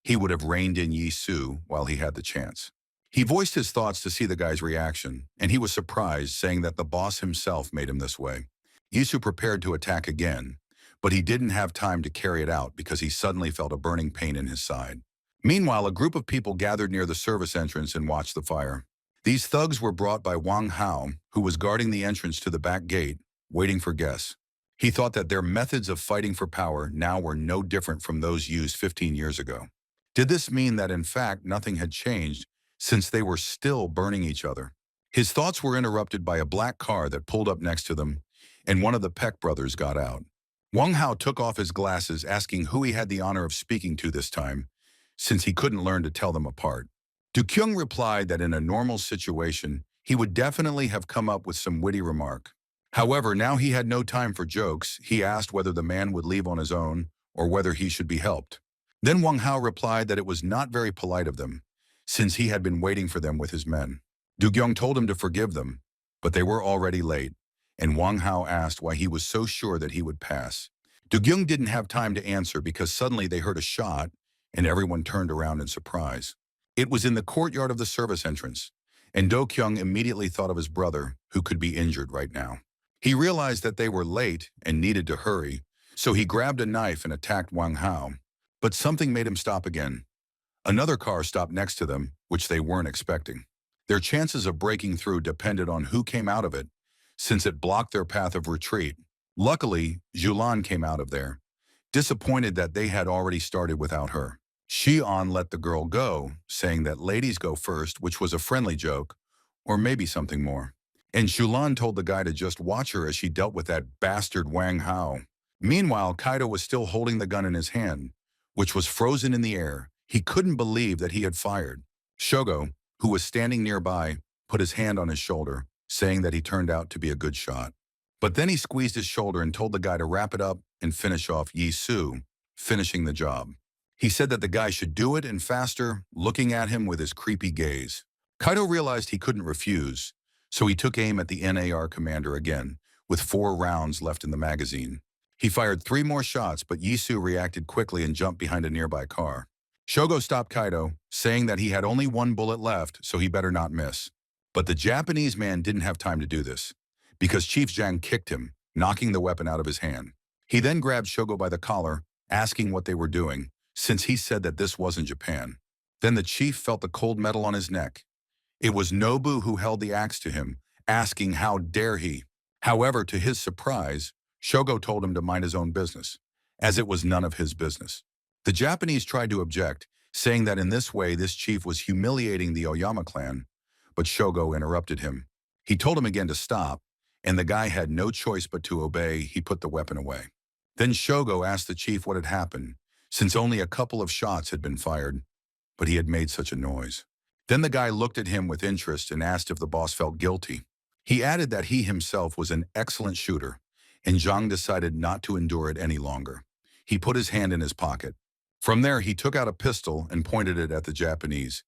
he would have reined in Yisu while he had the chance. He voiced his thoughts to see the guy's reaction, and he was surprised, saying that the boss himself made him this way. Yisu prepared to attack again, but he didn't have time to carry it out because he suddenly felt a burning pain in his side. Meanwhile, a group of people gathered near the service entrance and watched the fire. These thugs were brought by Wang Hao, who was guarding the entrance to the back gate, waiting for guests. He thought that their methods of fighting for power now were no different from those used 15 years ago. Did this mean that in fact nothing had changed, since they were still burning each other? His thoughts were interrupted by a black car that pulled up next to them, and one of the Peck brothers got out. Wang Hao took off his glasses, asking who he had the honor of speaking to this time, since he couldn't learn to tell them apart. Du Kyung replied that in a normal situation, he would definitely have come up with some witty remark. However, now he had no time for jokes. He asked whether the man would leave on his own or whether he should be helped. Then Wang Hao replied that it was not very polite of them, since he had been waiting for them with his men. Du Kyung told him to forgive them, but they were already late, and Wang Hao asked why he was so sure that he would pass. Du Kyung didn't have time to answer because suddenly they heard a shot, and everyone turned around in surprise. It was in the courtyard of the service entrance, and Do Kyung immediately thought of his brother, who could be injured right now. He realized that they were late and needed to hurry, so he grabbed a knife and attacked Wang Hao. But something made him stop again. Another car stopped next to them, which they weren't expecting. Their chances of breaking through depended on who came out of it, since it blocked their path of retreat. Luckily, Julan came out of there, disappointed that they had already started without her. Xian let the girl go, saying that ladies go first, which was a friendly joke, or maybe something more. And Shulan told the guy to just watch her as she dealt with that bastard Wang Hao. Meanwhile, Kaido was still holding the gun in his hand, which was frozen in the air. He couldn't believe that he had fired. Shogo, who was standing nearby, put his hand on his shoulder, saying that he turned out to be a good shot. But then he squeezed his shoulder and told the guy to wrap it up and finish off Yi Su, finishing the job. He said that the guy should do it and faster, looking at him with his creepy gaze. Kaido realized he couldn't refuse, so he took aim at the NAR commander again, with 4 rounds left in the magazine. He fired 3 more shots, but Yisu reacted quickly and jumped behind a nearby car. Shogo stopped Kaido, saying that he had only 1 bullet left, so he better not miss. But the Japanese man didn't have time to do this, because Chief Zhang kicked him, knocking the weapon out of his hand. He then grabbed Shogo by the collar, asking what they were doing, since he said that this wasn't Japan. Then the chief felt the cold metal on his neck. It was Nobu who held the axe to him, asking how dare he. However, to his surprise, Shogo told him to mind his own business, as it was none of his business. The Japanese tried to object, saying that in this way this chief was humiliating the Oyama clan, but Shogo interrupted him. He told him again to stop, and the guy had no choice but to obey. He put the weapon away. Then Shogo asked the chief what had happened, since only a couple of shots had been fired, but he had made such a noise. Then the guy looked at him with interest and asked if the boss felt guilty. He added that he himself was an excellent shooter, and Zhang decided not to endure it any longer. He put his hand in his pocket. From there, he took out a pistol and pointed it at the Japanese,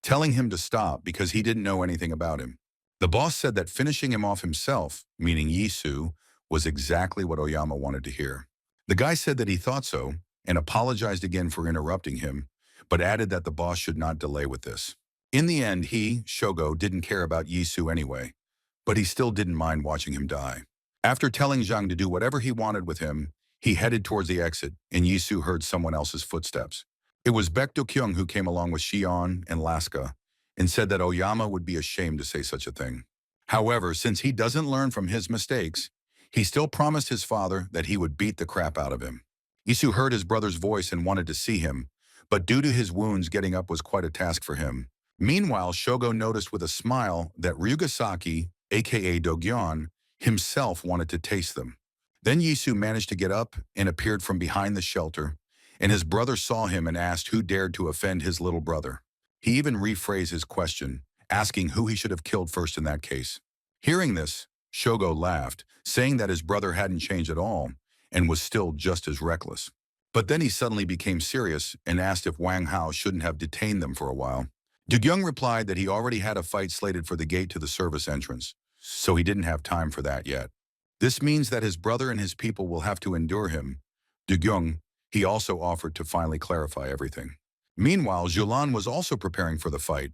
telling him to stop because he didn't know anything about him. The boss said that finishing him off himself, meaning Yisu, was exactly what Oyama wanted to hear. The guy said that he thought so, and apologized again for interrupting him, but added that the boss should not delay with this. In the end, he, Shogo, didn't care about Yisu anyway, but he still didn't mind watching him die. After telling Zhang to do whatever he wanted with him, he headed towards the exit, and Yisu heard someone else's footsteps. It was Baekdo-kyung who came along with Shion and Laska, and said that Oyama would be ashamed to say such a thing. However, since he doesn't learn from his mistakes, he still promised his father that he would beat the crap out of him. Yisu heard his brother's voice and wanted to see him, but due to his wounds, getting up was quite a task for him. Meanwhile, Shogo noticed with a smile that Ryugasaki, aka Dogyeon, himself wanted to taste them. Then Yisu managed to get up and appeared from behind the shelter, and his brother saw him and asked who dared to offend his little brother. He even rephrased his question, asking who he should have killed first in that case. Hearing this, Shogo laughed, saying that his brother hadn't changed at all and was still just as reckless. But then he suddenly became serious and asked if Wang Hao shouldn't have detained them for a while. Dugyeong replied that he already had a fight slated for the gate to the service entrance, so he didn't have time for that yet. This means that his brother and his people will have to endure him. Dugyeong, he also offered to finally clarify everything. Meanwhile, Julan was also preparing for the fight.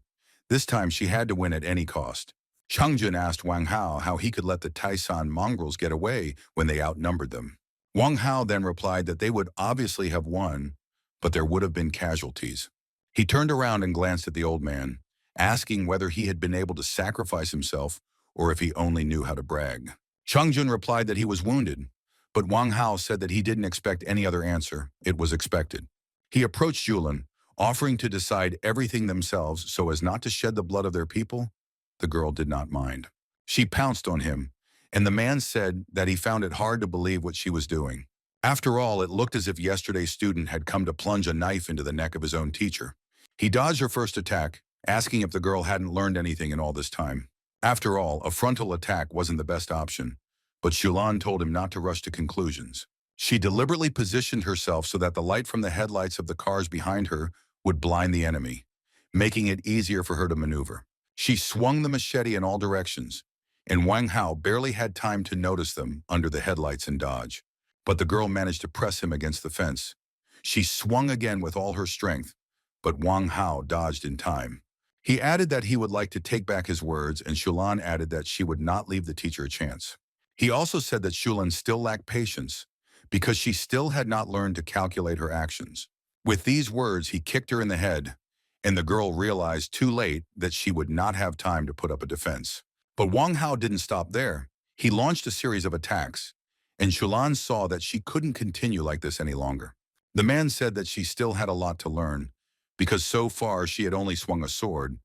This time she had to win at any cost. Changjun asked Wang Hao how he could let the Taisan mongrels get away when they outnumbered them. Wang Hao then replied that they would obviously have won, but there would have been casualties. He turned around and glanced at the old man, asking whether he had been able to sacrifice himself or if he only knew how to brag. Changjun replied that he was wounded, but Wang Hao said that he didn't expect any other answer. It was expected. He approached Julan, offering to decide everything themselves so as not to shed the blood of their people. The girl did not mind. She pounced on him, and the man said that he found it hard to believe what she was doing. After all, it looked as if yesterday's student had come to plunge a knife into the neck of his own teacher. He dodged her first attack, asking if the girl hadn't learned anything in all this time. After all, a frontal attack wasn't the best option, but Shulan told him not to rush to conclusions. She deliberately positioned herself so that the light from the headlights of the cars behind her would blind the enemy, making it easier for her to maneuver. She swung the machete in all directions, and Wang Hao barely had time to notice them under the headlights and dodge. But the girl managed to press him against the fence. She swung again with all her strength, but Wang Hao dodged in time. He added that he would like to take back his words, and Shulan added that she would not leave the teacher a chance. He also said that Shulan still lacked patience because she still had not learned to calculate her actions. With these words, he kicked her in the head, and the girl realized too late that she would not have time to put up a defense. But Wang Hao didn't stop there. He launched a series of attacks, and Shulan saw that she couldn't continue like this any longer. The man said that she still had a lot to learn, because so far she had only swung a sword,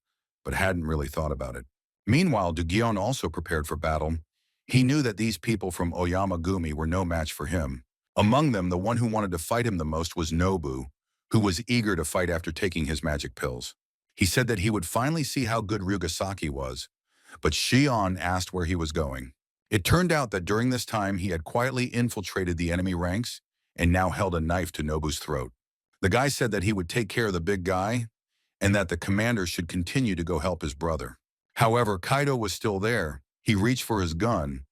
but hadn't really thought about it. Meanwhile, Dugyeon also prepared for battle. He knew that these people from Oyama-gumi were no match for him. Among them, the one who wanted to fight him the most was Nobu, who was eager to fight after taking his magic pills. He said that he would finally see how good Ryugasaki was, but Shion asked where he was going. It turned out that during this time he had quietly infiltrated the enemy ranks and now held a knife to Nobu's throat. The guy said that he would take care of the big guy and that the commander should continue to go help his brother. However, Kaido was still there. He reached for his gun,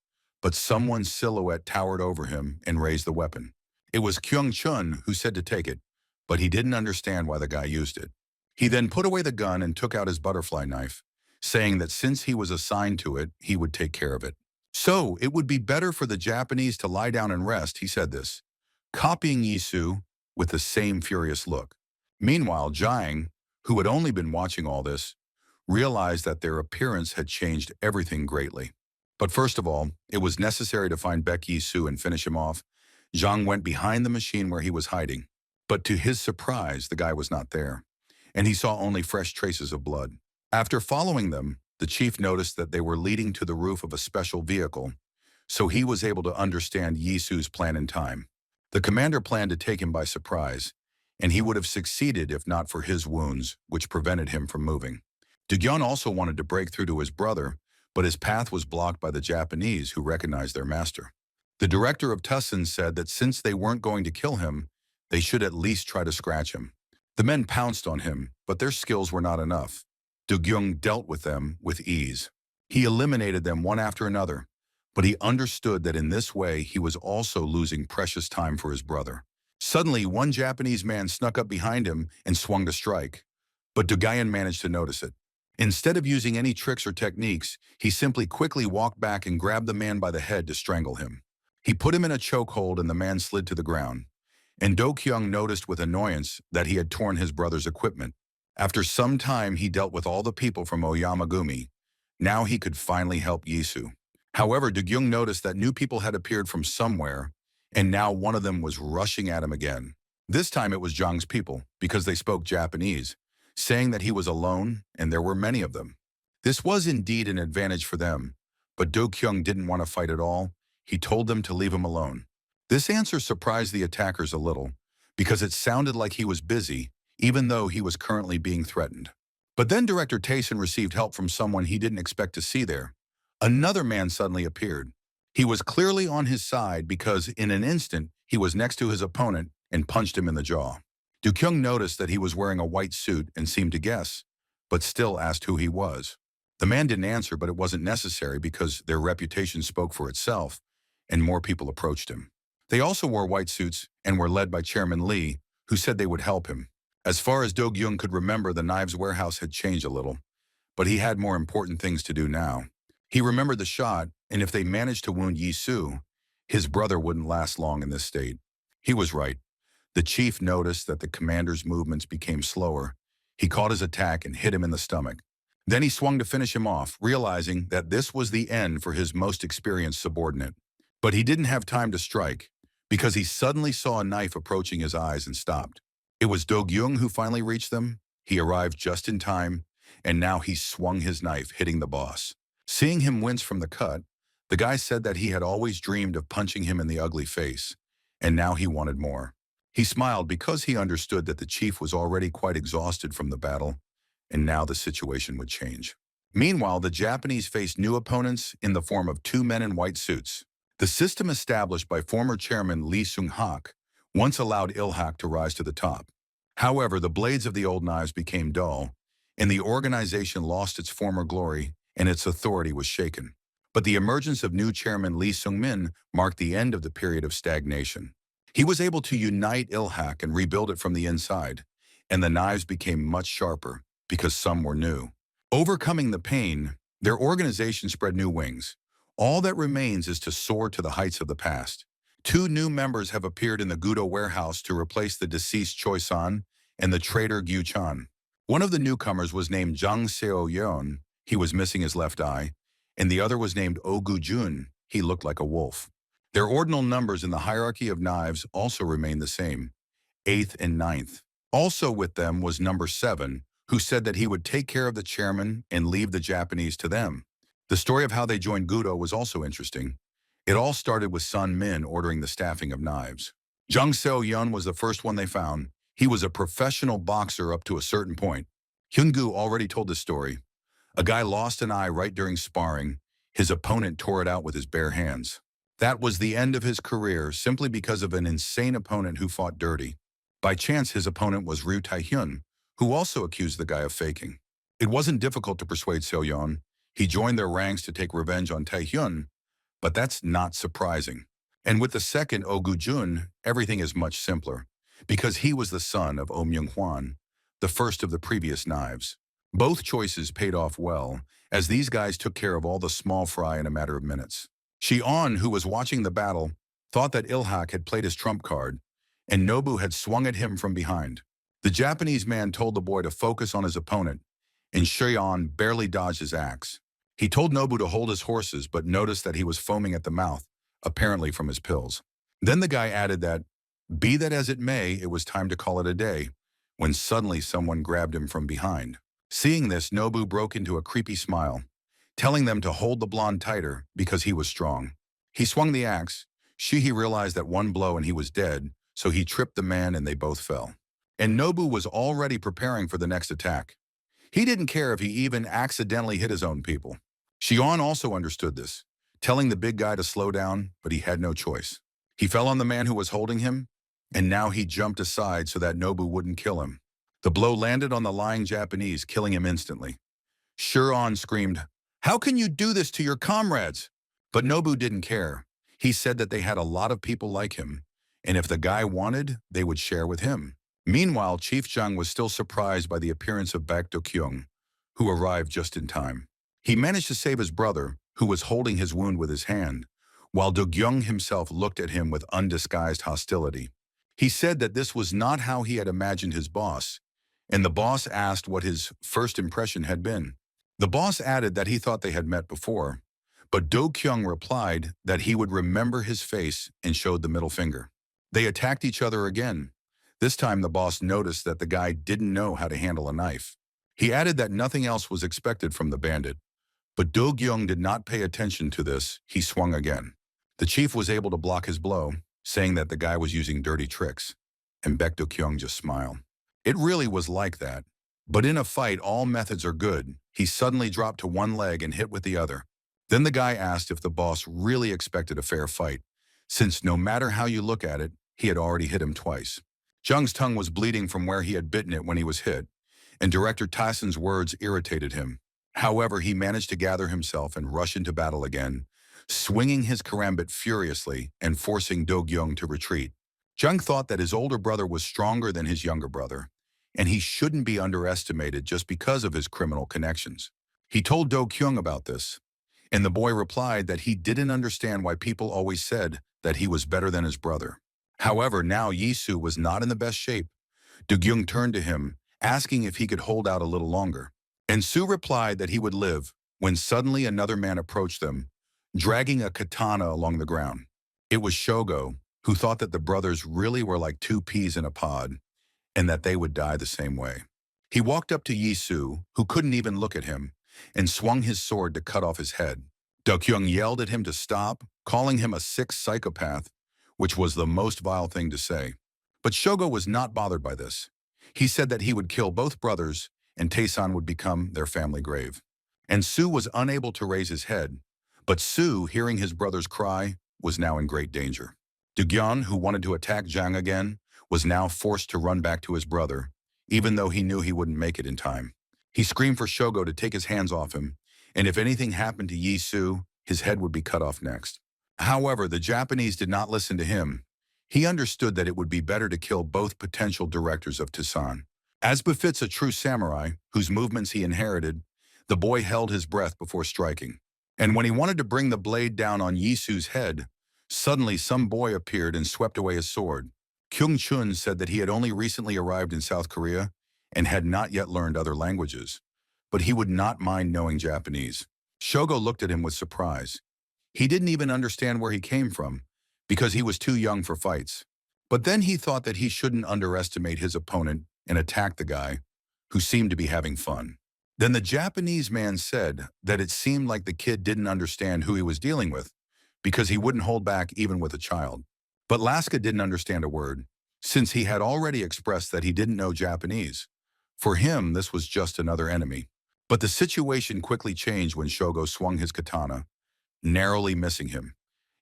but someone's silhouette towered over him and raised the weapon. It was Kyung Chun who said to take it, but he didn't understand why the guy used it. He then put away the gun and took out his butterfly knife, saying that since he was assigned to it, he would take care of it. So, it would be better for the Japanese to lie down and rest, he said this, copying Yisu with the same furious look. Meanwhile, Jiang, who had only been watching all this, realized that their appearance had changed everything greatly. But first of all, it was necessary to find Baek Yisu and finish him off. Zhang went behind the machine where he was hiding. But to his surprise, the guy was not there, and he saw only fresh traces of blood. After following them, the chief noticed that they were leading to the roof of a special vehicle, so he was able to understand Yisu's plan in time. The commander planned to take him by surprise, and he would have succeeded if not for his wounds, which prevented him from moving. Dugyeon also wanted to break through to his brother, but his path was blocked by the Japanese who recognized their master. The director of Tussin said that since they weren't going to kill him, they should at least try to scratch him. The men pounced on him, but their skills were not enough. Dugyeon dealt with them with ease. He eliminated them one after another, but he understood that in this way he was also losing precious time for his brother. Suddenly, one Japanese man snuck up behind him and swung to strike, but Dugyeon managed to notice it. Instead of using any tricks or techniques, he simply quickly walked back and grabbed the man by the head to strangle him. He put him in a chokehold and the man slid to the ground. And Do-kyung noticed with annoyance that he had torn his brother's equipment. After some time, he dealt with all the people from Oyamagumi. Now he could finally help Yisu. However, Dugyeong noticed that new people had appeared from somewhere, and now one of them was rushing at him again. This time it was Zhang's people, because they spoke Japanese, saying that he was alone and there were many of them. This was indeed an advantage for them, but Do-kyung didn't want to fight at all. He told them to leave him alone. This answer surprised the attackers a little, because it sounded like he was busy, even though he was currently being threatened. But then Director Tayson received help from someone he didn't expect to see there. Another man suddenly appeared. He was clearly on his side because in an instant he was next to his opponent and punched him in the jaw. Du-kyung noticed that he was wearing a white suit and seemed to guess, but still asked who he was. The man didn't answer, but it wasn't necessary because their reputation spoke for itself, and more people approached him. They also wore white suits and were led by Chairman Lee, who said they would help him. As far as Do-kyung could remember, the knives warehouse had changed a little, but he had more important things to do now. He remembered the shot, and if they managed to wound Yisu, his brother wouldn't last long in this state. He was right. The chief noticed that the commander's movements became slower. He caught his attack and hit him in the stomach. Then he swung to finish him off, realizing that this was the end for his most experienced subordinate. But he didn't have time to strike, because he suddenly saw a knife approaching his eyes and stopped. It was Do-kyung who finally reached them. He arrived just in time, and now he swung his knife, hitting the boss. Seeing him wince from the cut, the guy said that he had always dreamed of punching him in the ugly face, and now he wanted more. He smiled because he understood that the chief was already quite exhausted from the battle, and now the situation would change. Meanwhile, the Japanese faced new opponents in the form of two men in white suits. The system established by former chairman Lee Sung-hak once allowed Ilhak to rise to the top. However, the blades of the old knives became dull, and the organization lost its former glory, and its authority was shaken. But the emergence of new chairman Lee Sung-min marked the end of the period of stagnation. He was able to unite Ilhak and rebuild it from the inside, and the knives became much sharper because some were new. Overcoming the pain, their organization spread new wings. All that remains is to soar to the heights of the past. Two new members have appeared in the Gudo warehouse to replace the deceased Choi-san and the traitor Gyu-chan. One of the newcomers was named Jang Seo-yeon. He was missing his left eye, and the other was named Oh-gu-jun. He looked like a wolf. Their ordinal numbers in the hierarchy of knives also remained the same, 8th and 9th. Also with them was number 7, who said that he would take care of the chairman and leave the Japanese to them. The story of how they joined Gudo was also interesting. It all started with Sun Min ordering the staffing of knives. Jang Seo-yeon was the first one they found. He was a professional boxer up to a certain point. Hyun-gu already told this story. A guy lost an eye right during sparring. His opponent tore it out with his bare hands. That was the end of his career simply because of an insane opponent who fought dirty. By chance, his opponent was Ryu Taehyun, who also accused the guy of faking. It wasn't difficult to persuade Seoyeon. He joined their ranks to take revenge on Taehyun, but that's not surprising. And with the second Oh Gu-jun, everything is much simpler, because he was the son of Oh Myung-hwan, the first of the previous knives. Both choices paid off well, as these guys took care of all the small fry in a matter of minutes. Shion, who was watching the battle, thought that Ilhak had played his trump card, and Nobu had swung at him from behind. The Japanese man told the boy to focus on his opponent, and Shion barely dodged his axe. He told Nobu to hold his horses, but noticed that he was foaming at the mouth, apparently from his pills. Then the guy added that, be that as it may, it was time to call it a day, when suddenly someone grabbed him from behind. Seeing this, Nobu broke into a creepy smile, telling them to hold the blonde tighter because he was strong. He swung the axe. Shihi realized that one blow and he was dead, so he tripped the man and they both fell. And Nobu was already preparing for the next attack. He didn't care if he even accidentally hit his own people. Shion also understood this, telling the big guy to slow down, but he had no choice. He fell on the man who was holding him, and now he jumped aside so that Nobu wouldn't kill him. The blow landed on the lying Japanese, killing him instantly. Shion screamed, "How can you do this to your comrades?" But Nobu didn't care. He said that they had a lot of people like him, and if the guy wanted, they would share with him. Meanwhile, Chief Jang was still surprised by the appearance of Baek Do-kyung, who arrived just in time. He managed to save his brother, who was holding his wound with his hand, while Do-kyung himself looked at him with undisguised hostility. He said that this was not how he had imagined his boss, and the boss asked what his first impression had been. The boss added that he thought they had met before, but Do-kyung replied that he would remember his face and showed the middle finger. They attacked each other again. This time the boss noticed that the guy didn't know how to handle a knife. He added that nothing else was expected from the bandit. But Do-kyung did not pay attention to this. He swung again. The chief was able to block his blow, saying that the guy was using dirty tricks. And Baek Do-kyung just smiled. It really was like that. But in a fight, all methods are good. He suddenly dropped to one leg and hit with the other. Then the guy asked if the boss really expected a fair fight, since no matter how you look at it, he had already hit him twice. Jung's tongue was bleeding from where he had bitten it when he was hit, and Director Tyson's words irritated him. However, he managed to gather himself and rush into battle again, swinging his karambit furiously and forcing Do-kyung to retreat. Jung thought that his older brother was stronger than his younger brother, and he shouldn't be underestimated just because of his criminal connections. He told Do-kyung about this, and the boy replied that he didn't understand why people always said that he was better than his brother. However, now Yisu was not in the best shape. Do-kyung turned to him, asking if he could hold out a little longer. And Su replied that he would live, when suddenly another man approached them, dragging a katana along the ground. It was Shogo, who thought that the brothers really were like two peas in a pod, and that they would die the same way. He walked up to Yisu, who couldn't even look at him, and swung his sword to cut off his head. Do-kyung yelled at him to stop, calling him a sick psychopath, which was the most vile thing to say. But Shogo was not bothered by this. He said that he would kill both brothers, and Taesan would become their family grave. And Su was unable to raise his head, but Su, hearing his brother's cry, was now in great danger. Do-kyung, who wanted to attack Jang again, was now forced to run back to his brother, even though he knew he wouldn't make it in time. He screamed for Shogo to take his hands off him, and if anything happened to Yisu, his head would be cut off next. However, the Japanese did not listen to him. He understood that it would be better to kill both potential directors of Taesan. As befits a true samurai, whose movements he inherited, the boy held his breath before striking. And when he wanted to bring the blade down on Yisu's head, suddenly some boy appeared and swept away his sword. Kyung-chun said that he had only recently arrived in South Korea and had not yet learned other languages, but he would not mind knowing Japanese. Shogo looked at him with surprise. He didn't even understand where he came from, because he was too young for fights. But then he thought that he shouldn't underestimate his opponent and attack the guy, who seemed to be having fun. Then the Japanese man said that it seemed like the kid didn't understand who he was dealing with, because he wouldn't hold back even with a child. But Laska didn't understand a word, since he had already expressed that he didn't know Japanese. For him, this was just another enemy. But the situation quickly changed when Shogo swung his katana, narrowly missing him,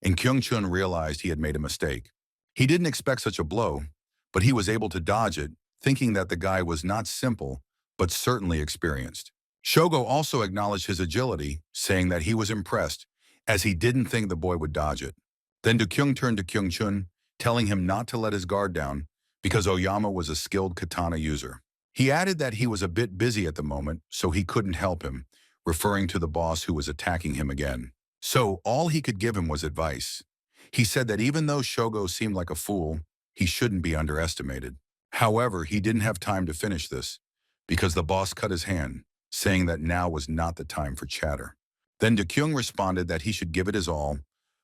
and Kyung-chun realized he had made a mistake. He didn't expect such a blow, but he was able to dodge it, thinking that the guy was not simple, but certainly experienced. Shogo also acknowledged his agility, saying that he was impressed, as he didn't think the boy would dodge it. Then Do-kyung turned to Kyung-chun, telling him not to let his guard down, because Oyama was a skilled katana user. He added that he was a bit busy at the moment, so he couldn't help him, referring to the boss who was attacking him again. So all he could give him was advice. He said that even though Shogo seemed like a fool, he shouldn't be underestimated. However, he didn't have time to finish this, because the boss cut his hand, saying that now was not the time for chatter. Then Do-kyung responded that he should give it his all,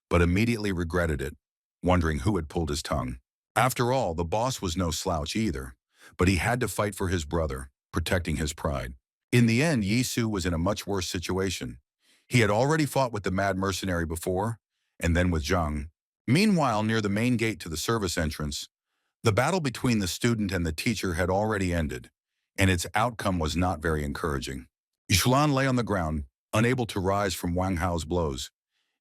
but immediately regretted it, wondering who had pulled his tongue. After all, the boss was no slouch either, but he had to fight for his brother, protecting his pride. In the end, Yisu was in a much worse situation. He had already fought with the mad mercenary before, and then with Zhang. Meanwhile, near the main gate to the service entrance, the battle between the student and the teacher had already ended, and its outcome was not very encouraging. Yushulan lay on the ground, unable to rise from Wang Hao's blows,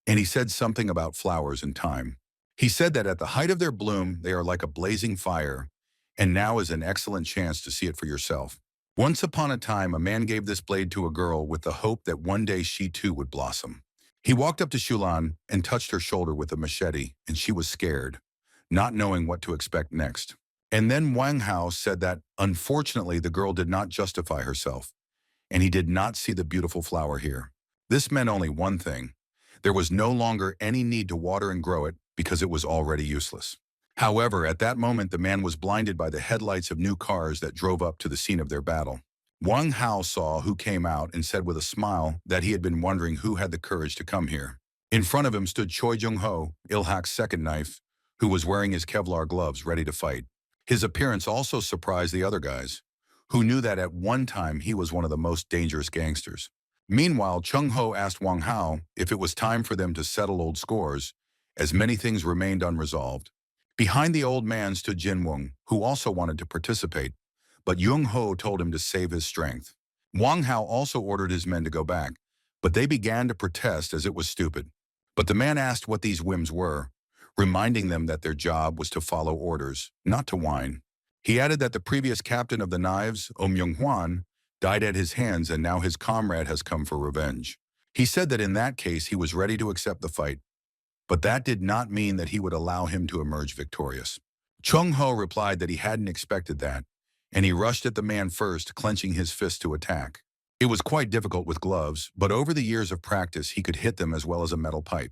and he said something about flowers and time. He said that at the height of their bloom, they are like a blazing fire, and now is an excellent chance to see it for yourself. Once upon a time, a man gave this blade to a girl with the hope that one day she too would blossom. He walked up to Shulan and touched her shoulder with a machete, and she was scared, not knowing what to expect next. And then Wang Hao said that, unfortunately, the girl did not justify herself, and he did not see the beautiful flower here. This meant only one thing. There was no longer any need to water and grow it because it was already useless. However, at that moment, the man was blinded by the headlights of new cars that drove up to the scene of their battle. Wang Hao saw who came out and said with a smile that he had been wondering who had the courage to come here. In front of him stood Choi Jung-ho, Il-hak's second knife, who was wearing his Kevlar gloves ready to fight. His appearance also surprised the other guys, who knew that at one time he was one of the most dangerous gangsters. Meanwhile, Chung-ho asked Wang Hao if it was time for them to settle old scores, as many things remained unresolved. Behind the old man stood Jin Wung, who also wanted to participate, but Jung-ho told him to save his strength. Wang Hao also ordered his men to go back, but they began to protest as it was stupid. But the man asked what these whims were, reminding them that their job was to follow orders, not to whine. He added that the previous captain of the knives, Myung-hwan, died at his hands and now his comrade has come for revenge. He said that in that case he was ready to accept the fight, but that did not mean that he would allow him to emerge victorious. Chung-ho replied that he hadn't expected that, and he rushed at the man first, clenching his fist to attack. It was quite difficult with gloves, but over the years of practice he could hit them as well as a metal pipe.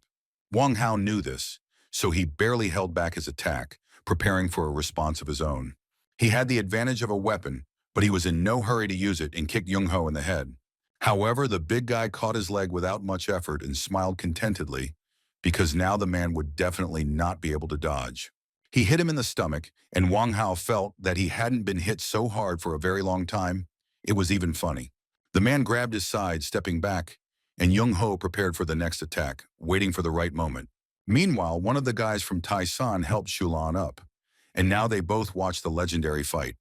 Wang Hao knew this, so he barely held back his attack, preparing for a response of his own. He had the advantage of a weapon, but he was in no hurry to use it and kicked Jung-ho in the head. However, the big guy caught his leg without much effort and smiled contentedly, because now the man would definitely not be able to dodge. He hit him in the stomach, and Wang Hao felt that he hadn't been hit so hard for a very long time. It was even funny. The man grabbed his side, stepping back, and Jung-ho prepared for the next attack, waiting for the right moment. Meanwhile, one of the guys from Tai-san helped Shulan up, and now they both watched the legendary fight.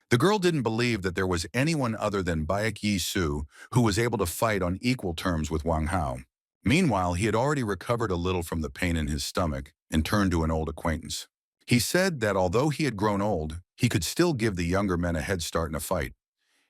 The girl didn't believe that there was anyone other than Baek Yi-soo who was able to fight on equal terms with Wang Hao. Meanwhile, he had already recovered a little from the pain in his stomach and turned to an old acquaintance. He said that although he had grown old, he could still give the younger men a head start in a fight,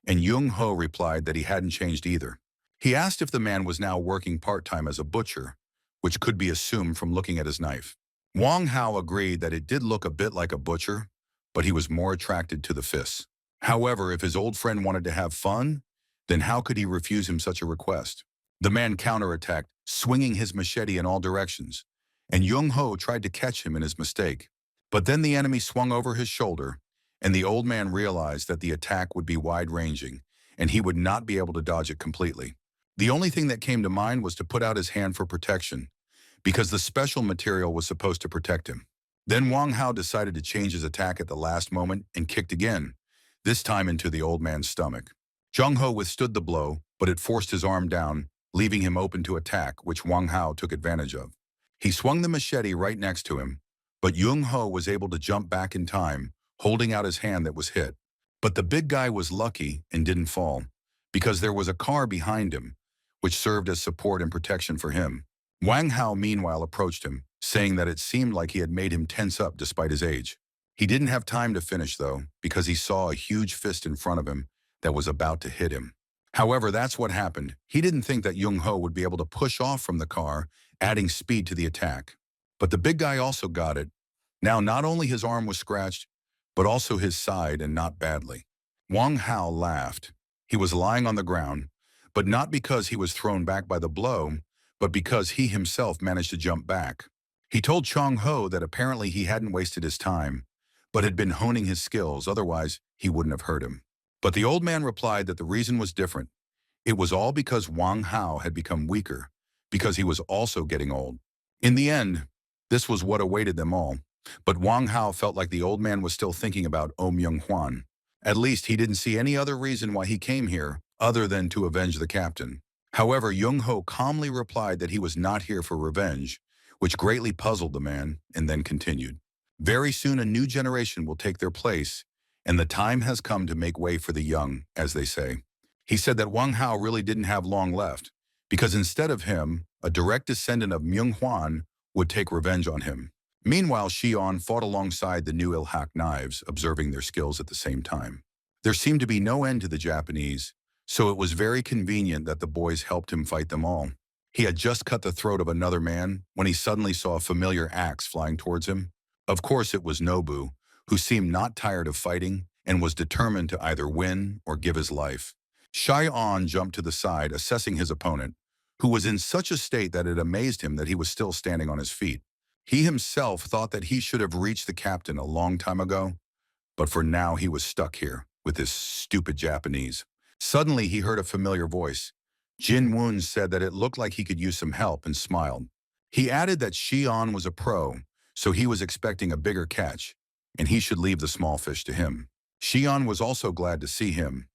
and Jung-ho replied that he hadn't changed either. He asked if the man was now working part-time as a butcher, which could be assumed from looking at his knife. Wang Hao agreed that it did look a bit like a butcher, but he was more attracted to the fists. However, if his old friend wanted to have fun, then how could he refuse him such a request? The man counterattacked, swinging his machete in all directions, and Jung-ho tried to catch him in his mistake. But then the enemy swung over his shoulder, and the old man realized that the attack would be wide-ranging, and he would not be able to dodge it completely. The only thing that came to mind was to put out his hand for protection, because the special material was supposed to protect him. Then Wang Hao decided to change his attack at the last moment and kicked again, this time into the old man's stomach. Jung-ho withstood the blow, but it forced his arm down, leaving him open to attack, which Wang Hao took advantage of. He swung the machete right next to him, but Jung-ho was able to jump back in time, holding out his hand that was hit. But the big guy was lucky and didn't fall, because there was a car behind him, which served as support and protection for him. Wang Hao meanwhile approached him, saying that it seemed like he had made him tense up despite his age. He didn't have time to finish, though, because he saw a huge fist in front of him that was about to hit him. However, that's what happened. He didn't think that Jung-ho would be able to push off from the car, adding speed to the attack. But the big guy also got it. Now, not only his arm was scratched, but also his side, and not badly. Wang Hao laughed. He was lying on the ground, but not because he was thrown back by the blow, but because he himself managed to jump back. He told Chong-ho that apparently he hadn't wasted his time, but had been honing his skills, otherwise he wouldn't have hurt him. But the old man replied that the reason was different. It was all because Wang Hao had become weaker, because he was also getting old. In the end, this was what awaited them all. But Wang Hao felt like the old man was still thinking about Myung-hwan. At least he didn't see any other reason why he came here other than to avenge the captain. However, Jung-ho calmly replied that he was not here for revenge, which greatly puzzled the man, and then continued. Very soon a new generation will take their place, and the time has come to make way for the young, as they say. He said that Wang Hao really didn't have long left, because instead of him, a direct descendant of Myung-hwan would take revenge on him. Meanwhile, Xion fought alongside the new Ilhak knives, observing their skills at the same time. There seemed to be no end to the Japanese, so it was very convenient that the boys helped him fight them all. He had just cut the throat of another man when he suddenly saw a familiar axe flying towards him. Of course, it was Nobu, who seemed not tired of fighting and was determined to either win or give his life. Xion jumped to the side, assessing his opponent, who was in such a state that it amazed him that he was still standing on his feet. He himself thought that he should have reached the captain a long time ago, but for now he was stuck here with this stupid Japanese. Suddenly he heard a familiar voice. Jin Woon said that it looked like he could use some help and smiled. He added that Xion was a pro, so he was expecting a bigger catch, and he should leave the small fish to him. Xion was also glad to see him.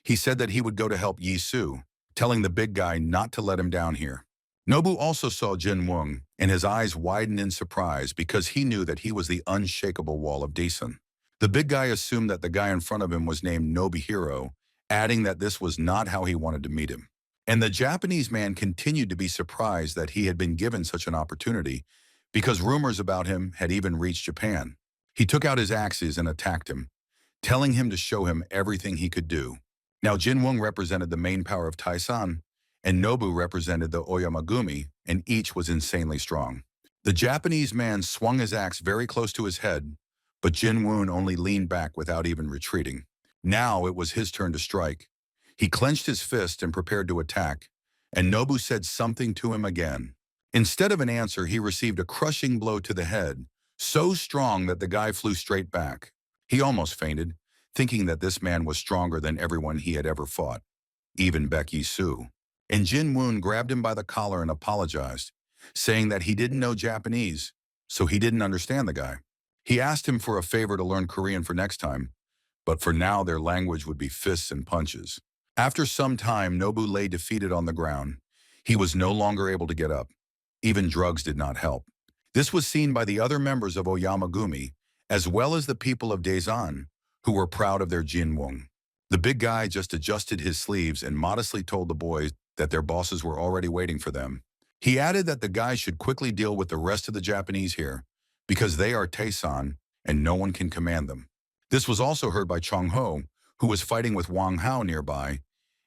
He said that he would go to help Yi Su, telling the big guy not to let him down here. Nobu also saw Jin Woon, and his eyes widened in surprise because he knew that he was the unshakable wall of Daesun. The big guy assumed that the guy in front of him was named Nobuhiro, adding that this was not how he wanted to meet him. And the Japanese man continued to be surprised that he had been given such an opportunity, because rumors about him had even reached Japan. He took out his axes and attacked him, telling him to show him everything he could do. Now Jin Woon represented the main power of Taisan, and Nobu represented the Oyamagumi, and each was insanely strong. The Japanese man swung his axe very close to his head, but Jin Woon only leaned back without even retreating. Now it was his turn to strike. He clenched his fist and prepared to attack, and Nobu said something to him again. Instead of an answer, he received a crushing blow to the head, so strong that the guy flew straight back. He almost fainted, thinking that this man was stronger than everyone he had ever fought, even Becky Su. And Jin Woon grabbed him by the collar and apologized, saying that he didn't know Japanese, so he didn't understand the guy. He asked him for a favor to learn Korean for next time, but for now their language would be fists and punches. After some time, Nobu lay defeated on the ground. He was no longer able to get up. Even drugs did not help. This was seen by the other members of Oyamagumi, as well as the people of Daesan, who were proud of their Jin Woon. The big guy just adjusted his sleeves and modestly told the boys that their bosses were already waiting for them. He added that the guy should quickly deal with the rest of the Japanese here, because they are Taesan and no one can command them. This was also heard by Chong-ho, who was fighting with Wang Hao nearby,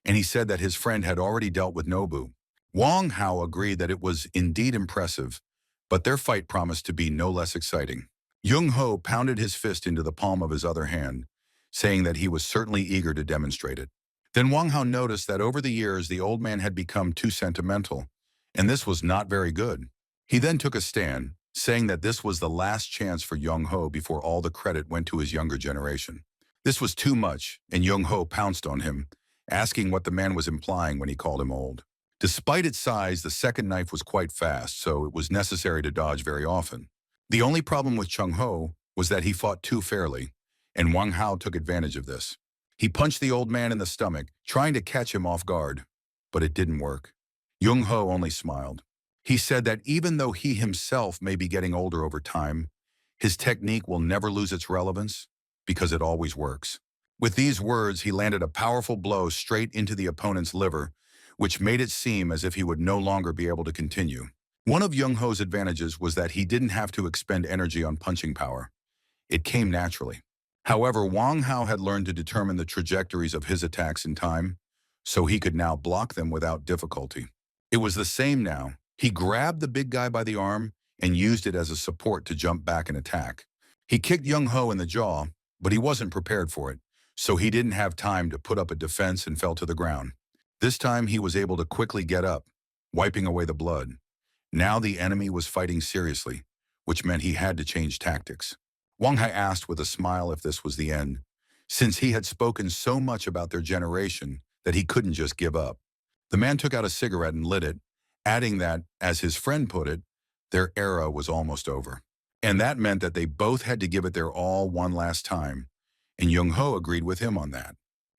and he said that his friend had already dealt with Nobu. Wang Hao agreed that it was indeed impressive, but their fight promised to be no less exciting. Jung-ho pounded his fist into the palm of his other hand, saying that he was certainly eager to demonstrate it. Then Wang Hao noticed that over the years the old man had become too sentimental, and this was not very good. He then took a stand, saying that this was the last chance for Jung-ho before all the credit went to his younger generation. This was too much, and Jung-ho pounced on him, asking what the man was implying when he called him old. Despite its size, the second knife was quite fast, so it was necessary to dodge very often. The only problem with Chung-ho was that he fought too fairly, and Wang Hao took advantage of this. He punched the old man in the stomach, trying to catch him off guard, but it didn't work. Jung-ho only smiled. He said that even though he himself may be getting older over time, his technique will never lose its relevance because it always works. With these words, he landed a powerful blow straight into the opponent's liver, which made it seem as if he would no longer be able to continue. One of Jung-ho's advantages was that he didn't have to expend energy on punching power. It came naturally. However, Wang Hao had learned to determine the trajectories of his attacks in time, so he could now block them without difficulty. It was the same now. He grabbed the big guy by the arm and used it as a support to jump back and attack. He kicked Young Ho in the jaw, but he wasn't prepared for it, so he didn't have time to put up a defense and fell to the ground. This time he was able to quickly get up, wiping away the blood. Now the enemy was fighting seriously, which meant he had to change tactics. Wang Hai asked with a smile if this was the end, since he had spoken so much about their generation that he couldn't just give up. The man took out a cigarette and lit it, adding that, as his friend put it, their era was almost over. And that meant that they both had to give it their all one last time, and Young Ho agreed with him on that.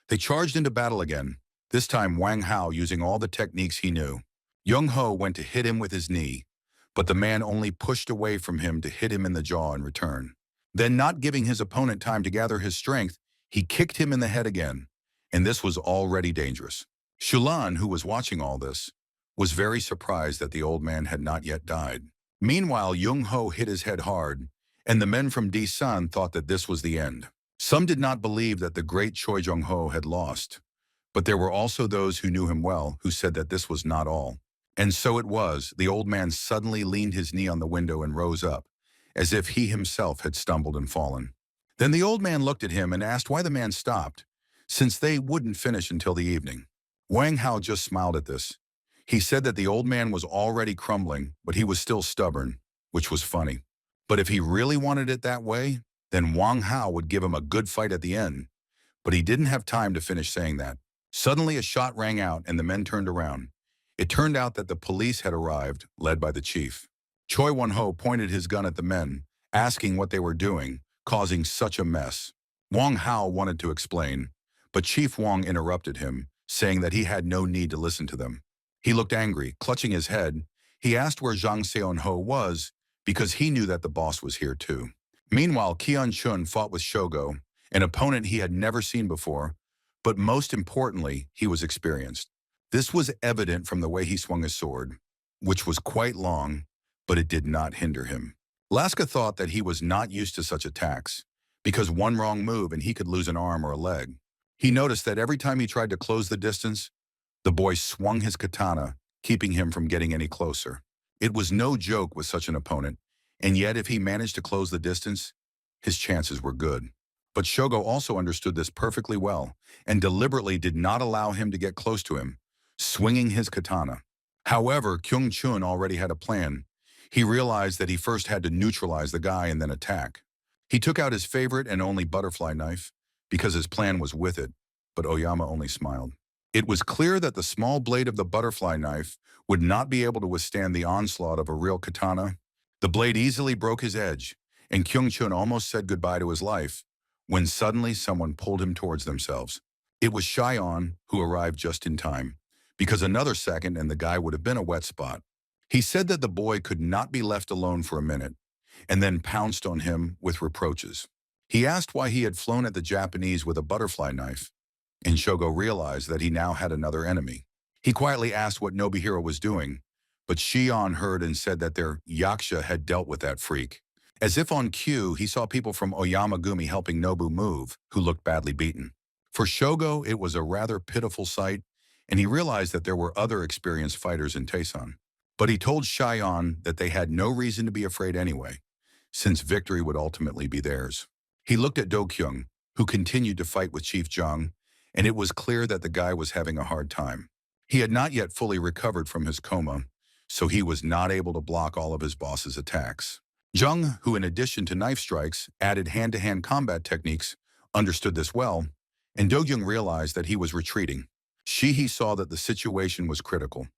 They charged into battle again, this time Wang Hao using all the techniques he knew. Young Ho went to hit him with his knee, but the man only pushed away from him to hit him in the jaw in return. Then, not giving his opponent time to gather his strength, he kicked him in the head again, and this was already dangerous. Shulan, who was watching all this, was very surprised that the old man had not yet died. Meanwhile, Young Ho hit his head hard, and the men from D-San thought that this was the end. Some did not believe that the great Choi Jung-ho had lost, but there were also those who knew him well who said that this was not all. And so it was. The old man suddenly leaned his knee on the window and rose up, as if he himself had stumbled and fallen. Then the old man looked at him and asked why the man stopped, since they wouldn't finish until the evening. Wang Hao just smiled at this. He said that the old man was already crumbling, but he was still stubborn, which was funny. But if he really wanted it that way, then Wang Hao would give him a good fight at the end. But he didn't have time to finish saying that. Suddenly a shot rang out and the men turned around. It turned out that the police had arrived, led by the chief. Choi Won-ho pointed his gun at the men, asking what they were doing, causing such a mess. Wang Hao wanted to explain, but Chief Wang interrupted him, saying that he had no need to listen to them. He looked angry, clutching his head. He asked where Zhang Seon-ho was, because he knew that the boss was here too. Meanwhile, Keon Chun fought with Shogo, an opponent he had never seen before, but most importantly, he was experienced. This was evident from the way he swung his sword, which was quite long, but it did not hinder him. Laska thought that he was not used to such attacks, because one wrong move and he could lose an arm or a leg. He noticed that every time he tried to close the distance, the boy swung his katana, keeping him from getting any closer. It was no joke with such an opponent, and yet if he managed to close the distance, his chances were good. But Shogo also understood this perfectly well, and deliberately did not allow him to get close to him, swinging his katana. However, Kyung Chun already had a plan. He realized that he first had to neutralize the guy and then attack. He took out his favorite and only butterfly knife, because his plan was with it, but Oyama only smiled. It was clear that the small blade of the butterfly knife would not be able to withstand the onslaught of a real katana. The blade easily broke his edge, and Kyung Chun almost said goodbye to his life, when suddenly someone pulled him towards themselves. It was Cheyenne, who arrived just in time, because another second and the guy would have been a wet spot. He said that the boy could not be left alone for a minute, and then pounced on him with reproaches. He asked why he had flown at the Japanese with a butterfly knife, and Shogo realized that he now had another enemy. He quietly asked what Nobuhiro was doing, but Shion heard and said that their yaksha had dealt with that freak. As if on cue, he saw people from Oyamagumi helping Nobu move, who looked badly beaten. For Shogo, it was a rather pitiful sight, and he realized that there were other experienced fighters in Taesan. But he told Cheyenne that they had no reason to be afraid anyway, since victory would ultimately be theirs. He looked at Do-kyung, who continued to fight with Chief Jung, and it was clear that the guy was having a hard time. He had not yet fully recovered from his coma, so he was not able to block all of his boss's attacks. Jung, who in addition to knife strikes added hand-to-hand combat techniques, understood this well, and Do-kyung realized that he was retreating. He saw that the situation was critical.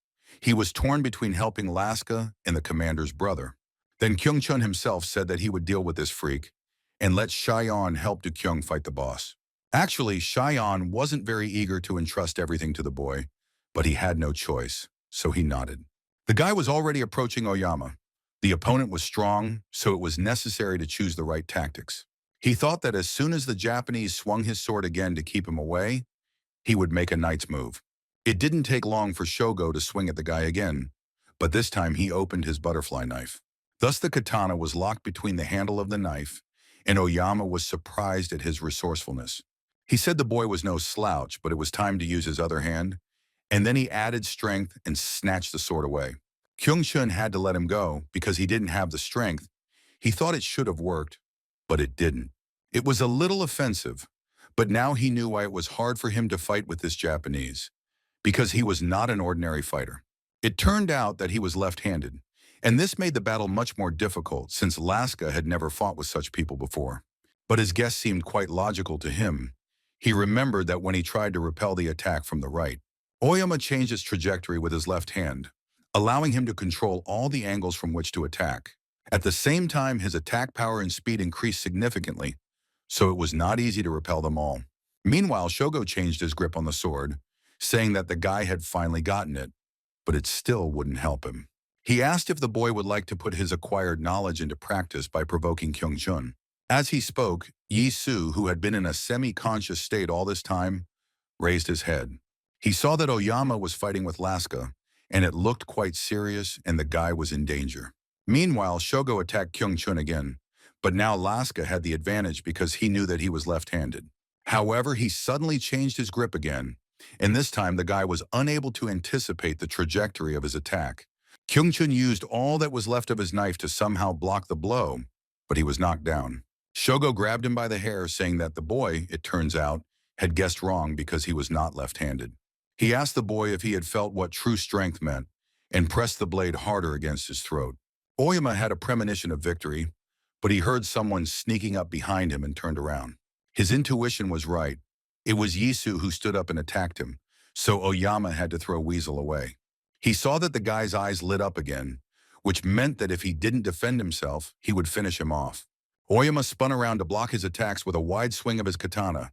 He was torn between helping Laska and the commander's brother. Then Kyung Chun himself said that he would deal with this freak and let Cheyenne help Do-kyung fight the boss. Actually, Cheyenne wasn't very eager to entrust everything to the boy, but he had no choice, so he nodded. The guy was already approaching Oyama. The opponent was strong, so it was necessary to choose the right tactics. He thought that as soon as the Japanese swung his sword again to keep him away, he would make a knight's move. It didn't take long for Shogo to swing at the guy again, but this time he opened his butterfly knife. Thus the katana was locked between the handle of the knife, and Oyama was surprised at his resourcefulness. He said the boy was no slouch, but it was time to use his other hand, and then he added strength and snatched the sword away. Kyung-chun had to let him go because he didn't have the strength. He thought it should have worked, but it didn't. It was a little offensive, but now he knew why it was hard for him to fight with this Japanese, because he was not an ordinary fighter. It turned out that he was left-handed, and this made the battle much more difficult since Laska had never fought with such people before. But his guess seemed quite logical to him. He remembered that when he tried to repel the attack from the right, Oyama changed its trajectory with his left hand, allowing him to control all the angles from which to attack. At the same time, his attack power and speed increased significantly, so it was not easy to repel them all. Meanwhile, Shogo changed his grip on the sword, saying that the guy had finally gotten it, but it still wouldn't help him. He asked if the boy would like to put his acquired knowledge into practice by provoking Kyung-chun. As he spoke, Yi-su, who had been in a semi-conscious state all this time, raised his head. He saw that Oyama was fighting with Laska, and it looked quite serious and the guy was in danger. Meanwhile, Shogo attacked Kyung-chun again, but now Laska had the advantage because he knew that he was left-handed. However, he suddenly changed his grip again, and this time the guy was unable to anticipate the trajectory of his attack. Kyung-chun used all that was left of his knife to somehow block the blow, but he was knocked down. Shogo grabbed him by the hair, saying that the boy, it turns out, had guessed wrong because he was not left-handed. He asked the boy if he had felt what true strength meant and pressed the blade harder against his throat. Oyama had a premonition of victory, but he heard someone sneaking up behind him and turned around. His intuition was right. It was Yisu who stood up and attacked him, so Oyama had to throw Weasel away. He saw that the guy's eyes lit up again, which meant that if he didn't defend himself, he would finish him off. Oyama spun around to block his attacks with a wide swing of his katana,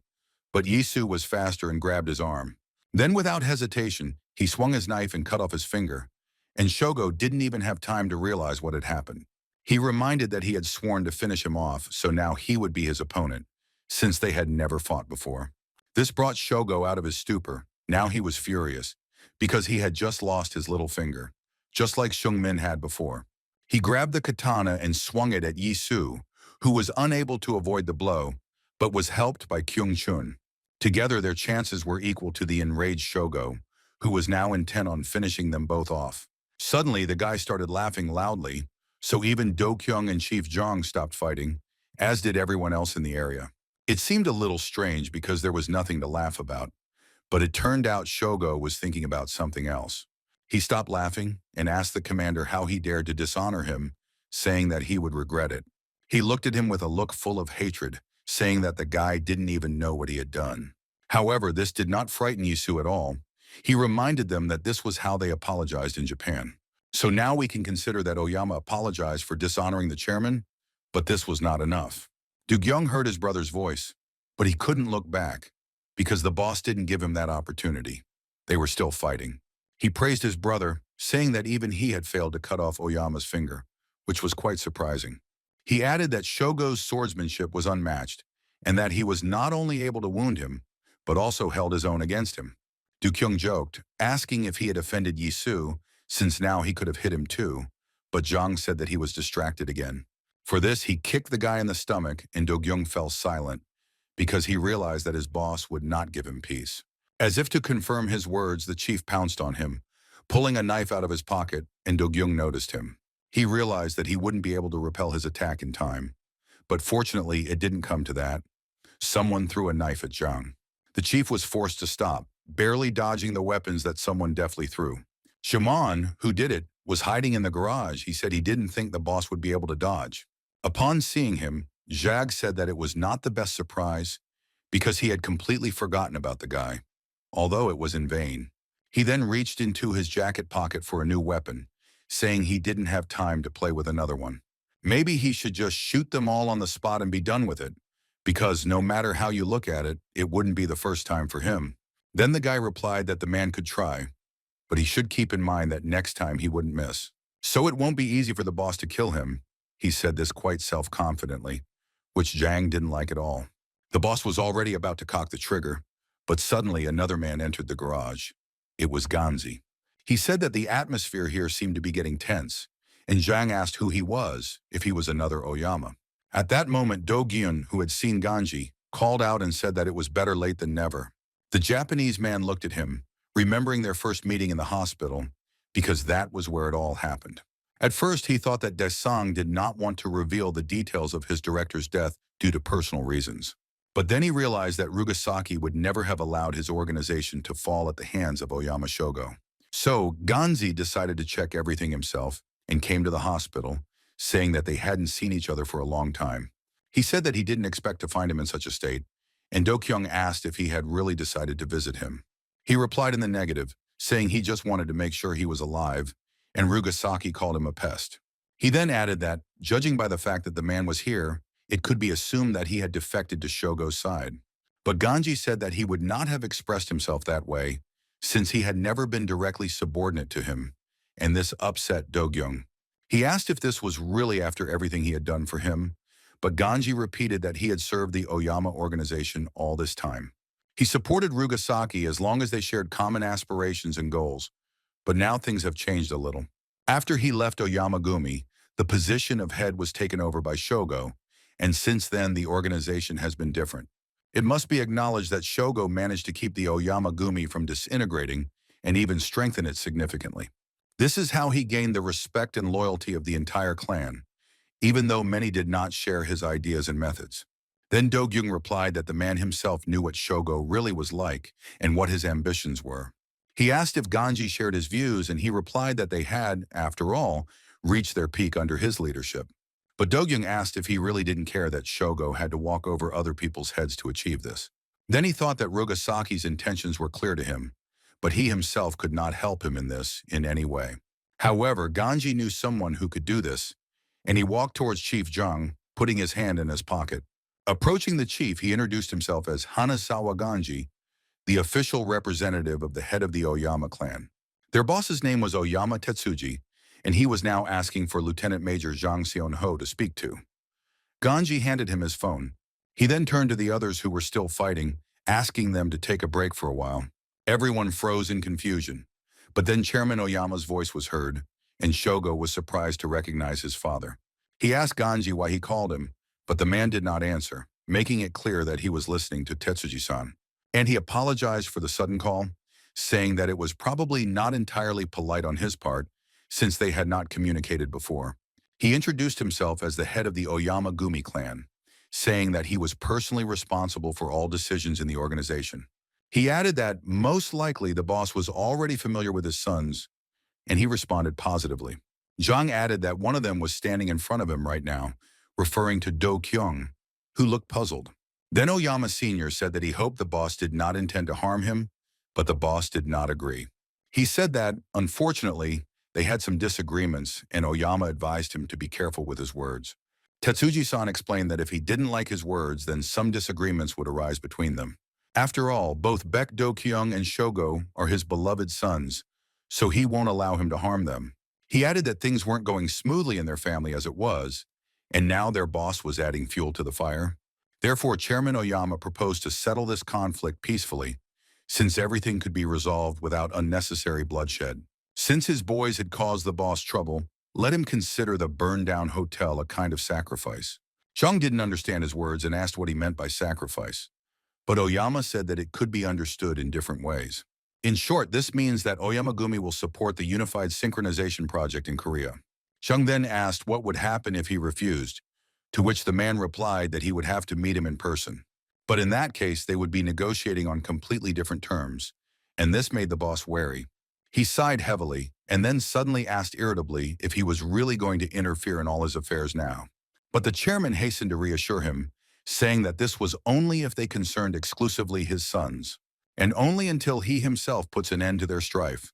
but Yisu was faster and grabbed his arm. Then without hesitation, he swung his knife and cut off his finger, and Shogo didn't even have time to realize what had happened. He reminded that he had sworn to finish him off, so now he would be his opponent, since they had never fought before. This brought Shogo out of his stupor. Now he was furious, because he had just lost his little finger, just like Shungmin had before. He grabbed the katana and swung it at Yisu, who was unable to avoid the blow, but was helped by Kyung-chun. Together, their chances were equal to the enraged Shogo, who was now intent on finishing them both off. Suddenly, the guy started laughing loudly, so even Do-kyung and Chief Jong stopped fighting, as did everyone else in the area. It seemed a little strange because there was nothing to laugh about, but it turned out Shogo was thinking about something else. He stopped laughing and asked the commander how he dared to dishonor him, saying that he would regret it. He looked at him with a look full of hatred, saying that the guy didn't even know what he had done. However, this did not frighten Yisu at all. He reminded them that this was how they apologized in Japan. So now we can consider that Oyama apologized for dishonoring the chairman, but this was not enough. Do-kyung heard his brother's voice, but he couldn't look back because the boss didn't give him that opportunity. They were still fighting. He praised his brother, saying that even he had failed to cut off Oyama's finger, which was quite surprising. He added that Shogo's swordsmanship was unmatched, and that he was not only able to wound him, but also held his own against him. Do-kyung joked, asking if he had offended Yisu, since now he could have hit him too, but Jang said that he was distracted again. For this, he kicked the guy in the stomach, and Do-kyung fell silent, because he realized that his boss would not give him peace. As if to confirm his words, the chief pounced on him, pulling a knife out of his pocket, and Do-kyung noticed him. He realized that he wouldn't be able to repel his attack in time, but fortunately it didn't come to that. Someone threw a knife at Jang. The chief was forced to stop, barely dodging the weapons that someone deftly threw. Shimon, who did it, was hiding in the garage. He said he didn't think the boss would be able to dodge. Upon seeing him, Jag said that it was not the best surprise because he had completely forgotten about the guy, although it was in vain. He then reached into his jacket pocket for a new weapon, saying he didn't have time to play with another one. Maybe he should just shoot them all on the spot and be done with it, because no matter how you look at it, it wouldn't be the first time for him. Then the guy replied that the man could try, but he should keep in mind that next time he wouldn't miss. So it won't be easy for the boss to kill him. He said this quite self-confidently, which Jang didn't like at all. The boss was already about to cock the trigger, but suddenly another man entered the garage. It was Ganzi. He said that the atmosphere here seemed to be getting tense, and Jang asked who he was, if he was another Oyama. At that moment, Do-gyun, who had seen Ganji, called out and said that it was better late than never. The Japanese man looked at him, remembering their first meeting in the hospital, because that was where it all happened. At first, he thought that Desang did not want to reveal the details of his director's death due to personal reasons. But then he realized that Rugasaki would never have allowed his organization to fall at the hands of Oyama Shogo. So, Ganji decided to check everything himself and came to the hospital, saying that they hadn't seen each other for a long time. He said that he didn't expect to find him in such a state, and Do-kyung asked if he had really decided to visit him. He replied in the negative, saying he just wanted to make sure he was alive, and Rugasaki called him a pest. He then added that, judging by the fact that the man was here, it could be assumed that he had defected to Shogo's side. But Ganji said that he would not have expressed himself that way, since he had never been directly subordinate to him, and this upset Do-kyung. He asked if this was really after everything he had done for him, but Ganji repeated that he had served the Oyama organization all this time. He supported Rugasaki as long as they shared common aspirations and goals, but now things have changed a little. After he left Oyamagumi, the position of head was taken over by Shogo, and since then the organization has been different. It must be acknowledged that Shogo managed to keep the Oyamagumi from disintegrating and even strengthen it significantly. This is how he gained the respect and loyalty of the entire clan, even though many did not share his ideas and methods. Then Do-kyung replied that the man himself knew what Shogo really was like and what his ambitions were. He asked if Ganji shared his views, and he replied that they had, after all, reached their peak under his leadership. But Do-kyung asked if he really didn't care that Shogo had to walk over other people's heads to achieve this. Then he thought that Rugasaki's intentions were clear to him, but he himself could not help him in this in any way. However, Ganji knew someone who could do this, and he walked towards Chief Jung, putting his hand in his pocket. Approaching the chief, he introduced himself as Hanasawa Ganji, the official representative of the head of the Oyama clan. Their boss's name was Oyama Tetsuji, and he was now asking for Lieutenant Major Zhang Xion-ho to speak to. Ganji handed him his phone. He then turned to the others who were still fighting, asking them to take a break for a while. Everyone froze in confusion. But then Chairman Oyama's voice was heard, and Shogo was surprised to recognize his father. He asked Ganji why he called him, but the man did not answer, making it clear that he was listening to Tetsuji-san. And he apologized for the sudden call, saying that it was probably not entirely polite on his part, since they had not communicated before. He introduced himself as the head of the Oyama-gumi clan, saying that he was personally responsible for all decisions in the organization. He added that most likely the boss was already familiar with his sons, and he responded positively. Zhang added that one of them was standing in front of him right now, referring to Do-kyung, who looked puzzled. Then Oyama Sr. said that he hoped the boss did not intend to harm him, but the boss did not agree. He said that, unfortunately, they had some disagreements, and Oyama advised him to be careful with his words. Tetsuji-san explained that if he didn't like his words, then some disagreements would arise between them. After all, both Baek Do-kyung and Shogo are his beloved sons, so he won't allow him to harm them. He added that things weren't going smoothly in their family as it was, and now their boss was adding fuel to the fire. Therefore, Chairman Oyama proposed to settle this conflict peacefully, since everything could be resolved without unnecessary bloodshed. Since his boys had caused the boss trouble, let him consider the burned-down hotel a kind of sacrifice. Zhang didn't understand his words and asked what he meant by sacrifice, but Oyama said that it could be understood in different ways. In short, this means that Oyamagumi will support the Unified Synchronization Project in Korea. Zhang then asked what would happen if he refused, to which the man replied that he would have to meet him in person. But in that case, they would be negotiating on completely different terms, and this made the boss wary. He sighed heavily, and then suddenly asked irritably if he was really going to interfere in all his affairs now. But the chairman hastened to reassure him, saying that this was only if they concerned exclusively his sons, and only until he himself puts an end to their strife,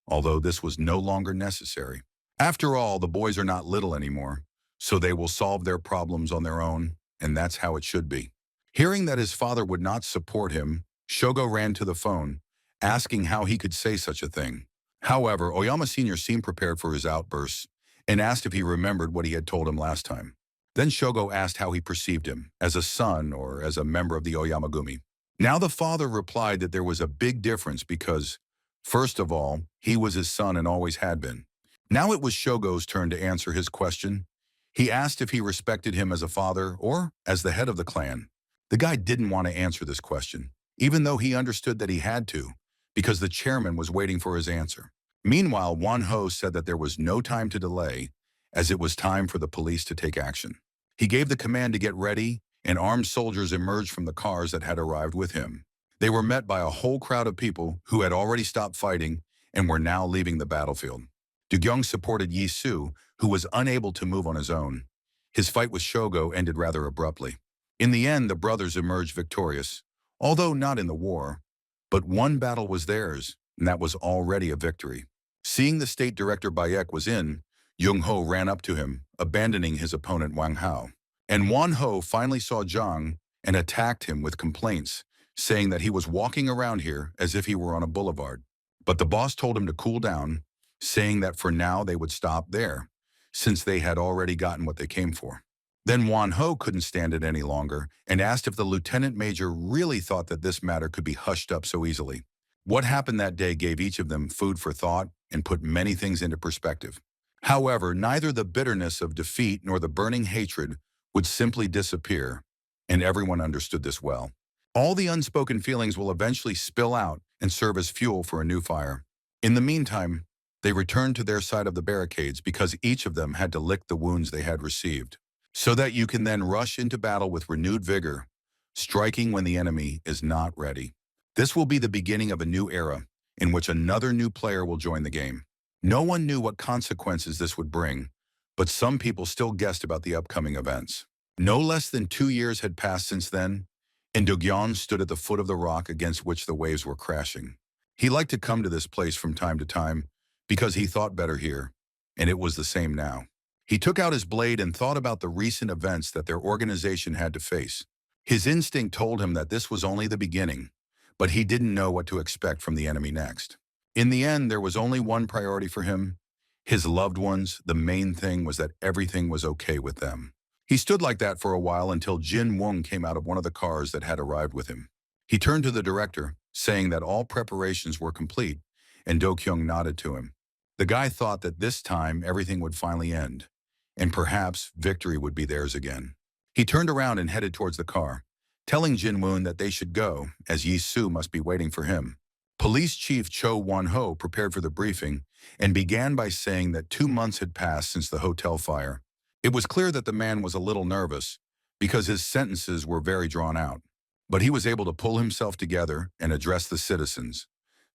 although this was no longer necessary. After all, the boys are not little anymore, so they will solve their problems on their own, and that's how it should be. Hearing that his father would not support him, Shogo ran to the phone, asking how he could say such a thing. However, Oyama Sr. seemed prepared for his outbursts and asked if he remembered what he had told him last time. Then Shogo asked how he perceived him, as a son or as a member of the Oyamagumi. Now the father replied that there was a big difference because, first of all, he was his son and always had been. Now it was Shogo's turn to answer his question. He asked if he respected him as a father or as the head of the clan. The guy didn't want to answer this question, even though he understood that he had to, because the chairman was waiting for his answer. Meanwhile, Wan Ho said that there was no time to delay, as it was time for the police to take action. He gave the command to get ready, and armed soldiers emerged from the cars that had arrived with him. They were met by a whole crowd of people who had already stopped fighting and were now leaving the battlefield. Dugyong supported Yi Su, who was unable to move on his own. His fight with Shogo ended rather abruptly. In the end, the brothers emerged victorious, although not in the war. But one battle was theirs, and that was already a victory. Seeing the state director Bayek was in, Jung Ho ran up to him, abandoning his opponent Wang Hao. And Wan Ho finally saw Zhang and attacked him with complaints, saying that he was walking around here as if he were on a boulevard. But the boss told him to cool down, saying that for now they would stop there, since they had already gotten what they came for. Then Wan Ho couldn't stand it any longer and asked if the lieutenant major really thought that this matter could be hushed up so easily. What happened that day gave each of them food for thought and put many things into perspective. However, neither the bitterness of defeat nor the burning hatred would simply disappear, and everyone understood this well. All the unspoken feelings will eventually spill out and serve as fuel for a new fire. In the meantime, they returned to their side of the barricades because each of them had to lick the wounds they had received, so that you can then rush into battle with renewed vigor, striking when the enemy is not ready. This will be the beginning of a new era in which another new player will join the game. No one knew what consequences this would bring, but some people still guessed about the upcoming events. No less than 2 years had passed since then, and Dogyeon stood at the foot of the rock against which the waves were crashing. He liked to come to this place from time to time because he thought better here, and it was the same now. He took out his blade and thought about the recent events that their organization had to face. His instinct told him that this was only the beginning, but he didn't know what to expect from the enemy next. In the end, there was only one priority for him: his loved ones. The main thing was that everything was okay with them. He stood like that for a while until Jin Wong came out of one of the cars that had arrived with him. He turned to the director, saying that all preparations were complete, and Do Kyung nodded to him. The guy thought that this time everything would finally end, and perhaps victory would be theirs again. He turned around and headed towards the car, telling Jin Woon that they should go, as Yi Su must be waiting for him. Police Chief Cho Won-ho prepared for the briefing and began by saying that 2 months had passed since the hotel fire. It was clear that the man was a little nervous because his sentences were very drawn out, but he was able to pull himself together and address the citizens.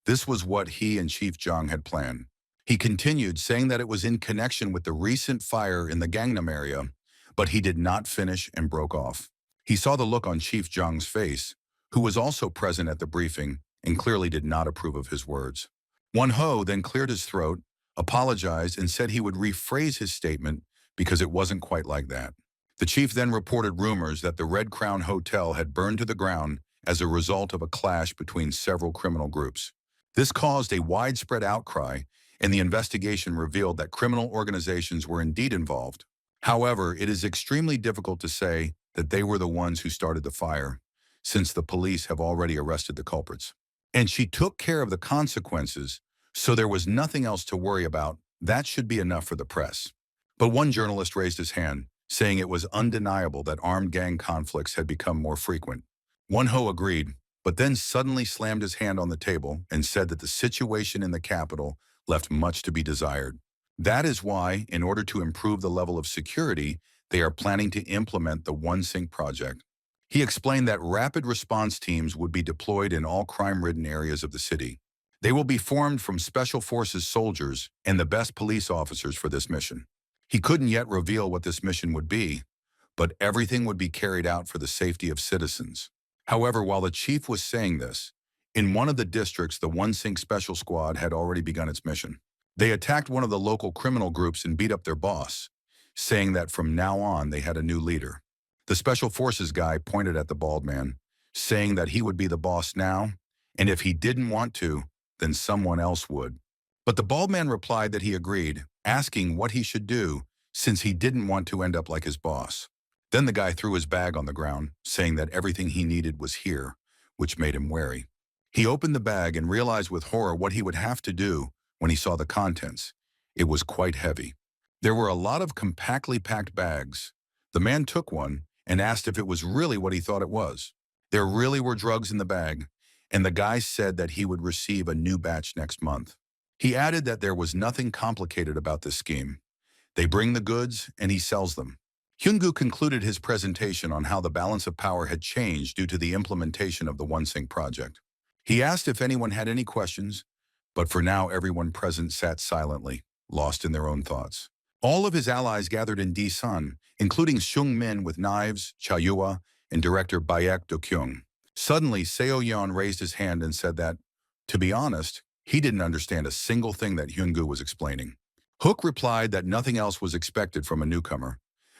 This was what he and Chief Jang had planned. He continued, saying that it was in connection with the recent fire in the Gangnam area, but he did not finish and broke off. He saw the look on Chief Jang's face, who was also present at the briefing and clearly did not approve of his words. Won-ho then cleared his throat, apologized, and said he would rephrase his statement because it wasn't quite like that. The chief then reported rumors that the Red Crown Hotel had burned to the ground as a result of a clash between several criminal groups. This caused a widespread outcry, and the investigation revealed that criminal organizations were indeed involved. However, it is extremely difficult to say that they were the ones who started the fire, since the police have already arrested the culprits. And she took care of the consequences, so there was nothing else to worry about. That should be enough for the press. But one journalist raised his hand, saying it was undeniable that armed gang conflicts had become more frequent. Won-ho agreed, but then suddenly slammed his hand on the table and said that the situation in the capital left much to be desired. That is why, in order to improve the level of security, they are planning to implement the One Sync project. He explained that rapid response teams would be deployed in all crime-ridden areas of the city. They will be formed from Special Forces soldiers and the best police officers for this mission. He couldn't yet reveal what this mission would be, but everything would be carried out for the safety of citizens. However, while the chief was saying this, in one of the districts, the One Sync Special Squad had already begun its mission. They attacked one of the local criminal groups and beat up their boss, saying that from now on they had a new leader. The Special Forces guy pointed at the bald man, saying that he would be the boss now, and if he didn't want to, then someone else would. But the bald man replied that he agreed, asking what he should do since he didn't want to end up like his boss. Then the guy threw his bag on the ground, saying that everything he needed was here, which made him wary. He opened the bag and realized with horror what he would have to do when he saw the contents. It was quite heavy. There were a lot of compactly packed bags. The man took one and asked if it was really what he thought it was. There really were drugs in the bag, and the guy said that he would receive a new batch next month. He added that there was nothing complicated about this scheme. They bring the goods, and he sells them. Hyungu concluded his presentation on how the balance of power had changed due to the implementation of the OneSync project. He asked if anyone had any questions, but for now everyone present sat silently, lost in their own thoughts. All of his allies gathered in Disan, including Seung Min with knives, Cha Yua, and director Baek Do-kyung. Suddenly, Seo Yeon raised his hand and said that, to be honest, he didn't understand a single thing that Hyungu was explaining. Hook replied that nothing else was expected from a newcomer,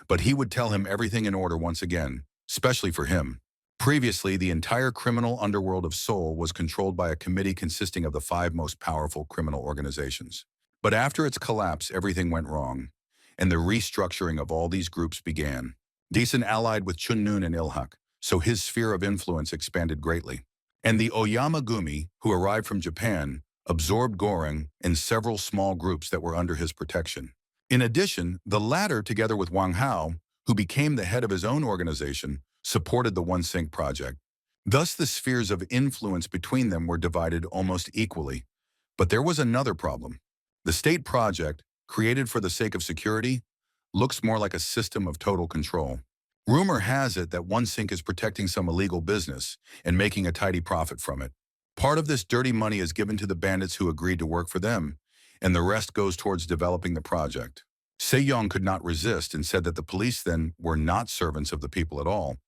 but he would tell him everything in order once again, especially for him. Previously, the entire criminal underworld of Seoul was controlled by a committee consisting of the 5 most powerful criminal organizations. But after its collapse, everything went wrong, and the restructuring of all these groups began. Deesan allied with Chunnoon and Ilhak, so his sphere of influence expanded greatly. And the Oyamagumi, who arrived from Japan, absorbed Goreng and several small groups that were under his protection. In addition, the latter, together with Wang Hao, who became the head of his own organization, supported the OneSync project. Thus, the spheres of influence between them were divided almost equally. But there was another problem. The state project, created for the sake of security, looks more like a system of total control. Rumor has it that OneSync is protecting some illegal business and making a tidy profit from it. Part of this dirty money is given to the bandits who agreed to work for them, and the rest goes towards developing the project. Se-young could not resist and said that the police then were not servants of the people at all,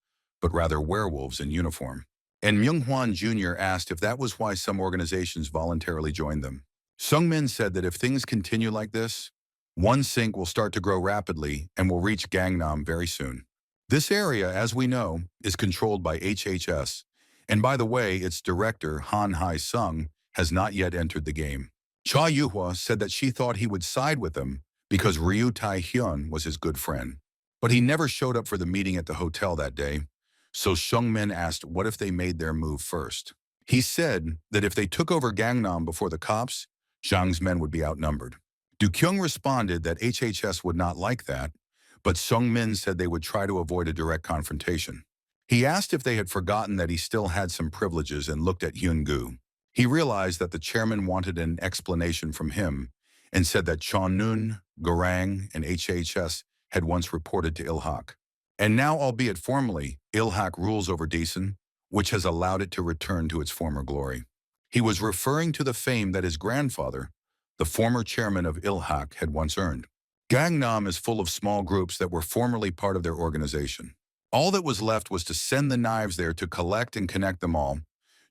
but rather werewolves in uniform. And Myung-hwan Jr. asked if that was why some organizations voluntarily joined them. Sung-min said that if things continue like this, OneSync will start to grow rapidly and will reach Gangnam very soon. This area, as we know, is controlled by HHS, and by the way, its director, Han Hai-sung, has not yet entered the game. Cha Yuhua said that she thought he would side with them because Ryu Tai-hyun was his good friend. But he never showed up for the meeting at the hotel that day, so Seung-min asked what if they made their move first. He said that if they took over Gangnam before the cops, Zhang's men would be outnumbered. Do-kyung responded that HHS would not like that, but Seung-min said they would try to avoid a direct confrontation. He asked if they had forgotten that he still had some privileges and looked at Hyun-gu. He realized that the chairman wanted an explanation from him and said that Chonnoon, Garang, and HHS had once reported to Ilhak. And now, albeit formally, Ilhak rules over Deesan, which has allowed it to return to its former glory. He was referring to the fame that his grandfather, the former chairman of Ilhak, had once earned. Gangnam is full of small groups that were formerly part of their organization. All that was left was to send the knives there to collect and connect them all.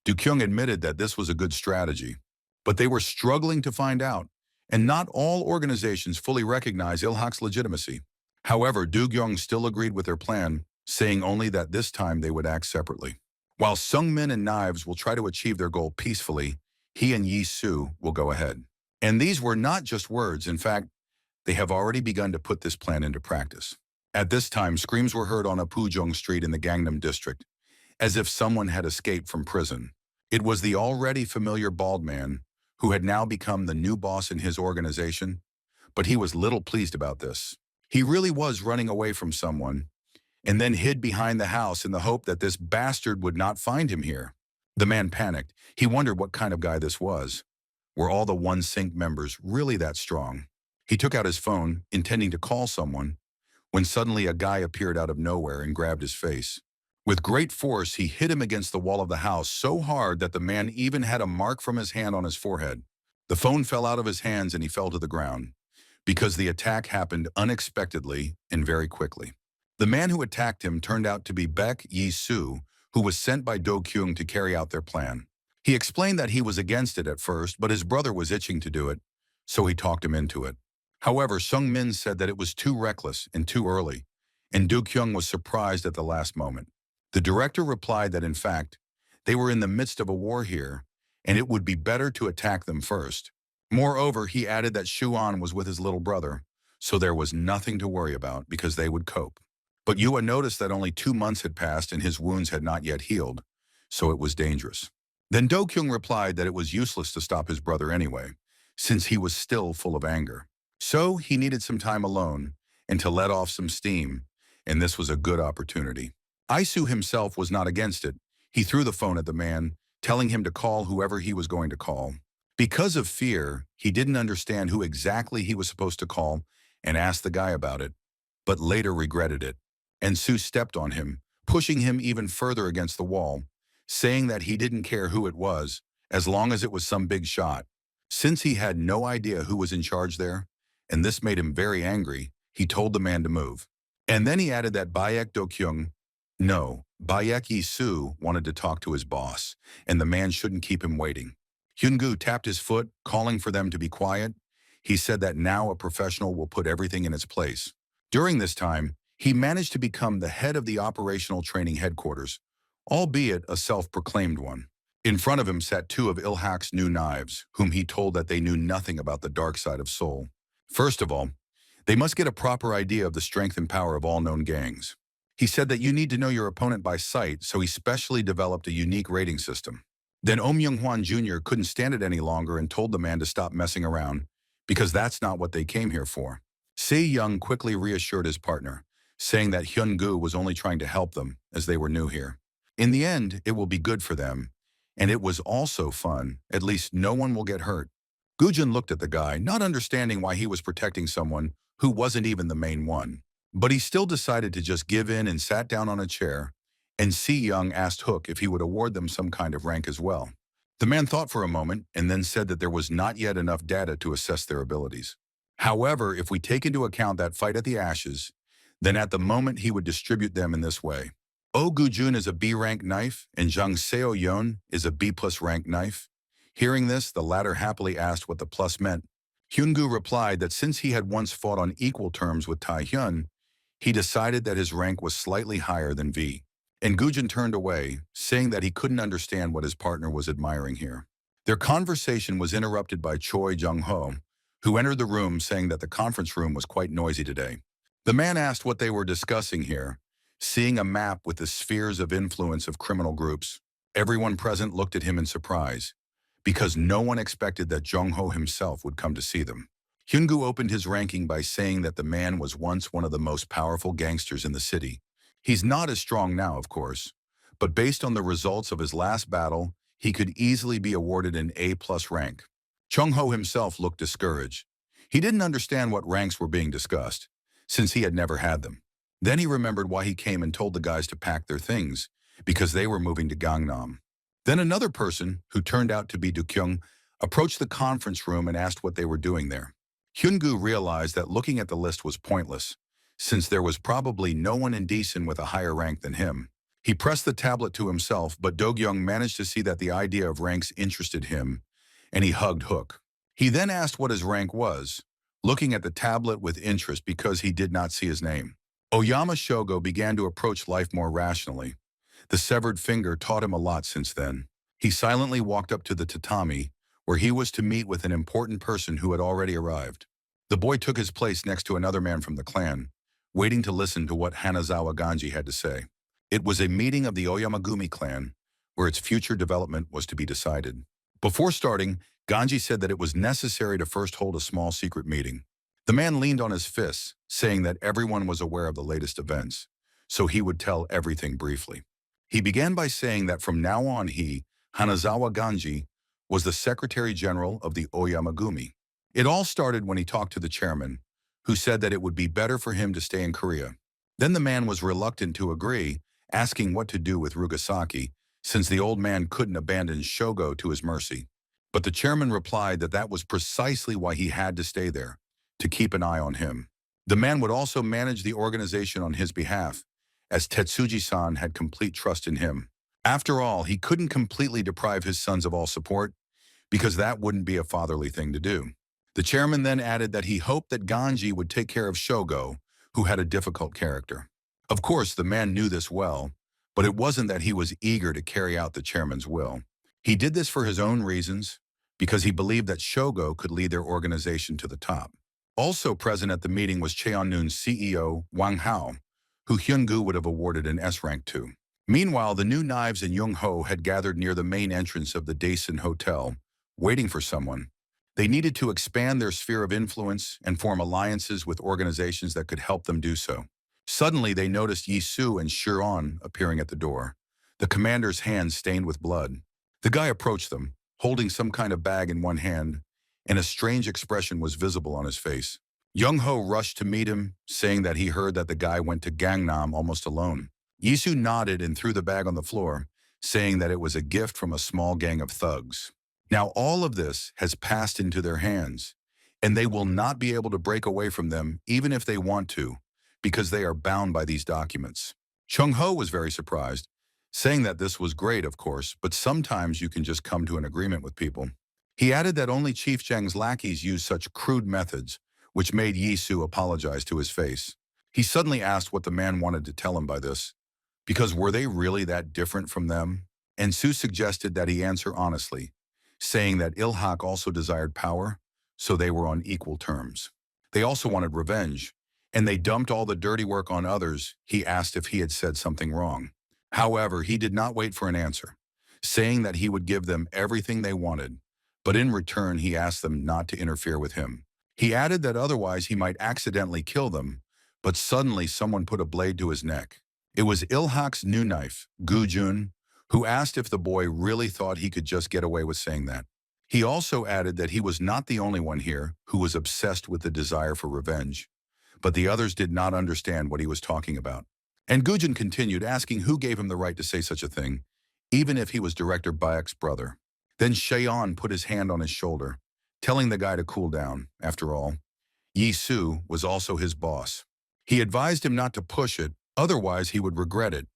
Do-kyung admitted that this was a good strategy, but they were struggling to find out, and not all organizations fully recognize Ilhak's legitimacy. However, Do-kyung still agreed with their plan, saying only that this time they would act separately. While Sung-min and Knives will try to achieve their goal peacefully, he and Yi-soo will go ahead. And these were not just words. In fact, they have already begun to put this plan into practice. At this time, screams were heard on Apujong Street in the Gangnam district, as if someone had escaped from prison. It was the already familiar bald man, who had now become the new boss in his organization, but he was little pleased about this. He really was running away from someone, and then hid behind the house in the hope that this bastard would not find him here. The man panicked. He wondered what kind of guy this was. Were all the OneSync members really that strong? He took out his phone, intending to call someone, when suddenly a guy appeared out of nowhere and grabbed his face. With great force, he hit him against the wall of the house so hard that the man even had a mark from his hand on his forehead. The phone fell out of his hands and he fell to the ground, because the attack happened unexpectedly and very quickly. The man who attacked him turned out to be Baek Yi-soo, who was sent by Do-kyung to carry out their plan. He explained that he was against it at first, but his brother was itching to do it, so he talked him into it. However, Sung-min said that it was too reckless and too early, and Do-kyung was surprised at the last moment. The director replied that in fact, they were in the midst of a war here, and it would be better to attack them first. Moreover, he added that Shuan was with his little brother, so there was nothing to worry about because they would cope. But Yua noticed that only 2 months had passed and his wounds had not yet healed, so it was dangerous. Then Do-kyung replied that it was useless to stop his brother anyway, since he was still full of anger. So he needed some time alone and to let off some steam, and this was a good opportunity. Isu himself was not against it. He threw the phone at the man, telling him to call whoever he was going to call. Because of fear, he didn't understand who exactly he was supposed to call and asked the guy about it, but later regretted it. And Sue stepped on him, pushing him even further against the wall, saying that he didn't care who it was, as long as it was some big shot. Since he had no idea who was in charge there, and this made him very angry, he told the man to move. And then he added that Bayek Do-kyung, no, Bayek Yi-soo wanted to talk to his boss, and the man shouldn't keep him waiting. Hyun-gu tapped his foot, calling for them to be quiet. He said that now a professional will put everything in its place. During this time, he managed to become the head of the operational training headquarters, albeit a self-proclaimed one. In front of him sat two of Ilhak's new knives, whom he told that they knew nothing about the dark side of Seoul. First of all, they must get a proper idea of the strength and power of all known gangs. He said that you need to know your opponent by sight, so he specially developed a unique rating system. Then Om Young-hwan Jr. couldn't stand it any longer and told the man to stop messing around, because that's not what they came here for. Se-young quickly reassured his partner, saying that Hyun-gu was only trying to help them, as they were new here. In the end, it will be good for them, and it was also fun. At least no one will get hurt. Gujin looked at the guy, not understanding why he was protecting someone who wasn't even the main one. But he still decided to just give in and sat down on a chair, and Se-young asked Hook if he would award them some kind of rank as well. The man thought for a moment and then said that there was not yet enough data to assess their abilities. However, if we take into account that fight at the Ashes, then at the moment he would distribute them in this way. Oh Gujun is a B-rank knife, and Jang Seo-yeon is a B-plus rank knife. Hearing this, the latter happily asked what the plus meant. Hyun-gu replied that since he had once fought on equal terms with Tae-hyun, he decided that his rank was slightly higher than V. And Gujin turned away, saying that he couldn't understand what his partner was admiring here. Their conversation was interrupted by Choi Jung-ho, who entered the room saying that the conference room was quite noisy today. The man asked what they were discussing here, seeing a map with the spheres of influence of criminal groups. Everyone present looked at him in surprise, because no one expected that Jung-ho himself would come to see them. Hyun-gu opened his ranking by saying that the man was once one of the most powerful gangsters in the city. He's not as strong now, of course, but based on the results of his last battle, he could easily be awarded an A-plus rank. Chung-ho himself looked discouraged. He didn't understand what ranks were being discussed, since he had never had them. Then he remembered why he came and told the guys to pack their things, because they were moving to Gangnam. Then another person, who turned out to be Do-kyung, approached the conference room and asked what they were doing there. Hyun-gu realized that looking at the list was pointless, since there was probably no one in Daesun with a higher rank than him. He pressed the tablet to himself, but Do-kyung managed to see that the idea of ranks interested him, and he hugged Hook. He then asked what his rank was, looking at the tablet with interest because he did not see his name. Oyama Shogo began to approach life more rationally. The severed finger taught him a lot since then. He silently walked up to the tatami, where he was to meet with an important person who had already arrived. The boy took his place next to another man from the clan, waiting to listen to what Hanazawa Ganji had to say. It was a meeting of the Oyamagumi clan, where its future development was to be decided. Before starting, Ganji said that it was necessary to first hold a small secret meeting. The man leaned on his fists, saying that everyone was aware of the latest events, so he would tell everything briefly. He began by saying that from now on he, Hanazawa Ganji, was the Secretary General of the Oyamagumi. It all started when he talked to the chairman, who said that it would be better for him to stay in Korea. Then the man was reluctant to agree, asking what to do with Rugasaki, since the old man couldn't abandon Shogo to his mercy. But the chairman replied that that was precisely why he had to stay there, to keep an eye on him. The man would also manage the organization on his behalf, as Tetsuji-san had complete trust in him. After all, he couldn't completely deprive his sons of all support, because that wouldn't be a fatherly thing to do. The chairman then added that he hoped that Ganji would take care of Shogo, who had a difficult character. Of course, the man knew this well, but it wasn't that he was eager to carry out the chairman's will. He did this for his own reasons, because he believed that Shogo could lead their organization to the top. Also present at the meeting was Cheonnun's CEO, Wang Hao, who Hyun-gu would have awarded an S rank to. Meanwhile, the new knives and Jung-ho had gathered near the main entrance of the Daesun Hotel, waiting for someone. They needed to expand their sphere of influence and form alliances with organizations that could help them do so. Suddenly, they noticed Yisu and Shion appearing at the door, the commander's hands stained with blood. The guy approached them, holding some kind of bag in one hand, and a strange expression was visible on his face. Young-ho rushed to meet him, saying that he heard that the guy went to Gangnam almost alone. Yisu nodded and threw the bag on the floor, saying that it was a gift from a small gang of thugs. Now all of this has passed into their hands, and they will not be able to break away from them even if they want to, because they are bound by these documents. Chung-ho was very surprised, saying that this was great, of course, but sometimes you can just come to an agreement with people. He added that only Chief Zhang's lackeys use such crude methods, which made Yisu apologize to his face. He suddenly asked what the man wanted to tell him by this, because were they really that different from them? And Su suggested that he answer honestly, saying that Ilhak also desired power, so they were on equal terms. They also wanted revenge, and they dumped all the dirty work on others. He asked if he had said something wrong. However, he did not wait for an answer, saying that he would give them everything they wanted, but in return he asked them not to interfere with him. He added that otherwise he might accidentally kill them, but suddenly someone put a blade to his neck. It was Ilhak's new knife, Gujun, who asked if the boy really thought he could just get away with saying that. He also added that he was not the only one here who was obsessed with the desire for revenge, but the others did not understand what he was talking about. And Gujun continued, asking who gave him the right to say such a thing, even if he was Director Bayek's brother. Then Cheon put his hand on his shoulder, telling the guy to cool down. After all, Yisu was also his boss. He advised him not to push it, otherwise he would regret it,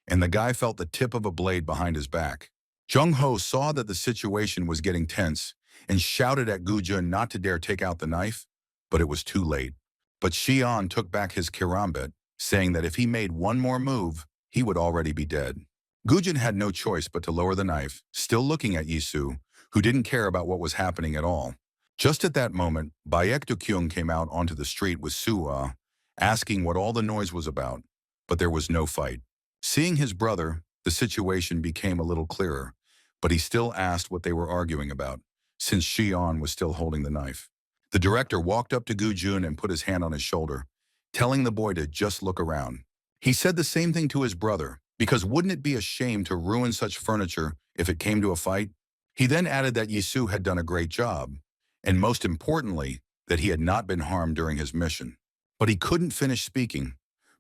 and the guy felt the tip of a blade behind his back. Jung-ho saw that the situation was getting tense and shouted at Gujun not to dare take out the knife, but it was too late. But Cheon took back his kirambit, saying that if he made one more move, he would already be dead. Gujun had no choice but to lower the knife, still looking at Yisu, who didn't care about what was happening at all. Just at that moment, Bayek Do-kyung came out onto the street with Suwa, asking what all the noise was about, but there was no fight. Seeing his brother, the situation became a little clearer, but he still asked what they were arguing about, since Shion was still holding the knife. The director walked up to Gujun and put his hand on his shoulder, telling the boy to just look around. He said the same thing to his brother, because wouldn't it be a shame to ruin such furniture if it came to a fight? He then added that Yisu had done a great job, and most importantly, that he had not been harmed during his mission. But he couldn't finish speaking,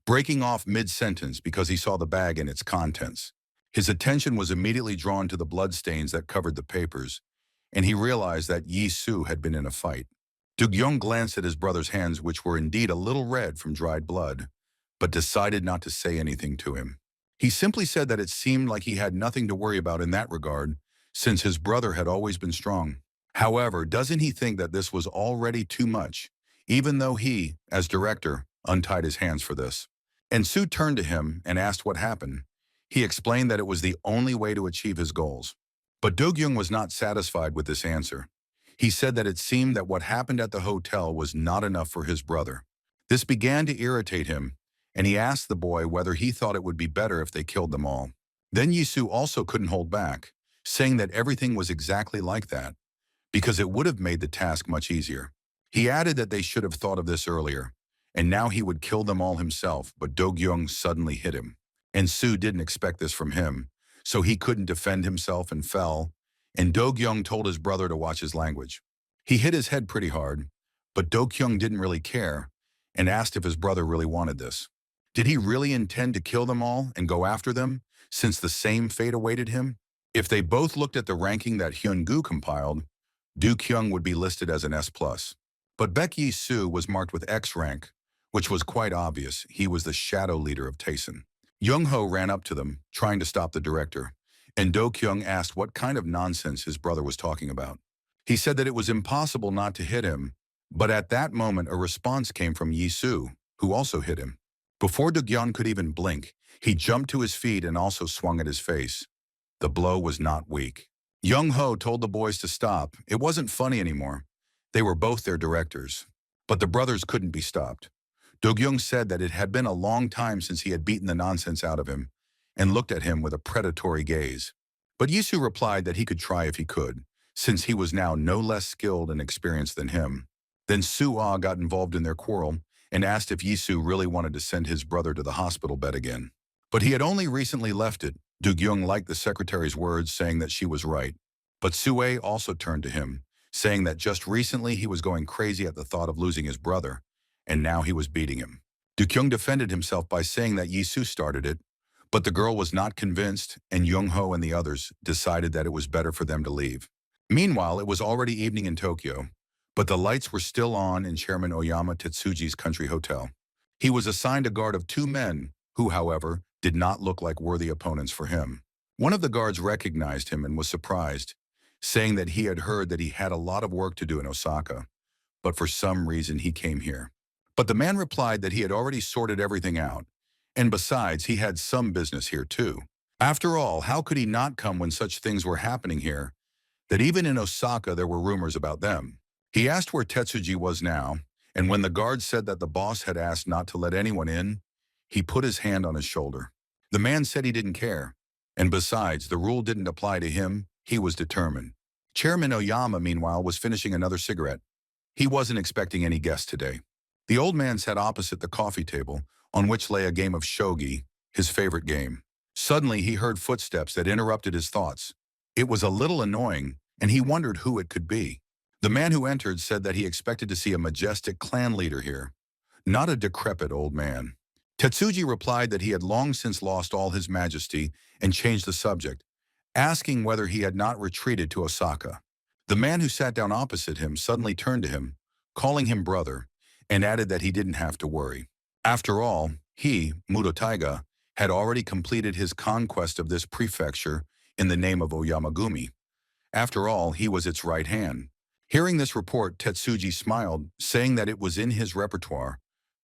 breaking off mid-sentence because he saw the bag and its contents. His attention was immediately drawn to the bloodstains that covered the papers, and he realized that Yisu had been in a fight. Do-kyung glanced at his brother's hands, which were indeed a little red from dried blood, but decided not to say anything to him. He simply said that it seemed like he had nothing to worry about in that regard, since his brother had always been strong. However, doesn't he think that this was already too much, even though he, as director, untied his hands for this? And Su turned to him and asked what happened. He explained that it was the only way to achieve his goals. But Do-kyung was not satisfied with this answer. He said that it seemed that what happened at the hotel was not enough for his brother. This began to irritate him, and he asked the boy whether he thought it would be better if they killed them all. Then Yisu also couldn't hold back, saying that everything was exactly like that, because it would have made the task much easier. He added that they should have thought of this earlier, and now he would kill them all himself, but Do-kyung suddenly hit him. And Su didn't expect this from him, so he couldn't defend himself and fell, and Do-kyung told his brother to watch his language. He hit his head pretty hard, but Do-kyung didn't really care, and asked if his brother really wanted this. Did he really intend to kill them all and go after them, since the same fate awaited him? If they both looked at the ranking that Hyun-gu compiled, Do-kyung would be listed as an S+. But Baek Yi-soo was marked with X rank, which was quite obvious. He was the shadow leader of Taesun. Young-ho ran up to them, trying to stop the director, and Do-kyung asked what kind of nonsense his brother was talking about. He said that it was impossible not to hit him, but at that moment a response came from Yi-soo, who also hit him. Before Do-kyung could even blink, he jumped to his feet and also swung at his face. The blow was not weak. Young-ho told the boys to stop. It wasn't funny anymore. They were both their directors. But the brothers couldn't be stopped. Do-kyung said that it had been a long time since he had beaten the nonsense out of him, and looked at him with a predatory gaze. But Yisu replied that he could try if he could, since he was now no less skilled and experienced than him. Then Su-ah got involved in their quarrel and asked if Yisu really wanted to send his brother to the hospital bed again. But he had only recently left it. Du-gyung liked the secretary's words, saying that she was right. But Sue also turned to him, saying that just recently he was going crazy at the thought of losing his brother, and now he was beating him. Du-kyung defended himself by saying that Yisu started it, but the girl was not convinced, and Young-ho and the others decided that it was better for them to leave. Meanwhile, it was already evening in Tokyo, but the lights were still on in Chairman Oyama Tetsuji's country hotel. He was assigned a guard of 2 men, who, however, did not look like worthy opponents for him. One of the guards recognized him and was surprised, saying that he had heard that he had a lot of work to do in Osaka, but for some reason he came here. But the man replied that he had already sorted everything out, and besides, he had some business here too. After all, how could he not come when such things were happening here, that even in Osaka there were rumors about them? He asked where Tetsuji was now, and when the guard said that the boss had asked not to let anyone in, he put his hand on his shoulder. The man said he didn't care, and besides, the rule didn't apply to him. He was determined. Chairman Oyama, meanwhile, was finishing another cigarette. He wasn't expecting any guests today. The old man sat opposite the coffee table, on which lay a game of shogi, his favorite game. Suddenly, he heard footsteps that interrupted his thoughts. It was a little annoying, and he wondered who it could be. The man who entered said that he expected to see a majestic clan leader here, not a decrepit old man. Tetsuji replied that he had long since lost all his majesty and changed the subject, asking whether he had not retreated to Osaka. The man who sat down opposite him suddenly turned to him, calling him brother, and added that he didn't have to worry. After all, he, Mudotaiga, had already completed his conquest of this prefecture in the name of Oyamagumi. After all, he was its right hand. Hearing this report, Tetsuji smiled, saying that it was in his repertoire,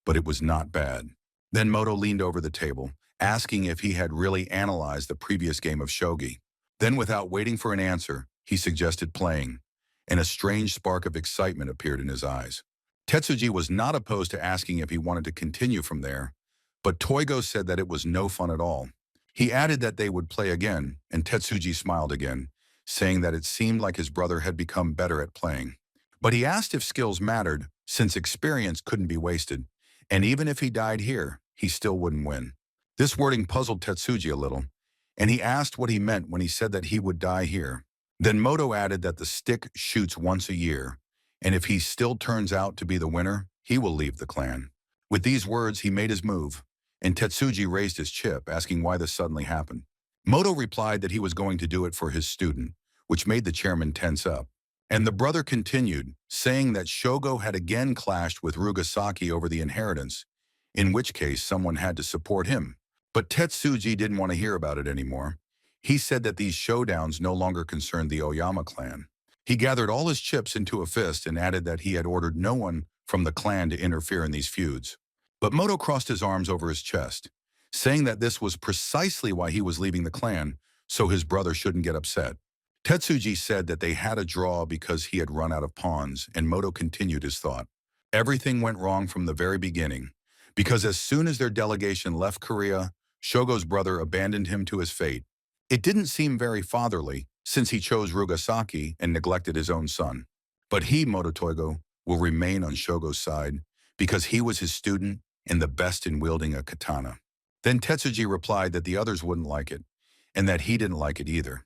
but it was not bad. Then Moto leaned over the table, asking if he had really analyzed the previous game of shogi. Then, without waiting for an answer, he suggested playing, and a strange spark of excitement appeared in his eyes. Tetsuji was not opposed to asking if he wanted to continue from there, but Toigo said that it was no fun at all. He added that they would play again, and Tetsuji smiled again, saying that it seemed like his brother had become better at playing. But he asked if skills mattered, since experience couldn't be wasted, and even if he died here, he still wouldn't win. This wording puzzled Tetsuji a little, and he asked what he meant when he said that he would die here. Then Moto added that the stick shoots once a year, and if he still turns out to be the winner, he will leave the clan. With these words, he made his move, and Tetsuji raised his chip, asking why this suddenly happened. Moto replied that he was going to do it for his student, which made the chairman tense up. And the brother continued, saying that Shogo had again clashed with Rugasaki over the inheritance, in which case someone had to support him. But Tetsuji didn't want to hear about it anymore. He said that these showdowns no longer concerned the Oyama clan. He gathered all his chips into a fist and added that he had ordered no one from the clan to interfere in these feuds. But Moto crossed his arms over his chest, saying that this was precisely why he was leaving the clan, so his brother shouldn't get upset. Tetsuji said that they had a draw because he had run out of pawns, and Moto continued his thought. Everything went wrong from the very beginning, because as soon as their delegation left Korea, Shogo's brother abandoned him to his fate. It didn't seem very fatherly, since he chose Rugasaki and neglected his own son. But he, Moto Toigo, will remain on Shogo's side, because he was his student and the best in wielding a katana. Then Tetsuji replied that the others wouldn't like it, and that he didn't like it either.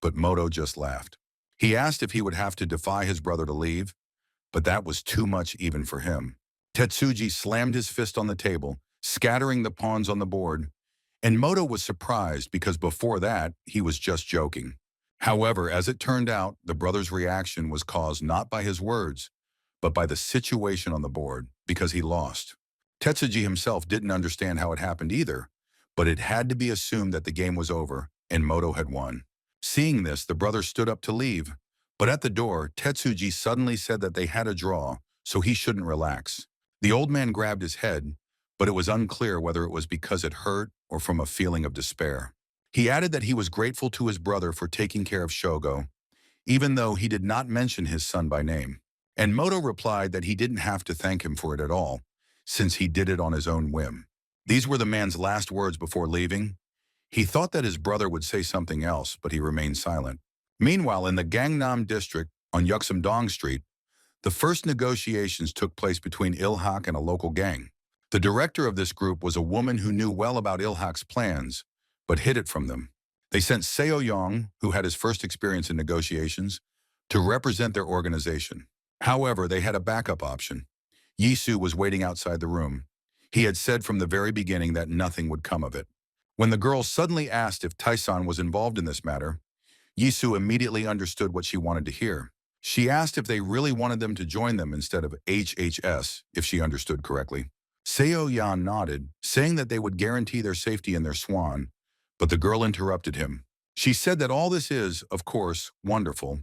But Moto just laughed. He asked if he would have to defy his brother to leave, but that was too much even for him. Tetsuji slammed his fist on the table, scattering the pawns on the board, and Moto was surprised because before that, he was just joking. However, as it turned out, the brother's reaction was caused not by his words, but by the situation on the board, because he lost. Tetsuji himself didn't understand how it happened either, but it had to be assumed that the game was over, and Moto had won. Seeing this, the brother stood up to leave, but at the door, Tetsuji suddenly said that they had a draw, so he shouldn't relax. The old man grabbed his head, but it was unclear whether it was because it hurt or from a feeling of despair. He added that he was grateful to his brother for taking care of Shogo, even though he did not mention his son by name. And Moto replied that he didn't have to thank him for it at all, since he did it on his own whim. These were the man's last words before leaving. He thought that his brother would say something else, but he remained silent. Meanwhile, in the Gangnam district on Yuxamdong Street, the first negotiations took place between Ilhak and a local gang. The director of this group was a woman who knew well about Ilhak's plans, but hid it from them. They sent Seo Yong, who had his first experience in negotiations, to represent their organization. However, they had a backup option. Yisu was waiting outside the room. He had said from the very beginning that nothing would come of it. When the girl suddenly asked if Taisan was involved in this matter, Yisu immediately understood what she wanted to hear. She asked if they really wanted them to join them instead of HHS, if she understood correctly. Seo Yan nodded, saying that they would guarantee their safety in their swan, but the girl interrupted him. She said that all this is, of course, wonderful,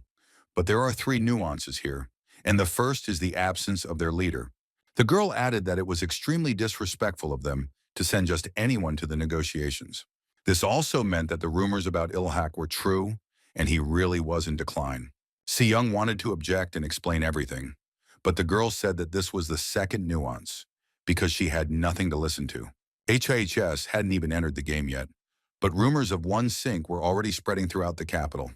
but there are three nuances here, and the first is the absence of their leader. The girl added that it was extremely disrespectful of them to send just anyone to the negotiations. This also meant that the rumors about Ilhak were true, and he really was in decline. Si-young wanted to object and explain everything, but the girl said that this was the second nuance, because she had nothing to listen to. HHS hadn't even entered the game yet, but rumors of one sink were already spreading throughout the capital.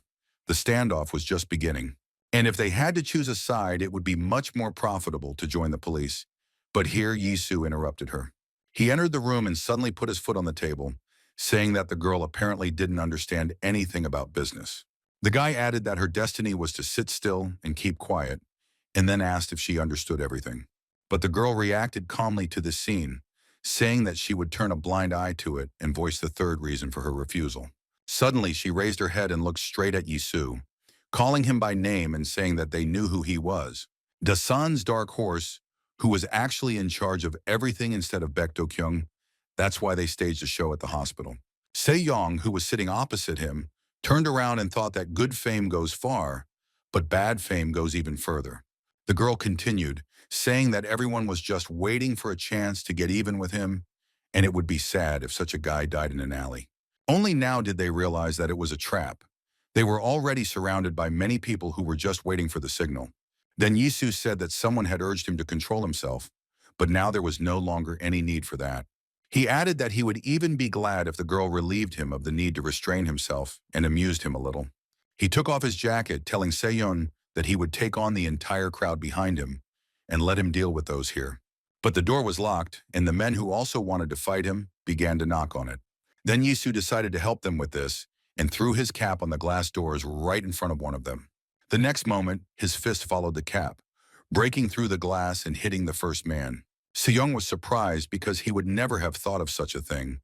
The standoff was just beginning, and if they had to choose a side, it would be much more profitable to join the police. But here Yisu interrupted her. He entered the room and suddenly put his foot on the table, saying that the girl apparently didn't understand anything about business. The guy added that her destiny was to sit still and keep quiet, and then asked if she understood everything. But the girl reacted calmly to this scene, saying that she would turn a blind eye to it and voice the third reason for her refusal. Suddenly, she raised her head and looked straight at Yisu, calling him by name and saying that they knew who he was. Dasan's dark horse, who was actually in charge of everything instead of Baek Do-kyung. That's why they staged a show at the hospital. Se-yong, who was sitting opposite him, turned around and thought that good fame goes far, but bad fame goes even further. The girl continued, saying that everyone was just waiting for a chance to get even with him, and it would be sad if such a guy died in an alley. Only now did they realize that it was a trap. They were already surrounded by many people who were just waiting for the signal. Then Yisu said that someone had urged him to control himself, but now there was no longer any need for that. He added that he would even be glad if the girl relieved him of the need to restrain himself and amused him a little. He took off his jacket, telling Seyon that he would take on the entire crowd behind him and let him deal with those here. But the door was locked, and the men who also wanted to fight him began to knock on it. Then Yisu decided to help them with this and threw his cap on the glass doors right in front of one of them. The next moment, his fist followed the cap, breaking through the glass and hitting the first man. Seyoung was surprised because he would never have thought of such a thing,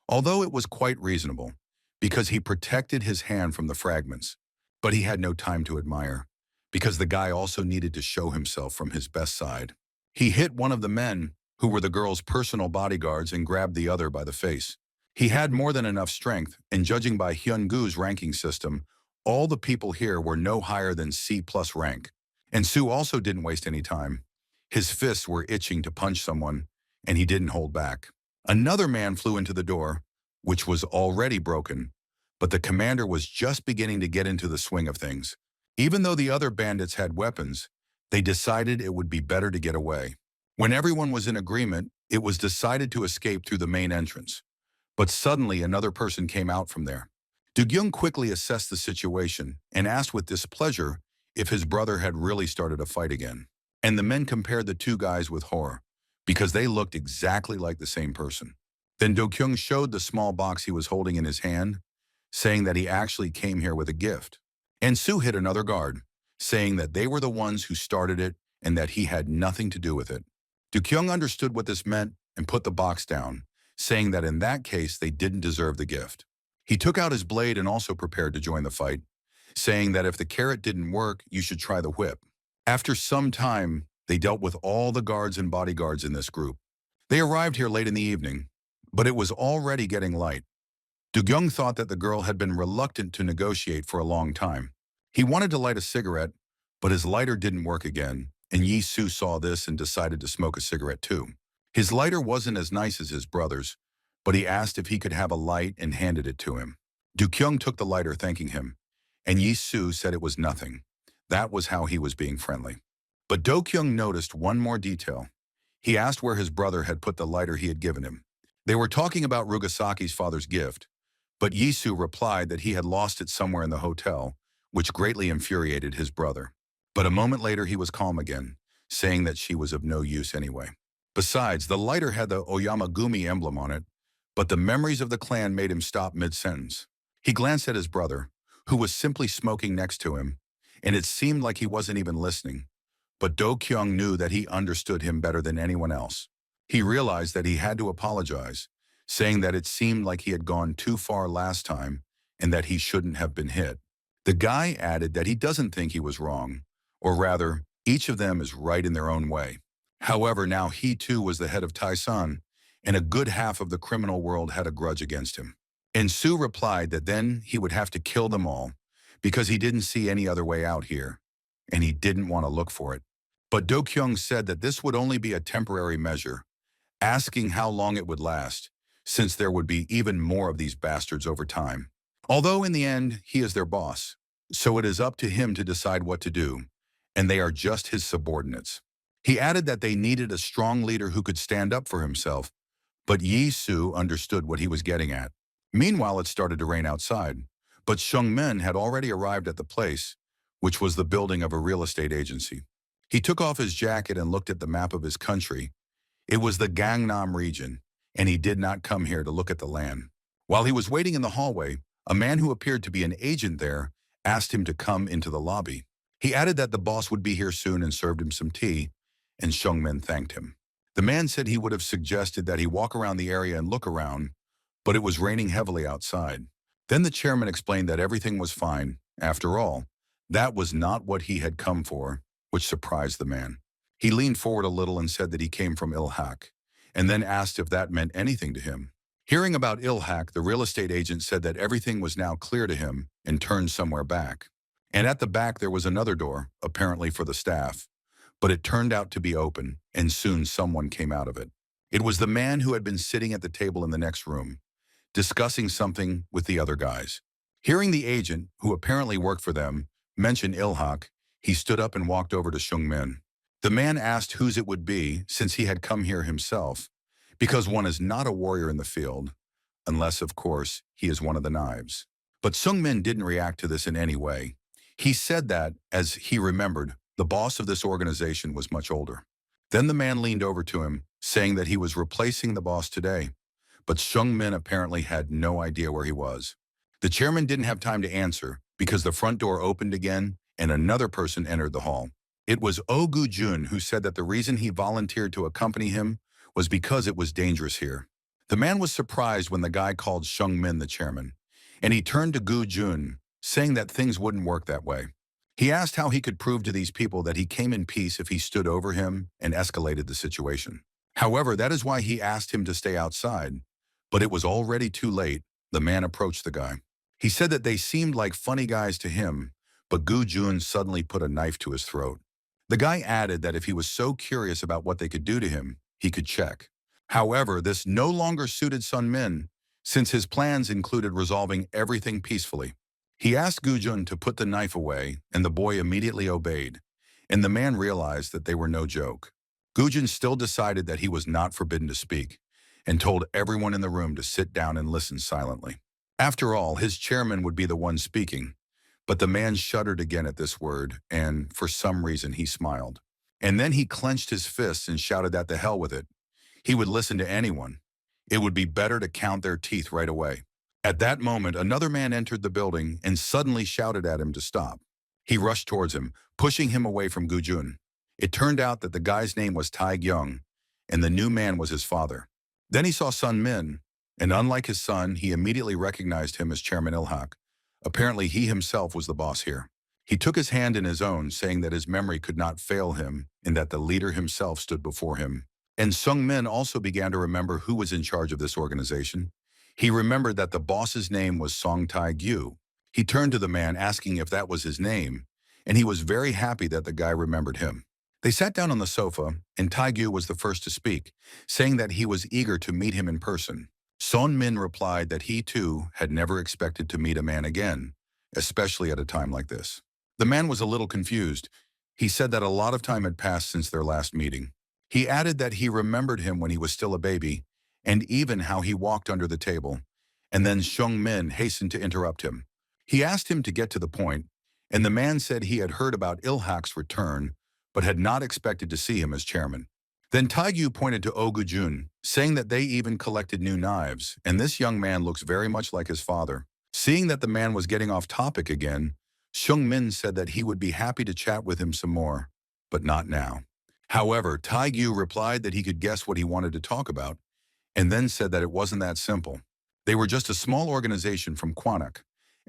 although it was quite reasonable, because he protected his hand from the fragments. But he had no time to admire, because the guy also needed to show himself from his best side. He hit one of the men, who were the girl's personal bodyguards, and grabbed the other by the face. He had more than enough strength, and judging by Hyun-gu's ranking system, all the people here were no higher than C+ rank. And Soo also didn't waste any time. His fists were itching to punch someone, and he didn't hold back. Another man flew into the door, which was already broken, but the commander was just beginning to get into the swing of things. Even though the other bandits had weapons, they decided it would be better to get away. When everyone was in agreement, it was decided to escape through the main entrance. But suddenly another person came out from there. Do-kyung quickly assessed the situation and asked with displeasure if his brother had really started a fight again. And the men compared the two guys with horror, because they looked exactly like the same person. Then Do-kyung showed the small box he was holding in his hand, saying that he actually came here with a gift. And Soo hit another guard, saying that they were the ones who started it and that he had nothing to do with it. Do-kyung understood what this meant and put the box down, saying that in that case they didn't deserve the gift. He took out his blade and also prepared to join the fight, saying that if the carrot didn't work, you should try the whip. After some time, they dealt with all the guards and bodyguards in this group. They arrived here late in the evening, but it was already getting light. Do-kyung thought that the girl had been reluctant to negotiate for a long time. He wanted to light a cigarette, but his lighter didn't work again, and Yi-soo saw this and decided to smoke a cigarette too. His lighter wasn't as nice as his brother's, but he asked if he could have a light and handed it to him. Do-kyung took the lighter, thanking him, and Yi-soo said it was nothing. That was how he was being friendly. But Do-kyung noticed one more detail. He asked where his brother had put the lighter he had given him. They were talking about Rugasaki's father's gift, but Yi-soo replied that he had lost it somewhere in the hotel, which greatly infuriated his brother. But a moment later he was calm again, saying that she was of no use anyway. Besides, the lighter had the Oyamagumi emblem on it, but the memories of the clan made him stop mid-sentence. He glanced at his brother, who was simply smoking next to him, and it seemed like he wasn't even listening. But Do Kyung knew that he understood him better than anyone else. He realized that he had to apologize, saying that it seemed like he had gone too far last time and that he shouldn't have been hit. The guy added that he doesn't think he was wrong, or rather, each of them is right in their own way. However, now he too was the head of Taisan, and a good half of the criminal world had a grudge against him. And Su replied that then he would have to kill them all, because he didn't see any other way out here, and he didn't want to look for it. But Do Kyung said that this would only be a temporary measure, asking how long it would last, since there would be even more of these bastards over time. Although in the end, he is their boss, so it is up to him to decide what to do, and they are just his subordinates. He added that they needed a strong leader who could stand up for himself, but Yi Su understood what he was getting at. Meanwhile, it started to rain outside, but Shung Men had already arrived at the place, which was the building of a real estate agency. He took off his jacket and looked at the map of his country. It was the Gangnam region, and he did not come here to look at the land. While he was waiting in the hallway, a man who appeared to be an agent there asked him to come into the lobby. He added that the boss would be here soon and served him some tea, and Shung Men thanked him. The man said he would have suggested that he walk around the area and look around, but it was raining heavily outside. Then the chairman explained that everything was fine. After all, that was not what he had come for, which surprised the man. He leaned forward a little and said that he came from Ilhak, and then asked if that meant anything to him. Hearing about Ilhak, the real estate agent said that everything was now clear to him and turned somewhere back. And at the back there was another door, apparently for the staff, but it turned out to be open, and soon someone came out of it. It was the man who had been sitting at the table in the next room, discussing something with the other guys. Hearing the agent, who apparently worked for them, mention Ilhak, he stood up and walked over to Shung Min. The man asked whose it would be, since he had come here himself, because one is not a warrior in the field, unless, of course, he is one of the knives. But Sung Min didn't react to this in any way. He said that, as he remembered, the boss of this organization was much older. Then the man leaned over to him, saying that he was replacing the boss today, but Shung Min apparently had no idea where he was. The chairman didn't have time to answer because the front door opened again and another person entered the hall. It was Oh Gu Jun who said that the reason he volunteered to accompany him was because it was dangerous here. The man was surprised when the guy called Shung Min the chairman, and he turned to Gu Jun, saying that things wouldn't work that way. He asked how he could prove to these people that he came in peace if he stood over him and escalated the situation. However, that is why he asked him to stay outside, but it was already too late. The man approached the guy. He said that they seemed like funny guys to him, but Gu Jun suddenly put a knife to his throat. The guy added that if he was so curious about what they could do to him, he could check. However, this no longer suited Sun Min, since his plans included resolving everything peacefully. He asked Gu Jun to put the knife away, and the boy immediately obeyed, and the man realized that they were no joke. Gu Jun still decided that he was not forbidden to speak, and told everyone in the room to sit down and listen silently. After all, his chairman would be the one speaking, but the man shuddered again at this word, and for some reason he smiled. And then he clenched his fists and shouted that the hell with it. He would listen to anyone. It would be better to count their teeth right away. At that moment, another man entered the building and suddenly shouted at him to stop. He rushed towards him, pushing him away from Gu Jun. It turned out that the guy's name was Tai Gyung, and the new man was his father. Then he saw Sun Min, and unlike his son, he immediately recognized him as Chairman Ilhak. Apparently, he himself was the boss here. He took his hand in his own, saying that his memory could not fail him and that the leader himself stood before him. And Sung Min also began to remember who was in charge of this organization. He remembered that the boss's name was Song Tai Gyu. He turned to the man asking if that was his name, and he was very happy that the guy remembered him. They sat down on the sofa, and Tai Gyu was the first to speak, saying that he was eager to meet him in person. Son Min replied that he too had never expected to meet a man again, especially at a time like this. The man was a little confused. He said that a lot of time had passed since their last meeting. He added that he remembered him when he was still a baby, and even how he walked under the table. And then Shung Min hastened to interrupt him. He asked him to get to the point, and the man said he had heard about Ilhak's return, but had not expected to see him as chairman. Then Taigyu pointed to Ogujun, saying that they even collected new knives, and this young man looks very much like his father. Seeing that the man was getting off topic again, Shung Min said that he would be happy to chat with him some more, but not now. However, Taigyu replied that he could guess what he wanted to talk about, and then said that it wasn't that simple. They were just a small organization from Quanok,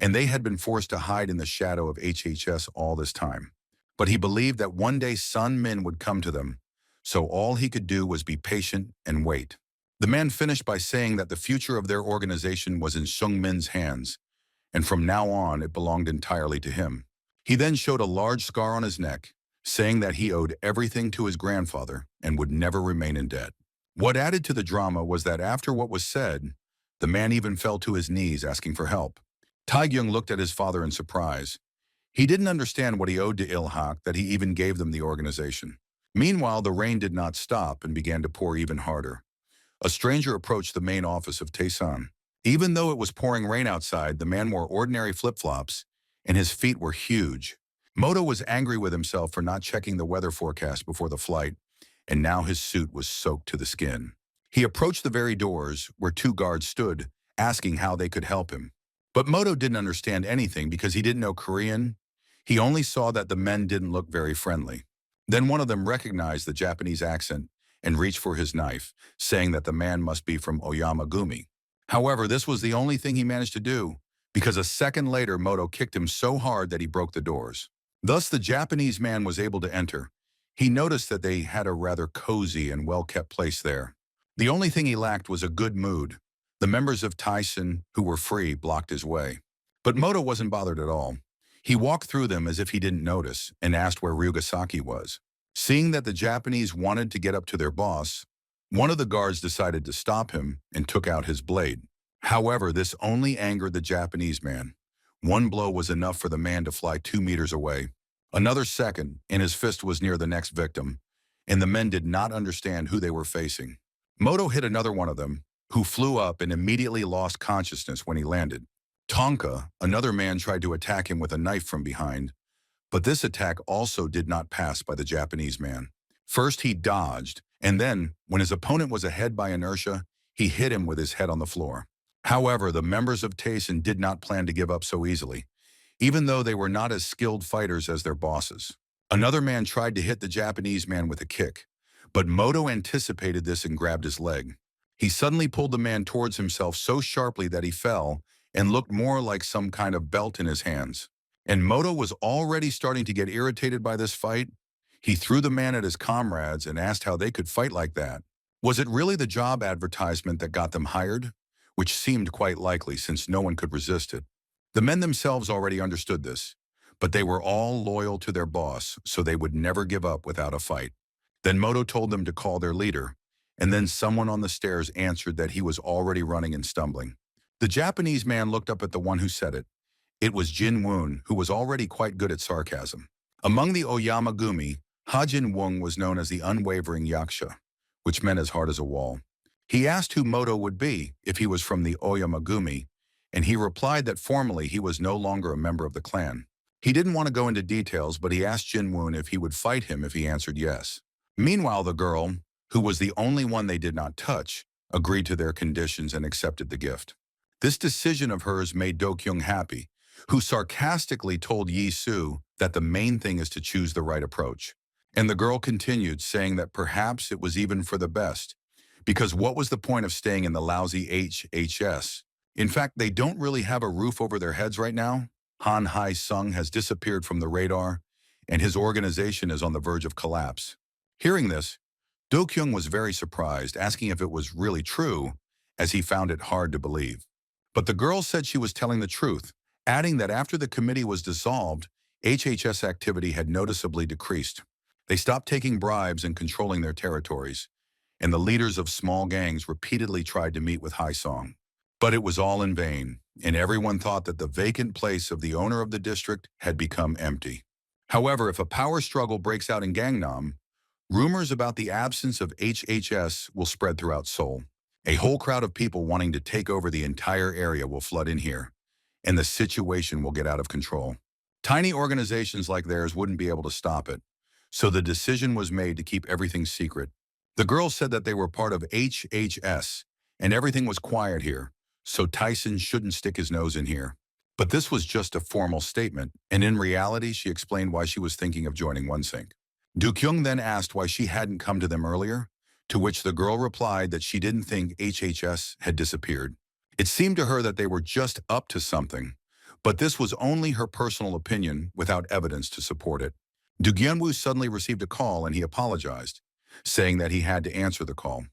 and they had been forced to hide in the shadow of HHS all this time. But he believed that one day Sun Min would come to them, so all he could do was be patient and wait. The man finished by saying that the future of their organization was in Shung Min's hands, and from now on it belonged entirely to him. He then showed a large scar on his neck, saying that he owed everything to his grandfather and would never remain in debt. What added to the drama was that after what was said, the man even fell to his knees asking for help. Taegyung looked at his father in surprise. He didn't understand what he owed to Ilhak that he even gave them the organization. Meanwhile, the rain did not stop and began to pour even harder. A stranger approached the main office of Taesan. Even though it was pouring rain outside, the man wore ordinary flip-flops, and his feet were huge. Moto was angry with himself for not checking the weather forecast before the flight, and now his suit was soaked to the skin. He approached the very doors where two guards stood, asking how they could help him. But Moto didn't understand anything because he didn't know Korean. He only saw that the men didn't look very friendly. Then one of them recognized the Japanese accent and reached for his knife, saying that the man must be from Oyamagumi. However, this was the only thing he managed to do, because a second later Moto kicked him so hard that he broke the doors. Thus the Japanese man was able to enter. He noticed that they had a rather cozy and well-kept place there. The only thing he lacked was a good mood. The members of Tyson, who were free, blocked his way. But Moto wasn't bothered at all. He walked through them as if he didn't notice and asked where Ryugasaki was. Seeing that the Japanese wanted to get up to their boss, one of the guards decided to stop him and took out his blade. However, this only angered the Japanese man. One blow was enough for the man to fly 2 meters away. Another second, and his fist was near the next victim, and the men did not understand who they were facing. Moto hit another one of them, who flew up and immediately lost consciousness when he landed. Tonka, another man, tried to attack him with a knife from behind, but this attack also did not pass by the Japanese man. First he dodged, and then, when his opponent was ahead by inertia, he hit him with his head on the floor. However, the members of Taeson did not plan to give up so easily, even though they were not as skilled fighters as their bosses. Another man tried to hit the Japanese man with a kick, but Moto anticipated this and grabbed his leg. He suddenly pulled the man towards himself so sharply that he fell and looked more like some kind of belt in his hands. And Moto was already starting to get irritated by this fight. He threw the man at his comrades and asked how they could fight like that. Was it really the job advertisement that got them hired? Which seemed quite likely since no one could resist it. The men themselves already understood this, but they were all loyal to their boss, so they would never give up without a fight. Then Moto told them to call their leader, and then someone on the stairs answered that he was already running and stumbling. The Japanese man looked up at the one who said it. It was Jin Woon, who was already quite good at sarcasm. Among the Oyamagumi, Ha Jin Woon was known as the unwavering yaksha, which meant as hard as a wall. He asked who Moto would be if he was from the Oyamagumi, and he replied that formally he was no longer a member of the clan. He didn't want to go into details, but he asked Jin Woon if he would fight him if he answered yes. Meanwhile, the girl, who was the only one they did not touch, agreed to their conditions and accepted the gift. This decision of hers made Do-kyung happy, who sarcastically told Yi-soo that the main thing is to choose the right approach. And the girl continued, saying that perhaps it was even for the best, because what was the point of staying in the lousy HHS? In fact, they don't really have a roof over their heads right now. Han Hai-sung has disappeared from the radar, and his organization is on the verge of collapse. Hearing this, Do-kyung was very surprised, asking if it was really true, as he found it hard to believe. But the girl said she was telling the truth, adding that after the committee was dissolved, HHS activity had noticeably decreased. They stopped taking bribes and controlling their territories, and the leaders of small gangs repeatedly tried to meet with Hai-sung. But it was all in vain, and everyone thought that the vacant place of the owner of the district had become empty. However, if a power struggle breaks out in Gangnam, rumors about the absence of HHS will spread throughout Seoul. A whole crowd of people wanting to take over the entire area will flood in here, and the situation will get out of control. Tiny organizations like theirs wouldn't be able to stop it, so the decision was made to keep everything secret. The girls said that they were part of HHS, and everything was quiet here, so Tyson shouldn't stick his nose in here. But this was just a formal statement, and in reality, she explained why she was thinking of joining OneSync. Do-kyung then asked why she hadn't come to them earlier, to which the girl replied that she didn't think HHS had disappeared. It seemed to her that they were just up to something, but this was only her personal opinion without evidence to support it. Do Gyunwoo suddenly received a call and he apologized, saying that he had to answer the call.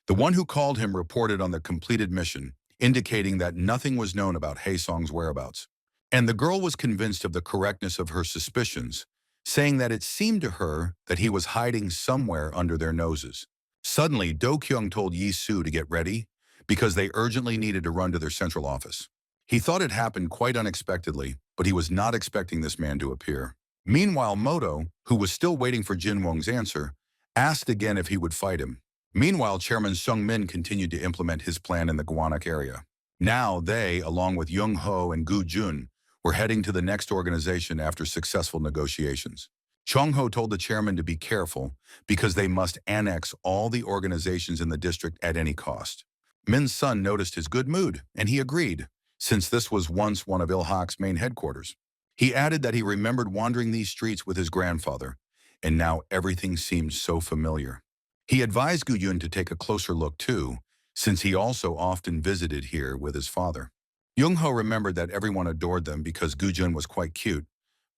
The one who called him reported on the completed mission, indicating that nothing was known about Haesong's whereabouts. And the girl was convinced of the correctness of her suspicions, saying that it seemed to her that he was hiding somewhere under their noses. Suddenly, Do-kyung told Yi-soo to get ready because they urgently needed to run to their central office. He thought it happened quite unexpectedly, but he was not expecting this man to appear. Meanwhile, Moto, who was still waiting for Jin Wong's answer, asked again if he would fight him. Meanwhile, Chairman Sung Min continued to implement his plan in the Gwanak area. Now they, along with Young Ho and Gu Jun, were heading to the next organization after successful negotiations. Chung Ho told the chairman to be careful because they must annex all the organizations in the district at any cost. Min's son noticed his good mood, and he agreed, since this was once one of Ilhak's main headquarters. He added that he remembered wandering these streets with his grandfather, and now everything seemed so familiar. He advised Gu-yun to take a closer look too, since he also often visited here with his father. Young-ho remembered that everyone adored them because Gu-jun was quite cute,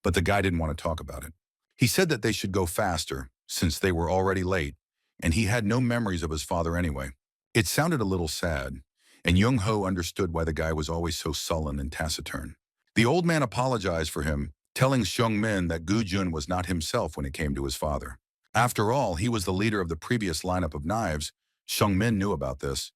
but the guy didn't want to talk about it. He said that they should go faster, since they were already late, and he had no memories of his father anyway. It sounded a little sad, and Young-ho understood why the guy was always so sullen and taciturn. The old man apologized for him, telling Seung Min that Gu-jun was not himself when it came to his father. After all, he was the leader of the previous lineup of knives. Seung Min knew about this,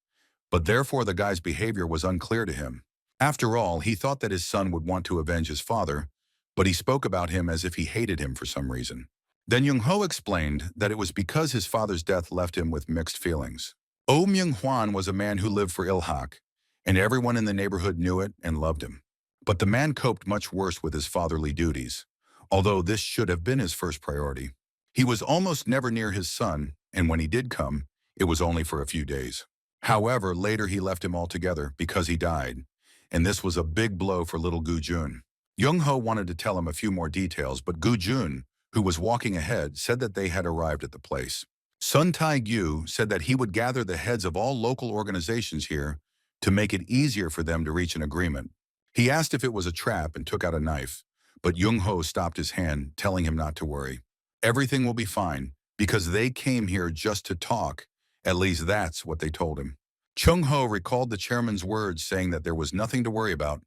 but therefore the guy's behavior was unclear to him. After all, he thought that his son would want to avenge his father, but he spoke about him as if he hated him for some reason. Then Young-ho explained that it was because his father's death left him with mixed feelings. Oh Myung-hwan was a man who lived for Ilhak, and everyone in the neighborhood knew it and loved him. But the man coped much worse with his fatherly duties, although this should have been his first priority. He was almost never near his son, and when he did come, it was only for a few days. However, later he left him altogether because he died, and this was a big blow for little Gu-jun. Young-ho wanted to tell him a few more details, but Gu-jun, who was walking ahead, said that they had arrived at the place. Sun Tai-gyu said that he would gather the heads of all local organizations here to make it easier for them to reach an agreement. He asked if it was a trap and took out a knife, but Young-ho stopped his hand, telling him not to worry. Everything will be fine, because they came here just to talk. At least that's what they told him. Chung-ho recalled the chairman's words, saying that there was nothing to worry about,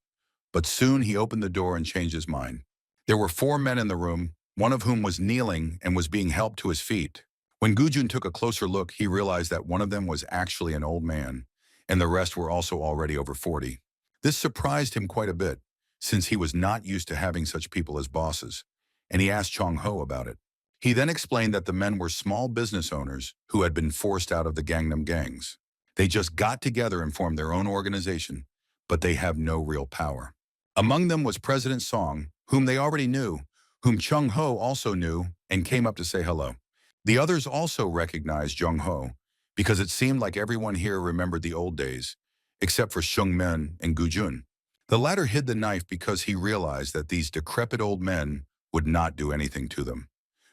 but soon he opened the door and changed his mind. There were 4 men in the room, one of whom was kneeling and was being helped to his feet. When Gu-jun took a closer look, he realized that one of them was actually an old man, and the rest were also already over 40. This surprised him quite a bit, since he was not used to having such people as bosses, and he asked Chung-ho about it. He then explained that the men were small business owners who had been forced out of the Gangnam gangs. They just got together and formed their own organization, but they have no real power. Among them was President Song, whom they already knew, whom Chung-ho also knew and came up to say hello. The others also recognized Jung-ho, because it seemed like everyone here remembered the old days, except for Seung Min and Gu-jun. The latter hid the knife because he realized that these decrepit old men would not do anything to them.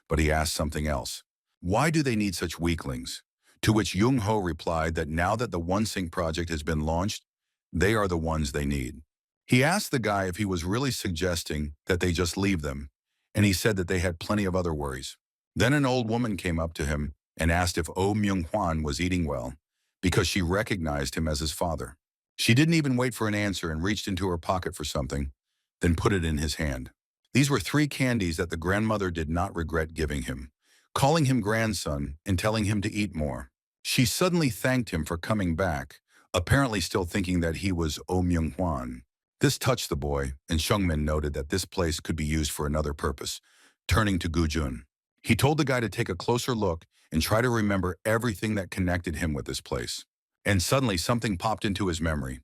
But he asked something else. Why do they need such weaklings? To which Jung-ho replied that now that the OneSync project has been launched, they are the ones they need. He asked the guy if he was really suggesting that they just leave them, and he said that they had plenty of other worries. Then an old woman came up to him and asked if Oh Myung-hwan was eating well, because she recognized him as his father. She didn't even wait for an answer and reached into her pocket for something, then put it in his hand. These were 3 candies that the grandmother did not regret giving him, calling him grandson and telling him to eat more. She suddenly thanked him for coming back, apparently still thinking that he was Oh Myung-hwan. This touched the boy, and Seungmin noted that this place could be used for another purpose, turning to Gu-jun. He told the guy to take a closer look and try to remember everything that connected him with this place. And suddenly something popped into his memory.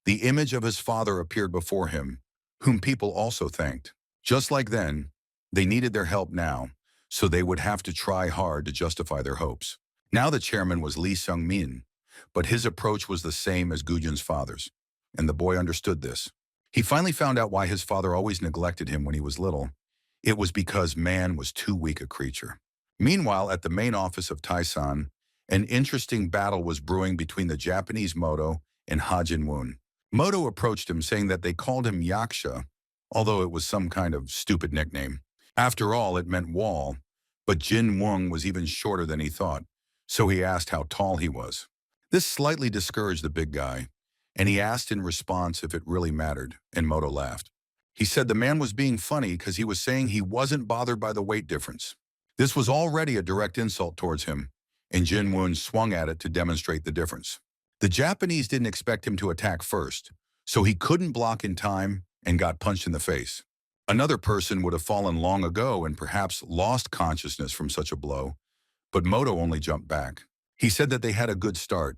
The image of his father appeared before him, whom people also thanked. Just like then, they needed their help now, so they would have to try hard to justify their hopes. Now the chairman was Lee Sung-min, but his approach was the same as Gujun's father's, and the boy understood this. He finally found out why his father always neglected him when he was little. It was because man was too weak a creature. Meanwhile, at the main office of Taisan, an interesting battle was brewing between the Japanese Moto and Ha Jin-woon. Moto approached him saying that they called him Yaksha, although it was some kind of stupid nickname. After all, it meant wall, but Jin-woon was even shorter than he thought, so he asked how tall he was. This slightly discouraged the big guy, and he asked in response if it really mattered, and Moto laughed. He said the man was being funny because he was saying he wasn't bothered by the weight difference. This was already a direct insult towards him, and Jin-woon swung at it to demonstrate the difference. The Japanese didn't expect him to attack first, so he couldn't block in time and got punched in the face. Another person would have fallen long ago and perhaps lost consciousness from such a blow, but Moto only jumped back. He said that they had a good start,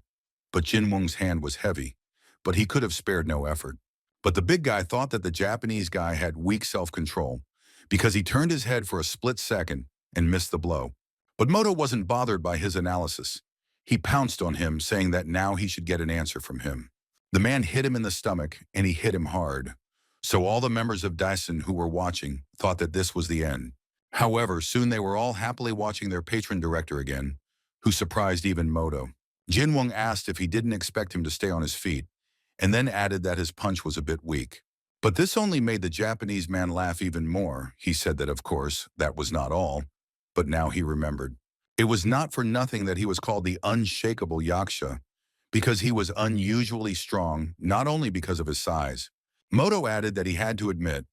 but Jin-woon's hand was heavy, but he could have spared no effort. But the big guy thought that the Japanese guy had weak self-control because he turned his head for a split second and missed the blow. But Moto wasn't bothered by his analysis. He pounced on him, saying that now he should get an answer from him. The man hit him in the stomach, and he hit him hard. So all the members of Daisen who were watching thought that this was the end. However, soon they were all happily watching their patron director again, who surprised even Moto. Jin-woon asked if he didn't expect him to stay on his feet, and then added that his punch was a bit weak. But this only made the Japanese man laugh even more. He said that, of course, that was not all, but now he remembered. It was not for nothing that he was called the unshakable Yaksha, because he was unusually strong, not only because of his size. Moto added that he had to admit,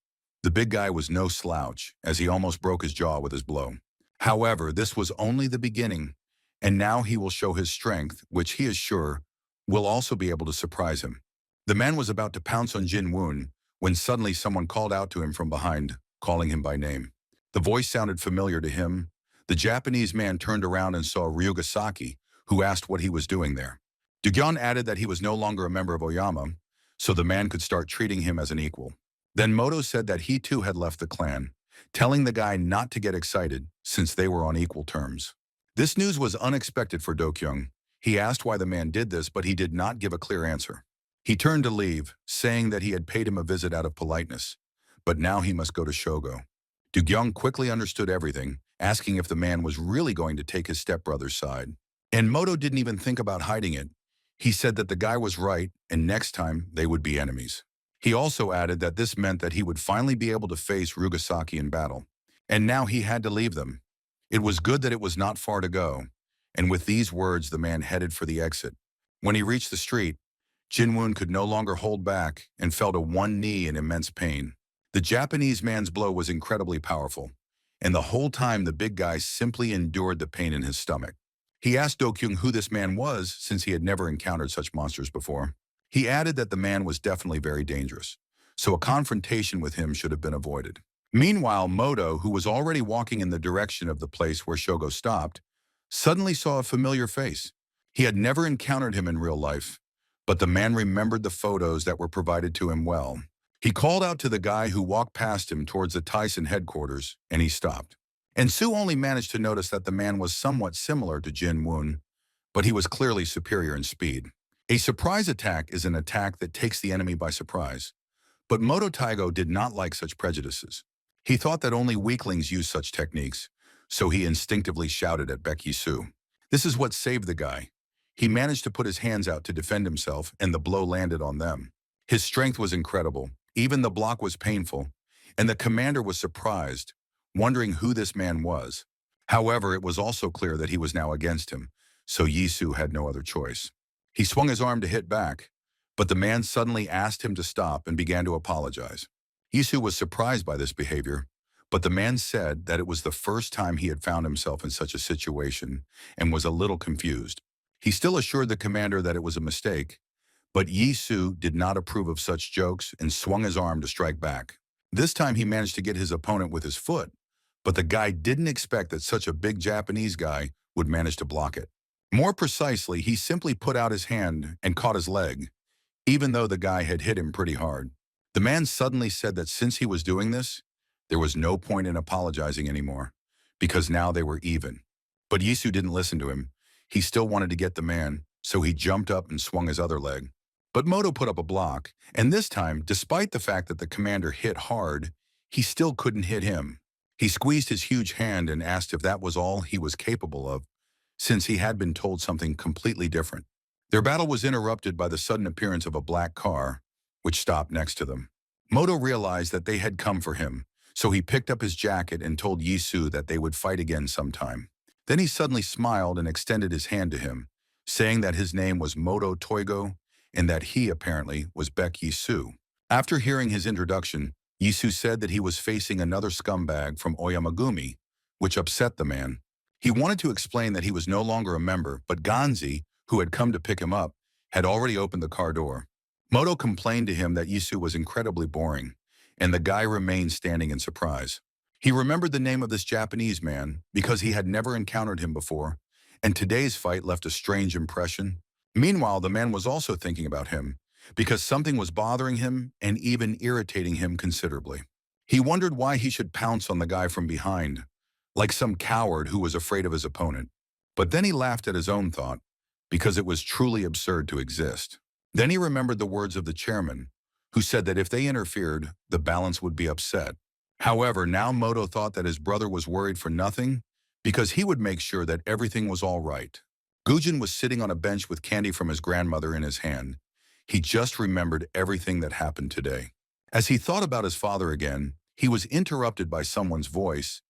the big guy was no slouch, as he almost broke his jaw with his blow. However, this was only the beginning, and now he will show his strength, which he is sure will also be able to surprise him. The man was about to pounce on Jin-woon when suddenly someone called out to him from behind, calling him by name. The voice sounded familiar to him. The Japanese man turned around and saw Ryugasaki, who asked what he was doing there. Dugyeon added that he was no longer a member of Oyama, so the man could start treating him as an equal. Then Moto said that he too had left the clan, telling the guy not to get excited since they were on equal terms. This news was unexpected for Do-kyung. He asked why the man did this, but he did not give a clear answer. He turned to leave, saying that he had paid him a visit out of politeness, but now he must go to Shogo. Do-kyung quickly understood everything, asking if the man was really going to take his stepbrother's side. And Moto didn't even think about hiding it. He said that the guy was right, and next time they would be enemies. He also added that this meant that he would finally be able to face Ryugasaki in battle. And now he had to leave them. It was good that it was not far to go, and with these words the man headed for the exit. When he reached the street, Jin-woon could no longer hold back and fell to one knee in immense pain. The Japanese man's blow was incredibly powerful, and the whole time the big guy simply endured the pain in his stomach. He asked Do-kyung who this man was since he had never encountered such monsters before. He added that the man was definitely very dangerous, so a confrontation with him should have been avoided. Meanwhile, Moto, who was already walking in the direction of the place where Shogo stopped, suddenly saw a familiar face. He had never encountered him in real life, but the man remembered the photos that were provided to him well. He called out to the guy who walked past him towards the Tyson headquarters, and he stopped. And Sue only managed to notice that the man was somewhat similar to Jin-woon, but he was clearly superior in speed. A surprise attack is an attack that takes the enemy by surprise. But Moto Taigo did not like such prejudices. He thought that only weaklings use such techniques, so he instinctively shouted at Becky Sue. This is what saved the guy. He managed to put his hands out to defend himself, and the blow landed on them. His strength was incredible. Even the block was painful, and the commander was surprised, wondering who this man was. However, it was also clear that he was now against him, so Yisu had no other choice. He swung his arm to hit back, but the man suddenly asked him to stop and began to apologize. Yisu was surprised by this behavior, but the man said that it was the first time he had found himself in such a situation and was a little confused. He still assured the commander that it was a mistake, but Yisu did not approve of such jokes and swung his arm to strike back. This time he managed to get his opponent with his foot, but the guy didn't expect that such a big Japanese guy would manage to block it. More precisely, he simply put out his hand and caught his leg, even though the guy had hit him pretty hard. The man suddenly said that since he was doing this, There was no point in apologizing anymore, because now they were even. But Yisu didn't listen to him. He still wanted to get the man, so he jumped up and swung his other leg. But Moto put up a block, and this time, despite the fact that the commander hit hard, he still couldn't hit him. He squeezed his huge hand and asked if that was all he was capable of, since he had been told something completely different. Their battle was interrupted by the sudden appearance of a black car, which stopped next to them. Moto realized that they had come for him, so he picked up his jacket and told Yisu that they would fight again sometime. Then he suddenly smiled and extended his hand to him, saying that his name was Moto Toigo and that he apparently was Baek Yisu. After hearing his introduction, Yisu said that he was facing another scumbag from Oyamagumi, which upset the man. He wanted to explain that he was no longer a member, but Ganzi, who had come to pick him up, had already opened the car door. Moto complained to him that Yisu was incredibly boring, and the guy remained standing in surprise. He remembered the name of this Japanese man because he had never encountered him before, and today's fight left a strange impression. Meanwhile, the man was also thinking about him, because something was bothering him and even irritating him considerably. He wondered why he should pounce on the guy from behind, like some coward who was afraid of his opponent. But then he laughed at his own thought, because it was truly absurd to exist. Then he remembered the words of the chairman, who said that if they interfered, the balance would be upset. However, now Moto thought that his brother was worried for nothing, because he would make sure that everything was all right. Gujin was sitting on a bench with candy from his grandmother in his hand. He just remembered everything that happened today. As he thought about his father again, he was interrupted by someone's voice,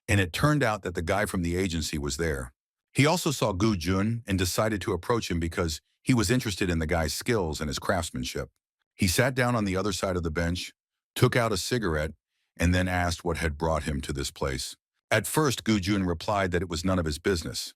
and it turned out that the guy from the agency was there. He also saw Gu Jun and decided to approach him because he was interested in the guy's skills and his craftsmanship. He sat down on the other side of the bench, took out a cigarette, and then asked what had brought him to this place. At first, Gu Jun replied that it was none of his business,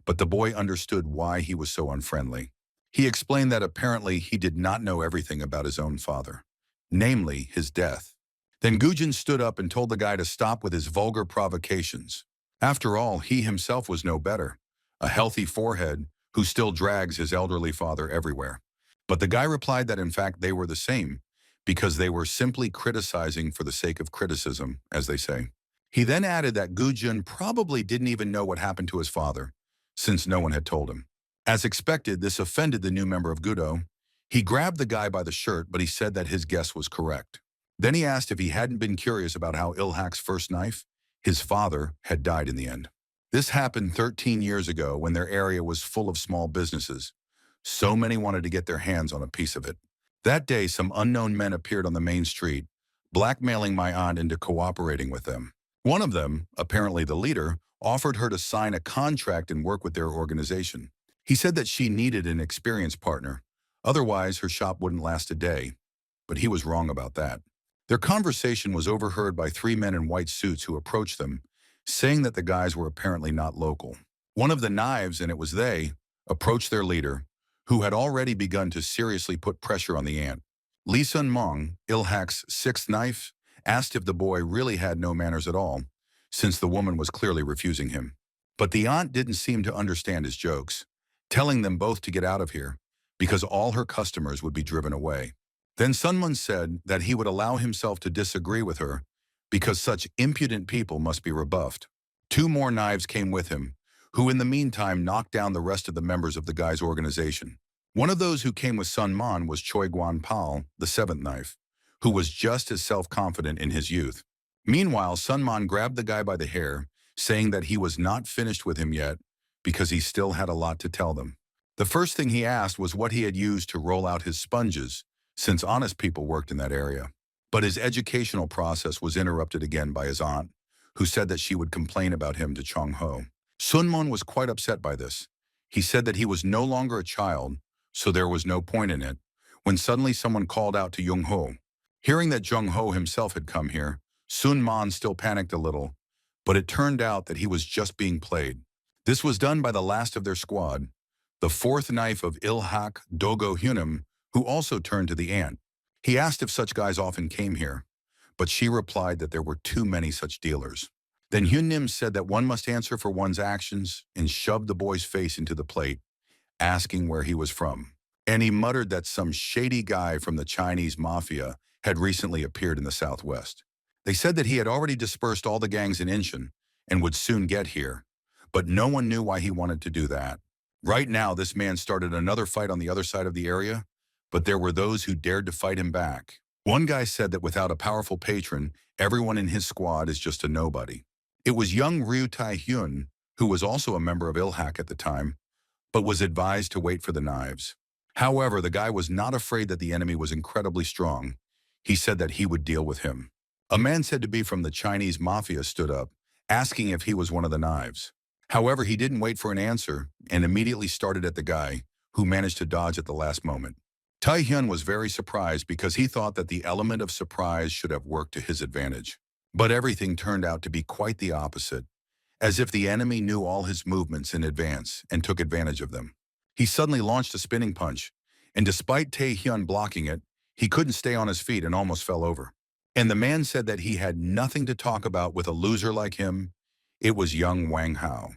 but the boy understood why he was so unfriendly. He explained that apparently he did not know everything about his own father, namely his death. Then Gujin stood up and told the guy to stop with his vulgar provocations. After all, he himself was no better, a healthy forehead who still drags his elderly father everywhere. But the guy replied that in fact they were the same, because they were simply criticizing for the sake of criticism, as they say. He then added that Gujin probably didn't even know what happened to his father, since no one had told him. As expected, this offended the new member of Gudo. He grabbed the guy by the shirt, but he said that his guess was correct. Then he asked if he hadn't been curious about how Ilhak's first knife, his father, had died in the end. This happened 13 years ago when their area was full of small businesses. So many wanted to get their hands on a piece of it. That day, some unknown men appeared on the main street, blackmailing my aunt into cooperating with them. One of them, apparently the leader, offered her to sign a contract and work with their organization. He said that she needed an experienced partner. Otherwise, her shop wouldn't last a day. But he was wrong about that. Their conversation was overheard by 3 men in white suits who approached them, saying that the guys were apparently not local. One of the knives, and it was they, approached their leader, who had already begun to seriously put pressure on the aunt. Lee Sun Mong, Ilhak's 6th knife, asked if the boy really had no manners at all, since the woman was clearly refusing him. But the aunt didn't seem to understand his jokes, telling them both to get out of here, because all her customers would be driven away. Then Sunmun said that he would allow himself to disagree with her, because such impudent people must be rebuffed. 2 more knives came with him, who in the meantime knocked down the rest of the members of the guy's organization. One of those who came with Sun Man was Choi Guan Pal, the 7th knife, who was just as self-confident in his youth. Meanwhile, Sun Man grabbed the guy by the hair, saying that he was not finished with him yet because he still had a lot to tell them. The first thing he asked was what he had used to roll out his sponges, since honest people worked in that area. But his educational process was interrupted again by his aunt, who said that she would complain about him to Chong Ho. Sun Mon was quite upset by this. He said that he was no longer a child, so there was no point in it, when suddenly someone called out to Jung Ho. Hearing that Jung Ho himself had come here, Sun Man still panicked a little, but it turned out that he was just being played. This was done by the last of their squad, the 4th knife of Ilhak Dogo Hunim, who also turned to the aunt. He asked if such guys often came here, but she replied that there were too many such dealers. Then Hunim said that one must answer for one's actions and shoved the boy's face into the plate, asking where he was from. And he muttered that some shady guy from the Chinese mafia had recently appeared in the Southwest. They said that he had already dispersed all the gangs in Inshin and would soon get here, but no one knew why he wanted to do that. Right now, this man started another fight on the other side of the area, but there were those who dared to fight him back. One guy said that without a powerful patron, everyone in his squad is just a nobody. It was young Ryu Tai-hyun, who was also a member of Ilhak at the time, but was advised to wait for the knives. However, the guy was not afraid that the enemy was incredibly strong. He said that he would deal with him. A man said to be from the Chinese mafia stood up, asking if he was one of the knives. However, he didn't wait for an answer and immediately started at the guy, who managed to dodge at the last moment. Tai-hyun was very surprised because he thought that the element of surprise should have worked to his advantage. But everything turned out to be quite the opposite, as if the enemy knew all his movements in advance and took advantage of them. He suddenly launched a spinning punch, and despite Tai-hyun blocking it, he couldn't stay on his feet and almost fell over. And the man said that he had nothing to talk about with a loser like him. It was young Wang Hao.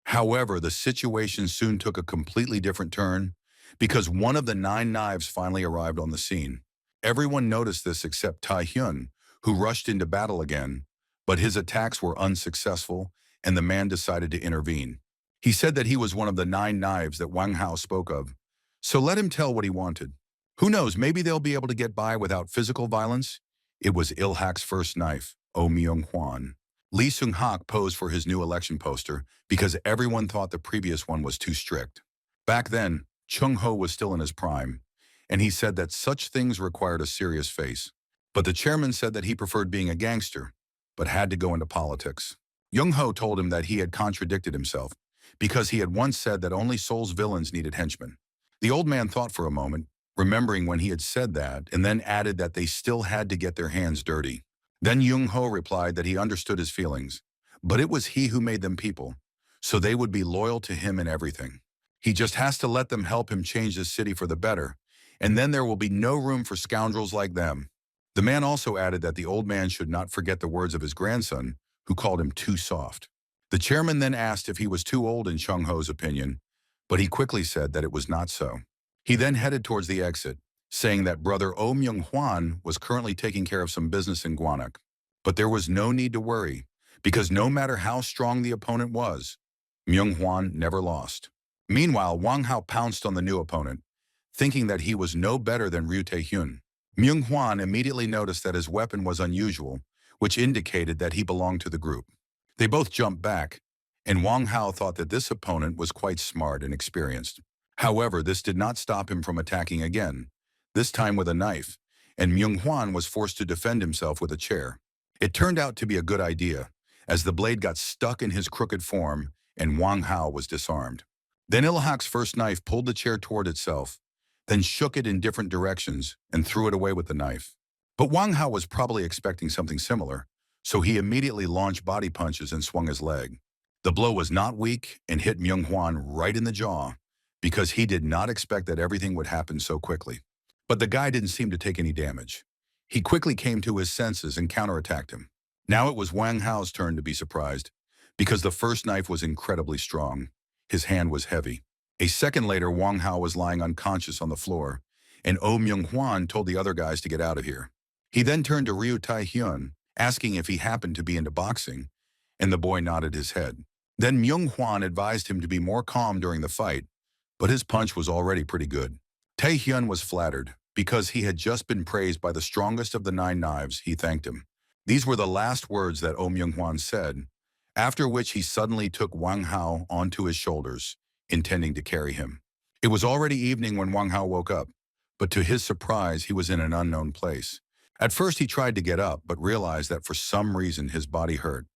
However, the situation soon took a completely different turn because one of the 9 knives finally arrived on the scene. Everyone noticed this except Tai-hyun, who rushed into battle again, but his attacks were unsuccessful and the man decided to intervene. He said that he was one of the 9 knives that Wang Hao spoke of, so let him tell what he wanted. Who knows, maybe they'll be able to get by without physical violence? It was Ilhak's first knife, Oh Myung-hwan. Lee Seung-hak posed for his new election poster because everyone thought the previous one was too strict. Back then, Chung-ho was still in his prime, and he said that such things required a serious face. But the chairman said that he preferred being a gangster, but had to go into politics. Jung-ho told him that he had contradicted himself, because he had once said that only Seoul's villains needed henchmen. The old man thought for a moment, remembering when he had said that, and then added that they still had to get their hands dirty. Then Jung-ho replied that he understood his feelings, but it was he who made them people, so they would be loyal to him in everything. He just has to let them help him change the city for the better, and then there will be no room for scoundrels like them. The man also added that the old man should not forget the words of his grandson, who called him too soft. The chairman then asked if he was too old in Chung-ho's opinion, but he quickly said that it was not so. He then headed towards the exit, saying that brother Oh Myung-hwan was currently taking care of some business in Gwanak. But there was no need to worry, because no matter how strong the opponent was, Myung-hwan never lost. Meanwhile, Wang Hao pounced on the new opponent, thinking that he was no better than Ryu Tae-hyun. Myung-hwan immediately noticed that his weapon was unusual, which indicated that he belonged to the group. They both jumped back, and Wang Hao thought that this opponent was quite smart and experienced. However, this did not stop him from attacking again, this time with a knife, and Myung-hwan was forced to defend himself with a chair. It turned out to be a good idea, as the blade got stuck in his crooked form and Wang Hao was disarmed. Then Ilhak's first knife pulled the chair toward itself, then shook it in different directions and threw it away with the knife. But Wang Hao was probably expecting something similar, so he immediately launched body punches and swung his leg. The blow was not weak and hit Myung-hwan right in the jaw, because he did not expect that everything would happen so quickly. But the guy didn't seem to take any damage. He quickly came to his senses and counterattacked him. Now it was Wang Hao's turn to be surprised, because the first knife was incredibly strong. His hand was heavy. A second later, Wang Hao was lying unconscious on the floor, and Oh Myung-hwan told the other guys to get out of here. He then turned to Ryu Tai-hyun, asking if he happened to be into boxing, and the boy nodded his head. Then Myung-hwan advised him to be more calm during the fight, but his punch was already pretty good. Tae-hyun was flattered. Because he had just been praised by the strongest of the 9 knives, he thanked him. These were the last words that Oh Myung-hwan said, after which he suddenly took Wang Hao onto his shoulders, intending to carry him. It was already evening when Wang Hao woke up, but to his surprise, he was in an unknown place. At first, he tried to get up, but realized that for some reason his body hurt,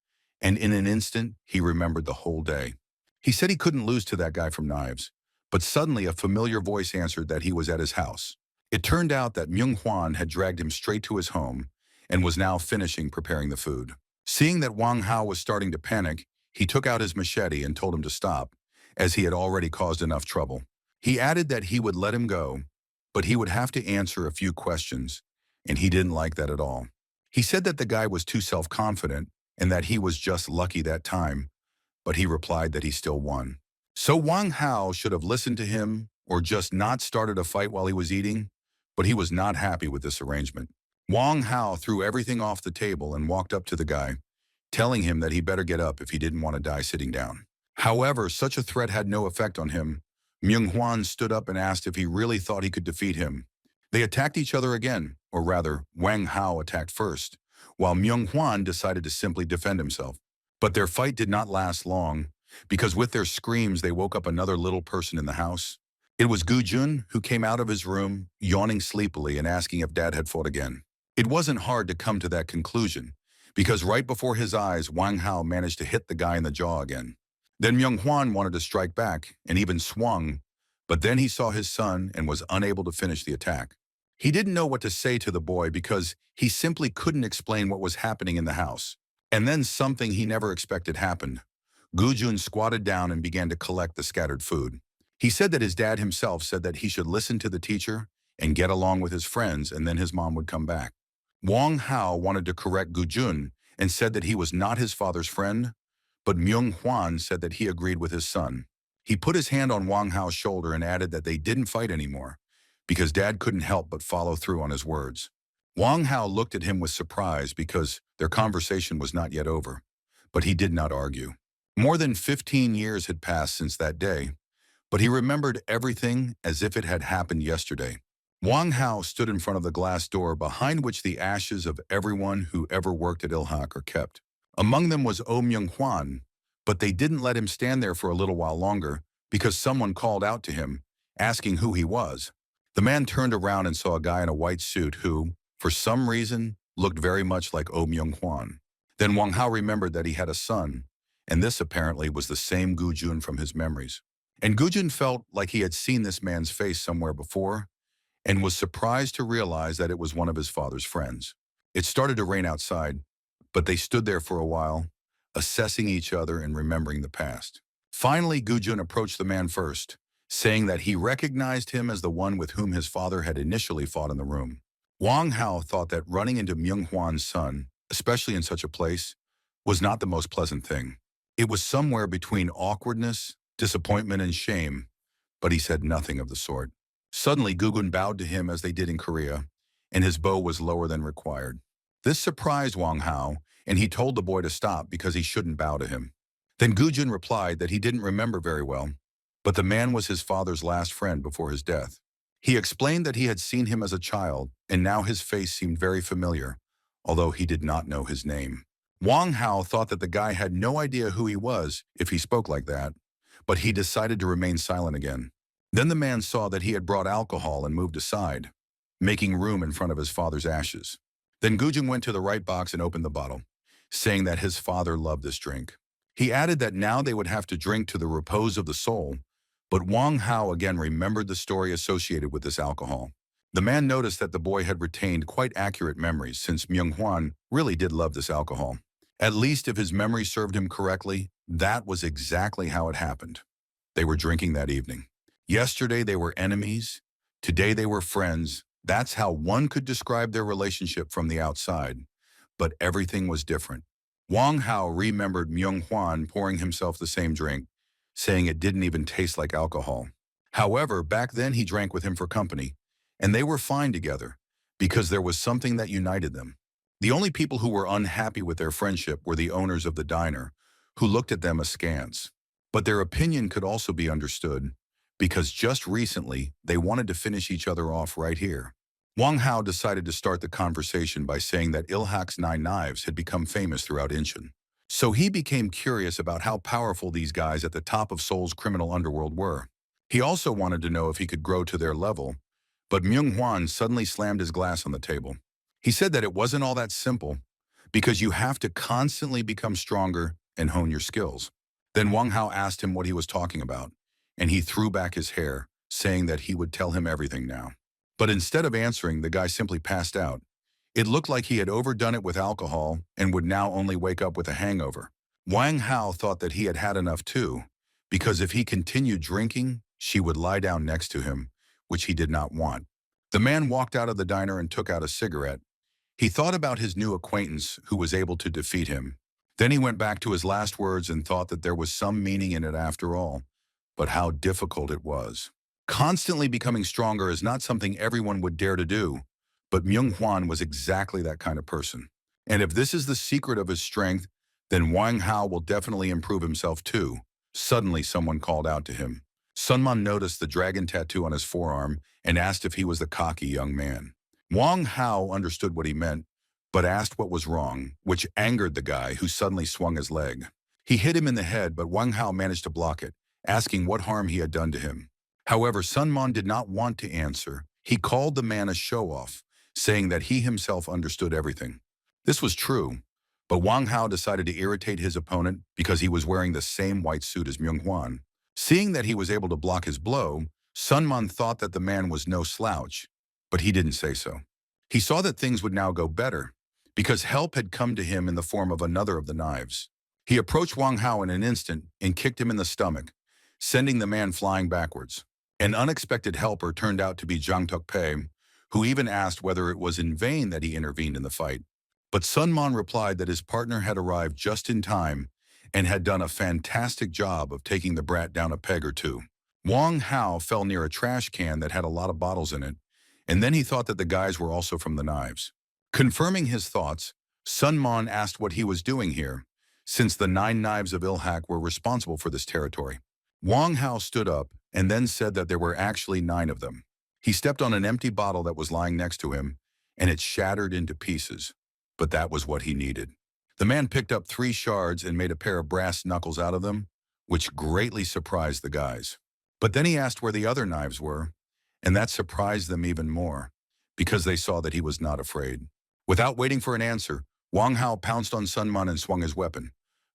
and in an instant, he remembered the whole day. He said he couldn't lose to that guy from knives, but suddenly a familiar voice answered that he was at his house. It turned out that Myung-hwan had dragged him straight to his home and was now finishing preparing the food. Seeing that Wang Hao was starting to panic, he took out his machete and told him to stop, as he had already caused enough trouble. He added that he would let him go, but he would have to answer a few questions, and he didn't like that at all. He said that the guy was too self-confident and that he was just lucky that time, but he replied that he still won. So Wang Hao should have listened to him or just not started a fight while he was eating, but he was not happy with this arrangement. Wang Hao threw everything off the table and walked up to the guy, telling him that he better get up if he didn't want to die sitting down. However, such a threat had no effect on him. Myung-hwan stood up and asked if he really thought he could defeat him. They attacked each other again, or rather, Wang Hao attacked first, while Myung-hwan decided to simply defend himself. But their fight did not last long, because with their screams they woke up another little person in the house. It was Gu-jun, who came out of his room, yawning sleepily and asking if Dad had fought again. It wasn't hard to come to that conclusion, because right before his eyes, Wang Hao managed to hit the guy in the jaw again. Then Myung-hwan wanted to strike back, and even swung, but then he saw his son and was unable to finish the attack. He didn't know what to say to the boy because he simply couldn't explain what was happening in the house. And then something he never expected happened. Gu-jun squatted down and began to collect the scattered food. He said that his dad himself said that he should listen to the teacher and get along with his friends, and then his mom would come back. Wang Hao wanted to correct Gu-jun and said that he was not his father's friend, but Myung-hwan said that he agreed with his son. He put his hand on Wang Hao's shoulder and added that they didn't fight anymore, because Dad couldn't help but follow through on his words. Wang Hao looked at him with surprise because their conversation was not yet over, but he did not argue. More than 15 years had passed since that day, but he remembered everything as if it had happened yesterday. Wang Hao stood in front of the glass door behind which the ashes of everyone who ever worked at Ilhak are kept. Among them was Oh Myung-hwan, but they didn't let him stand there for a little while longer because someone called out to him, asking who he was. The man turned around and saw a guy in a white suit who, for some reason, looked very much like Oh Myung-hwan. Then Wang Hao remembered that he had a son, and this apparently was the same Gu-jun from his memories. And Gu-jun felt like he had seen this man's face somewhere before, and was surprised to realize that it was one of his father's friends. It started to rain outside, but they stood there for a while, assessing each other and remembering the past. Finally, Gu-jun approached the man first, saying that he recognized him as the one with whom his father had initially fought in the room. Wang Hao thought that running into Myung-hwan's son, especially in such a place, was not the most pleasant thing. It was somewhere between awkwardness, disappointment, and shame, but he said nothing of the sort. Suddenly, Gu-jun bowed to him as they did in Korea, and his bow was lower than required. This surprised Wang Hao, and he told the boy to stop because he shouldn't bow to him. Then Gu-jun replied that he didn't remember very well, but the man was his father's last friend before his death. He explained that he had seen him as a child, and now his face seemed very familiar, although he did not know his name. Wang Hao thought that the guy had no idea who he was if he spoke like that, but he decided to remain silent again. Then the man saw that he had brought alcohol and moved aside, making room in front of his father's ashes. Then Gu-jun went to the right box and opened the bottle, saying that his father loved this drink. He added that now they would have to drink to the repose of the soul, but Wang Hao again remembered the story associated with this alcohol. The man noticed that the boy had retained quite accurate memories since Myung-hwan really did love this alcohol. At least if his memory served him correctly, that was exactly how it happened. They were drinking that evening. Yesterday they were enemies, today they were friends. That's how one could describe their relationship from the outside. But everything was different. Wang Hao remembered Myung-hwan pouring himself the same drink, saying it didn't even taste like alcohol. However, back then he drank with him for company, and they were fine together, because there was something that united them. The only people who were unhappy with their friendship were the owners of the diner, who looked at them askance. But their opinion could also be understood, because just recently they wanted to finish each other off right here. Wang Hao decided to start the conversation by saying that Ilhak's 9 knives had become famous throughout Incheon. So he became curious about how powerful these guys at the top of Seoul's criminal underworld were. He also wanted to know if he could grow to their level, but Myung-hwan suddenly slammed his glass on the table. He said that it wasn't all that simple, because you have to constantly become stronger and hone your skills. Then Wang Hao asked him what he was talking about, and he threw back his hair, saying that he would tell him everything now. But instead of answering, the guy simply passed out. It looked like he had overdone it with alcohol and would now only wake up with a hangover. Wang Hao thought that he had had enough too, because if he continued drinking, she would lie down next to him, which he did not want. The man walked out of the diner and took out a cigarette. He thought about his new acquaintance who was able to defeat him. Then he went back to his last words and thought that there was some meaning in it after all, but how difficult it was. Constantly becoming stronger is not something everyone would dare to do, But Myung-hwan was exactly that kind of person. And if this is the secret of his strength, then Wang Hao will definitely improve himself too. Suddenly, someone called out to him. Sunman noticed the dragon tattoo on his forearm and asked if he was the cocky young man. Wang Hao understood what he meant, but asked what was wrong, which angered the guy who suddenly swung his leg. He hit him in the head, but Wang Hao managed to block it, asking what harm he had done to him. However, Sunman did not want to answer. He called the man a show-off, saying that he himself understood everything. This was true, but Wang Hao decided to irritate his opponent because he was wearing the same white suit as Myung-hwan. Seeing that he was able to block his blow, Sunman thought that the man was no slouch, but he didn't say so. He saw that things would now go better, because help had come to him in the form of another of the knives. He approached Wang Hao in an instant and kicked him in the stomach, sending the man flying backwards. An unexpected helper turned out to be Jang Tuk-pei, who even asked whether it was in vain that he intervened in the fight. But Sunman replied that his partner had arrived just in time and had done a fantastic job of taking the brat down a peg or two. Wang Hao fell near a trash can that had a lot of bottles in it, and then he thought that the guys were also from the knives. Confirming his thoughts, Sunman asked what he was doing here, since the 9 knives of Ilhak were responsible for this territory. Wang Hao stood up and then said that there were actually 9 of them. He stepped on an empty bottle that was lying next to him, and it shattered into pieces. But that was what he needed. The man picked up 3 shards and made a pair of brass knuckles out of them, which greatly surprised the guys. But then he asked where the other knives were, and that surprised them even more, because they saw that he was not afraid. Without waiting for an answer, Wang Hao pounced on Sunman and swung his weapon,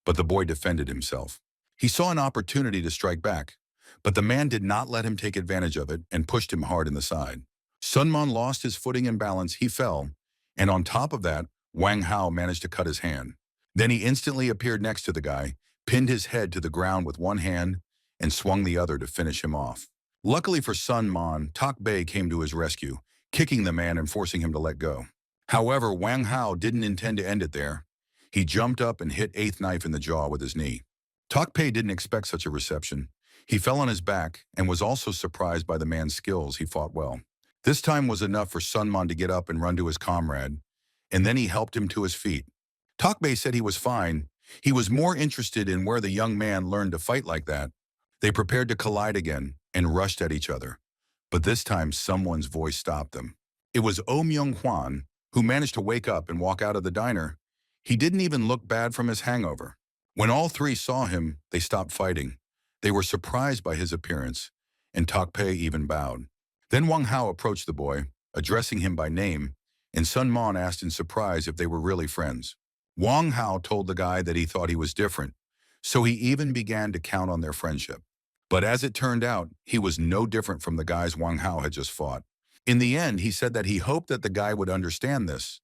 but the boy defended himself. He saw an opportunity to strike back, but the man did not let him take advantage of it and pushed him hard in the side. Sunman lost his footing and balance, he fell, and on top of that, Wang Hao managed to cut his hand. Then he instantly appeared next to the guy, pinned his head to the ground with one hand, and swung the other to finish him off. Luckily for Sunman, Tok-bei came to his rescue, kicking the man and forcing him to let go. However, Wang Hao didn't intend to end it there. He jumped up and hit 8th knife in the jaw with his knee. Tok-bei didn't expect such a reception. He fell on his back and was also surprised by the man's skills. He fought well. This time was enough for Sunman to get up and run to his comrade, and then he helped him to his feet. Tok-bei said he was fine. He was more interested in where the young man learned to fight like that. They prepared to collide again and rushed at each other. But this time, someone's voice stopped them. It was Oh Myung-hwan, who managed to wake up and walk out of the diner. He didn't even look bad from his hangover. When all 3 saw him, they stopped fighting. They were surprised by his appearance, and Tok-bei even bowed. Then Wang Hao approached the boy, addressing him by name, and Sunman asked in surprise if they were really friends. Wang Hao told the guy that he thought he was different, so he even began to count on their friendship. But as it turned out, he was no different from the guys Wang Hao had just fought. In the end, he said that he hoped that the guy would understand this,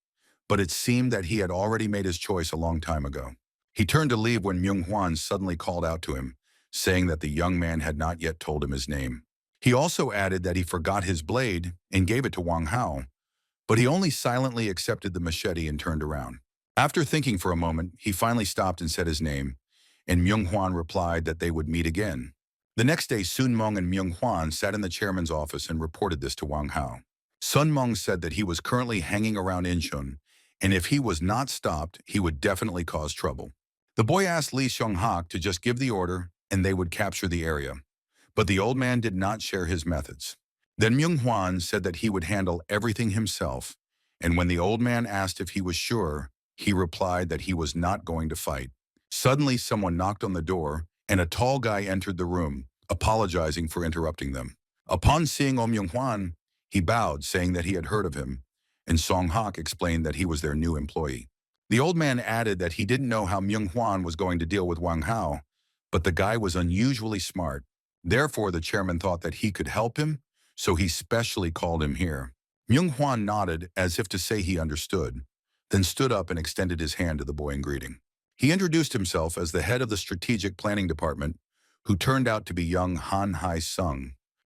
but it seemed that he had already made his choice a long time ago. He turned to leave when Myung-hwan suddenly called out to him, saying that the young man had not yet told him his name. He also added that he forgot his blade and gave it to Wang Hao, but he only silently accepted the machete and turned around. After thinking for a moment, he finally stopped and said his name, and Myung-hwan replied that they would meet again. The next day, Sun-mong and Myung-hwan sat in the chairman's office and reported this to Wang Hao. Sun-mong said that he was currently hanging around Incheon, and if he was not stopped, he would definitely cause trouble. The boy asked Lee Seong-hak to just give the order, and they would capture the area. But the old man did not share his methods. Then Myung-hwan said that he would handle everything himself, and when the old man asked if he was sure, he replied that he was not going to fight. Suddenly, someone knocked on the door, and a tall guy entered the room, apologizing for interrupting them. Upon seeing Oh Myung-hwan, he bowed, saying that he had heard of him, and Song-hak explained that he was their new employee. The old man added that he didn't know how Myung-hwan was going to deal with Wang Hao, but the guy was unusually smart. Therefore, the chairman thought that he could help him, so he specially called him here. Myung-hwan nodded as if to say he understood, then stood up and extended his hand to the boy in greeting. He introduced himself as the head of the strategic planning department, who turned out to be young Han Hai-sung.